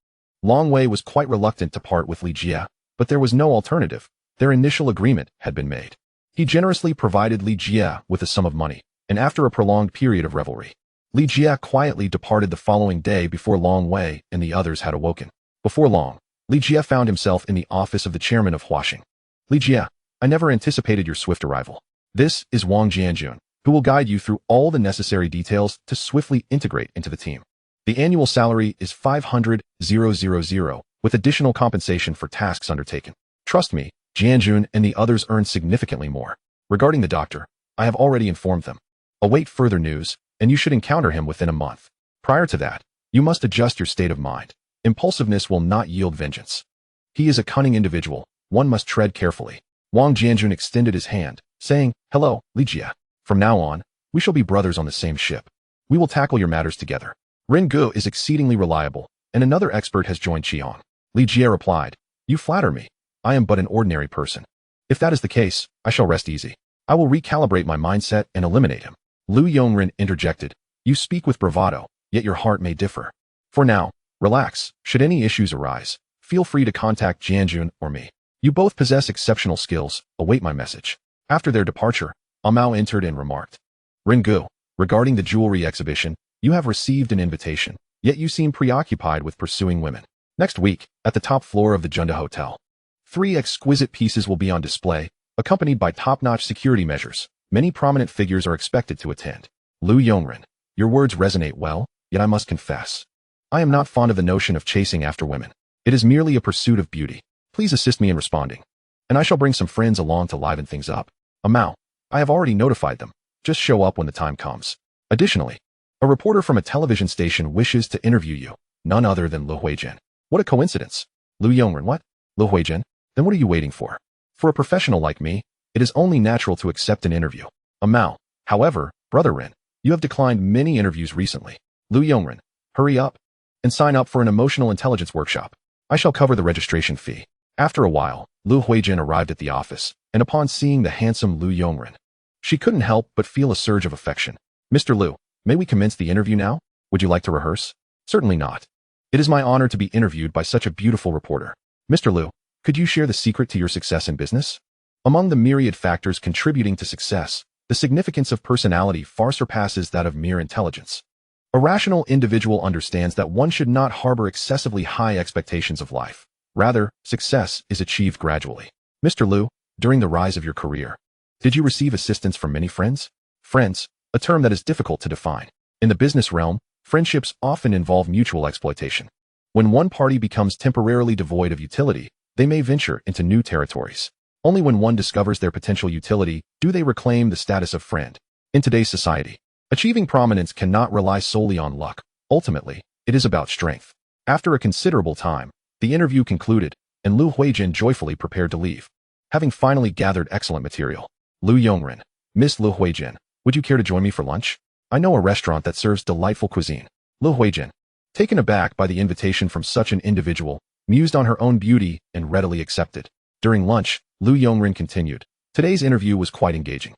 Long Wei was quite reluctant to part with Li Jie, but there was no alternative. Their initial agreement had been made. He generously provided Li Jie with a sum of money, and after a prolonged period of revelry, Li Jie quietly departed the following day before Long Wei and the others had awoken. Before long, Li Jie found himself in the office of the chairman of Huaxing. "Li Jie, I never anticipated your swift arrival. This is Wang Jianjun, who will guide you through all the necessary details to swiftly integrate into the team. The annual salary is 500,000, with additional compensation for tasks undertaken. Trust me, Jianjun and the others earn significantly more. Regarding the doctor, I have already informed them. Await further news, and you should encounter him within a month. Prior to that, you must adjust your state of mind. Impulsiveness will not yield vengeance. He is a cunning individual. One must tread carefully." Wang Jianjun extended his hand, saying, "Hello, Li Jie. From now on, we shall be brothers on the same ship. We will tackle your matters together. Ren Gu is exceedingly reliable, and another expert has joined Qihong." Li Jie replied, "You flatter me. I am but an ordinary person. If that is the case, I shall rest easy. I will recalibrate my mindset and eliminate him." Lu Yongren interjected, "You speak with bravado, yet your heart may differ. For now, relax. Should any issues arise, feel free to contact Jianjun or me. You both possess exceptional skills. Await my message." After their departure, Amao entered and remarked, "Ringu, regarding the jewelry exhibition, you have received an invitation, yet you seem preoccupied with pursuing women. Next week, at the top floor of the Junda Hotel, 3 exquisite pieces will be on display, accompanied by top-notch security measures. Many prominent figures are expected to attend. Lu Yongren, your words resonate well, yet I must confess. I am not fond of the notion of chasing after women. It is merely a pursuit of beauty. Please assist me in responding. And I shall bring some friends along to liven things up. Amao, I have already notified them. Just show up when the time comes. Additionally, a reporter from a television station wishes to interview you, none other than Lu Huijin. What a coincidence. Lu Yongren, what? Lu Huijin? Then what are you waiting for? For a professional like me, it is only natural to accept an interview. Amao, however, Brother Rin, you have declined many interviews recently. Lu Yongren, hurry up and sign up for an emotional intelligence workshop. I shall cover the registration fee. After a while, Lu Huijin arrived at the office, and upon seeing the handsome Lu Yongren, she couldn't help but feel a surge of affection. Mr. Lu, may we commence the interview now? Would you like to rehearse? Certainly not. It is my honor to be interviewed by such a beautiful reporter. Mr. Lu, could you share the secret to your success in business? Among the myriad factors contributing to success, the significance of personality far surpasses that of mere intelligence. A rational individual understands that one should not harbor excessively high expectations of life. Rather, success is achieved gradually. Mr. Lu, during the rise of your career, did you receive assistance from many friends? Friends, a term that is difficult to define. In the business realm, friendships often involve mutual exploitation. When one party becomes temporarily devoid of utility, they may venture into new territories. Only when one discovers their potential utility do they reclaim the status of friend. In today's society, achieving prominence cannot rely solely on luck. Ultimately, it is about strength. After a considerable time, the interview concluded, and Lu Huijin joyfully prepared to leave. Having finally gathered excellent material, Lu Yongren, Miss Lu Huijin, would you care to join me for lunch? I know a restaurant that serves delightful cuisine. Lu Huijin, taken aback by the invitation from such an individual, mused on her own beauty and readily accepted. During lunch, Lu Yongren continued, today's interview was quite engaging.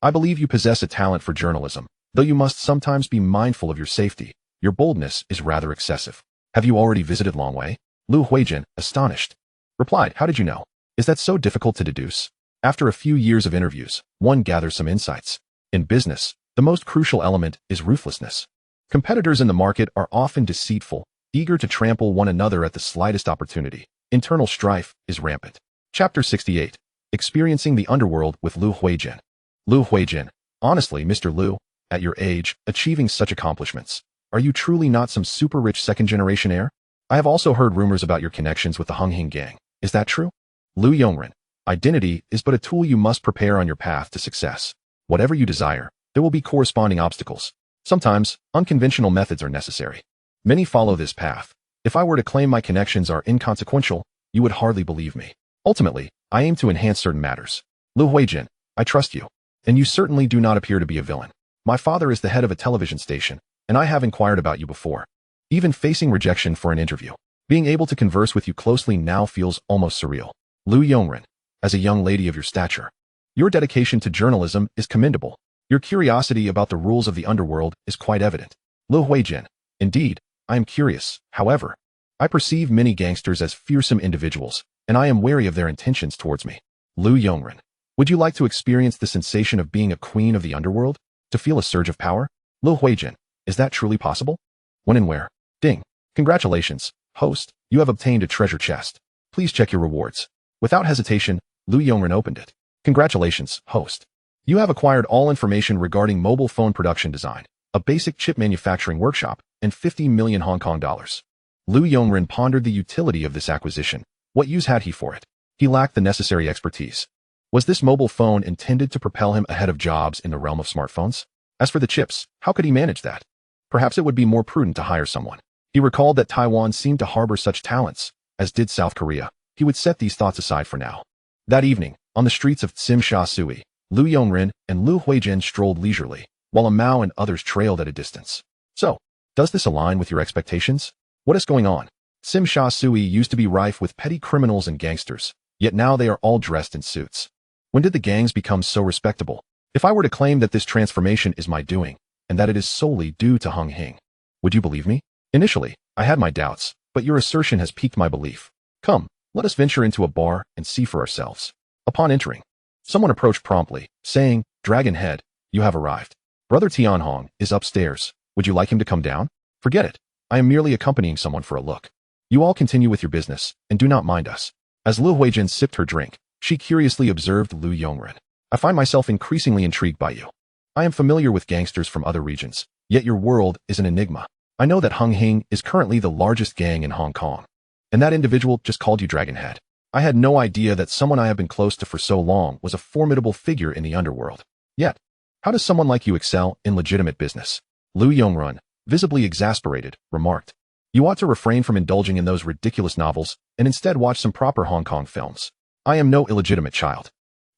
I believe you possess a talent for journalism, though you must sometimes be mindful of your safety. Your boldness is rather excessive. Have you already visited Longwei? Lu Huijin, astonished, replied, how did you know? Is that so difficult to deduce? After a few years of interviews, one gathers some insights. In business, the most crucial element is ruthlessness. Competitors in the market are often deceitful, eager to trample one another at the slightest opportunity. Internal strife is rampant. Chapter 68. Experiencing the Underworld with Lu Huijin. Lu Huijin, honestly, Mr. Lu, at your age, achieving such accomplishments, are you truly not some super-rich second-generation heir? I have also heard rumors about your connections with the Honghing gang. Is that true? Lu Yongren, identity is but a tool you must prepare on your path to success. Whatever you desire, there will be corresponding obstacles. Sometimes, unconventional methods are necessary. Many follow this path. If I were to claim my connections are inconsequential, you would hardly believe me. Ultimately, I aim to enhance certain matters. Lu Huijin, I trust you. And you certainly do not appear to be a villain. My father is the head of a television station, and I have inquired about you before. Even facing rejection for an interview, being able to converse with you closely now feels almost surreal. Lu Yongren, as a young lady of your stature, your dedication to journalism is commendable. Your curiosity about the rules of the underworld is quite evident. Lu Huijin, indeed, I am curious. However, I perceive many gangsters as fearsome individuals, and I am wary of their intentions towards me. Lu Yongren, would you like to experience the sensation of being a queen of the underworld? To feel a surge of power? Lu Huijin, is that truly possible? When and where? Ding. Congratulations, host, you have obtained a treasure chest. Please check your rewards. Without hesitation, Lu Yongren opened it. Congratulations, host. You have acquired all information regarding mobile phone production design, a basic chip manufacturing workshop, and 50 million Hong Kong dollars. Lu Yongren pondered the utility of this acquisition. What use had he for it? He lacked the necessary expertise. Was this mobile phone intended to propel him ahead of jobs in the realm of smartphones? As for the chips, how could he manage that? Perhaps it would be more prudent to hire someone. He recalled that Taiwan seemed to harbor such talents, as did South Korea. He would set these thoughts aside for now. That evening, on the streets of Tsim Sha Tsui, Lu Yongren and Lu Huijin strolled leisurely, while Mao and others trailed at a distance. So, does this align with your expectations? What is going on? Tsim Sha Tsui used to be rife with petty criminals and gangsters, yet now they are all dressed in suits. When did the gangs become so respectable? If I were to claim that this transformation is my doing, and that it is solely due to Hung Hing, would you believe me? Initially, I had my doubts, but your assertion has piqued my belief. Come, let us venture into a bar and see for ourselves. Upon entering, someone approached promptly, saying, Dragon Head, you have arrived. Brother Tianhong is upstairs. Would you like him to come down? Forget it. I am merely accompanying someone for a look. You all continue with your business, and do not mind us. As Lu Huijin sipped her drink, She curiously observed Lu Yongren. I find myself increasingly intrigued by you. I am familiar with gangsters from other regions, yet your world is an enigma. I know that Hung Hing is currently the largest gang in Hong Kong. And that individual just called you Dragonhead. I had no idea that someone I have been close to for so long was a formidable figure in the underworld. Yet, how does someone like you excel in legitimate business? Lu Yongren, visibly exasperated, remarked. You ought to refrain from indulging in those ridiculous novels and instead watch some proper Hong Kong films. I am no illegitimate child.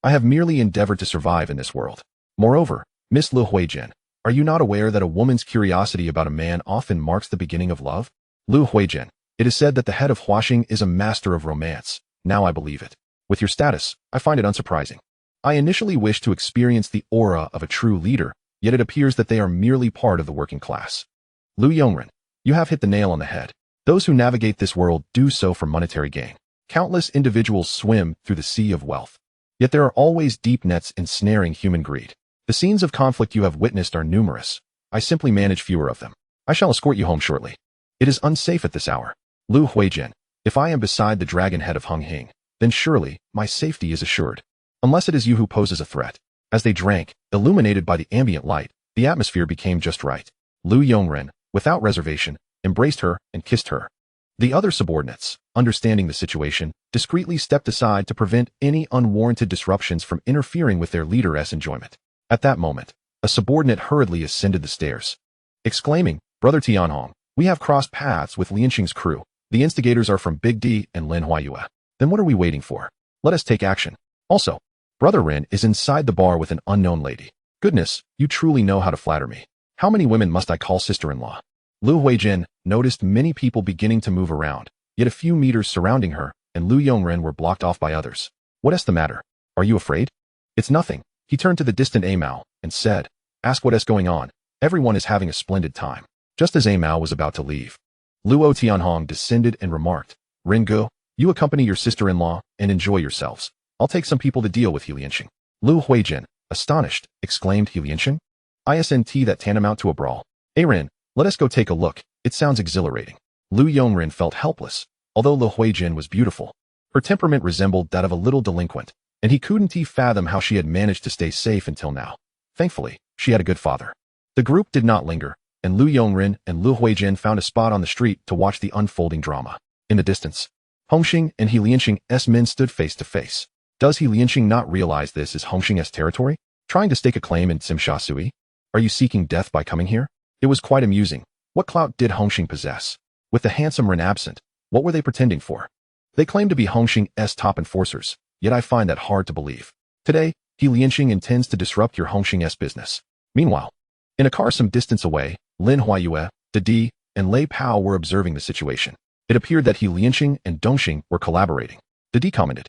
I have merely endeavored to survive in this world. Moreover, Miss Lu Huijin, are you not aware that a woman's curiosity about a man often marks the beginning of love? Lu Huijin, it is said that the head of Huaxing is a master of romance. Now I believe it. With your status, I find it unsurprising. I initially wished to experience the aura of a true leader, yet it appears that they are merely part of the working class. Lu Yongren, you have hit the nail on the head. Those who navigate this world do so for monetary gain. Countless individuals swim through the sea of wealth. Yet there are always deep nets ensnaring human greed. The scenes of conflict you have witnessed are numerous. I simply manage fewer of them. I shall escort you home shortly. It is unsafe at this hour. Lu Huijin, if I am beside the dragon head of Hung Hing, then surely my safety is assured. Unless it is you who poses a threat. As they drank, illuminated by the ambient light, the atmosphere became just right. Lu Yongren, without reservation, embraced her and kissed her. The other subordinates, understanding the situation, discreetly stepped aside to prevent any unwarranted disruptions from interfering with their leader's enjoyment. At that moment, a subordinate hurriedly ascended the stairs, exclaiming, Brother Tianhong, we have crossed paths with Lianqing's crew. The instigators are from Big D and Lin Huayue. Then what are we waiting for? Let us take action. Also, Brother Ren is inside the bar with an unknown lady. Goodness, you truly know how to flatter me. How many women must I call sister-in-law? Lu Huijin noticed many people beginning to move around, yet a few meters surrounding her, and Lu Yongren were blocked off by others. What is the matter? Are you afraid? It's nothing. He turned to the distant Amao and said, Ask what is going on. Everyone is having a splendid time. Just as Amao was about to leave, Luo Tianhong descended and remarked, Ringu, you accompany your sister-in-law and enjoy yourselves. I'll take some people to deal with Lianqing. Lu Huijin, astonished, exclaimed Lianqing. Isn't that tantamount to a brawl? Ren, let us go take a look. It sounds exhilarating. Lu Yongren felt helpless, although Lu Huijin was beautiful. Her temperament resembled that of a little delinquent, and he couldn't fathom how she had managed to stay safe until now. Thankfully, she had a good father. The group did not linger, and Lu Yongren and Lu Huijin found a spot on the street to watch the unfolding drama. In the distance, Hongxing and Lianqing's men stood face to face. Does Lianqing not realize this is Hongxing's territory? Trying to stake a claim in Tsimsha Sui? Are you seeking death by coming here? It was quite amusing. What clout did Hongxing possess? With the handsome Ren absent, what were they pretending for? They claimed to be Hongxing's top enforcers, yet I find that hard to believe. Today, Lianqing intends to disrupt your Hongxing's business. Meanwhile, in a car some distance away, Lin Huayue, Di, and Lei Pao were observing the situation. It appeared that Lianqing and Dongxing were collaborating. Di commented,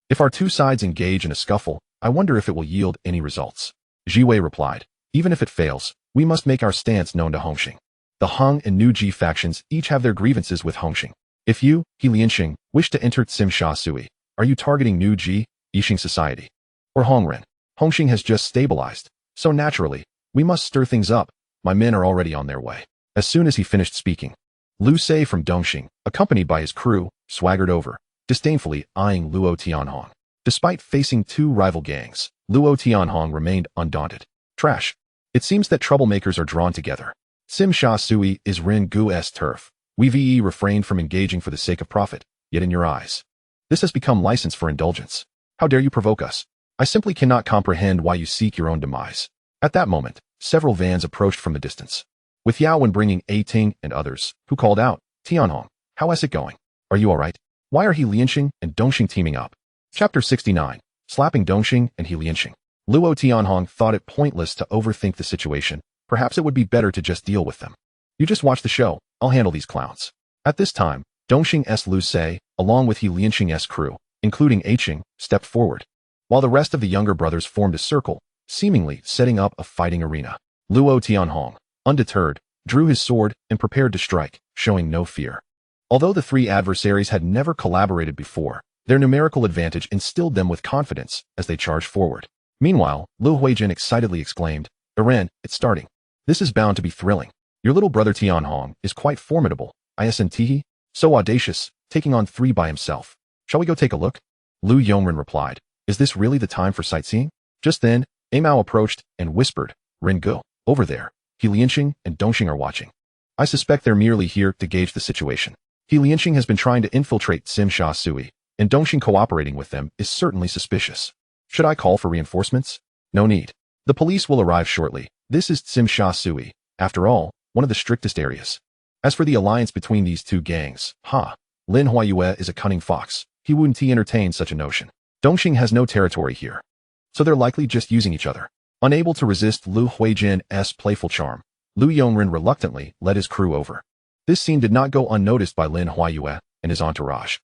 If our two sides engage in a scuffle, I wonder if it will yield any results. Jiwei replied, Even if it fails, we must make our stance known to Hongxing. The Hung and Nu Ji factions each have their grievances with Hongxing. If you, Lianqing, wish to enter Tsimsha Sui, are you targeting Nu Ji, Yixing Society, or Hongren? Hongxing has just stabilized, so naturally, we must stir things up. My men are already on their way. As soon as he finished speaking, Lu Sei from Dongxing, accompanied by his crew, swaggered over, disdainfully eyeing Luo Tianhong. Despite facing two rival gangs, Luo Tianhong remained undaunted. Trash. It seems that troublemakers are drawn together. Tsimsha Sui is Ren Gu's turf. We refrained from engaging for the sake of profit, yet in your eyes, this has become license for indulgence. How dare you provoke us? I simply cannot comprehend why you seek your own demise. At that moment, several vans approached from the distance, with Yao Wen bringing A Ting and others, who called out, Tianhong, how is it going? Are you alright? Why are Lianqing and Dongxing teaming up? Chapter 69, Slapping Dongxing and Lianqing. Luo Tianhong thought it pointless to overthink the situation. Perhaps it would be better to just deal with them. You just watch the show, I'll handle these clowns. At this time, Dongxing's Lu Sei, along with Lianqing's crew, including Aiqing, stepped forward, while the rest of the younger brothers formed a circle, seemingly setting up a fighting arena. Luo Tianhong, undeterred, drew his sword and prepared to strike, showing no fear. Although the three adversaries had never collaborated before, their numerical advantage instilled them with confidence as they charged forward. Meanwhile, Lu Huijin excitedly exclaimed, Ren, it's starting. This is bound to be thrilling. Your little brother Tianhong is quite formidable, isn't he? So audacious, taking on three by himself. Shall we go take a look? Lu Yongren replied, Is this really the time for sightseeing? Just then, Amao approached and whispered, Ringo, over there. He Lianxing and Dongxing are watching. I suspect they're merely here to gauge the situation. He Lianxing has been trying to infiltrate Simsha Sui, and Dongxing cooperating with them is certainly suspicious. Should I call for reinforcements? No need. The police will arrive shortly. This is Simsha Sui, after all, one of the strictest areas. As for the alliance between these two gangs, Lin Huayue is a cunning fox. He wouldn't entertain such a notion. Dongxing has no territory here. So they're likely just using each other. Unable to resist Lu Huijin's playful charm, Lu Yongren reluctantly led his crew over. This scene did not go unnoticed by Lin Huayue and his entourage.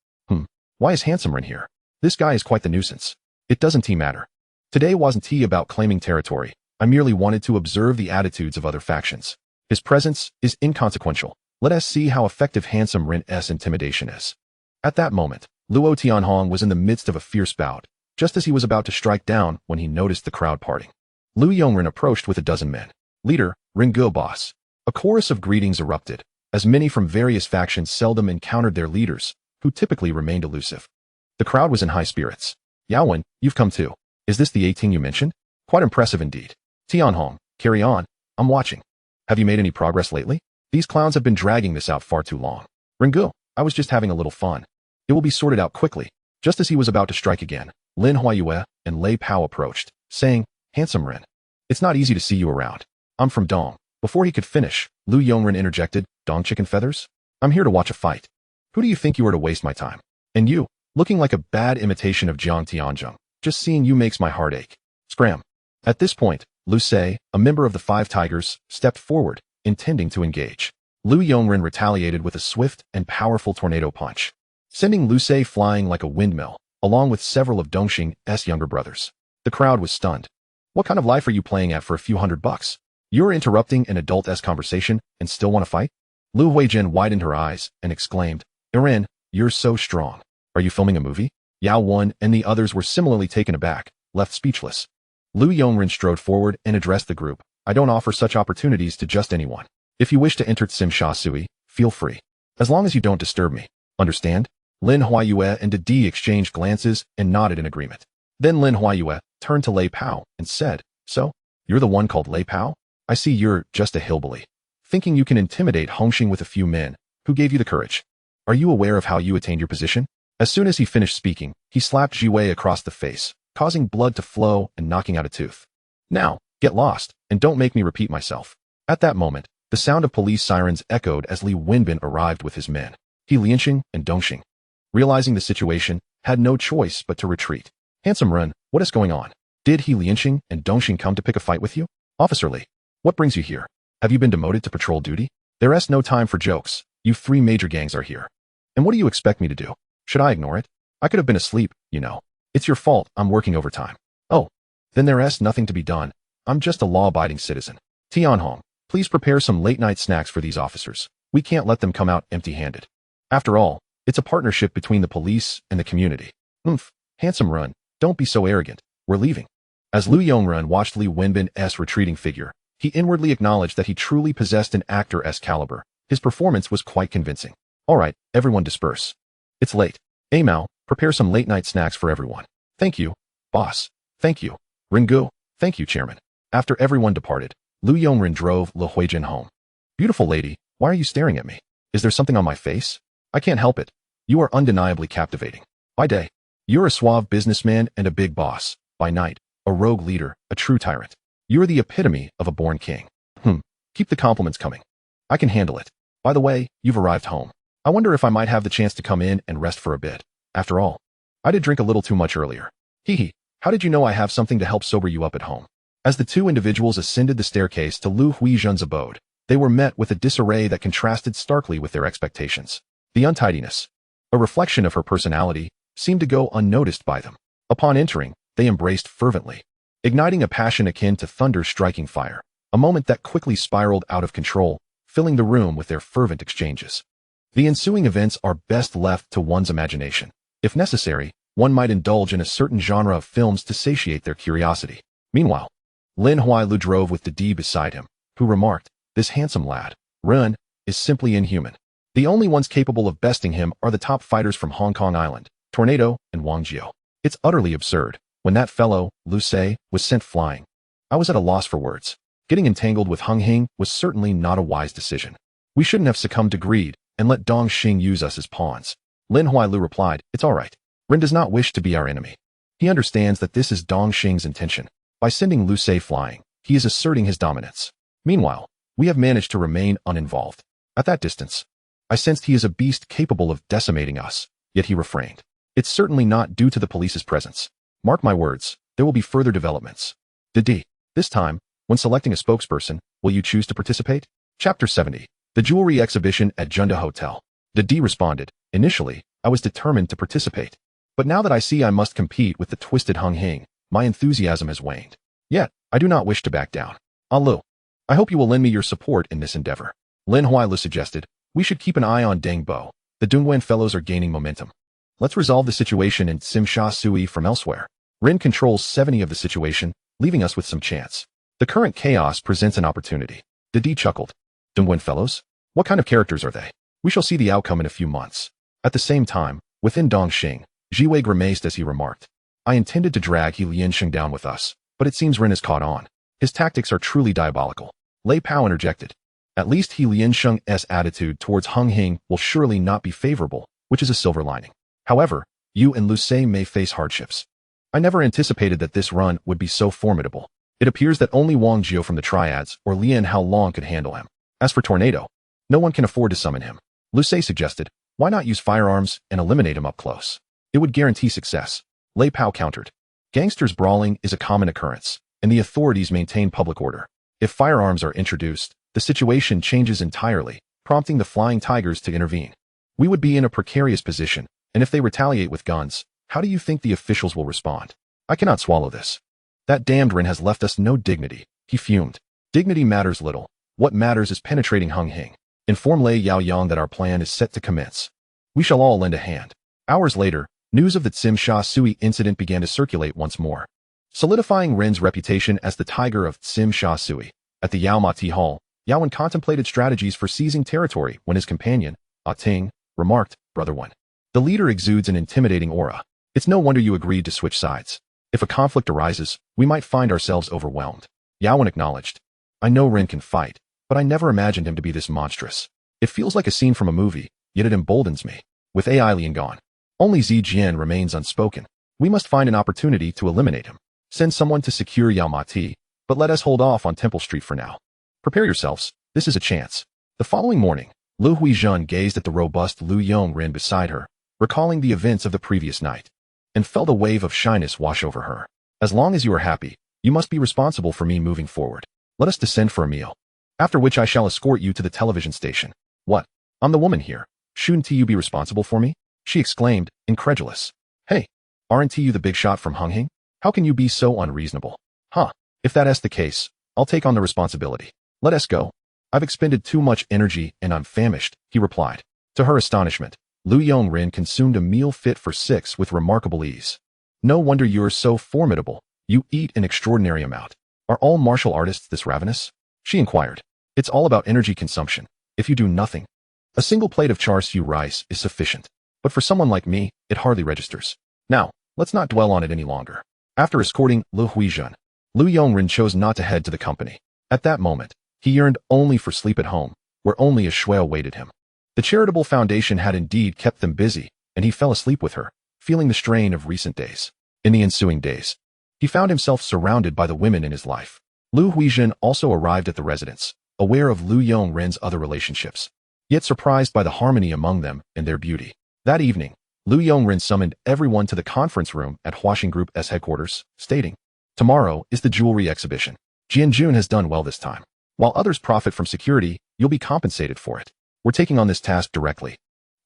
Why is Handsome Ren here? This guy is quite the nuisance. It doesn't matter. Today wasn't about claiming territory. I merely wanted to observe the attitudes of other factions. His presence is inconsequential. Let us see how effective Handsome Ren's intimidation is. At that moment, Luo Tianhong was in the midst of a fierce bout, just as he was about to strike down when he noticed the crowd parting. Lu Yongren approached with a dozen men. Leader, Ringo boss. A chorus of greetings erupted, as many from various factions seldom encountered their leaders, who typically remained elusive. The crowd was in high spirits. Yaowen, you've come too. Is this the 18 you mentioned? Quite impressive indeed. Tianhong, carry on. I'm watching. Have you made any progress lately? These clowns have been dragging this out far too long. Ringo, I was just having a little fun. It will be sorted out quickly. Just as he was about to strike again, Lin Huayue and Lei Pao approached, saying, Handsome Ren. It's not easy to see you around. I'm from Dong. Before he could finish, Lu Yongren interjected, Dong chicken feathers? I'm here to watch a fight. Who do you think you are to waste my time? And you, looking like a bad imitation of Jiang Tianzheng. Just seeing you makes my heart ache. Scram. At this point, Lu Sei, a member of the Five Tigers, stepped forward, intending to engage. Lu Yongren retaliated with a swift and powerful tornado punch, sending Lu Sei flying like a windmill, along with several of Dongxing's younger brothers. The crowd was stunned. What kind of life are you playing at for a few $100? You're interrupting an adult-esque conversation and still want to fight? Lu Huijin widened her eyes and exclaimed, Eren, you're so strong. Are you filming a movie? Yao Wen and the others were similarly taken aback, left speechless. Lu Yongren strode forward and addressed the group. I don't offer such opportunities to just anyone. If you wish to enter Simsha Sui, feel free. As long as you don't disturb me. Understand? Lin Huayue and Didi exchanged glances and nodded in agreement. Then Lin Huayue turned to Lei Pao and said, So, you're the one called Lei Pao? I see you're just a hillbilly. Thinking you can intimidate Hongxing with a few men. Who gave you the courage? Are you aware of how you attained your position? As soon as he finished speaking, he slapped Jiwei across the face, causing blood to flow and knocking out a tooth. Now, get lost, and don't make me repeat myself. At that moment, the sound of police sirens echoed as Li Wenbin arrived with his men. He Lianxing and Dongxing, realizing the situation, had no choice but to retreat. Handsome Ren, what is going on? Did He Lianxing and Dongxing come to pick a fight with you? Officer Li, what brings you here? Have you been demoted to patrol duty? There's no time for jokes. You three major gangs are here. And what do you expect me to do? Should I ignore it? I could have been asleep, you know. It's your fault I'm working overtime. Oh, then there's nothing to be done. I'm just a law-abiding citizen. Tianhong, please prepare some late-night snacks for these officers. We can't let them come out empty-handed. After all, it's a partnership between the police and the community. Handsome Ren, don't be so arrogant. We're leaving. As Lu Yongren watched Li Wenbin's retreating figure, he inwardly acknowledged that he truly possessed an actor's caliber. His performance was quite convincing. All right, everyone disperse. It's late. Amao, prepare some late-night snacks for everyone. Thank you, boss. Thank you. Ringo, thank you, chairman. After everyone departed, Lu Yongren drove Lu Huijin home. Beautiful lady, why are you staring at me? Is there something on my face? I can't help it. You are undeniably captivating. By day, you're a suave businessman and a big boss. By night, a rogue leader, a true tyrant. You're the epitome of a born king. Keep the compliments coming. I can handle it. By the way, you've arrived home. I wonder if I might have the chance to come in and rest for a bit. After all, I did drink a little too much earlier. How did you know I have something to help sober you up at home? As the two individuals ascended the staircase to Lu Huijin's abode, they were met with a disarray that contrasted starkly with their expectations. The untidiness, a reflection of her personality, seemed to go unnoticed by them. Upon entering, they embraced fervently, igniting a passion akin to thunder striking fire, a moment that quickly spiraled out of control, filling the room with their fervent exchanges. The ensuing events are best left to one's imagination. If necessary, one might indulge in a certain genre of films to satiate their curiosity. Meanwhile, Lin Huailu drove with Didi beside him, who remarked, This handsome lad, Ren, is simply inhuman. The only ones capable of besting him are the top fighters from Hong Kong Island, Tornado and Wang Jiao. It's utterly absurd. When that fellow, Lu Se, was sent flying, I was at a loss for words. Getting entangled with Hung Hing was certainly not a wise decision. We shouldn't have succumbed to greed and let Dong Xing use us as pawns. Lin Huailu replied, "It's all right. Ren does not wish to be our enemy. He understands that this is Dong Xing's intention. By sending Lu Se flying, he is asserting his dominance. Meanwhile, we have managed to remain uninvolved. At that distance, I sensed he is a beast capable of decimating us, yet he refrained. It's certainly not due to the police's presence. Mark my words, there will be further developments. Didi, this time, when selecting a spokesperson, will you choose to participate?" Chapter 70. The Jewelry Exhibition at Junda Hotel. Didi responded, "Initially, I was determined to participate. But now that I see I must compete with the twisted Hung Hing, my enthusiasm has waned. Yet, I do not wish to back down. Lu, I hope you will lend me your support in this endeavor." Lin Huailu suggested, "We should keep an eye on Deng Bo. The Dongguan fellows are gaining momentum. Let's resolve the situation in Tsim Sha Sui from elsewhere. Rin controls 70 of the situation, leaving us with some chance. The current chaos presents an opportunity." Didi chuckled. "Dongguan fellows? What kind of characters are they? We shall see the outcome in a few months." At the same time, within Dong Xing, Jiwei grimaced as he remarked, "I intended to drag He Liansheng down with us, but it seems Ren has caught on. His tactics are truly diabolical." Lei Pao interjected, "At least He Liansheng's attitude towards Hung Hing will surely not be favorable, which is a silver lining. However, you and Lu Se may face hardships. I never anticipated that this run would be so formidable. It appears that only Wang Jiu from the Triads or Lian Hao Long could handle him. As for Tornado, no one can afford to summon him." Lu Se suggested, "Why not use firearms and eliminate him up close? It would guarantee success." Lei Pao countered, "Gangsters brawling is a common occurrence, and the authorities maintain public order. If firearms are introduced, the situation changes entirely, prompting the Flying Tigers to intervene. We would be in a precarious position, and if they retaliate with guns, how do you think the officials will respond? I cannot swallow this. That damned Ren has left us no dignity," he fumed. "Dignity matters little. What matters is penetrating Hung Hing. Inform Lei Yao Yang that our plan is set to commence. We shall all lend a hand." Hours later, news of the Tsim Sha Sui incident began to circulate once more, solidifying Ren's reputation as the Tiger of Tsim Sha Sui. At the Yao Ma Tea Hall, Yaowen contemplated strategies for seizing territory when his companion, Ah Ting, remarked, "Brother One, the leader exudes an intimidating aura. It's no wonder you agreed to switch sides. If a conflict arises, we might find ourselves overwhelmed." Yaowen acknowledged, "I know Ren can fight, but I never imagined him to be this monstrous. It feels like a scene from a movie, yet it emboldens me." With Ai Lian gone, only Zi Jian remains unspoken. We must find an opportunity to eliminate him. Send someone to secure Yao Ma Ti, but let us hold off on Temple Street for now. Prepare yourselves, this is a chance. The following morning, Lu Huizhen gazed at the robust Lu Yongren beside her, recalling the events of the previous night, and felt a wave of shyness wash over her. "As long as you are happy, you must be responsible for me moving forward. Let us descend for a meal, after which I shall escort you to the television station." "What? I'm the woman here. Shouldn't you be responsible for me?" she exclaimed, incredulous. "Hey, aren't you the big shot from Hung Hing? How can you be so unreasonable?" "Huh, if that's the case, I'll take on the responsibility. Let us go. I've expended too much energy and I'm famished," he replied. To her astonishment, Lu Yongren consumed a meal fit for 6 with remarkable ease. "No wonder you're so formidable. You eat an extraordinary amount. Are all martial artists this ravenous?" she inquired. "It's all about energy consumption. If you do nothing, a single plate of char siu rice is sufficient. But for someone like me, it hardly registers. Now, let's not dwell on it any longer." After escorting Lu Huizhen, Lu Yongren chose not to head to the company. At that moment, he yearned only for sleep at home, where only a shui awaited him. The charitable foundation had indeed kept them busy, and he fell asleep with her, feeling the strain of recent days. In the ensuing days, he found himself surrounded by the women in his life. Lu Huizhen also arrived at the residence, aware of Lu Yongren's other relationships, yet surprised by the harmony among them and their beauty. That evening, Lu Yongren summoned everyone to the conference room at Huaxing Group's headquarters, stating, "Tomorrow is the jewelry exhibition. Jianjun has done well this time. While others profit from security, you'll be compensated for it. We're taking on this task directly,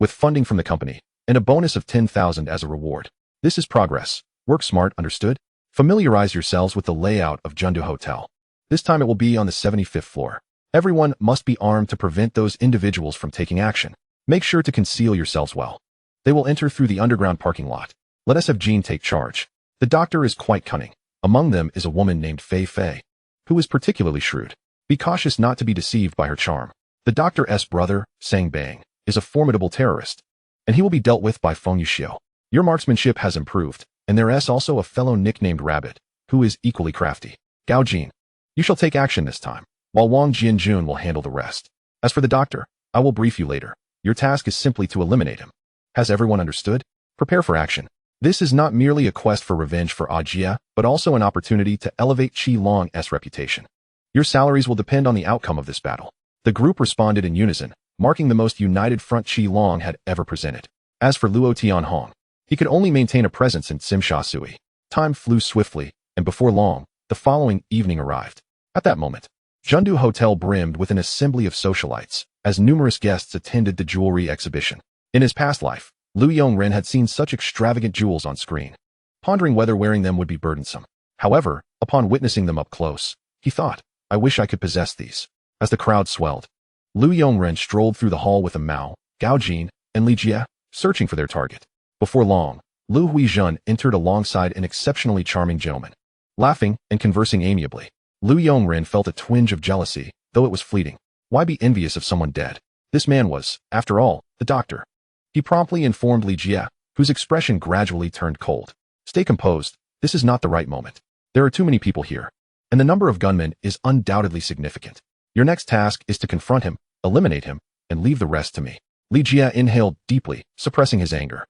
with funding from the company, and a bonus of 10,000 as a reward. This is progress. Work smart, understood? Familiarize yourselves with the layout of Jundu Hotel. This time it will be on the 75th floor. Everyone must be armed to prevent those individuals from taking action. Make sure to conceal yourselves well. They will enter through the underground parking lot. Let us have Jean take charge. The doctor is quite cunning. Among them is a woman named Fei Fei, who is particularly shrewd. Be cautious not to be deceived by her charm. The doctor's brother, Sang Bang, is a formidable terrorist, and he will be dealt with by Feng Yuxiu. Your marksmanship has improved, and there is also a fellow nicknamed Rabbit, who is equally crafty. Gao Jin, you shall take action this time, while Wang Jianjun will handle the rest. As for the doctor, I will brief you later. Your task is simply to eliminate him. Has everyone understood? Prepare for action. This is not merely a quest for revenge for Ajia, but also an opportunity to elevate Qi Long's reputation. Your salaries will depend on the outcome of this battle. The group responded in unison, marking the most united front Qi Long had ever presented. As for Luo Tianhong, he could only maintain a presence in Simsha Sui. Time flew swiftly, and before long, the following evening arrived. At that moment, Jundu Hotel brimmed with an assembly of socialites, as numerous guests attended the jewelry exhibition. In his past life, Lu Yongren had seen such extravagant jewels on screen, pondering whether wearing them would be burdensome. However, upon witnessing them up close, he thought, I wish I could possess these. As the crowd swelled, Lu Yongren strolled through the hall with a Mao, Gao Jin, and Li Jie, searching for their target. Before long, Lu Huizhen entered alongside an exceptionally charming gentleman. Laughing and conversing amiably, Lu Yongren felt a twinge of jealousy, though it was fleeting. Why be envious of someone dead? This man was, after all, the doctor. He promptly informed Li Jie, whose expression gradually turned cold. Stay composed, this is not the right moment. There are too many people here, and the number of gunmen is undoubtedly significant. Your next task is to confront him, eliminate him, and leave the rest to me. Li Jie inhaled deeply, suppressing his anger.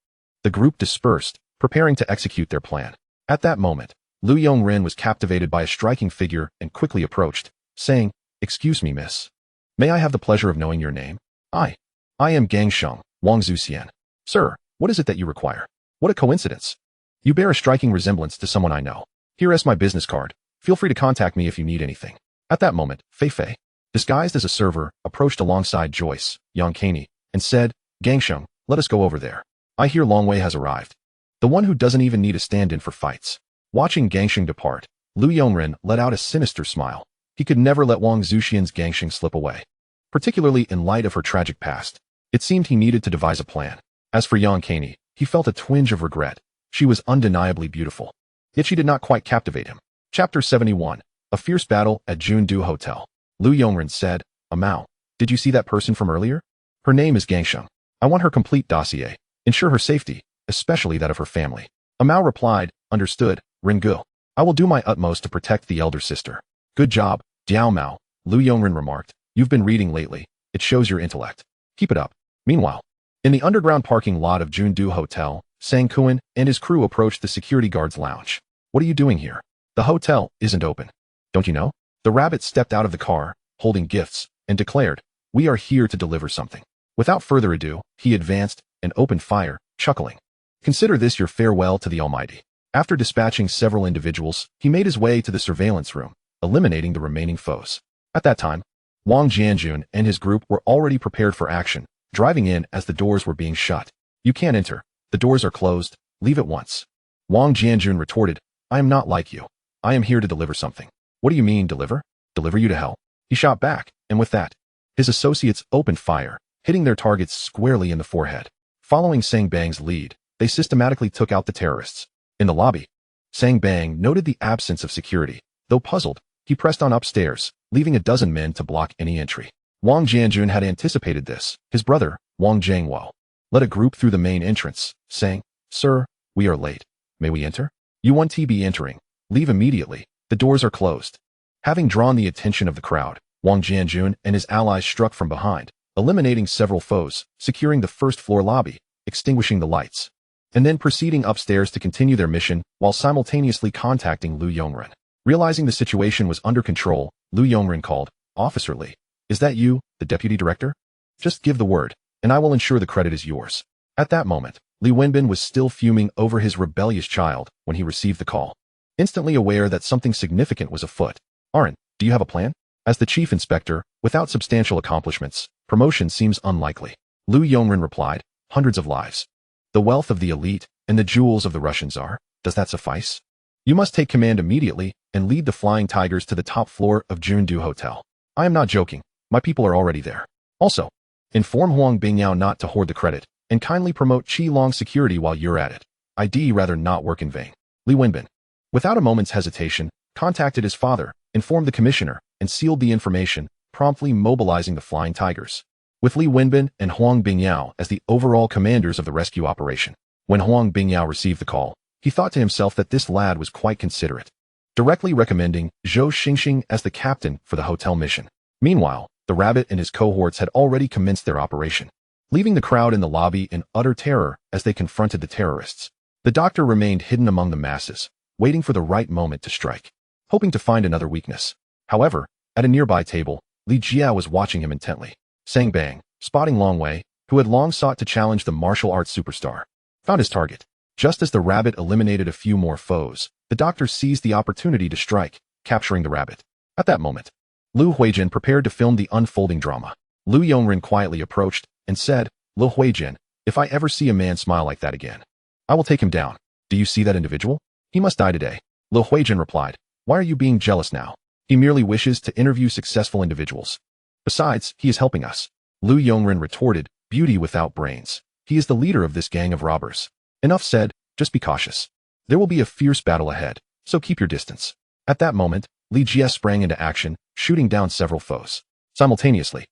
The group dispersed, preparing to execute their plan. At that moment, Lu Yongren was captivated by a striking figure and quickly approached, saying, Excuse me, miss. May I have the pleasure of knowing your name? I am Gang Sheng, Wang Zuxian. Sir, what is it that you require? What a coincidence. You bear a striking resemblance to someone I know. Here is my business card. Feel free to contact me if you need anything. At that moment, Fei Fei, disguised as a server, approached alongside Joyce, Yang Kaney, and said, Gang Sheng, let us go over there. I hear Longwei has arrived. The one who doesn't even need a stand-in for fights. Watching Gangsheng depart, Lu Yongren let out a sinister smile. He could never let Wang Zuxian's Gangsheng slip away, particularly in light of her tragic past. It seemed he needed to devise a plan. As for Yang Kaney, he felt a twinge of regret. She was undeniably beautiful, yet she did not quite captivate him. Chapter 71, A Fierce Battle at Jundu Hotel. Lu Yongren said, Amao, did you see that person from earlier? Her name is Gangsheng. I want her complete dossier. Ensure her safety, especially that of her family. Amao replied, Understood, Ringu. I will do my utmost to protect the elder sister. Good job, Diao Mao, Lu Yongren remarked. You've been reading lately. It shows your intellect. Keep it up. Meanwhile, in the underground parking lot of Jundu Hotel, Sang Kuan and his crew approached the security guard's lounge. What are you doing here? The hotel isn't open. Don't you know? The rabbit stepped out of the car, holding gifts, and declared, We are here to deliver something. Without further ado, he advanced and opened fire, chuckling. Consider this your farewell to the Almighty. After dispatching several individuals, he made his way to the surveillance room, eliminating the remaining foes. At that time, Wang Jianjun and his group were already prepared for action, driving in as the doors were being shut. You can't enter. The doors are closed. Leave at once. Wang Jianjun retorted, I am not like you. I am here to deliver something. What do you mean, deliver? Deliver you to hell? He shot back, and with that, his associates opened fire, hitting their targets squarely in the forehead. Following Sang Bang's lead, they systematically took out the terrorists. In the lobby, Sang Bang noted the absence of security. Though puzzled, he pressed on upstairs, leaving a dozen men to block any entry. Wang Jianjun had anticipated this. His brother, Wang Jiangwo, led a group through the main entrance, saying, Sir, we are late. May we enter? You want to be entering. Leave immediately. The doors are closed. Having drawn the attention of the crowd, Wang Jianjun and his allies struck from behind, eliminating several foes, securing the first-floor lobby, extinguishing the lights, and then proceeding upstairs to continue their mission while simultaneously contacting Lu Yongren. Realizing the situation was under control, Lu Yongren called, Officer Li, is that you, the deputy director? Just give the word, and I will ensure the credit is yours. At that moment, Li Wenbin was still fuming over his rebellious child when he received the call. Instantly aware that something significant was afoot. Arin, do you have a plan? As the chief inspector, without substantial accomplishments, promotion seems unlikely. Lu Yongren replied, hundreds of lives. The wealth of the elite and the jewels of the Russian Tsar, does that suffice? You must take command immediately and lead the Flying Tigers to the top floor of Jundu Hotel. I am not joking. My people are already there. Also, inform Huang Bingyao not to hoard the credit, and kindly promote Qi Long's security while you're at it. I'd rather not work in vain. Li Wenbin, without a moment's hesitation, contacted his father, informed the commissioner, and sealed the information, promptly mobilizing the Flying Tigers, with Li Wenbin and Huang Bingyao as the overall commanders of the rescue operation. When Huang Bingyao received the call, He thought to himself that this lad was quite considerate, directly recommending Zhou Xingxing as the captain for the hotel mission. Meanwhile, the rabbit and his cohorts had already commenced their operation, leaving the crowd in the lobby in utter terror as they confronted the terrorists. The doctor remained hidden among the masses, waiting for the right moment to strike, hoping to find another weakness. However, at a nearby table, Li Jia was watching him intently. Sang Bang, spotting Long Wei, who had long sought to challenge the martial arts superstar, found his target. Just as the rabbit eliminated a few more foes, the doctor seized the opportunity to strike, capturing the rabbit. At that moment, Lu Huijin prepared to film the unfolding drama. Lu Yongren quietly approached and said, Lu Huijin, if I ever see a man smile like that again, I will take him down. Do you see that individual? He must die today. Lu Huijin replied, why are you being jealous now? He merely wishes to interview successful individuals. Besides, he is helping us. Lu Yongren retorted, beauty without brains. He is the leader of this gang of robbers. Enough said, just be cautious. There will be a fierce battle ahead, so keep your distance. At that moment, Li Jia sprang into action, shooting down several foes. Simultaneously,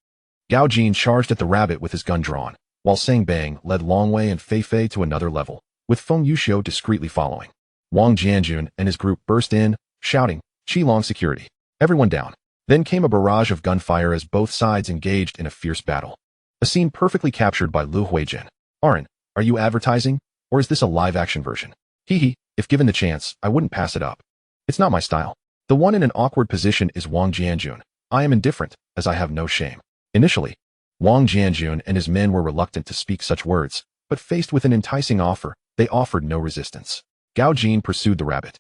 Gao Jin charged at the rabbit with his gun drawn, while Sang Bang led Long Wei and Fei Fei to another level, with Feng Yuxiu discreetly following. Wang Jianjun and his group burst in, shouting, Qilong security. Everyone down. Then came a barrage of gunfire as both sides engaged in a fierce battle. A scene perfectly captured by Lu Huijin. Arin, are you advertising? Or is this a live-action version? Hee, if given the chance, I wouldn't pass it up. It's not my style. The one in an awkward position is Wang Jianjun. I am indifferent, as I have no shame. Initially, Wang Jianjun and his men were reluctant to speak such words, but faced with an enticing offer, they offered no resistance. Gao Jin pursued the rabbit,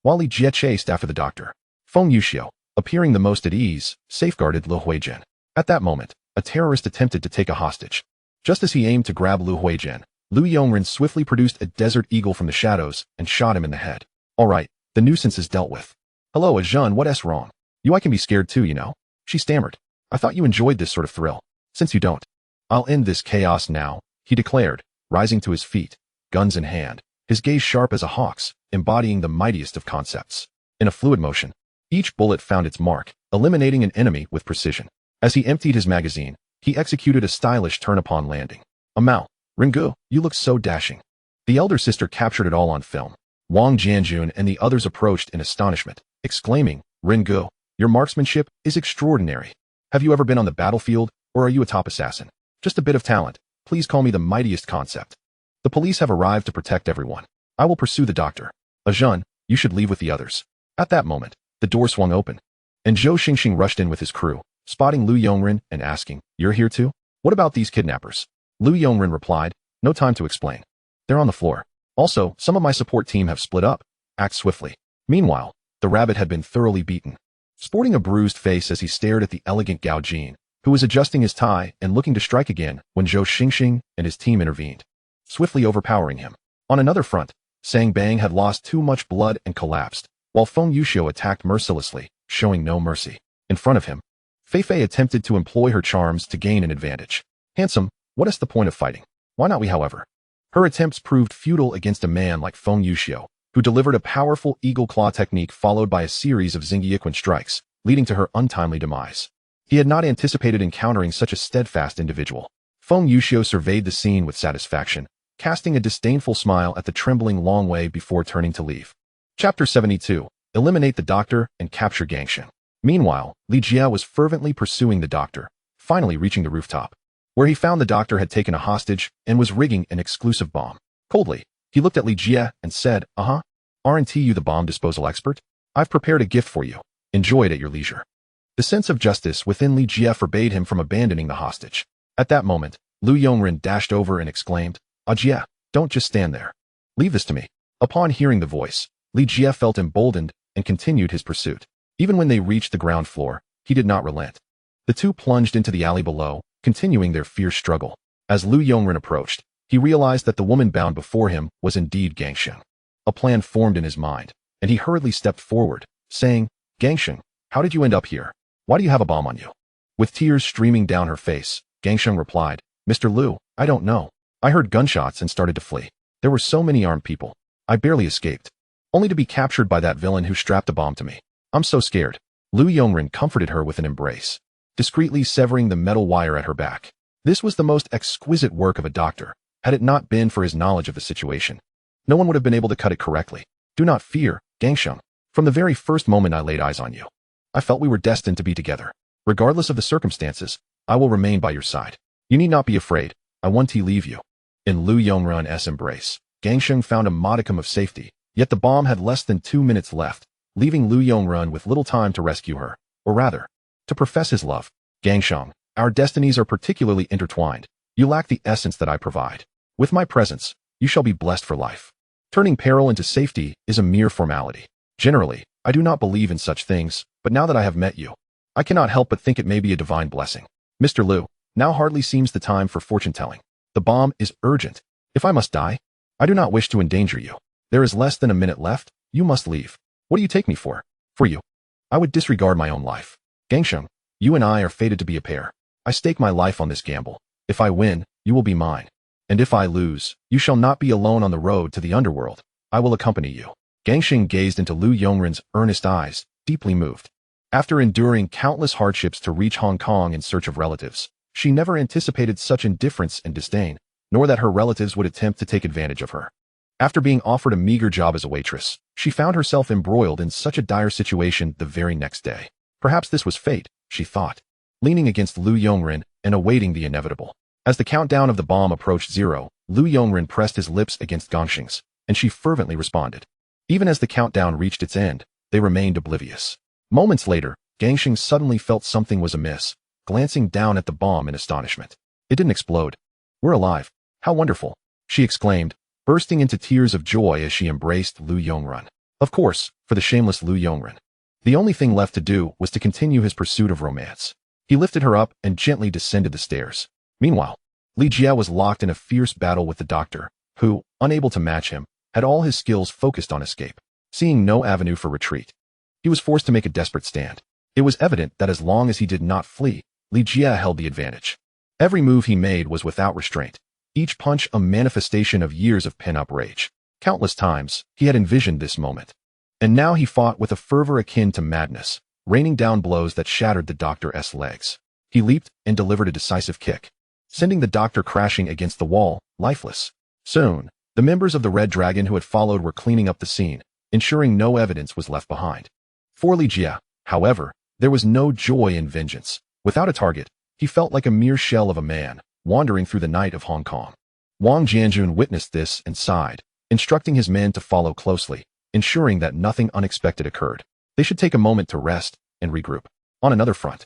while Li Jie chased after the doctor. Feng Yuxiu, appearing the most at ease, safeguarded Lu Huijin. At that moment, a terrorist attempted to take a hostage. Just as he aimed to grab Lu Huijin, Lu Yongren swiftly produced a desert eagle from the shadows and shot him in the head. All right, the nuisance is dealt with. Hello, Ajun, what's wrong? I can be scared too, you know? She stammered. I thought you enjoyed this sort of thrill. Since you don't, I'll end this chaos now, he declared, rising to his feet, guns in hand, his gaze sharp as a hawk's, embodying the mightiest of concepts. In a fluid motion, each bullet found its mark, eliminating an enemy with precision. As he emptied his magazine, he executed a stylish turn upon landing. Amao, Ringu, you look so dashing. The elder sister captured it all on film. Wang Jianjun and the others approached in astonishment, exclaiming, Ringu, your marksmanship is extraordinary. Have you ever been on the battlefield, or are you a top assassin? Just a bit of talent. Please call me the mightiest concept. The police have arrived to protect everyone. I will pursue the doctor. Ajun, you should leave with the others. At that moment, the door swung open, and Zhou Xingxing rushed in with his crew, spotting Lu Yongren and asking, you're here too? What about these kidnappers? Lu Yongren replied, no time to explain. They're on the floor. Also, some of my support team have split up. Act swiftly. Meanwhile, the rabbit had been thoroughly beaten, sporting a bruised face as he stared at the elegant Gao Jin, who was adjusting his tie and looking to strike again when Zhou Xingxing and his team intervened, swiftly overpowering him. On another front, Sang Bang had lost too much blood and collapsed, while Feng Yuxiu attacked mercilessly, showing no mercy. In front of him, Fei Fei attempted to employ her charms to gain an advantage. Handsome, what is the point of fighting? Why not we, however? Her attempts proved futile against a man like Feng Yuxiu, who delivered a powerful eagle claw technique followed by a series of Xingyiquan strikes, leading to her untimely demise. He had not anticipated encountering such a steadfast individual. Feng Yuxiu surveyed the scene with satisfaction, casting a disdainful smile at the trembling Long Wei before turning to leave. Chapter 72. Eliminate the Doctor and Capture Gangshan. Meanwhile, Li Jia was fervently pursuing the doctor, finally reaching the rooftop, where he found the doctor had taken a hostage and was rigging an exclusive bomb. Coldly, he looked at Li Jia and said, Aren't you the bomb disposal expert? I've prepared a gift for you. Enjoy it at your leisure. The sense of justice within Li Jia forbade him from abandoning the hostage. At that moment, Lu Yongren dashed over and exclaimed, Jia, don't just stand there. Leave this to me. Upon hearing the voice, Li Jia felt emboldened and continued his pursuit. Even when they reached the ground floor, he did not relent. The two plunged into the alley below, continuing their fierce struggle. As Lu Yongren approached, he realized that the woman bound before him was indeed Gangshan. A plan formed in his mind, and he hurriedly stepped forward, saying, Gangshan, how did you end up here? Why do you have a bomb on you? With tears streaming down her face, Gangshan replied, Mr. Lu, I don't know. I heard gunshots and started to flee. There were so many armed people. I barely escaped, only to be captured by that villain who strapped a bomb to me. I'm so scared. Lu Yongren comforted her with an embrace, discreetly severing the metal wire at her back. This was the most exquisite work of a doctor, had it not been for his knowledge of the situation. No one would have been able to cut it correctly. Do not fear, Gangsheng. From the very first moment I laid eyes on you, I felt we were destined to be together. Regardless of the circumstances, I will remain by your side. You need not be afraid. I won't leave you. In Lu Yongren's embrace, Gangsheng found a modicum of safety, yet the bomb had less than 2 minutes left, leaving Lu Yongren with little time to rescue her, or rather, to profess his love. Gangsheng, our destinies are particularly intertwined. You lack the essence that I provide. With my presence, you shall be blessed for life. Turning peril into safety is a mere formality. Generally, I do not believe in such things, but now that I have met you, I cannot help but think it may be a divine blessing. Mr. Lu, now hardly seems the time for fortune-telling. The bomb is urgent. If I must die, I do not wish to endanger you. There is less than a minute left. You must leave. What do you take me for? For you. I would disregard my own life. Gangsheng, you and I are fated to be a pair. I stake my life on this gamble. If I win, you will be mine. And if I lose, you shall not be alone on the road to the underworld. I will accompany you. Gangsheng gazed into Lu Yongren's earnest eyes, deeply moved. After enduring countless hardships to reach Hong Kong in search of relatives, she never anticipated such indifference and disdain, nor that her relatives would attempt to take advantage of her. After being offered a meager job as a waitress, she found herself embroiled in such a dire situation the very next day. Perhaps this was fate, she thought, leaning against Lu Yongren and awaiting the inevitable. As the countdown of the bomb approached 0, Lu Yongren pressed his lips against Gangsheng's, and she fervently responded. Even as the countdown reached its end, they remained oblivious. Moments later, Gangsheng suddenly felt something was amiss, glancing down at the bomb in astonishment. It didn't explode. We're alive. How wonderful, she exclaimed, bursting into tears of joy as she embraced Lu Yongren. Of course, for the shameless Lu Yongren. The only thing left to do was to continue his pursuit of romance. He lifted her up and gently descended the stairs. Meanwhile, Li Jie was locked in a fierce battle with the doctor, who, unable to match him, had all his skills focused on escape. Seeing no avenue for retreat, he was forced to make a desperate stand. It was evident that as long as he did not flee, Li Jie held the advantage. Every move he made was without restraint, each punch a manifestation of years of pent-up rage. Countless times, he had envisioned this moment. And now he fought with a fervor akin to madness, raining down blows that shattered the doctor's legs. He leaped and delivered a decisive kick, sending the doctor crashing against the wall, lifeless. Soon, the members of the Red Dragon who had followed were cleaning up the scene, ensuring no evidence was left behind. For Li Jie, however, there was no joy in vengeance. Without a target, he felt like a mere shell of a man, wandering through the night of Hong Kong. Wang Jianjun witnessed this and sighed, instructing his men to follow closely, ensuring that nothing unexpected occurred. They should take a moment to rest and regroup. On another front,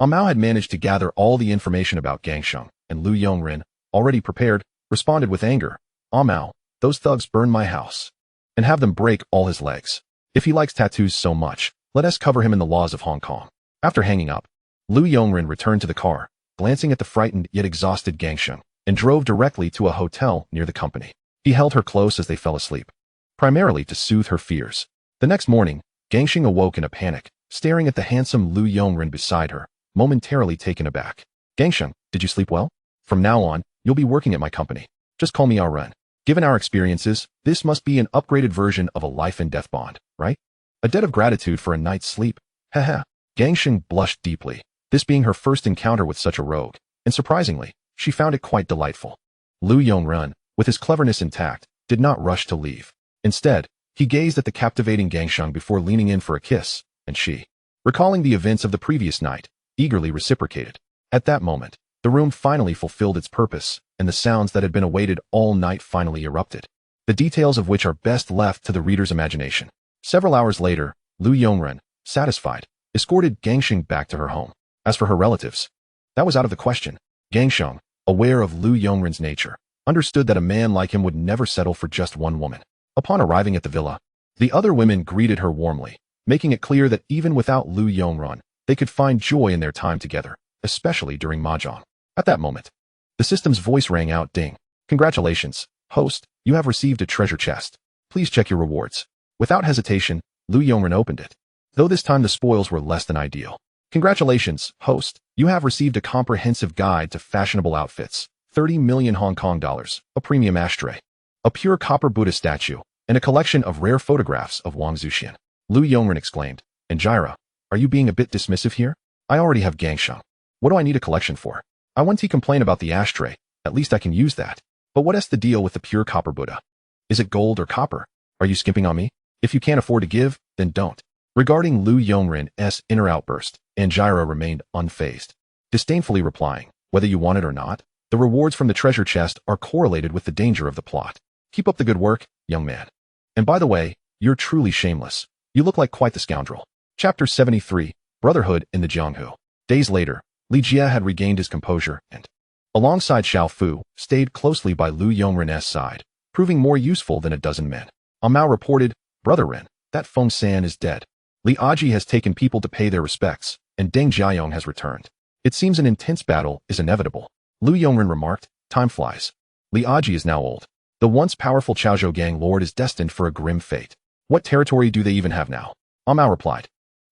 Amao had managed to gather all the information about Gangsheng, and Lu Yongren, already prepared, responded with anger. Amao, those thugs burn my house, and have them break all his legs. If he likes tattoos so much, let us cover him in the laws of Hong Kong. After hanging up, Lu Yongren returned to the car, glancing at the frightened yet exhausted Gangsheng, and drove directly to a hotel near the company. He held her close as they fell asleep, primarily to soothe her fears. The next morning, Gangsheng awoke in a panic, staring at the handsome Lu Yongren beside her, momentarily taken aback. Gangsheng, did you sleep well? From now on, you'll be working at my company. Just call me Ren. Given our experiences, this must be an upgraded version of a life and death bond, right? A debt of gratitude for a night's sleep. Haha. Gangsheng blushed deeply, this being her first encounter with such a rogue, and surprisingly, she found it quite delightful. Lu Yongren, with his cleverness intact, did not rush to leave. Instead, he gazed at the captivating Gangsheng before leaning in for a kiss, and she, recalling the events of the previous night, eagerly reciprocated. At that moment, the room finally fulfilled its purpose, and the sounds that had been awaited all night finally erupted, the details of which are best left to the reader's imagination. Several hours later, Lu Yongren, satisfied, escorted Gangsheng back to her home. As for her relatives, that was out of the question. Gangsheng, aware of Lu Yongren's nature, understood that a man like him would never settle for just one woman. Upon arriving at the villa, the other women greeted her warmly, making it clear that even without Lu Yongren, they could find joy in their time together, especially during mahjong. At that moment, the system's voice rang out, ding. Congratulations, host, you have received a treasure chest. Please check your rewards. Without hesitation, Lu Yongren opened it, though this time the spoils were less than ideal. Congratulations, host, you have received a comprehensive guide to fashionable outfits, 30 million Hong Kong dollars, a premium ashtray, a pure copper Buddha statue, and a collection of rare photographs of Wang Zuxian. Lu Yongren exclaimed, and Jira, are you being a bit dismissive here? I already have Gangsheng. What do I need a collection for? I want to complain about the ashtray, at least I can use that. But what is the deal with the pure copper Buddha? Is it gold or copper? Are you skimping on me? If you can't afford to give, then don't. Regarding Lu Yongren's inner outburst, Anjira remained unfazed, disdainfully replying, whether you want it or not, the rewards from the treasure chest are correlated with the danger of the plot. Keep up the good work, young man. And by the way, you're truly shameless. You look like quite the scoundrel. Chapter 73, Brotherhood in the Jianghu. Days later, Li Jie had regained his composure and, alongside Xiao Fu, stayed closely by Lu Yongren's side, proving more useful than a dozen men. Mao reported, Brother Ren, that Feng San is dead. Li Aji has taken people to pay their respects, and Deng Jiayong has returned. It seems an intense battle is inevitable. Lu Yongren remarked, time flies. Li Aji is now old. The once powerful Chaozhou gang lord is destined for a grim fate. What territory do they even have now? Mao replied.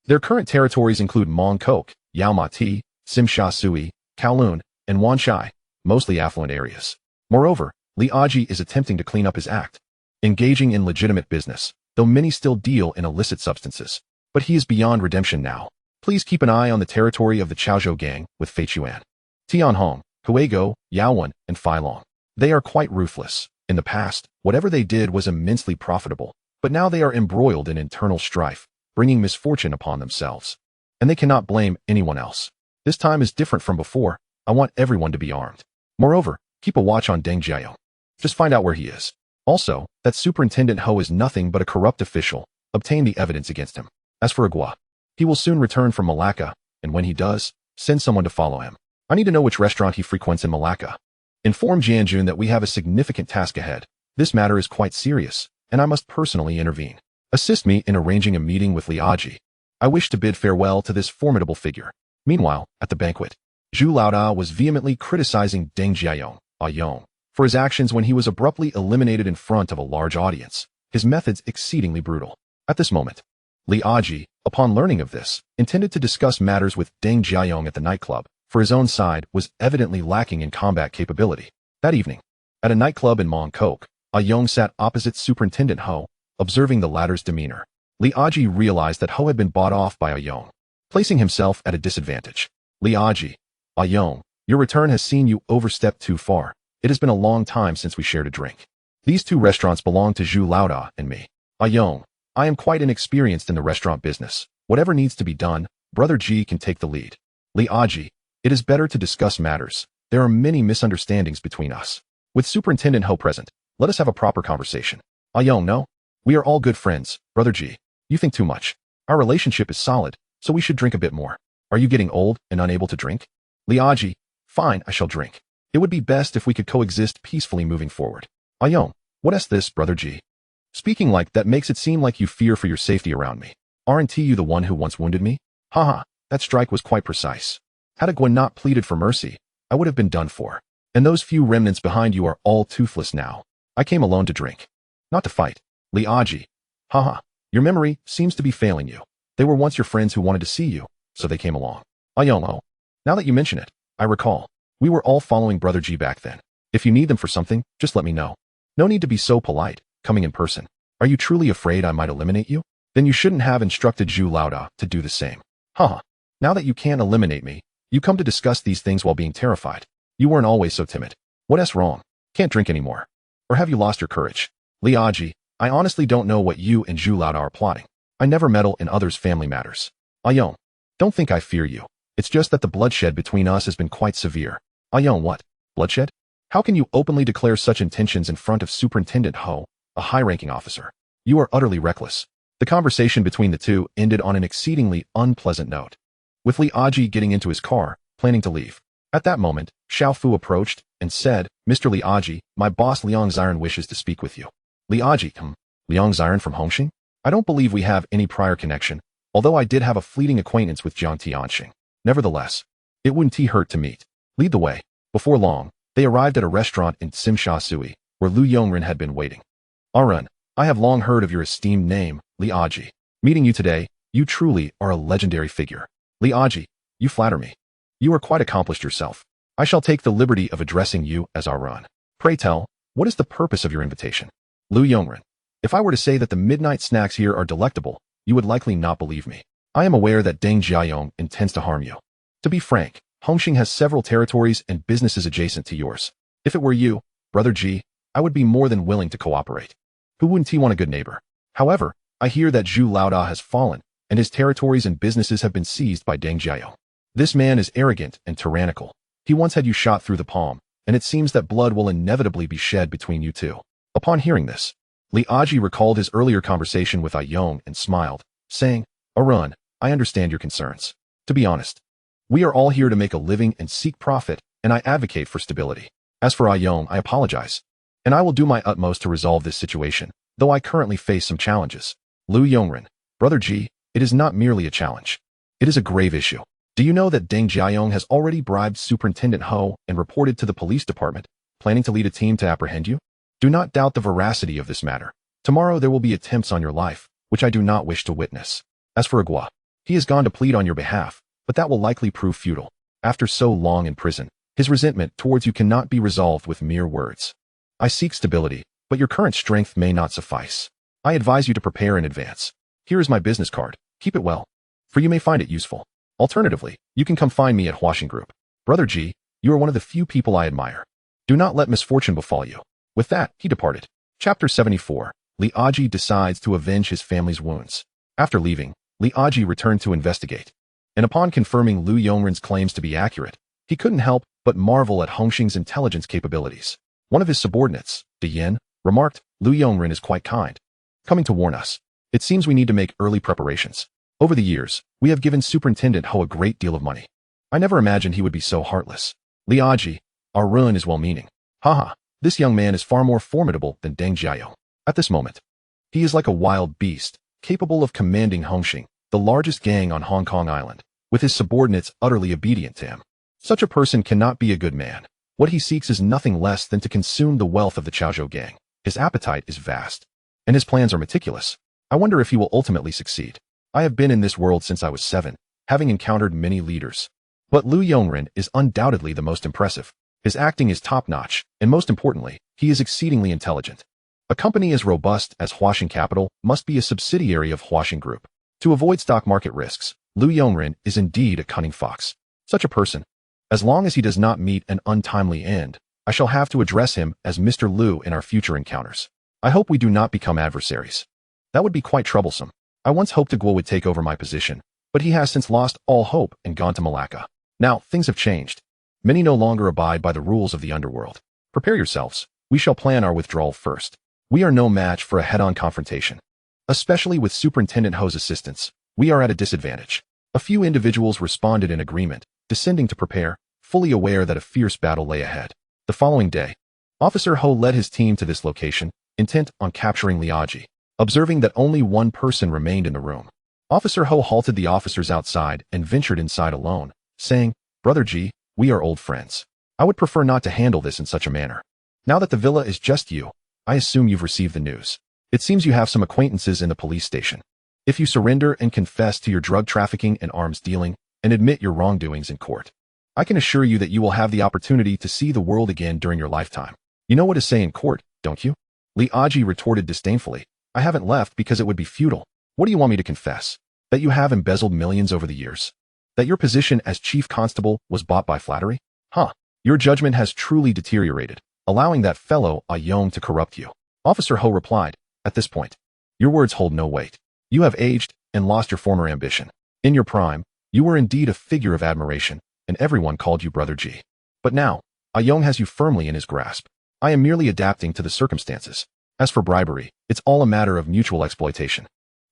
Their current territories include Mong Kok, Yao Ma Ti, Sim Sha Sui, Kowloon, and Wanshai, mostly affluent areas. Moreover, Li Aji is attempting to clean up his act, engaging in legitimate business, though many still deal in illicit substances. But he is beyond redemption now. Please keep an eye on the territory of the Chaozhou gang with Fei Chuan, Tianhong, Huego, Yaowen, and Feilong. They are quite ruthless. In the past, whatever they did was immensely profitable, but now they are embroiled in internal strife, bringing misfortune upon themselves. And they cannot blame anyone else. This time is different from before. I want everyone to be armed. Moreover, keep a watch on Deng Jiayong. Just find out where he is. Also, that Superintendent Ho is nothing but a corrupt official. Obtain the evidence against him. As for Agua, he will soon return from Malacca, and when he does, send someone to follow him. I need to know which restaurant he frequents in Malacca. Inform Jianjun that we have a significant task ahead. This matter is quite serious, and I must personally intervene. Assist me in arranging a meeting with Li Aji. I wish to bid farewell to this formidable figure. Meanwhile, at the banquet, Zhu Laoda was vehemently criticizing Deng Jiayong, Yong, for his actions when he was abruptly eliminated in front of a large audience, his methods exceedingly brutal. At this moment, Li Aji, upon learning of this, intended to discuss matters with Deng Jiayong at the nightclub, for his own side was evidently lacking in combat capability. That evening, at a nightclub in Mong Kok, Yong sat opposite Superintendent Ho, observing the latter's demeanor. Li Aji realized that Ho had been bought off by Yong, placing himself at a disadvantage. Li Aji, Yong, your return has seen you overstep too far. It has been a long time since we shared a drink. These two restaurants belong to Zhu Laoda and me. Yong, I am quite inexperienced in the restaurant business. Whatever needs to be done, Brother Ji can take the lead. Li Aji, it is better to discuss matters. There are many misunderstandings between us. With Superintendent Ho present, let us have a proper conversation. Yong, no? We are all good friends, Brother Ji. You think too much. Our relationship is solid, so we should drink a bit more. Are you getting old and unable to drink? Li Aji, fine, I shall drink. It would be best if we could coexist peacefully moving forward. Yong, what is this, Brother Ji? Speaking like that makes it seem like you fear for your safety around me. Aren't you the one who once wounded me? Haha, that strike was quite precise. Had Agua not pleaded for mercy, I would have been done for. And those few remnants behind you are all toothless now. I came alone to drink, not to fight. Li Aji, haha, your memory seems to be failing you. They were once your friends who wanted to see you, so they came along. Yong, now that you mention it, I recall. We were all following Brother Ji back then. If you need them for something, just let me know. No need to be so polite, coming in person. Are you truly afraid I might eliminate you? Then you shouldn't have instructed Zhu Laoda to do the same. Haha, now that you can't eliminate me, you come to discuss these things while being terrified. You weren't always so timid. What's wrong? Can't drink anymore. Or have you lost your courage? Li Aji, I honestly don't know what you and Zhu Laoda are plotting. I never meddle in others' family matters. Yong, don't think I fear you. It's just that the bloodshed between us has been quite severe. Yong, what? Bloodshed? How can you openly declare such intentions in front of Superintendent Ho, a high-ranking officer? You are utterly reckless. The conversation between the two ended on an exceedingly unpleasant note, with Li Aji getting into his car, planning to leave. At that moment, Xiao Fu approached and said, Mr. Li Aji, my boss Liang Xiren wishes to speak with you. Li Aji, Liang Xiren from Hongxing? I don't believe we have any prior connection, although I did have a fleeting acquaintance with Jiang Tianxing. Nevertheless, it wouldn't hurt to meet. Lead the way. Before long, they arrived at a restaurant in Sim Sha Sui, where Lu Yongren had been waiting. Arun, I have long heard of your esteemed name, Li Aji. Meeting you today, you truly are a legendary figure. Li Aji, you flatter me. You are quite accomplished yourself. I shall take the liberty of addressing you as Arun. Pray tell, what is the purpose of your invitation? Lu Yongren, if I were to say that the midnight snacks here are delectable, you would likely not believe me. I am aware that Deng Jiayong intends to harm you. To be frank, Hongxing has several territories and businesses adjacent to yours. If it were you, Brother Ji, I would be more than willing to cooperate. Who wouldn't he want a good neighbor? However, I hear that Zhu Laoda has fallen, and his territories and businesses have been seized by Deng Jiao. This man is arrogant and tyrannical. He once had you shot through the palm, and it seems that blood will inevitably be shed between you two. Upon hearing this, Li Aji recalled his earlier conversation with Yong and smiled, saying, Arun, I understand your concerns. To be honest, we are all here to make a living and seek profit, and I advocate for stability. As for Yong, I apologize, and I will do my utmost to resolve this situation, though I currently face some challenges. Lu Yongren, Brother Ji, it is not merely a challenge. It is a grave issue. Do you know that Deng Jiayong has already bribed Superintendent Ho and reported to the police department, planning to lead a team to apprehend you? Do not doubt the veracity of this matter. Tomorrow there will be attempts on your life, which I do not wish to witness. As for Agua, he has gone to plead on your behalf, but that will likely prove futile. After so long in prison, his resentment towards you cannot be resolved with mere words. I seek stability, but your current strength may not suffice. I advise you to prepare in advance. Here is my business card. Keep it well, for you may find it useful. Alternatively, you can come find me at Huaxing Group. Brother Ji, you are one of the few people I admire. Do not let misfortune befall you. With that, he departed. Chapter 74. Li Aji decides to avenge his family's wounds. After leaving, Li Aji returned to investigate. And upon confirming Lu Yongren's claims to be accurate, he couldn't help but marvel at Hongxing's intelligence capabilities. One of his subordinates, De Yin, remarked, Lu Yongren is quite kind. Coming to warn us. It seems we need to make early preparations. Over the years, we have given Superintendent Ho a great deal of money. I never imagined he would be so heartless. Li Aji, our ruin is well-meaning. Haha, this young man is far more formidable than Deng Jiao. At this moment, he is like a wild beast, capable of commanding Hongxing, the largest gang on Hong Kong Island, with his subordinates utterly obedient to him. Such a person cannot be a good man. What he seeks is nothing less than to consume the wealth of the Chaozhou gang. His appetite is vast, and his plans are meticulous. I wonder if he will ultimately succeed. I have been in this world since I was 7, having encountered many leaders. But Lu Yongren is undoubtedly the most impressive. His acting is top-notch, and most importantly, he is exceedingly intelligent. A company as robust as Huaxing Capital must be a subsidiary of Huaxing Group. To avoid stock market risks, Lu Yongren is indeed a cunning fox. Such a person, as long as he does not meet an untimely end, I shall have to address him as Mr. Lu in our future encounters. I hope we do not become adversaries. That would be quite troublesome. I once hoped Agua would take over my position, but he has since lost all hope and gone to Malacca. Now, things have changed. Many no longer abide by the rules of the Underworld. Prepare yourselves. We shall plan our withdrawal first. We are no match for a head-on confrontation. Especially with Superintendent Ho's assistance, we are at a disadvantage. A few individuals responded in agreement, descending to prepare, fully aware that a fierce battle lay ahead. The following day, Officer Ho led his team to this location, intent on capturing Liaji. Observing that only one person remained in the room, Officer Ho halted the officers outside and ventured inside alone, saying, Brother Ji, we are old friends. I would prefer not to handle this in such a manner. Now that the villa is just you, I assume you've received the news. It seems you have some acquaintances in the police station. If you surrender and confess to your drug trafficking and arms dealing, and admit your wrongdoings in court, I can assure you that you will have the opportunity to see the world again during your lifetime. You know what to say in court, don't you? Li Aji retorted disdainfully. I haven't left because it would be futile. What do you want me to confess? That you have embezzled millions over the years? That your position as chief constable was bought by flattery? Huh. Your judgment has truly deteriorated, allowing that fellow Yong to corrupt you. Officer Ho replied, at this point, your words hold no weight. You have aged and lost your former ambition. In your prime, you were indeed a figure of admiration, and everyone called you Brother Ji. But now, Yong has you firmly in his grasp. I am merely adapting to the circumstances. As for bribery, it's all a matter of mutual exploitation.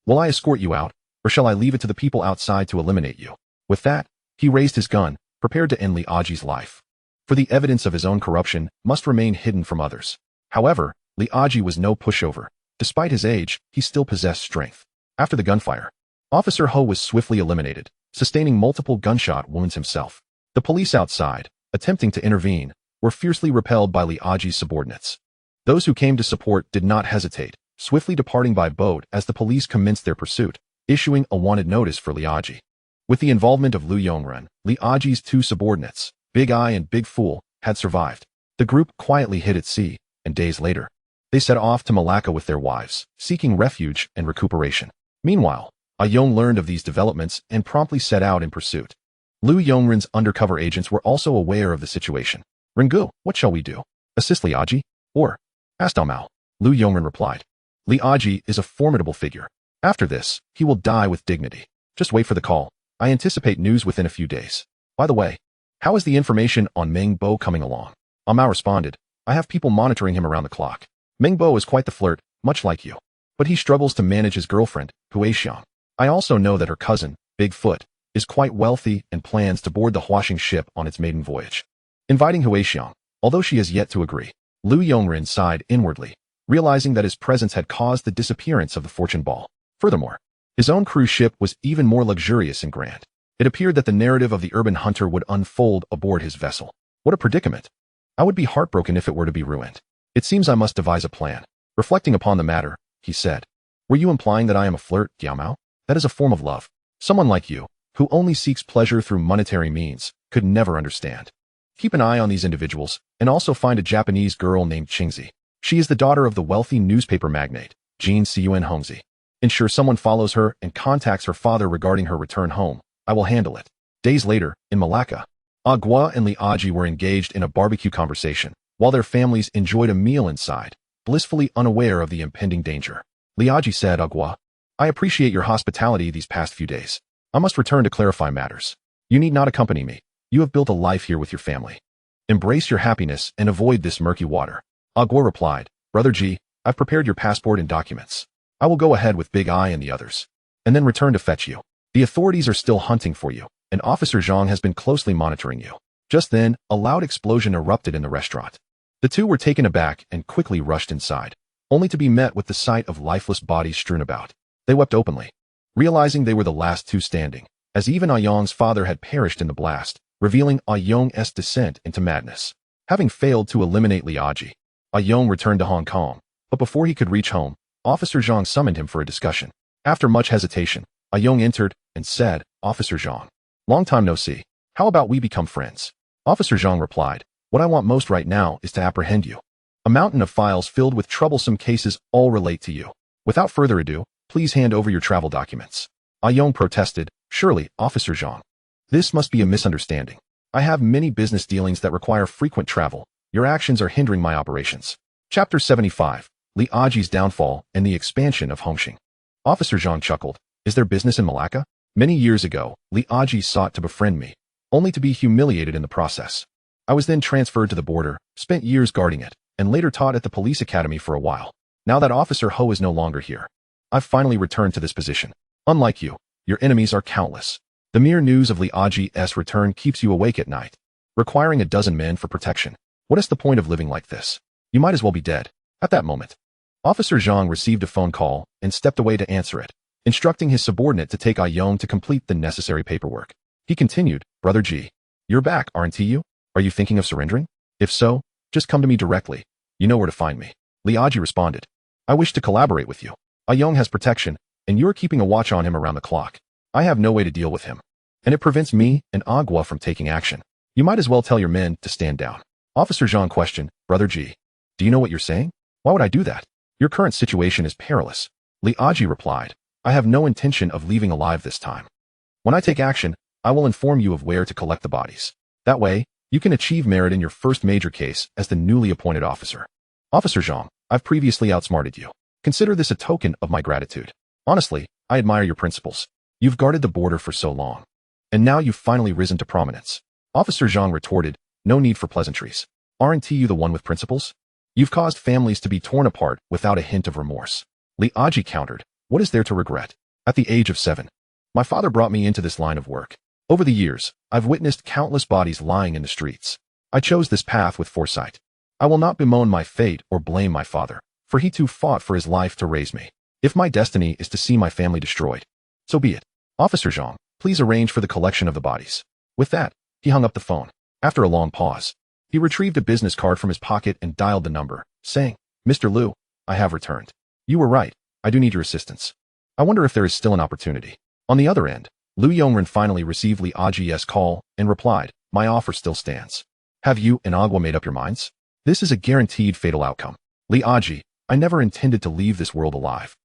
Will I escort you out, or shall I leave it to the people outside to eliminate you? With that, he raised his gun, prepared to end Li Aji's life. For the evidence of his own corruption must remain hidden from others. However, Li Aji was no pushover. Despite his age, he still possessed strength. After the gunfire, Officer Ho was swiftly eliminated, sustaining multiple gunshot wounds himself. The police outside, attempting to intervene, were fiercely repelled by Li Aji's subordinates. Those who came to support did not hesitate, swiftly departing by boat as the police commenced their pursuit, issuing a wanted notice for Li Aji. With the involvement of Lu Yongren, Li Aji's two subordinates, Big Eye and Big Fool, had survived. The group quietly hid at sea, and days later, they set off to Malacca with their wives, seeking refuge and recuperation. Meanwhile, Yong learned of these developments and promptly set out in pursuit. Lu Yongren's undercover agents were also aware of the situation. Ringu, what shall we do? Assist Liaji? Or? Asked Mao. Lu Yongren replied. Li Aji is a formidable figure. After this, he will die with dignity. Just wait for the call. I anticipate news within a few days. By the way, how is the information on Meng Bo coming along? Mao responded, I have people monitoring him around the clock. Meng Bo is quite the flirt, much like you. But he struggles to manage his girlfriend, Huixiang. I also know that her cousin, Bigfoot, is quite wealthy and plans to board the Huaxing ship on its maiden voyage. Inviting Huixiang, although she has yet to agree, Lu Yongren sighed inwardly, realizing that his presence had caused the disappearance of the fortune ball. Furthermore, his own cruise ship was even more luxurious and grand. It appeared that the narrative of the urban hunter would unfold aboard his vessel. What a predicament! I would be heartbroken if it were to be ruined. It seems I must devise a plan. Reflecting upon the matter, he said, were you implying that I am a flirt, Diao? That is a form of love. Someone like you, who only seeks pleasure through monetary means, could never understand. Keep an eye on these individuals, and also find a Japanese girl named Qingzi. She is the daughter of the wealthy newspaper magnate, Jin Cun Hongzi. Ensure someone follows her and contacts her father regarding her return home. I will handle it. Days later, in Malacca, Agua and Li Aji were engaged in a barbecue conversation, while their families enjoyed a meal inside, blissfully unaware of the impending danger. Li Aji said, Agua, I appreciate your hospitality these past few days. I must return to clarify matters. You need not accompany me. You have built a life here with your family. Embrace your happiness and avoid this murky water. Agua replied, Brother G, I've prepared your passport and documents. I will go ahead with Big Eye and the others, and then return to fetch you. The authorities are still hunting for you, and Officer Zhang has been closely monitoring you. Just then, a loud explosion erupted in the restaurant. The two were taken aback and quickly rushed inside, only to be met with the sight of lifeless bodies strewn about. They wept openly, realizing they were the last two standing, as even Ayong's father had perished in the blast, revealing Ayong's descent into madness. Having failed to eliminate Li Aji, Ayong returned to Hong Kong, but before he could reach home, Officer Zhang summoned him for a discussion. After much hesitation, Ayong entered and said, Officer Zhang, long time no see. How about we become friends? Officer Zhang replied, what I want most right now is to apprehend you. A mountain of files filled with troublesome cases all relate to you. Without further ado, please hand over your travel documents. Ayong protested, surely, Officer Zhang. This must be a misunderstanding. I have many business dealings that require frequent travel. Your actions are hindering my operations. Chapter 75, Li Aji's downfall and the expansion of Hongxing. Officer Zhang chuckled, is there business in Malacca? Many years ago, Li Aji sought to befriend me, only to be humiliated in the process. I was then transferred to the border, spent years guarding it, and later taught at the police academy for a while. Now that Officer Ho is no longer here, I've finally returned to this position. Unlike you, your enemies are countless. The mere news of Li Aji's return keeps you awake at night, requiring a dozen men for protection. What is the point of living like this? You might as well be dead. At that moment, Officer Zhang received a phone call and stepped away to answer it, instructing his subordinate to take Ayong to complete the necessary paperwork. He continued, Brother G, you're back, aren't you? Are you thinking of surrendering? If so, just come to me directly. You know where to find me. Li Aji responded, I wish to collaborate with you. Ayong has protection, and you're keeping a watch on him around the clock. I have no way to deal with him, and it prevents me and Agua from taking action. You might as well tell your men to stand down. Officer Zhang questioned, Brother G, do you know what you're saying? Why would I do that? Your current situation is perilous. Li Aji replied, I have no intention of leaving alive this time. When I take action, I will inform you of where to collect the bodies. That way, you can achieve merit in your first major case as the newly appointed officer. Officer Zhang, I've previously outsmarted you. Consider this a token of my gratitude. Honestly, I admire your principles. You've guarded the border for so long, and now you've finally risen to prominence. Officer Zhang retorted, no need for pleasantries. Aren't you the one with principles? You've caused families to be torn apart without a hint of remorse. Li Aji countered, what is there to regret? At the age of 7, my father brought me into this line of work. Over the years, I've witnessed countless bodies lying in the streets. I chose this path with foresight. I will not bemoan my fate or blame my father, for he too fought for his life to raise me. If my destiny is to see my family destroyed, so be it. Officer Zhang, please arrange for the collection of the bodies. With that, he hung up the phone. After a long pause, he retrieved a business card from his pocket and dialed the number, saying, Mr. Liu, I have returned. You were right. I do need your assistance. I wonder if there is still an opportunity. On the other end, Lu Yongren finally received Li Aji's call and replied, my offer still stands. Have you and Agua made up your minds? This is a guaranteed fatal outcome. Li Aji, I never intended to leave this world alive,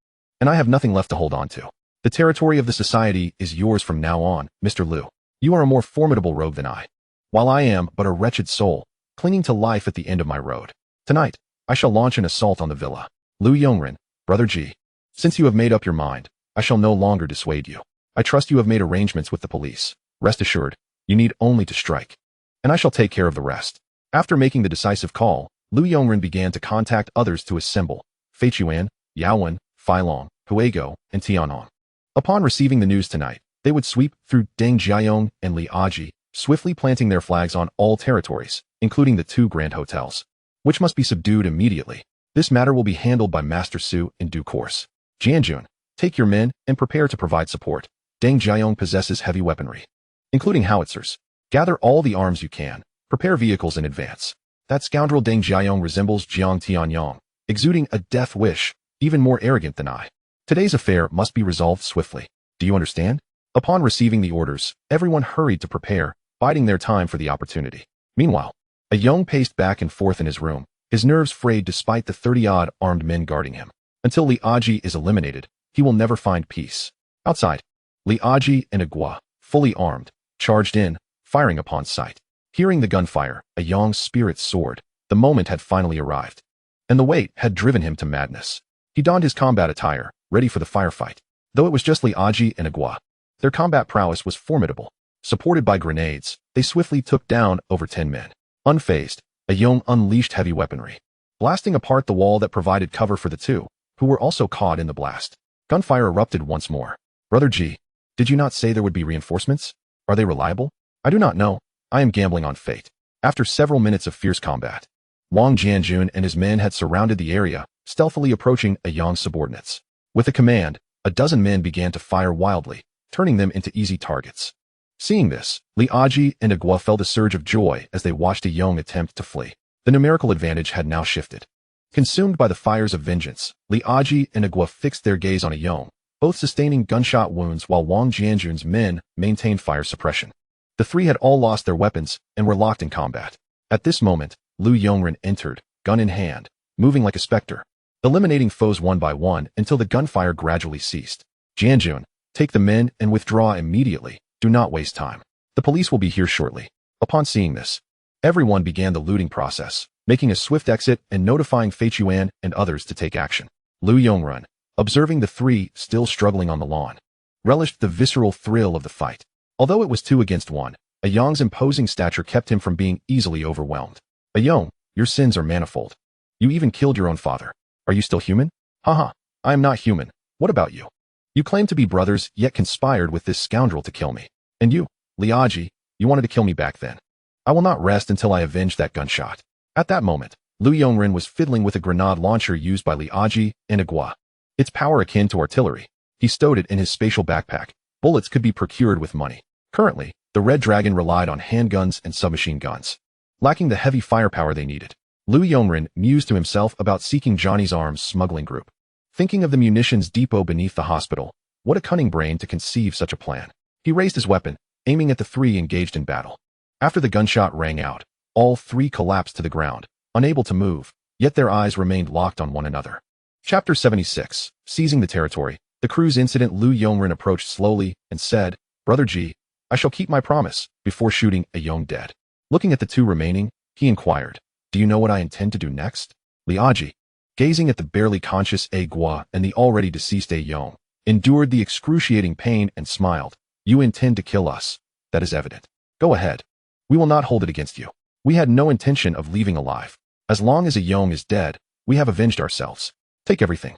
and I have nothing left to hold on to. The territory of the society is yours from now on, Mr. Liu. You are a more formidable rogue than I, while I am but a wretched soul, clinging to life at the end of my road. Tonight, I shall launch an assault on the villa. Lu Yongren, Brother G, since you have made up your mind, I shall no longer dissuade you. I trust you have made arrangements with the police. Rest assured, you need only to strike, and I shall take care of the rest. After making the decisive call, Lu Yongren began to contact others to assemble: Fei Chuan, Yaowen, Feilong, Huego, and Tianhong. Upon receiving the news tonight, they would sweep through Deng Jiayong and Li Aji, swiftly planting their flags on all territories, including the 2 grand hotels, which must be subdued immediately. This matter will be handled by Master Su in due course. Jianjun, take your men and prepare to provide support. Deng Jiayong possesses heavy weaponry, including howitzers. Gather all the arms you can. Prepare vehicles in advance. That scoundrel Deng Jiayong resembles Jiang Tianyong, exuding a death wish, even more arrogant than I. Today's affair must be resolved swiftly. Do you understand? Upon receiving the orders, everyone hurried to prepare, biding their time for the opportunity. Meanwhile, a Yong paced back and forth in his room, his nerves frayed despite the 30-odd armed men guarding him. Until Li Aji is eliminated, he will never find peace. Outside, Li Aji and Agua, fully armed, charged in, firing upon sight. Hearing the gunfire, a Yong's spirit soared. The moment had finally arrived, and the weight had driven him to madness. He donned his combat attire, ready for the firefight. Though it was just Li Aji and Agua, their combat prowess was formidable. Supported by grenades, they swiftly took down over 10 men. Unfazed, a Yong unleashed heavy weaponry, blasting apart the wall that provided cover for the 2, who were also caught in the blast. Gunfire erupted once more. Brother G, did you not say there would be reinforcements? Are they reliable? I do not know. I am gambling on fate. After several minutes of fierce combat, Wang Jianjun and his men had surrounded the area, stealthily approaching a Yong's subordinates. With a command, a dozen men began to fire wildly, turning them into easy targets. Seeing this, Li Aji and Agua felt a surge of joy as they watched a Yong attempt to flee. The numerical advantage had now shifted. Consumed by the fires of vengeance, Li Aji and Agua fixed their gaze on a Yong, both sustaining gunshot wounds while Wang Jianjun's men maintained fire suppression. The 3 had all lost their weapons and were locked in combat. At this moment, Lu Yongren entered, gun in hand, moving like a specter, eliminating foes one by one until the gunfire gradually ceased. Jianjun, take the men and withdraw immediately. Do not waste time. The police will be here shortly. Upon seeing this, everyone began the looting process, making a swift exit and notifying Fei Chuan and others to take action. Lu Yongren, observing the 3 still struggling on the lawn, relished the visceral thrill of the fight. Although it was 2 against 1, a Yong's imposing stature kept him from being easily overwhelmed. A Yong, your sins are manifold. You even killed your own father. Are you still human? Haha, I am not human. What about you? You claim to be brothers, yet conspired with this scoundrel to kill me. And you, Li Aji, you wanted to kill me back then. I will not rest until I avenge that gunshot. At that moment, Lu Yongren was fiddling with a grenade launcher used by Li Aji and Agua. Its power akin to artillery. He stowed it in his spatial backpack. Bullets could be procured with money. Currently, the Red Dragon relied on handguns and submachine guns, lacking the heavy firepower they needed. Lu Yongren mused to himself about seeking Johnny's arms smuggling group. Thinking of the munitions depot beneath the hospital, what a cunning brain to conceive such a plan. He raised his weapon, aiming at the 3 engaged in battle. After the gunshot rang out, all 3 collapsed to the ground, unable to move, yet their eyes remained locked on one another. Chapter 76, Seizing the Territory. The cruise incident. Lu Yongren approached slowly and said, Brother G, I shall keep my promise, before shooting a Yong dead. Looking at the 2 remaining, he inquired, do you know what I intend to do next? Li Aji, gazing at the barely conscious Agua and the already deceased A Yong, endured the excruciating pain and smiled. You intend to kill us. That is evident. Go ahead. We will not hold it against you. We had no intention of leaving alive. As long as A Yong is dead, we have avenged ourselves. Take everything.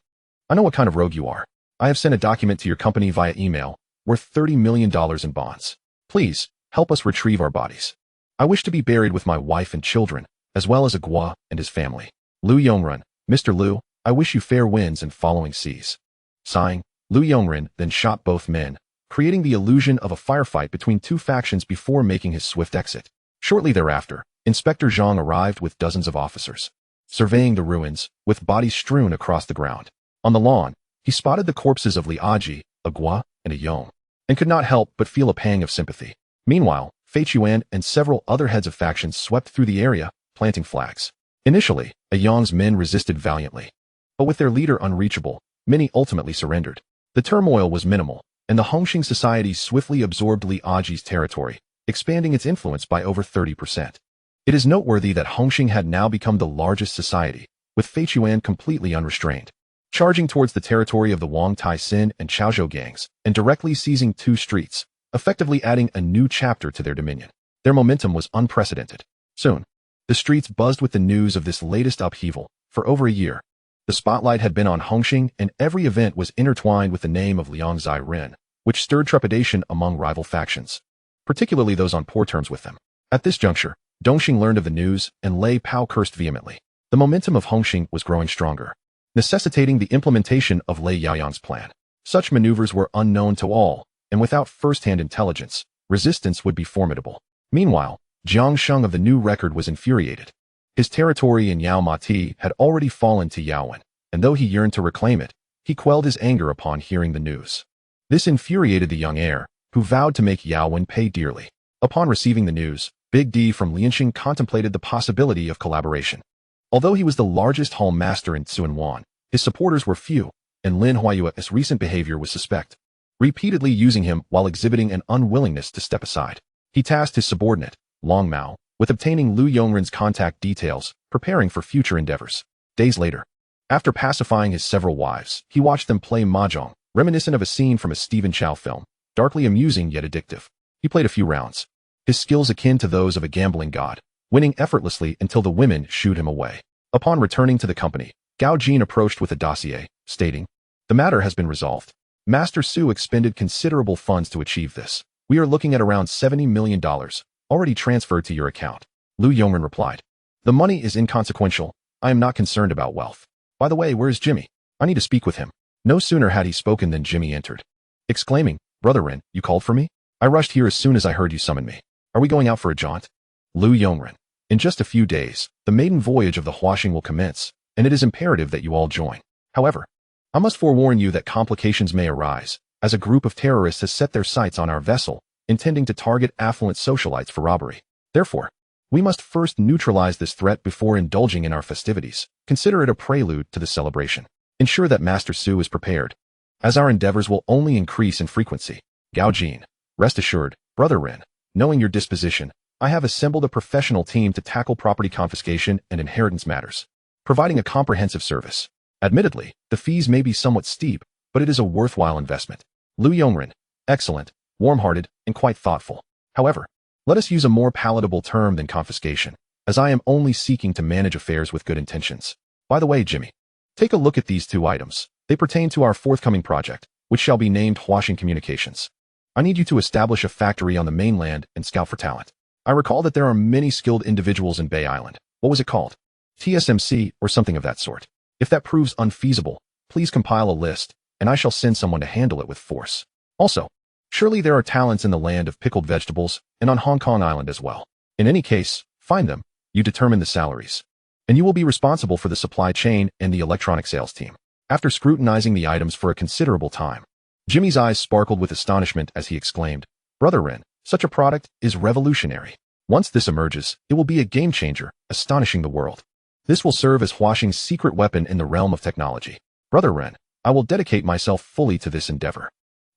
I know what kind of rogue you are. I have sent a document to your company via email, worth $30 million in bonds. Please, help us retrieve our bodies. I wish to be buried with my wife and children, as well as Agua and his family. Lu Yongren, Mr. Lu, I wish you fair winds and following seas. Sighing, Lu Yongren then shot both men, creating the illusion of a firefight between 2 factions before making his swift exit. Shortly thereafter, Inspector Zhang arrived with dozens of officers, surveying the ruins, with bodies strewn across the ground. On the lawn, he spotted the corpses of Li Aji, Agua, and A Yong, and could not help but feel a pang of sympathy. Meanwhile, Fei Chuan and several other heads of factions swept through the area, planting flags. Initially, A Yong's men resisted valiantly, but with their leader unreachable, many ultimately surrendered. The turmoil was minimal, and the Hongxing society swiftly absorbed Li Aji's territory, expanding its influence by over 30%. It is noteworthy that Hongxing had now become the largest society, with Fei Chuan completely unrestrained. charging towards the territory of the Wang Tai Sin and Chaozhou gangs, and directly seizing 2 streets, effectively adding a new chapter to their dominion. Their momentum was unprecedented. Soon, the streets buzzed with the news of this latest upheaval. For over a year, the spotlight had been on Hongxing, and every event was intertwined with the name of Liang Zairen, which stirred trepidation among rival factions, particularly those on poor terms with them. At this juncture, Dongxing learned of the news, and Lei Pao cursed vehemently. The momentum of Hongxing was growing stronger, necessitating the implementation of Lei Yaoyang's plan. Such maneuvers were unknown to all, and without first-hand intelligence, resistance would be formidable. Meanwhile, Jiang Sheng of the new record was infuriated. His territory in Yao Mati had already fallen to Yaowen, and though he yearned to reclaim it, he quelled his anger upon hearing the news. This infuriated the young heir, who vowed to make Yaowen pay dearly. Upon receiving the news, Big D from Lianxing contemplated the possibility of collaboration. Although he was the largest hall master in Tsuanwan, his supporters were few, and Lin Huayue's recent behavior was suspect, repeatedly using him while exhibiting an unwillingness to step aside. He tasked his subordinate, Long Mao, with obtaining Lu Yongren's contact details, preparing for future endeavors. Days later, after pacifying his several wives, he watched them play mahjong, reminiscent of a scene from a Stephen Chow film, darkly amusing yet addictive. He played a few rounds, his skills akin to those of a gambling god, winning effortlessly until the women shooed him away. Upon returning to the company, Gao Jin approached with a dossier, stating, "The matter has been resolved. Master Su expended considerable funds to achieve this. We are looking at around $70 million, already transferred to your account." Lu Yongren replied, "The money is inconsequential. I am not concerned about wealth. By the way, where is Jimmy? I need to speak with him." No sooner had he spoken than Jimmy entered, exclaiming, "Brother Ren, you called for me? I rushed here as soon as I heard you summon me. Are we going out for a jaunt?" Lu Yongren, "In just a few days, the maiden voyage of the Huaxing will commence, and it is imperative that you all join. However, I must forewarn you that complications may arise, as a group of terrorists has set their sights on our vessel, intending to target affluent socialites for robbery. Therefore, we must first neutralize this threat before indulging in our festivities. Consider it a prelude to the celebration. Ensure that Master Su is prepared, as our endeavors will only increase in frequency. Gao Jin, rest assured, Brother Ren, knowing your disposition, I have assembled a professional team to tackle property confiscation and inheritance matters, providing a comprehensive service. Admittedly, the fees may be somewhat steep, but it is a worthwhile investment." Lu Yongren, excellent, warm-hearted, and quite thoughtful. However, let us use a more palatable term than confiscation, as I am only seeking to manage affairs with good intentions. By the way, Jimmy, take a look at these 2 items. They pertain to our forthcoming project, which shall be named Huaxing Communications. I need you to establish a factory on the mainland and scout for talent. I recall that there are many skilled individuals in Bay Island. What was it called? TSMC or something of that sort. If that proves unfeasible, please compile a list, and I shall send someone to handle it with force. Also, surely there are talents in the land of pickled vegetables and on Hong Kong Island as well. In any case, find them, you determine the salaries, and you will be responsible for the supply chain and the electronic sales team." After scrutinizing the items for a considerable time, Jimmy's eyes sparkled with astonishment as he exclaimed, "Brother Ren, such a product is revolutionary. Once this emerges, it will be a game-changer, astonishing the world. This will serve as Huaxing's secret weapon in the realm of technology. Brother Ren, I will dedicate myself fully to this endeavor.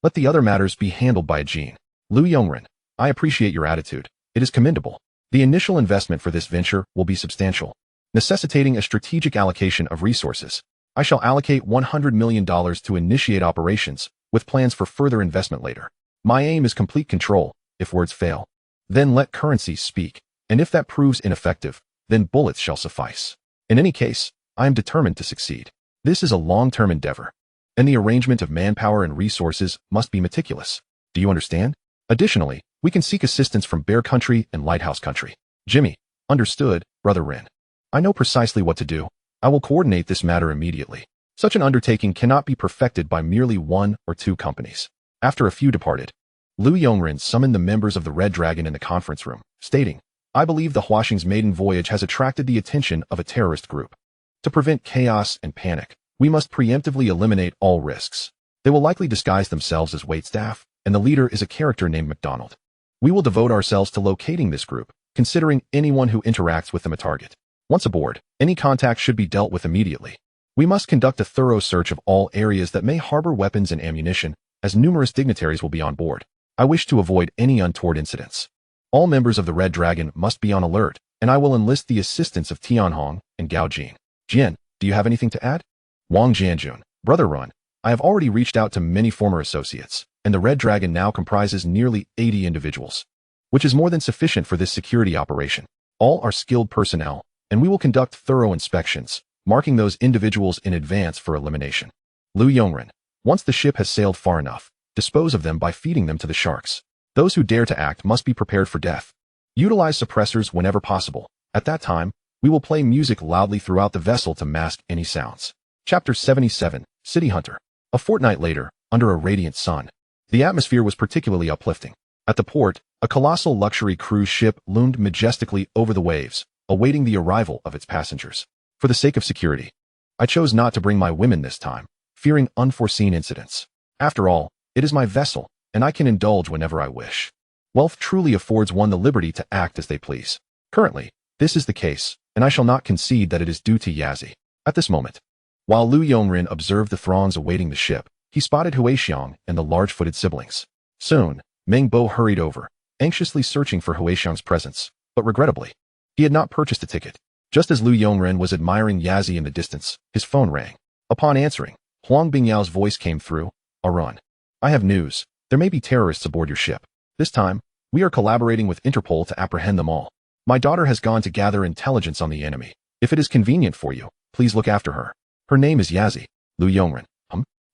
Let the other matters be handled by Jean." Lu Yongren, I appreciate your attitude. It is commendable. The initial investment for this venture will be substantial, necessitating a strategic allocation of resources. I shall allocate $100 million to initiate operations, with plans for further investment later. My aim is complete control. If words fail, then let currency speak, and if that proves ineffective, then bullets shall suffice. In any case, I am determined to succeed. This is a long-term endeavor, and the arrangement of manpower and resources must be meticulous. Do you understand? Additionally, we can seek assistance from Bear Country and Lighthouse Country. Jimmy, understood, Brother Ren. I know precisely what to do. I will coordinate this matter immediately. Such an undertaking cannot be perfected by merely 1 or 2 companies. After a few departed, Lu Yongren summoned the members of the Red Dragon in the conference room, stating, "I believe the Huaxing's maiden voyage has attracted the attention of a terrorist group. To prevent chaos and panic, we must preemptively eliminate all risks. They will likely disguise themselves as waitstaff, and the leader is a character named McDonald. We will devote ourselves to locating this group, considering anyone who interacts with them a target. Once aboard, any contact should be dealt with immediately. We must conduct a thorough search of all areas that may harbor weapons and ammunition, as numerous dignitaries will be on board. I wish to avoid any untoward incidents. All members of the Red Dragon must be on alert, and I will enlist the assistance of Tianhong and Gao Jin. Jian, do you have anything to add?" Wang Jianjun, Brother Run, I have already reached out to many former associates, and the Red Dragon now comprises nearly 80 individuals, which is more than sufficient for this security operation. All are skilled personnel, and we will conduct thorough inspections, marking those individuals in advance for elimination. Lu Yongren, once the ship has sailed far enough, dispose of them by feeding them to the sharks. Those who dare to act must be prepared for death. Utilize suppressors whenever possible. At that time, we will play music loudly throughout the vessel to mask any sounds. Chapter 77, City Hunter. A fortnight later, under a radiant sun, the atmosphere was particularly uplifting. At the port, a colossal luxury cruise ship loomed majestically over the waves, awaiting the arrival of its passengers. For the sake of security, I chose not to bring my women this time, fearing unforeseen incidents. After all, it is my vessel, and I can indulge whenever I wish. Wealth truly affords one the liberty to act as they please. Currently, this is the case, and I shall not concede that it is due to Yazi. At this moment, while Lu Yongren observed the throngs awaiting the ship, he spotted Huixiang and the large-footed siblings. Soon, Meng Bo hurried over, anxiously searching for Huixiang's presence, but regrettably, he had not purchased a ticket. Just as Lu Yongren was admiring Yazi in the distance, his phone rang. Upon answering, Huang Bingyao's voice came through. Arun, I have news. There may be terrorists aboard your ship. This time, we are collaborating with Interpol to apprehend them all. My daughter has gone to gather intelligence on the enemy. If it is convenient for you, please look after her. Her name is Yazi. Lu Yongren.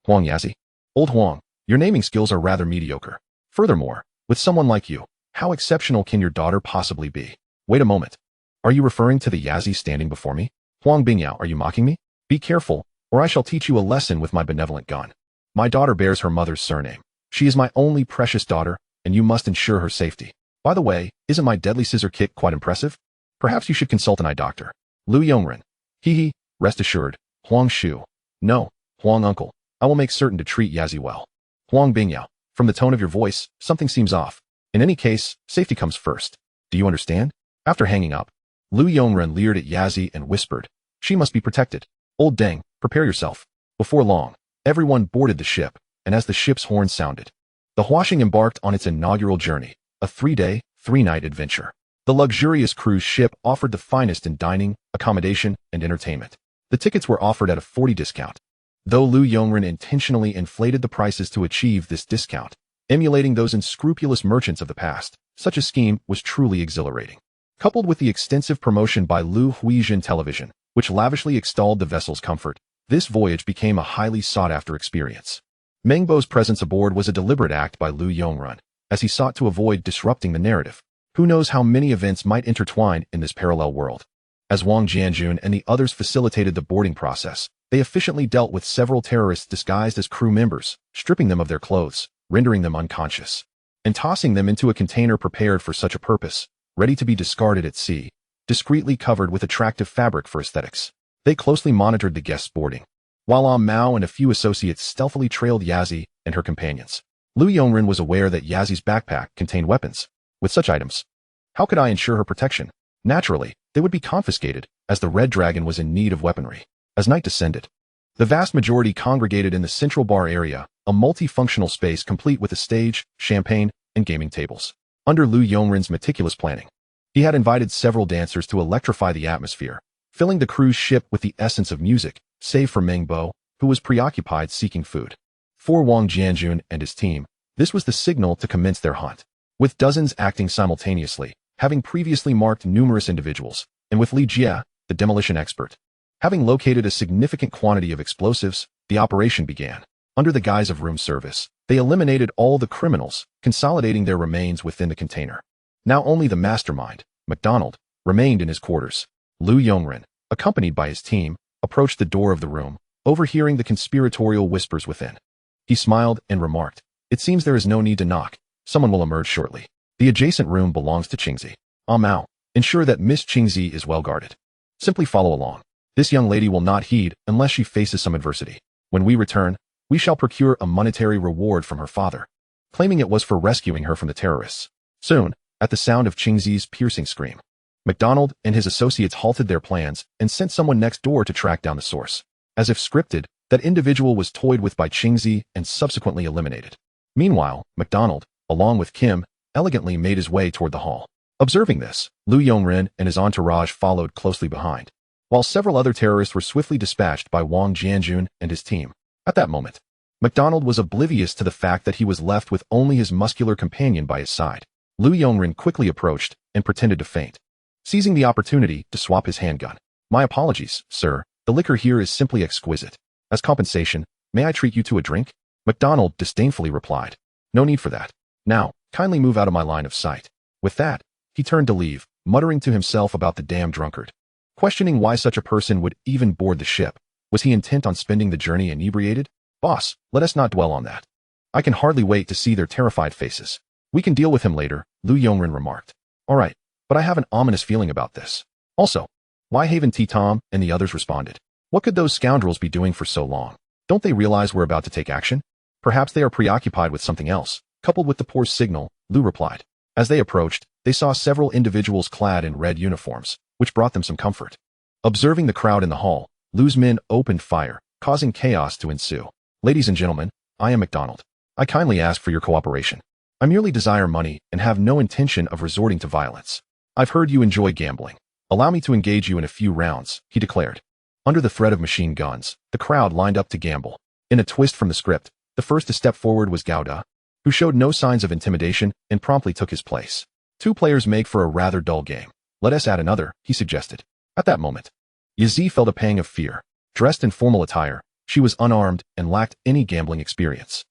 Huang Yazi? Old Huang, your naming skills are rather mediocre. Furthermore, with someone like you, how exceptional can your daughter possibly be? Wait a moment. Are you referring to the Yazi standing before me? Huang Bingyao, are you mocking me? Be careful, or I shall teach you a lesson with my benevolent gun. My daughter bears her mother's surname. She is my only precious daughter, and you must ensure her safety. By the way, isn't my deadly scissor kick quite impressive? Perhaps you should consult an eye doctor. Lu Yongren. Hee, rest assured. Huang Shu. No, Huang Uncle. I will make certain to treat Yazi well. Huang Bingyao. From the tone of your voice, something seems off. In any case, safety comes first. Do you understand? After hanging up, Lu Yongren leered at Yazi and whispered, she must be protected. Old Deng, prepare yourself. Before long, everyone boarded the ship, and as the ship's horn sounded, the Huaxing embarked on its inaugural journey, a 3-day, 3-night adventure. The luxurious cruise ship offered the finest in dining, accommodation, and entertainment. The tickets were offered at a 40% discount. Though Lu Yongren intentionally inflated the prices to achieve this discount, emulating those unscrupulous merchants of the past, such a scheme was truly exhilarating. Coupled with the extensive promotion by Lu Huijin Television, which lavishly extolled the vessel's comfort, this voyage became a highly sought-after experience. Meng Bo's presence aboard was a deliberate act by Lu Yongren, as he sought to avoid disrupting the narrative. Who knows how many events might intertwine in this parallel world? As Wang Jianjun and the others facilitated the boarding process, they efficiently dealt with several terrorists disguised as crew members, stripping them of their clothes, rendering them unconscious, and tossing them into a container prepared for such a purpose, ready to be discarded at sea, discreetly covered with attractive fabric for aesthetics. They closely monitored the guests boarding, while Mao and a few associates stealthily trailed Yazi and her companions. Lu Yongren was aware that Yazi's backpack contained weapons. With such items, how could I ensure her protection? Naturally, they would be confiscated, as the Red Dragon was in need of weaponry. As night descended, the vast majority congregated in the central bar area, a multifunctional space complete with a stage, champagne, and gaming tables. Under Lu Yongren's meticulous planning, he had invited several dancers to electrify the atmosphere, filling the cruise ship with the essence of music, save for Meng Bo, who was preoccupied seeking food. For Wang Jianjun and his team, this was the signal to commence their hunt. With dozens acting simultaneously, having previously marked numerous individuals, and with Li Jie, the demolition expert, having located a significant quantity of explosives, the operation began. Under the guise of room service, they eliminated all the criminals, consolidating their remains within the container. Now only the mastermind, MacDonald, remained in his quarters. Lu Yongren, accompanied by his team, approached the door of the room, overhearing the conspiratorial whispers within. He smiled and remarked, it seems there is no need to knock. Someone will emerge shortly. The adjacent room belongs to Qingzi. Mao, ensure that Miss Qingzi is well guarded. Simply follow along. This young lady will not heed unless she faces some adversity. When we return, we shall procure a monetary reward from her father, claiming it was for rescuing her from the terrorists. Soon, at the sound of Qingzi's piercing scream, MacDonald and his associates halted their plans and sent someone next door to track down the source. As if scripted, that individual was toyed with by Qingzi and subsequently eliminated. Meanwhile, MacDonald, along with Kim, elegantly made his way toward the hall. Observing this, Lu Yongren and his entourage followed closely behind. while several other terrorists were swiftly dispatched by Wang Jianjun and his team. At that moment, MacDonald was oblivious to the fact that he was left with only his muscular companion by his side. Lu Yongren quickly approached and pretended to faint, seizing the opportunity to swap his handgun. My apologies, sir. The liquor here is simply exquisite. As compensation, may I treat you to a drink? MacDonald disdainfully replied. No need for that. Now, kindly move out of my line of sight. With that, he turned to leave, muttering to himself about the damn drunkard. Questioning why such a person would even board the ship. Was he intent on spending the journey inebriated? Boss, let us not dwell on that. I can hardly wait to see their terrified faces. We can deal with him later, Lu Yongren remarked. All right, but I have an ominous feeling about this. Also, why Haven T. Tom and the others responded? What could those scoundrels be doing for so long? Don't they realize we're about to take action? Perhaps they are preoccupied with something else, coupled with the poor signal, Lu replied. As they approached, they saw several individuals clad in red uniforms, which brought them some comfort. Observing the crowd in the hall, Lu's men opened fire, causing chaos to ensue. Ladies and gentlemen, I am MacDonald. I kindly ask for your cooperation. I merely desire money and have no intention of resorting to violence. I've heard you enjoy gambling. Allow me to engage you in a few rounds, he declared. Under the threat of machine guns, the crowd lined up to gamble. In a twist from the script, the first to step forward was Gao Da, who showed no signs of intimidation and promptly took his place. Two players make for a rather dull game. Let us add another, he suggested. At that moment, Yazi felt a pang of fear. Dressed in formal attire, she was unarmed and lacked any gambling experience.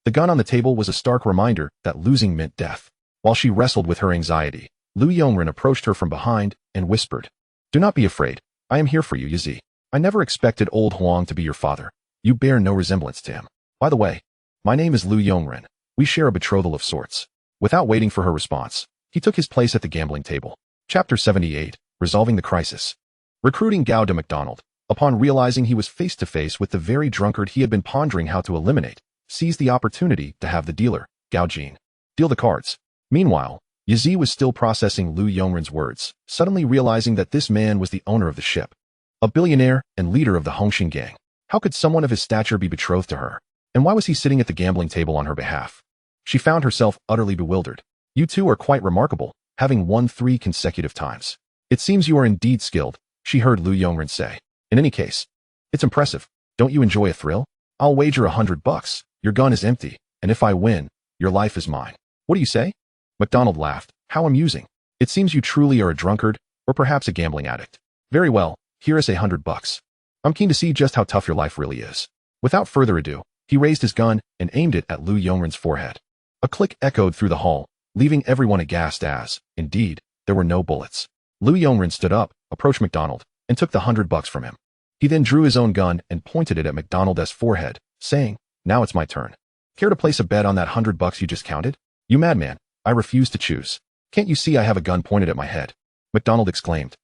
The gun on the table was a stark reminder that losing meant death. While she wrestled with her anxiety, Lu Yongren approached her from behind and whispered, Do not be afraid. I am here for you, Yazi. I never expected old Huang to be your father. You bear no resemblance to him. By the way, my name is Lu Yongren. We share a betrothal of sorts. Without waiting for her response, he took his place at the gambling table. Chapter 78, Resolving the Crisis. Recruiting Gao de MacDonald, upon realizing he was face-to-face with the very drunkard he had been pondering how to eliminate, seized the opportunity to have the dealer, Gao Jin, deal the cards. Meanwhile, Yazi was still processing Lu Yongren's words, suddenly realizing that this man was the owner of the ship. A billionaire and leader of the Hongxin gang. How could someone of his stature be betrothed to her? And why was he sitting at the gambling table on her behalf? She found herself utterly bewildered. You two are quite remarkable, having won 3 consecutive times. It seems you are indeed skilled, she heard Lu Yongren say. In any case, it's impressive. Don't you enjoy a thrill? I'll wager $100. Your gun is empty, and if I win, your life is mine. What do you say? MacDonald laughed. How amusing. It seems you truly are a drunkard, or perhaps a gambling addict. Very well, here is $100. I'm keen to see just how tough your life really is. Without further ado, he raised his gun and aimed it at Lu Yongren's forehead. A click echoed through the hall, leaving everyone aghast as, indeed, there were no bullets. Lu Yongren stood up, approached MacDonald, and took the $100 from him. He then drew his own gun and pointed it at MacDonald's forehead, saying, Now it's my turn. Care to place a bet on that $100 you just counted? You madman, I refuse to choose. Can't you see I have a gun pointed at my head? MacDonald exclaimed.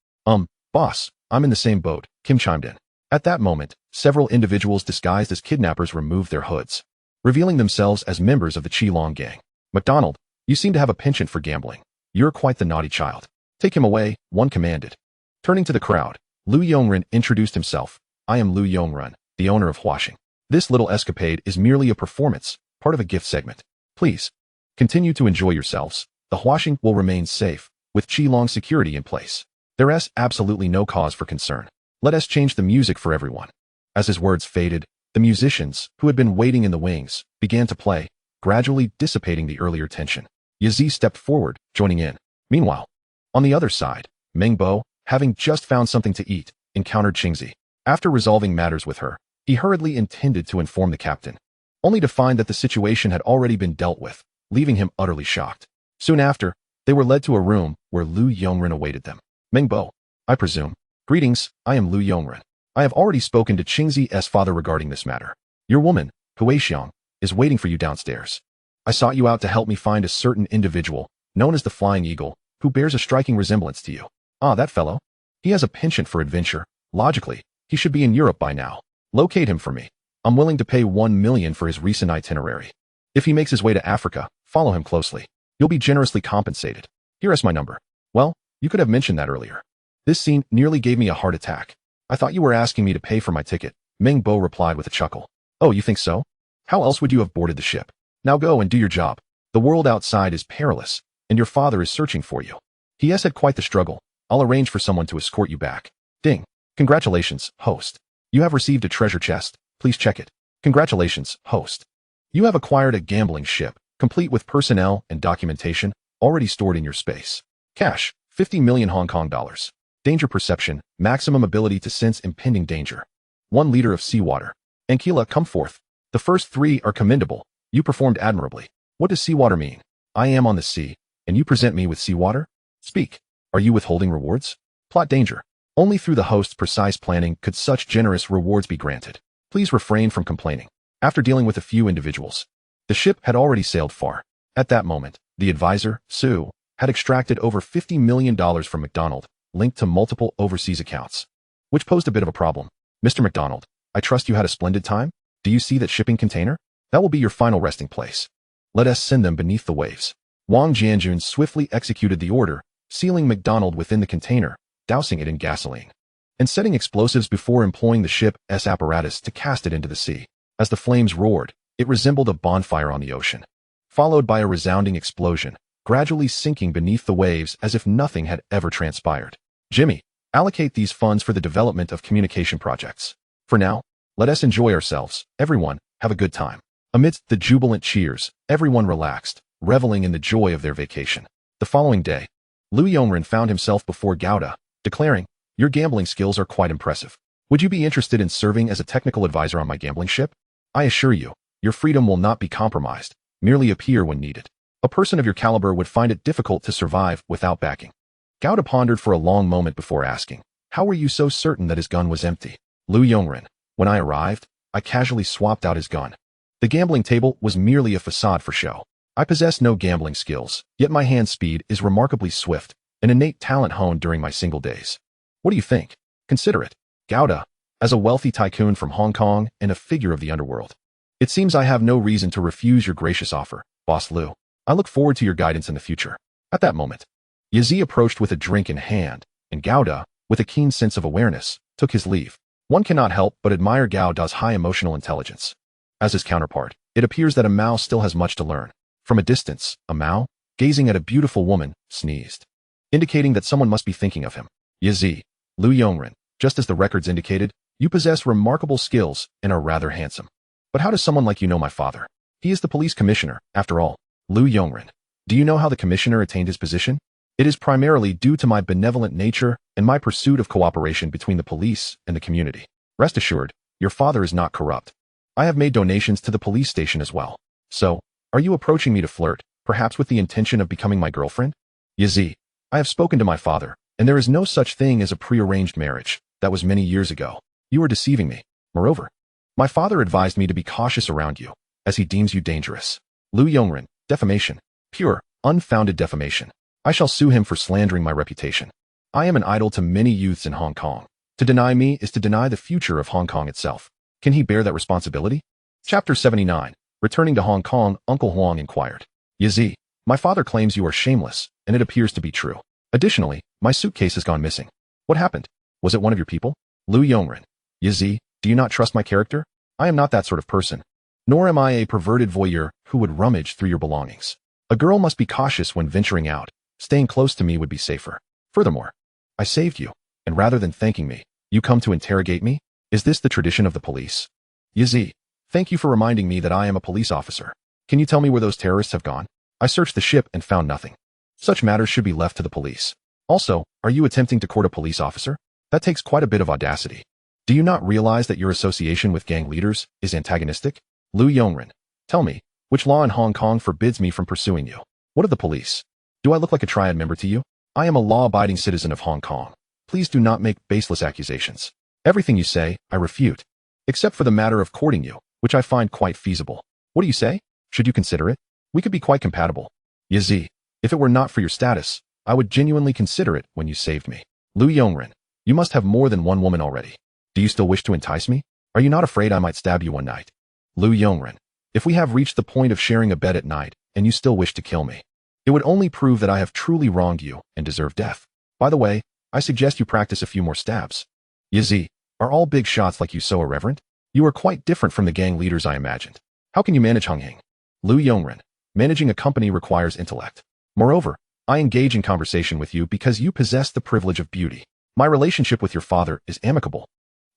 Boss, I'm in the same boat, Kim chimed in. At that moment, several individuals disguised as kidnappers removed their hoods, revealing themselves as members of the Qilong gang. MacDonald, you seem to have a penchant for gambling. You're quite the naughty child. Take him away, one commanded. Turning to the crowd, Lu Yongren introduced himself. I am Lu Yongren, the owner of Huaxing. This little escapade is merely a performance, part of a gift segment. Please, continue to enjoy yourselves. The Huaxing will remain safe, with Qilong security in place. There is absolutely no cause for concern. Let us change the music for everyone. As his words faded, the musicians, who had been waiting in the wings, began to play, gradually dissipating the earlier tension. Yazi stepped forward, joining in. Meanwhile, on the other side, Meng Bo, having just found something to eat, encountered Qingzi. After resolving matters with her, he hurriedly intended to inform the captain, only to find that the situation had already been dealt with, leaving him utterly shocked. Soon after, they were led to a room where Lu Yongren awaited them. Meng Bo, I presume. Greetings, I am Lu Yongren. I have already spoken to Qingzi's father regarding this matter. Your woman, Hui Xiang, is waiting for you downstairs. I sought you out to help me find a certain individual, known as the Flying Eagle, who bears a striking resemblance to you. Ah, that fellow. He has a penchant for adventure. Logically, he should be in Europe by now. Locate him for me. I'm willing to pay 1 million for his recent itinerary. If he makes his way to Africa, follow him closely. You'll be generously compensated. Here is my number. Well, you could have mentioned that earlier. This scene nearly gave me a heart attack. I thought you were asking me to pay for my ticket, Meng Bo replied with a chuckle. Oh, you think so? How else would you have boarded the ship? Now go and do your job. The world outside is perilous, and your father is searching for you. He has had quite the struggle. I'll arrange for someone to escort you back. Ding. Congratulations, host. You have received a treasure chest. Please check it. Congratulations, host. You have acquired a gambling ship, complete with personnel and documentation, already stored in your space. Cash, 50 million Hong Kong dollars. Danger perception, maximum ability to sense impending danger. 1 liter of seawater. Ankila, come forth. The first 3 are commendable. You performed admirably. What does seawater mean? I am on the sea, and you present me with seawater? Speak. Are you withholding rewards? Plot danger. Only through the host's precise planning could such generous rewards be granted. Please refrain from complaining. After dealing with a few individuals, the ship had already sailed far. At that moment, the advisor, Sue, had extracted over $50 million from McDonald, linked to multiple overseas accounts, which posed a bit of a problem. Mr. McDonald, I trust you had a splendid time? Do you see that shipping container? That will be your final resting place. Let us send them beneath the waves. Wang Jianjun swiftly executed the order, sealing McDonald within the container, dousing it in gasoline, and setting explosives before employing the ship's apparatus to cast it into the sea. As the flames roared, it resembled a bonfire on the ocean, followed by a resounding explosion, gradually sinking beneath the waves as if nothing had ever transpired. Jimmy, allocate these funds for the development of communication projects. For now, let us enjoy ourselves. Everyone, have a good time. Amidst the jubilant cheers, everyone relaxed, reveling in the joy of their vacation. The following day, Lu Yongren found himself before Gouda, declaring, "Your gambling skills are quite impressive. Would you be interested in serving as a technical advisor on my gambling ship? I assure you, your freedom will not be compromised. Merely appear when needed. A person of your caliber would find it difficult to survive without backing." Gouda pondered for a long moment before asking, "How were you so certain that his gun was empty?" Lu Yongren, when I arrived, I casually swapped out his gun. The gambling table was merely a facade for show. I possess no gambling skills, yet my hand speed is remarkably swift, an innate talent honed during my single days. What do you think? Consider it. Gouda, as a wealthy tycoon from Hong Kong and a figure of the underworld. It seems I have no reason to refuse your gracious offer, Boss Lu. I look forward to your guidance in the future. At that moment, Yazi approached with a drink in hand, and Gouda, with a keen sense of awareness, took his leave. One cannot help but admire Gouda's high emotional intelligence. As his counterpart, it appears that a Mao still has much to learn. From a distance, a Mao, gazing at a beautiful woman, sneezed, indicating that someone must be thinking of him. Yazi, Lu Yongren, just as the records indicated, you possess remarkable skills and are rather handsome. But how does someone like you know my father? He is the police commissioner, after all. Lu Yongren, do you know how the commissioner attained his position? It is primarily due to my benevolent nature and my pursuit of cooperation between the police and the community. Rest assured, your father is not corrupt. I have made donations to the police station as well. So, are you approaching me to flirt, perhaps with the intention of becoming my girlfriend? Yazi, I have spoken to my father, and there is no such thing as a prearranged marriage. That was many years ago. You are deceiving me. Moreover, my father advised me to be cautious around you, as he deems you dangerous. Lu Yongren, defamation. Pure, unfounded defamation. I shall sue him for slandering my reputation. I am an idol to many youths in Hong Kong. To deny me is to deny the future of Hong Kong itself. Can he bear that responsibility? Chapter 79. Returning to Hong Kong, Uncle Huang inquired. Yazi, my father claims you are shameless, and it appears to be true. Additionally, my suitcase has gone missing. What happened? Was it one of your people? Lu Yongren. Yazi, do you not trust my character? I am not that sort of person. Nor am I a perverted voyeur who would rummage through your belongings. A girl must be cautious when venturing out. Staying close to me would be safer. Furthermore, I saved you, and rather than thanking me, you come to interrogate me? Is this the tradition of the police? Yazi, thank you for reminding me that I am a police officer. Can you tell me where those terrorists have gone? I searched the ship and found nothing. Such matters should be left to the police. Also, are you attempting to court a police officer? That takes quite a bit of audacity. Do you not realize that your association with gang leaders is antagonistic? Lu Yongren, tell me, which law in Hong Kong forbids me from pursuing you? What of the police? Do I look like a Triad member to you? I am a law-abiding citizen of Hong Kong. Please do not make baseless accusations. Everything you say, I refute. Except for the matter of courting you, which I find quite feasible. What do you say? Should you consider it? We could be quite compatible. Yazi, if it were not for your status, I would genuinely consider it when you saved me. Lu Yongren, you must have more than one woman already. Do you still wish to entice me? Are you not afraid I might stab you one night? Lu Yongren, if we have reached the point of sharing a bed at night, and you still wish to kill me, it would only prove that I have truly wronged you and deserve death. By the way, I suggest you practice a few more stabs. Yazi, are all big shots like you so irreverent? You are quite different from the gang leaders I imagined. How can you manage Hung Hing? Lu Yongren, managing a company requires intellect. Moreover, I engage in conversation with you because you possess the privilege of beauty. My relationship with your father is amicable,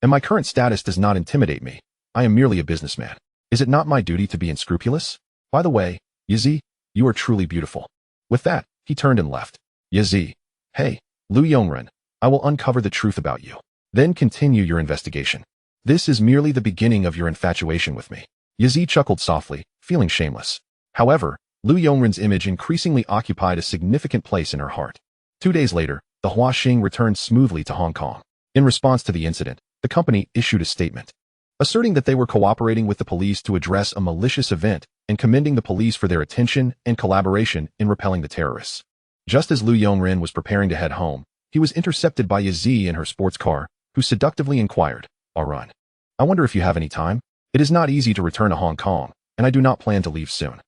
and my current status does not intimidate me. I am merely a businessman. Is it not my duty to be unscrupulous? By the way, Yazi, you are truly beautiful. With that, he turned and left. Yazi, hey, Lu Yongren, I will uncover the truth about you. Then continue your investigation. This is merely the beginning of your infatuation with me. Yazi chuckled softly, feeling shameless. However, Lu Yongren's image increasingly occupied a significant place in her heart. 2 days later, the Huaxing returned smoothly to Hong Kong. In response to the incident, the company issued a statement, asserting that they were cooperating with the police to address a malicious event and commending the police for their attention and collaboration in repelling the terrorists. Just as Lu Yongren was preparing to head home, he was intercepted by Yazi in her sports car, who seductively inquired, Arun, I wonder if you have any time? It is not easy to return to Hong Kong, and I do not plan to leave soon.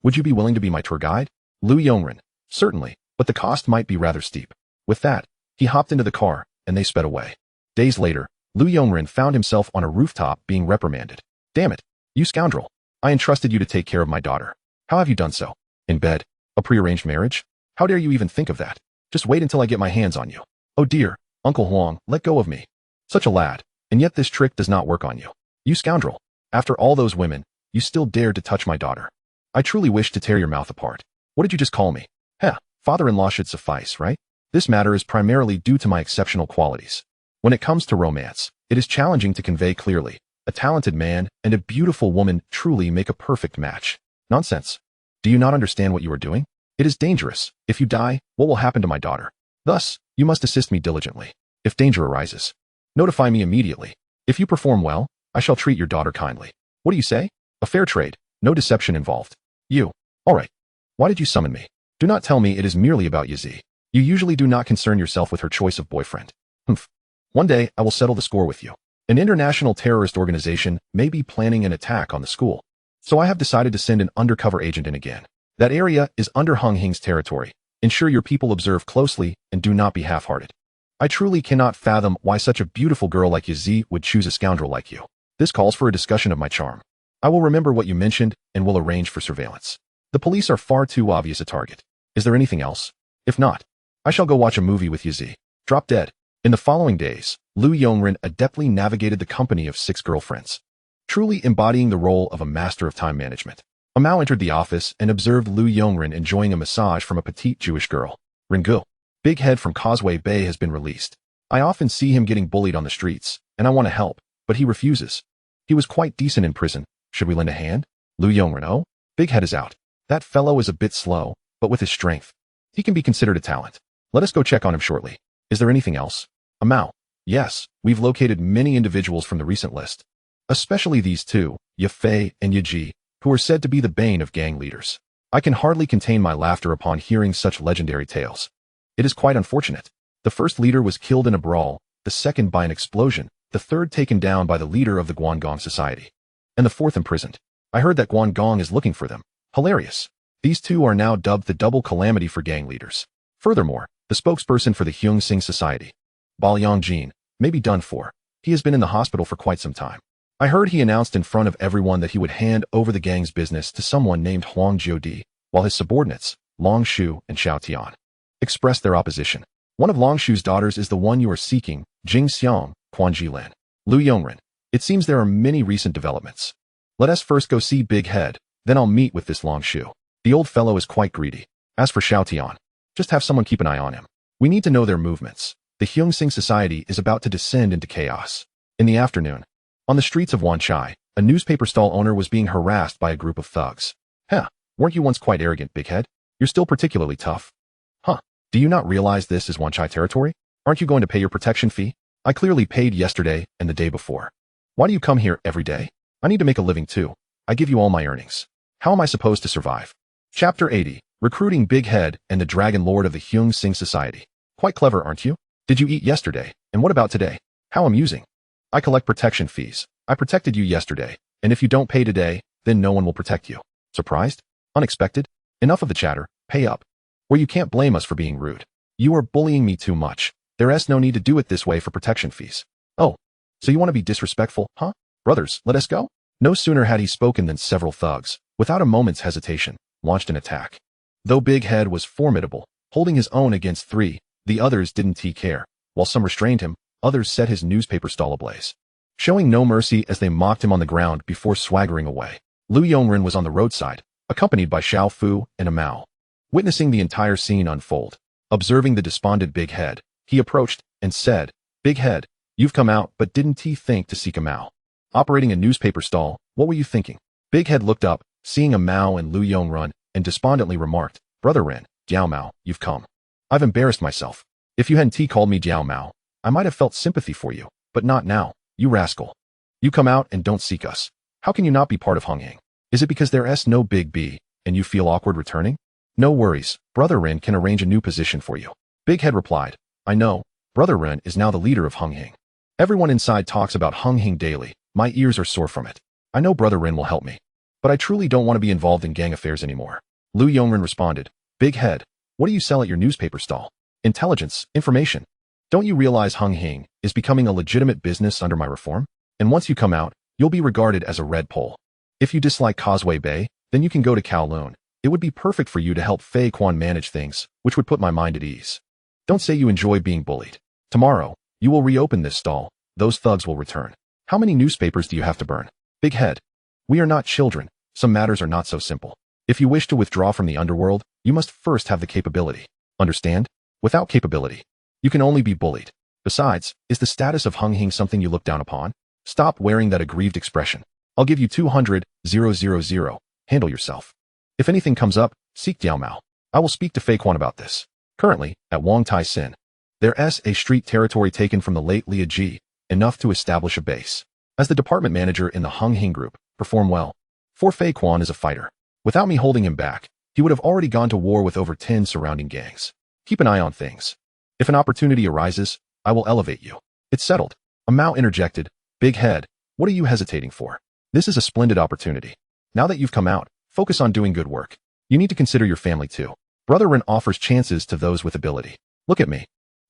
Would you be willing to be my tour guide? Lu Yongren, certainly, but the cost might be rather steep. With that, he hopped into the car, and they sped away. Days later, Lu Yongren found himself on a rooftop being reprimanded. Damn it, you scoundrel. I entrusted you to take care of my daughter. How have you done so? In bed? A prearranged marriage? How dare you even think of that? Just wait until I get my hands on you. Oh dear, Uncle Huang, let go of me. Such a lad, and yet this trick does not work on you. You scoundrel. After all those women, you still dared to touch my daughter. I truly wish to tear your mouth apart. What did you just call me? Heh, father-in-law should suffice, right? This matter is primarily due to my exceptional qualities. When it comes to romance, it is challenging to convey clearly. A talented man and a beautiful woman truly make a perfect match. Nonsense. Do you not understand what you are doing? It is dangerous. If you die, what will happen to my daughter? Thus, you must assist me diligently. If danger arises, notify me immediately. If you perform well, I shall treat your daughter kindly. What do you say? A fair trade, no deception involved. You. All right. Why did you summon me? Do not tell me it is merely about Yazi. You usually do not concern yourself with her choice of boyfriend. Humph. One day, I will settle the score with you. An international terrorist organization may be planning an attack on the school. So I have decided to send an undercover agent in again. That area is under Hung Hing's territory. Ensure your people observe closely and do not be half-hearted. I truly cannot fathom why such a beautiful girl like Yazi would choose a scoundrel like you. This calls for a discussion of my charm. I will remember what you mentioned and will arrange for surveillance. The police are far too obvious a target. Is there anything else? If not, I shall go watch a movie with Yazi. Drop dead. In the following days, Lu Yongren adeptly navigated the company of 6 girlfriends, truly embodying the role of a master of time management. A Mao entered the office and observed Lu Yongren enjoying a massage from a petite Jewish girl. Ringu, Big Head from Causeway Bay has been released. I often see him getting bullied on the streets, and I want to help, but he refuses. He was quite decent in prison. Should we lend a hand? Lu Yongren, oh? Big Head is out. That fellow is a bit slow, but with his strength, he can be considered a talent. Let us go check on him shortly. Is there anything else? A Mao. Yes, we've located many individuals from the recent list, especially these two, Ye Fei and Ye Ji, who are said to be the bane of gang leaders. I can hardly contain my laughter upon hearing such legendary tales. It is quite unfortunate. The first leader was killed in a brawl, the second by an explosion, the third taken down by the leader of the Guangdong Society, and the fourth imprisoned. I heard that Guangdong is looking for them. Hilarious. These two are now dubbed the double calamity for gang leaders. Furthermore, the spokesperson for the Hyung Sing Society, Baoyang Jin, may be done for. He has been in the hospital for quite some time. I heard he announced in front of everyone that he would hand over the gang's business to someone named Huang Jiodi, while his subordinates, Long Shu and Xiao Tian, expressed their opposition. One of Long Shu's daughters is the one you are seeking, Jing Xiang, Quan Jilan. Lu Yongren. It seems there are many recent developments. Let us first go see Big Head, then I'll meet with this Long Shu. The old fellow is quite greedy. As for Xiao Tian, just have someone keep an eye on him. We need to know their movements. The Hyung Sing Society is about to descend into chaos. In the afternoon, on the streets of Wanchai, a newspaper stall owner was being harassed by a group of thugs. Huh, weren't you once quite arrogant, Big Head? You're still particularly tough. Huh, do you not realize this is Wanchai territory? Aren't you going to pay your protection fee? I clearly paid yesterday and the day before. Why do you come here every day? I need to make a living too. I give you all my earnings. How am I supposed to survive? Chapter 80, Recruiting Big Head and the Dragon Lord of the Hyung Sing Society. Quite clever, aren't you? Did you eat yesterday? And what about today? How amusing. I collect protection fees. I protected you yesterday, and if you don't pay today, then no one will protect you. Surprised? Unexpected? Enough of the chatter. Pay up. Or you can't blame us for being rude. You are bullying me too much. There's no need to do it this way for protection fees. Oh, so you want to be disrespectful, huh? Brothers, let us go. No sooner had he spoken than several thugs, without a moment's hesitation, launched an attack. Though Big Head was formidable, holding his own against 3, the others didn't care. While some restrained him, others set his newspaper stall ablaze, showing no mercy as they mocked him on the ground before swaggering away. Lu Yongren was on the roadside, accompanied by Xiao Fu and a Mao. Witnessing the entire scene unfold, observing the despondent Big Head, he approached and said, "Big Head, you've come out but didn't think to seek a Mao. Operating a newspaper stall, what were you thinking?" Big Head looked up, seeing a Mao and Lu Yongren, and despondently remarked, "Brother Ren, Jiao Mao, you've come. I've embarrassed myself. If you hadn't called me Jiao Mao, I might have felt sympathy for you, but not now, you rascal. You come out and don't seek us. How can you not be part of Hung Hing? Is it because there's no Big B, and you feel awkward returning? No worries, Brother Ren can arrange a new position for you." Big Head replied, "I know, Brother Ren is now the leader of Hung Hing. Everyone inside talks about Hung Hing daily, my ears are sore from it. I know Brother Ren will help me, but I truly don't want to be involved in gang affairs anymore." Lu Yongren responded, "Big Head, what do you sell at your newspaper stall? Intelligence, information. Don't you realize Hung Hing is becoming a legitimate business under my reform? And once you come out, you'll be regarded as a red pole. If you dislike Causeway Bay, then you can go to Kowloon. It would be perfect for you to help Fei Quan manage things, which would put my mind at ease. Don't say you enjoy being bullied. Tomorrow, you will reopen this stall, those thugs will return. How many newspapers do you have to burn?" Big Head, "We are not children, some matters are not so simple. If you wish to withdraw from the underworld, you must first have the capability. Understand? Without capability, you can only be bullied. Besides, is the status of Hung Hing something you look down upon? Stop wearing that aggrieved expression. I'll give you 200,000. Handle yourself. If anything comes up, seek Jiao Mao. I will speak to Fei Quan about this." Currently, at Wong Tai Sin, there's a street territory taken from the late Lia Ji, enough to establish a base. As the department manager in the Hung Hing group, perform well. For Fei Quan is a fighter. Without me holding him back, he would have already gone to war with over 10 surrounding gangs. Keep an eye on things. If an opportunity arises, I will elevate you. It's settled. A Mao interjected, "Big Head, what are you hesitating for? This is a splendid opportunity. Now that you've come out, focus on doing good work. You need to consider your family too. Brother Ren offers chances to those with ability. Look at me.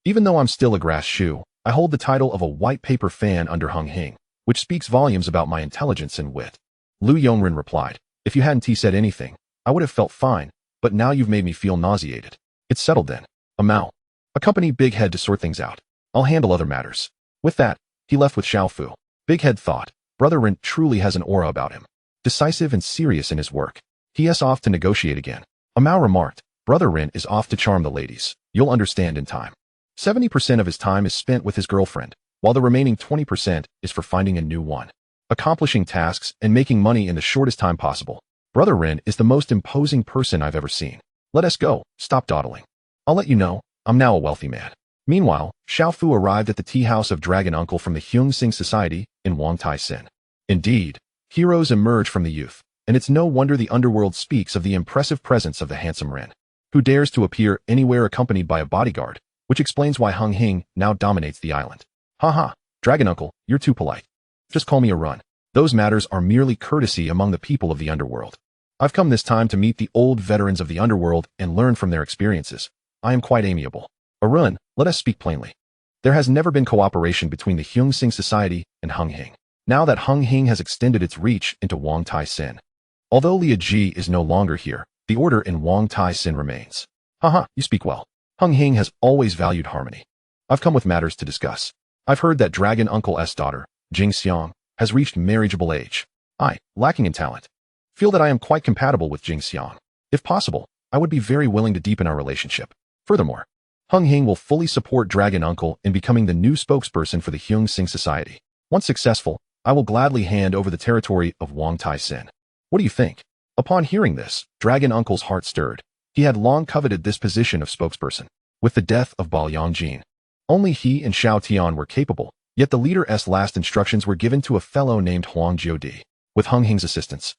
Even though I'm still a grass shoe, I hold the title of a white paper fan under Hung Hing, which speaks volumes about my intelligence and wit." Lu Yongren replied, "If you hadn't said anything, I would have felt fine, but now you've made me feel nauseated. It's settled then. A Mao. Accompany Big Head to sort things out. I'll handle other matters." With that, he left with Xiao Fu. Big Head thought, Brother Ren truly has an aura about him. Decisive and serious in his work. He is off to negotiate again. A Mao remarked, "Brother Ren is off to charm the ladies. You'll understand in time." 70% of his time is spent with his girlfriend, while the remaining 20% is for finding a new one, accomplishing tasks and making money in the shortest time possible. Brother Ren is the most imposing person I've ever seen. Let us go, stop dawdling. I'll let you know, I'm now a wealthy man. Meanwhile, Xiao Fu arrived at the tea house of Dragon Uncle from the Hyung Sing Society in Wong Tai Sin. Indeed, heroes emerge from the youth, and it's no wonder the underworld speaks of the impressive presence of the handsome Ren, who dares to appear anywhere accompanied by a bodyguard, which explains why Hung Hing now dominates the island. Haha, Dragon Uncle, you're too polite. Just call me a Run. Those matters are merely courtesy among the people of the underworld. I've come this time to meet the old veterans of the underworld and learn from their experiences. I am quite amiable. Arun, let us speak plainly. There has never been cooperation between the Hyung Sing Society and Hung Hing. Now that Hung Hing has extended its reach into Wong Tai Sin. Although Lia Ji is no longer here, the order in Wong Tai Sin remains. Haha, you speak well. Hung Hing has always valued harmony. I've come with matters to discuss. I've heard that Dragon Uncle's daughter, Jing Xiang, has reached marriageable age. I, lacking in talent, feel that I am quite compatible with Jing Xiang. If possible, I would be very willing to deepen our relationship. Furthermore, Hung Hing will fully support Dragon Uncle in becoming the new spokesperson for the Hyung Sing Society. Once successful, I will gladly hand over the territory of Wong Tai Sin. What do you think? Upon hearing this, Dragon Uncle's heart stirred. He had long coveted this position of spokesperson. With the death of Bao Yangjin, only he and Xiao Tian were capable, yet the leader's last instructions were given to a fellow named Huang Jiodi. With Hung Hing's assistance,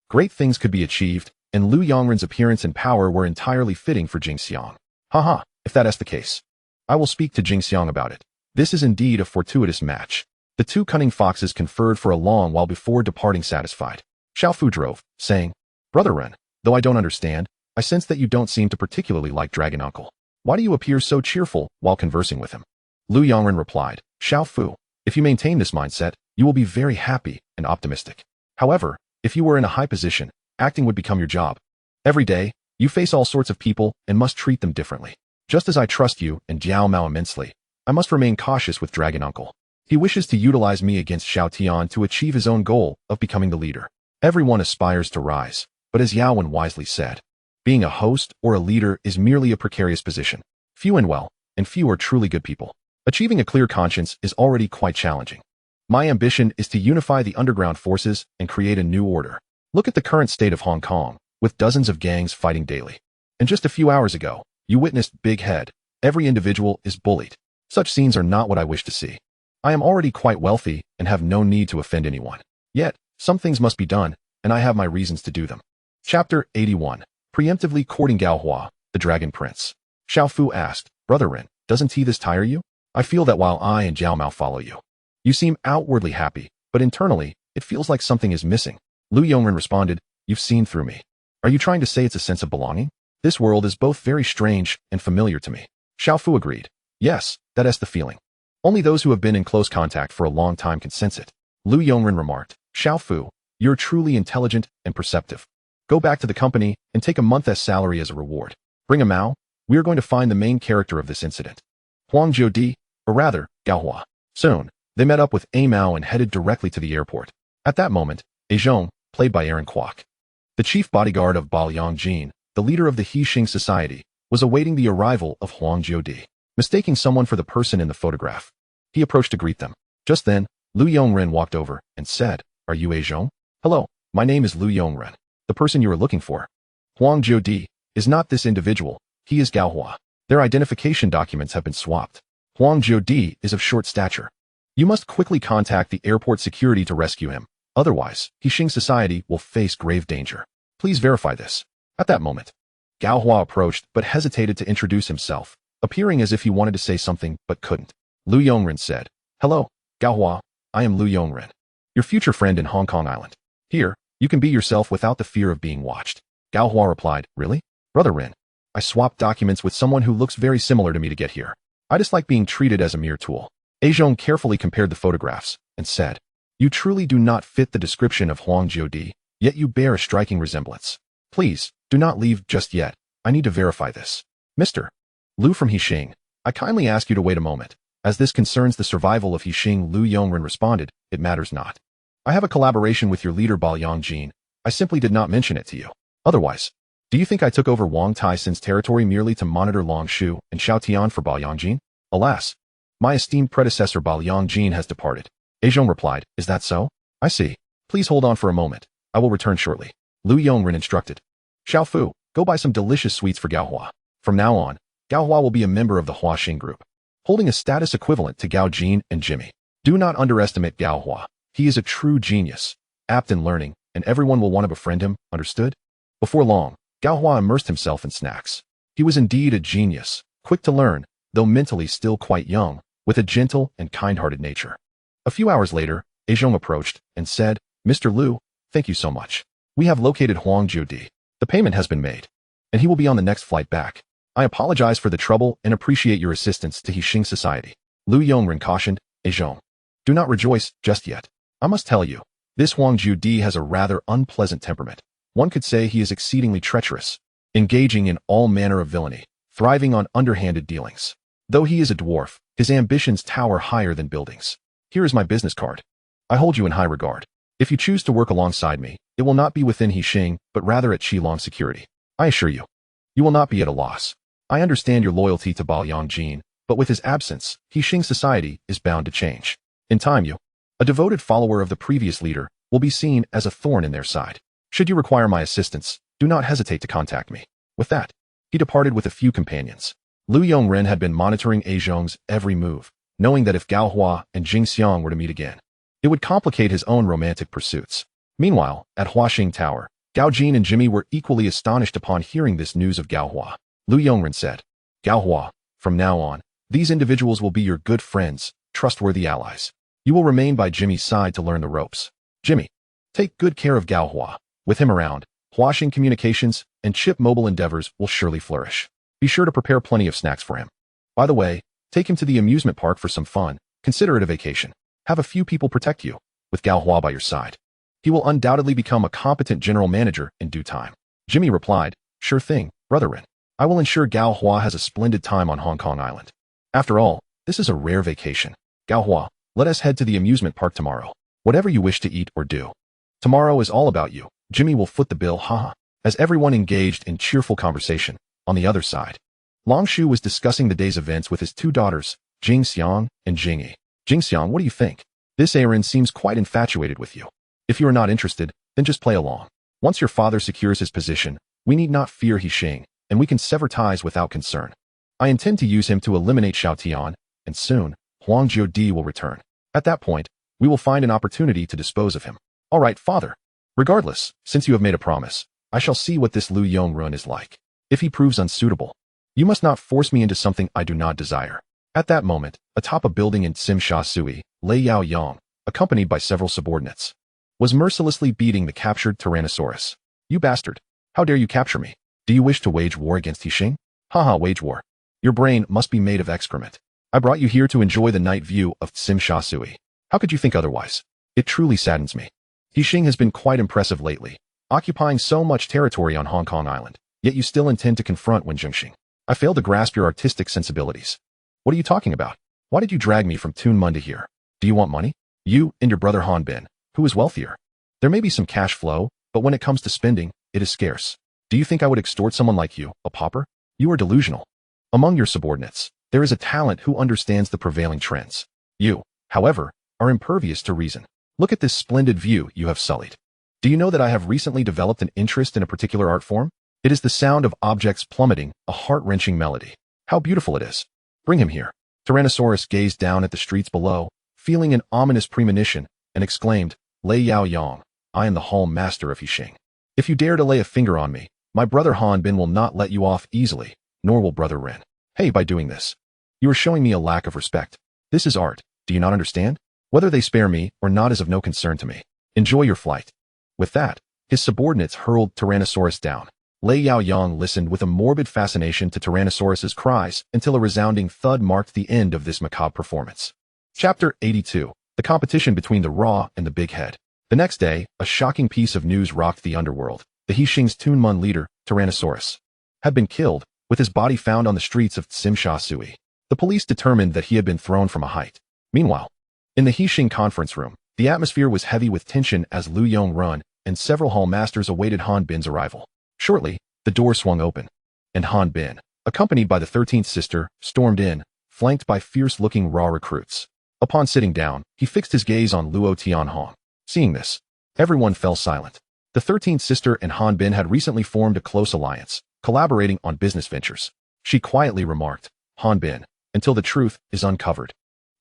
great things could be achieved, and Lu Yongren's appearance and power were entirely fitting for Jing Xiang. Haha, if that is the case, I will speak to Jing Xiang about it. This is indeed a fortuitous match. The two cunning foxes conferred for a long while before departing satisfied. Xiao Fu drove, saying, Brother Ren, though I don't understand, I sense that you don't seem to particularly like Dragon Uncle. Why do you appear so cheerful while conversing with him? Lu Yongren replied, Xiao Fu, if you maintain this mindset, you will be very happy and optimistic. However, if you were in a high position, acting would become your job. Every day, you face all sorts of people and must treat them differently. Just as I trust you and Jiao Mao immensely, I must remain cautious with Dragon Uncle. He wishes to utilize me against Xiao Tian to achieve his own goal of becoming the leader. Everyone aspires to rise, but as Yao Wen wisely said, being a host or a leader is merely a precarious position. Few end well, and few are truly good people. Achieving a clear conscience is already quite challenging. My ambition is to unify the underground forces and create a new order. Look at the current state of Hong Kong, with dozens of gangs fighting daily. And just a few hours ago, you witnessed Big Head. Every individual is bullied. Such scenes are not what I wish to see. I am already quite wealthy and have no need to offend anyone. Yet, some things must be done, and I have my reasons to do them. Chapter 81. Preemptively courting Gao Hua, the Dragon Prince. Xiao Fu asked, Brother Ren, doesn't this tire you? I feel that while I and Jiao Mao follow you. You seem outwardly happy, but internally, it feels like something is missing. Lu Yongren responded, You've seen through me. Are you trying to say it's a sense of belonging? This world is both very strange and familiar to me. Xiao Fu agreed. Yes, that is the feeling. Only those who have been in close contact for a long time can sense it. Lu Yongren remarked, Xiao Fu, you're truly intelligent and perceptive. Go back to the company and take a month's salary as a reward. Bring a Mao. We are going to find the main character of this incident. Huang Jiudi, or rather, Gao Hua. Soon, they met up with A Mao and headed directly to the airport. At that moment, A Zhong, played by Aaron Kwok, the chief bodyguard of Baoyang Jin, the leader of the Hixing Society, was awaiting the arrival of Huang Jiudi. Mistaking someone for the person in the photograph, he approached to greet them. Just then, Lu Yongren walked over and said, Are you A Zhong? Hello, my name is Lu Yongren, the person you are looking for. Huang Jiudi is not this individual, he is Gao Hua. Their identification documents have been swapped. Huang Jiudi is of short stature. You must quickly contact the airport security to rescue him, otherwise, Hixing Society will face grave danger. Please verify this. At that moment, Gao Hua approached but hesitated to introduce himself, appearing as if he wanted to say something but couldn't. Lu Yongren said, Hello, Gao Hua, I am Lu Yongren, your future friend in Hong Kong Island. Here, you can be yourself without the fear of being watched. Gao Hua replied, Really? Brother Ren, I swapped documents with someone who looks very similar to me to get here. I dislike being treated as a mere tool. A Zhong carefully compared the photographs and said, You truly do not fit the description of Huang Jiudi, yet you bear a striking resemblance. Please, do not leave just yet. I need to verify this. Mr. Lu from Hixing, I kindly ask you to wait a moment. As this concerns the survival of Hixing, Lu Yongren responded, It matters not. I have a collaboration with your leader Baoyang Jin. I simply did not mention it to you. Otherwise, do you think I took over Wang Tai-sin's territory merely to monitor Long Shu and Xiao Tian for Baoyang Jin? Alas, my esteemed predecessor Baoyang Jin has departed. A Zhong replied, Is that so? I see. Please hold on for a moment. I will return shortly. Lu Yongren instructed. Xiao Fu, go buy some delicious sweets for Gao Hua. From now on, Gao Hua will be a member of the Hua Xing group, holding a status equivalent to Gao Jin and Jimmy. Do not underestimate Gao Hua. He is a true genius, apt in learning, and everyone will want to befriend him, understood? Before long, Gao Hua immersed himself in snacks. He was indeed a genius, quick to learn, though mentally still quite young, with a gentle and kind-hearted nature. A few hours later, A Zhong approached and said, Mr. Lu, thank you so much. We have located Huang Jiudi. The payment has been made, and he will be on the next flight back. I apologize for the trouble and appreciate your assistance to Hixing Society. Lu Yongren cautioned, A Zhong, do not rejoice just yet. I must tell you, this Huang Jiudi has a rather unpleasant temperament. One could say he is exceedingly treacherous, engaging in all manner of villainy, thriving on underhanded dealings. Though he is a dwarf, his ambitions tower higher than buildings. Here is my business card. I hold you in high regard. If you choose to work alongside me, it will not be within Hixing, but rather at Qilong Security. I assure you, you will not be at a loss. I understand your loyalty to Baoyang Jin, but with his absence, Hixing Society is bound to change. In time you, a devoted follower of the previous leader, will be seen as a thorn in their side. Should you require my assistance, do not hesitate to contact me. With that, he departed with a few companions. Lu Yongren had been monitoring A Zhong's every move, knowing that if Gao Hua and Jing Xiang were to meet again, it would complicate his own romantic pursuits. Meanwhile, at Huaxing Tower, Gao Jin and Jimmy were equally astonished upon hearing this news of Gao Hua. Lu Yongren said, Gao Hua, from now on, these individuals will be your good friends, trustworthy allies. You will remain by Jimmy's side to learn the ropes. Jimmy, take good care of Gao Hua. With him around, Huaxing communications and chip mobile endeavors will surely flourish. Be sure to prepare plenty of snacks for him. By the way, take him to the amusement park for some fun. Consider it a vacation. Have a few people protect you, with Gao Hua by your side. He will undoubtedly become a competent general manager in due time. Jimmy replied, Sure thing, Brother Ren. I will ensure Gao Hua has a splendid time on Hong Kong Island. After all, This is a rare vacation. Gaohua, let us head to the amusement park tomorrow. Whatever you wish to eat or do. Tomorrow is all about you. Jimmy will foot the bill, haha. As everyone engaged in cheerful conversation, on the other side, Longshu was discussing the day's events with his two daughters, Jing Xiang and Jing Yi. Jing Xiang, what do you think? This Aaron seems quite infatuated with you. If you are not interested, then just play along. Once your father secures his position, we need not fear Hixing, and we can sever ties without concern. I intend to use him to eliminate Xiao Tian, and soon, Huang Jiudi will return. At that point, we will find an opportunity to dispose of him. All right, father. Regardless, since you have made a promise, I shall see what this Lu Yongrun is like. If he proves unsuitable, you must not force me into something I do not desire. At that moment, atop a building in Tsim Shui, Lei Yao Yang, accompanied by several subordinates, was mercilessly beating the captured Tyrannosaurus. You bastard! How dare you capture me? Do you wish to wage war against Hixing? Haha, wage war. Your brain must be made of excrement. I brought you here to enjoy the night view of Tsim Shui. How could you think otherwise? It truly saddens me. Hixing has been quite impressive lately, occupying so much territory on Hong Kong Island, yet you still intend to confront Wen Zhengxing. I fail to grasp your artistic sensibilities. What are you talking about? Why did you drag me from Tunmun to here? Do you want money? You and your brother Han Bin, who is wealthier. There may be some cash flow, but when it comes to spending, it is scarce. Do you think I would extort someone like you, a pauper? You are delusional. Among your subordinates, there is a talent who understands the prevailing trends. You, however, are impervious to reason. Look at this splendid view you have sullied. Do you know that I have recently developed an interest in a particular art form? It is the sound of objects plummeting, a heart-wrenching melody. How beautiful it is. Bring him here. Tyrannosaurus gazed down at the streets below, feeling an ominous premonition, and exclaimed, Lei Yao Yang, I am the hall master of Hixing. If you dare to lay a finger on me, my brother Han Bin will not let you off easily, nor will brother Ren. Hey, by doing this, you are showing me a lack of respect. This is art, do you not understand? Whether they spare me or not is of no concern to me. Enjoy your flight. With that, his subordinates hurled Tyrannosaurus down. Lei Yao Yang listened with a morbid fascination to Tyrannosaurus's cries until a resounding thud marked the end of this macabre performance. Chapter 82. The competition between the Raw and the Big Head. The next day, a shocking piece of news rocked the underworld. The Hixing's Tunmun leader, Tyrannosaurus, had been killed, with his body found on the streets of Tsim Shui. The police determined that he had been thrown from a height. Meanwhile, in the Hixing conference room, the atmosphere was heavy with tension as Lu Yongrun and several hall masters awaited Han Bin's arrival. Shortly, the door swung open, and Han Bin, accompanied by the 13th sister, stormed in, flanked by fierce-looking Raw recruits. Upon sitting down, he fixed his gaze on Luo Tianhong. Seeing this, everyone fell silent. The 13th sister and Han Bin had recently formed a close alliance, collaborating on business ventures. She quietly remarked, Han Bin, until the truth is uncovered,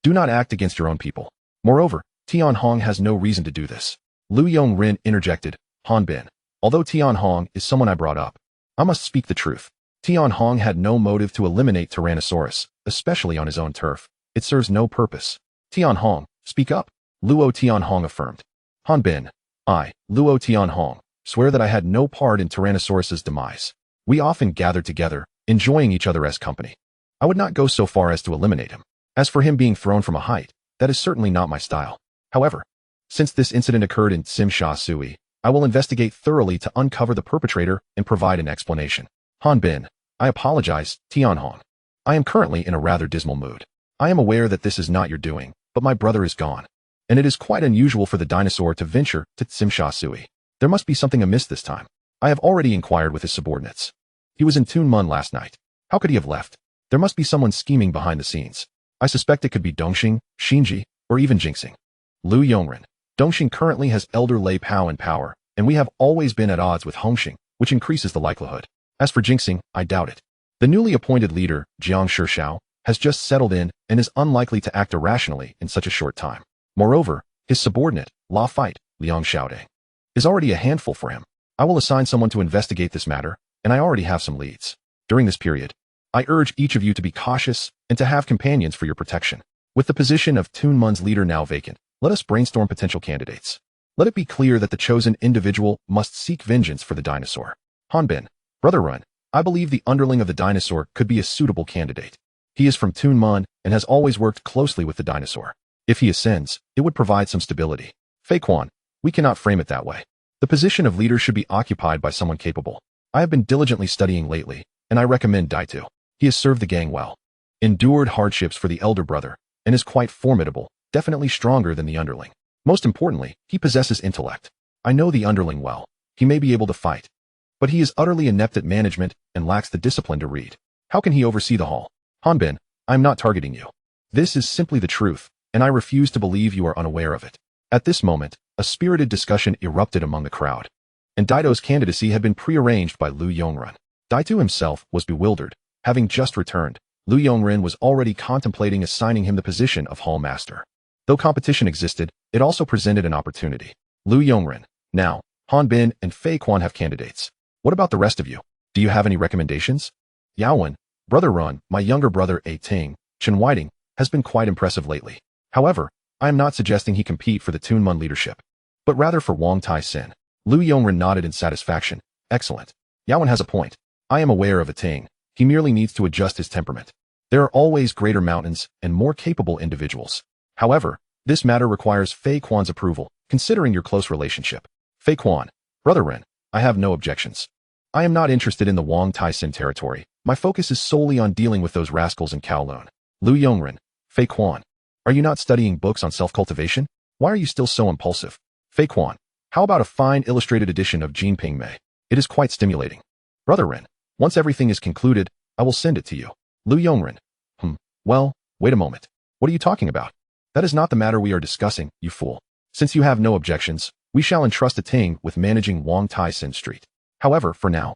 do not act against your own people. Moreover, Tianhong has no reason to do this. Lu Yongrin interjected, Han Bin, although Tianhong is someone I brought up, I must speak the truth. Tianhong had no motive to eliminate Tyrannosaurus, especially on his own turf. It serves no purpose. Tianhong, speak up. Luo Tianhong affirmed. Han Bin, I, Luo Tianhong, swear that I had no part in Tyrannosaurus's demise. We often gathered together, enjoying each other as company. I would not go so far as to eliminate him. As for him being thrown from a height, that is certainly not my style. However, since this incident occurred in Tsim Shui, I will investigate thoroughly to uncover the perpetrator and provide an explanation. Han Bin, I apologize, Tianhong. I am currently in a rather dismal mood. I am aware that this is not your doing, but my brother is gone, and it is quite unusual for the dinosaur to venture to Tsim Shui. There must be something amiss this time. I have already inquired with his subordinates. He was in Tunmun last night. How could he have left? There must be someone scheming behind the scenes. I suspect it could be Dongxing, Xinji, or even Jinxing. Lu Yongren. Dongxing currently has Elder Lei Pao in power, and we have always been at odds with Hongxing, which increases the likelihood. As for Jinxing, I doubt it. The newly appointed leader, Jiang Shishao, has just settled in and is unlikely to act irrationally in such a short time. Moreover, his subordinate, La Fight, Liang Xiaoding, is already a handful for him. I will assign someone to investigate this matter, and I already have some leads. During this period, I urge each of you to be cautious and to have companions for your protection. With the position of Tunmun's leader now vacant, let us brainstorm potential candidates. Let it be clear that the chosen individual must seek vengeance for the dinosaur. Han Bin, Brother Run, I believe the underling of the dinosaur could be a suitable candidate. He is from Tunmun and has always worked closely with the dinosaur. If he ascends, it would provide some stability. Fei Quan, we cannot frame it that way. The position of leader should be occupied by someone capable. I have been diligently studying lately, and I recommend Daitu. He has served the gang well. endured hardships for the elder brother, and is quite formidable, definitely stronger than the underling. Most importantly, he possesses intellect. I know the underling well. He may be able to fight, but he is utterly inept at management and lacks the discipline to read. How can he oversee the hall? Hanbin, I am not targeting you. This is simply the truth, and I refuse to believe you are unaware of it. At this moment, a spirited discussion erupted among the crowd, and Daito's candidacy had been prearranged by Lu Yongren. Daito himself was bewildered. Having just returned, Lu Yongren was already contemplating assigning him the position of hall master. Though competition existed, it also presented an opportunity. Lu Yongren, now, Hanbin and Fei Quan have candidates. What about the rest of you? Do you have any recommendations? Yaowen, Brother Run, my younger brother A Ting, Chen Whiting, has been quite impressive lately. However, I am not suggesting he compete for the Tunmun leadership, but rather for Wang Tai-sin. Lu Yongren nodded in satisfaction. Excellent. Yaowen has a point. I am aware of A Ting. He merely needs to adjust his temperament. There are always greater mountains and more capable individuals. However, this matter requires Fei Quan's approval, considering your close relationship. Fei Quan, Brother Ren, I have no objections. I am not interested in the Wang Tai-sin territory. My focus is solely on dealing with those rascals in Kowloon. Lu Yongren, Fei Quan, are you not studying books on self-cultivation? Why are you still so impulsive? Fei Quan, how about a fine illustrated edition of Jin Ping Mei? It is quite stimulating. Brother Ren, once everything is concluded, I will send it to you. Lu Yongren, well, wait a moment. What are you talking about? That is not the matter we are discussing, you fool. Since you have no objections, we shall entrust A Ting with managing Wang Tai-sin Street. However, for now,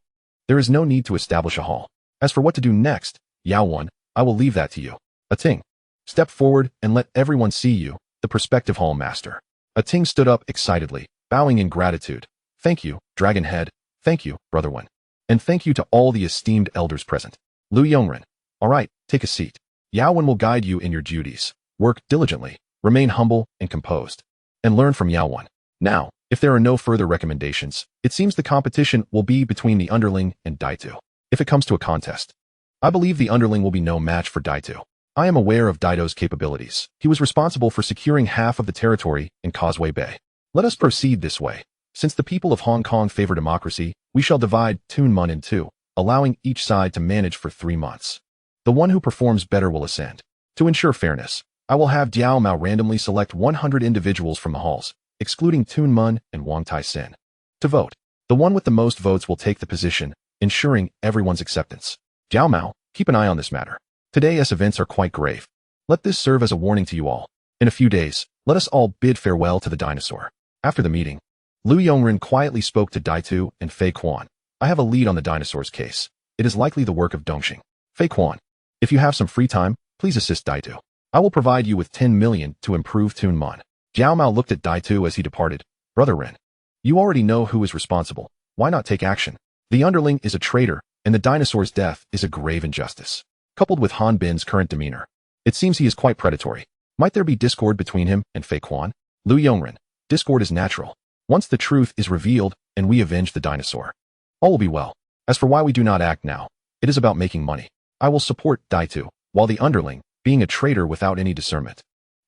there is no need to establish a hall. As for what to do next, Yaowen, I will leave that to you. A Ting, step forward and let everyone see you, the prospective hall master. A Ting stood up excitedly, bowing in gratitude. Thank you, Dragon Head. Thank you, Brother Wen. And thank you to all the esteemed elders present. Lu Yongren, all right, take a seat. Yaowen will guide you in your duties. Work diligently, remain humble and composed, and learn from Yaowen. Now, if there are no further recommendations, it seems the competition will be between the underling and Daito. If it comes to a contest, I believe the underling will be no match for Daito. I am aware of Daito's capabilities. He was responsible for securing half of the territory in Causeway Bay. Let us proceed this way. Since the people of Hong Kong favor democracy, we shall divide Tunmun in two, allowing each side to manage for 3 months. The one who performs better will ascend. To ensure fairness, I will have Diao Mao randomly select 100 individuals from the halls, excluding Tunmun and Wang Tai-sin, to vote. The one with the most votes will take the position, ensuring everyone's acceptance. Diao Mao, keep an eye on this matter. Today's events are quite grave. Let this serve as a warning to you all. In a few days, let us all bid farewell to the dinosaur. After the meeting, Lu Yongren quietly spoke to Daito and Fei Quan. I have a lead on the dinosaur's case. It is likely the work of Dongxing. Fei Quan, if you have some free time, please assist Daito. I will provide you with 10 million to improve Tunmun. Jiao Mao looked at Daito as he departed. Brother Ren, you already know who is responsible. Why not take action? The underling is a traitor, and the dinosaur's death is a grave injustice. Coupled with Han Bin's current demeanor, it seems he is quite predatory. Might there be discord between him and Fei Quan? Lu Yongren, discord is natural. Once the truth is revealed and we avenge the dinosaur, all will be well. As for why we do not act now, it is about making money. I will support Daito, while the underling, being a traitor without any discernment,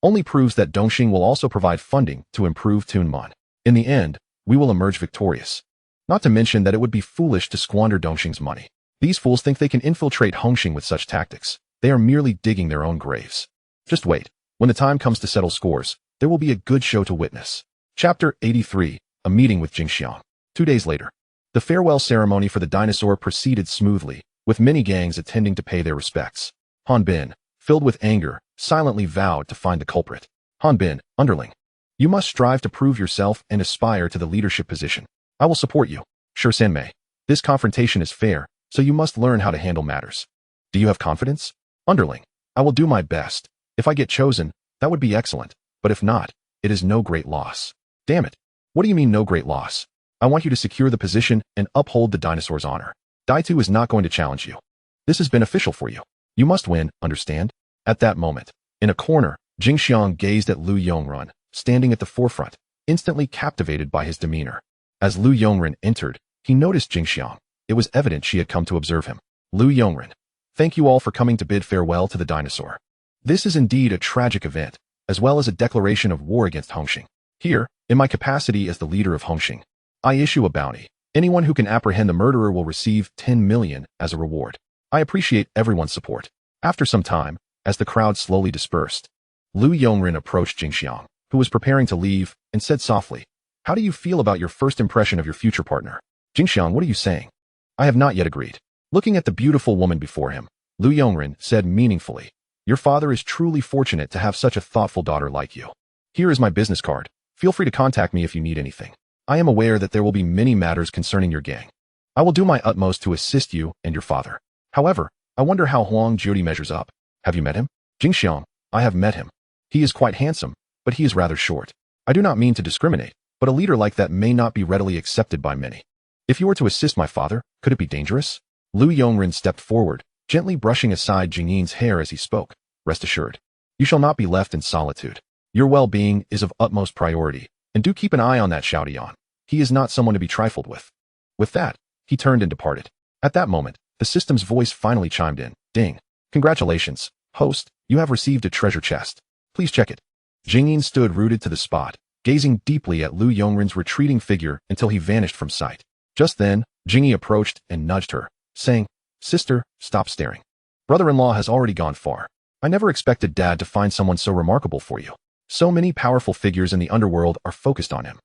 only proves that Dongxing will also provide funding to improve Tunmun. In the end, we will emerge victorious. Not to mention that it would be foolish to squander Dongxing's money. These fools think they can infiltrate Hongxing with such tactics. They are merely digging their own graves. Just wait. When the time comes to settle scores, there will be a good show to witness. Chapter 83, A Meeting with Jingxiang. 2 days later, the farewell ceremony for the dinosaur proceeded smoothly, with many gangs attending to pay their respects. Han Bin, filled with anger, silently vowed to find the culprit. Han Bin, underling, you must strive to prove yourself and aspire to the leadership position. I will support you. Sure, Sanmei. This confrontation is fair, so you must learn how to handle matters. Do you have confidence? Underling, I will do my best. If I get chosen, that would be excellent, but if not, it is no great loss. Damn it. What do you mean no great loss? I want you to secure the position and uphold the dinosaur's honor. Daito is not going to challenge you. This is beneficial for you. You must win, understand? At that moment, in a corner, Jingxiang gazed at Lu Yongren, standing at the forefront, instantly captivated by his demeanor. As Lu Yongren entered, he noticed Jingxiang. It was evident she had come to observe him. Lu Yongren, thank you all for coming to bid farewell to the dinosaur. This is indeed a tragic event, as well as a declaration of war against Hongxing. Here, in my capacity as the leader of Hongxing, I issue a bounty. Anyone who can apprehend the murderer will receive 10 million as a reward. I appreciate everyone's support. After some time, as the crowd slowly dispersed, Lu Yongren approached Jingxiang, who was preparing to leave, and said softly, "How do you feel about your first impression of your future partner?" "Jingxiang, what are you saying?" "I have not yet agreed." Looking at the beautiful woman before him, Lu Yongren said meaningfully, "Your father is truly fortunate to have such a thoughtful daughter like you. Here is my business card. Feel free to contact me if you need anything. I am aware that there will be many matters concerning your gang. I will do my utmost to assist you and your father. However, I wonder how Huang Jiudi measures up. Have you met him?" "Jingxiang, I have met him. He is quite handsome, but he is rather short. I do not mean to discriminate, but a leader like that may not be readily accepted by many. If you were to assist my father, could it be dangerous?" Lu Yongren stepped forward, gently brushing aside Jing Yin's hair as he spoke. "Rest assured, you shall not be left in solitude. Your well-being is of utmost priority, and do keep an eye on that Xiaodian. He is not someone to be trifled with." With that, he turned and departed. At that moment, the system's voice finally chimed in. "Ding. Congratulations, host, you have received a treasure chest. Please check it." Jing Yin stood rooted to the spot, gazing deeply at Lu Yongren's retreating figure until he vanished from sight. Just then, Jing Yi approached and nudged her, saying, "Sister, stop staring. Brother-in-law has already gone far. I never expected Dad to find someone so remarkable for you. So many powerful figures in the underworld are focused on him.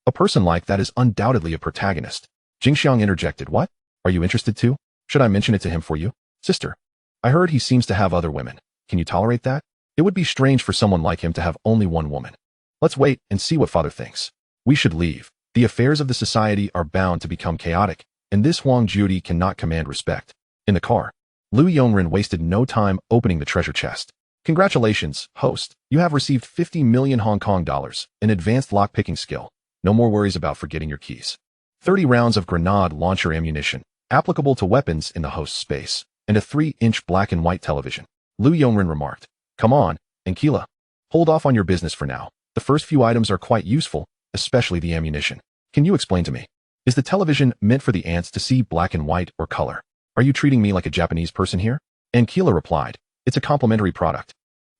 A person like that is undoubtedly a protagonist." Jingxiang interjected, "What? Are you interested too? Should I mention it to him for you?" "Sister, I heard he seems to have other women. Can you tolerate that? It would be strange for someone like him to have only one woman. Let's wait and see what father thinks. We should leave. The affairs of the society are bound to become chaotic, and this Huang Jiudi cannot command respect." In the car, Lu Yongren wasted no time opening the treasure chest. "Congratulations, host. You have received 50 million Hong Kong dollars, an advanced lock-picking skill. No more worries about forgetting your keys. 30 rounds of grenade launcher ammunition, applicable to weapons in the host's space, and a 3-inch black and white television." Lu Yongren remarked, "Come on, Ankila. Hold off on your business for now. The first few items are quite useful, especially the ammunition. Can you explain to me? Is the television meant for the ants to see black and white or color? Are you treating me like a Japanese person here?" Ankila replied, "It's a complimentary product.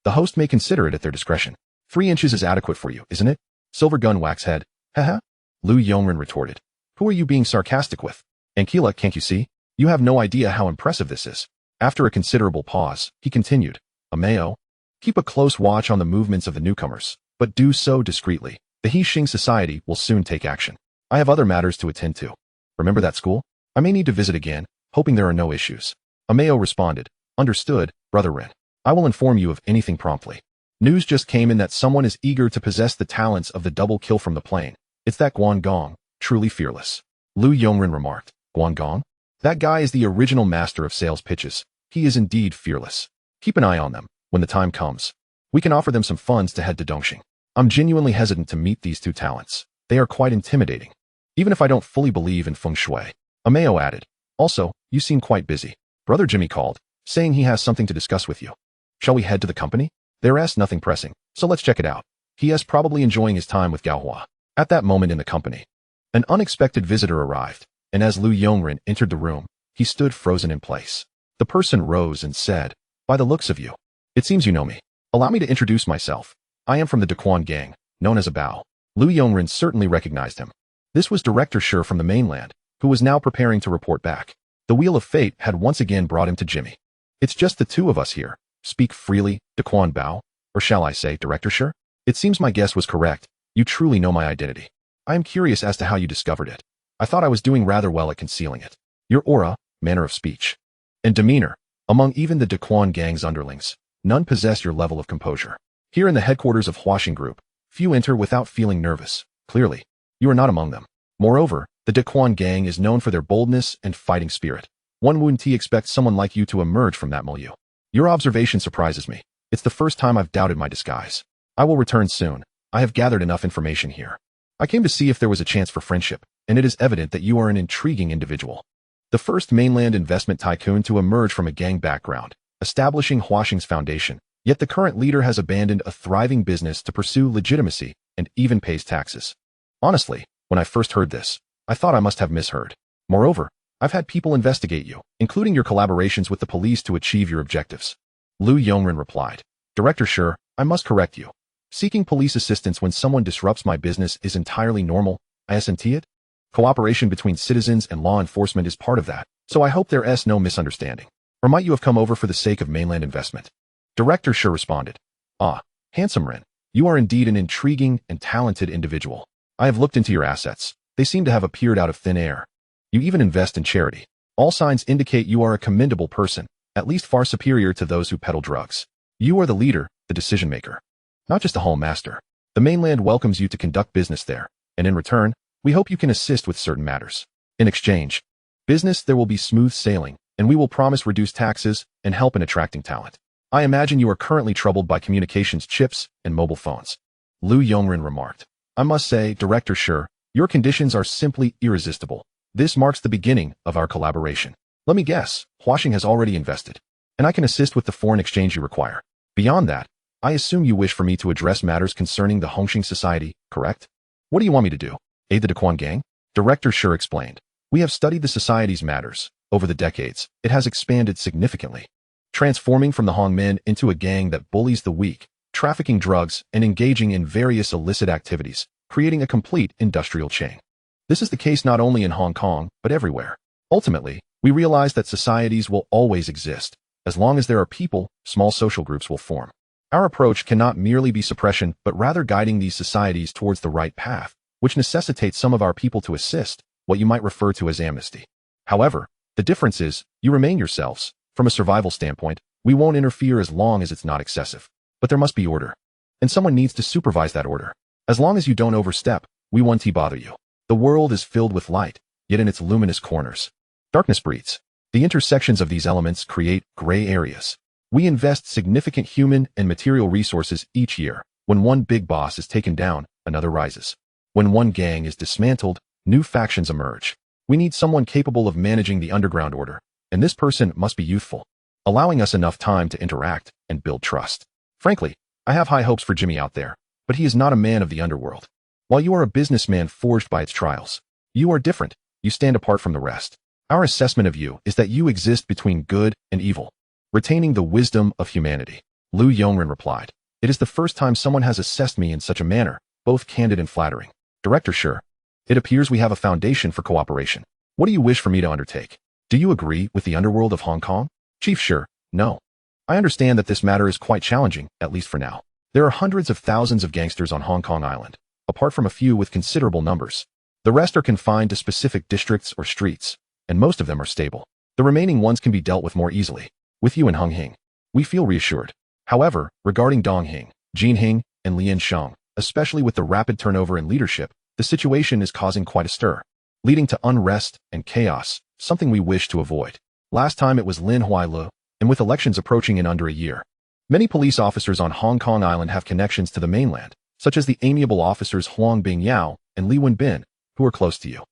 The host may consider it at their discretion. 3 inches is adequate for you, isn't it? Silver gun wax head. Haha." Lu Yongren retorted, "Who are you being sarcastic with? Ankila, can't you see? You have no idea how impressive this is." After a considerable pause, he continued, "Ameo, keep a close watch on the movements of the newcomers, but do so discreetly. The He-Shing Society will soon take action. I have other matters to attend to. Remember that school? I may need to visit again, hoping there are no issues." Ameo responded, "Understood, Brother Ren. I will inform you of anything promptly." News just came in that someone is eager to possess the talents of the double kill from the plane. It's that Guangong, truly fearless. Lu Yongren remarked, "Guangong? That guy is the original master of sales pitches. He is indeed fearless. Keep an eye on them. When the time comes, we can offer them some funds to head to Dongxing. I'm genuinely hesitant to meet these two talents. They are quite intimidating. Even if I don't fully believe in feng shui." Ameo added, "Also, you seem quite busy. Brother Jimmy called, saying he has something to discuss with you. Shall we head to the company? There's nothing pressing, so let's check it out. He is probably enjoying his time with Gaohua." At that moment in the company, an unexpected visitor arrived, and as Lu Yongren entered the room, he stood frozen in place. The person rose and said, "By the looks of you, it seems you know me. Allow me to introduce myself. I am from the Daquan gang, known as a Bao." Lu Yongren certainly recognized him. This was Director Shi from the mainland, who was now preparing to report back. The wheel of fate had once again brought him to Jimmy. "It's just the two of us here. Speak freely, Daquan Bao, or shall I say, Director Shi? It seems my guess was correct. You truly know my identity. I am curious as to how you discovered it. I thought I was doing rather well at concealing it. Your aura, manner of speech, and demeanor, among even the Daquan gang's underlings, none possess your level of composure. Here in the headquarters of Huaxing Group, few enter without feeling nervous. Clearly, you are not among them. Moreover, the Daquan gang is known for their boldness and fighting spirit. One wouldn't expect someone like you to emerge from that milieu. Your observation surprises me. It's the first time I've doubted my disguise. I will return soon. I have gathered enough information here. I came to see if there was a chance for friendship, and it is evident that you are an intriguing individual. The first mainland investment tycoon to emerge from a gang background, establishing Huaxing's foundation, yet the current leader has abandoned a thriving business to pursue legitimacy and even pays taxes. Honestly, when I first heard this, I thought I must have misheard. Moreover, I've had people investigate you, including your collaborations with the police to achieve your objectives." Lu Yongren replied, "Director Shi, I must correct you. Seeking police assistance when someone disrupts my business is entirely normal, isn't it? Cooperation between citizens and law enforcement is part of that, so I hope there's no misunderstanding. Or might you have come over for the sake of mainland investment? Director Shi responded. Ah, handsome Ren. You are indeed an intriguing and talented individual. I have looked into your assets. They seem to have appeared out of thin air. You even invest in charity. All signs indicate you are a commendable person, at least far superior to those who peddle drugs. You are the leader, the decision maker. Not just a hall master. The mainland welcomes you to conduct business there, and in return, we hope you can assist with certain matters. In exchange, business there will be smooth sailing, and we will promise reduced taxes and help in attracting talent. I imagine you are currently troubled by communications chips and mobile phones. Lu Yongren remarked. I must say, Director Shi, your conditions are simply irresistible. This marks the beginning of our collaboration. Let me guess, Huaxing has already invested, and I can assist with the foreign exchange you require. Beyond that, I assume you wish for me to address matters concerning the Hongxing Society, correct? What do you want me to do? Aid the Daquan gang? Director Shi explained. We have studied the society's matters. Over the decades, it has expanded significantly, transforming from the Hongmen into a gang that bullies the weak, trafficking drugs, and engaging in various illicit activities, creating a complete industrial chain. This is the case not only in Hong Kong, but everywhere. Ultimately, we realize that societies will always exist. As long as there are people, small social groups will form. Our approach cannot merely be suppression, but rather guiding these societies towards the right path, which necessitates some of our people to assist, what you might refer to as amnesty. However, the difference is, you remain yourselves. From a survival standpoint, we won't interfere as long as it's not excessive. But there must be order. And someone needs to supervise that order. As long as you don't overstep, we won't bother you. The world is filled with light, yet in its luminous corners, darkness breeds. The intersections of these elements create gray areas. We invest significant human and material resources each year. When one big boss is taken down, another rises. When one gang is dismantled, new factions emerge. We need someone capable of managing the underground order, and this person must be youthful, allowing us enough time to interact and build trust. Frankly, I have high hopes for Jimmy out there, but he is not a man of the underworld. While you are a businessman forged by its trials, you are different. You stand apart from the rest. Our assessment of you is that you exist between good and evil, retaining the wisdom of humanity. Lu Yongren replied. It is the first time someone has assessed me in such a manner, both candid and flattering. Director Shi, it appears we have a foundation for cooperation. What do you wish for me to undertake? Do you agree with the underworld of Hong Kong? Chief Shi, no. I understand that this matter is quite challenging, at least for now. There are hundreds of thousands of gangsters on Hong Kong Island, apart from a few with considerable numbers. The rest are confined to specific districts or streets, and most of them are stable. The remaining ones can be dealt with more easily. With you and Hung Hing, we feel reassured. However, regarding Dong Hing, Jin Hing, and Lian Sheng, especially with the rapid turnover in leadership, the situation is causing quite a stir, leading to unrest and chaos, something we wish to avoid. Last time it was Lin Huailu, and with elections approaching in under a year, many police officers on Hong Kong Island have connections to the mainland, such as the amiable officers Huang Bingyao and Li Wenbin, who are close to you.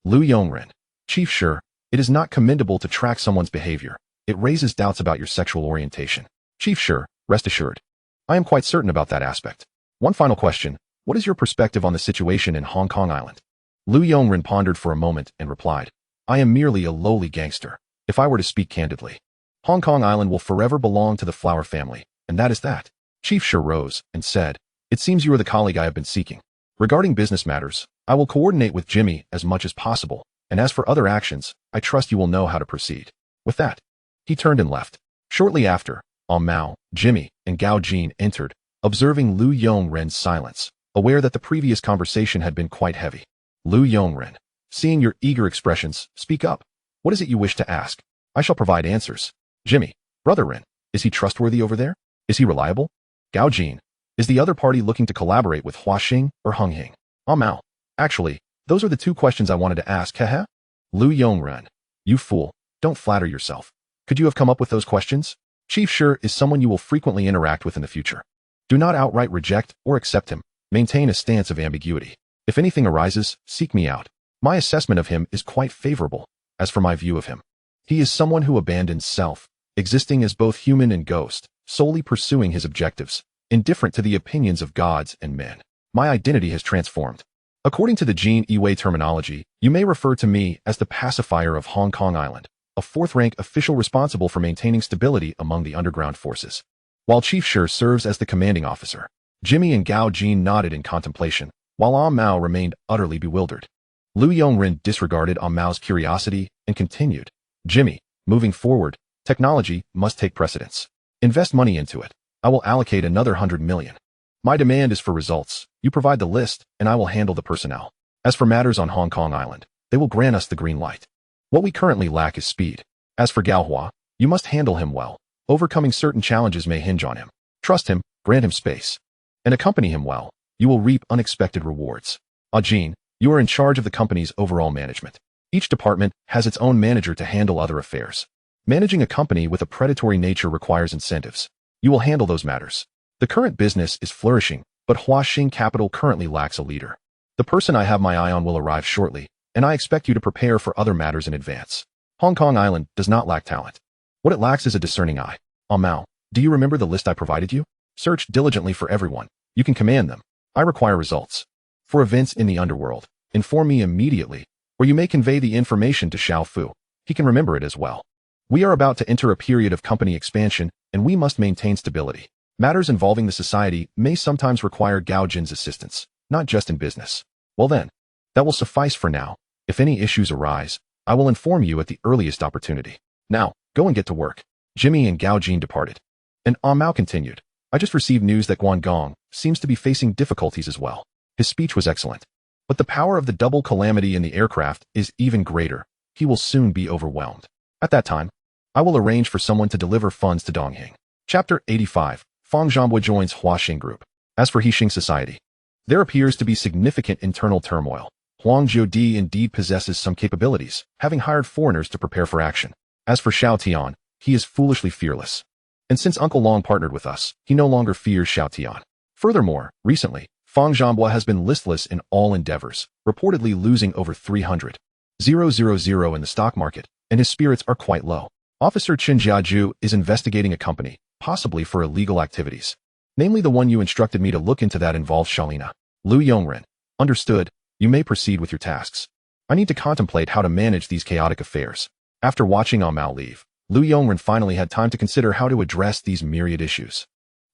Lu Yongren, Chief Shi, it is not commendable to track someone's behavior. It raises doubts about your sexual orientation. Chief Shi, rest assured. I am quite certain about that aspect. One final question. What is your perspective on the situation in Hong Kong Island? Lu Yongren pondered for a moment and replied, I am merely a lowly gangster. If I were to speak candidly, Hong Kong Island will forever belong to the Flower family, and that is that. Chief Shi rose and said, it seems you are the colleague I have been seeking. Regarding business matters, I will coordinate with Jimmy as much as possible, and as for other actions, I trust you will know how to proceed. With that, he turned and left. Shortly after, Mao, Jimmy, and Gao Jin entered, observing Lu Yongren's silence, aware that the previous conversation had been quite heavy. Lu Yongren, seeing your eager expressions, speak up. What is it you wish to ask? I shall provide answers. Jimmy, Brother Ren, is he trustworthy over there? Is he reliable? Gao Jin, is the other party looking to collaborate with Huaxing or Hung Hing? Mao, actually, those are the two questions I wanted to ask, haha. Lu Yongren, you fool, don't flatter yourself. Could you have come up with those questions? Chief Shi is someone you will frequently interact with in the future. Do not outright reject or accept him. Maintain a stance of ambiguity. If anything arises, seek me out. My assessment of him is quite favorable. As for my view of him, he is someone who abandons self, existing as both human and ghost, solely pursuing his objectives, indifferent to the opinions of gods and men. My identity has transformed. According to the Jin Yiwei terminology, you may refer to me as the pacifier of Hong Kong Island, a fourth-rank official responsible for maintaining stability among the underground forces. While Chief Shi serves as the commanding officer, Jimmy and Gao Jin nodded in contemplation, while Mao remained utterly bewildered. Lu Yongren disregarded Mao's curiosity and continued. Jimmy, moving forward, Technology must take precedence. Invest money into it. I will allocate another 100 million. My demand is for results. You provide the list, and I will handle the personnel. As for matters on Hong Kong Island, they will grant us the green light. What we currently lack is speed. As for Gao Hua, you must handle him well. Overcoming certain challenges may hinge on him. Trust him, grant him space, and accompany him well. You will reap unexpected rewards. Ajin, you are in charge of the company's overall management. Each department has its own manager to handle other affairs. Managing a company with a predatory nature requires incentives. You will handle those matters. The current business is flourishing, but Huaxing Capital currently lacks a leader. The person I have my eye on will arrive shortly, and I expect you to prepare for other matters in advance. Hong Kong Island does not lack talent. What it lacks is a discerning eye. Mao, do you remember the list I provided you? Search diligently for everyone. You can command them. I require results. For events in the Underworld, inform me immediately, or you may convey the information to Xiao Fu. He can remember it as well. We are about to enter a period of company expansion, and we must maintain stability. Matters involving the society may sometimes require Gao Jin's assistance, not just in business. Well then, that will suffice for now. If any issues arise, I will inform you at the earliest opportunity. Now, go and get to work. Jimmy and Gao Jin departed. And Mao continued. I just received news that Guangdong seems to be facing difficulties as well. His speech was excellent. But the power of the double calamity in the aircraft is even greater. He will soon be overwhelmed. At that time, I will arrange for someone to deliver funds to Dongheng. Chapter 85. Fang Zhambua joins Huaxing Group. As for Hixing Society, there appears to be significant internal turmoil. Huang Jiudi indeed possesses some capabilities, having hired foreigners to prepare for action. As for Xiao Tian, he is foolishly fearless. And since Uncle Long partnered with us, he no longer fears Xiao Tian. Furthermore, recently, Fang Zhambua has been listless in all endeavors, reportedly losing over 300,000 in the stock market, and his spirits are quite low. Officer Chen Jiaju is investigating a company, possibly for illegal activities. Namely the one you instructed me to look into that involves Shalina. Lu Yongren. Understood. You may proceed with your tasks. I need to contemplate how to manage these chaotic affairs. After watching Mao leave, Lu Yongren finally had time to consider how to address these myriad issues.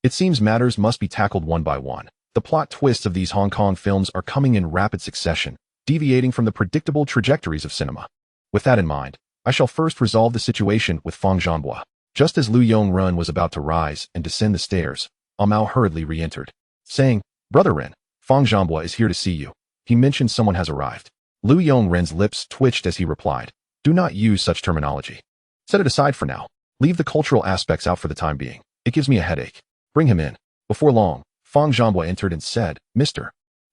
It seems matters must be tackled one by one. The plot twists of these Hong Kong films are coming in rapid succession, deviating from the predictable trajectories of cinema. With that in mind, I shall first resolve the situation with Fang Zhambua. Just as Lu Yongren was about to rise and descend the stairs, Mao hurriedly re-entered, saying, Brother Ren, Fang Zhambua is here to see you. He mentioned someone has arrived. Lu Yongren's lips twitched as he replied, Do not use such terminology. Set it aside for now. Leave the cultural aspects out for the time being. It gives me a headache. Bring him in. Before long, Fang Zhambua entered and said, Mr.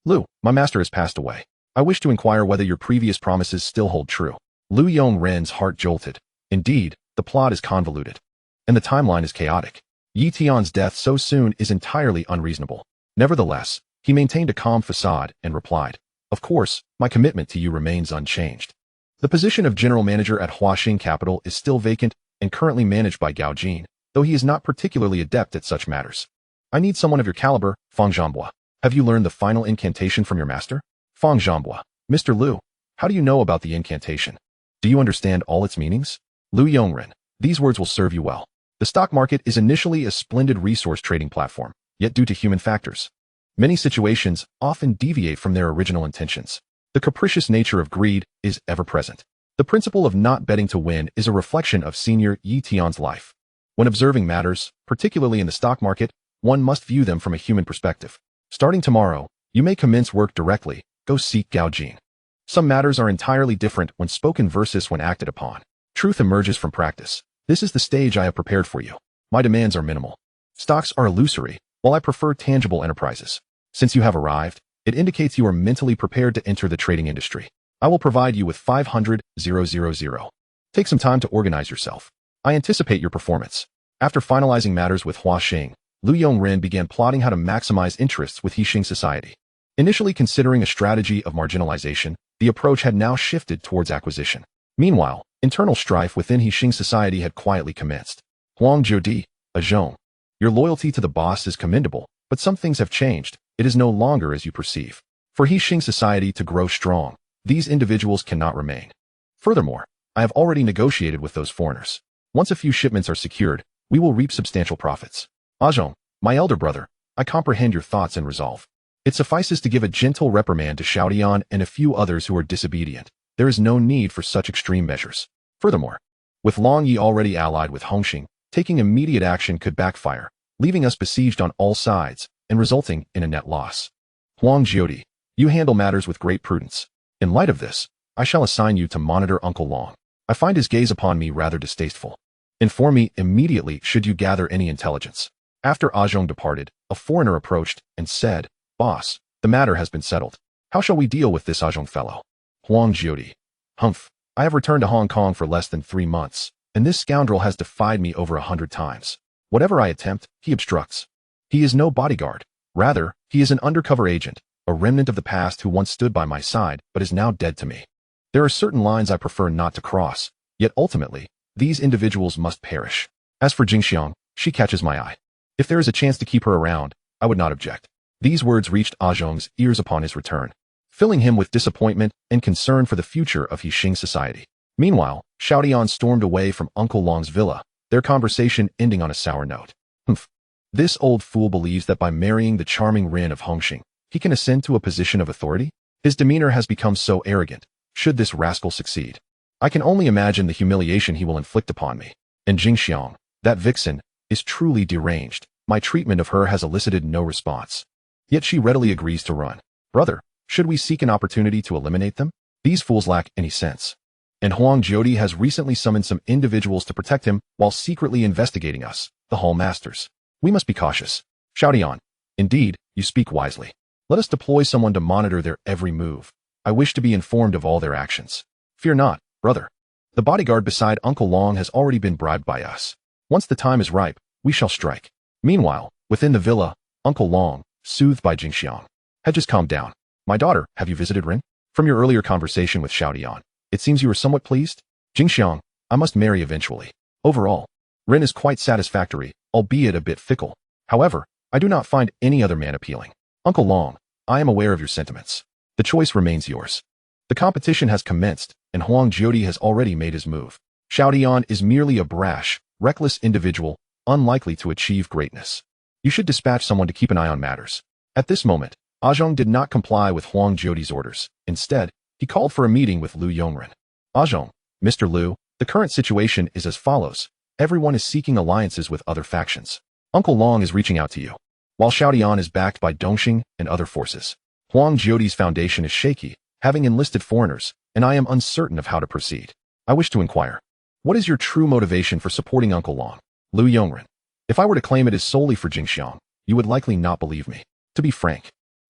Lu, my master has passed away. I wish to inquire whether your previous promises still hold true. Lu Yongren's heart jolted. Indeed, the plot is convoluted. And the timeline is chaotic. Yi Tian's death so soon is entirely unreasonable. Nevertheless, he maintained a calm facade and replied, Of course, my commitment to you remains unchanged. The position of general manager at Huaxing Capital is still vacant and currently managed by Gao Jin, though he is not particularly adept at such matters. I need someone of your caliber, Fang Zhambua. Have you learned the final incantation from your master? Fang Zhambua. Mr. Lu, how do you know about the incantation? Do you understand all its meanings? Lu Yongren. These words will serve you well. The stock market is initially a splendid resource trading platform, yet due to human factors, many situations often deviate from their original intentions. The capricious nature of greed is ever present. The principle of not betting to win is a reflection of Senior Yi Tian's life. When observing matters, particularly in the stock market, one must view them from a human perspective. Starting tomorrow, you may commence work directly. Go seek Gao Jin. Some matters are entirely different when spoken versus when acted upon. Truth emerges from practice. This is the stage I have prepared for you. My demands are minimal. Stocks are illusory, while I prefer tangible enterprises. Since you have arrived, it indicates you are mentally prepared to enter the trading industry. I will provide you with 500,000. Take some time to organize yourself. I anticipate your performance. After finalizing matters with Huaxing, Lu Yongren began plotting how to maximize interests with Hixing Society. Initially considering a strategy of marginalization, the approach had now shifted towards acquisition. Meanwhile, internal strife within Hixing Society had quietly commenced. Huang Jiudi, a Zhong. Your loyalty to the boss is commendable, but some things have changed. It is no longer as you perceive. For Hixing Society to grow strong, these individuals cannot remain. Furthermore, I have already negotiated with those foreigners. Once a few shipments are secured, we will reap substantial profits. Zhong, my elder brother, I comprehend your thoughts and resolve. It suffices to give a gentle reprimand to Xiaotian and a few others who are disobedient. There is no need for such extreme measures. Furthermore, With Long Yi already allied with Hongxing, taking immediate action could backfire, leaving us besieged on all sides and resulting in a net loss. Huang Jiodi, you handle matters with great prudence. In light of this, I shall assign you to monitor Uncle Long. I find his gaze upon me rather distasteful. Inform me immediately should you gather any intelligence. After Zhong departed, a foreigner approached and said, Boss, the matter has been settled. How shall we deal with this Zhong fellow? Huang Jiodi, humph, I have returned to Hong Kong for less than 3 months, and this scoundrel has defied me over 100 times. Whatever I attempt, he obstructs. He is no bodyguard. Rather, he is an undercover agent, a remnant of the past who once stood by my side but is now dead to me. There are certain lines I prefer not to cross, yet ultimately, these individuals must perish. As for Jingxiang, she catches my eye. If there is a chance to keep her around, I would not object. These words reached Zhong's ears upon his return, filling him with disappointment and concern for the future of Hixing society. Meanwhile, Xiaodian stormed away from Uncle Long's villa, their conversation ending on a sour note. Humph. This old fool believes that by marrying the charming Rin of Hongxing, he can ascend to a position of authority? His demeanor has become so arrogant, should this rascal succeed. I can only imagine the humiliation he will inflict upon me. And Jingxiang, that vixen, is truly deranged. My treatment of her has elicited no response. Yet she readily agrees to run. Brother, should we seek an opportunity to eliminate them? These fools lack any sense. And Huang Jiodi has recently summoned some individuals to protect him while secretly investigating us, the Hall Masters. We must be cautious. Xiaodian, indeed, you speak wisely. Let us deploy someone to monitor their every move. I wish to be informed of all their actions. Fear not, brother. The bodyguard beside Uncle Long has already been bribed by us. Once the time is ripe, we shall strike. Meanwhile, within the villa, Uncle Long, soothed by Jingxiang, had just calmed down. My daughter, have you visited Rin? From your earlier conversation with Xiaodian, it seems you were somewhat pleased. Jingxiang, I must marry eventually. Overall, Rin is quite satisfactory, albeit a bit fickle. However, I do not find any other man appealing. Uncle Long, I am aware of your sentiments. The choice remains yours. The competition has commenced, and Huang Jiodi has already made his move. Xiaodian is merely a brash, reckless individual, unlikely to achieve greatness. You should dispatch someone to keep an eye on matters. At this moment, Zhong did not comply with Huang Jiodi's orders. Instead, he called for a meeting with Lu Yongren. Zhong, Mr. Lu, the current situation is as follows. Everyone is seeking alliances with other factions. Uncle Long is reaching out to you. While Xiaodian is backed by Dongxing and other forces, Huang Jiodi's foundation is shaky, having enlisted foreigners, and I am uncertain of how to proceed. I wish to inquire. What is your true motivation for supporting Uncle Long? Lu Yongren. If I were to claim it is solely for Jingxiang, you would likely not believe me. To be frank,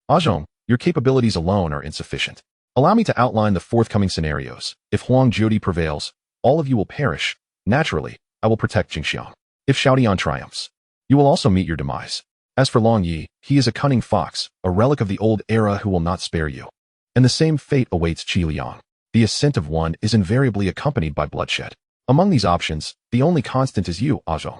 Zhong, your capabilities alone are insufficient. Allow me to outline the forthcoming scenarios. If Huang Jiodi prevails, all of you will perish. Naturally, I will protect Jingxiang. If Xiaodian triumphs, you will also meet your demise. As for Long Yi, he is a cunning fox, a relic of the old era who will not spare you. And the same fate awaits Qi Liang. The ascent of one is invariably accompanied by bloodshed. Among these options, the only constant is you, Zhong.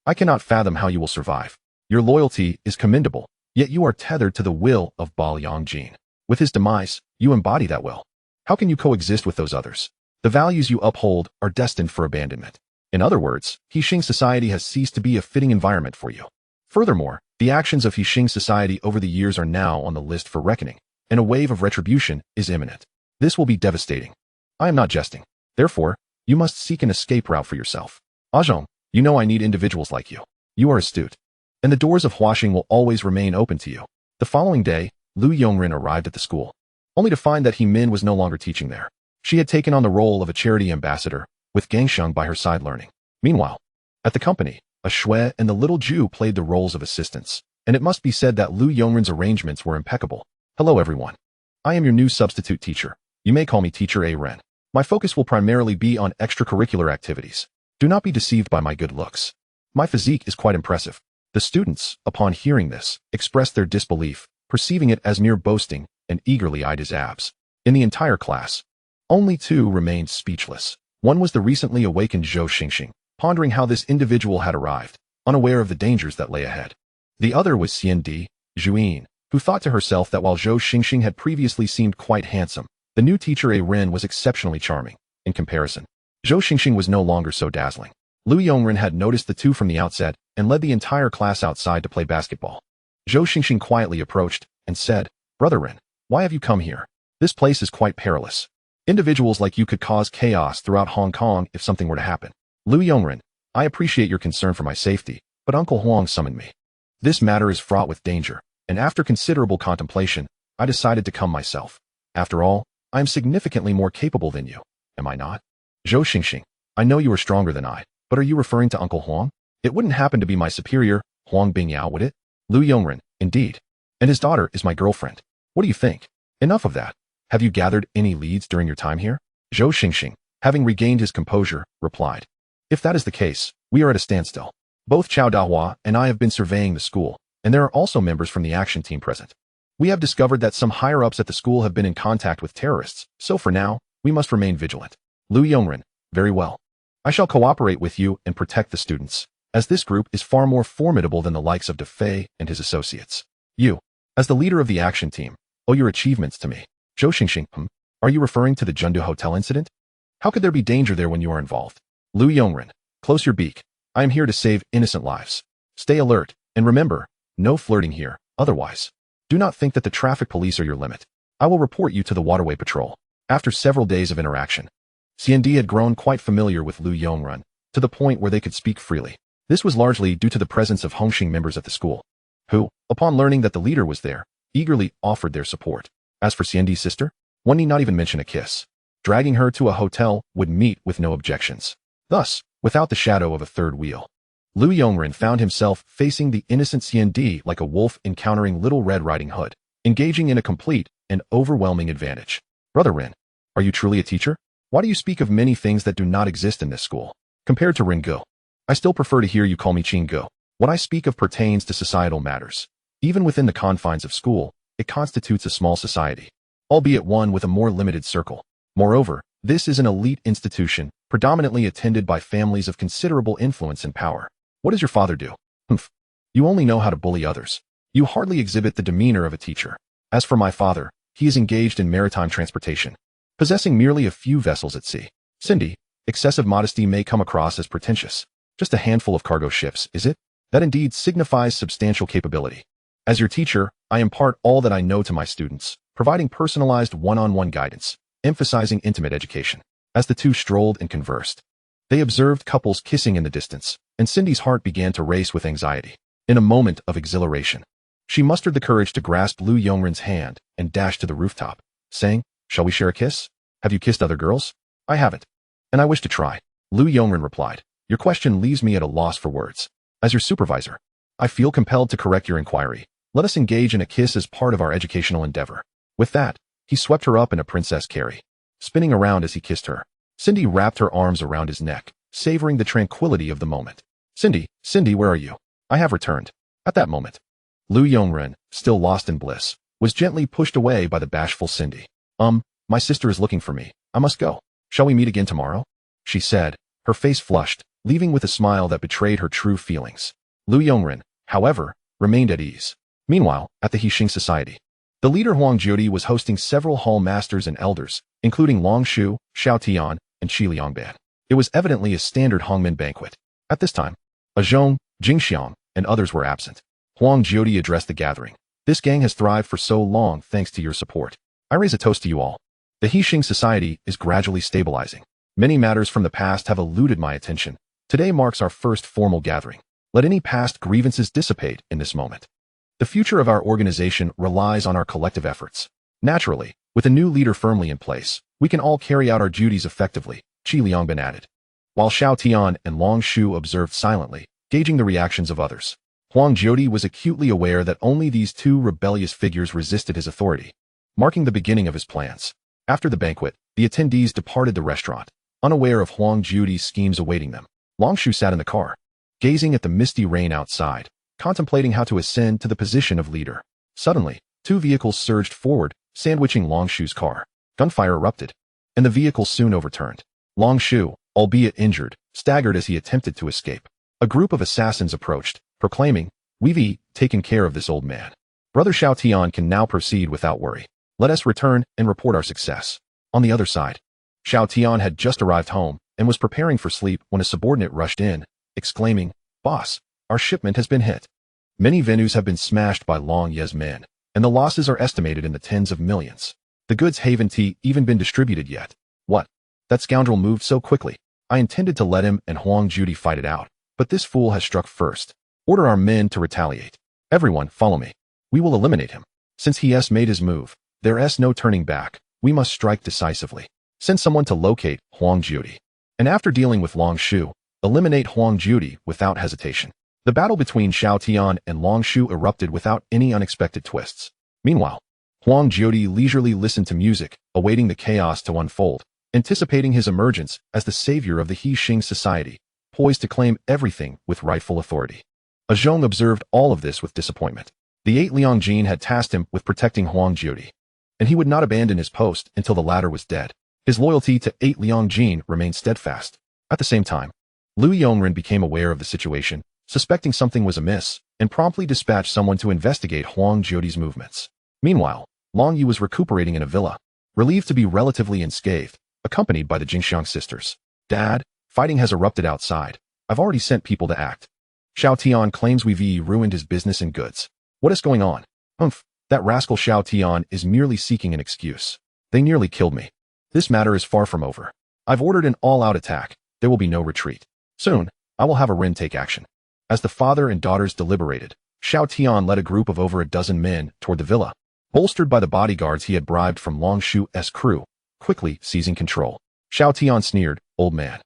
I cannot fathom how you will survive. Your loyalty is commendable, yet you are tethered to the will of Ba Liangjin. With his demise, you embody that will. How can you coexist with those others? The values you uphold are destined for abandonment. In other words, Hixing society has ceased to be a fitting environment for you. Furthermore, the actions of Hixing society over the years are now on the list for reckoning, and a wave of retribution is imminent. This will be devastating. I am not jesting. Therefore, you must seek an escape route for yourself. Zhong, you know I need individuals like you. You are astute. And the doors of Huaxing will always remain open to you. The following day, Lu Yongren arrived at the school, only to find that He Min was no longer teaching there. She had taken on the role of a charity ambassador, with Gangsheng by her side learning. Meanwhile, at the company, a Shui and the little Jew played the roles of assistants, and it must be said that Lu Yongren's arrangements were impeccable. Hello everyone. I am your new substitute teacher. You may call me Teacher A. Ren. My focus will primarily be on extracurricular activities. Do not be deceived by my good looks. My physique is quite impressive. The students, upon hearing this, expressed their disbelief, perceiving it as mere boasting, and eagerly eyed his abs. In the entire class, only 2 remained speechless. One was the recently awakened Zhou Xingxing, pondering how this individual had arrived, unaware of the dangers that lay ahead. The other was Xian Di, Zhuyin, who thought to herself that while Zhou Xingxing had previously seemed quite handsome, the new teacher A. Ren was exceptionally charming. In comparison, Zhou Xingxing was no longer so dazzling. Lu Yongren had noticed the 2 from the outset and led the entire class outside to play basketball. Zhou Xingxing quietly approached and said, Brother Ren, why have you come here? This place is quite perilous. Individuals like you could cause chaos throughout Hong Kong if something were to happen. Lu Yongren, I appreciate your concern for my safety, but Uncle Huang summoned me. This matter is fraught with danger, and after considerable contemplation, I decided to come myself. After all, I am significantly more capable than you, am I not? Zhou Xingxing, I know you are stronger than I, but are you referring to Uncle Huang? It wouldn't happen to be my superior, Huang Bingyao, would it? Lu Yongren, indeed. And his daughter is my girlfriend. What do you think? Enough of that. Have you gathered any leads during your time here? Zhou Xingxing, having regained his composure, replied. If that is the case, we are at a standstill. Both Chao Dahua and I have been surveying the school, and there are also members from the action team present. We have discovered that some higher-ups at the school have been in contact with terrorists, so for now, we must remain vigilant. Lu Yongren, very well. I shall cooperate with you and protect the students, as this group is far more formidable than the likes of Defei and his associates. You, as the leader of the action team, owe your achievements to me. Zhou Xingxing, are you referring to the Jundu Hotel incident? How could there be danger there when you are involved? Lu Yongren, close your beak. I am here to save innocent lives. Stay alert, and remember, no flirting here, otherwise. Do not think that the traffic police are your limit. I will report you to the Waterway Patrol. After several days of interaction, CND had grown quite familiar with Lu Yongren, to the point where they could speak freely. This was largely due to the presence of Hongxing members at the school, who, upon learning that the leader was there, eagerly offered their support. As for CND's sister, one need not even mention a kiss. Dragging her to a hotel would meet with no objections. Thus, without the shadow of a third wheel, Lu Yongren found himself facing the innocent CND like a wolf encountering Little Red Riding Hood, engaging in a complete and overwhelming advantage. Brother Rin, are you truly a teacher? Why do you speak of many things that do not exist in this school? Compared to Ringo, I still prefer to hear you call me Qinggo. What I speak of pertains to societal matters. Even within the confines of school, it constitutes a small society, albeit one with a more limited circle. Moreover, this is an elite institution, predominantly attended by families of considerable influence and power. What does your father do? Humph. You only know how to bully others. You hardly exhibit the demeanor of a teacher. As for my father, he is engaged in maritime transportation, possessing merely a few vessels at sea. Cindy, excessive modesty may come across as pretentious. Just a handful of cargo ships, is it? That indeed signifies substantial capability. As your teacher, I impart all that I know to my students, providing personalized one-on-one guidance, emphasizing intimate education. As the two strolled and conversed, they observed couples kissing in the distance, and Cindy's heart began to race with anxiety. In a moment of exhilaration, she mustered the courage to grasp Lu Yongren's hand and dash to the rooftop, saying, "Shall we share a kiss? Have you kissed other girls?" "I haven't, and I wish to try." Lu Yongren replied, "Your question leaves me at a loss for words. As your supervisor, I feel compelled to correct your inquiry. Let us engage in a kiss as part of our educational endeavor." With that, he swept her up in a princess carry, spinning around as he kissed her. Cindy wrapped her arms around his neck, savoring the tranquility of the moment. Cindy, where are you?" "I have returned." At that moment, Lu Yongren, still lost in bliss, was gently pushed away by the bashful Cindy. My sister is looking for me. I must go. Shall we meet again tomorrow?" she said, her face flushed, leaving with a smile that betrayed her true feelings. Lu Yongren, however, remained at ease. Meanwhile, at the Hixing Society, the leader Huang Jiudi was hosting several hall masters and elders, including Long Shu, Xiao Tian, and Qi Liangban. It was evidently a standard Hongmen banquet. At this time, a Zhong, Jingxiang, and others were absent. Huang Jiudi addressed the gathering. "This gang has thrived for so long thanks to your support. I raise a toast to you all. The Hixing Society is gradually stabilizing. Many matters from the past have eluded my attention. Today marks our first formal gathering. Let any past grievances dissipate in this moment. The future of our organization relies on our collective efforts. Naturally, with a new leader firmly in place, we can all carry out our duties effectively," Qi Liangban added. While Xiao Tian and Long Shu observed silently, gauging the reactions of others, Huang Jiudi was acutely aware that only these two rebellious figures resisted his authority, marking the beginning of his plans. After the banquet, the attendees departed the restaurant, unaware of Huang Jiudi's schemes awaiting them. Long Shu sat in the car, gazing at the misty rain outside, contemplating how to ascend to the position of leader. Suddenly, two vehicles surged forward, sandwiching Long Shu's car. Gunfire erupted, and the vehicle soon overturned. Long Shu, albeit injured, staggered as he attempted to escape. A group of assassins approached, proclaiming, "We've taken care of this old man. Brother Xiao Tian can now proceed without worry. Let us return and report our success." On the other side, Xiao Tian had just arrived home and was preparing for sleep when a subordinate rushed in, exclaiming, "Boss, our shipment has been hit. Many venues have been smashed by Long Ye's men, and the losses are estimated in the tens of millions. The goods haven't even been distributed yet." "What? That scoundrel moved so quickly. I intended to let him and Huang Judy fight it out, but this fool has struck first. Order our men to retaliate. Everyone, follow me. We will eliminate him. Since he has made his move, there is no turning back. We must strike decisively. Send someone to locate Huang Judy. And after dealing with Long Shu, eliminate Huang Judy without hesitation. The battle between Xiao Tian and Long Shu erupted without any unexpected twists. Meanwhile, Huang Judy leisurely listened to music, awaiting the chaos to unfold, anticipating his emergence as the savior of the He Xing society, poised to claim everything with rightful authority. Zhong observed all of this with disappointment. The 8 Liang Jin had tasked him with protecting Huang Judy, and he would not abandon his post until the latter was dead. His loyalty to 8 Liang Jin remained steadfast. At the same time, Lu Yongren became aware of the situation, suspecting something was amiss, and promptly dispatched someone to investigate Huang Judy's movements. Meanwhile, Long Yu was recuperating in a villa, relieved to be relatively unscathed, accompanied by the Jingxiang sisters. Dad, fighting has erupted outside. I've already sent people to act. Xiao Tian claims we've ruined his business and goods. What is going on? That rascal Xiao Tian is merely seeking an excuse. They nearly killed me. This matter is far from over. I've ordered an all-out attack. There will be no retreat. Soon, I will have a Rin take action. As the father and daughters deliberated, Xiao Tian led a group of over a dozen men toward the villa, bolstered by the bodyguards he had bribed from Long Shu's crew, quickly seizing control. Xiao Tian sneered, "Old man.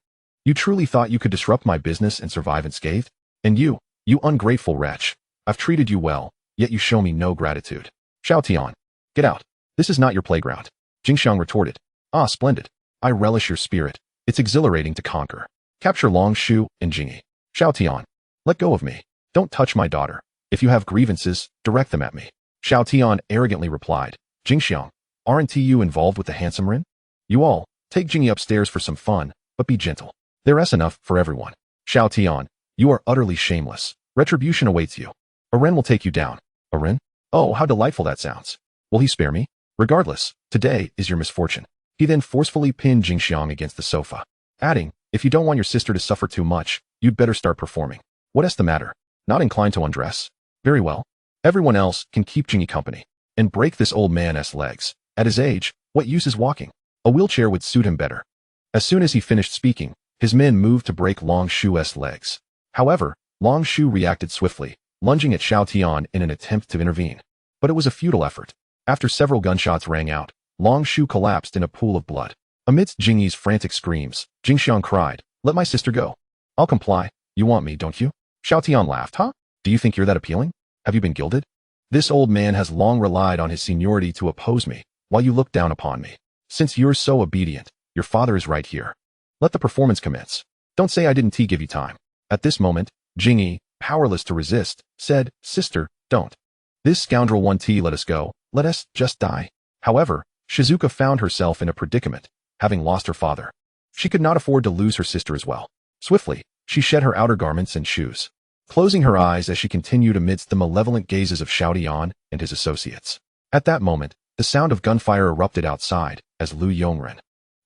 You truly thought you could disrupt my business and survive unscathed? And you ungrateful wretch. I've treated you well, yet you show me no gratitude. Xiao Tian, get out. This is not your playground." Jingxiang retorted, "Ah, splendid. I relish your spirit. It's exhilarating to conquer. Capture Long Shu and Jingyi. Xiao Tian, let go of me. Don't touch my daughter. If you have grievances, direct them at me." Xiao Tian arrogantly replied, "Jingxiang, aren't you involved with the handsome Rin? You all, take Jingyi upstairs for some fun, but be gentle. There is enough for everyone." Xiao Tian, you are utterly shameless. Retribution awaits you. A Ren will take you down. A Ren? Oh, how delightful that sounds. Will he spare me? Regardless, today is your misfortune. He then forcefully pinned Jingxiang against the sofa, adding, "If you don't want your sister to suffer too much, you'd better start performing." What is the matter? Not inclined to undress? Very well. Everyone else can keep Jingyi company and break this old man's legs. At his age, what use is walking? A wheelchair would suit him better. As soon as he finished speaking, his men moved to break Long Shu's legs. However, Long Shu reacted swiftly, lunging at Xiao Tian in an attempt to intervene. But it was a futile effort. After several gunshots rang out, Long Shu collapsed in a pool of blood. Amidst Jingyi's frantic screams, Jingxiang cried, "Let my sister go." "I'll comply. You want me, don't you?" Xiao Tian laughed. "Huh? Do you think you're that appealing? Have you been gilded? This old man has long relied on his seniority to oppose me, while you look down upon me. Since you're so obedient, your father is right here. Let the performance commence. Don't say I didn't give you time." At this moment, Jingyi, powerless to resist, said, "Sister, don't. This scoundrel won't let us go. Let us just die." However, Shizuka found herself in a predicament, having lost her father. She could not afford to lose her sister as well. Swiftly, she shed her outer garments and shoes, closing her eyes as she continued amidst the malevolent gazes of Xiao Tian and his associates. At that moment, the sound of gunfire erupted outside as Lu Yongren,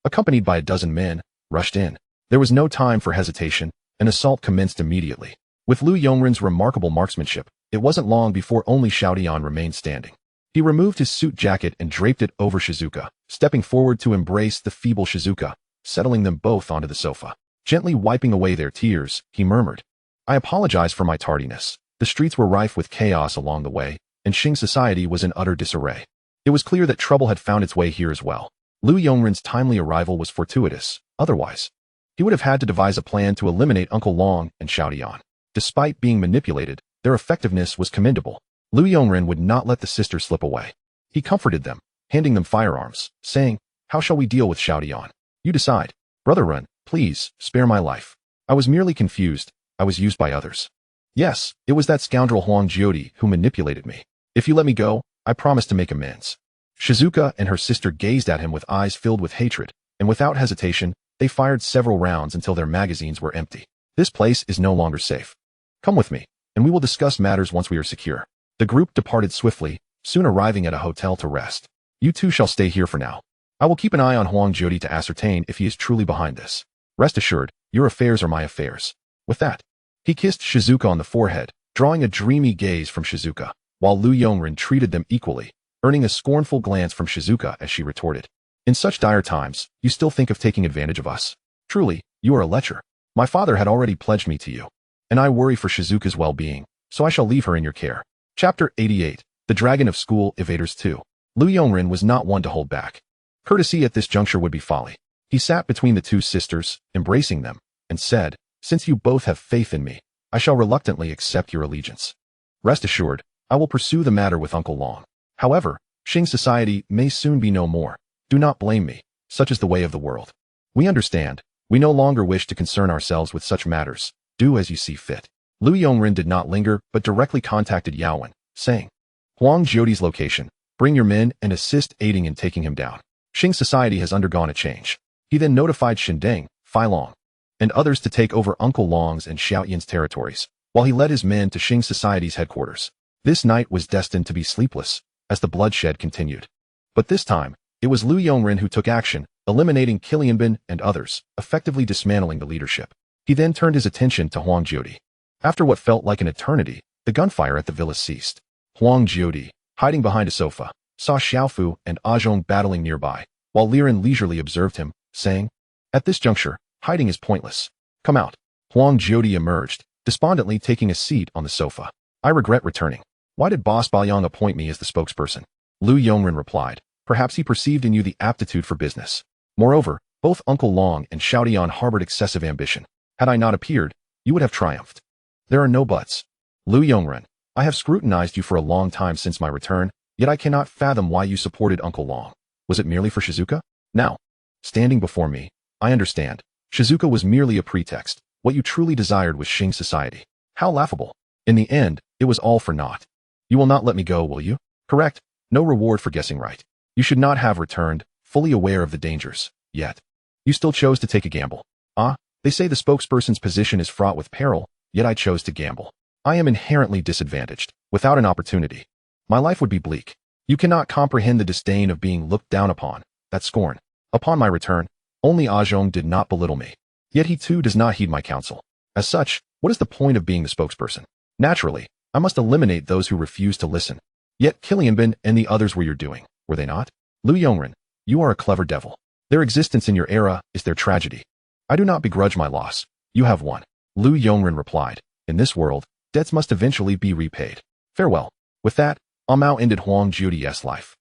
accompanied by a dozen men, rushed in. There was no time for hesitation. An assault commenced immediately. With Lu Yongren's remarkable marksmanship, it wasn't long before only Xiao Tian remained standing. He removed his suit jacket and draped it over Shizuka, stepping forward to embrace the feeble Shizuka, settling them both onto the sofa. Gently wiping away their tears, he murmured, "I apologize for my tardiness. The streets were rife with chaos along the way, and Xing society was in utter disarray. It was clear that trouble had found its way here as well. Lu Yongren's timely arrival was fortuitous. Otherwise, he would have had to devise a plan to eliminate Uncle Long and Xiao Tian. Despite being manipulated, their effectiveness was commendable. Lu Yongren would not let the sisters slip away. He comforted them, handing them firearms, saying, "How shall we deal with Xiao Tian? You decide. Brother Ren, please, spare my life. I was merely confused. I was used by others. Yes, it was that scoundrel Huang Judy who manipulated me. If you let me go, I promise to make amends." Shizuka and her sister gazed at him with eyes filled with hatred, and without hesitation, they fired several rounds until their magazines were empty. "This place is no longer safe. Come with me, and we will discuss matters once we are secure." The group departed swiftly, soon arriving at a hotel to rest. "You two shall stay here for now. I will keep an eye on Huang Judy to ascertain if he is truly behind this. Rest assured, your affairs are my affairs." With that, he kissed Shizuka on the forehead, drawing a dreamy gaze from Shizuka, while Lu Yongren treated them equally, earning a scornful glance from Shizuka as she retorted, "In such dire times, you still think of taking advantage of us? Truly, You are a lecher. My father had already pledged me to you. And I worry for Shizuka's well-being, so I shall leave her in your care. Chapter 88. The Dragon of School Evaders 2. Lu Yongren was not one to hold back. Courtesy at this juncture would be folly. He sat between the two sisters, embracing them, and said, "Since you both have faith in me, I shall reluctantly accept your allegiance. Rest assured, I will pursue the matter with Uncle Long. However, Xing society may soon be no more. Do not blame me. Such is the way of the world. We understand. We no longer wish to concern ourselves with such matters. Do as you see fit." Lu Yongren did not linger, but directly contacted Yaowen, saying, "Huang Jiodi's location. Bring your men and assist aiding in taking him down. Xing society has undergone a change." He then notified Shindeng, Feilong, and others to take over Uncle Long's and Xiaoyan's territories, while he led his men to Xing society's headquarters. This night was destined to be sleepless, as the bloodshed continued. But this time, it was Lu Yongren who took action, eliminating Kilianbin and others, effectively dismantling the leadership. He then turned his attention to Huang Jiodi. After what felt like an eternity, the gunfire at the villa ceased. Huang Jiodi, hiding behind a sofa, saw Xiaofu and Zhong battling nearby, while Liren leisurely observed him, saying, "At this juncture, hiding is pointless. Come out." Huang Jiodi emerged, despondently taking a seat on the sofa. "I regret returning. Why did Boss Baoyang appoint me as the spokesperson?" Lu Yongren replied, "Perhaps he perceived in you the aptitude for business. Moreover, both Uncle Long and Xiaodian harbored excessive ambition. Had I not appeared, you would have triumphed. There are no buts. Lu Yongren, I have scrutinized you for a long time since my return, yet I cannot fathom why you supported Uncle Long. Was it merely for Shizuka? Now, standing before me, I understand. Shizuka was merely a pretext. What you truly desired was Xing society. How laughable. In the end, it was all for naught. You will not let me go, will you? Correct. No reward for guessing right. You should not have returned, fully aware of the dangers, yet. You still chose to take a gamble. Ah, they say the spokesperson's position is fraught with peril, yet I chose to gamble. I am inherently disadvantaged, without an opportunity. My life would be bleak. You cannot comprehend the disdain of being looked down upon, that scorn. Upon my return, only Zhong did not belittle me. Yet he too does not heed my counsel. As such, what is the point of being the spokesperson? Naturally, I must eliminate those who refuse to listen. Yet Kilianbin and the others were your doing, were they not? Lu Yongren, you are a clever devil. Their existence in your era is their tragedy. I do not begrudge my loss. You have won. Lu Yongren replied, in this world, debts must eventually be repaid. Farewell. With that, Amao ended Huang Jiodi's life.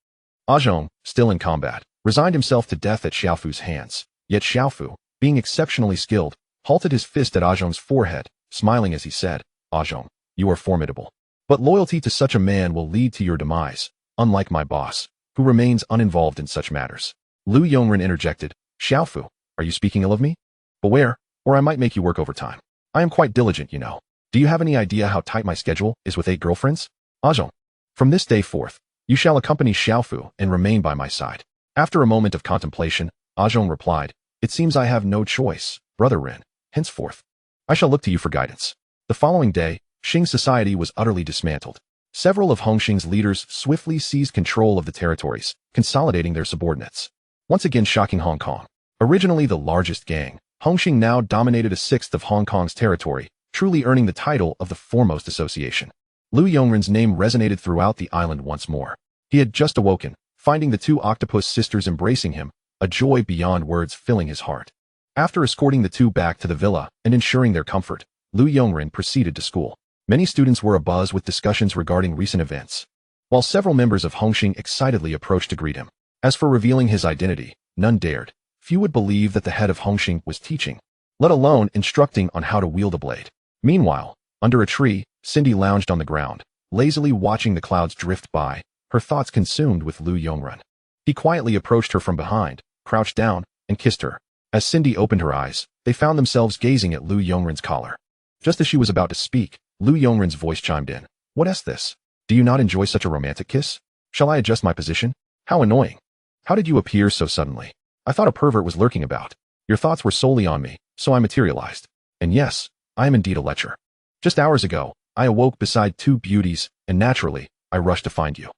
Zhong, still in combat, resigned himself to death at Xiaofu's hands. Yet Xiaofu, being exceptionally skilled, halted his fist at Zhong's forehead, smiling as he said, Zhong, you are formidable. But loyalty to such a man will lead to your demise, unlike my boss, who remains uninvolved in such matters. Lu Yongren interjected, Xiaofu, are you speaking ill of me? Beware, or I might make you work overtime. I am quite diligent, you know. Do you have any idea how tight my schedule is with 8 girlfriends? Zhong, from this day forth, you shall accompany Xiaofu and remain by my side. After a moment of contemplation, Zhong replied, it seems I have no choice, Brother Ren. Henceforth, I shall look to you for guidance. The following day, Xing society was utterly dismantled. Several of Hongxing's leaders swiftly seized control of the territories, consolidating their subordinates. Once again shocking Hong Kong. Originally the largest gang, Hongxing now dominated a sixth of Hong Kong's territory, truly earning the title of the foremost association. Lu Yongren's name resonated throughout the island once more. He had just awoken, finding the 2 octopus sisters embracing him, a joy beyond words filling his heart. After escorting the 2 back to the villa and ensuring their comfort, Lu Yongren proceeded to school. Many students were abuzz with discussions regarding recent events, while several members of Hongxing excitedly approached to greet him. As for revealing his identity, none dared. Few would believe that the head of Hongxing was teaching, let alone instructing on how to wield a blade. Meanwhile, under a tree, Cindy lounged on the ground, lazily watching the clouds drift by, her thoughts consumed with Lu Yongren. He quietly approached her from behind, crouched down, and kissed her. As Cindy opened her eyes, they found themselves gazing at Lu Yongren's collar. Just as she was about to speak, Lu Yongren's voice chimed in. What is this? Do you not enjoy such a romantic kiss? Shall I adjust my position? How annoying. How did you appear so suddenly? I thought a pervert was lurking about. Your thoughts were solely on me, so I materialized. And yes, I am indeed a lecher. Just hours ago, I awoke beside 2 beauties, and naturally, I rushed to find you.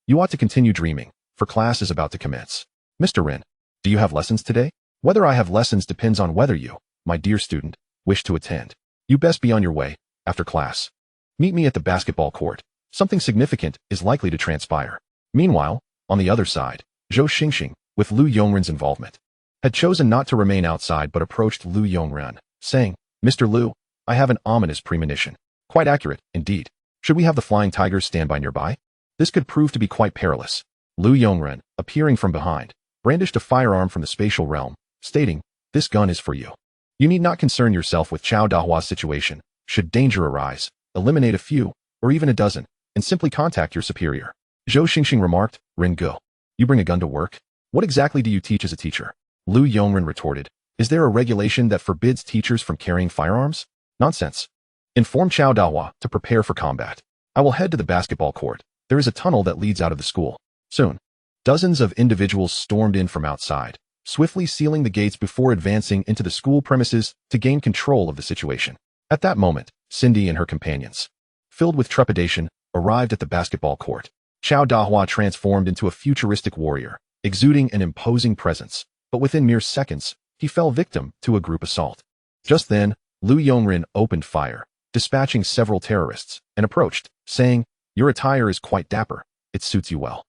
You ought to continue dreaming, for class is about to commence. Mr. Rin, do you have lessons today? Whether I have lessons depends on whether you, my dear student, wish to attend. You best be on your way, after class. Meet me at the basketball court. Something significant is likely to transpire. Meanwhile, on the other side, Zhou Xingxing, with Lu Yongren's involvement. had chosen not to remain outside but approached Lu Yongren, saying, "Mr. Lu, I have an ominous premonition." Quite accurate, indeed. Should we have the flying tigers stand by nearby? This could prove to be quite perilous. Lu Yongren, appearing from behind, brandished a firearm from the spatial realm, stating, "This gun is for you. You need not concern yourself with Chao Dahua's situation. Should danger arise, eliminate a few, or even a dozen, and simply contact your superior." Zhou Xingxing remarked, "Ren Go, you bring a gun to work? What exactly do you teach as a teacher?" Lu Yongren retorted, "Is there a regulation that forbids teachers from carrying firearms? Nonsense. Inform Chao Dahua to prepare for combat. I will head to the basketball court. There is a tunnel that leads out of the school. Soon." Dozens of individuals stormed in from outside, swiftly sealing the gates before advancing into the school premises to gain control of the situation. At that moment, Cindy and her companions, filled with trepidation, arrived at the basketball court. Chao Dahua transformed into a futuristic warrior, exuding an imposing presence, but within mere seconds, he fell victim to a group assault. Just then, Lu Yongren opened fire, dispatching several terrorists, and approached, saying, "Your attire is quite dapper. It suits you well.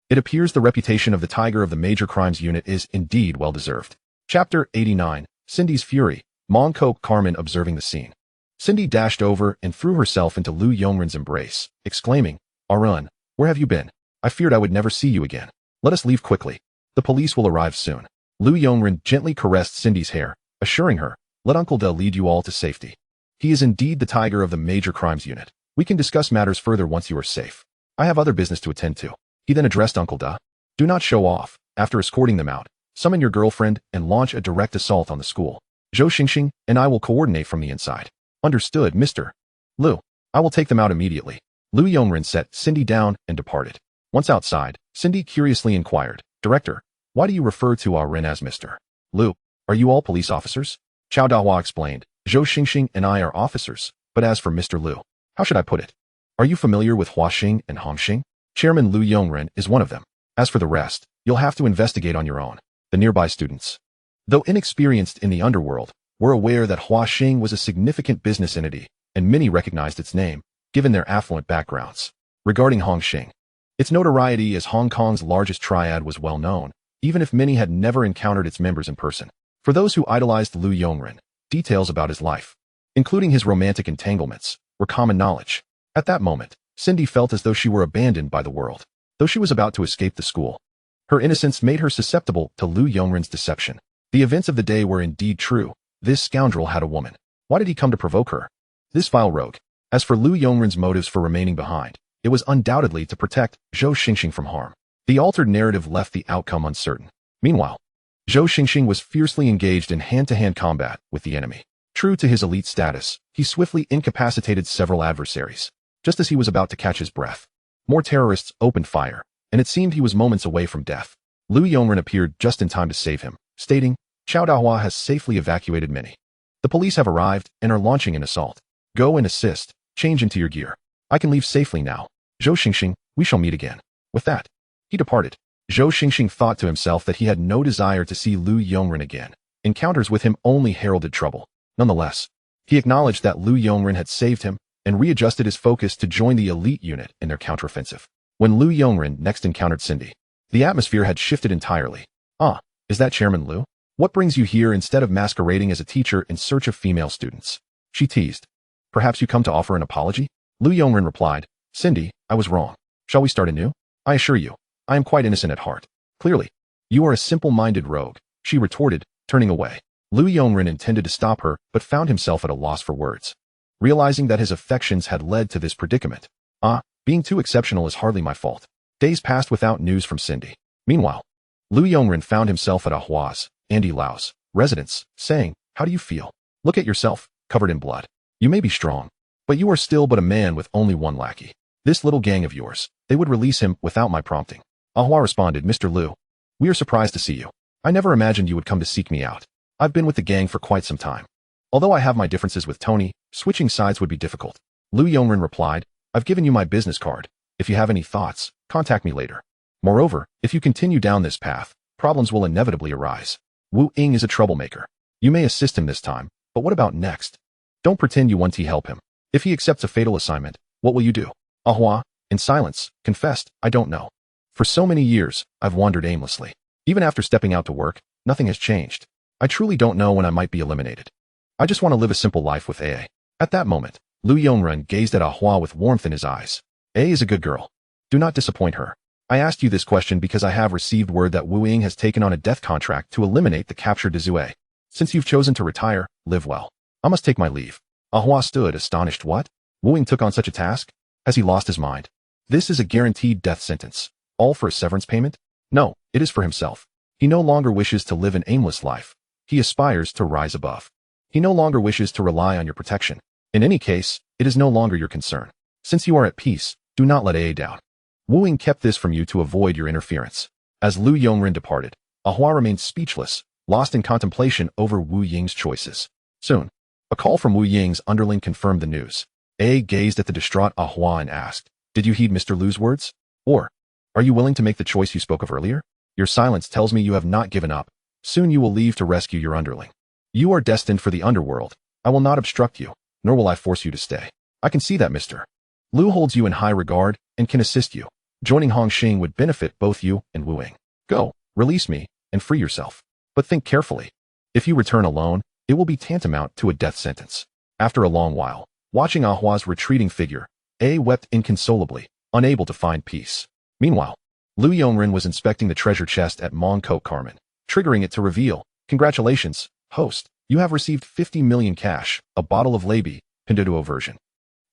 It appears the reputation of the Tiger of the Major Crimes Unit is indeed well-deserved." Chapter 89, Cindy's Fury, Mongko Carmen observing the scene. Cindy dashed over and threw herself into Lu Yongren's embrace, exclaiming, "Arun, where have you been? I feared I would never see you again. Let us leave quickly. The police will arrive soon." Lu Yongren gently caressed Cindy's hair, assuring her, "Let Uncle Da lead you all to safety. He is indeed the Tiger of the Major Crimes Unit. We can discuss matters further once you are safe. I have other business to attend to." He then addressed Uncle Da. "Do not show off. After escorting them out, summon your girlfriend and launch a direct assault on the school. Zhou Xingxing and I will coordinate from the inside." "Understood, Mr. Lu. I will take them out immediately." Lu Yongren set Cindy down and departed. Once outside, Cindy curiously inquired, "Director, why do you refer to our Ren as Mr. Lu? Are you all police officers?" Chao Dahua explained, "Zhou Xingxing and I are officers, but as for Mr. Lu, how should I put it? Are you familiar with Huaxing and Hongxing? Chairman Lu Yongren is one of them. As for the rest, you'll have to investigate on your own." The nearby students, though inexperienced in the underworld, were aware that Huaxing was a significant business entity, and many recognized its name, given their affluent backgrounds. Regarding Hongxing, its notoriety as Hong Kong's largest triad was well known, even if many had never encountered its members in person. For those who idolized Lu Yongren, details about his life, including his romantic entanglements, were common knowledge. At that moment, Cindy felt as though she were abandoned by the world, though she was about to escape the school. Her innocence made her susceptible to Lu Yongren's deception. The events of the day were indeed true. This scoundrel had a woman. Why did he come to provoke her? This vile rogue. As for Lu Yongren's motives for remaining behind, it was undoubtedly to protect Zhou Xingxing from harm. The altered narrative left the outcome uncertain. Meanwhile, Zhou Xingxing was fiercely engaged in hand-to-hand combat with the enemy. True to his elite status, he swiftly incapacitated several adversaries. Just as he was about to catch his breath, more terrorists opened fire, and it seemed he was moments away from death. Lu Yongren appeared just in time to save him, stating, "Chao Dahua has safely evacuated many. The police have arrived and are launching an assault. Go and assist. Change into your gear. I can leave safely now. Zhou Xingxing, we shall meet again." With that, he departed. Zhou Xingxing thought to himself that he had no desire to see Lu Yongren again. Encounters with him only heralded trouble. Nonetheless, he acknowledged that Lu Yongren had saved him and readjusted his focus to join the elite unit in their counteroffensive. When Lu Yongren next encountered Cindy, the atmosphere had shifted entirely. "Ah, is that Chairman Lu? What brings you here instead of masquerading as a teacher in search of female students?" she teased. "Perhaps you come to offer an apology?" Lu Yongren replied, "Cindy, I was wrong. Shall we start anew? I assure you, I am quite innocent at heart." "Clearly, you are a simple-minded rogue," she retorted, turning away. Lu Yongren intended to stop her, but found himself at a loss for words. Realizing that his affections had led to this predicament. Being too exceptional is hardly my fault." Days passed without news from Cindy. Meanwhile, Lu Yongren found himself at Ahua's, Andy Lau's, residence, saying, "How do you feel? Look at yourself, covered in blood. You may be strong, but you are still but a man with only one lackey. This little gang of yours, they would release him without my prompting." Ahua responded, "Mr. Lu, we are surprised to see you. I never imagined you would come to seek me out. I've been with the gang for quite some time. Although I have my differences with Tony, switching sides would be difficult." Lu Yongren replied, "I've given you my business card. If you have any thoughts, contact me later. Moreover, if you continue down this path, problems will inevitably arise. Wu Ying is a troublemaker. You may assist him this time, but what about next? Don't pretend you want to help him. If he accepts a fatal assignment, what will you do?" Ahua, in silence, confessed, "I don't know. For so many years, I've wandered aimlessly. Even after stepping out to work, Nothing has changed. I truly don't know when I might be eliminated. I just want to live a simple life with A. At that moment, Lu Yongren gazed at Ah Hua with warmth in his eyes. A is a good girl. Do not disappoint her. I asked you this question because I have received word that Wu Ying has taken on a death contract to eliminate the captured Zue. Since you've chosen to retire, live well. I must take my leave. Ah Hua stood astonished. What? Wu Ying took on such a task? Has he lost his mind? This is a guaranteed death sentence. All for a severance payment? No, it is for himself. He no longer wishes to live an aimless life. He aspires to rise above. He no longer wishes to rely on your protection. In any case, it is no longer your concern. Since you are at peace, do not let A down. Wu Ying kept this from you to avoid your interference. As Lu Yongren departed, Ah Hua remained speechless, lost in contemplation over Wu Ying's choices. Soon, a call from Wu Ying's underling confirmed the news. A gazed at the distraught Ah Hua and asked, "Did you heed Mr. Lu's words? Or, are you willing to make the choice you spoke of earlier? Your silence tells me you have not given up. Soon you will leave to rescue your underling. You are destined for the underworld. I will not obstruct you, nor will I force you to stay. I can see that Mr. Lu holds you in high regard and can assist you. Joining Hongxing would benefit both you and Wu Ying. Go, release me, and free yourself. But think carefully. If you return alone, it will be tantamount to a death sentence." After a long while, watching Ah Hua's retreating figure, A wept inconsolably, unable to find peace. Meanwhile, Lu Yongren was inspecting the treasure chest at Mong Kok Carmen, triggering it to reveal, "Congratulations, host. You have received 50 million cash, a bottle of Labi, Pinduoduo version,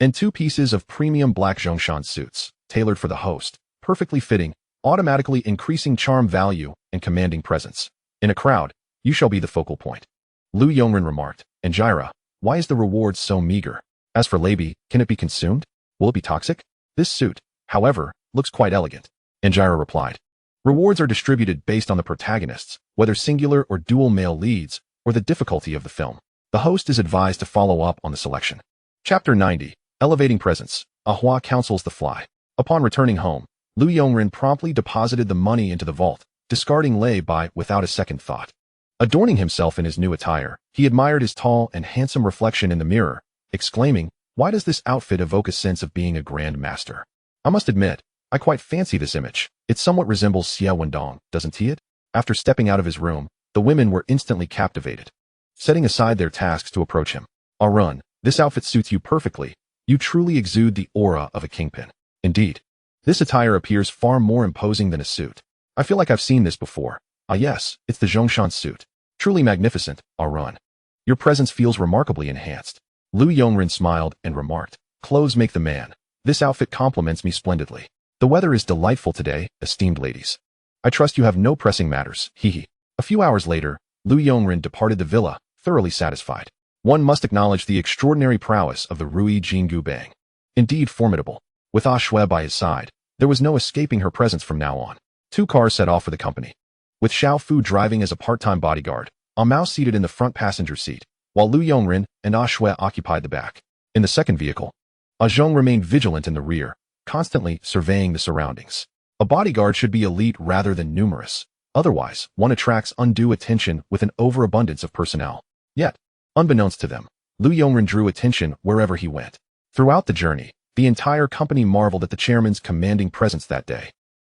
and 2 pieces of premium black Zhongshan suits, tailored for the host, perfectly fitting, automatically increasing charm value and commanding presence. In a crowd, you shall be the focal point." Lu Yongren remarked, "And Jaira, why is the reward so meager? As for Labi, can it be consumed? Will it be toxic? This suit, however, looks quite elegant." And Jaira replied, "Rewards are distributed based on the protagonists, whether singular or dual male leads, or the difficulty of the film. The host is advised to follow up on the selection." Chapter 90, Elevating Presence. Ah Hua counsels the fly. Upon returning home, Lu Yongren promptly deposited the money into the vault, discarding Lei Bai without a second thought. Adorning himself in his new attire, he admired his tall and handsome reflection in the mirror, exclaiming, "Why does this outfit evoke a sense of being a grand master? I must admit, I quite fancy this image. It somewhat resembles Xie Wendong, doesn't he it?" After stepping out of his room, the women were instantly captivated, setting aside their tasks to approach him. "Arun, this outfit suits you perfectly. You truly exude the aura of a kingpin. Indeed, this attire appears far more imposing than a suit. I feel like I've seen this before. Ah yes, it's the Zhongshan suit. Truly magnificent, Arun. Your presence feels remarkably enhanced." Lu Yongren smiled and remarked, "Clothes make the man. This outfit complements me splendidly. The weather is delightful today, esteemed ladies. I trust you have no pressing matters, hee." A few hours later, Lu Yongren departed the villa, thoroughly satisfied. One must acknowledge the extraordinary prowess of the Rui Jingu Bang. Indeed formidable. With Ah Shui by his side, there was no escaping her presence from now on. 2 cars set off for the company, with Xiao Fu driving as a part-time bodyguard, Ah Mao seated in the front passenger seat, while Lu Yongren and Ah Shui occupied the back. In the second vehicle, Ah Zhong remained vigilant in the rear, constantly surveying the surroundings. A bodyguard should be elite rather than numerous. Otherwise, one attracts undue attention with an overabundance of personnel. Yet, unbeknownst to them, Lu Yongren drew attention wherever he went. Throughout the journey, the entire company marveled at the chairman's commanding presence that day.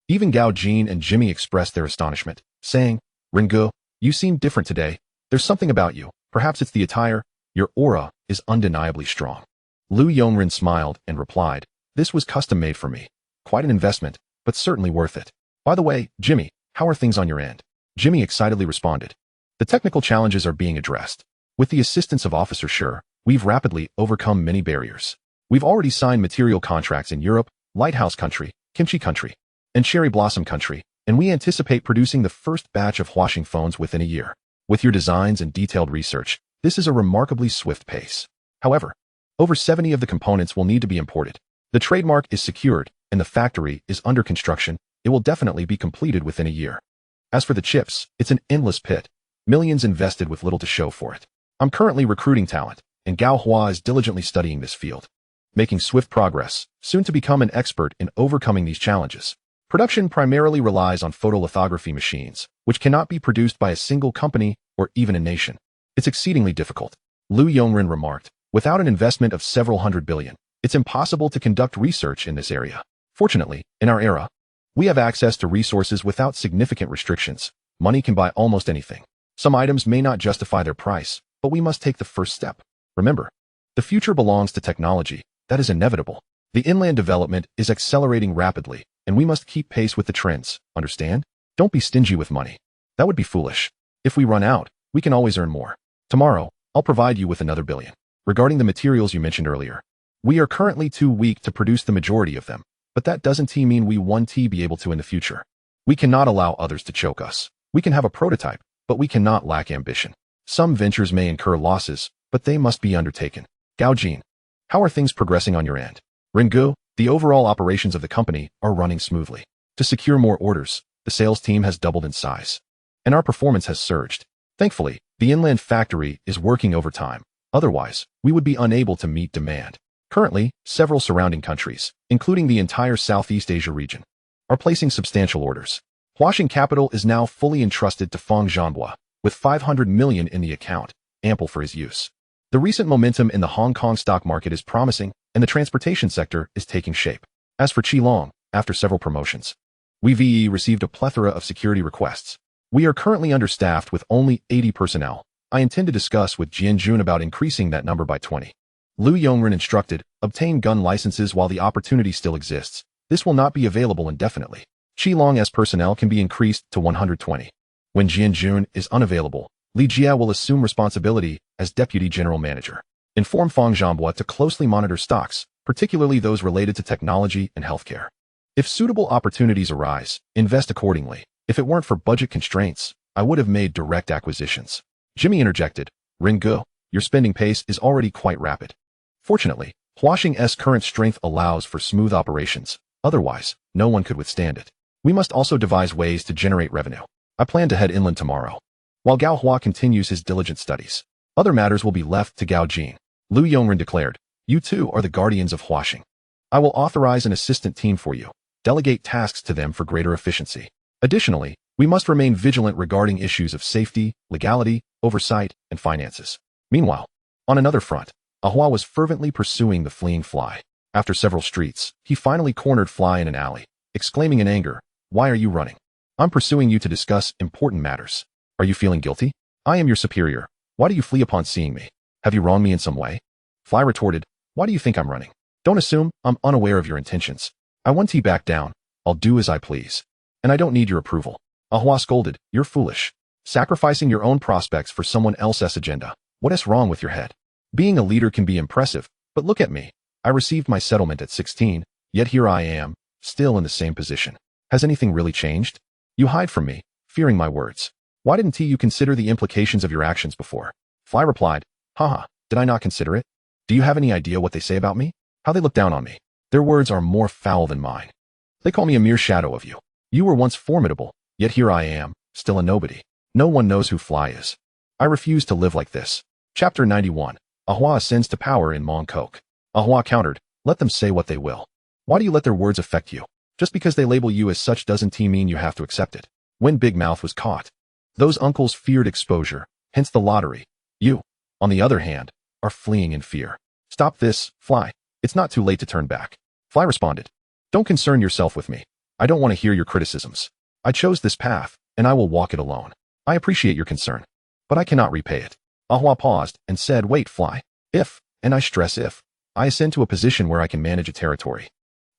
Even Gao Jin and Jimmy expressed their astonishment, saying, "Ringu, you seem different today. There's something about you. Perhaps it's the attire. Your aura is undeniably strong." Lu Yongren smiled and replied, "This was custom-made for me. Quite an investment, but certainly worth it. By the way, Jimmy, how are things on your end?" Jimmy excitedly responded, "The technical challenges are being addressed. With the assistance of Officer Sure, we've rapidly overcome many barriers. We've already signed material contracts in Europe, Lighthouse Country, Kimchi Country, and Cherry Blossom Country, and we anticipate producing the first batch of washing phones within a year. With your designs and detailed research, this is a remarkably swift pace. However, over 70 of the components will need to be imported. The trademark is secured, and the factory is under construction. It will definitely be completed within a year. As for the chips, it's an endless pit. Millions invested with little to show for it. I'm currently recruiting talent, and Gao Hua is diligently studying this field, making swift progress, soon to become an expert in overcoming these challenges. Production primarily relies on photolithography machines, which cannot be produced by a single company or even a nation. It's exceedingly difficult." Lu Yongren remarked, "Without an investment of several hundred billion, it's impossible to conduct research in this area. Fortunately, in our era, we have access to resources without significant restrictions. Money can buy almost anything. Some items may not justify their price, but we must take the first step. Remember, the future belongs to technology. That is inevitable. The inland development is accelerating rapidly, and we must keep pace with the trends, understand? Don't be stingy with money. That would be foolish. If we run out, we can always earn more. Tomorrow, I'll provide you with another billion. Regarding the materials you mentioned earlier, we are currently too weak to produce the majority of them, but that doesn't mean we won't be able to in the future. We cannot allow others to choke us. We can have a prototype, but we cannot lack ambition. Some ventures may incur losses, but they must be undertaken. Gao Jin, how are things progressing on your end? Ringu, the overall operations of the company are running smoothly. To secure more orders, the sales team has doubled in size, and our performance has surged. Thankfully, the inland factory is working overtime. Otherwise, we would be unable to meet demand. Currently, several surrounding countries, including the entire Southeast Asia region, are placing substantial orders. Huaxing Capital is now fully entrusted to Feng Zhanhua, with 500 million in the account, ample for his use. The recent momentum in the Hong Kong stock market is promising, and the transportation sector is taking shape. As for Qilong, after several promotions, we received a plethora of security requests. We are currently understaffed with only 80 personnel. I intend to discuss with Jianjun about increasing that number by 20. Lu Yongren instructed, obtain gun licenses while the opportunity still exists. This will not be available indefinitely. Qilong's personnel can be increased to 120. When Jianjun is unavailable, Li Jia will assume responsibility as Deputy General Manager. Inform Feng Zhanhua to closely monitor stocks, particularly those related to technology and healthcare. If suitable opportunities arise, invest accordingly. If it weren't for budget constraints, I would have made direct acquisitions. Jimmy interjected, Ringu, your spending pace is already quite rapid. Fortunately, Huaxing's current strength allows for smooth operations. Otherwise, no one could withstand it. We must also devise ways to generate revenue. I plan to head inland tomorrow, while Gao Hua continues his diligent studies. Other matters will be left to Gao Jin. Lu Yongren declared, you two are the guardians of Huaxing. I will authorize an assistant team for you. Delegate tasks to them for greater efficiency. Additionally, we must remain vigilant regarding issues of safety, legality, oversight, and finances. Meanwhile, on another front, Ahua was fervently pursuing the fleeing Fly. After several streets, he finally cornered Fly in an alley, exclaiming in anger, why are you running? I'm pursuing you to discuss important matters. Are you feeling guilty? I am your superior. Why do you flee upon seeing me? Have you wronged me in some way? Fly retorted, why do you think I'm running? Don't assume I'm unaware of your intentions. I want you back down. I'll do as I please. And I don't need your approval. Ahua scolded, you're foolish. Sacrificing your own prospects for someone else's agenda. What is wrong with your head? Being a leader can be impressive, but look at me. I received my settlement at 16, yet here I am, still in the same position. Has anything really changed? You hide from me, fearing my words. Why didn't you consider the implications of your actions before? Fly replied, haha, did I not consider it? Do you have any idea what they say about me? How they look down on me? Their words are more foul than mine. They call me a mere shadow of you. You were once formidable, yet here I am, still a nobody. No one knows who Fly is. I refuse to live like this. Chapter 91. Ahua ascends to power in Mongkok. Ahua countered, let them say what they will. Why do you let their words affect you? Just because they label you as such doesn't mean you have to accept it. When Big Mouth was caught, those uncles feared exposure, hence the lottery. You, on the other hand, are fleeing in fear. Stop this, Fly. It's not too late to turn back. Fly responded, don't concern yourself with me. I don't want to hear your criticisms. I chose this path, and I will walk it alone. I appreciate your concern, but I cannot repay it. Ahua paused and said, wait, Fly. If, and I stress if, I ascend to a position where I can manage a territory,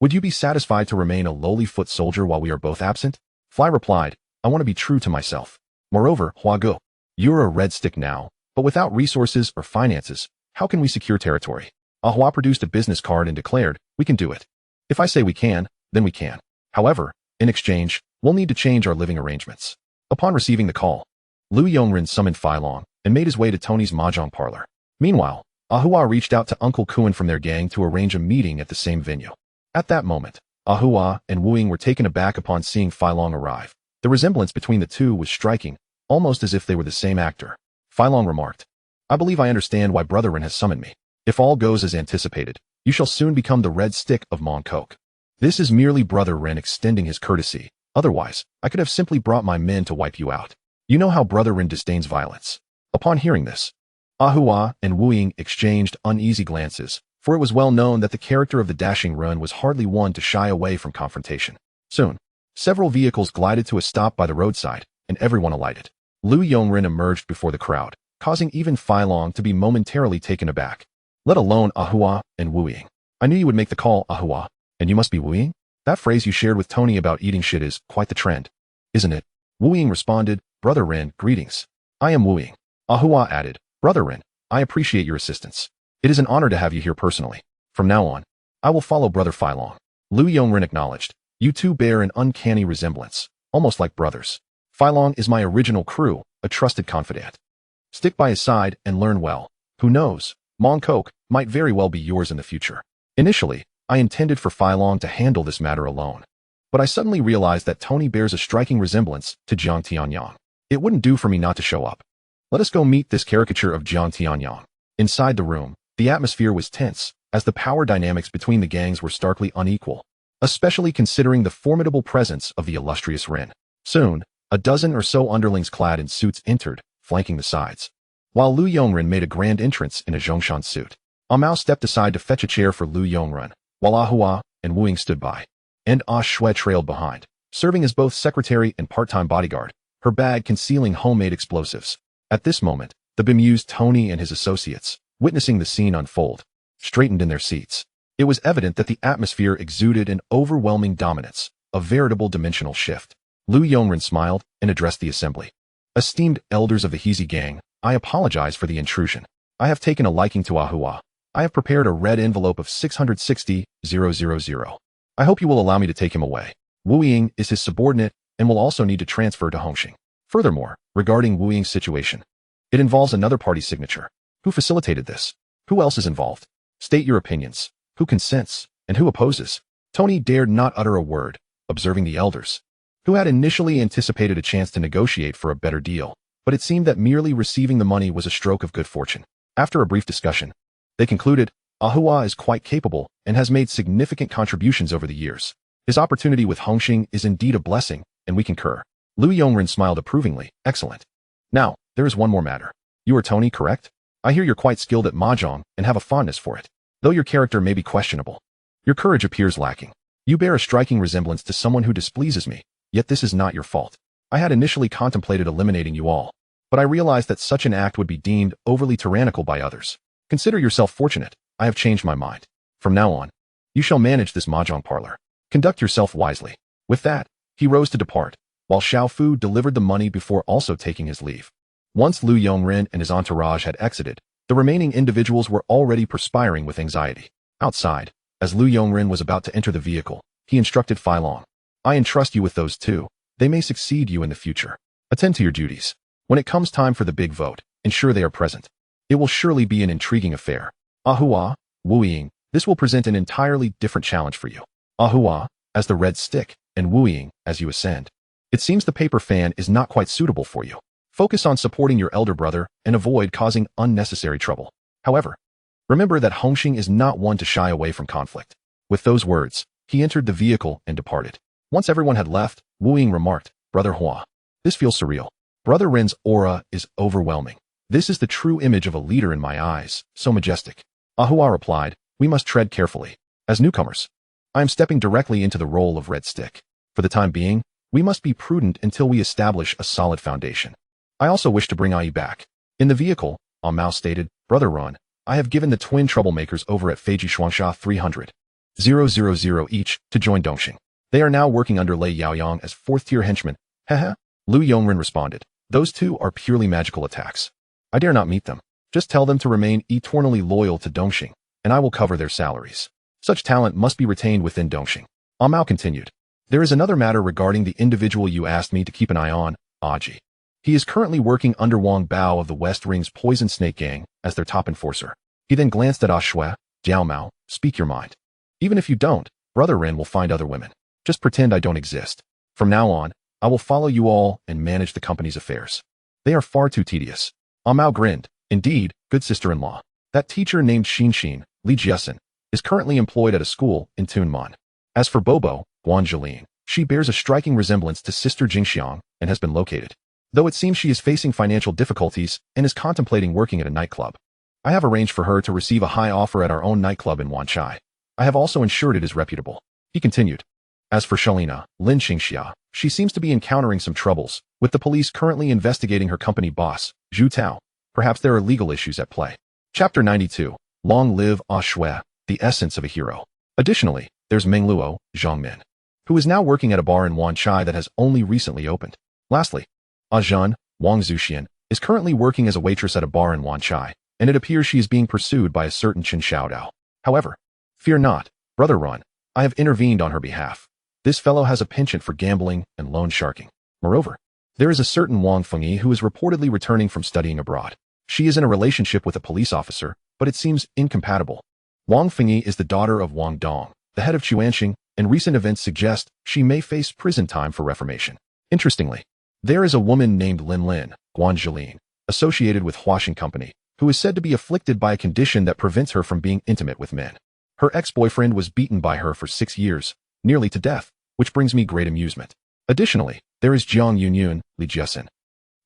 would you be satisfied to remain a lowly foot soldier while we are both absent? Fly replied, I want to be true to myself. Moreover, Huagu, you're a red stick now, but without resources or finances, how can we secure territory? Ahua produced a business card and declared, we can do it. If I say we can, then we can. However, in exchange, we'll need to change our living arrangements. Upon receiving the call, Lu Yongren summoned Fai Long and made his way to Tony's mahjong parlor. Meanwhile, Ahua reached out to Uncle Kuan from their gang to arrange a meeting at the same venue. At that moment, Ahua and Wu Ying were taken aback upon seeing Fai Long arrive. The resemblance between the two was striking, almost as if they were the same actor. Fai Long remarked, I believe I understand why Brother Ren has summoned me. If all goes as anticipated, you shall soon become the red stick of Mongkok. This is merely Brother Ren extending his courtesy. Otherwise, I could have simply brought my men to wipe you out. You know how Brother Ren disdains violence. Upon hearing this, Ahua and Wu Ying exchanged uneasy glances, for it was well known that the character of the dashing Ren was hardly one to shy away from confrontation. Soon, several vehicles glided to a stop by the roadside, and everyone alighted. Lu Yongren emerged before the crowd, causing even Fai Long to be momentarily taken aback. Let alone Ahua and Wu Ying. I knew you would make the call, Ahua, and you must be Wu Ying? That phrase you shared with Tony about eating shit is quite the trend, isn't it? Wu Ying responded, Brother Ren, greetings. I am Wu Ying. Ahua added, Brother Ren, I appreciate your assistance. It is an honor to have you here personally. From now on, I will follow Brother Fai Long. Lu Yongren acknowledged, you two bear an uncanny resemblance, almost like brothers. Fai Long is my original crew, a trusted confidant. Stick by his side and learn well. Who knows, Mong Kok might very well be yours in the future. Initially, I intended for Fai Long to handle this matter alone. But I suddenly realized that Tony bears a striking resemblance to Jiang Tianyang. It wouldn't do for me not to show up. Let us go meet this caricature of Jiang Tianyang. Inside the room, the atmosphere was tense, as the power dynamics between the gangs were starkly unequal, especially considering the formidable presence of the illustrious Ren. Soon, a dozen or so underlings clad in suits entered, flanking the sides. While Lu Yongren made a grand entrance in a Zhongshan suit, Amao stepped aside to fetch a chair for Lu Yongren, while Ahua and Wu Ying stood by. And Ah Shui trailed behind, serving as both secretary and part-time bodyguard, her bag concealing homemade explosives. At this moment, the bemused Tony and his associates, witnessing the scene unfold, straightened in their seats. It was evident that the atmosphere exuded an overwhelming dominance, a veritable dimensional shift. Lu Yongren smiled and addressed the assembly. Esteemed elders of the Heezy gang, I apologize for the intrusion. I have taken a liking to Ahua. I have prepared a red envelope of 660,000. I hope you will allow me to take him away. Wu Ying is his subordinate and will also need to transfer to Hongxing. Furthermore, regarding Wu Ying's situation, it involves another party's signature. Who facilitated this? Who else is involved? State your opinions. Who consents and who opposes? Tony dared not utter a word, observing the elders, who had initially anticipated a chance to negotiate for a better deal, but it seemed that merely receiving the money was a stroke of good fortune. After a brief discussion, they concluded, Ahua is quite capable and has made significant contributions over the years. His opportunity with Hongxing is indeed a blessing, and we concur. Lu Yongren smiled approvingly. Excellent. Now, there is one more matter. You are Tony, correct? I hear you're quite skilled at mahjong and have a fondness for it, though your character may be questionable. Your courage appears lacking. You bear a striking resemblance to someone who displeases me, yet this is not your fault. I had initially contemplated eliminating you all, but I realized that such an act would be deemed overly tyrannical by others. Consider yourself fortunate. I have changed my mind. From now on, you shall manage this mahjong parlor. Conduct yourself wisely. With that, he rose to depart, while Xiao Fu delivered the money before also taking his leave. Once Lu Yongren and his entourage had exited, the remaining individuals were already perspiring with anxiety. Outside, as Lu Yongren was about to enter the vehicle, he instructed Fai Long, I entrust you with those two. They may succeed you in the future. Attend to your duties. When it comes time for the big vote, ensure they are present. It will surely be an intriguing affair. Ahua, Wu Ying, this will present an entirely different challenge for you. Ahua, as the red stick, and Wu Ying, as you ascend. It seems the paper fan is not quite suitable for you. Focus on supporting your elder brother and avoid causing unnecessary trouble. However, remember that Hongxing is not one to shy away from conflict. With those words, he entered the vehicle and departed. Once everyone had left, Wu Ying remarked, Brother Hua, this feels surreal. Brother Ren's aura is overwhelming. This is the true image of a leader in my eyes, so majestic. Ahua replied, we must tread carefully. As newcomers, I am stepping directly into the role of Red Stick. For the time being, we must be prudent until we establish a solid foundation. I also wish to bring Ai back. In the vehicle, Mao stated, Brother Ron, I have given the twin troublemakers over at Feiji Shuangsha 300,000 each to join Dongxing. They are now working under Lei Yaoyang as fourth-tier henchmen. Haha. Lu Yongren responded, those two are purely magical attacks. I dare not meet them. Just tell them to remain eternally loyal to Dongxing, and I will cover their salaries. Such talent must be retained within Dongxing. Mao continued, there is another matter regarding the individual you asked me to keep an eye on, Aji. He is currently working under Wang Bao of the West Ring's Poison Snake Gang as their top enforcer. He then glanced at Shui, Jiao Mao, speak your mind. Even if you don't, Brother Ren will find other women. Just pretend I don't exist. From now on, I will follow you all and manage the company's affairs. They are far too tedious. Mao grinned. Indeed, good sister-in-law. That teacher named Xin, Li Jiasen, is currently employed at a school in Tunman. As for Bobo, Guan Jilin, she bears a striking resemblance to Sister Jingxiang and has been located. Though it seems she is facing financial difficulties and is contemplating working at a nightclub. I have arranged for her to receive a high offer at our own nightclub in Wanchai. I have also ensured it is reputable. He continued. As for Shalina, Lin Qingxia, she seems to be encountering some troubles, With the police currently investigating her company boss, Zhu Tao, perhaps there are legal issues at play. Chapter 92. Long live Ah Shui, the essence of a hero. Additionally, there's Meng Luo, Zhang Min, who is now working at a bar in Wanchai that has only recently opened. Lastly, Ah Zhan, Wang Zuxian, is currently working as a waitress at a bar in Wanchai, and it appears she is being pursued by a certain Chen Xiaodao. However, fear not, Brother Run, I have intervened on her behalf. This fellow has a penchant for gambling and loan sharking. Moreover, there is a certain Wang Fengyi who is reportedly returning from studying abroad. She is in a relationship with a police officer, but it seems incompatible. Wang Fengyi is the daughter of Wang Dong, the head of Chuanxing, and recent events suggest she may face prison time for reformation. Interestingly, there is a woman named Lin Lin, Guan Zhilin, associated with Huaxing Company, who is said to be afflicted by a condition that prevents her from being intimate with men. Her ex-boyfriend was beaten by her for 6 years, nearly to death, which brings me great amusement. Additionally, there is Jiang Yunyun, Li Jiasin,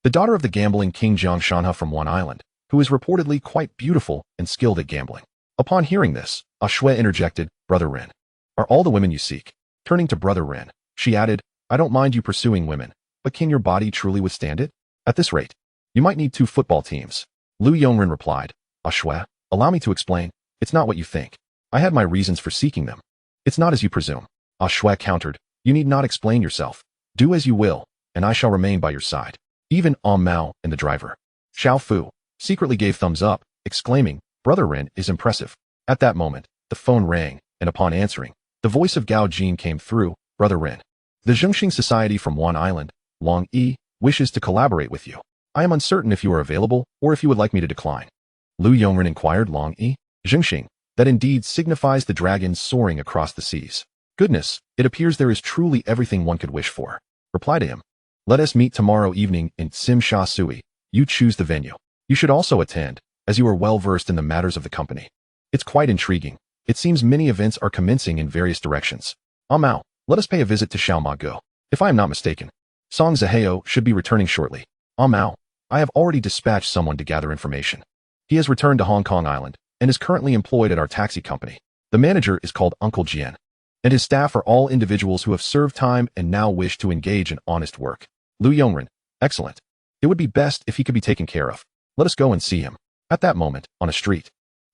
the daughter of the gambling king Jiang Shanha from One Island, who is reportedly quite beautiful and skilled at gambling. Upon hearing this, Ah Shui interjected, Brother Ren, are all the women you seek? Turning to Brother Ren, she added, I don't mind you pursuing women, but can your body truly withstand it? At this rate, you might need 2 football teams. Lu Yongren replied, Ah Shui, allow me to explain, it's not what you think. I had my reasons for seeking them. It's not as you presume. Ah Shui countered, you need not explain yourself. Do as you will, and I shall remain by your side. Even Mao and the driver, Xiao Fu, secretly gave thumbs up, exclaiming, Brother Ren is impressive. At that moment, the phone rang, and upon answering, the voice of Gao Jin came through, Brother Ren. The Zhongxing Society from One Island, Long Yi, wishes to collaborate with you. I am uncertain if you are available, or if you would like me to decline. Lu Yongren inquired Long Yi. Zhongxing, that indeed signifies the dragons soaring across the seas. Goodness, it appears there is truly everything one could wish for. Reply to him. Let us meet tomorrow evening in Sim Sha Sui. You choose the venue. You should also attend, as you are well versed in the matters of the company. It's quite intriguing. It seems many events are commencing in various directions. Mao, let us pay a visit to Xiaomago. If I am not mistaken, Song Zaheo should be returning shortly. Mao, I have already dispatched someone to gather information. He has returned to Hong Kong Island, and is currently employed at our taxi company. The manager is called Uncle Jian, and his staff are all individuals who have served time and now wish to engage in honest work. Lu Yongren, excellent. It would be best if he could be taken care of. Let us go and see him. At that moment, on a street,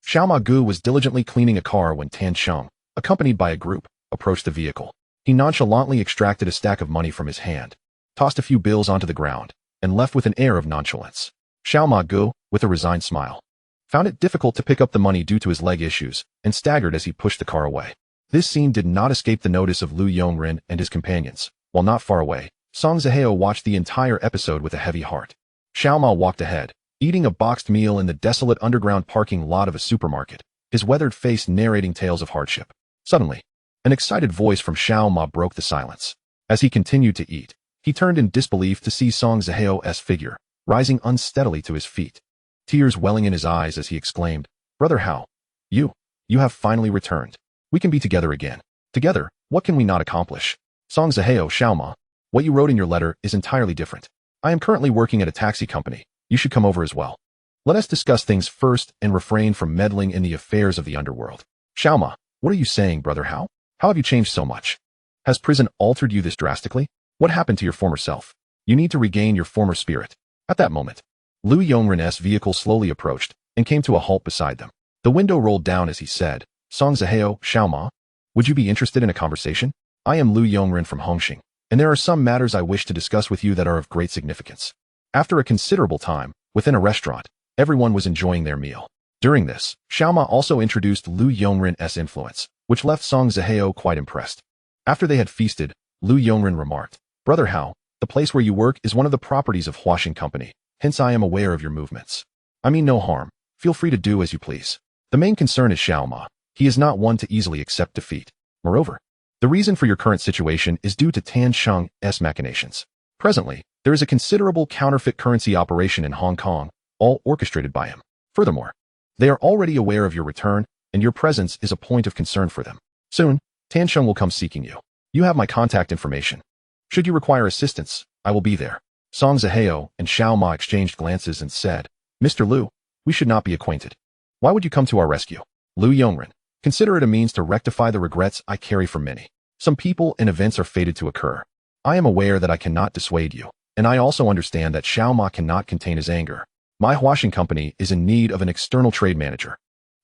Xiao Ma Gu was diligently cleaning a car when Tan Sheng, accompanied by a group, approached the vehicle. He nonchalantly extracted a stack of money from his hand, tossed a few bills onto the ground, and left with an air of nonchalance. Xiao Ma Gu, with a resigned smile, found it difficult to pick up the money due to his leg issues, and staggered as he pushed the car away. This scene did not escape the notice of Lu Yongren and his companions. While not far away, Song Zaheo watched the entire episode with a heavy heart. Xiao Ma walked ahead, eating a boxed meal in the desolate underground parking lot of a supermarket, his weathered face narrating tales of hardship. Suddenly, an excited voice from Xiao Ma broke the silence. As he continued to eat, he turned in disbelief to see Song Zaheo's figure, rising unsteadily to his feet, tears welling in his eyes as he exclaimed, Brother Hao, you have finally returned. We can be together again. Together, what can we not accomplish? Song Zaheo, Xiao Ma, what you wrote in your letter is entirely different. I am currently working at a taxi company. You should come over as well. Let us discuss things first and refrain from meddling in the affairs of the underworld. Xiao Ma, what are you saying, Brother Hao? How have you changed so much? Has prison altered you this drastically? What happened to your former self? You need to regain your former spirit. At that moment, Lu Yongren's vehicle slowly approached and came to a halt beside them. The window rolled down as he said, Song Zaheo, Xiao Ma, would you be interested in a conversation? I am Lu Yongren from Hongxing, and there are some matters I wish to discuss with you that are of great significance. After a considerable time, within a restaurant, everyone was enjoying their meal. During this, Xiao Ma also introduced Lu Yongren's influence, which left Song Zaheo quite impressed. After they had feasted, Lu Yongren remarked, Brother Hao, the place where you work is one of the properties of Huaxing Company, hence I am aware of your movements. I mean no harm, feel free to do as you please. The main concern is Xiao Ma. He is not one to easily accept defeat. Moreover, the reason for your current situation is due to Tan Sheng's machinations. Presently, there is a considerable counterfeit currency operation in Hong Kong, all orchestrated by him. Furthermore, they are already aware of your return, and your presence is a point of concern for them. Soon, Tan Sheng will come seeking you. You have my contact information. Should you require assistance, I will be there. Song Zaheo and Xiao Ma exchanged glances and said, Mr. Lu, we should not be acquainted. Why would you come to our rescue? Lu Yongren, consider it a means to rectify the regrets I carry from many. Some people and events are fated to occur. I am aware that I cannot dissuade you. And I also understand that Xiao Ma cannot contain his anger. My washing company is in need of an external trade manager.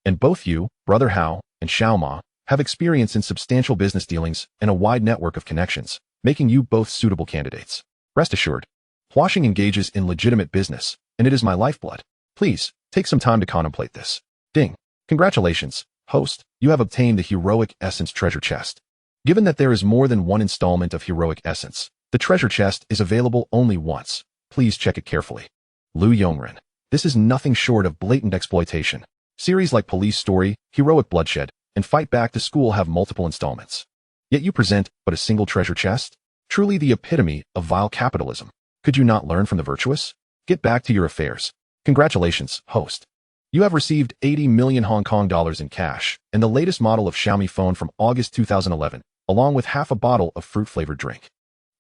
And both you, Brother Hao, and Xiao Ma, have experience in substantial business dealings and a wide network of connections, making you both suitable candidates. Rest assured, washing engages in legitimate business, and it is my lifeblood. Please, take some time to contemplate this. Ding. Congratulations, host, you have obtained the Heroic Essence treasure chest. Given that there is more than one installment of Heroic Essence, the treasure chest is available only once. Please check it carefully. Lu Yongren. This is nothing short of blatant exploitation. Series like Police Story, Heroic Bloodshed, and Fight Back to School have multiple installments. Yet you present but a single treasure chest? Truly the epitome of vile capitalism. Could you not learn from the virtuous? Get back to your affairs. Congratulations, host. You have received 80 million Hong Kong dollars in cash and the latest model of Xiaomi phone from August 2011, along with half a bottle of fruit-flavored drink.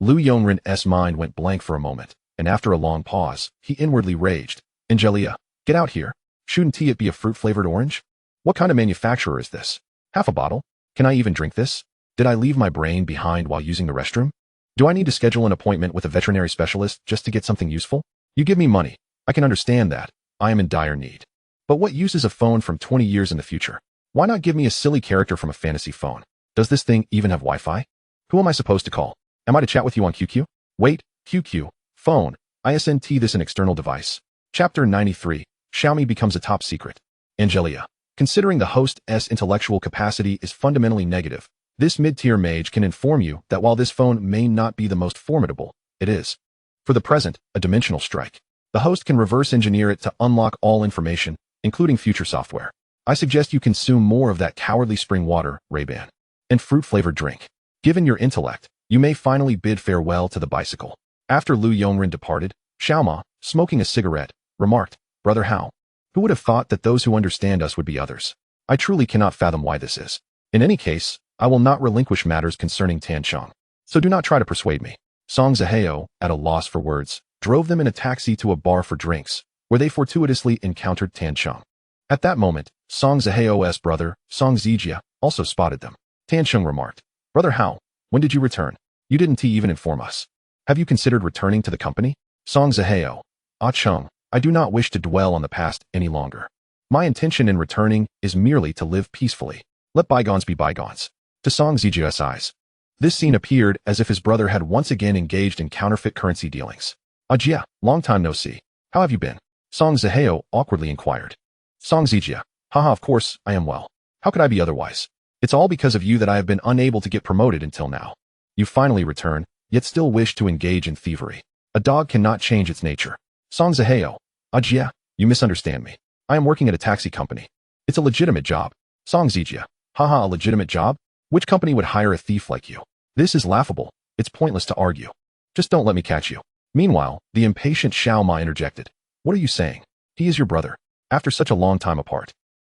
Lu Yongren's mind went blank for a moment, and after a long pause, he inwardly raged. Angelia, get out here. Shouldn't it be a fruit-flavored orange? What kind of manufacturer is this? Half a bottle? Can I even drink this? Did I leave my brain behind while using the restroom? Do I need to schedule an appointment with a veterinary specialist just to get something useful? You give me money. I can understand that. I am in dire need. But what use is a phone from 20 years in the future? Why not give me a silly character from a fantasy phone? Does this thing even have Wi-Fi? Who am I supposed to call? Am I to chat with you on QQ? Wait, QQ, phone, ISNT this an external device. Chapter 93, Xiaomi becomes a top secret. Angelia, considering the host's intellectual capacity is fundamentally negative, this mid-tier mage can inform you that while this phone may not be the most formidable, it is, for the present, a dimensional strike. The host can reverse engineer it to unlock all information, including future software. I suggest you consume more of that cowardly spring water, Ray-Ban, and fruit-flavored drink. Given your intellect, you may finally bid farewell to the bicycle. After Lu Yongren departed, Xiao Ma, smoking a cigarette, remarked, Brother Hao, who would have thought that those who understand us would be others? I truly cannot fathom why this is. In any case, I will not relinquish matters concerning Tancheng. So do not try to persuade me. Song Zaheo, at a loss for words, drove them in a taxi to a bar for drinks, where they fortuitously encountered Tancheng. At that moment, Song Zaheo's brother, Song Zijia, also spotted them. Tancheng remarked, Brother Hao, when did you return? You didn't even inform us. Have you considered returning to the company? Song Zaheo, Ah Chung, I do not wish to dwell on the past any longer. My intention in returning is merely to live peacefully. Let bygones be bygones. To Song Zijia's eyes, this scene appeared as if his brother had once again engaged in counterfeit currency dealings. Jia, long time no see. How have you been? Song Zaheo awkwardly inquired. Song Zijia, haha, of course, I am well. How could I be otherwise? It's all because of you that I have been unable to get promoted until now. You finally return, yet still wish to engage in thievery. A dog cannot change its nature. Song Zaheo, Jia, you misunderstand me. I am working at a taxi company. It's a legitimate job. Song Zijia, haha, a legitimate job? Which company would hire a thief like you? This is laughable. It's pointless to argue. Just don't let me catch you. Meanwhile, the impatient Xiao Ma interjected. What are you saying? He is your brother. After such a long time apart.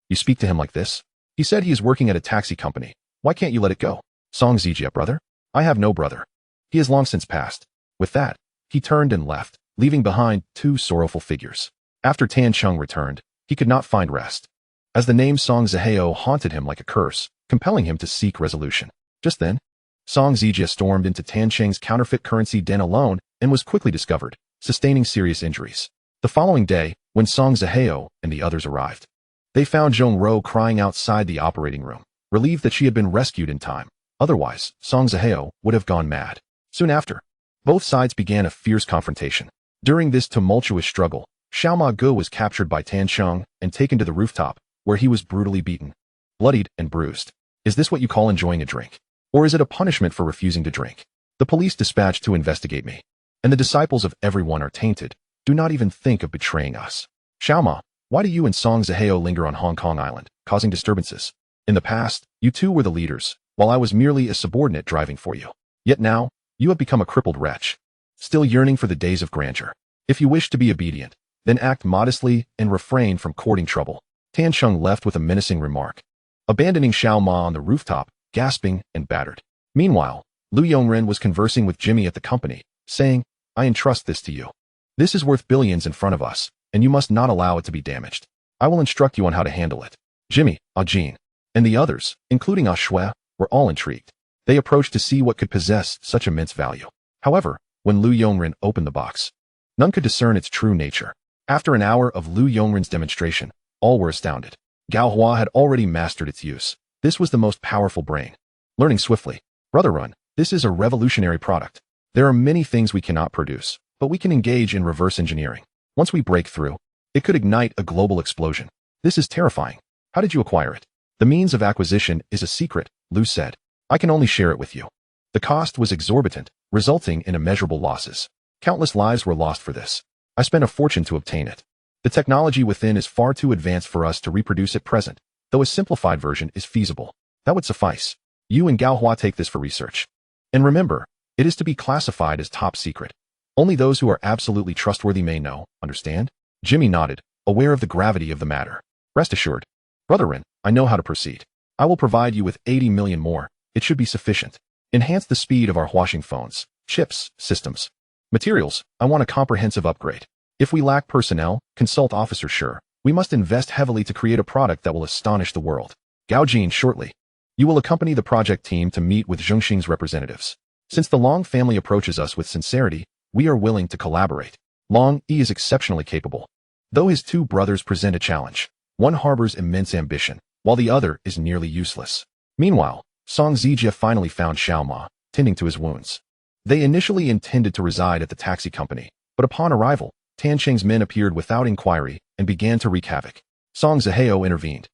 You speak to him like this? He said he is working at a taxi company. Why can't you let it go? Song Zijia, brother? I have no brother. He has long since passed. With that, he turned and left, leaving behind two sorrowful figures. After Tancheng returned, he could not find rest, as the name Song Zaheo haunted him like a curse, compelling him to seek resolution. Just then, Song Zijia stormed into Tancheng's counterfeit currency den alone and was quickly discovered, sustaining serious injuries. The following day, when Song Zaheo and the others arrived, they found Zhong Ro crying outside the operating room, relieved that she had been rescued in time. Otherwise, Song Zaheo would have gone mad. Soon after, both sides began a fierce confrontation. During this tumultuous struggle, Xiao Ma Ge was captured by Tancheng and taken to the rooftop, where he was brutally beaten, bloodied and bruised. Is this what you call enjoying a drink? Or is it a punishment for refusing to drink? The police dispatched to investigate me, and the disciples of everyone are tainted. Do not even think of betraying us. Xiao Ma, why do you and Song Zaheo linger on Hong Kong Island, causing disturbances? In the past, you two were the leaders, while I was merely a subordinate driving for you. Yet now, you have become a crippled wretch, still yearning for the days of grandeur. If you wish to be obedient, then act modestly and refrain from courting trouble. Tancheng left with a menacing remark, abandoning Xiao Ma on the rooftop, gasping and battered. Meanwhile, Lu Yongren was conversing with Jimmy at the company, saying, I entrust this to you. This is worth billions in front of us, and you must not allow it to be damaged. I will instruct you on how to handle it. Jimmy, Jean, and the others, including Shui, were all intrigued. They approached to see what could possess such immense value. However, when Lu Yongren opened the box. None could discern its true nature. After an hour of Lu Yongren's demonstration, all were astounded. Gao Hua had already mastered its use. This was the most powerful brain. Learning swiftly. Brother Run, this is a revolutionary product. There are many things we cannot produce, but we can engage in reverse engineering. Once we break through, it could ignite a global explosion. This is terrifying. How did you acquire it? The means of acquisition is a secret, Lu said. I can only share it with you. The cost was exorbitant, resulting in immeasurable losses. Countless lives were lost for this. I spent a fortune to obtain it. The technology within is far too advanced for us to reproduce at present, though a simplified version is feasible. That would suffice. You and Gao Hua take this for research. And remember, it is to be classified as top secret. Only those who are absolutely trustworthy may know, understand? Jimmy nodded, aware of the gravity of the matter. Rest assured. Brother Rin, I know how to proceed. I will provide you with 80 million more. It should be sufficient. Enhance the speed of our washing phones, chips, systems. Materials, I want a comprehensive upgrade. If we lack personnel, consult Officer Sure. We must invest heavily to create a product that will astonish the world. Gao Jin shortly. You will accompany the project team to meet with Zhongxing's representatives. Since the Long family approaches us with sincerity, we are willing to collaborate. Long Yi is exceptionally capable. Though his two brothers present a challenge, one harbors immense ambition, while the other is nearly useless. Meanwhile, Song Zijia finally found Xiao Ma, tending to his wounds. They initially intended to reside at the taxi company, but upon arrival, Tan Cheng's men appeared without inquiry and began to wreak havoc. Song Zihao intervened.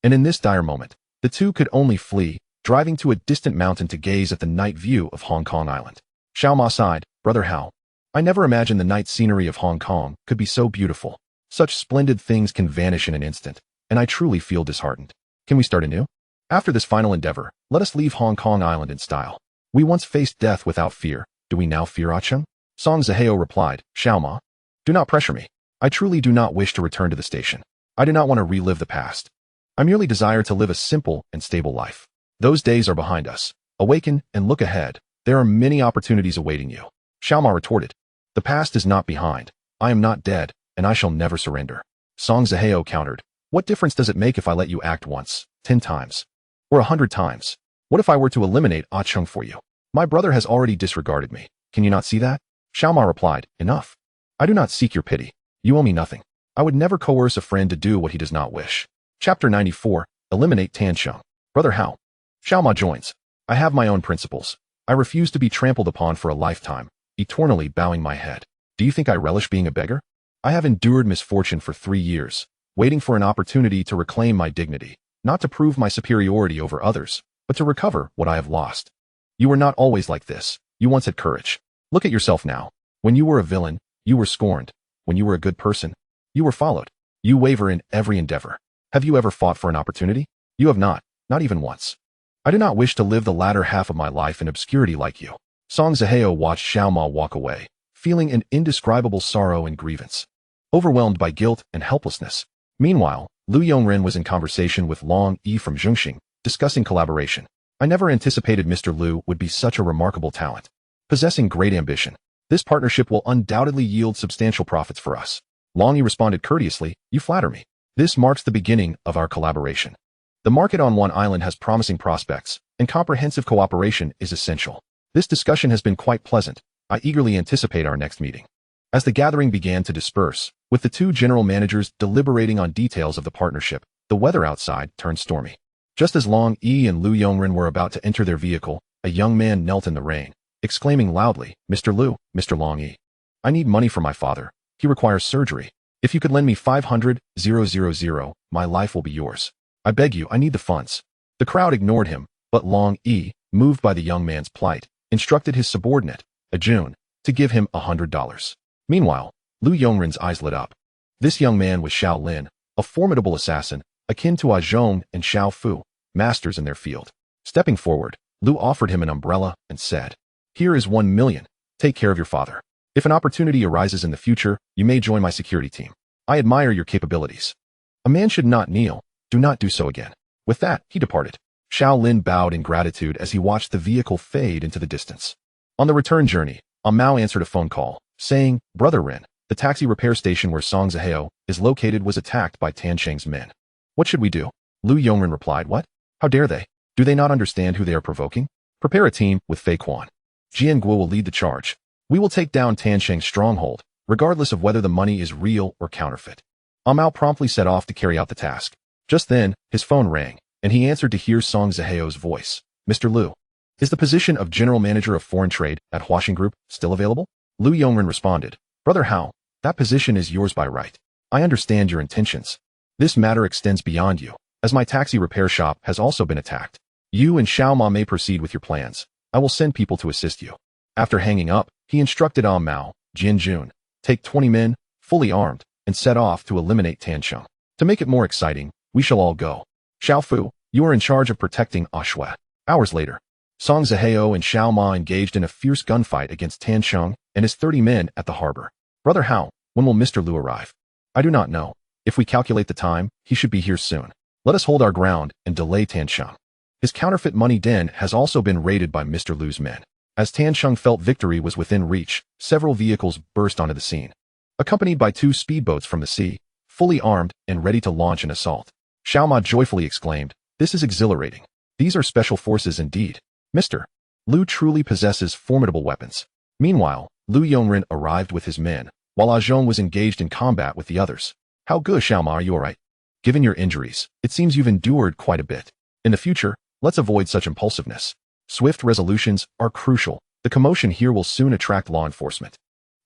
And in this dire moment, the two could only flee, driving to a distant mountain to gaze at the night view of Hong Kong Island. Xiao Ma sighed, Brother Hao. I never imagined the night scenery of Hong Kong could be so beautiful. Such splendid things can vanish in an instant, and I truly feel disheartened. Can we start anew? After this final endeavor, let us leave Hong Kong Island in style. We once faced death without fear. Do we now fear Acheng? Song Zihao replied, Xiao Ma. Do not pressure me. I truly do not wish to return to the station. I do not want to relive the past. I merely desire to live a simple and stable life. Those days are behind us. Awaken and look ahead. There are many opportunities awaiting you. Xiao Ma retorted. The past is not behind. I am not dead, and I shall never surrender. Song Zihao countered. What difference does it make if I let you act once, 10 times, or 100 times? What if I were to eliminate Acheng for you? My brother has already disregarded me. Can you not see that? Xiao Ma replied, Enough. I do not seek your pity. You owe me nothing. I would never coerce a friend to do what he does not wish. Chapter 94, Eliminate Tansheng. Brother Hao. Xiao Ma joins. I have my own principles. I refuse to be trampled upon for a lifetime, eternally bowing my head. Do you think I relish being a beggar? I have endured misfortune for 3 years, waiting for an opportunity to reclaim my dignity, not to prove my superiority over others, but to recover what I have lost. You were not always like this. You once had courage. Look at yourself now. When you were a villain, you were scorned. When you were a good person, you were followed. You waver in every endeavor. Have you ever fought for an opportunity? You have not even once. I do not wish to live the latter half of my life in obscurity like you. Song Zihao watched Xiao Ma walk away, feeling an indescribable sorrow and grievance, overwhelmed by guilt and helplessness. Meanwhile, Lu Yongren was in conversation with Long Yi from Zhongxing, discussing collaboration. I never anticipated Mr. Lu would be such a remarkable talent. Possessing great ambition, this partnership will undoubtedly yield substantial profits for us. Long Yi responded courteously, You flatter me. This marks the beginning of our collaboration. The market on One Island has promising prospects, and comprehensive cooperation is essential. This discussion has been quite pleasant. I eagerly anticipate our next meeting. As the gathering began to disperse, with the two general managers deliberating on details of the partnership, the weather outside turned stormy. Just as Long Yi and Lu Yongren were about to enter their vehicle, a young man knelt in the rain, exclaiming loudly, Mr. Lu, Mr. Long Yi. I need money for my father. He requires surgery. If you could lend me 500,000, my life will be yours. I beg you, I need the funds. The crowd ignored him, but Long Yi, moved by the young man's plight, instructed his subordinate, a Jun, to give him $100. Meanwhile, Lu Yongren's eyes lit up. This young man was Xiao Lin, a formidable assassin, akin to Ah Zhong and Xiao Fu, masters in their field. Stepping forward, Lu offered him an umbrella and said, Here is 1 million. Take care of your father. If an opportunity arises in the future, you may join my security team. I admire your capabilities. A man should not kneel. Do not do so again. With that, he departed. Xiao Lin bowed in gratitude as he watched the vehicle fade into the distance. On the return journey, Mao answered a phone call, saying, Brother Ren, the taxi repair station where Song Zihao is located was attacked by Tan Cheng's men. What should we do? Lu Yongren replied, What? How dare they? Do they not understand who they are provoking? Prepare a team with Fei Quan. Jian Guo will lead the charge. We will take down Tansheng's stronghold, regardless of whether the money is real or counterfeit. Amao promptly set off to carry out the task. Just then, his phone rang, and he answered to hear Song Zaheo's voice. Mr. Liu, is the position of General Manager of Foreign Trade at Huaxing Group still available? Liu Yongren responded. Brother Hao, that position is yours by right. I understand your intentions. This matter extends beyond you, as my taxi repair shop has also been attacked. You and Xiao Ma may proceed with your plans. I will send people to assist you. After hanging up, he instructed Mao, Jin, take 20 men, fully armed, and set off to eliminate Tansheng. To make it more exciting, we shall all go. Xiao Fu, you are in charge of protecting Shui. Hours later, Song Zaheo and Xiao Ma engaged in a fierce gunfight against Tansheng and his 30 men at the harbor. Brother Hao, when will Mr. Liu arrive? I do not know. If we calculate the time, he should be here soon. Let us hold our ground and delay Tansheng. His counterfeit money den has also been raided by Mr. Liu's men. As Tansheng felt victory was within reach, several vehicles burst onto the scene, accompanied by 2 speedboats from the sea, fully armed and ready to launch an assault. Xiao Ma joyfully exclaimed, "This is exhilarating. These are special forces indeed. Mr. Liu truly possesses formidable weapons." Meanwhile, Liu Yongren arrived with his men, while Zhong was engaged in combat with the others. How good, Xiao Ma, are you alright? Given your injuries, it seems you've endured quite a bit. In the future, let's avoid such impulsiveness. Swift resolutions are crucial. The commotion here will soon attract law enforcement.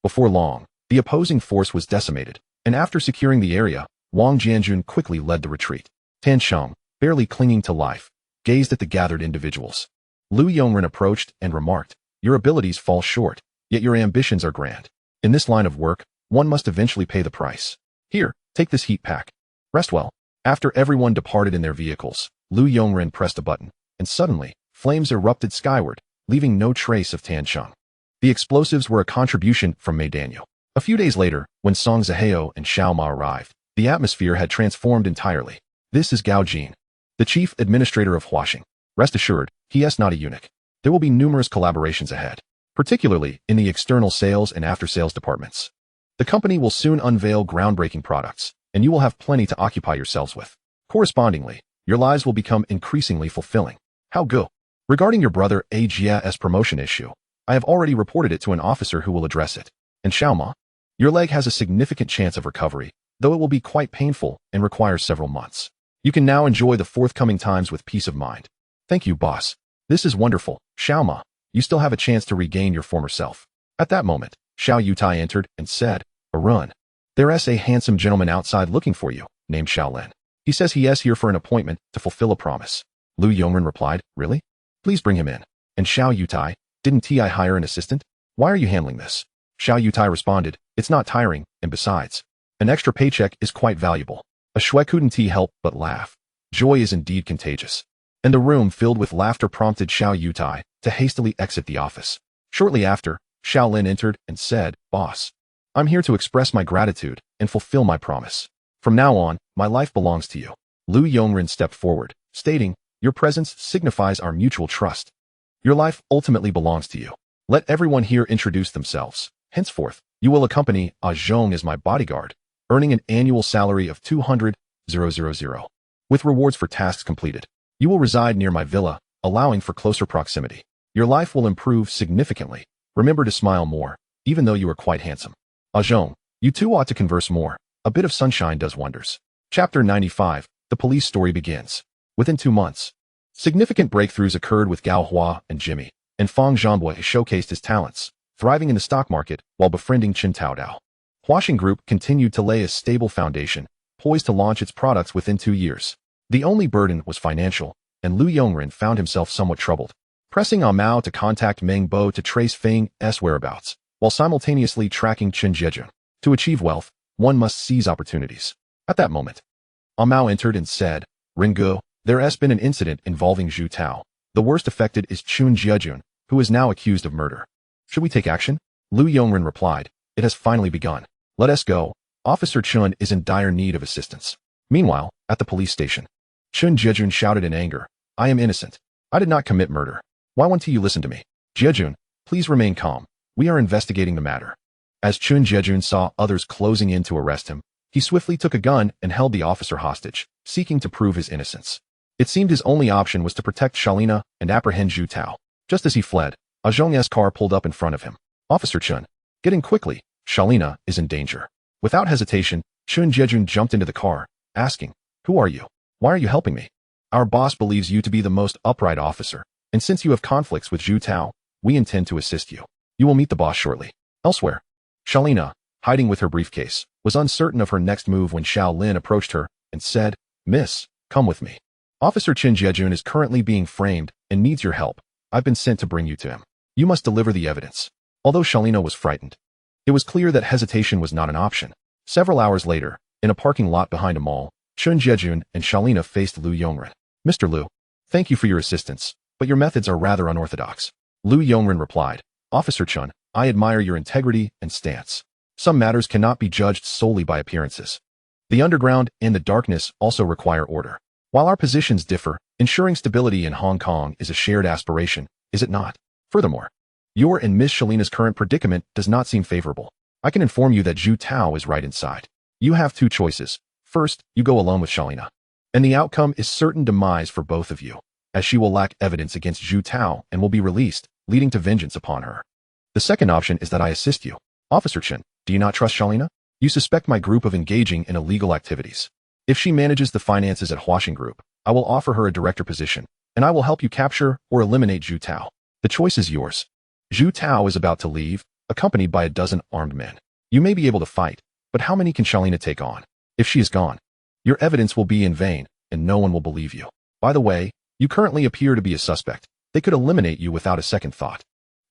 Before long, the opposing force was decimated, and after securing the area, Wang Jianjun quickly led the retreat. Tansheng, barely clinging to life, gazed at the gathered individuals. Liu Yongren approached and remarked, "Your abilities fall short, yet your ambitions are grand. In this line of work, one must eventually pay the price. Here, take this heat pack. Rest well." After everyone departed in their vehicles, Liu Yongren pressed a button, and suddenly, flames erupted skyward, leaving no trace of Tansheng. The explosives were a contribution from Mei Daniel. A few days later, when Song Zaheo and Xiao Ma arrived, the atmosphere had transformed entirely. This is Gao Jin, the chief administrator of Huaxing. Rest assured, he is not a eunuch. There will be numerous collaborations ahead, particularly in the external sales and after-sales departments. The company will soon unveil groundbreaking products, and you will have plenty to occupy yourselves with. Correspondingly, your lives will become increasingly fulfilling. How good. Regarding your brother Ajia's promotion issue, I have already reported it to an officer who will address it. And Xiao Ma, your leg has a significant chance of recovery, though it will be quite painful and require several months. You can now enjoy the forthcoming times with peace of mind. Thank you, boss. This is wonderful. Xiao Ma, you still have a chance to regain your former self. At that moment, Xiao Yutai entered and said, "Arun, there is a handsome gentleman outside looking for you, named Shaolin. He says he is here for an appointment to fulfill a promise." Liu Yongren replied, "Really? Please bring him in." And Xiao Yutai, "Didn't I hire an assistant? Why are you handling this?" Xiao Yutai responded, "It's not tiring, and besides, an extra paycheck is quite valuable." A Shui couldn't help but laugh. Joy is indeed contagious. And the room filled with laughter prompted Xiao Yutai to hastily exit the office. Shortly after, Shaolin entered and said, "Boss, I'm here to express my gratitude and fulfill my promise. From now on, my life belongs to you." Liu Yongren stepped forward, stating, "Your presence signifies our mutual trust. Your life ultimately belongs to you. Let everyone here introduce themselves. Henceforth, you will accompany Zhong as my bodyguard, earning an annual salary of 200,000, with rewards for tasks completed. You will reside near my villa, allowing for closer proximity. Your life will improve significantly. Remember to smile more, even though you are quite handsome. Zhong, you two ought to converse more. A bit of sunshine does wonders." Chapter 95, The Police Story begins. Within 2 months, significant breakthroughs occurred with Gao Hua and Jimmy, and Fang Zhanbua showcased his talents, thriving in the stock market while befriending Chen Taodao. Huaxing Group continued to lay a stable foundation, poised to launch its products within 2 years. The only burden was financial, and Liu Yongren found himself somewhat troubled, pressing on Mao to contact Meng Bo to trace Feng's whereabouts, while simultaneously tracking Chen Jiejun. To achieve wealth, one must seize opportunities. At that moment, Mao entered and said, "Ringo, there has been an incident involving Zhu Tao. The worst affected is Chen Jiejun, who is now accused of murder. Should we take action?" Liu Yongren replied, "It has finally begun. Let us go. Officer Chen is in dire need of assistance." Meanwhile, at the police station, Chen Jiejun shouted in anger, "I am innocent. I did not commit murder. Why won't you listen to me? Jiejun, please remain calm. We are investigating the matter." As Chen Jiejun saw others closing in to arrest him, he swiftly took a gun and held the officer hostage, seeking to prove his innocence. It seemed his only option was to protect Shalina and apprehend Zhu Tao. Just as he fled, a Zhong's car pulled up in front of him. Officer Chun, get in quickly. Shalina is in danger. Without hesitation, Chun Jejun jumped into the car, asking, "Who are you? Why are you helping me?" "Our boss believes you to be the most upright officer, and since you have conflicts with Zhu Tao, we intend to assist you. You will meet the boss shortly." Elsewhere, Shalina, hiding with her briefcase, was uncertain of her next move when Xiao Lin approached her and said, "Miss, come with me. Officer Qin Jejun is currently being framed and needs your help. I've been sent to bring you to him. You must deliver the evidence." Although Shalina was frightened, it was clear that hesitation was not an option. Several hours later, in a parking lot behind a mall, Chun Jejun and Shalina faced Lu Yongren. "Mr. Lu, thank you for your assistance, but your methods are rather unorthodox." Lu Yongren replied, "Officer Chun, I admire your integrity and stance. Some matters cannot be judged solely by appearances. The underground and the darkness also require order. While our positions differ, ensuring stability in Hong Kong is a shared aspiration, is it not? Furthermore, your and Miss Shalina's current predicament does not seem favorable. I can inform you that Zhu Tao is right inside. You have two choices. First, you go alone with Shalina, and the outcome is certain demise for both of you, as she will lack evidence against Zhu Tao and will be released, leading to vengeance upon her. The second option is that I assist you. Officer Chen, do you not trust Shalina? You suspect my group of engaging in illegal activities. If she manages the finances at Huaxing Group, I will offer her a director position, and I will help you capture or eliminate Zhu Tao. The choice is yours. Zhu Tao is about to leave, accompanied by a dozen armed men. You may be able to fight, but how many can Shalina take on? If she is gone, your evidence will be in vain, and no one will believe you. By the way, you currently appear to be a suspect. They could eliminate you without a second thought."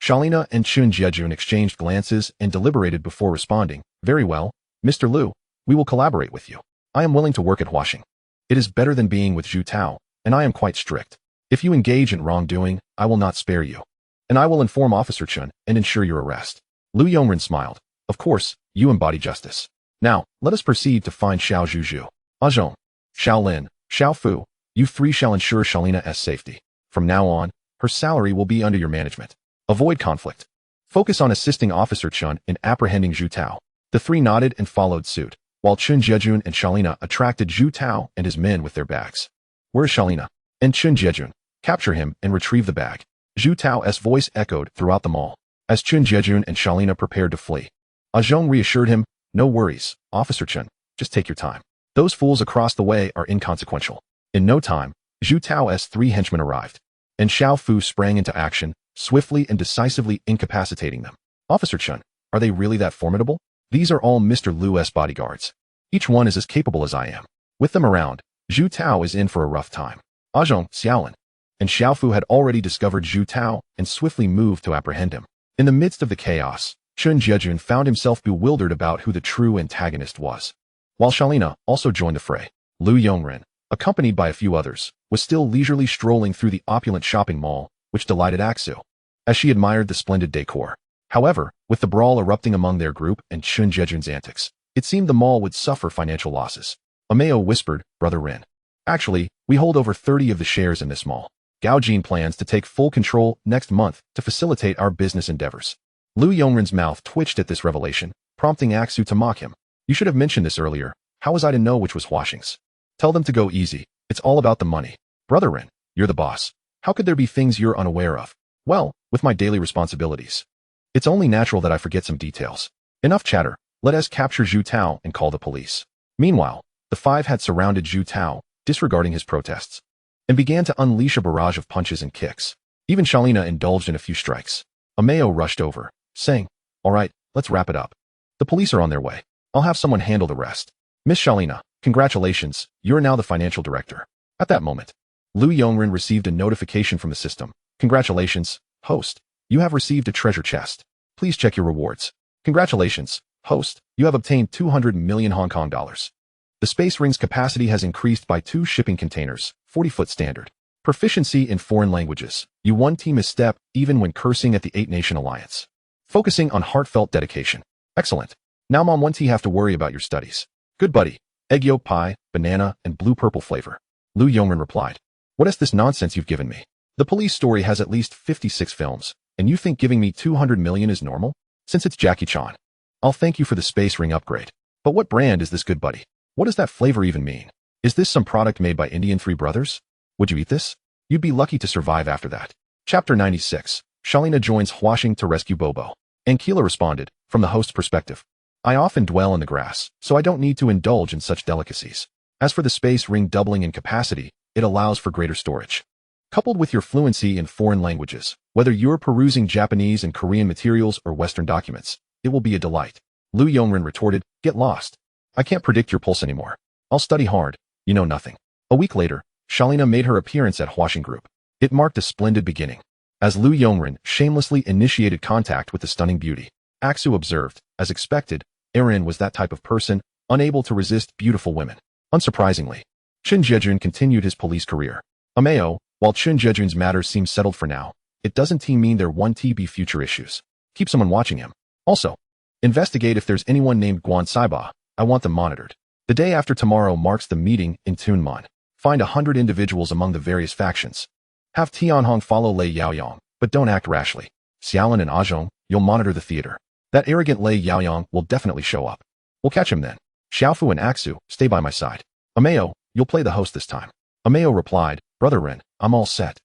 Shalina and Chun Jejun exchanged glances and deliberated before responding. "Very well, Mr. Lu, we will collaborate with you. I am willing to work at Huaxing. It is better than being with Zhu Tao, and I am quite strict. If you engage in wrongdoing, I will not spare you. And I will inform Officer Chun and ensure your arrest." Lu Yongren smiled. "Of course, you embody justice. Now, let us proceed to find Xiao Zhuzhu, Zhong, Xiao Lin, Xiao Fu. You three shall ensure Shalina's safety. From now on, her salary will be under your management. Avoid conflict. Focus on assisting Officer Chun in apprehending Zhu Tao." The three nodded and followed suit, while Chun Jejun and Shalina attracted Zhu Tao and his men with their bags. "Where is Shalina?" And Chun Jejun, "Capture him and retrieve the bag." Zhu Tao's voice echoed throughout the mall, as Chun Jejun and Shalina prepared to flee. Zhong reassured him, "No worries, Officer Chun, just take your time. Those fools across the way are inconsequential." In no time, Zhu Tao's three henchmen arrived, and Xiao Fu sprang into action, swiftly and decisively incapacitating them. "Officer Chun, are they really that formidable?" "These are all Mr. Lu's bodyguards. Each one is as capable as I am." With them around, Zhu Tao is in for a rough time. Zhong, Xiaolin, and Xiao Fu had already discovered Zhu Tao and swiftly moved to apprehend him. In the midst of the chaos, Chun Jejun found himself bewildered about who the true antagonist was. While Shalina also joined the fray, Lu Yongren, accompanied by a few others, was still leisurely strolling through the opulent shopping mall, which delighted Aksu, as she admired the splendid decor. However, with the brawl erupting among their group and Chun Jejun's antics, it seemed the mall would suffer financial losses. Ameo whispered, "Brother Rin. Actually, we hold over 30 of the shares in this mall. Gao Jin plans to take full control next month to facilitate our business endeavors." Lu Yongren's mouth twitched at this revelation, prompting Aksu to mock him. "You should have mentioned this earlier. How was I to know which was Huaxing's? Tell them to go easy. It's all about the money. Brother Rin, you're the boss. How could there be things you're unaware of?" "Well, with my daily responsibilities, it's only natural that I forget some details. Enough chatter. Let us capture Zhu Tao and call the police." Meanwhile, the five had surrounded Zhu Tao, disregarding his protests, and began to unleash a barrage of punches and kicks. Even Shalina indulged in a few strikes. Ameo rushed over, saying, "All right, let's wrap it up. The police are on their way. I'll have someone handle the rest. Miss Shalina, congratulations, you're now the financial director." At that moment, Lu Yongren received a notification from the system. "Congratulations, host. You have received a treasure chest. Please check your rewards." "Congratulations, host. You have obtained 200 million Hong Kong dollars. The space ring's capacity has increased by 2 shipping containers, 40-foot standard. Proficiency in foreign languages. You won team a step even when cursing at the 8-Nation Alliance. Focusing on heartfelt dedication. Excellent. Now Mom won't have to worry about your studies. Good buddy. Egg yolk pie, banana, and blue-purple flavor." Lu Yongren replied. "What is this nonsense you've given me? The police story has at least 56 films, and you think giving me 200 million is normal? Since it's Jackie Chan. I'll thank you for the space ring upgrade. But what brand is this, good buddy? What does that flavor even mean? Is this some product made by Indian Three Brothers? Would you eat this? You'd be lucky to survive after that." Chapter 96. Shalina joins Huaxing to rescue Bobo. Ankila responded, from the host's perspective. I often dwell in the grass, so I don't need to indulge in such delicacies. As for the space ring doubling in capacity, it allows for greater storage. Coupled with your fluency in foreign languages, whether you're perusing Japanese and Korean materials or Western documents, it will be a delight. Lu Yongren retorted, get lost. I can't predict your pulse anymore. I'll study hard. You know nothing. A week later, Shalina made her appearance at Huaxing Group. It marked a splendid beginning. As Lu Yongren shamelessly initiated contact with the stunning beauty, Aksu observed, as expected, Erin was that type of person, unable to resist beautiful women. Unsurprisingly, Chun Jejun continued his police career. Ameo, while Chun Jejun's matters seem settled for now, it doesn't mean there won't be future issues. Keep someone watching him. Also, investigate if there's anyone named Guan Saiba. I want them monitored. The day after tomorrow marks the meeting in Tunman. Find 100 individuals among the various factions. Have Tianhong follow Lei Yaoyong, but don't act rashly. Xiaolin and Ajong, you'll monitor the theater. That arrogant Lei Yaoyong will definitely show up. We'll catch him then. Xiaofu and Aksu, stay by my side. Ameo, you'll play the host this time. Ameo replied, Brother Ren, I'm all set.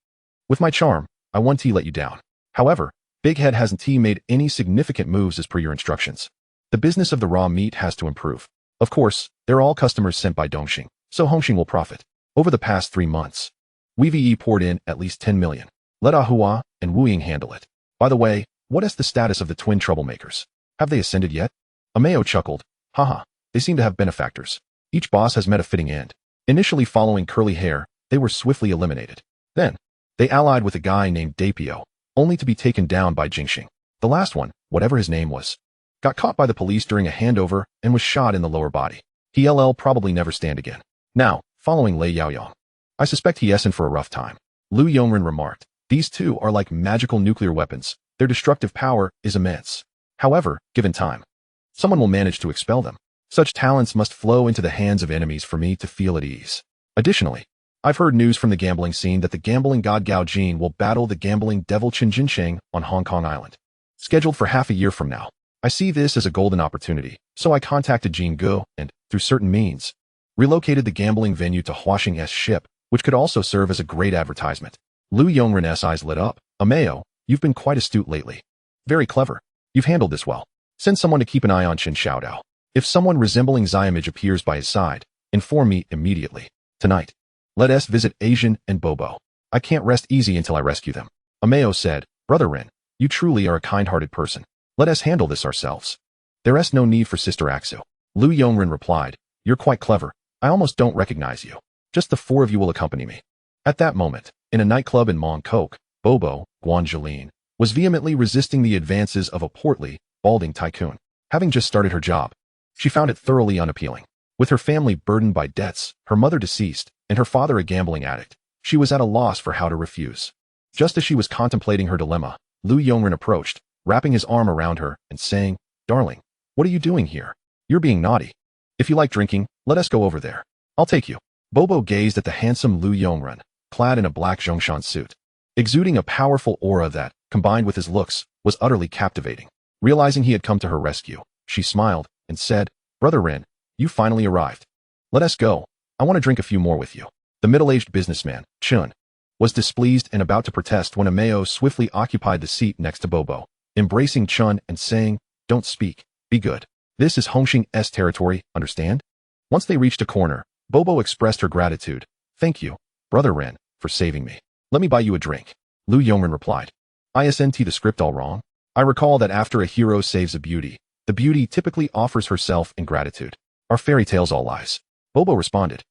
With my charm, I won't let you down. However, Big Head hasn't made any significant moves as per your instructions. The business of the raw meat has to improve. Of course, they're all customers sent by Dongxing, so Hongxing will profit. Over the past 3 months, WeVE poured in at least 10 million. Let Ahua and Wuying handle it. By the way, what is the status of the twin troublemakers? Have they ascended yet? Ameo chuckled. Haha, they seem to have benefactors. Each boss has met a fitting end. Initially following Curly Hair, they were swiftly eliminated. Then, they allied with a guy named Dapio, only to be taken down by Jingxing. The last one, whatever his name was, got caught by the police during a handover and was shot in the lower body. He'll probably never stand again. Now, following Lei Yaoyong, I suspect he's in for a rough time. Lu Yongren remarked, these two are like magical nuclear weapons. Their destructive power is immense. However, given time, someone will manage to expel them. Such talents must flow into the hands of enemies for me to feel at ease. Additionally, I've heard news from the gambling scene that the gambling god Gao Jin will battle the gambling devil Chen Jinsheng on Hong Kong Island. Scheduled for half a year from now. I see this as a golden opportunity, so I contacted Jin Go and, through certain means, relocated the gambling venue to Huaxing's ship, which could also serve as a great advertisement. Lu Yongren's eyes lit up. Ameo, you've been quite astute lately. Very clever. You've handled this well. Send someone to keep an eye on Chen Xiaodao. If someone resembling Xiamage appears by his side, inform me immediately. Tonight, let us visit Asian and Bobo. I can't rest easy until I rescue them. Ameo said, Brother Ren, you truly are a kind-hearted person. Let us handle this ourselves. There is no need for Sister Aksu. Lu Yongren replied, you're quite clever. I almost don't recognize you. Just the 4 of you will accompany me. At that moment, in a nightclub in Mongkok, Bobo, Guanjolin, was vehemently resisting the advances of a portly, balding tycoon. Having just started her job, she found it thoroughly unappealing. With her family burdened by debts, her mother deceased, and her father a gambling addict, she was at a loss for how to refuse. Just as she was contemplating her dilemma, Lu Yongren approached, wrapping his arm around her and saying, Darling, what are you doing here? You're being naughty. If you like drinking, let us go over there. I'll take you. Bobo gazed at the handsome Lu Yongren, clad in a black Zhongshan suit, exuding a powerful aura that, combined with his looks, was utterly captivating. Realizing he had come to her rescue, she smiled and said, Brother Ren, you finally arrived. Let us go. I want to drink a few more with you. The middle-aged businessman, Chun, was displeased and about to protest when Ameo swiftly occupied the seat next to Bobo, embracing Chun and saying, Don't speak. Be good. This is Hongxing's territory, understand? Once they reached a corner, Bobo expressed her gratitude. Thank you, Brother Ren, for saving me. Let me buy you a drink. Lu Yongren replied. Isn't the script all wrong? I recall that after a hero saves a beauty, the beauty typically offers herself in gratitude. Are fairy tales all lies? Bobo responded.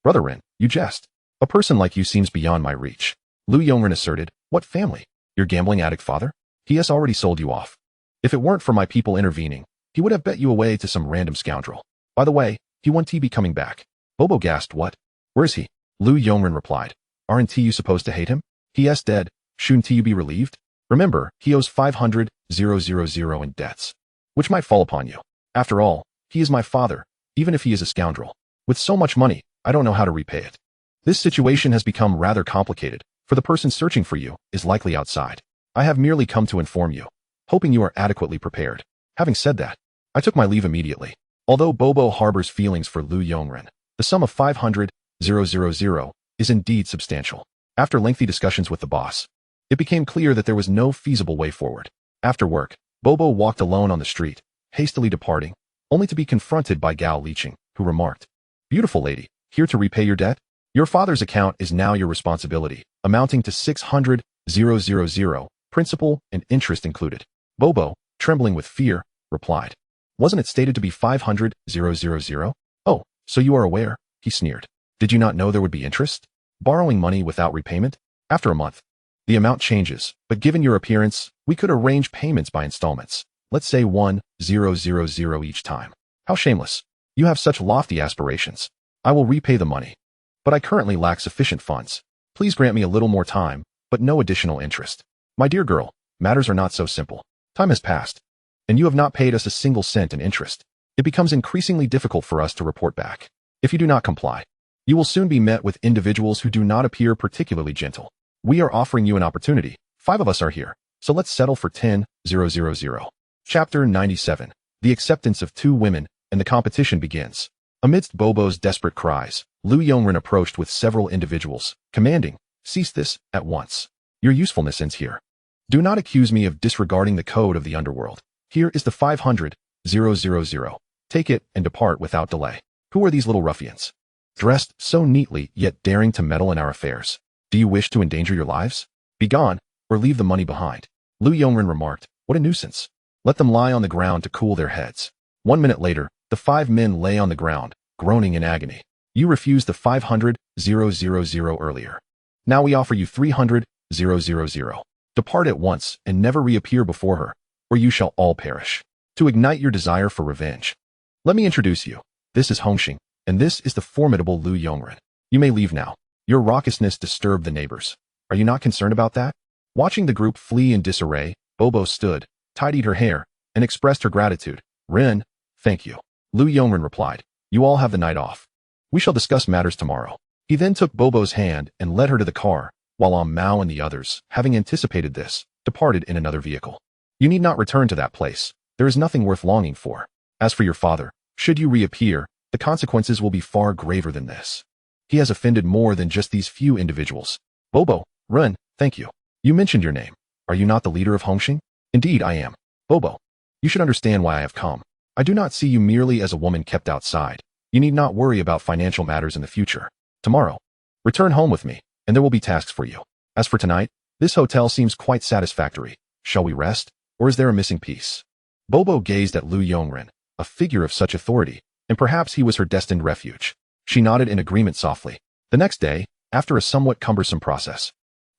Brother Ren, you jest. A person like you seems beyond my reach. Lu Yongren asserted. What family? Your gambling addict father? He has already sold you off. If it weren't for my people intervening, he would have bet you away to some random scoundrel. By the way, he won't be coming back. Bobo gasped. What? Where is he? Lu Yongren replied. Aren't you supposed to hate him? He is dead. Shouldn't you be relieved? Remember, he owes 500,000 in debts, which might fall upon you. After all, he is my father, even if he is a scoundrel. With so much money, I don't know how to repay it. This situation has become rather complicated, for the person searching for you is likely outside. I have merely come to inform you, hoping you are adequately prepared. Having said that, I took my leave immediately. Although Bobo harbors feelings for Lu Yongren, the sum of 500,000 is indeed substantial. After lengthy discussions with the boss, it became clear that there was no feasible way forward. After work, Bobo walked alone on the street, hastily departing, only to be confronted by Gao Liqing, who remarked, "Beautiful lady, here to repay your debt? Your father's account is now your responsibility, amounting to 600,000, principal and interest included." Bobo, trembling with fear, replied, "Wasn't it stated to be 500,000? Oh, so you are aware," he sneered. "Did you not know there would be interest? Borrowing money without repayment? After a month, the amount changes, but given your appearance, we could arrange payments by installments. Let's say 1,000 each time. How shameless. You have such lofty aspirations. I will repay the money. But I currently lack sufficient funds. Please grant me a little more time, but no additional interest. My dear girl, matters are not so simple. Time has passed, and you have not paid us a single cent in interest. It becomes increasingly difficult for us to report back. If you do not comply, you will soon be met with individuals who do not appear particularly gentle. We are offering you an opportunity. 5 of us are here, so let's settle for 10,000. Chapter 97. The acceptance of 2 women, and the competition begins. Amidst Bobo's desperate cries, Lu Yongren approached with several individuals, commanding, "Cease this at once. Your usefulness ends here. Do not accuse me of disregarding the code of the underworld. Here is the 500,000. Take it and depart without delay." Who are these little ruffians? Dressed so neatly, yet daring to meddle in our affairs. Do you wish to endanger your lives? Be gone, or leave the money behind. Lu Yongren remarked, "What a nuisance. Let them lie on the ground to cool their heads." 1 minute later, the 5 men lay on the ground, groaning in agony. You refused the 500,000 earlier. Now we offer you 300,000. Depart at once and never reappear before her, or you shall all perish. To ignite your desire for revenge. Let me introduce you. This is Hongxing, and this is the formidable Lu Yongren. You may leave now. Your raucousness disturbed the neighbors. Are you not concerned about that? Watching the group flee in disarray, Bobo stood, tidied her hair, and expressed her gratitude. "Ren, thank you." Lu Yongren replied, "You all have the night off. We shall discuss matters tomorrow." He then took Bobo's hand and led her to the car, while Mao and the others, having anticipated this, departed in another vehicle. "You need not return to that place. There is nothing worth longing for. As for your father, should you reappear, the consequences will be far graver than this. He has offended more than just these few individuals." Bobo, Ren, thank you. You mentioned your name. Are you not the leader of Hongxing? Indeed, I am. Bobo, you should understand why I have come. I do not see you merely as a woman kept outside. You need not worry about financial matters in the future. Tomorrow, return home with me, and there will be tasks for you. As for tonight, this hotel seems quite satisfactory. Shall we rest, or is there a missing piece? Bobo gazed at Lu Yongren, a figure of such authority, and perhaps he was her destined refuge. She nodded in agreement softly. The next day, after a somewhat cumbersome process,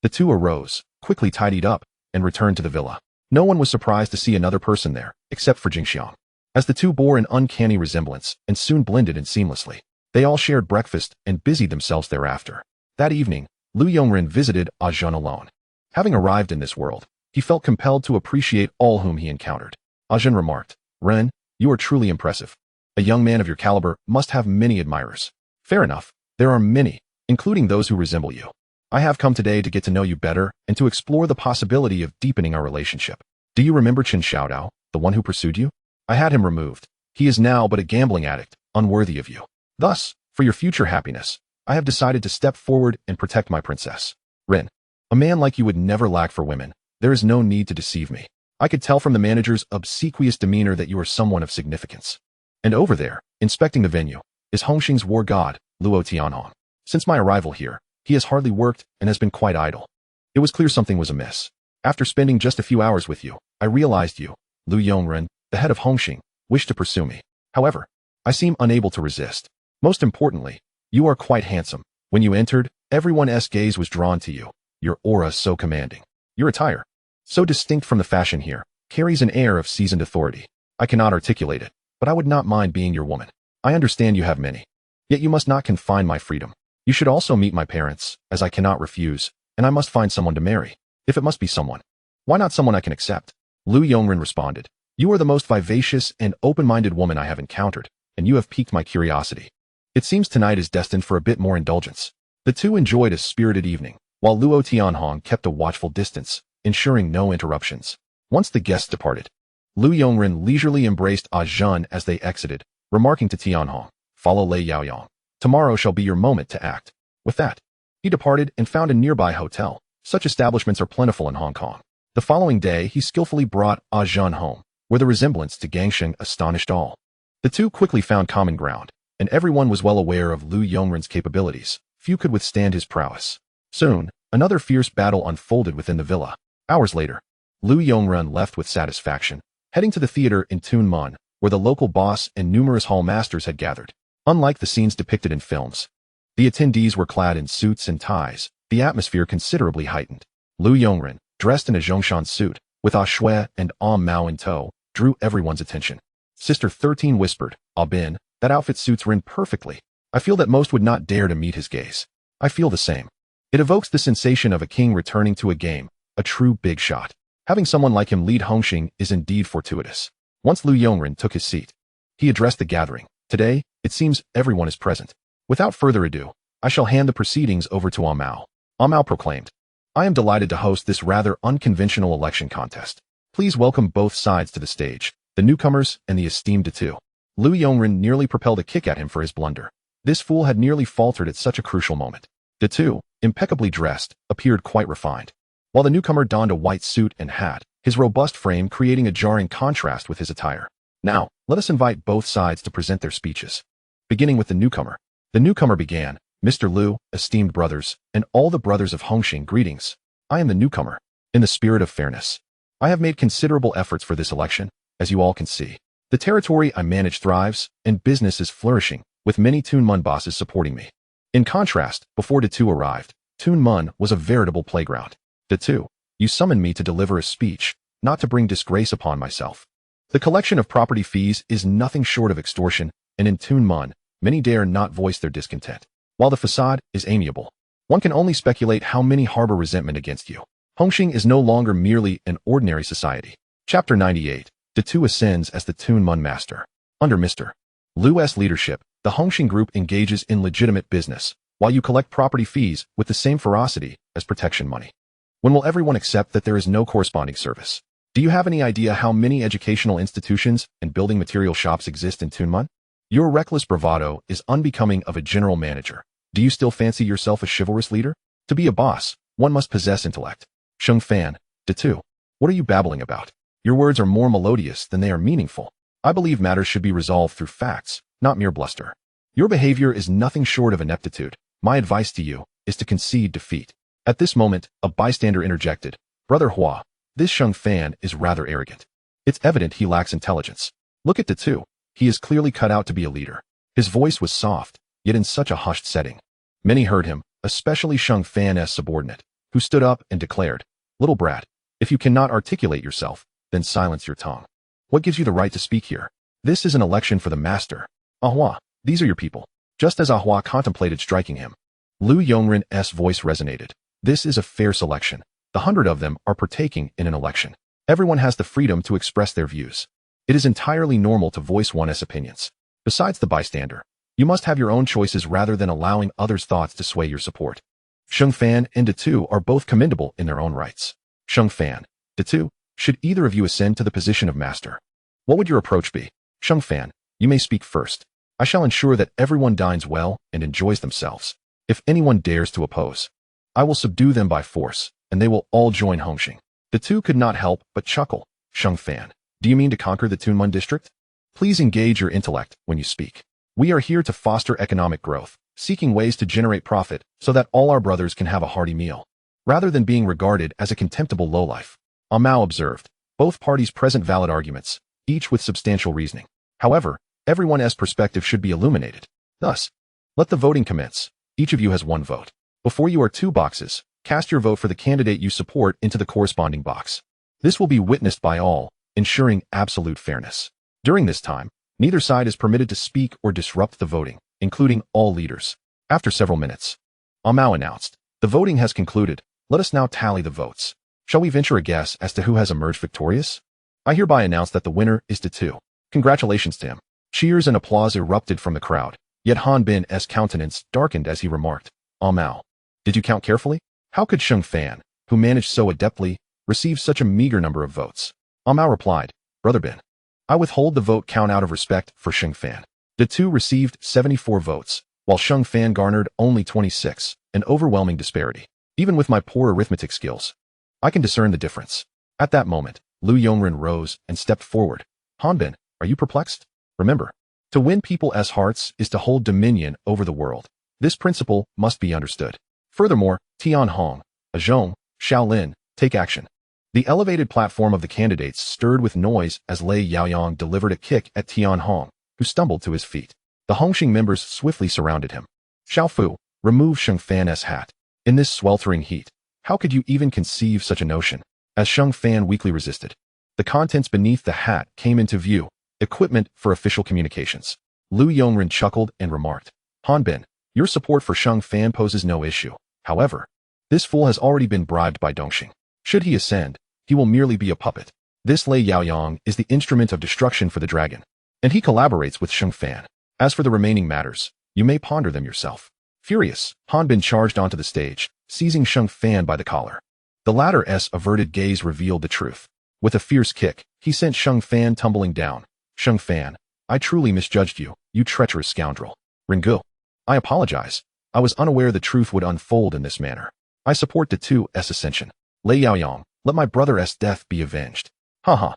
the 2 arose, quickly tidied up, and returned to the villa. No one was surprised to see another person there, except for Jingxiang, as the 2 bore an uncanny resemblance and soon blended in seamlessly. They all shared breakfast and busied themselves thereafter. That evening, Lu Yongren visited Ajun alone. Having arrived in this world, he felt compelled to appreciate all whom he encountered. Ajun remarked, "Ren, you are truly impressive. A young man of your caliber must have many admirers." "Fair enough. There are many, including those who resemble you. I have come today to get to know you better and to explore the possibility of deepening our relationship. Do you remember Chen Xiaodao, the one who pursued you? I had him removed. He is now but a gambling addict, unworthy of you. Thus, for your future happiness, I have decided to step forward and protect my princess. Ren, a man like you would never lack for women. There is no need to deceive me. I could tell from the manager's obsequious demeanor that you are someone of significance. And over there, inspecting the venue, is Hongxing's war god, Luo Tianhong. Since my arrival here, he has hardly worked and has been quite idle. It was clear something was amiss. After spending just a few hours with you, I realized you, Lu Yongren, the head of Hongxing, wished to pursue me. However, I seem unable to resist. Most importantly, you are quite handsome. When you entered, everyone's gaze was drawn to you. Your aura is so commanding. Your attire, so distinct from the fashion here, carries an air of seasoned authority. I cannot articulate it, but I would not mind being your woman. I understand you have many. Yet you must not confine my freedom. You should also meet my parents, as I cannot refuse, and I must find someone to marry. If it must be someone, why not someone I can accept? Lu Yongren responded, You are the most vivacious and open-minded woman I have encountered, and you have piqued my curiosity. It seems tonight is destined for a bit more indulgence. The two enjoyed a spirited evening, while Luo Tianhong kept a watchful distance, ensuring no interruptions. Once the guests departed, Lu Yongren leisurely embraced Ajun as they exited, remarking to Tianhong, Follow Lei Yaoyong. Tomorrow shall be your moment to act. With that, he departed and found a nearby hotel. Such establishments are plentiful in Hong Kong. The following day, he skillfully brought Ah Zhan home, where the resemblance to Gangsheng astonished all. The two quickly found common ground, and everyone was well aware of Lu Yongren's capabilities. Few could withstand his prowess. Soon, another fierce battle unfolded within the villa. Hours later, Lu Yongren left with satisfaction, heading to the theater in Tunman, where the local boss and numerous hall masters had gathered. Unlike the scenes depicted in films, the attendees were clad in suits and ties, the atmosphere considerably heightened. Lu Yongren, dressed in a Zhongshan suit, with Ah Shui and Ah Mao in tow, drew everyone's attention. Sister 13 whispered, "Ah Bin, that outfit suits Rin perfectly. I feel that most would not dare to meet his gaze." I feel the same. It evokes the sensation of a king returning to a game, a true big shot. Having someone like him lead Hongxing is indeed fortuitous. Once Lu Yongren took his seat, he addressed the gathering. Today, it seems everyone is present. Without further ado, I shall hand the proceedings over to Ah Mao. Ah Mao proclaimed, "I am delighted to host this rather unconventional election contest. Please welcome both sides to the stage, the newcomers and the esteemed Datu." Lu Yongren nearly propelled a kick at him for his blunder. This fool had nearly faltered at such a crucial moment. Datu, impeccably dressed, appeared quite refined, while the newcomer donned a white suit and hat, his robust frame creating a jarring contrast with his attire. Now, let us invite both sides to present their speeches. Beginning with the newcomer. The newcomer began, "Mr. Lu, esteemed brothers, and all the brothers of Hongxing, greetings. I am the newcomer. In the spirit of fairness, I have made considerable efforts for this election, as you all can see. The territory I manage thrives, and business is flourishing, with many Tunmun bosses supporting me. In contrast, before Datu arrived, Tunmun was a veritable playground. Datu, you summoned me to deliver a speech, not to bring disgrace upon myself. The collection of property fees is nothing short of extortion, and in Tunmun, many dare not voice their discontent. While the facade is amiable, one can only speculate how many harbor resentment against you. Hongxing is no longer merely an ordinary society." Chapter 98. Datu ascends as the Tunmun master. Under Mr. Lu's leadership, the Hongxing group engages in legitimate business, while you collect property fees with the same ferocity as protection money. When will everyone accept that there is no corresponding service? Do you have any idea how many educational institutions and building material shops exist in Tunmun? Your reckless bravado is unbecoming of a general manager. Do you still fancy yourself a chivalrous leader? To be a boss, one must possess intellect. Sheng Fan, Datu, what are you babbling about? Your words are more melodious than they are meaningful. I believe matters should be resolved through facts, not mere bluster. Your behavior is nothing short of ineptitude. My advice to you is to concede defeat." At this moment, a bystander interjected, "Brother Hua, this Sheng Fan is rather arrogant. It's evident he lacks intelligence. Look at Datu. He is clearly cut out to be a leader." His voice was soft, yet in such a hushed setting. Many heard him, especially Sheng Fan's subordinate, who stood up and declared, "Little brat, if you cannot articulate yourself, then silence your tongue. What gives you the right to speak here? This is an election for the master. Ah Hua, these are your people." Just as Ah Hua contemplated striking him, Lu Yongren's voice resonated. "This is a fair selection. The 100 of them are partaking in an election. Everyone has the freedom to express their views. It is entirely normal to voice one's opinions. Besides the bystander, you must have your own choices rather than allowing others' thoughts to sway your support. Sheng Fan and Datu are both commendable in their own rights. Sheng Fan, Datu, should either of you ascend to the position of master? What would your approach be? Sheng Fan, you may speak first. I shall ensure that everyone dines well and enjoys themselves. If anyone dares to oppose, I will subdue them by force, and they will all join Hongxing." Datu could not help but chuckle. "Sheng Fan, do you mean to conquer the Tunmun district? Please engage your intellect when you speak. We are here to foster economic growth, seeking ways to generate profit so that all our brothers can have a hearty meal, rather than being regarded as a contemptible lowlife." Ah Mao observed, "Both parties present valid arguments, each with substantial reasoning. However, everyone's perspective should be illuminated. Thus, let the voting commence. Each of you has one vote. Before you are 2 boxes. Cast your vote for the candidate you support into the corresponding box. This will be witnessed by all, ensuring absolute fairness. During this time, neither side is permitted to speak or disrupt the voting, including all leaders." After several minutes, Ah Mao announced, "The voting has concluded. Let us now tally the votes. Shall we venture a guess as to who has emerged victorious? I hereby announce that the winner is Datu. Congratulations to him." Cheers and applause erupted from the crowd, yet Han Bin's countenance darkened as he remarked, "Ah Mao, did you count carefully? How could Sheng Fan, who managed so adeptly, receive such a meager number of votes?" Ah Mao replied, "Brother Bin, I withhold the vote count out of respect for Sheng Fan. Datu received 74 votes, while Sheng Fan garnered only 26, an overwhelming disparity. Even with my poor arithmetic skills, I can discern the difference. At that moment, Lu Yongren rose and stepped forward. Hanbin, are you perplexed? Remember, to win people's hearts is to hold dominion over the world. This principle must be understood. Furthermore, Tian Hong, Zhong, Shaolin, take action. The elevated platform of the candidates stirred with noise as Lei Yaoyang delivered a kick at Tian Hong, who stumbled to his feet. The Hongxing members swiftly surrounded him. Xiaofu, remove Sheng Fan's hat. In this sweltering heat, how could you even conceive such a notion? As Sheng Fan weakly resisted, the contents beneath the hat came into view, equipment for official communications. Lu Yongren chuckled and remarked, Hanbin, your support for Sheng Fan poses no issue. However, this fool has already been bribed by Dongxing. Should he ascend, he will merely be a puppet. This Lei Yaoyang is the instrument of destruction for the dragon, and he collaborates with Sheng Fan. As for the remaining matters, you may ponder them yourself. Furious, Hanbin charged onto the stage, seizing Sheng Fan by the collar. The latter's averted gaze revealed the truth. With a fierce kick, he sent Sheng Fan tumbling down. Sheng Fan, I truly misjudged you, you treacherous scoundrel. Ringu, I apologize. I was unaware the truth would unfold in this manner. I support the 2's ascension. Lei Yaoyang, let my brother's death be avenged. Haha.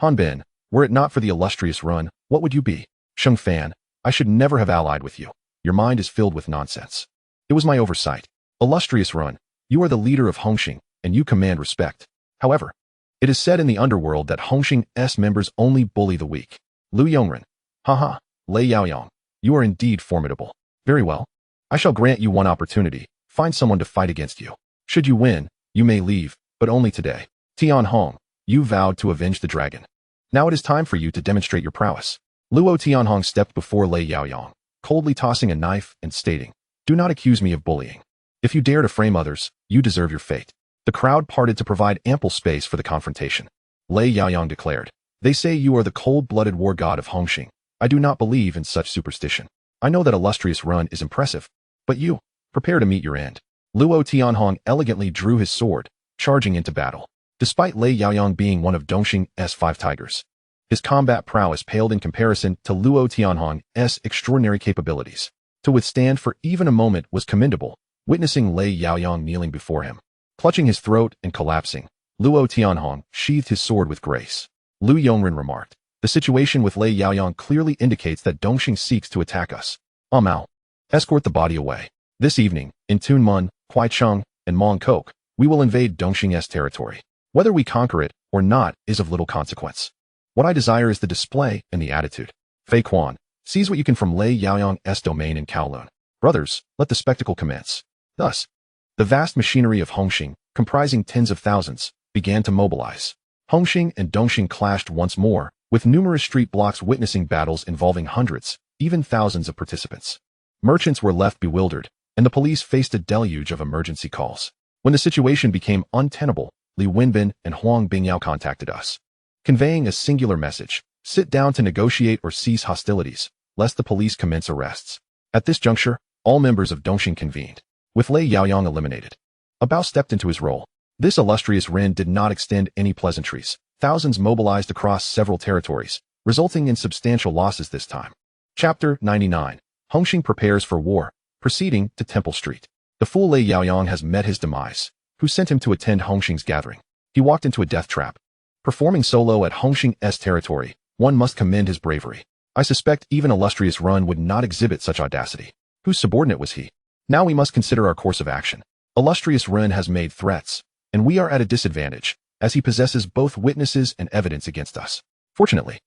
Hanbin, were it not for the illustrious run, what would you be? Sheng Fan, I should never have allied with you. Your mind is filled with nonsense. It was my oversight. Illustrious run, you are the leader of Hongxing, and you command respect. However, it is said in the underworld that Hongxing's members only bully the weak. Lu Yongren. Haha. Lei Yaoyang, you are indeed formidable. Very well. I shall grant you one opportunity. Find someone to fight against you. Should you win, you may leave, but only today. Tian Hong, you vowed to avenge the dragon. Now it is time for you to demonstrate your prowess. Luo Tianhong stepped before Lei Yaoyang, coldly tossing a knife and stating, do not accuse me of bullying. If you dare to frame others, you deserve your fate. The crowd parted to provide ample space for the confrontation. Lei Yaoyang declared, they say you are the cold-blooded war god of Hongxing. I do not believe in such superstition. I know that illustrious run is impressive, but you, prepare to meet your end. Luo Tianhong elegantly drew his sword, charging into battle. Despite Lei Yaoyang being one of Dongxing's 5 tigers, his combat prowess paled in comparison to Luo Tianhong's extraordinary capabilities. To withstand for even a moment was commendable, witnessing Lei Yaoyang kneeling before him. Clutching his throat and collapsing, Luo Tianhong sheathed his sword with grace. Lu Yongren remarked, the situation with Lei Yaoyang clearly indicates that Dongxing seeks to attack us. Mao, escort the body away. This evening, in Tunmun, Huaicheng, and Mongkok, we will invade Dongxing's territory. Whether we conquer it or not is of little consequence. What I desire is the display and the attitude. Fei Quan, seize what you can from Lei Yaoyang's domain in Kowloon. Brothers, let the spectacle commence. Thus, the vast machinery of Hongxing, comprising tens of thousands, began to mobilize. Hongxing and Dongxing clashed once more, with numerous street blocks witnessing battles involving hundreds, even thousands of participants. Merchants were left bewildered, and the police faced a deluge of emergency calls. When the situation became untenable, Li Wenbin and Huang Bingyao contacted us, conveying a singular message: sit down to negotiate or cease hostilities, lest the police commence arrests. At this juncture, all members of Dongxing convened. With Lei Yaoyang eliminated, Bao stepped into his role. This illustrious Ren did not extend any pleasantries. Thousands mobilized across several territories, resulting in substantial losses this time. Chapter 99. Hongxing prepares for war. Proceeding to Temple Street. The fool Lei Yaoyang has met his demise. Who sent him to attend Hongxing's gathering? He walked into a death trap. Performing solo at Hongxing's territory, one must commend his bravery. I suspect even illustrious Run would not exhibit such audacity. Whose subordinate was he? Now we must consider our course of action. Illustrious Ren has made threats, and we are at a disadvantage, as he possesses both witnesses and evidence against us. Fortunately,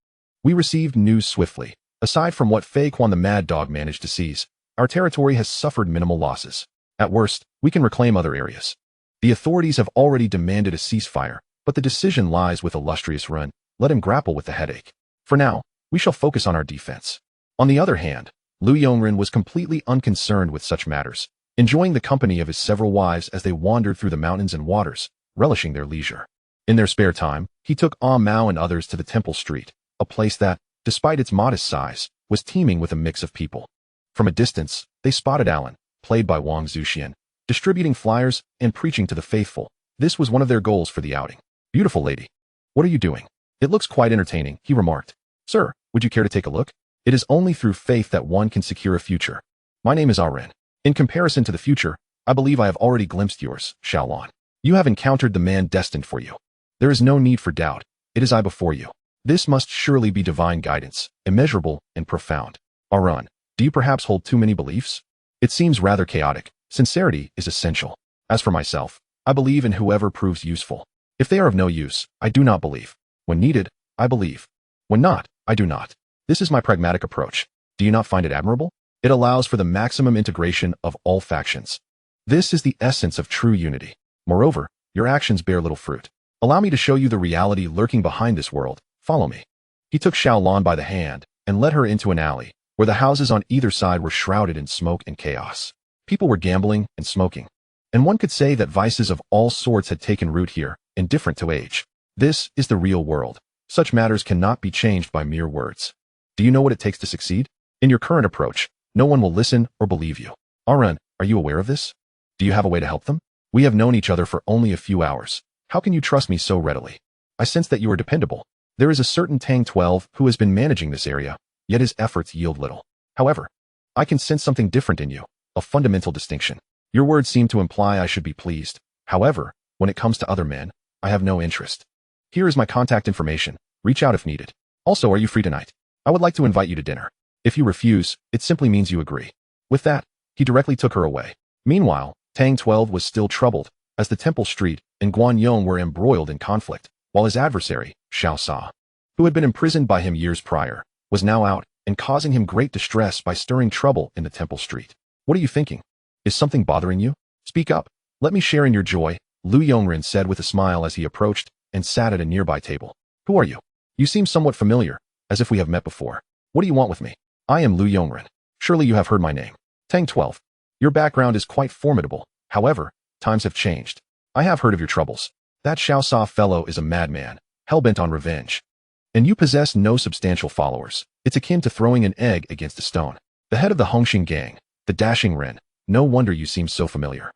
we received news swiftly. Aside from what Fei Quan the Mad Dog managed to seize, our territory has suffered minimal losses. At worst, we can reclaim other areas. The authorities have already demanded a ceasefire, but the decision lies with illustrious Ren. Let him grapple with the headache. For now, we shall focus on our defense. On the other hand, Lu Yongren was completely unconcerned with such matters, enjoying the company of his several wives as they wandered through the mountains and waters, relishing their leisure. In their spare time, he took Mao and others to the Temple Street, a place that, despite its modest size, was teeming with a mix of people. From a distance, they spotted Alan, played by Wang Zuxian, distributing flyers and preaching to the faithful. This was one of their goals for the outing. Beautiful lady. What are you doing? It looks quite entertaining, he remarked. Sir, would you care to take a look? It is only through faith that one can secure a future. My name is Aren. In comparison to the future, I believe I have already glimpsed yours, Shaolin. You have encountered the man destined for you. There is no need for doubt. It is I before you. This must surely be divine guidance, immeasurable and profound. Arun, do you perhaps hold too many beliefs? It seems rather chaotic. Sincerity is essential. As for myself, I believe in whoever proves useful. If they are of no use, I do not believe. When needed, I believe. When not, I do not. This is my pragmatic approach. Do you not find it admirable? It allows for the maximum integration of all factions. This is the essence of true unity. Moreover, your actions bear little fruit. Allow me to show you the reality lurking behind this world. Follow me. He took Xiaolon by the hand and led her into an alley, where the houses on either side were shrouded in smoke and chaos. People were gambling and smoking. And one could say that vices of all sorts had taken root here, indifferent to age. This is the real world. Such matters cannot be changed by mere words. Do you know what it takes to succeed? In your current approach, no one will listen or believe you. Arun, are you aware of this? Do you have a way to help them? We have known each other for only a few hours. How can you trust me so readily? I sense that you are dependable. There is a certain Tang 12 who has been managing this area, yet his efforts yield little. However, I can sense something different in you, a fundamental distinction. Your words seem to imply I should be pleased. However, when it comes to other men, I have no interest. Here is my contact information. Reach out if needed. Also, are you free tonight? I would like to invite you to dinner. If you refuse, it simply means you agree. With that, he directly took her away. Meanwhile, Tang 12 was still troubled, as the Temple Street and Guanyong were embroiled in conflict, while his adversary, Xiao Sa, who had been imprisoned by him years prior, was now out and causing him great distress by stirring trouble in the Temple Street. What are you thinking? Is something bothering you? Speak up. Let me share in your joy, Lu Yongren said with a smile as he approached and sat at a nearby table. Who are you? You seem somewhat familiar, as if we have met before. What do you want with me? I am Lu Yongren. Surely you have heard my name. Tang 12. Your background is quite formidable. However, times have changed. I have heard of your troubles. That Xiao Sa fellow is a madman, hell-bent on revenge. And you possess no substantial followers. It's akin to throwing an egg against a stone. The head of the Hongxing gang, the Dashing Ren, no wonder you seem so familiar.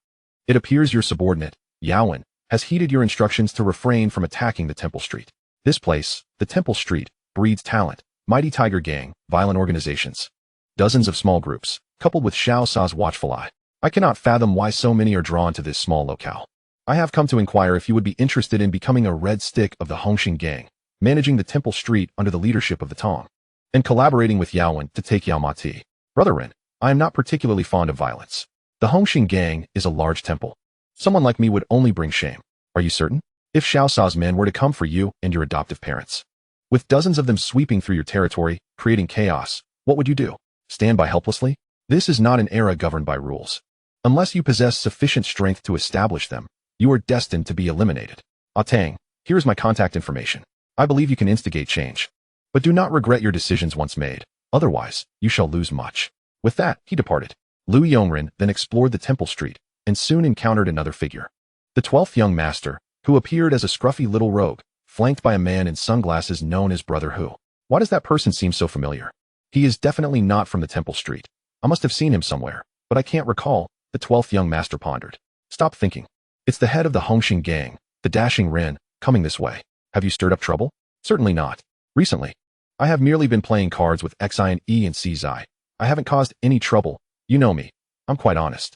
It appears your subordinate, Yaowen, has heeded your instructions to refrain from attacking the Temple Street. This place, the Temple Street, breeds talent, mighty tiger gang, violent organizations. Dozens of small groups, coupled with Xiao Sa's watchful eye. I cannot fathom why so many are drawn to this small locale. I have come to inquire if you would be interested in becoming a red stick of the Hongxing gang, managing the Temple Street under the leadership of the Tong, and collaborating with Yaowen to take Yaomati. Brother Ren, I am not particularly fond of violence. The Hongxing gang is a large temple. Someone like me would only bring shame. Are you certain? If Xiao Sa's men were to come for you and your adoptive parents, with dozens of them sweeping through your territory, creating chaos, what would you do? Stand by helplessly? This is not an era governed by rules. Unless you possess sufficient strength to establish them, you are destined to be eliminated. Tang, here is my contact information. I believe you can instigate change. But do not regret your decisions once made. Otherwise, you shall lose much. With that, he departed. Lu Yongren then explored the Temple Street and soon encountered another figure. The 12th young master, who appeared as a scruffy little rogue, flanked by a man in sunglasses known as Brother Hu. Why does that person seem so familiar? He is definitely not from the Temple Street. I must have seen him somewhere, but I can't recall, the 12th young master pondered. Stop thinking. It's the head of the Hongxing gang, the Dashing Ren, coming this way. Have you stirred up trouble? Certainly not. Recently, I have merely been playing cards with Xi and E and Czi. I haven't caused any trouble. You know me. I'm quite honest.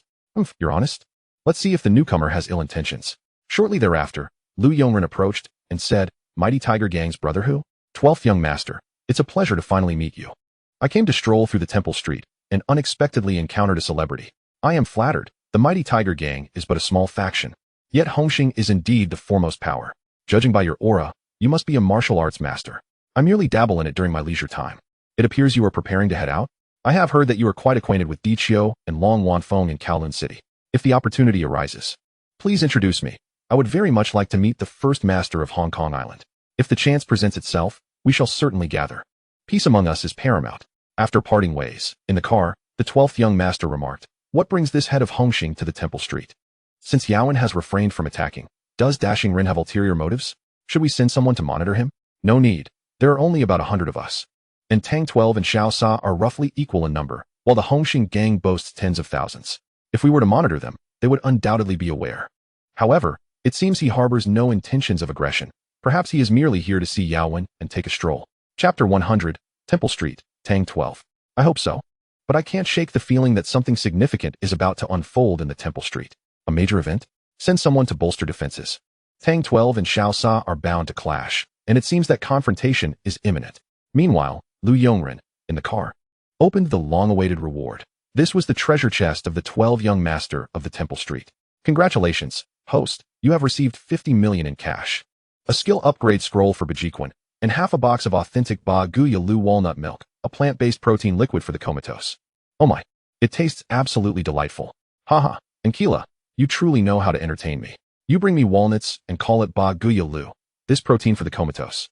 You're honest? Let's see if the newcomer has ill intentions. Shortly thereafter, Lu Yongren approached and said, Mighty Tiger Gang's brother Hu? 12th young master, it's a pleasure to finally meet you. I came to stroll through the Temple Street and unexpectedly encountered a celebrity. I am flattered. The Mighty Tiger Gang is but a small faction. Yet Hongxing is indeed the foremost power. Judging by your aura, you must be a martial arts master. I merely dabble in it during my leisure time. It appears you are preparing to head out. I have heard that you are quite acquainted with Di Chio and Long Wanfeng in Kowloon City. If the opportunity arises, please introduce me. I would very much like to meet the first master of Hong Kong Island. If the chance presents itself, we shall certainly gather. Peace among us is paramount. After parting ways, in the car, the 12th young master remarked, What brings this head of Hongxing to the Temple Street? Since Yaowen has refrained from attacking, does Dashing Ren have ulterior motives? Should we send someone to monitor him? No need. There are only about 100 of us. And Tang 12 and Xiao Sa are roughly equal in number, while the Hongxing gang boasts tens of thousands. If we were to monitor them, they would undoubtedly be aware. However, it seems he harbors no intentions of aggression. Perhaps he is merely here to see Yaowen and take a stroll. Chapter 100, Temple Street, Tang 12. I hope so. But I can't shake the feeling that something significant is about to unfold in the Temple Street. A major event? Send someone to bolster defenses. Tang 12 and Xiao Sa are bound to clash, and it seems that confrontation is imminent. Meanwhile, Lu Yongren, in the car, opened the long-awaited reward. This was the treasure chest of the 12 young master of the Temple Street. Congratulations, host, you have received 50 million in cash. A skill upgrade scroll for Bajiquan, and half a box of authentic Ba Guya Lu walnut milk, a plant-based protein liquid for the comatose. Oh my, it tastes absolutely delightful. Haha, Ankila, you truly know how to entertain me. You bring me walnuts and call it Ba Guya Lu, this protein for the comatose.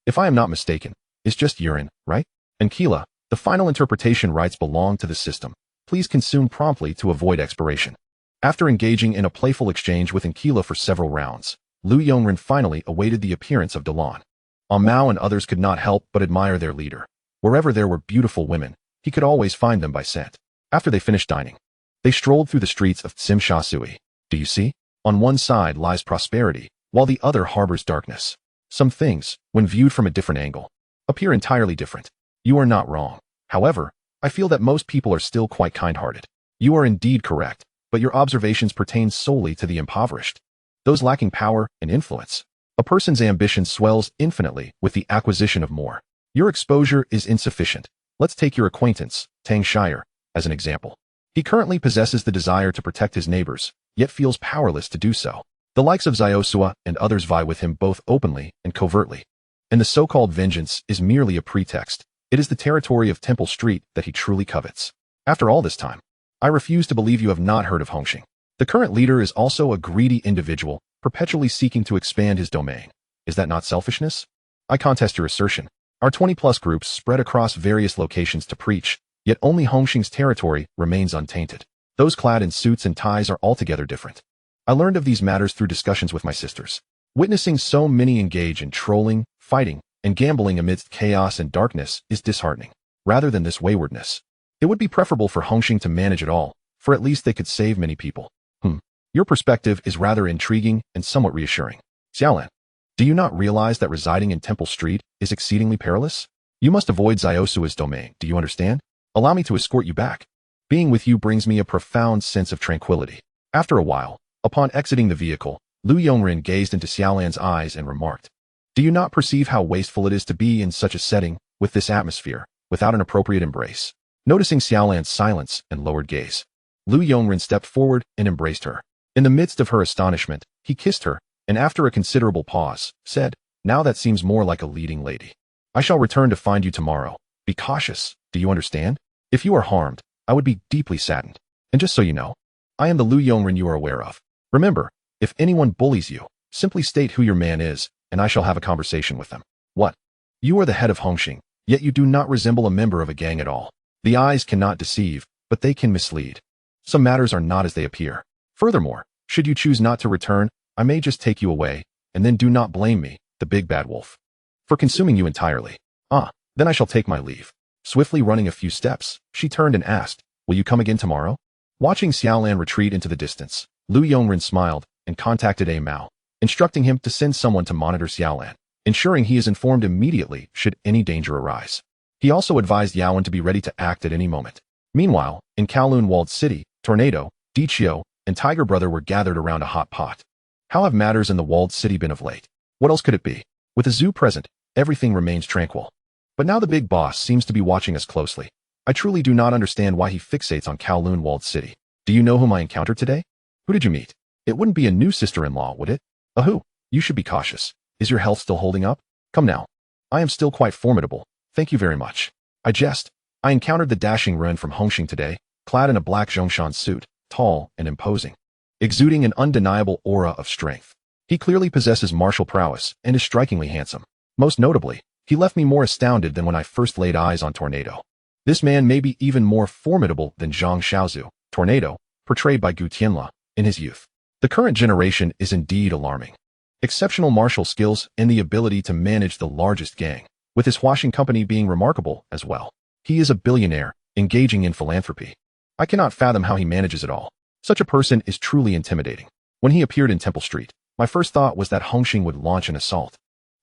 If I am not mistaken, it's just urine, right? Ankila, the final interpretation rights belong to the system. Please consume promptly to avoid expiration. After engaging in a playful exchange with Ankila for several rounds, Lu Yongren finally awaited the appearance of Dalan. Mao and others could not help but admire their leader. Wherever there were beautiful women, he could always find them by scent. After they finished dining, they strolled through the streets of Tsim Sha Sui. Do you see? On one side lies prosperity, while the other harbors darkness. Some things, when viewed from a different angle, appear entirely different. You are not wrong. However, I feel that most people are still quite kind-hearted. You are indeed correct, but your observations pertain solely to the impoverished, those lacking power and influence. A person's ambition swells infinitely with the acquisition of more. Your exposure is insufficient. Let's take your acquaintance, Tang Shire, as an example. He currently possesses the desire to protect his neighbors, yet feels powerless to do so. The likes of Xiaosua and others vie with him both openly and covertly. And the so-called vengeance is merely a pretext. It is the territory of Temple Street that he truly covets. After all this time, I refuse to believe you have not heard of Hongxing. The current leader is also a greedy individual, perpetually seeking to expand his domain. Is that not selfishness? I contest your assertion. Our 20-plus groups spread across various locations to preach, yet only Hongxing's territory remains untainted. Those clad in suits and ties are altogether different. I learned of these matters through discussions with my sisters. Witnessing so many engage in trolling, fighting, and gambling amidst chaos and darkness is disheartening. Rather than this waywardness, it would be preferable for Hongxing to manage it all, for at least they could save many people. Your perspective is rather intriguing and somewhat reassuring. Xiaolan, do you not realize that residing in Temple Street is exceedingly perilous? You must avoid Xiaosua's domain, do you understand? Allow me to escort you back. Being with you brings me a profound sense of tranquility. After a while, upon exiting the vehicle, Lu Yongren gazed into Xiaolan's eyes and remarked, do you not perceive how wasteful it is to be in such a setting, with this atmosphere, without an appropriate embrace? Noticing Xiaolan's silence and lowered gaze, Lu Yongren stepped forward and embraced her. In the midst of her astonishment, he kissed her, and after a considerable pause, said, now that seems more like a leading lady. I shall return to find you tomorrow. Be cautious, do you understand? If you are harmed, I would be deeply saddened. And just so you know, I am the Lu Yongren you are aware of. Remember, if anyone bullies you, simply state who your man is, and I shall have a conversation with them. What? You are the head of Hongxing, yet you do not resemble a member of a gang at all. The eyes cannot deceive, but they can mislead. Some matters are not as they appear. Furthermore, should you choose not to return, I may just take you away, and then do not blame me, the big bad wolf, for consuming you entirely. Then I shall take my leave. Swiftly running a few steps, she turned and asked, will you come again tomorrow? Watching Xiaolan retreat into the distance, Lu Yongren smiled and contacted Mao, instructing him to send someone to monitor Xiaolan, ensuring he is informed immediately should any danger arise. He also advised Yaowen to be ready to act at any moment. Meanwhile, in Kowloon walled city, Tornado, Dichio, and Tiger Brother were gathered around a hot pot. How have matters in the walled city been of late? What else could it be? With the zoo present, everything remains tranquil. But now the big boss seems to be watching us closely. I truly do not understand why he fixates on Kowloon walled city. Do you know whom I encountered today? Who did you meet? It wouldn't be a new sister-in-law, would it? Who? You should be cautious. Is your health still holding up? Come now. I am still quite formidable. Thank you very much. I jest. I encountered the dashing Ren from Hongxing today, clad in a black Zhongshan suit, tall and imposing, exuding an undeniable aura of strength. He clearly possesses martial prowess and is strikingly handsome. Most notably, he left me more astounded than when I first laid eyes on Tornado. This man may be even more formidable than Zhang Xiaozu, Tornado, portrayed by Gu Tianla, in his youth. The current generation is indeed alarming. Exceptional martial skills and the ability to manage the largest gang, with his washing company being remarkable as well. He is a billionaire, engaging in philanthropy. I cannot fathom how he manages it all. Such a person is truly intimidating. When he appeared in Temple Street, my first thought was that Hongxing would launch an assault.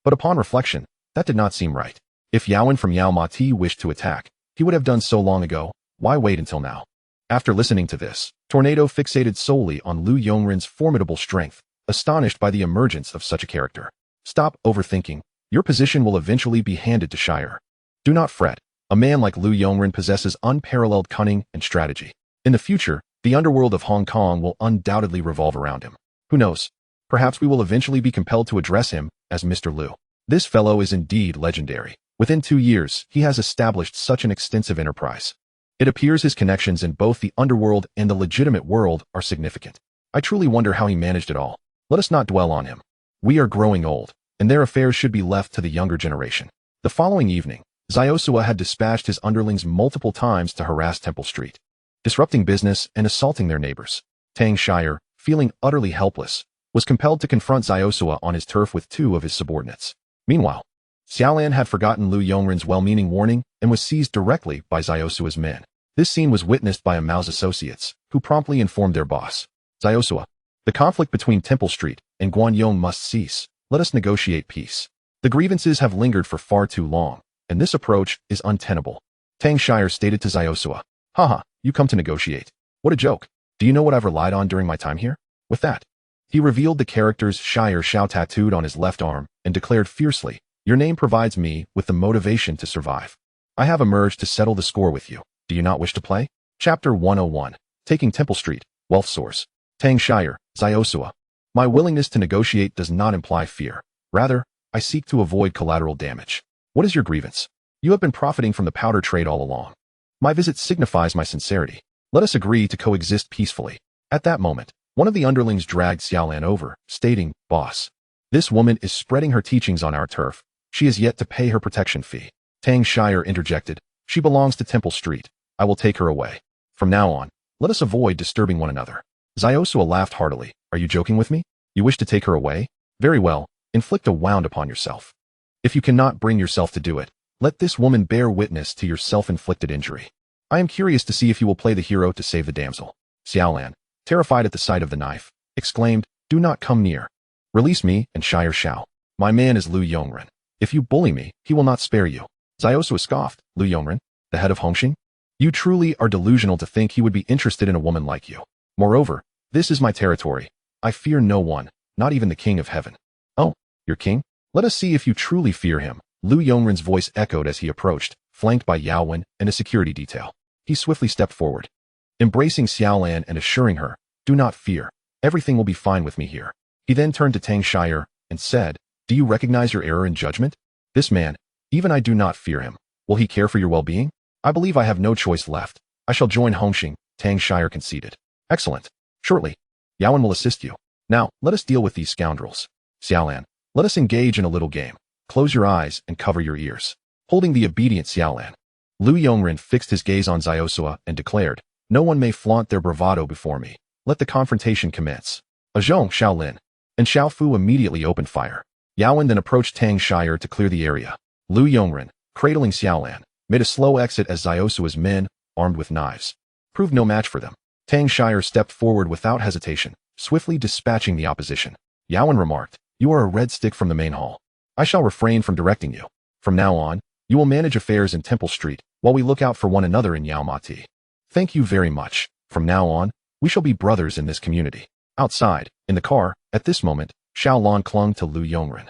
But upon reflection, that did not seem right. If Yaowen from Yao Ma Ti wished to attack, he would have done so long ago. Why wait until now? After listening to this, Tornado fixated solely on Lu Yongren's formidable strength, astonished by the emergence of such a character. Stop overthinking. Your position will eventually be handed to Shire. Do not fret. A man like Lu Yongren possesses unparalleled cunning and strategy. In the future, the underworld of Hong Kong will undoubtedly revolve around him. Who knows? Perhaps we will eventually be compelled to address him as Mr. Lu. This fellow is indeed legendary. Within 2 years, he has established such an extensive enterprise. It appears his connections in both the underworld and the legitimate world are significant. I truly wonder how he managed it all. Let us not dwell on him. We are growing old, and their affairs should be left to the younger generation. The following evening, Xiaosua had dispatched his underlings multiple times to harass Temple Street, disrupting business and assaulting their neighbors. Tang Shire, feeling utterly helpless, was compelled to confront Xiaosua on his turf with 2 of his subordinates. Meanwhile, Xiaolan had forgotten Lu Yongren's well-meaning warning and was seized directly by Xiaosua's men. This scene was witnessed by Mao's associates, who promptly informed their boss. Xiaosua, the conflict between Temple Street and Guanyong must cease. Let us negotiate peace. The grievances have lingered for far too long, and this approach is untenable. Tang Shire stated to Xiaosua, Haha, you come to negotiate. What a joke. Do you know what I've relied on during my time here? With that, he revealed the characters Shire Shao tattooed on his left arm and declared fiercely, Your name provides me with the motivation to survive. I have emerged to settle the score with you. Do you not wish to play? Chapter 101. Taking Temple Street, Wealth Source. Tang Shire, Xiaosua. My willingness to negotiate does not imply fear. Rather, I seek to avoid collateral damage. What is your grievance? You have been profiting from the powder trade all along. My visit signifies my sincerity. Let us agree to coexist peacefully. At that moment, one of the underlings dragged Xiaolan over, stating, Boss, this woman is spreading her teachings on our turf. She is yet to pay her protection fee. Tang Shire interjected, She belongs to Temple Street. I will take her away. From now on, let us avoid disturbing one another. Xiaosua laughed heartily. Are you joking with me? You wish to take her away? Very well, inflict a wound upon yourself. If you cannot bring yourself to do it, let this woman bear witness to your self-inflicted injury. I am curious to see if you will play the hero to save the damsel. Xiaolan, terrified at the sight of the knife, exclaimed, Do not come near. Release me and Shire Shao. My man is Lu Yongren. If you bully me, he will not spare you. Xiaosua scoffed. Lu Yongren, the head of Hongxing? You truly are delusional to think he would be interested in a woman like you. Moreover, this is my territory. I fear no one, not even the king of heaven. Oh, your king? Let us see if you truly fear him. Lu Yongren's voice echoed as he approached, flanked by Yao Wen and a security detail. He swiftly stepped forward, embracing Xiaolan and assuring her, Do not fear. Everything will be fine with me here. He then turned to Tang Shire and said, Do you recognize your error in judgment? This man, even I do not fear him. Will he care for your well-being? I believe I have no choice left. I shall join Hongxing, Tang Shire conceded. Excellent. Shortly, Yao Wen will assist you. Now, let us deal with these scoundrels. Xiaolan, let us engage in a little game. Close your eyes and cover your ears. Holding the obedient Xiaolan, Lu Yongren fixed his gaze on Xiaosua and declared, No one may flaunt their bravado before me. Let the confrontation commence. Zhong Shaolin and Xiao Fu immediately opened fire. Yao Wen then approached Tang Shire to clear the area. Lu Yongren, cradling Xiaolan, made a slow exit as Xiaosua's men, armed with knives, proved no match for them. Tang Shire stepped forward without hesitation, swiftly dispatching the opposition. Yao Wen remarked, You are a red stick from the main hall. I shall refrain from directing you. From now on, you will manage affairs in Temple Street, while we look out for one another in Yao Mati. Thank you very much. From now on, we shall be brothers in this community. Outside, in the car, at this moment, Xiaolan clung to Lu Yongren,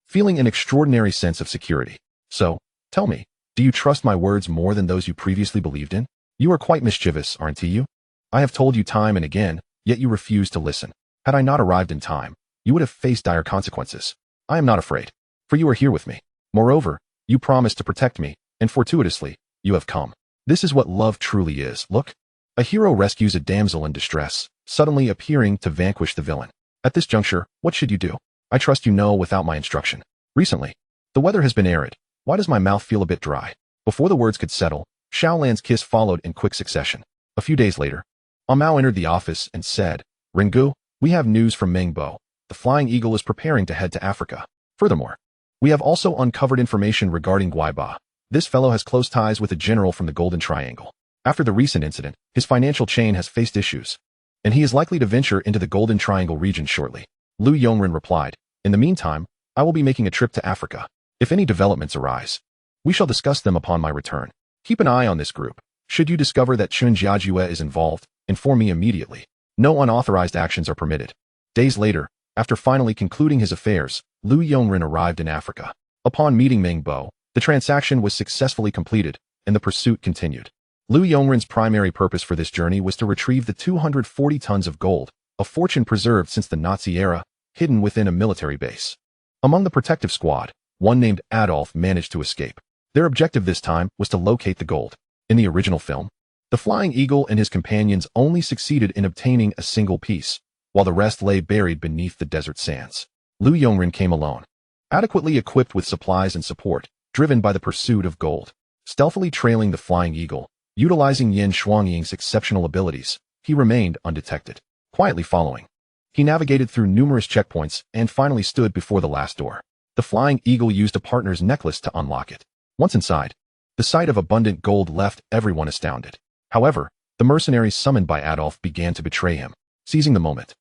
feeling an extraordinary sense of security. So, tell me, do you trust my words more than those you previously believed in? You are quite mischievous, aren't you? I have told you time and again, yet you refuse to listen. Had I not arrived in time, you would have faced dire consequences. I am not afraid, for you are here with me. Moreover, you promised to protect me, and fortuitously, you have come. This is what love truly is. Look, a hero rescues a damsel in distress, suddenly appearing to vanquish the villain. At this juncture, what should you do? I trust you know without my instruction. Recently, the weather has been arid. Why does my mouth feel a bit dry? Before the words could settle, Xiaolan's kiss followed in quick succession. A few days later, Mao entered the office and said, Ringu, we have news from Mengbo. The Flying Eagle is preparing to head to Africa. Furthermore, we have also uncovered information regarding Guaiba. This fellow has close ties with a general from the Golden Triangle. After the recent incident, his financial chain has faced issues, and he is likely to venture into the Golden Triangle region shortly. Lu Yongren replied, In the meantime, I will be making a trip to Africa. If any developments arise, we shall discuss them upon my return. Keep an eye on this group. Should you discover that Chun Jiajue is involved, inform me immediately. No unauthorized actions are permitted. Days later, After finally concluding his affairs, Lu Yongren arrived in Africa. Upon meeting Meng Bo, the transaction was successfully completed, and the pursuit continued. Lu Yongren's primary purpose for this journey was to retrieve the 240 tons of gold, a fortune preserved since the Nazi era, hidden within a military base. Among the protective squad, one named Adolf managed to escape. Their objective this time was to locate the gold. In the original film, the Flying Eagle and his companions only succeeded in obtaining a single piece, while the rest lay buried beneath the desert sands. Lu Yongren came alone, adequately equipped with supplies and support, driven by the pursuit of gold. Stealthily trailing the Flying Eagle, utilizing Yin Shuangying's exceptional abilities, he remained undetected. Quietly following, he navigated through numerous checkpoints and finally stood before the last door. The Flying Eagle used a partner's necklace to unlock it. Once inside, the sight of abundant gold left everyone astounded. However, the mercenaries summoned by Adolf began to betray him. Seizing the moment,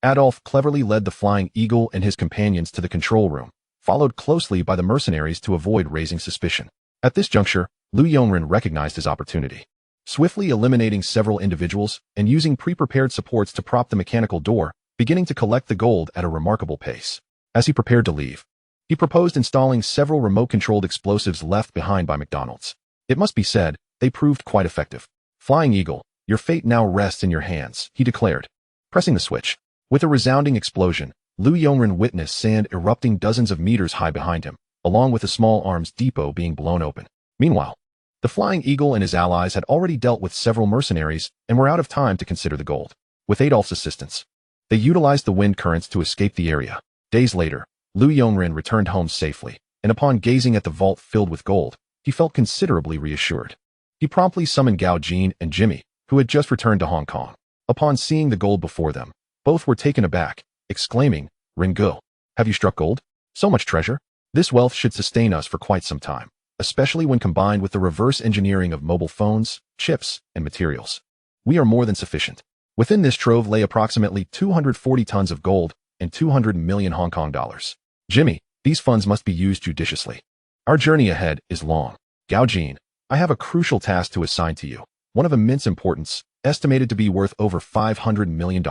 Adolf cleverly led the Flying Eagle and his companions to the control room, followed closely by the mercenaries to avoid raising suspicion. At this juncture, Lu Yongren recognized his opportunity. Swiftly eliminating several individuals and using pre-prepared supports to prop the mechanical door, beginning to collect the gold at a remarkable pace. As he prepared to leave, he proposed installing several remote-controlled explosives left behind by McDonald's. It must be said, they proved quite effective. Flying Eagle, your fate now rests in your hands, he declared. Pressing the switch. With a resounding explosion, Lu Yongren witnessed sand erupting dozens of meters high behind him, along with a small arms depot being blown open. Meanwhile, the Flying Eagle and his allies had already dealt with several mercenaries and were out of time to consider the gold. With Adolf's assistance, they utilized the wind currents to escape the area. Days later, Lu Yongren returned home safely, and upon gazing at the vault filled with gold, he felt considerably reassured. He promptly summoned Gao Jin and Jimmy, who had just returned to Hong Kong. Upon seeing the gold before them, both were taken aback, exclaiming, "Ringo, have you struck gold? So much treasure? This wealth should sustain us for quite some time, especially when combined with the reverse engineering of mobile phones, chips, and materials. We are more than sufficient." Within this trove lay approximately 240 tons of gold and 200 million Hong Kong dollars. Jimmy, these funds must be used judiciously. Our journey ahead is long. Gao Jin, I have a crucial task to assign to you, one of immense importance, estimated to be worth over $500 million.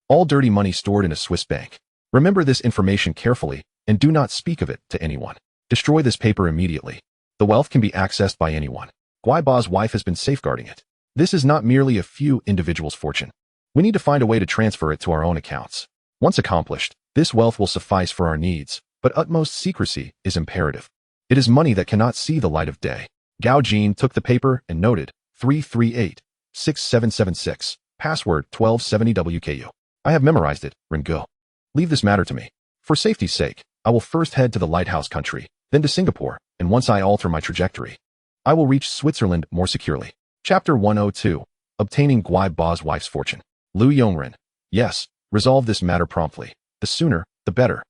All dirty money stored in a Swiss bank. Remember this information carefully and do not speak of it to anyone. Destroy this paper immediately. The wealth can be accessed by anyone. Guaiba's wife has been safeguarding it. This is not merely a few individuals' fortune. We need to find a way to transfer it to our own accounts. Once accomplished, this wealth will suffice for our needs, but utmost secrecy is imperative. It is money that cannot see the light of day. Gao Jin took the paper and noted 338-6776, password 1270WKU. I have memorized it, Ringo. Leave this matter to me. For safety's sake, I will first head to the lighthouse country, then to Singapore, and once I alter my trajectory, I will reach Switzerland more securely. Chapter 102. Obtaining Guaiba's wife's fortune. Lu Yongren. Yes, resolve this matter promptly. The sooner, the better.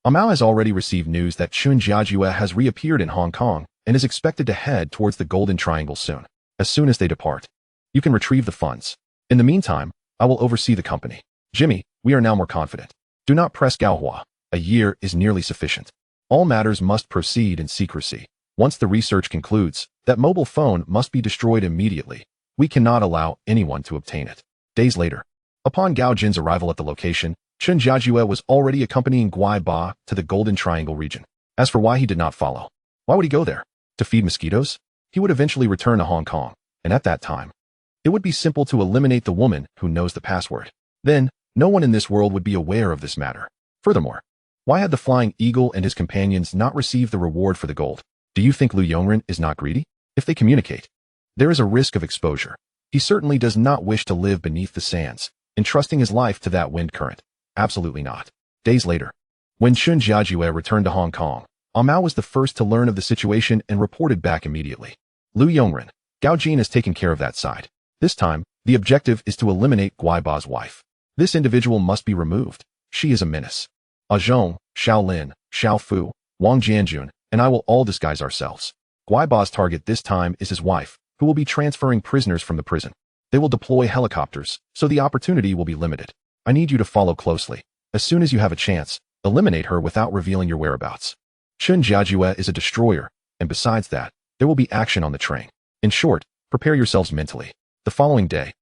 Amao has already received news that Chun Jiajue has reappeared in Hong Kong and is expected to head towards the Golden Triangle soon. As soon as they depart, you can retrieve the funds. In the meantime, I will oversee the company. Jimmy, we are now more confident. Do not press Gaohua. A year is nearly sufficient. All matters must proceed in secrecy. Once the research concludes, that mobile phone must be destroyed immediately. We cannot allow anyone to obtain it. Days later, upon Gao Jin's arrival at the location, Chun Jiajue was already accompanying Guaiba to the Golden Triangle region. As for why he did not follow, why would he go there? To feed mosquitoes? He would eventually return to Hong Kong, and at that time, it would be simple to eliminate the woman who knows the password. Then, no one in this world would be aware of this matter. Furthermore, why had the Flying Eagle and his companions not received the reward for the gold? Do you think Lu Yongren is not greedy? If they communicate, there is a risk of exposure. He certainly does not wish to live beneath the sands, entrusting his life to that wind current. Absolutely not. Days later, when Chun Jiajue returned to Hong Kong, Amao was the first to learn of the situation and reported back immediately. Lu Yongren, Gao Jin has taken care of that side. This time, the objective is to eliminate Guaiba's wife. This individual must be removed. She is a menace. Zhong, Shaolin, Xiaofu, Wang Jianjun, and I will all disguise ourselves. Guaiba's target this time is his wife, who will be transferring prisoners from the prison. They will deploy helicopters, so the opportunity will be limited. I need you to follow closely. As soon as you have a chance, eliminate her without revealing your whereabouts. Chun Jiajue is a destroyer, and besides that, there will be action on the train. In short, prepare yourselves mentally. The following day,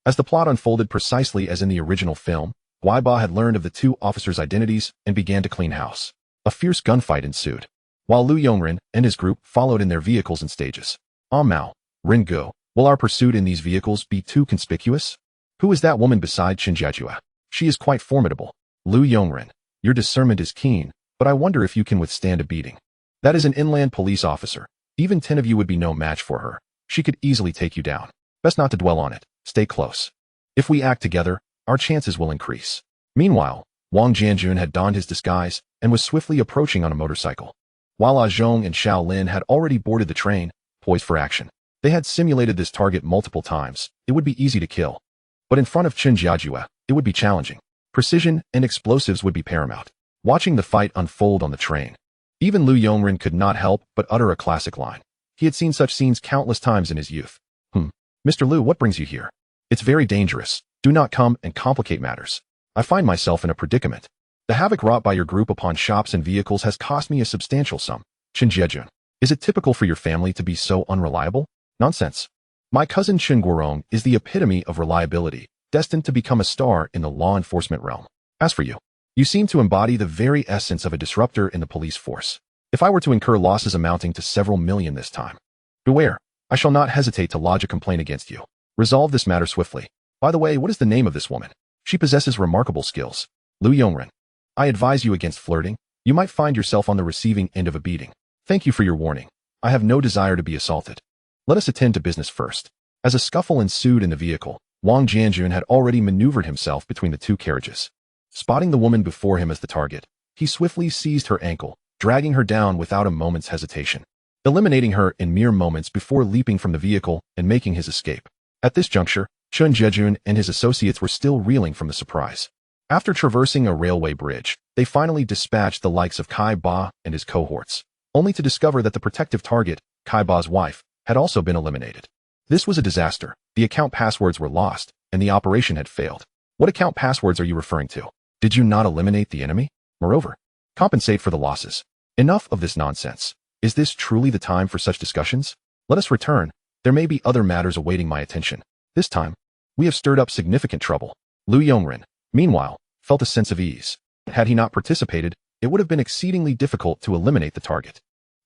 as the plot unfolded precisely as in the original film, Guaiba had learned of the two officers' identities and began to clean house. A fierce gunfight ensued, while Lu Yongren and his group followed in their vehicles and stages. Mao, Ringo, will our pursuit in these vehicles be too conspicuous? Who is that woman beside Qinjiajue? She is quite formidable. Lu Yongren, your discernment is keen, but I wonder if you can withstand a beating. That is an inland police officer. Even 10 of you would be no match for her. She could easily take you down. Best not to dwell on it. Stay close. If we act together, our chances will increase. Meanwhile, Wang Jianjun had donned his disguise and was swiftly approaching on a motorcycle. While Ah Zhong and Xiao Lin had already boarded the train, poised for action. They had simulated this target multiple times. It would be easy to kill. But in front of Qinjiajue, it would be challenging. Precision and explosives would be paramount. Watching the fight unfold on the train, even Lu Yongren could not help but utter a classic line. He had seen such scenes countless times in his youth. Mr. Lu, what brings you here? It's very dangerous. Do not come and complicate matters. I find myself in a predicament. The havoc wrought by your group upon shops and vehicles has cost me a substantial sum. Qinjiajun, is it typical for your family to be so unreliable? Nonsense. My cousin Chen Guorong is the epitome of reliability, destined to become a star in the law enforcement realm. As for you, you seem to embody the very essence of a disruptor in the police force. If I were to incur losses amounting to several million this time, beware, I shall not hesitate to lodge a complaint against you. Resolve this matter swiftly. By the way, what is the name of this woman? She possesses remarkable skills. Lu Yongren. I advise you against flirting. You might find yourself on the receiving end of a beating. Thank you for your warning. I have no desire to be assaulted. Let us attend to business first. As a scuffle ensued in the vehicle, Wang Jianjun had already maneuvered himself between the two carriages. Spotting the woman before him as the target, he swiftly seized her ankle, dragging her down without a moment's hesitation, eliminating her in mere moments before leaping from the vehicle and making his escape. At this juncture, Chen Jejun and his associates were still reeling from the surprise. After traversing a railway bridge, they finally dispatched the likes of Kai Ba and his cohorts, only to discover that the protective target, Kai Ba's wife, had also been eliminated. This was a disaster. The account passwords were lost, and the operation had failed. What account passwords are you referring to? Did you not eliminate the enemy? Moreover, compensate for the losses. Enough of this nonsense. Is this truly the time for such discussions? Let us return. There may be other matters awaiting my attention. This time, we have stirred up significant trouble. Lu Yongren, meanwhile, felt a sense of ease. Had he not participated, it would have been exceedingly difficult to eliminate the target.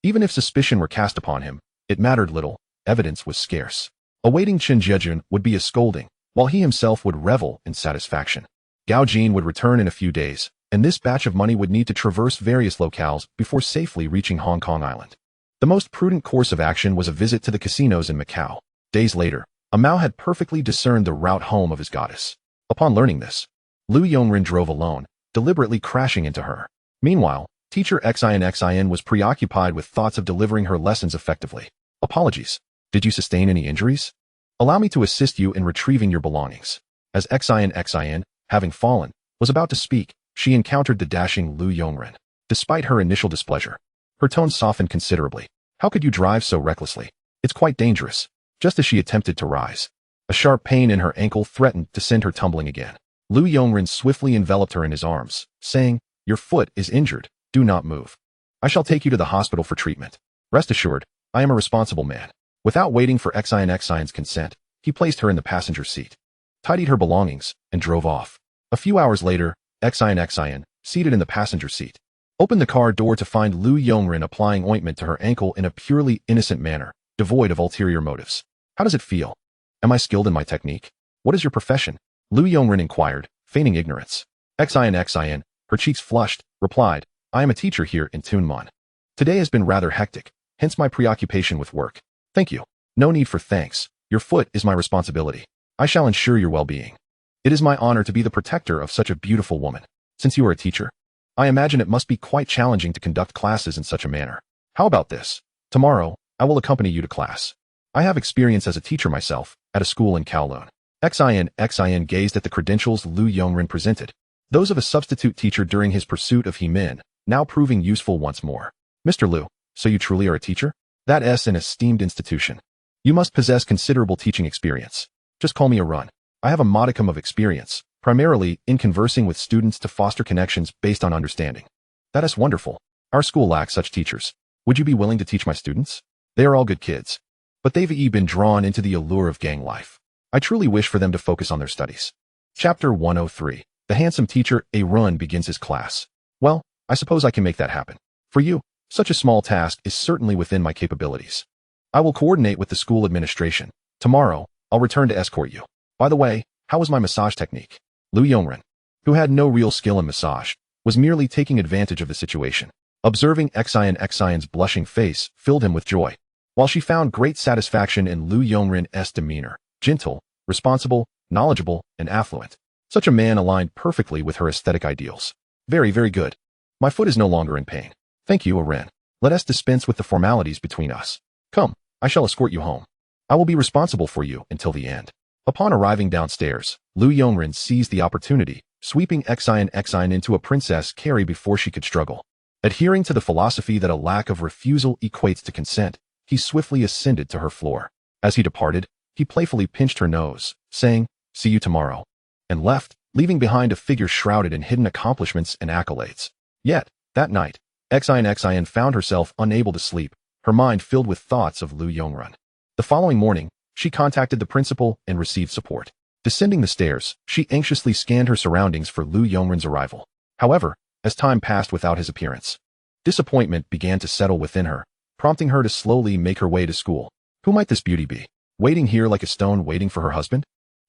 Even if suspicion were cast upon him, it mattered little. Evidence was scarce. Awaiting Chen Jejun would be a scolding, while he himself would revel in satisfaction. Gao Jin would return in a few days, and this batch of money would need to traverse various locales before safely reaching Hong Kong Island. The most prudent course of action was a visit to the casinos in Macau. Days later, Mao had perfectly discerned the route home of his goddess. Upon learning this, Lu Yongren drove alone, deliberately crashing into her. Meanwhile, teacher Xin was preoccupied with thoughts of delivering her lessons effectively. Apologies. Did you sustain any injuries? Allow me to assist you in retrieving your belongings. As Xin, having fallen, was about to speak, she encountered the dashing Lu Yongren. Despite her initial displeasure, her tone softened considerably. How could you drive so recklessly? It's quite dangerous. Just as she attempted to rise, a sharp pain in her ankle threatened to send her tumbling again. Lu Yongren swiftly enveloped her in his arms, saying, "Your foot is injured. Do not move. I shall take you to the hospital for treatment. Rest assured, I am a responsible man." Without waiting for Xin's consent, he placed her in the passenger seat, tidied her belongings, and drove off. A few hours later, Xin, seated in the passenger seat, opened the car door to find Lu Yongren applying ointment to her ankle in a purely innocent manner, devoid of ulterior motives. "How does it feel? Am I skilled in my technique? What is your profession?" Lu Yongren inquired, feigning ignorance. Xin, her cheeks flushed, replied, "I am a teacher here in Tunman. Today has been rather hectic, hence my preoccupation with work." "Thank you. No need for thanks. Your foot is my responsibility. I shall ensure your well-being. It is my honor to be the protector of such a beautiful woman. Since you are a teacher, I imagine it must be quite challenging to conduct classes in such a manner. How about this? Tomorrow, I will accompany you to class. I have experience as a teacher myself, at a school in Kowloon." Xin gazed at the credentials Lu Yongren presented, those of a substitute teacher during his pursuit of He-Min, now proving useful once more. "Mr. Lu, so you truly are a teacher? That is an esteemed institution. You must possess considerable teaching experience. Just call me a run. I have a modicum of experience, primarily in conversing with students to foster connections based on understanding." "That is wonderful. Our school lacks such teachers. Would you be willing to teach my students? They are all good kids, but they've been drawn into the allure of gang life. I truly wish for them to focus on their studies." Chapter 103. The handsome teacher, a run, begins his class. Well, I suppose I can make that happen. For you, such a small task is certainly within my capabilities. I will coordinate with the school administration. Tomorrow, I'll return to escort you. By the way, how was my massage technique? Lu Yongren, who had no real skill in massage, was merely taking advantage of the situation. Observing Xion's blushing face filled him with joy, while she found great satisfaction in Lu Yongren's demeanor, gentle, responsible, knowledgeable, and affluent. Such a man aligned perfectly with her aesthetic ideals. Very, very good. My foot is no longer in pain. Thank you, Aren. Let us dispense with the formalities between us. Come, I shall escort you home. I will be responsible for you until the end. Upon arriving downstairs, Lu Yongren seized the opportunity, sweeping Xion into a princess carry before she could struggle. Adhering to the philosophy that a lack of refusal equates to consent, he swiftly ascended to her floor. As he departed, he playfully pinched her nose, saying, "See you tomorrow," and left, leaving behind a figure shrouded in hidden accomplishments and accolades. Yet, that night, Xion found herself unable to sleep, her mind filled with thoughts of Lu Yongren. The following morning, she contacted the principal and received support. Descending the stairs, she anxiously scanned her surroundings for Lu Yongren's arrival. However, as time passed without his appearance, disappointment began to settle within her, prompting her to slowly make her way to school. Who might this beauty be? Waiting here like a stone waiting for her husband?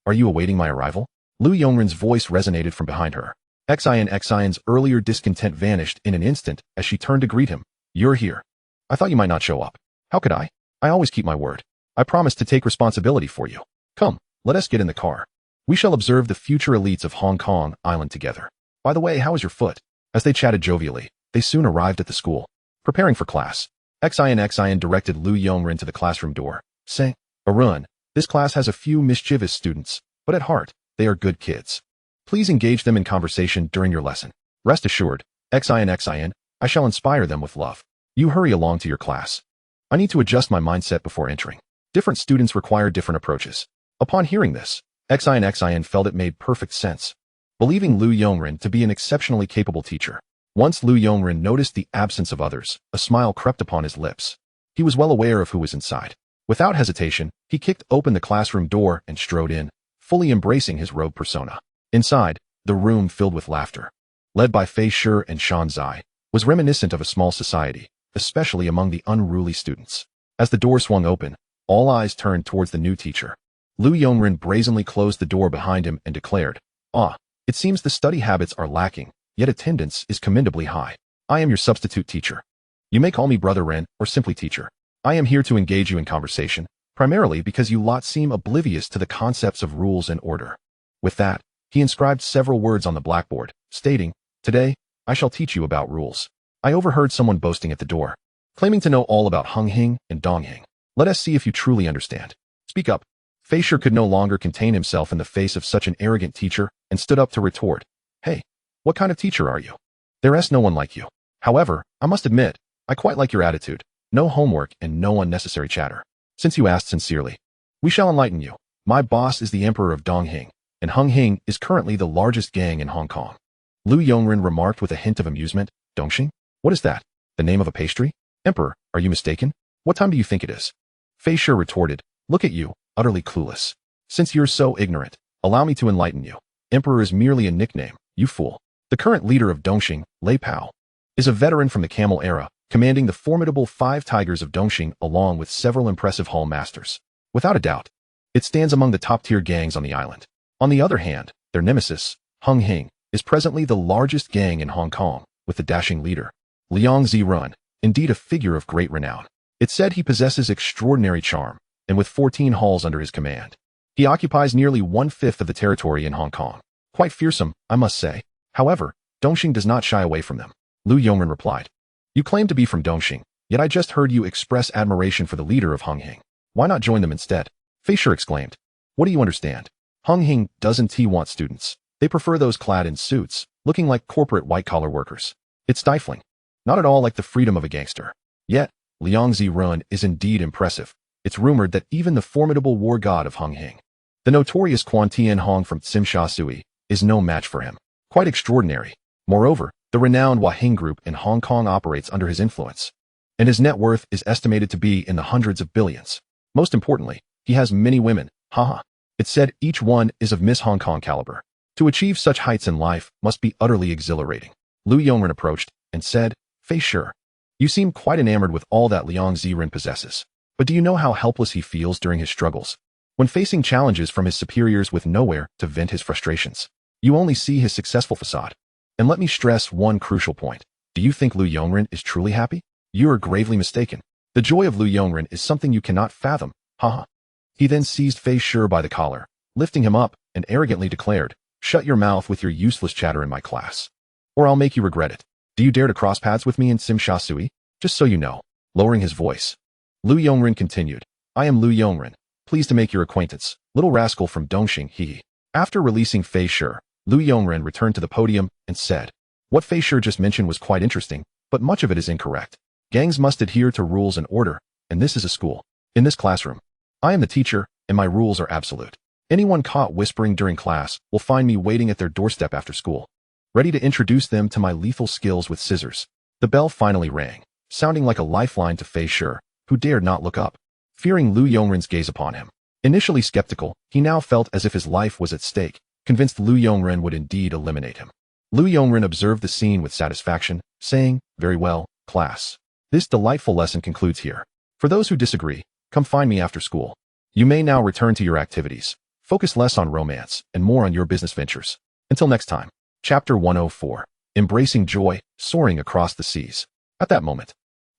Are you awaiting my arrival? Lu Yongren's voice resonated from behind her. Xion's earlier discontent vanished in an instant as she turned to greet him. You're here. I thought you might not show up. How could I? I always keep my word. I promised to take responsibility for you. Come, let us get in the car. We shall observe the future elites of Hong Kong Island together. By the way, how is your foot? As they chatted jovially, they soon arrived at the school. Preparing for class, Xion directed Lu Yongren to the classroom door, saying, Arun, this class has a few mischievous students, but at heart, they are good kids. Please engage them in conversation during your lesson. Rest assured, Xion, I shall inspire them with love. You hurry along to your class. I need to adjust my mindset before entering. Different students require different approaches. Upon hearing this, Xion felt it made perfect sense. Believing Lu Yongren to be an exceptionally capable teacher. Once Lu Yongren noticed the absence of others, a smile crept upon his lips. He was well aware of who was inside. Without hesitation, he kicked open the classroom door and strode in, fully embracing his rogue persona. Inside, the room filled with laughter, led by Fei Shi and Shan Zai, was reminiscent of a small society, especially among the unruly students. As the door swung open, all eyes turned towards the new teacher. Lu Yongren brazenly closed the door behind him and declared, it seems the study habits are lacking, yet attendance is commendably high. I am your substitute teacher. You may call me Brother Ren or simply teacher. I am here to engage you in conversation, primarily because you lot seem oblivious to the concepts of rules and order. With that, he inscribed several words on the blackboard, stating, Today, I shall teach you about rules. I overheard someone boasting at the door, claiming to know all about Hung Hing and Dong Hing. Let us see if you truly understand. Speak up. Fei Shi could no longer contain himself in the face of such an arrogant teacher and stood up to retort. Hey, what kind of teacher are you? There's no one like you. However, I must admit, I quite like your attitude. No homework and no unnecessary chatter. Since you asked sincerely, we shall enlighten you. My boss is the Emperor of Dong Hing, and Hung Hing is currently the largest gang in Hong Kong. Lu Yongren remarked with a hint of amusement. Dongxing? What is that? The name of a pastry? Emperor, are you mistaken? What time do you think it is? Fei Shi retorted. Look at you, utterly clueless. Since you're so ignorant, allow me to enlighten you. Emperor is merely a nickname, you fool. The current leader of Dongxing, Lei Pao, is a veteran from the Camel era, commanding the formidable 5 tigers of Dongxing along with several impressive hall masters. Without a doubt, it stands among the top-tier gangs on the island. On the other hand, their nemesis, Hung Hing, is presently the largest gang in Hong Kong, with the dashing leader, Liang Zirun, indeed a figure of great renown. It's said he possesses extraordinary charm, and with 14 halls under his command, he occupies nearly 1/5 of the territory in Hong Kong. Quite fearsome, I must say. However, Dongxing does not shy away from them. Lu Yongren replied. You claim to be from Dongxing, yet I just heard you express admiration for the leader of Hung Hing. Why not join them instead? Fei Shi exclaimed. What do you understand? Hung Hing doesn't want students. They prefer those clad in suits, looking like corporate white-collar workers. It's stifling. Not at all like the freedom of a gangster. Yet, Liang Zirun is indeed impressive. It's rumored that even the formidable war god of Hung Hing, the notorious Quan Tian Hong from Tsim Sha Sui, is no match for him. Quite extraordinary. Moreover, the renowned Hua Hing Group in Hong Kong operates under his influence, and his net worth is estimated to be in the hundreds of billions. Most importantly, he has many women. Haha. It's said each one is of Miss Hong Kong caliber. To achieve such heights in life must be utterly exhilarating. Lu Yongren approached and said, Fei Shi, you seem quite enamored with all that Liang Ziren possesses. But do you know how helpless he feels during his struggles? When facing challenges from his superiors with nowhere to vent his frustrations, you only see his successful facade. And let me stress one crucial point. Do you think Lu Yongren is truly happy? You are gravely mistaken. The joy of Lu Yongren is something you cannot fathom. Haha. He then seized Fei Shi by the collar, lifting him up, and arrogantly declared, Shut your mouth with your useless chatter in my class, or I'll make you regret it. Do you dare to cross paths with me in Sim Sha Sui? Just so you know. Lowering his voice, Lu Yongren continued, I am Lu Yongren. Pleased to make your acquaintance, little rascal from Dongxing, he. After releasing Fei Shi, Lu Yongren returned to the podium and said, What Fei Shi just mentioned was quite interesting, but much of it is incorrect. Gangs must adhere to rules and order, and this is a school. In this classroom, I am the teacher, and my rules are absolute. Anyone caught whispering during class will find me waiting at their doorstep after school, ready to introduce them to my lethal skills with scissors. The bell finally rang, sounding like a lifeline to Fei Shi, who dared not look up, fearing Lu Yongren's gaze upon him. Initially skeptical, he now felt as if his life was at stake, convinced Lu Yongren would indeed eliminate him. Lu Yongren observed the scene with satisfaction, saying, Very well, class. This delightful lesson concludes here. For those who disagree, come find me after school. You may now return to your activities. Focus less on romance and more on your business ventures. Until next time. Chapter 104. Embracing Joy, Soaring Across the Seas. At that moment,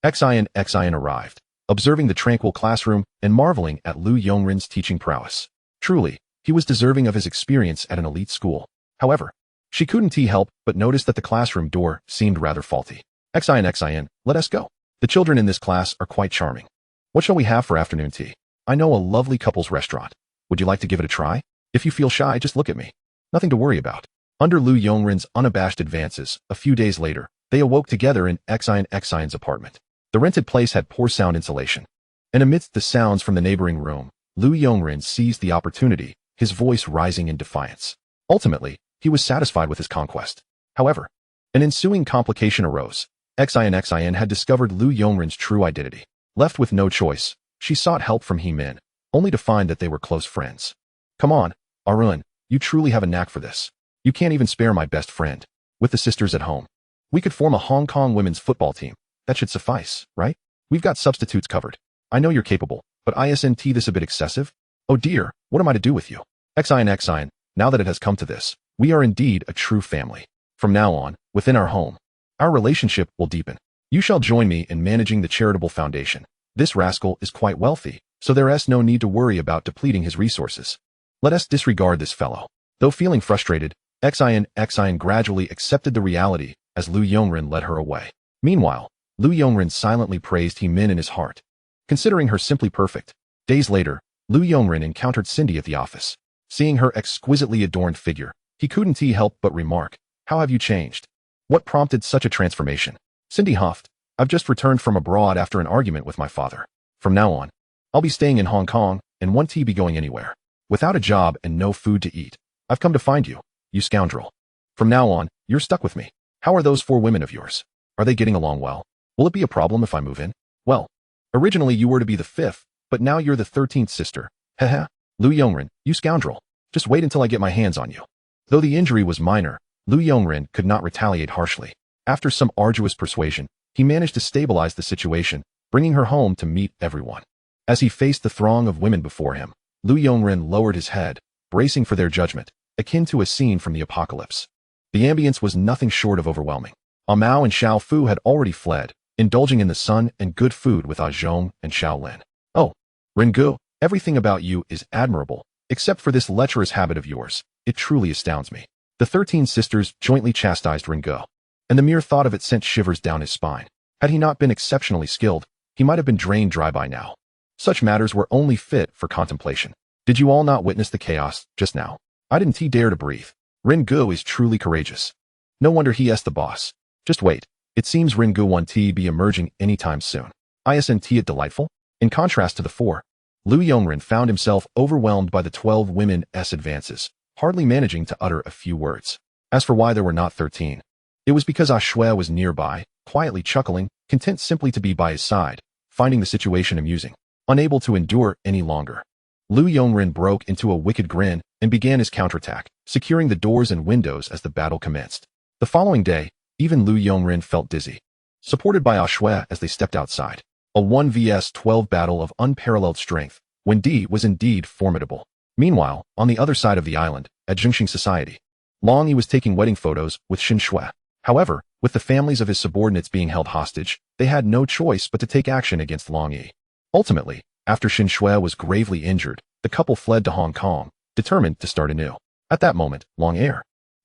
Xian arrived, observing the tranquil classroom and marveling at Lu Yongren's teaching prowess. Truly, he was deserving of his experience at an elite school. However, she couldn't help but notice that the classroom door seemed rather faulty. Xian, let us go. The children in this class are quite charming. What shall we have for afternoon tea? I know a lovely couple's restaurant. Would you like to give it a try? If you feel shy, just look at me. Nothing to worry about. Under Lu Yongren's unabashed advances, a few days later, they awoke together in Xian's apartment. The rented place had poor sound insulation, and amidst the sounds from the neighboring room, Lu Yongren seized the opportunity, his voice rising in defiance. Ultimately, he was satisfied with his conquest. However, an ensuing complication arose. Xian had discovered Lu Yongren's true identity. Left with no choice, she sought help from He-Min, only to find that they were close friends. Come on, Arun, you truly have a knack for this. You can't even spare my best friend. With the sisters at home, we could form a Hong Kong women's football team. That should suffice, right? We've got substitutes covered. I know you're capable, but isn't this a bit excessive? Oh dear, what am I to do with you? Xian, now that it has come to this, we are indeed a true family. From now on, within our home, our relationship will deepen. You shall join me in managing the charitable foundation. This rascal is quite wealthy, so there's no need to worry about depleting his resources. Let us disregard this fellow. Though feeling frustrated, Xian gradually accepted the reality as Lu Yongren led her away. Meanwhile, Lu Yongren silently praised He-Min in his heart, considering her simply perfect. Days later, Lu Yongren encountered Cindy at the office. Seeing her exquisitely adorned figure, he couldn't help but remark, How have you changed? What prompted such a transformation? Cindy huffed, I've just returned from abroad after an argument with my father. From now on, I'll be staying in Hong Kong and won't be going anywhere. Without a job and no food to eat, I've come to find you, you scoundrel. From now on, you're stuck with me. How are those 4 women of yours? Are they getting along well? Will it be a problem if I move in? Well, originally you were to be the 5th, but now you're the 13th sister. Heh. Lu Yongren, you scoundrel. Just wait until I get my hands on you. Though the injury was minor, Lu Yongren could not retaliate harshly. After some arduous persuasion, he managed to stabilize the situation, bringing her home to meet everyone. As he faced the throng of women before him, Lu Yongren lowered his head, bracing for their judgment, akin to a scene from the apocalypse. The ambience was nothing short of overwhelming. Mao and Xiao Fu had already fled, indulging in the sun and good food with Zhong and Xiaolin. Oh, Ringu, everything about you is admirable, except for this lecherous habit of yours. It truly astounds me. The 13 sisters jointly chastised Ringu, and the mere thought of it sent shivers down his spine. Had he not been exceptionally skilled, he might have been drained dry by now. Such matters were only fit for contemplation. Did you all not witness the chaos just now? I didn't dare to breathe. Ringu is truly courageous. No wonder he is the boss. Just wait. It seems Ringu won't be emerging anytime soon. Isn't it delightful? In contrast to the 4, Lu Yongren found himself overwhelmed by the 12 women's advances, hardly managing to utter a few words. As for why there were not 13, it was because Shui was nearby, quietly chuckling, content simply to be by his side, finding the situation amusing. Unable to endure any longer, Lu Yongren broke into a wicked grin and began his counterattack, securing the doors and windows as the battle commenced. The following day, even Lu Yongren felt dizzy. Supported by Shui as they stepped outside. A 1 vs 12 battle of unparalleled strength, when Di was indeed formidable. Meanwhile, on the other side of the island, at Zhengxing Society, Long Yi was taking wedding photos with Xin Shui. However, with the families of his subordinates being held hostage, they had no choice but to take action against Long Yi. Ultimately, after Xin Shui was gravely injured, the couple fled to Hong Kong, determined to start anew. At that moment, Long Yi,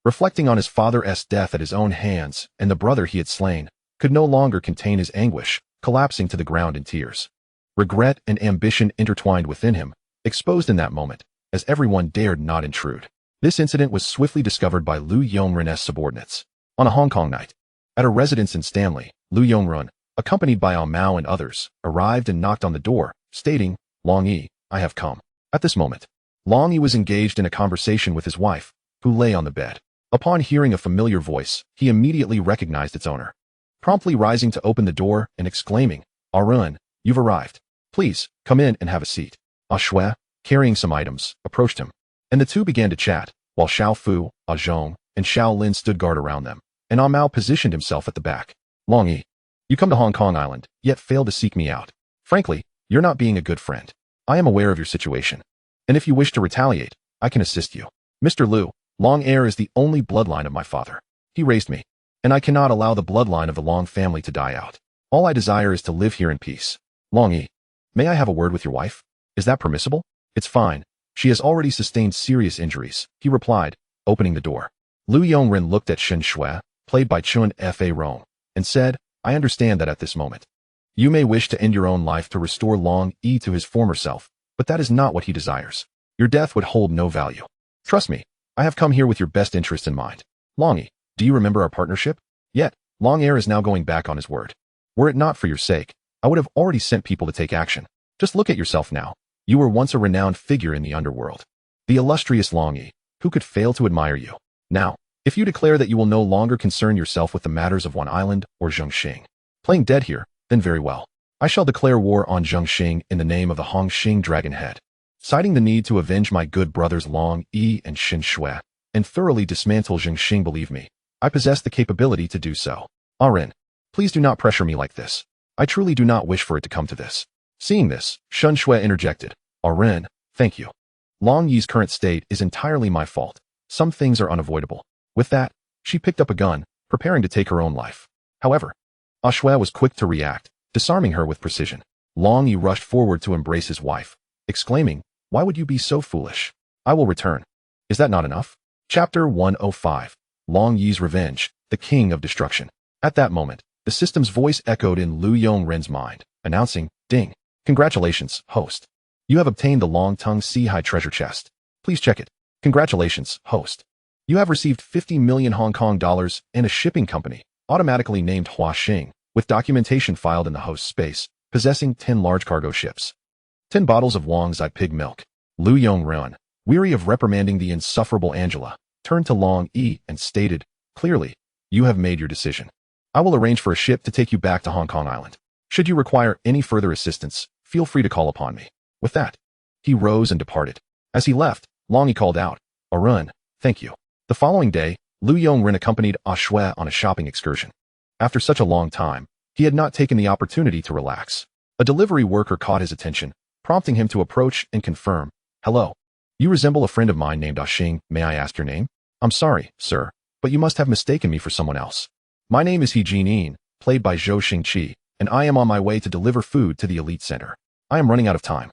reflecting on his father's death at his own hands and the brother he had slain, could no longer contain his anguish, collapsing to the ground in tears. Regret and ambition intertwined within him, exposed in that moment, as everyone dared not intrude. This incident was swiftly discovered by Lu Yongren's subordinates. On a Hong Kong night, at a residence in Stanley, Lu Yongren, accompanied by Mao and others, arrived and knocked on the door, stating, "Long Yi, I have come." At this moment, Long Yi was engaged in a conversation with his wife, who lay on the bed. Upon hearing a familiar voice, he immediately recognized its owner. Promptly rising to open the door and exclaiming, "Arun, you've arrived. Please, come in and have a seat." Shui, carrying some items, approached him, and the two began to chat, while Xiao Fu, Zhong, and Xiao Lin stood guard around them, and Mao positioned himself at the back. "Long Yi, you come to Hong Kong Island, yet fail to seek me out. Frankly, you're not being a good friend. I am aware of your situation, and if you wish to retaliate, I can assist you. Mr. Lu, Long Heir is the only bloodline of my father. He raised me, and I cannot allow the bloodline of the Long family to die out. All I desire is to live here in peace. Long Yi, may I have a word with your wife? Is that permissible?" "It's fine. She has already sustained serious injuries," he replied, opening the door. Lu Yongren looked at Xin Shui, played by Chun Fa Rong, and said, "I understand that at this moment, you may wish to end your own life to restore Long Yi to his former self, but that is not what he desires. Your death would hold no value. Trust me, I have come here with your best interests in mind. Long Yi, do you remember our partnership? Yet, Long Heir is now going back on his word. Were it not for your sake, I would have already sent people to take action. Just look at yourself now. You were once a renowned figure in the underworld. The illustrious Long Yi, who could fail to admire you? Now, if you declare that you will no longer concern yourself with the matters of one island or Zhengxing, playing dead here, then very well. I shall declare war on Zhengxing in the name of the Hongxing Dragon Head. Citing the need to avenge my good brothers Long Yi and Xin Shui, and thoroughly dismantle Zhengxing, believe me, I possess the capability to do so. Arun, please do not pressure me like this. I truly do not wish for it to come to this." Seeing this, Xin Shui interjected, "Arun, thank you. Long Yi's current state is entirely my fault. Some things are unavoidable." With that, she picked up a gun, preparing to take her own life. However, Shui was quick to react, disarming her with precision. Long Yi rushed forward to embrace his wife, exclaiming, "Why would you be so foolish? I will return. Is that not enough?" Chapter 105. Long Yi's Revenge, the King of Destruction. At that moment, the system's voice echoed in Lu Yongren's mind, announcing, "Ding. Congratulations, host. You have obtained the Long-Tongue Sea High treasure chest. Please check it. Congratulations, host. You have received 50 million Hong Kong dollars and a shipping company, automatically named Huaxing, with documentation filed in the host's space, possessing 10 large cargo ships. 10 bottles of Wang Zai pig milk." Lu Yongren, weary of reprimanding the insufferable Angela, turned to Long Yi and stated, "Clearly, you have made your decision. I will arrange for a ship to take you back to Hong Kong Island. Should you require any further assistance, feel free to call upon me." With that, he rose and departed. As he left, Long Yi called out, "Arun, thank you." The following day, Lu Yongren accompanied Shui on a shopping excursion. After such a long time, he had not taken the opportunity to relax. A delivery worker caught his attention, prompting him to approach and confirm, "Hello. You resemble a friend of mine named Xing. May I ask your name?" "I'm sorry, sir, but you must have mistaken me for someone else. My name is He Jinin, played by Zhou Xingqi, and I am on my way to deliver food to the Elite Center. I am running out of time."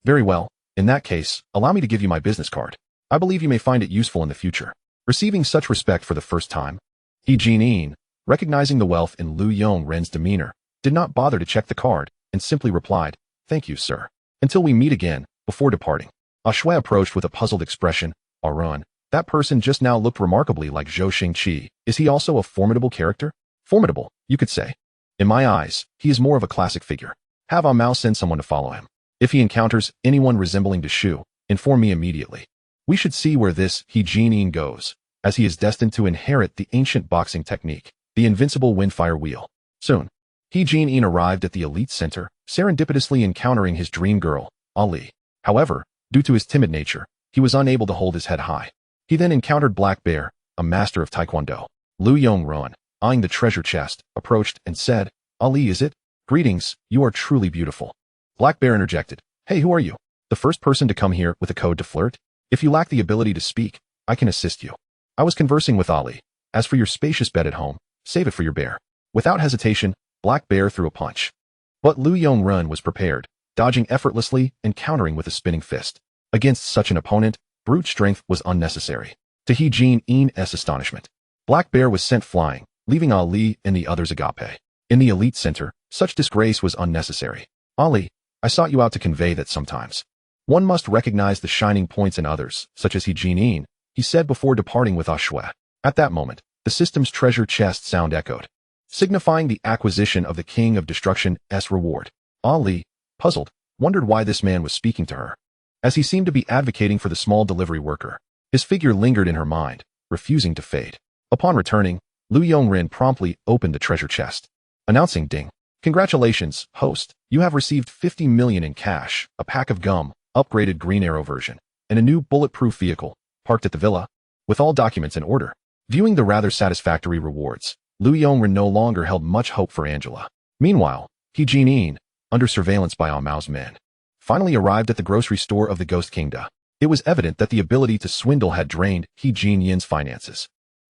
"Very well. In that case, allow me to give you my business card. I believe you may find it useful in the future." Receiving such respect for the first time, He Jinin, recognizing the wealth in Lu Yongren's demeanor, did not bother to check the card and simply replied, "Thank you, sir. Until we meet again," before departing. Shui approached with a puzzled expression. "Arun, that person just now looked remarkably like Zhou Xingqi. Is he also a formidable character?" "Formidable, you could say. In my eyes, he is more of a classic figure. Have Mao send someone to follow him. If he encounters anyone resembling Shu, inform me immediately. We should see where this He Jinin goes, as he is destined to inherit the ancient boxing technique, the invincible windfire wheel." Soon, He Jinin arrived at the Elite Center, serendipitously encountering his dream girl, Ali. However, due to his timid nature, He was unable to hold his head high. He then encountered Black Bear, a master of Taekwondo. Lu Yongren, eyeing the treasure chest, approached and said, "Ali, is it? Greetings, you are truly beautiful." Black Bear interjected, "Hey, who are you? The first person to come here with a code to flirt? If you lack the ability to speak, I can assist you." I was conversing with Ali. As for your spacious bed at home, save it for your bear. Without hesitation, Black Bear threw a punch. But Lu Yongren was prepared, dodging effortlessly and countering with a spinning fist. Against such an opponent, brute strength was unnecessary. To He Jin-In's astonishment, Black Bear was sent flying, leaving Ali and the others agape. In the elite center, such disgrace was unnecessary. "Ali, I sought you out to convey that sometimes one must recognize the shining points in others, such as He Jin-In," he said before departing with Ashue. At that moment, the system's treasure chest sound echoed, signifying the acquisition of the King of Destruction's reward. Ali, puzzled, wondered why this man was speaking to her, as he seemed to be advocating for the small delivery worker. His figure lingered in her mind, refusing to fade. Upon returning, Lu Yongren promptly opened the treasure chest, announcing, "Ding. Congratulations, host. You have received 50 million in cash, a pack of gum, upgraded Green Arrow version, and a new bulletproof vehicle, parked at the villa, with all documents in order." Viewing the rather satisfactory rewards, Lu Yongren no longer held much hope for Angela. Meanwhile, He Jin-In, under surveillance by Ah Mao's men, finally arrived at the grocery store of the Ghost Kingdom. It was evident that the ability to swindle had drained He Jin-Yin's finances,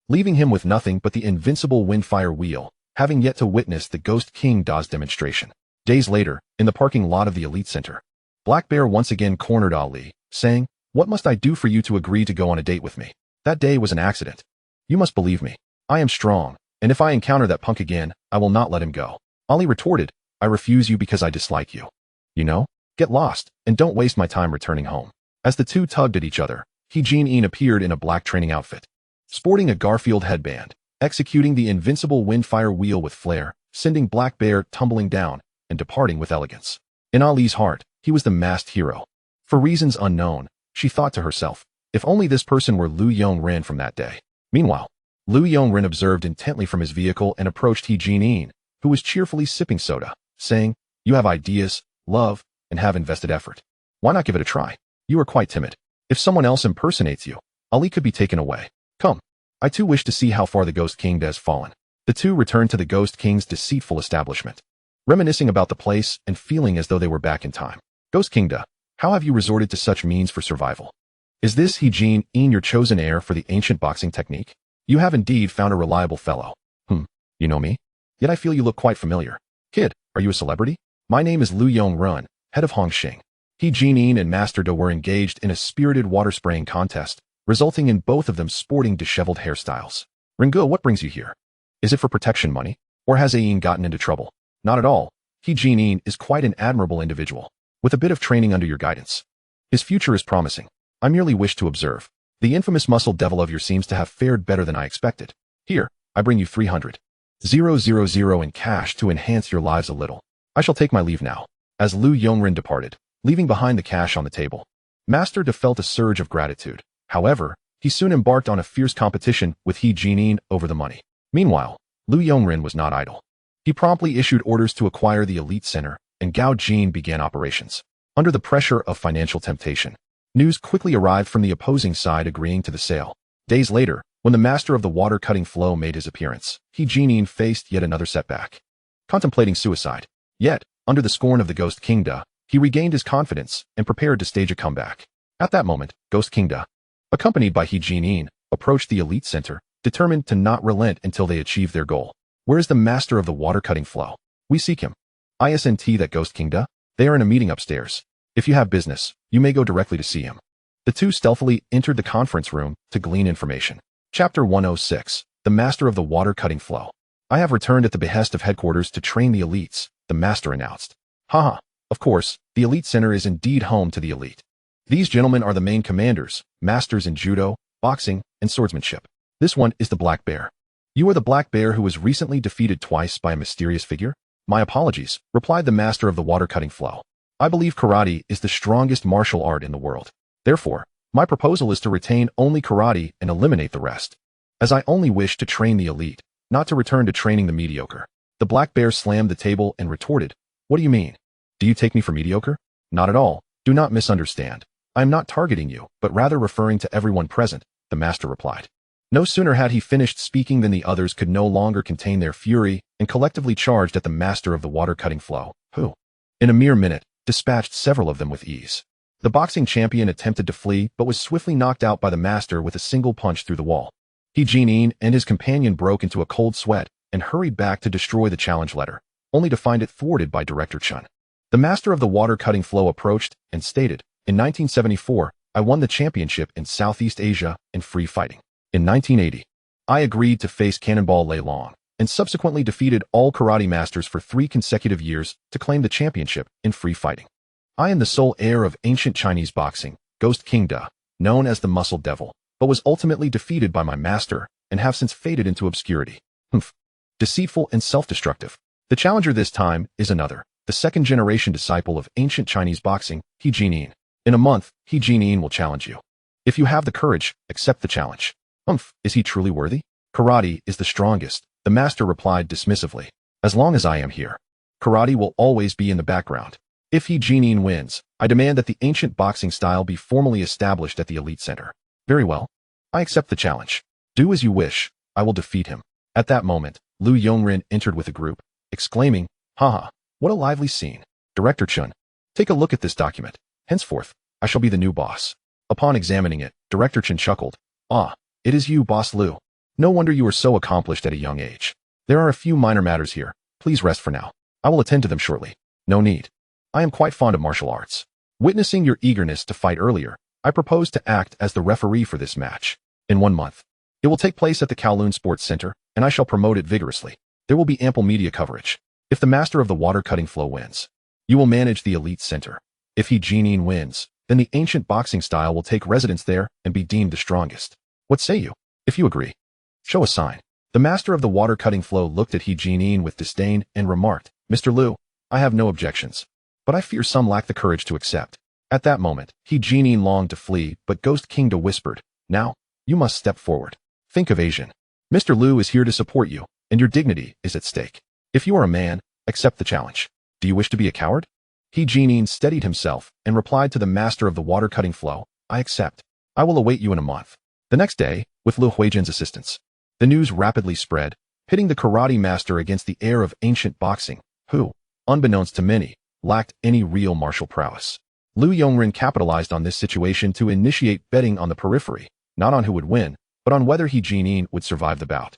leaving him with nothing but the invincible Windfire Wheel, having yet to witness the Ghost Kingdom's demonstration. Days later, in the parking lot of the Elite Center, Black Bear once again cornered Ali, saying, "What must I do for you to agree to go on a date with me? That day was an accident. You must believe me. I am strong, and if I encounter that punk again, I will not let him go." Ali retorted, "I refuse you because I dislike you. You know? Get lost, and don't waste my time returning home." As the two tugged at each other, He Jin-In appeared in a black training outfit, sporting a Garfield headband, executing the invincible Windfire Wheel with flair, sending Black Bear tumbling down and departing with elegance. In Ali's heart, he was the masked hero. For reasons unknown, she thought to herself, if only this person were Lu Yongren from that day. Meanwhile, Lu Yongren observed intently from his vehicle and approached He Jin-In, who was cheerfully sipping soda, saying, "You have ideas, love, and have invested effort. Why not give it a try? You are quite timid. If someone else impersonates you, Ali could be taken away. Come. I too wish to see how far the Ghost King has fallen." The two returned to the Ghost King's deceitful establishment, reminiscing about the place and feeling as though they were back in time. "Ghost Kingdom, how have you resorted to such means for survival? Is this He Jin-In your chosen heir for the ancient boxing technique? You have indeed found a reliable fellow." You know me? Yet I feel you look quite familiar. Kid, are you a celebrity? My name is Lu Yongren, head of Hongxing." He Jin-In and Master Do were engaged in a spirited water-spraying contest, resulting in both of them sporting disheveled hairstyles. "Ringo, what brings you here? Is it for protection money? Or has Ain gotten into trouble?" "Not at all. He Jin-In is quite an admirable individual, with a bit of training under your guidance. His future is promising. I merely wish to observe. The infamous muscle devil of yours seems to have fared better than I expected. Here, I bring you 300,000 in cash to enhance your lives a little. I shall take my leave now." As Lu Yongren departed, leaving behind the cash on the table, Master De felt a surge of gratitude. However, he soon embarked on a fierce competition with He Jin-In over the money. Meanwhile, Lu Yongren was not idle. He promptly issued orders to acquire the Elite Center, and Gao Jin began operations. Under the pressure of financial temptation, news quickly arrived from the opposing side agreeing to the sale. Days later, when the master of the water-cutting flow made his appearance, He Jin-In faced yet another setback. Contemplating suicide. Yet, under the scorn of the Ghost Kingdom, he regained his confidence and prepared to stage a comeback. At that moment, Ghost Kingdom, accompanied by He Jin-In, approached the Elite Center, determined to not relent until they achieved their goal. "Where is the master of the water-cutting flow? We seek him." "Isn't that Ghost Kingdom? They are in a meeting upstairs. If you have business, you may go directly to see him." The two stealthily entered the conference room to glean information. Chapter 106, The Master of the Water-Cutting Flow. "I have returned at the behest of headquarters to train the elites," the master announced. "Haha, of course, the Elite Center is indeed home to the elite. These gentlemen are the main commanders, masters in judo, boxing, and swordsmanship. This one is the Black Bear. You are the Black Bear who was recently defeated twice by a mysterious figure?" "My apologies," replied the master of the water-cutting flow. "I believe karate is the strongest martial art in the world. Therefore, my proposal is to retain only karate and eliminate the rest, as I only wish to train the elite, not to return to training the mediocre." The Black Bear slammed the table and retorted, "What do you mean? Do you take me for mediocre? Not at all. Do not misunderstand. I am not targeting you, but rather referring to everyone present, the master replied. No sooner had he finished speaking than the others could no longer contain their fury and collectively charged at the master of the water-cutting flow, who, in a mere minute, dispatched several of them with ease. The boxing champion attempted to flee but was swiftly knocked out by the master with a single punch through the wall. He Jinin and his companion broke into a cold sweat and hurried back to destroy the challenge letter, only to find it thwarted by Director Chun. The master of the water-cutting flow approached and stated, "In 1974, I won the championship in Southeast Asia in free fighting. In 1980, I agreed to face Cannonball Lei Long and subsequently defeated all karate masters for 3 consecutive years to claim the championship in free fighting. I am the sole heir of ancient Chinese boxing, Ghost King Da, known as the Muscle Devil, but was ultimately defeated by my master and have since faded into obscurity. Humph. Deceitful and self-destructive. The challenger this time is another, the second-generation disciple of ancient Chinese boxing, He Jinin. In a month, He Jinin will challenge you. If you have the courage, accept the challenge." "Humph, is he truly worthy?" "Karate is the strongest," the master replied dismissively. "As long as I am here, karate will always be in the background. If He Jinin wins, I demand that the ancient boxing style be formally established at the elite center." "Very well. I accept the challenge. Do as you wish. I will defeat him." At that moment, Lu Yongren entered with a group, exclaiming, "Haha, what a lively scene. Director Chun, take a look at this document. Henceforth, I shall be the new boss." Upon examining it, Director Chun chuckled. "Ah, it is you, Boss Lu. No wonder you were so accomplished at a young age. There are a few minor matters here. Please rest for now. I will attend to them shortly." "No need. I am quite fond of martial arts. Witnessing your eagerness to fight earlier, I propose to act as the referee for this match. In 1 month. It will take place at the Kowloon Sports Center, and I shall promote it vigorously. There will be ample media coverage. If the master of the water-cutting flow wins, you will manage the elite center. If He Jinin wins, then the ancient boxing style will take residence there and be deemed the strongest. What say you? If you agree, show a sign." The master of the water-cutting flow looked at He Jinin with disdain and remarked, "Mr. Lu, I have no objections, but I fear some lack the courage to accept." At that moment, He Jinin longed to flee, but Ghost King Da whispered, "Now, you must step forward. Think of Asian. Mr. Lu is here to support you, and your dignity is at stake. If you are a man, accept the challenge. Do you wish to be a coward?" He Jinin steadied himself and replied to the master of the water-cutting flow, "I accept. I will await you in a month." The next day, with Lu Huijin's assistance, the news rapidly spread, pitting the karate master against the heir of ancient boxing, who, unbeknownst to many, lacked any real martial prowess. Lu Yongren capitalized on this situation to initiate betting on the periphery, not on who would win, but on whether He Jinin would survive the bout,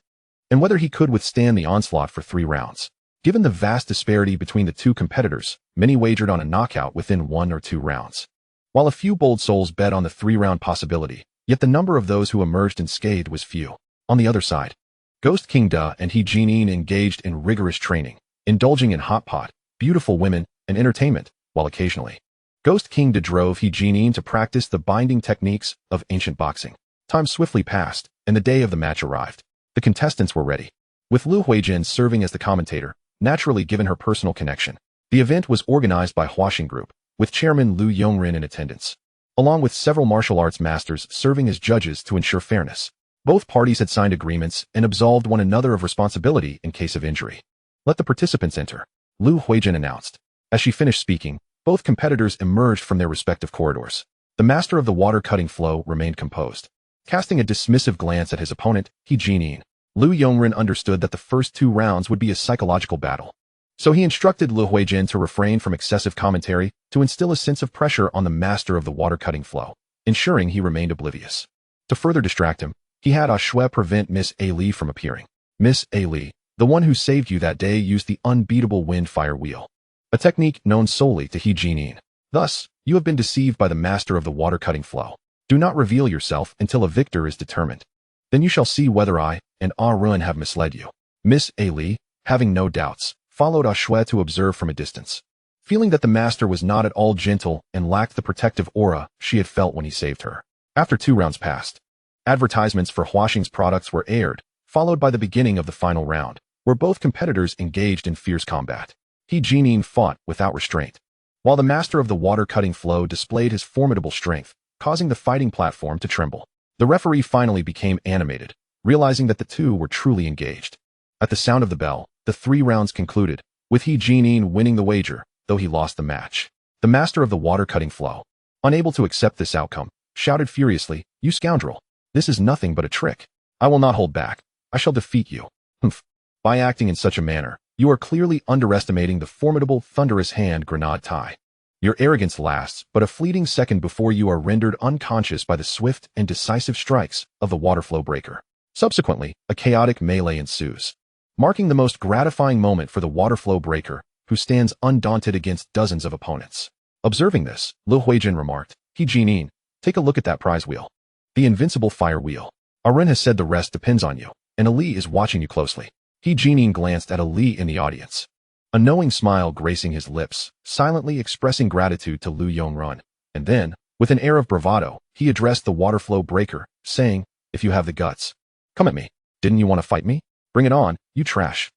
and whether he could withstand the onslaught for 3 rounds. Given the vast disparity between the two competitors, many wagered on a knockout within 1 or 2 rounds. While a few bold souls bet on the 3-round possibility, yet the number of those who emerged unscathed was few. On the other side, Ghost King Da and He Jinin engaged in rigorous training, indulging in hot pot, beautiful women, and entertainment, while occasionally, Ghost King Da drove He Jinin to practice the binding techniques of ancient boxing. Time swiftly passed, and the day of the match arrived. The contestants were ready. With Lu Huijin serving as the commentator, naturally given her personal connection, the event was organized by Huaxing Group, with chairman Lu Yongren in attendance, along with several martial arts masters serving as judges to ensure fairness. Both parties had signed agreements and absolved one another of responsibility in case of injury. "Let the participants enter," Lu Huijin announced. As she finished speaking, both competitors emerged from their respective corridors. The master of the water-cutting flow remained composed. Casting a dismissive glance at his opponent, He Jinin, Lu Yongren understood that the first 2 rounds would be a psychological battle. So he instructed Lu Huijin to refrain from excessive commentary to instill a sense of pressure on the master of the water-cutting flow, ensuring he remained oblivious. To further distract him, he had Shui prevent Miss A. Li from appearing. Miss A. Li, the one who saved you that day, used the unbeatable wind-fire wheel, a technique known solely to He Jinin. Thus, you have been deceived by the master of the water-cutting flow. Do not reveal yourself until a victor is determined. Then you shall see whether I and Ruin have misled you. Miss A. Li, having no doubts, followed Shui to observe from a distance. Feeling that the master was not at all gentle and lacked the protective aura she had felt when he saved her. After 2 rounds passed, advertisements for Huaxing's products were aired, followed by the beginning of the final round, where both competitors engaged in fierce combat. He Jinin fought without restraint, while the master of the water-cutting flow displayed his formidable strength, causing the fighting platform to tremble. The referee finally became animated, realizing that the two were truly engaged. At the sound of the bell, the 3 rounds concluded, with He Jinin winning the wager, though he lost the match. The master of the water-cutting flow, unable to accept this outcome, shouted furiously, "You scoundrel! This is nothing but a trick. I will not hold back. I shall defeat you." Humph. By acting in such a manner, you are clearly underestimating the formidable thunderous hand Grenade Tai. Your arrogance lasts but a fleeting second before you are rendered unconscious by the swift and decisive strikes of the waterflow breaker. Subsequently, a chaotic melee ensues, marking the most gratifying moment for the waterflow breaker, who stands undaunted against dozens of opponents. Observing this, Liu Huijin remarked, "He Jinin, take a look at that prize wheel. The invincible fire wheel. Arin has said the rest depends on you, and Ali is watching you closely." He Jinin glanced at Ali in the audience, a knowing smile gracing his lips, silently expressing gratitude to Liu Yongrun, and then, with an air of bravado, he addressed the waterflow breaker, saying, "If you have the guts, come at me. Didn't you want to fight me? Bring it on, you trash."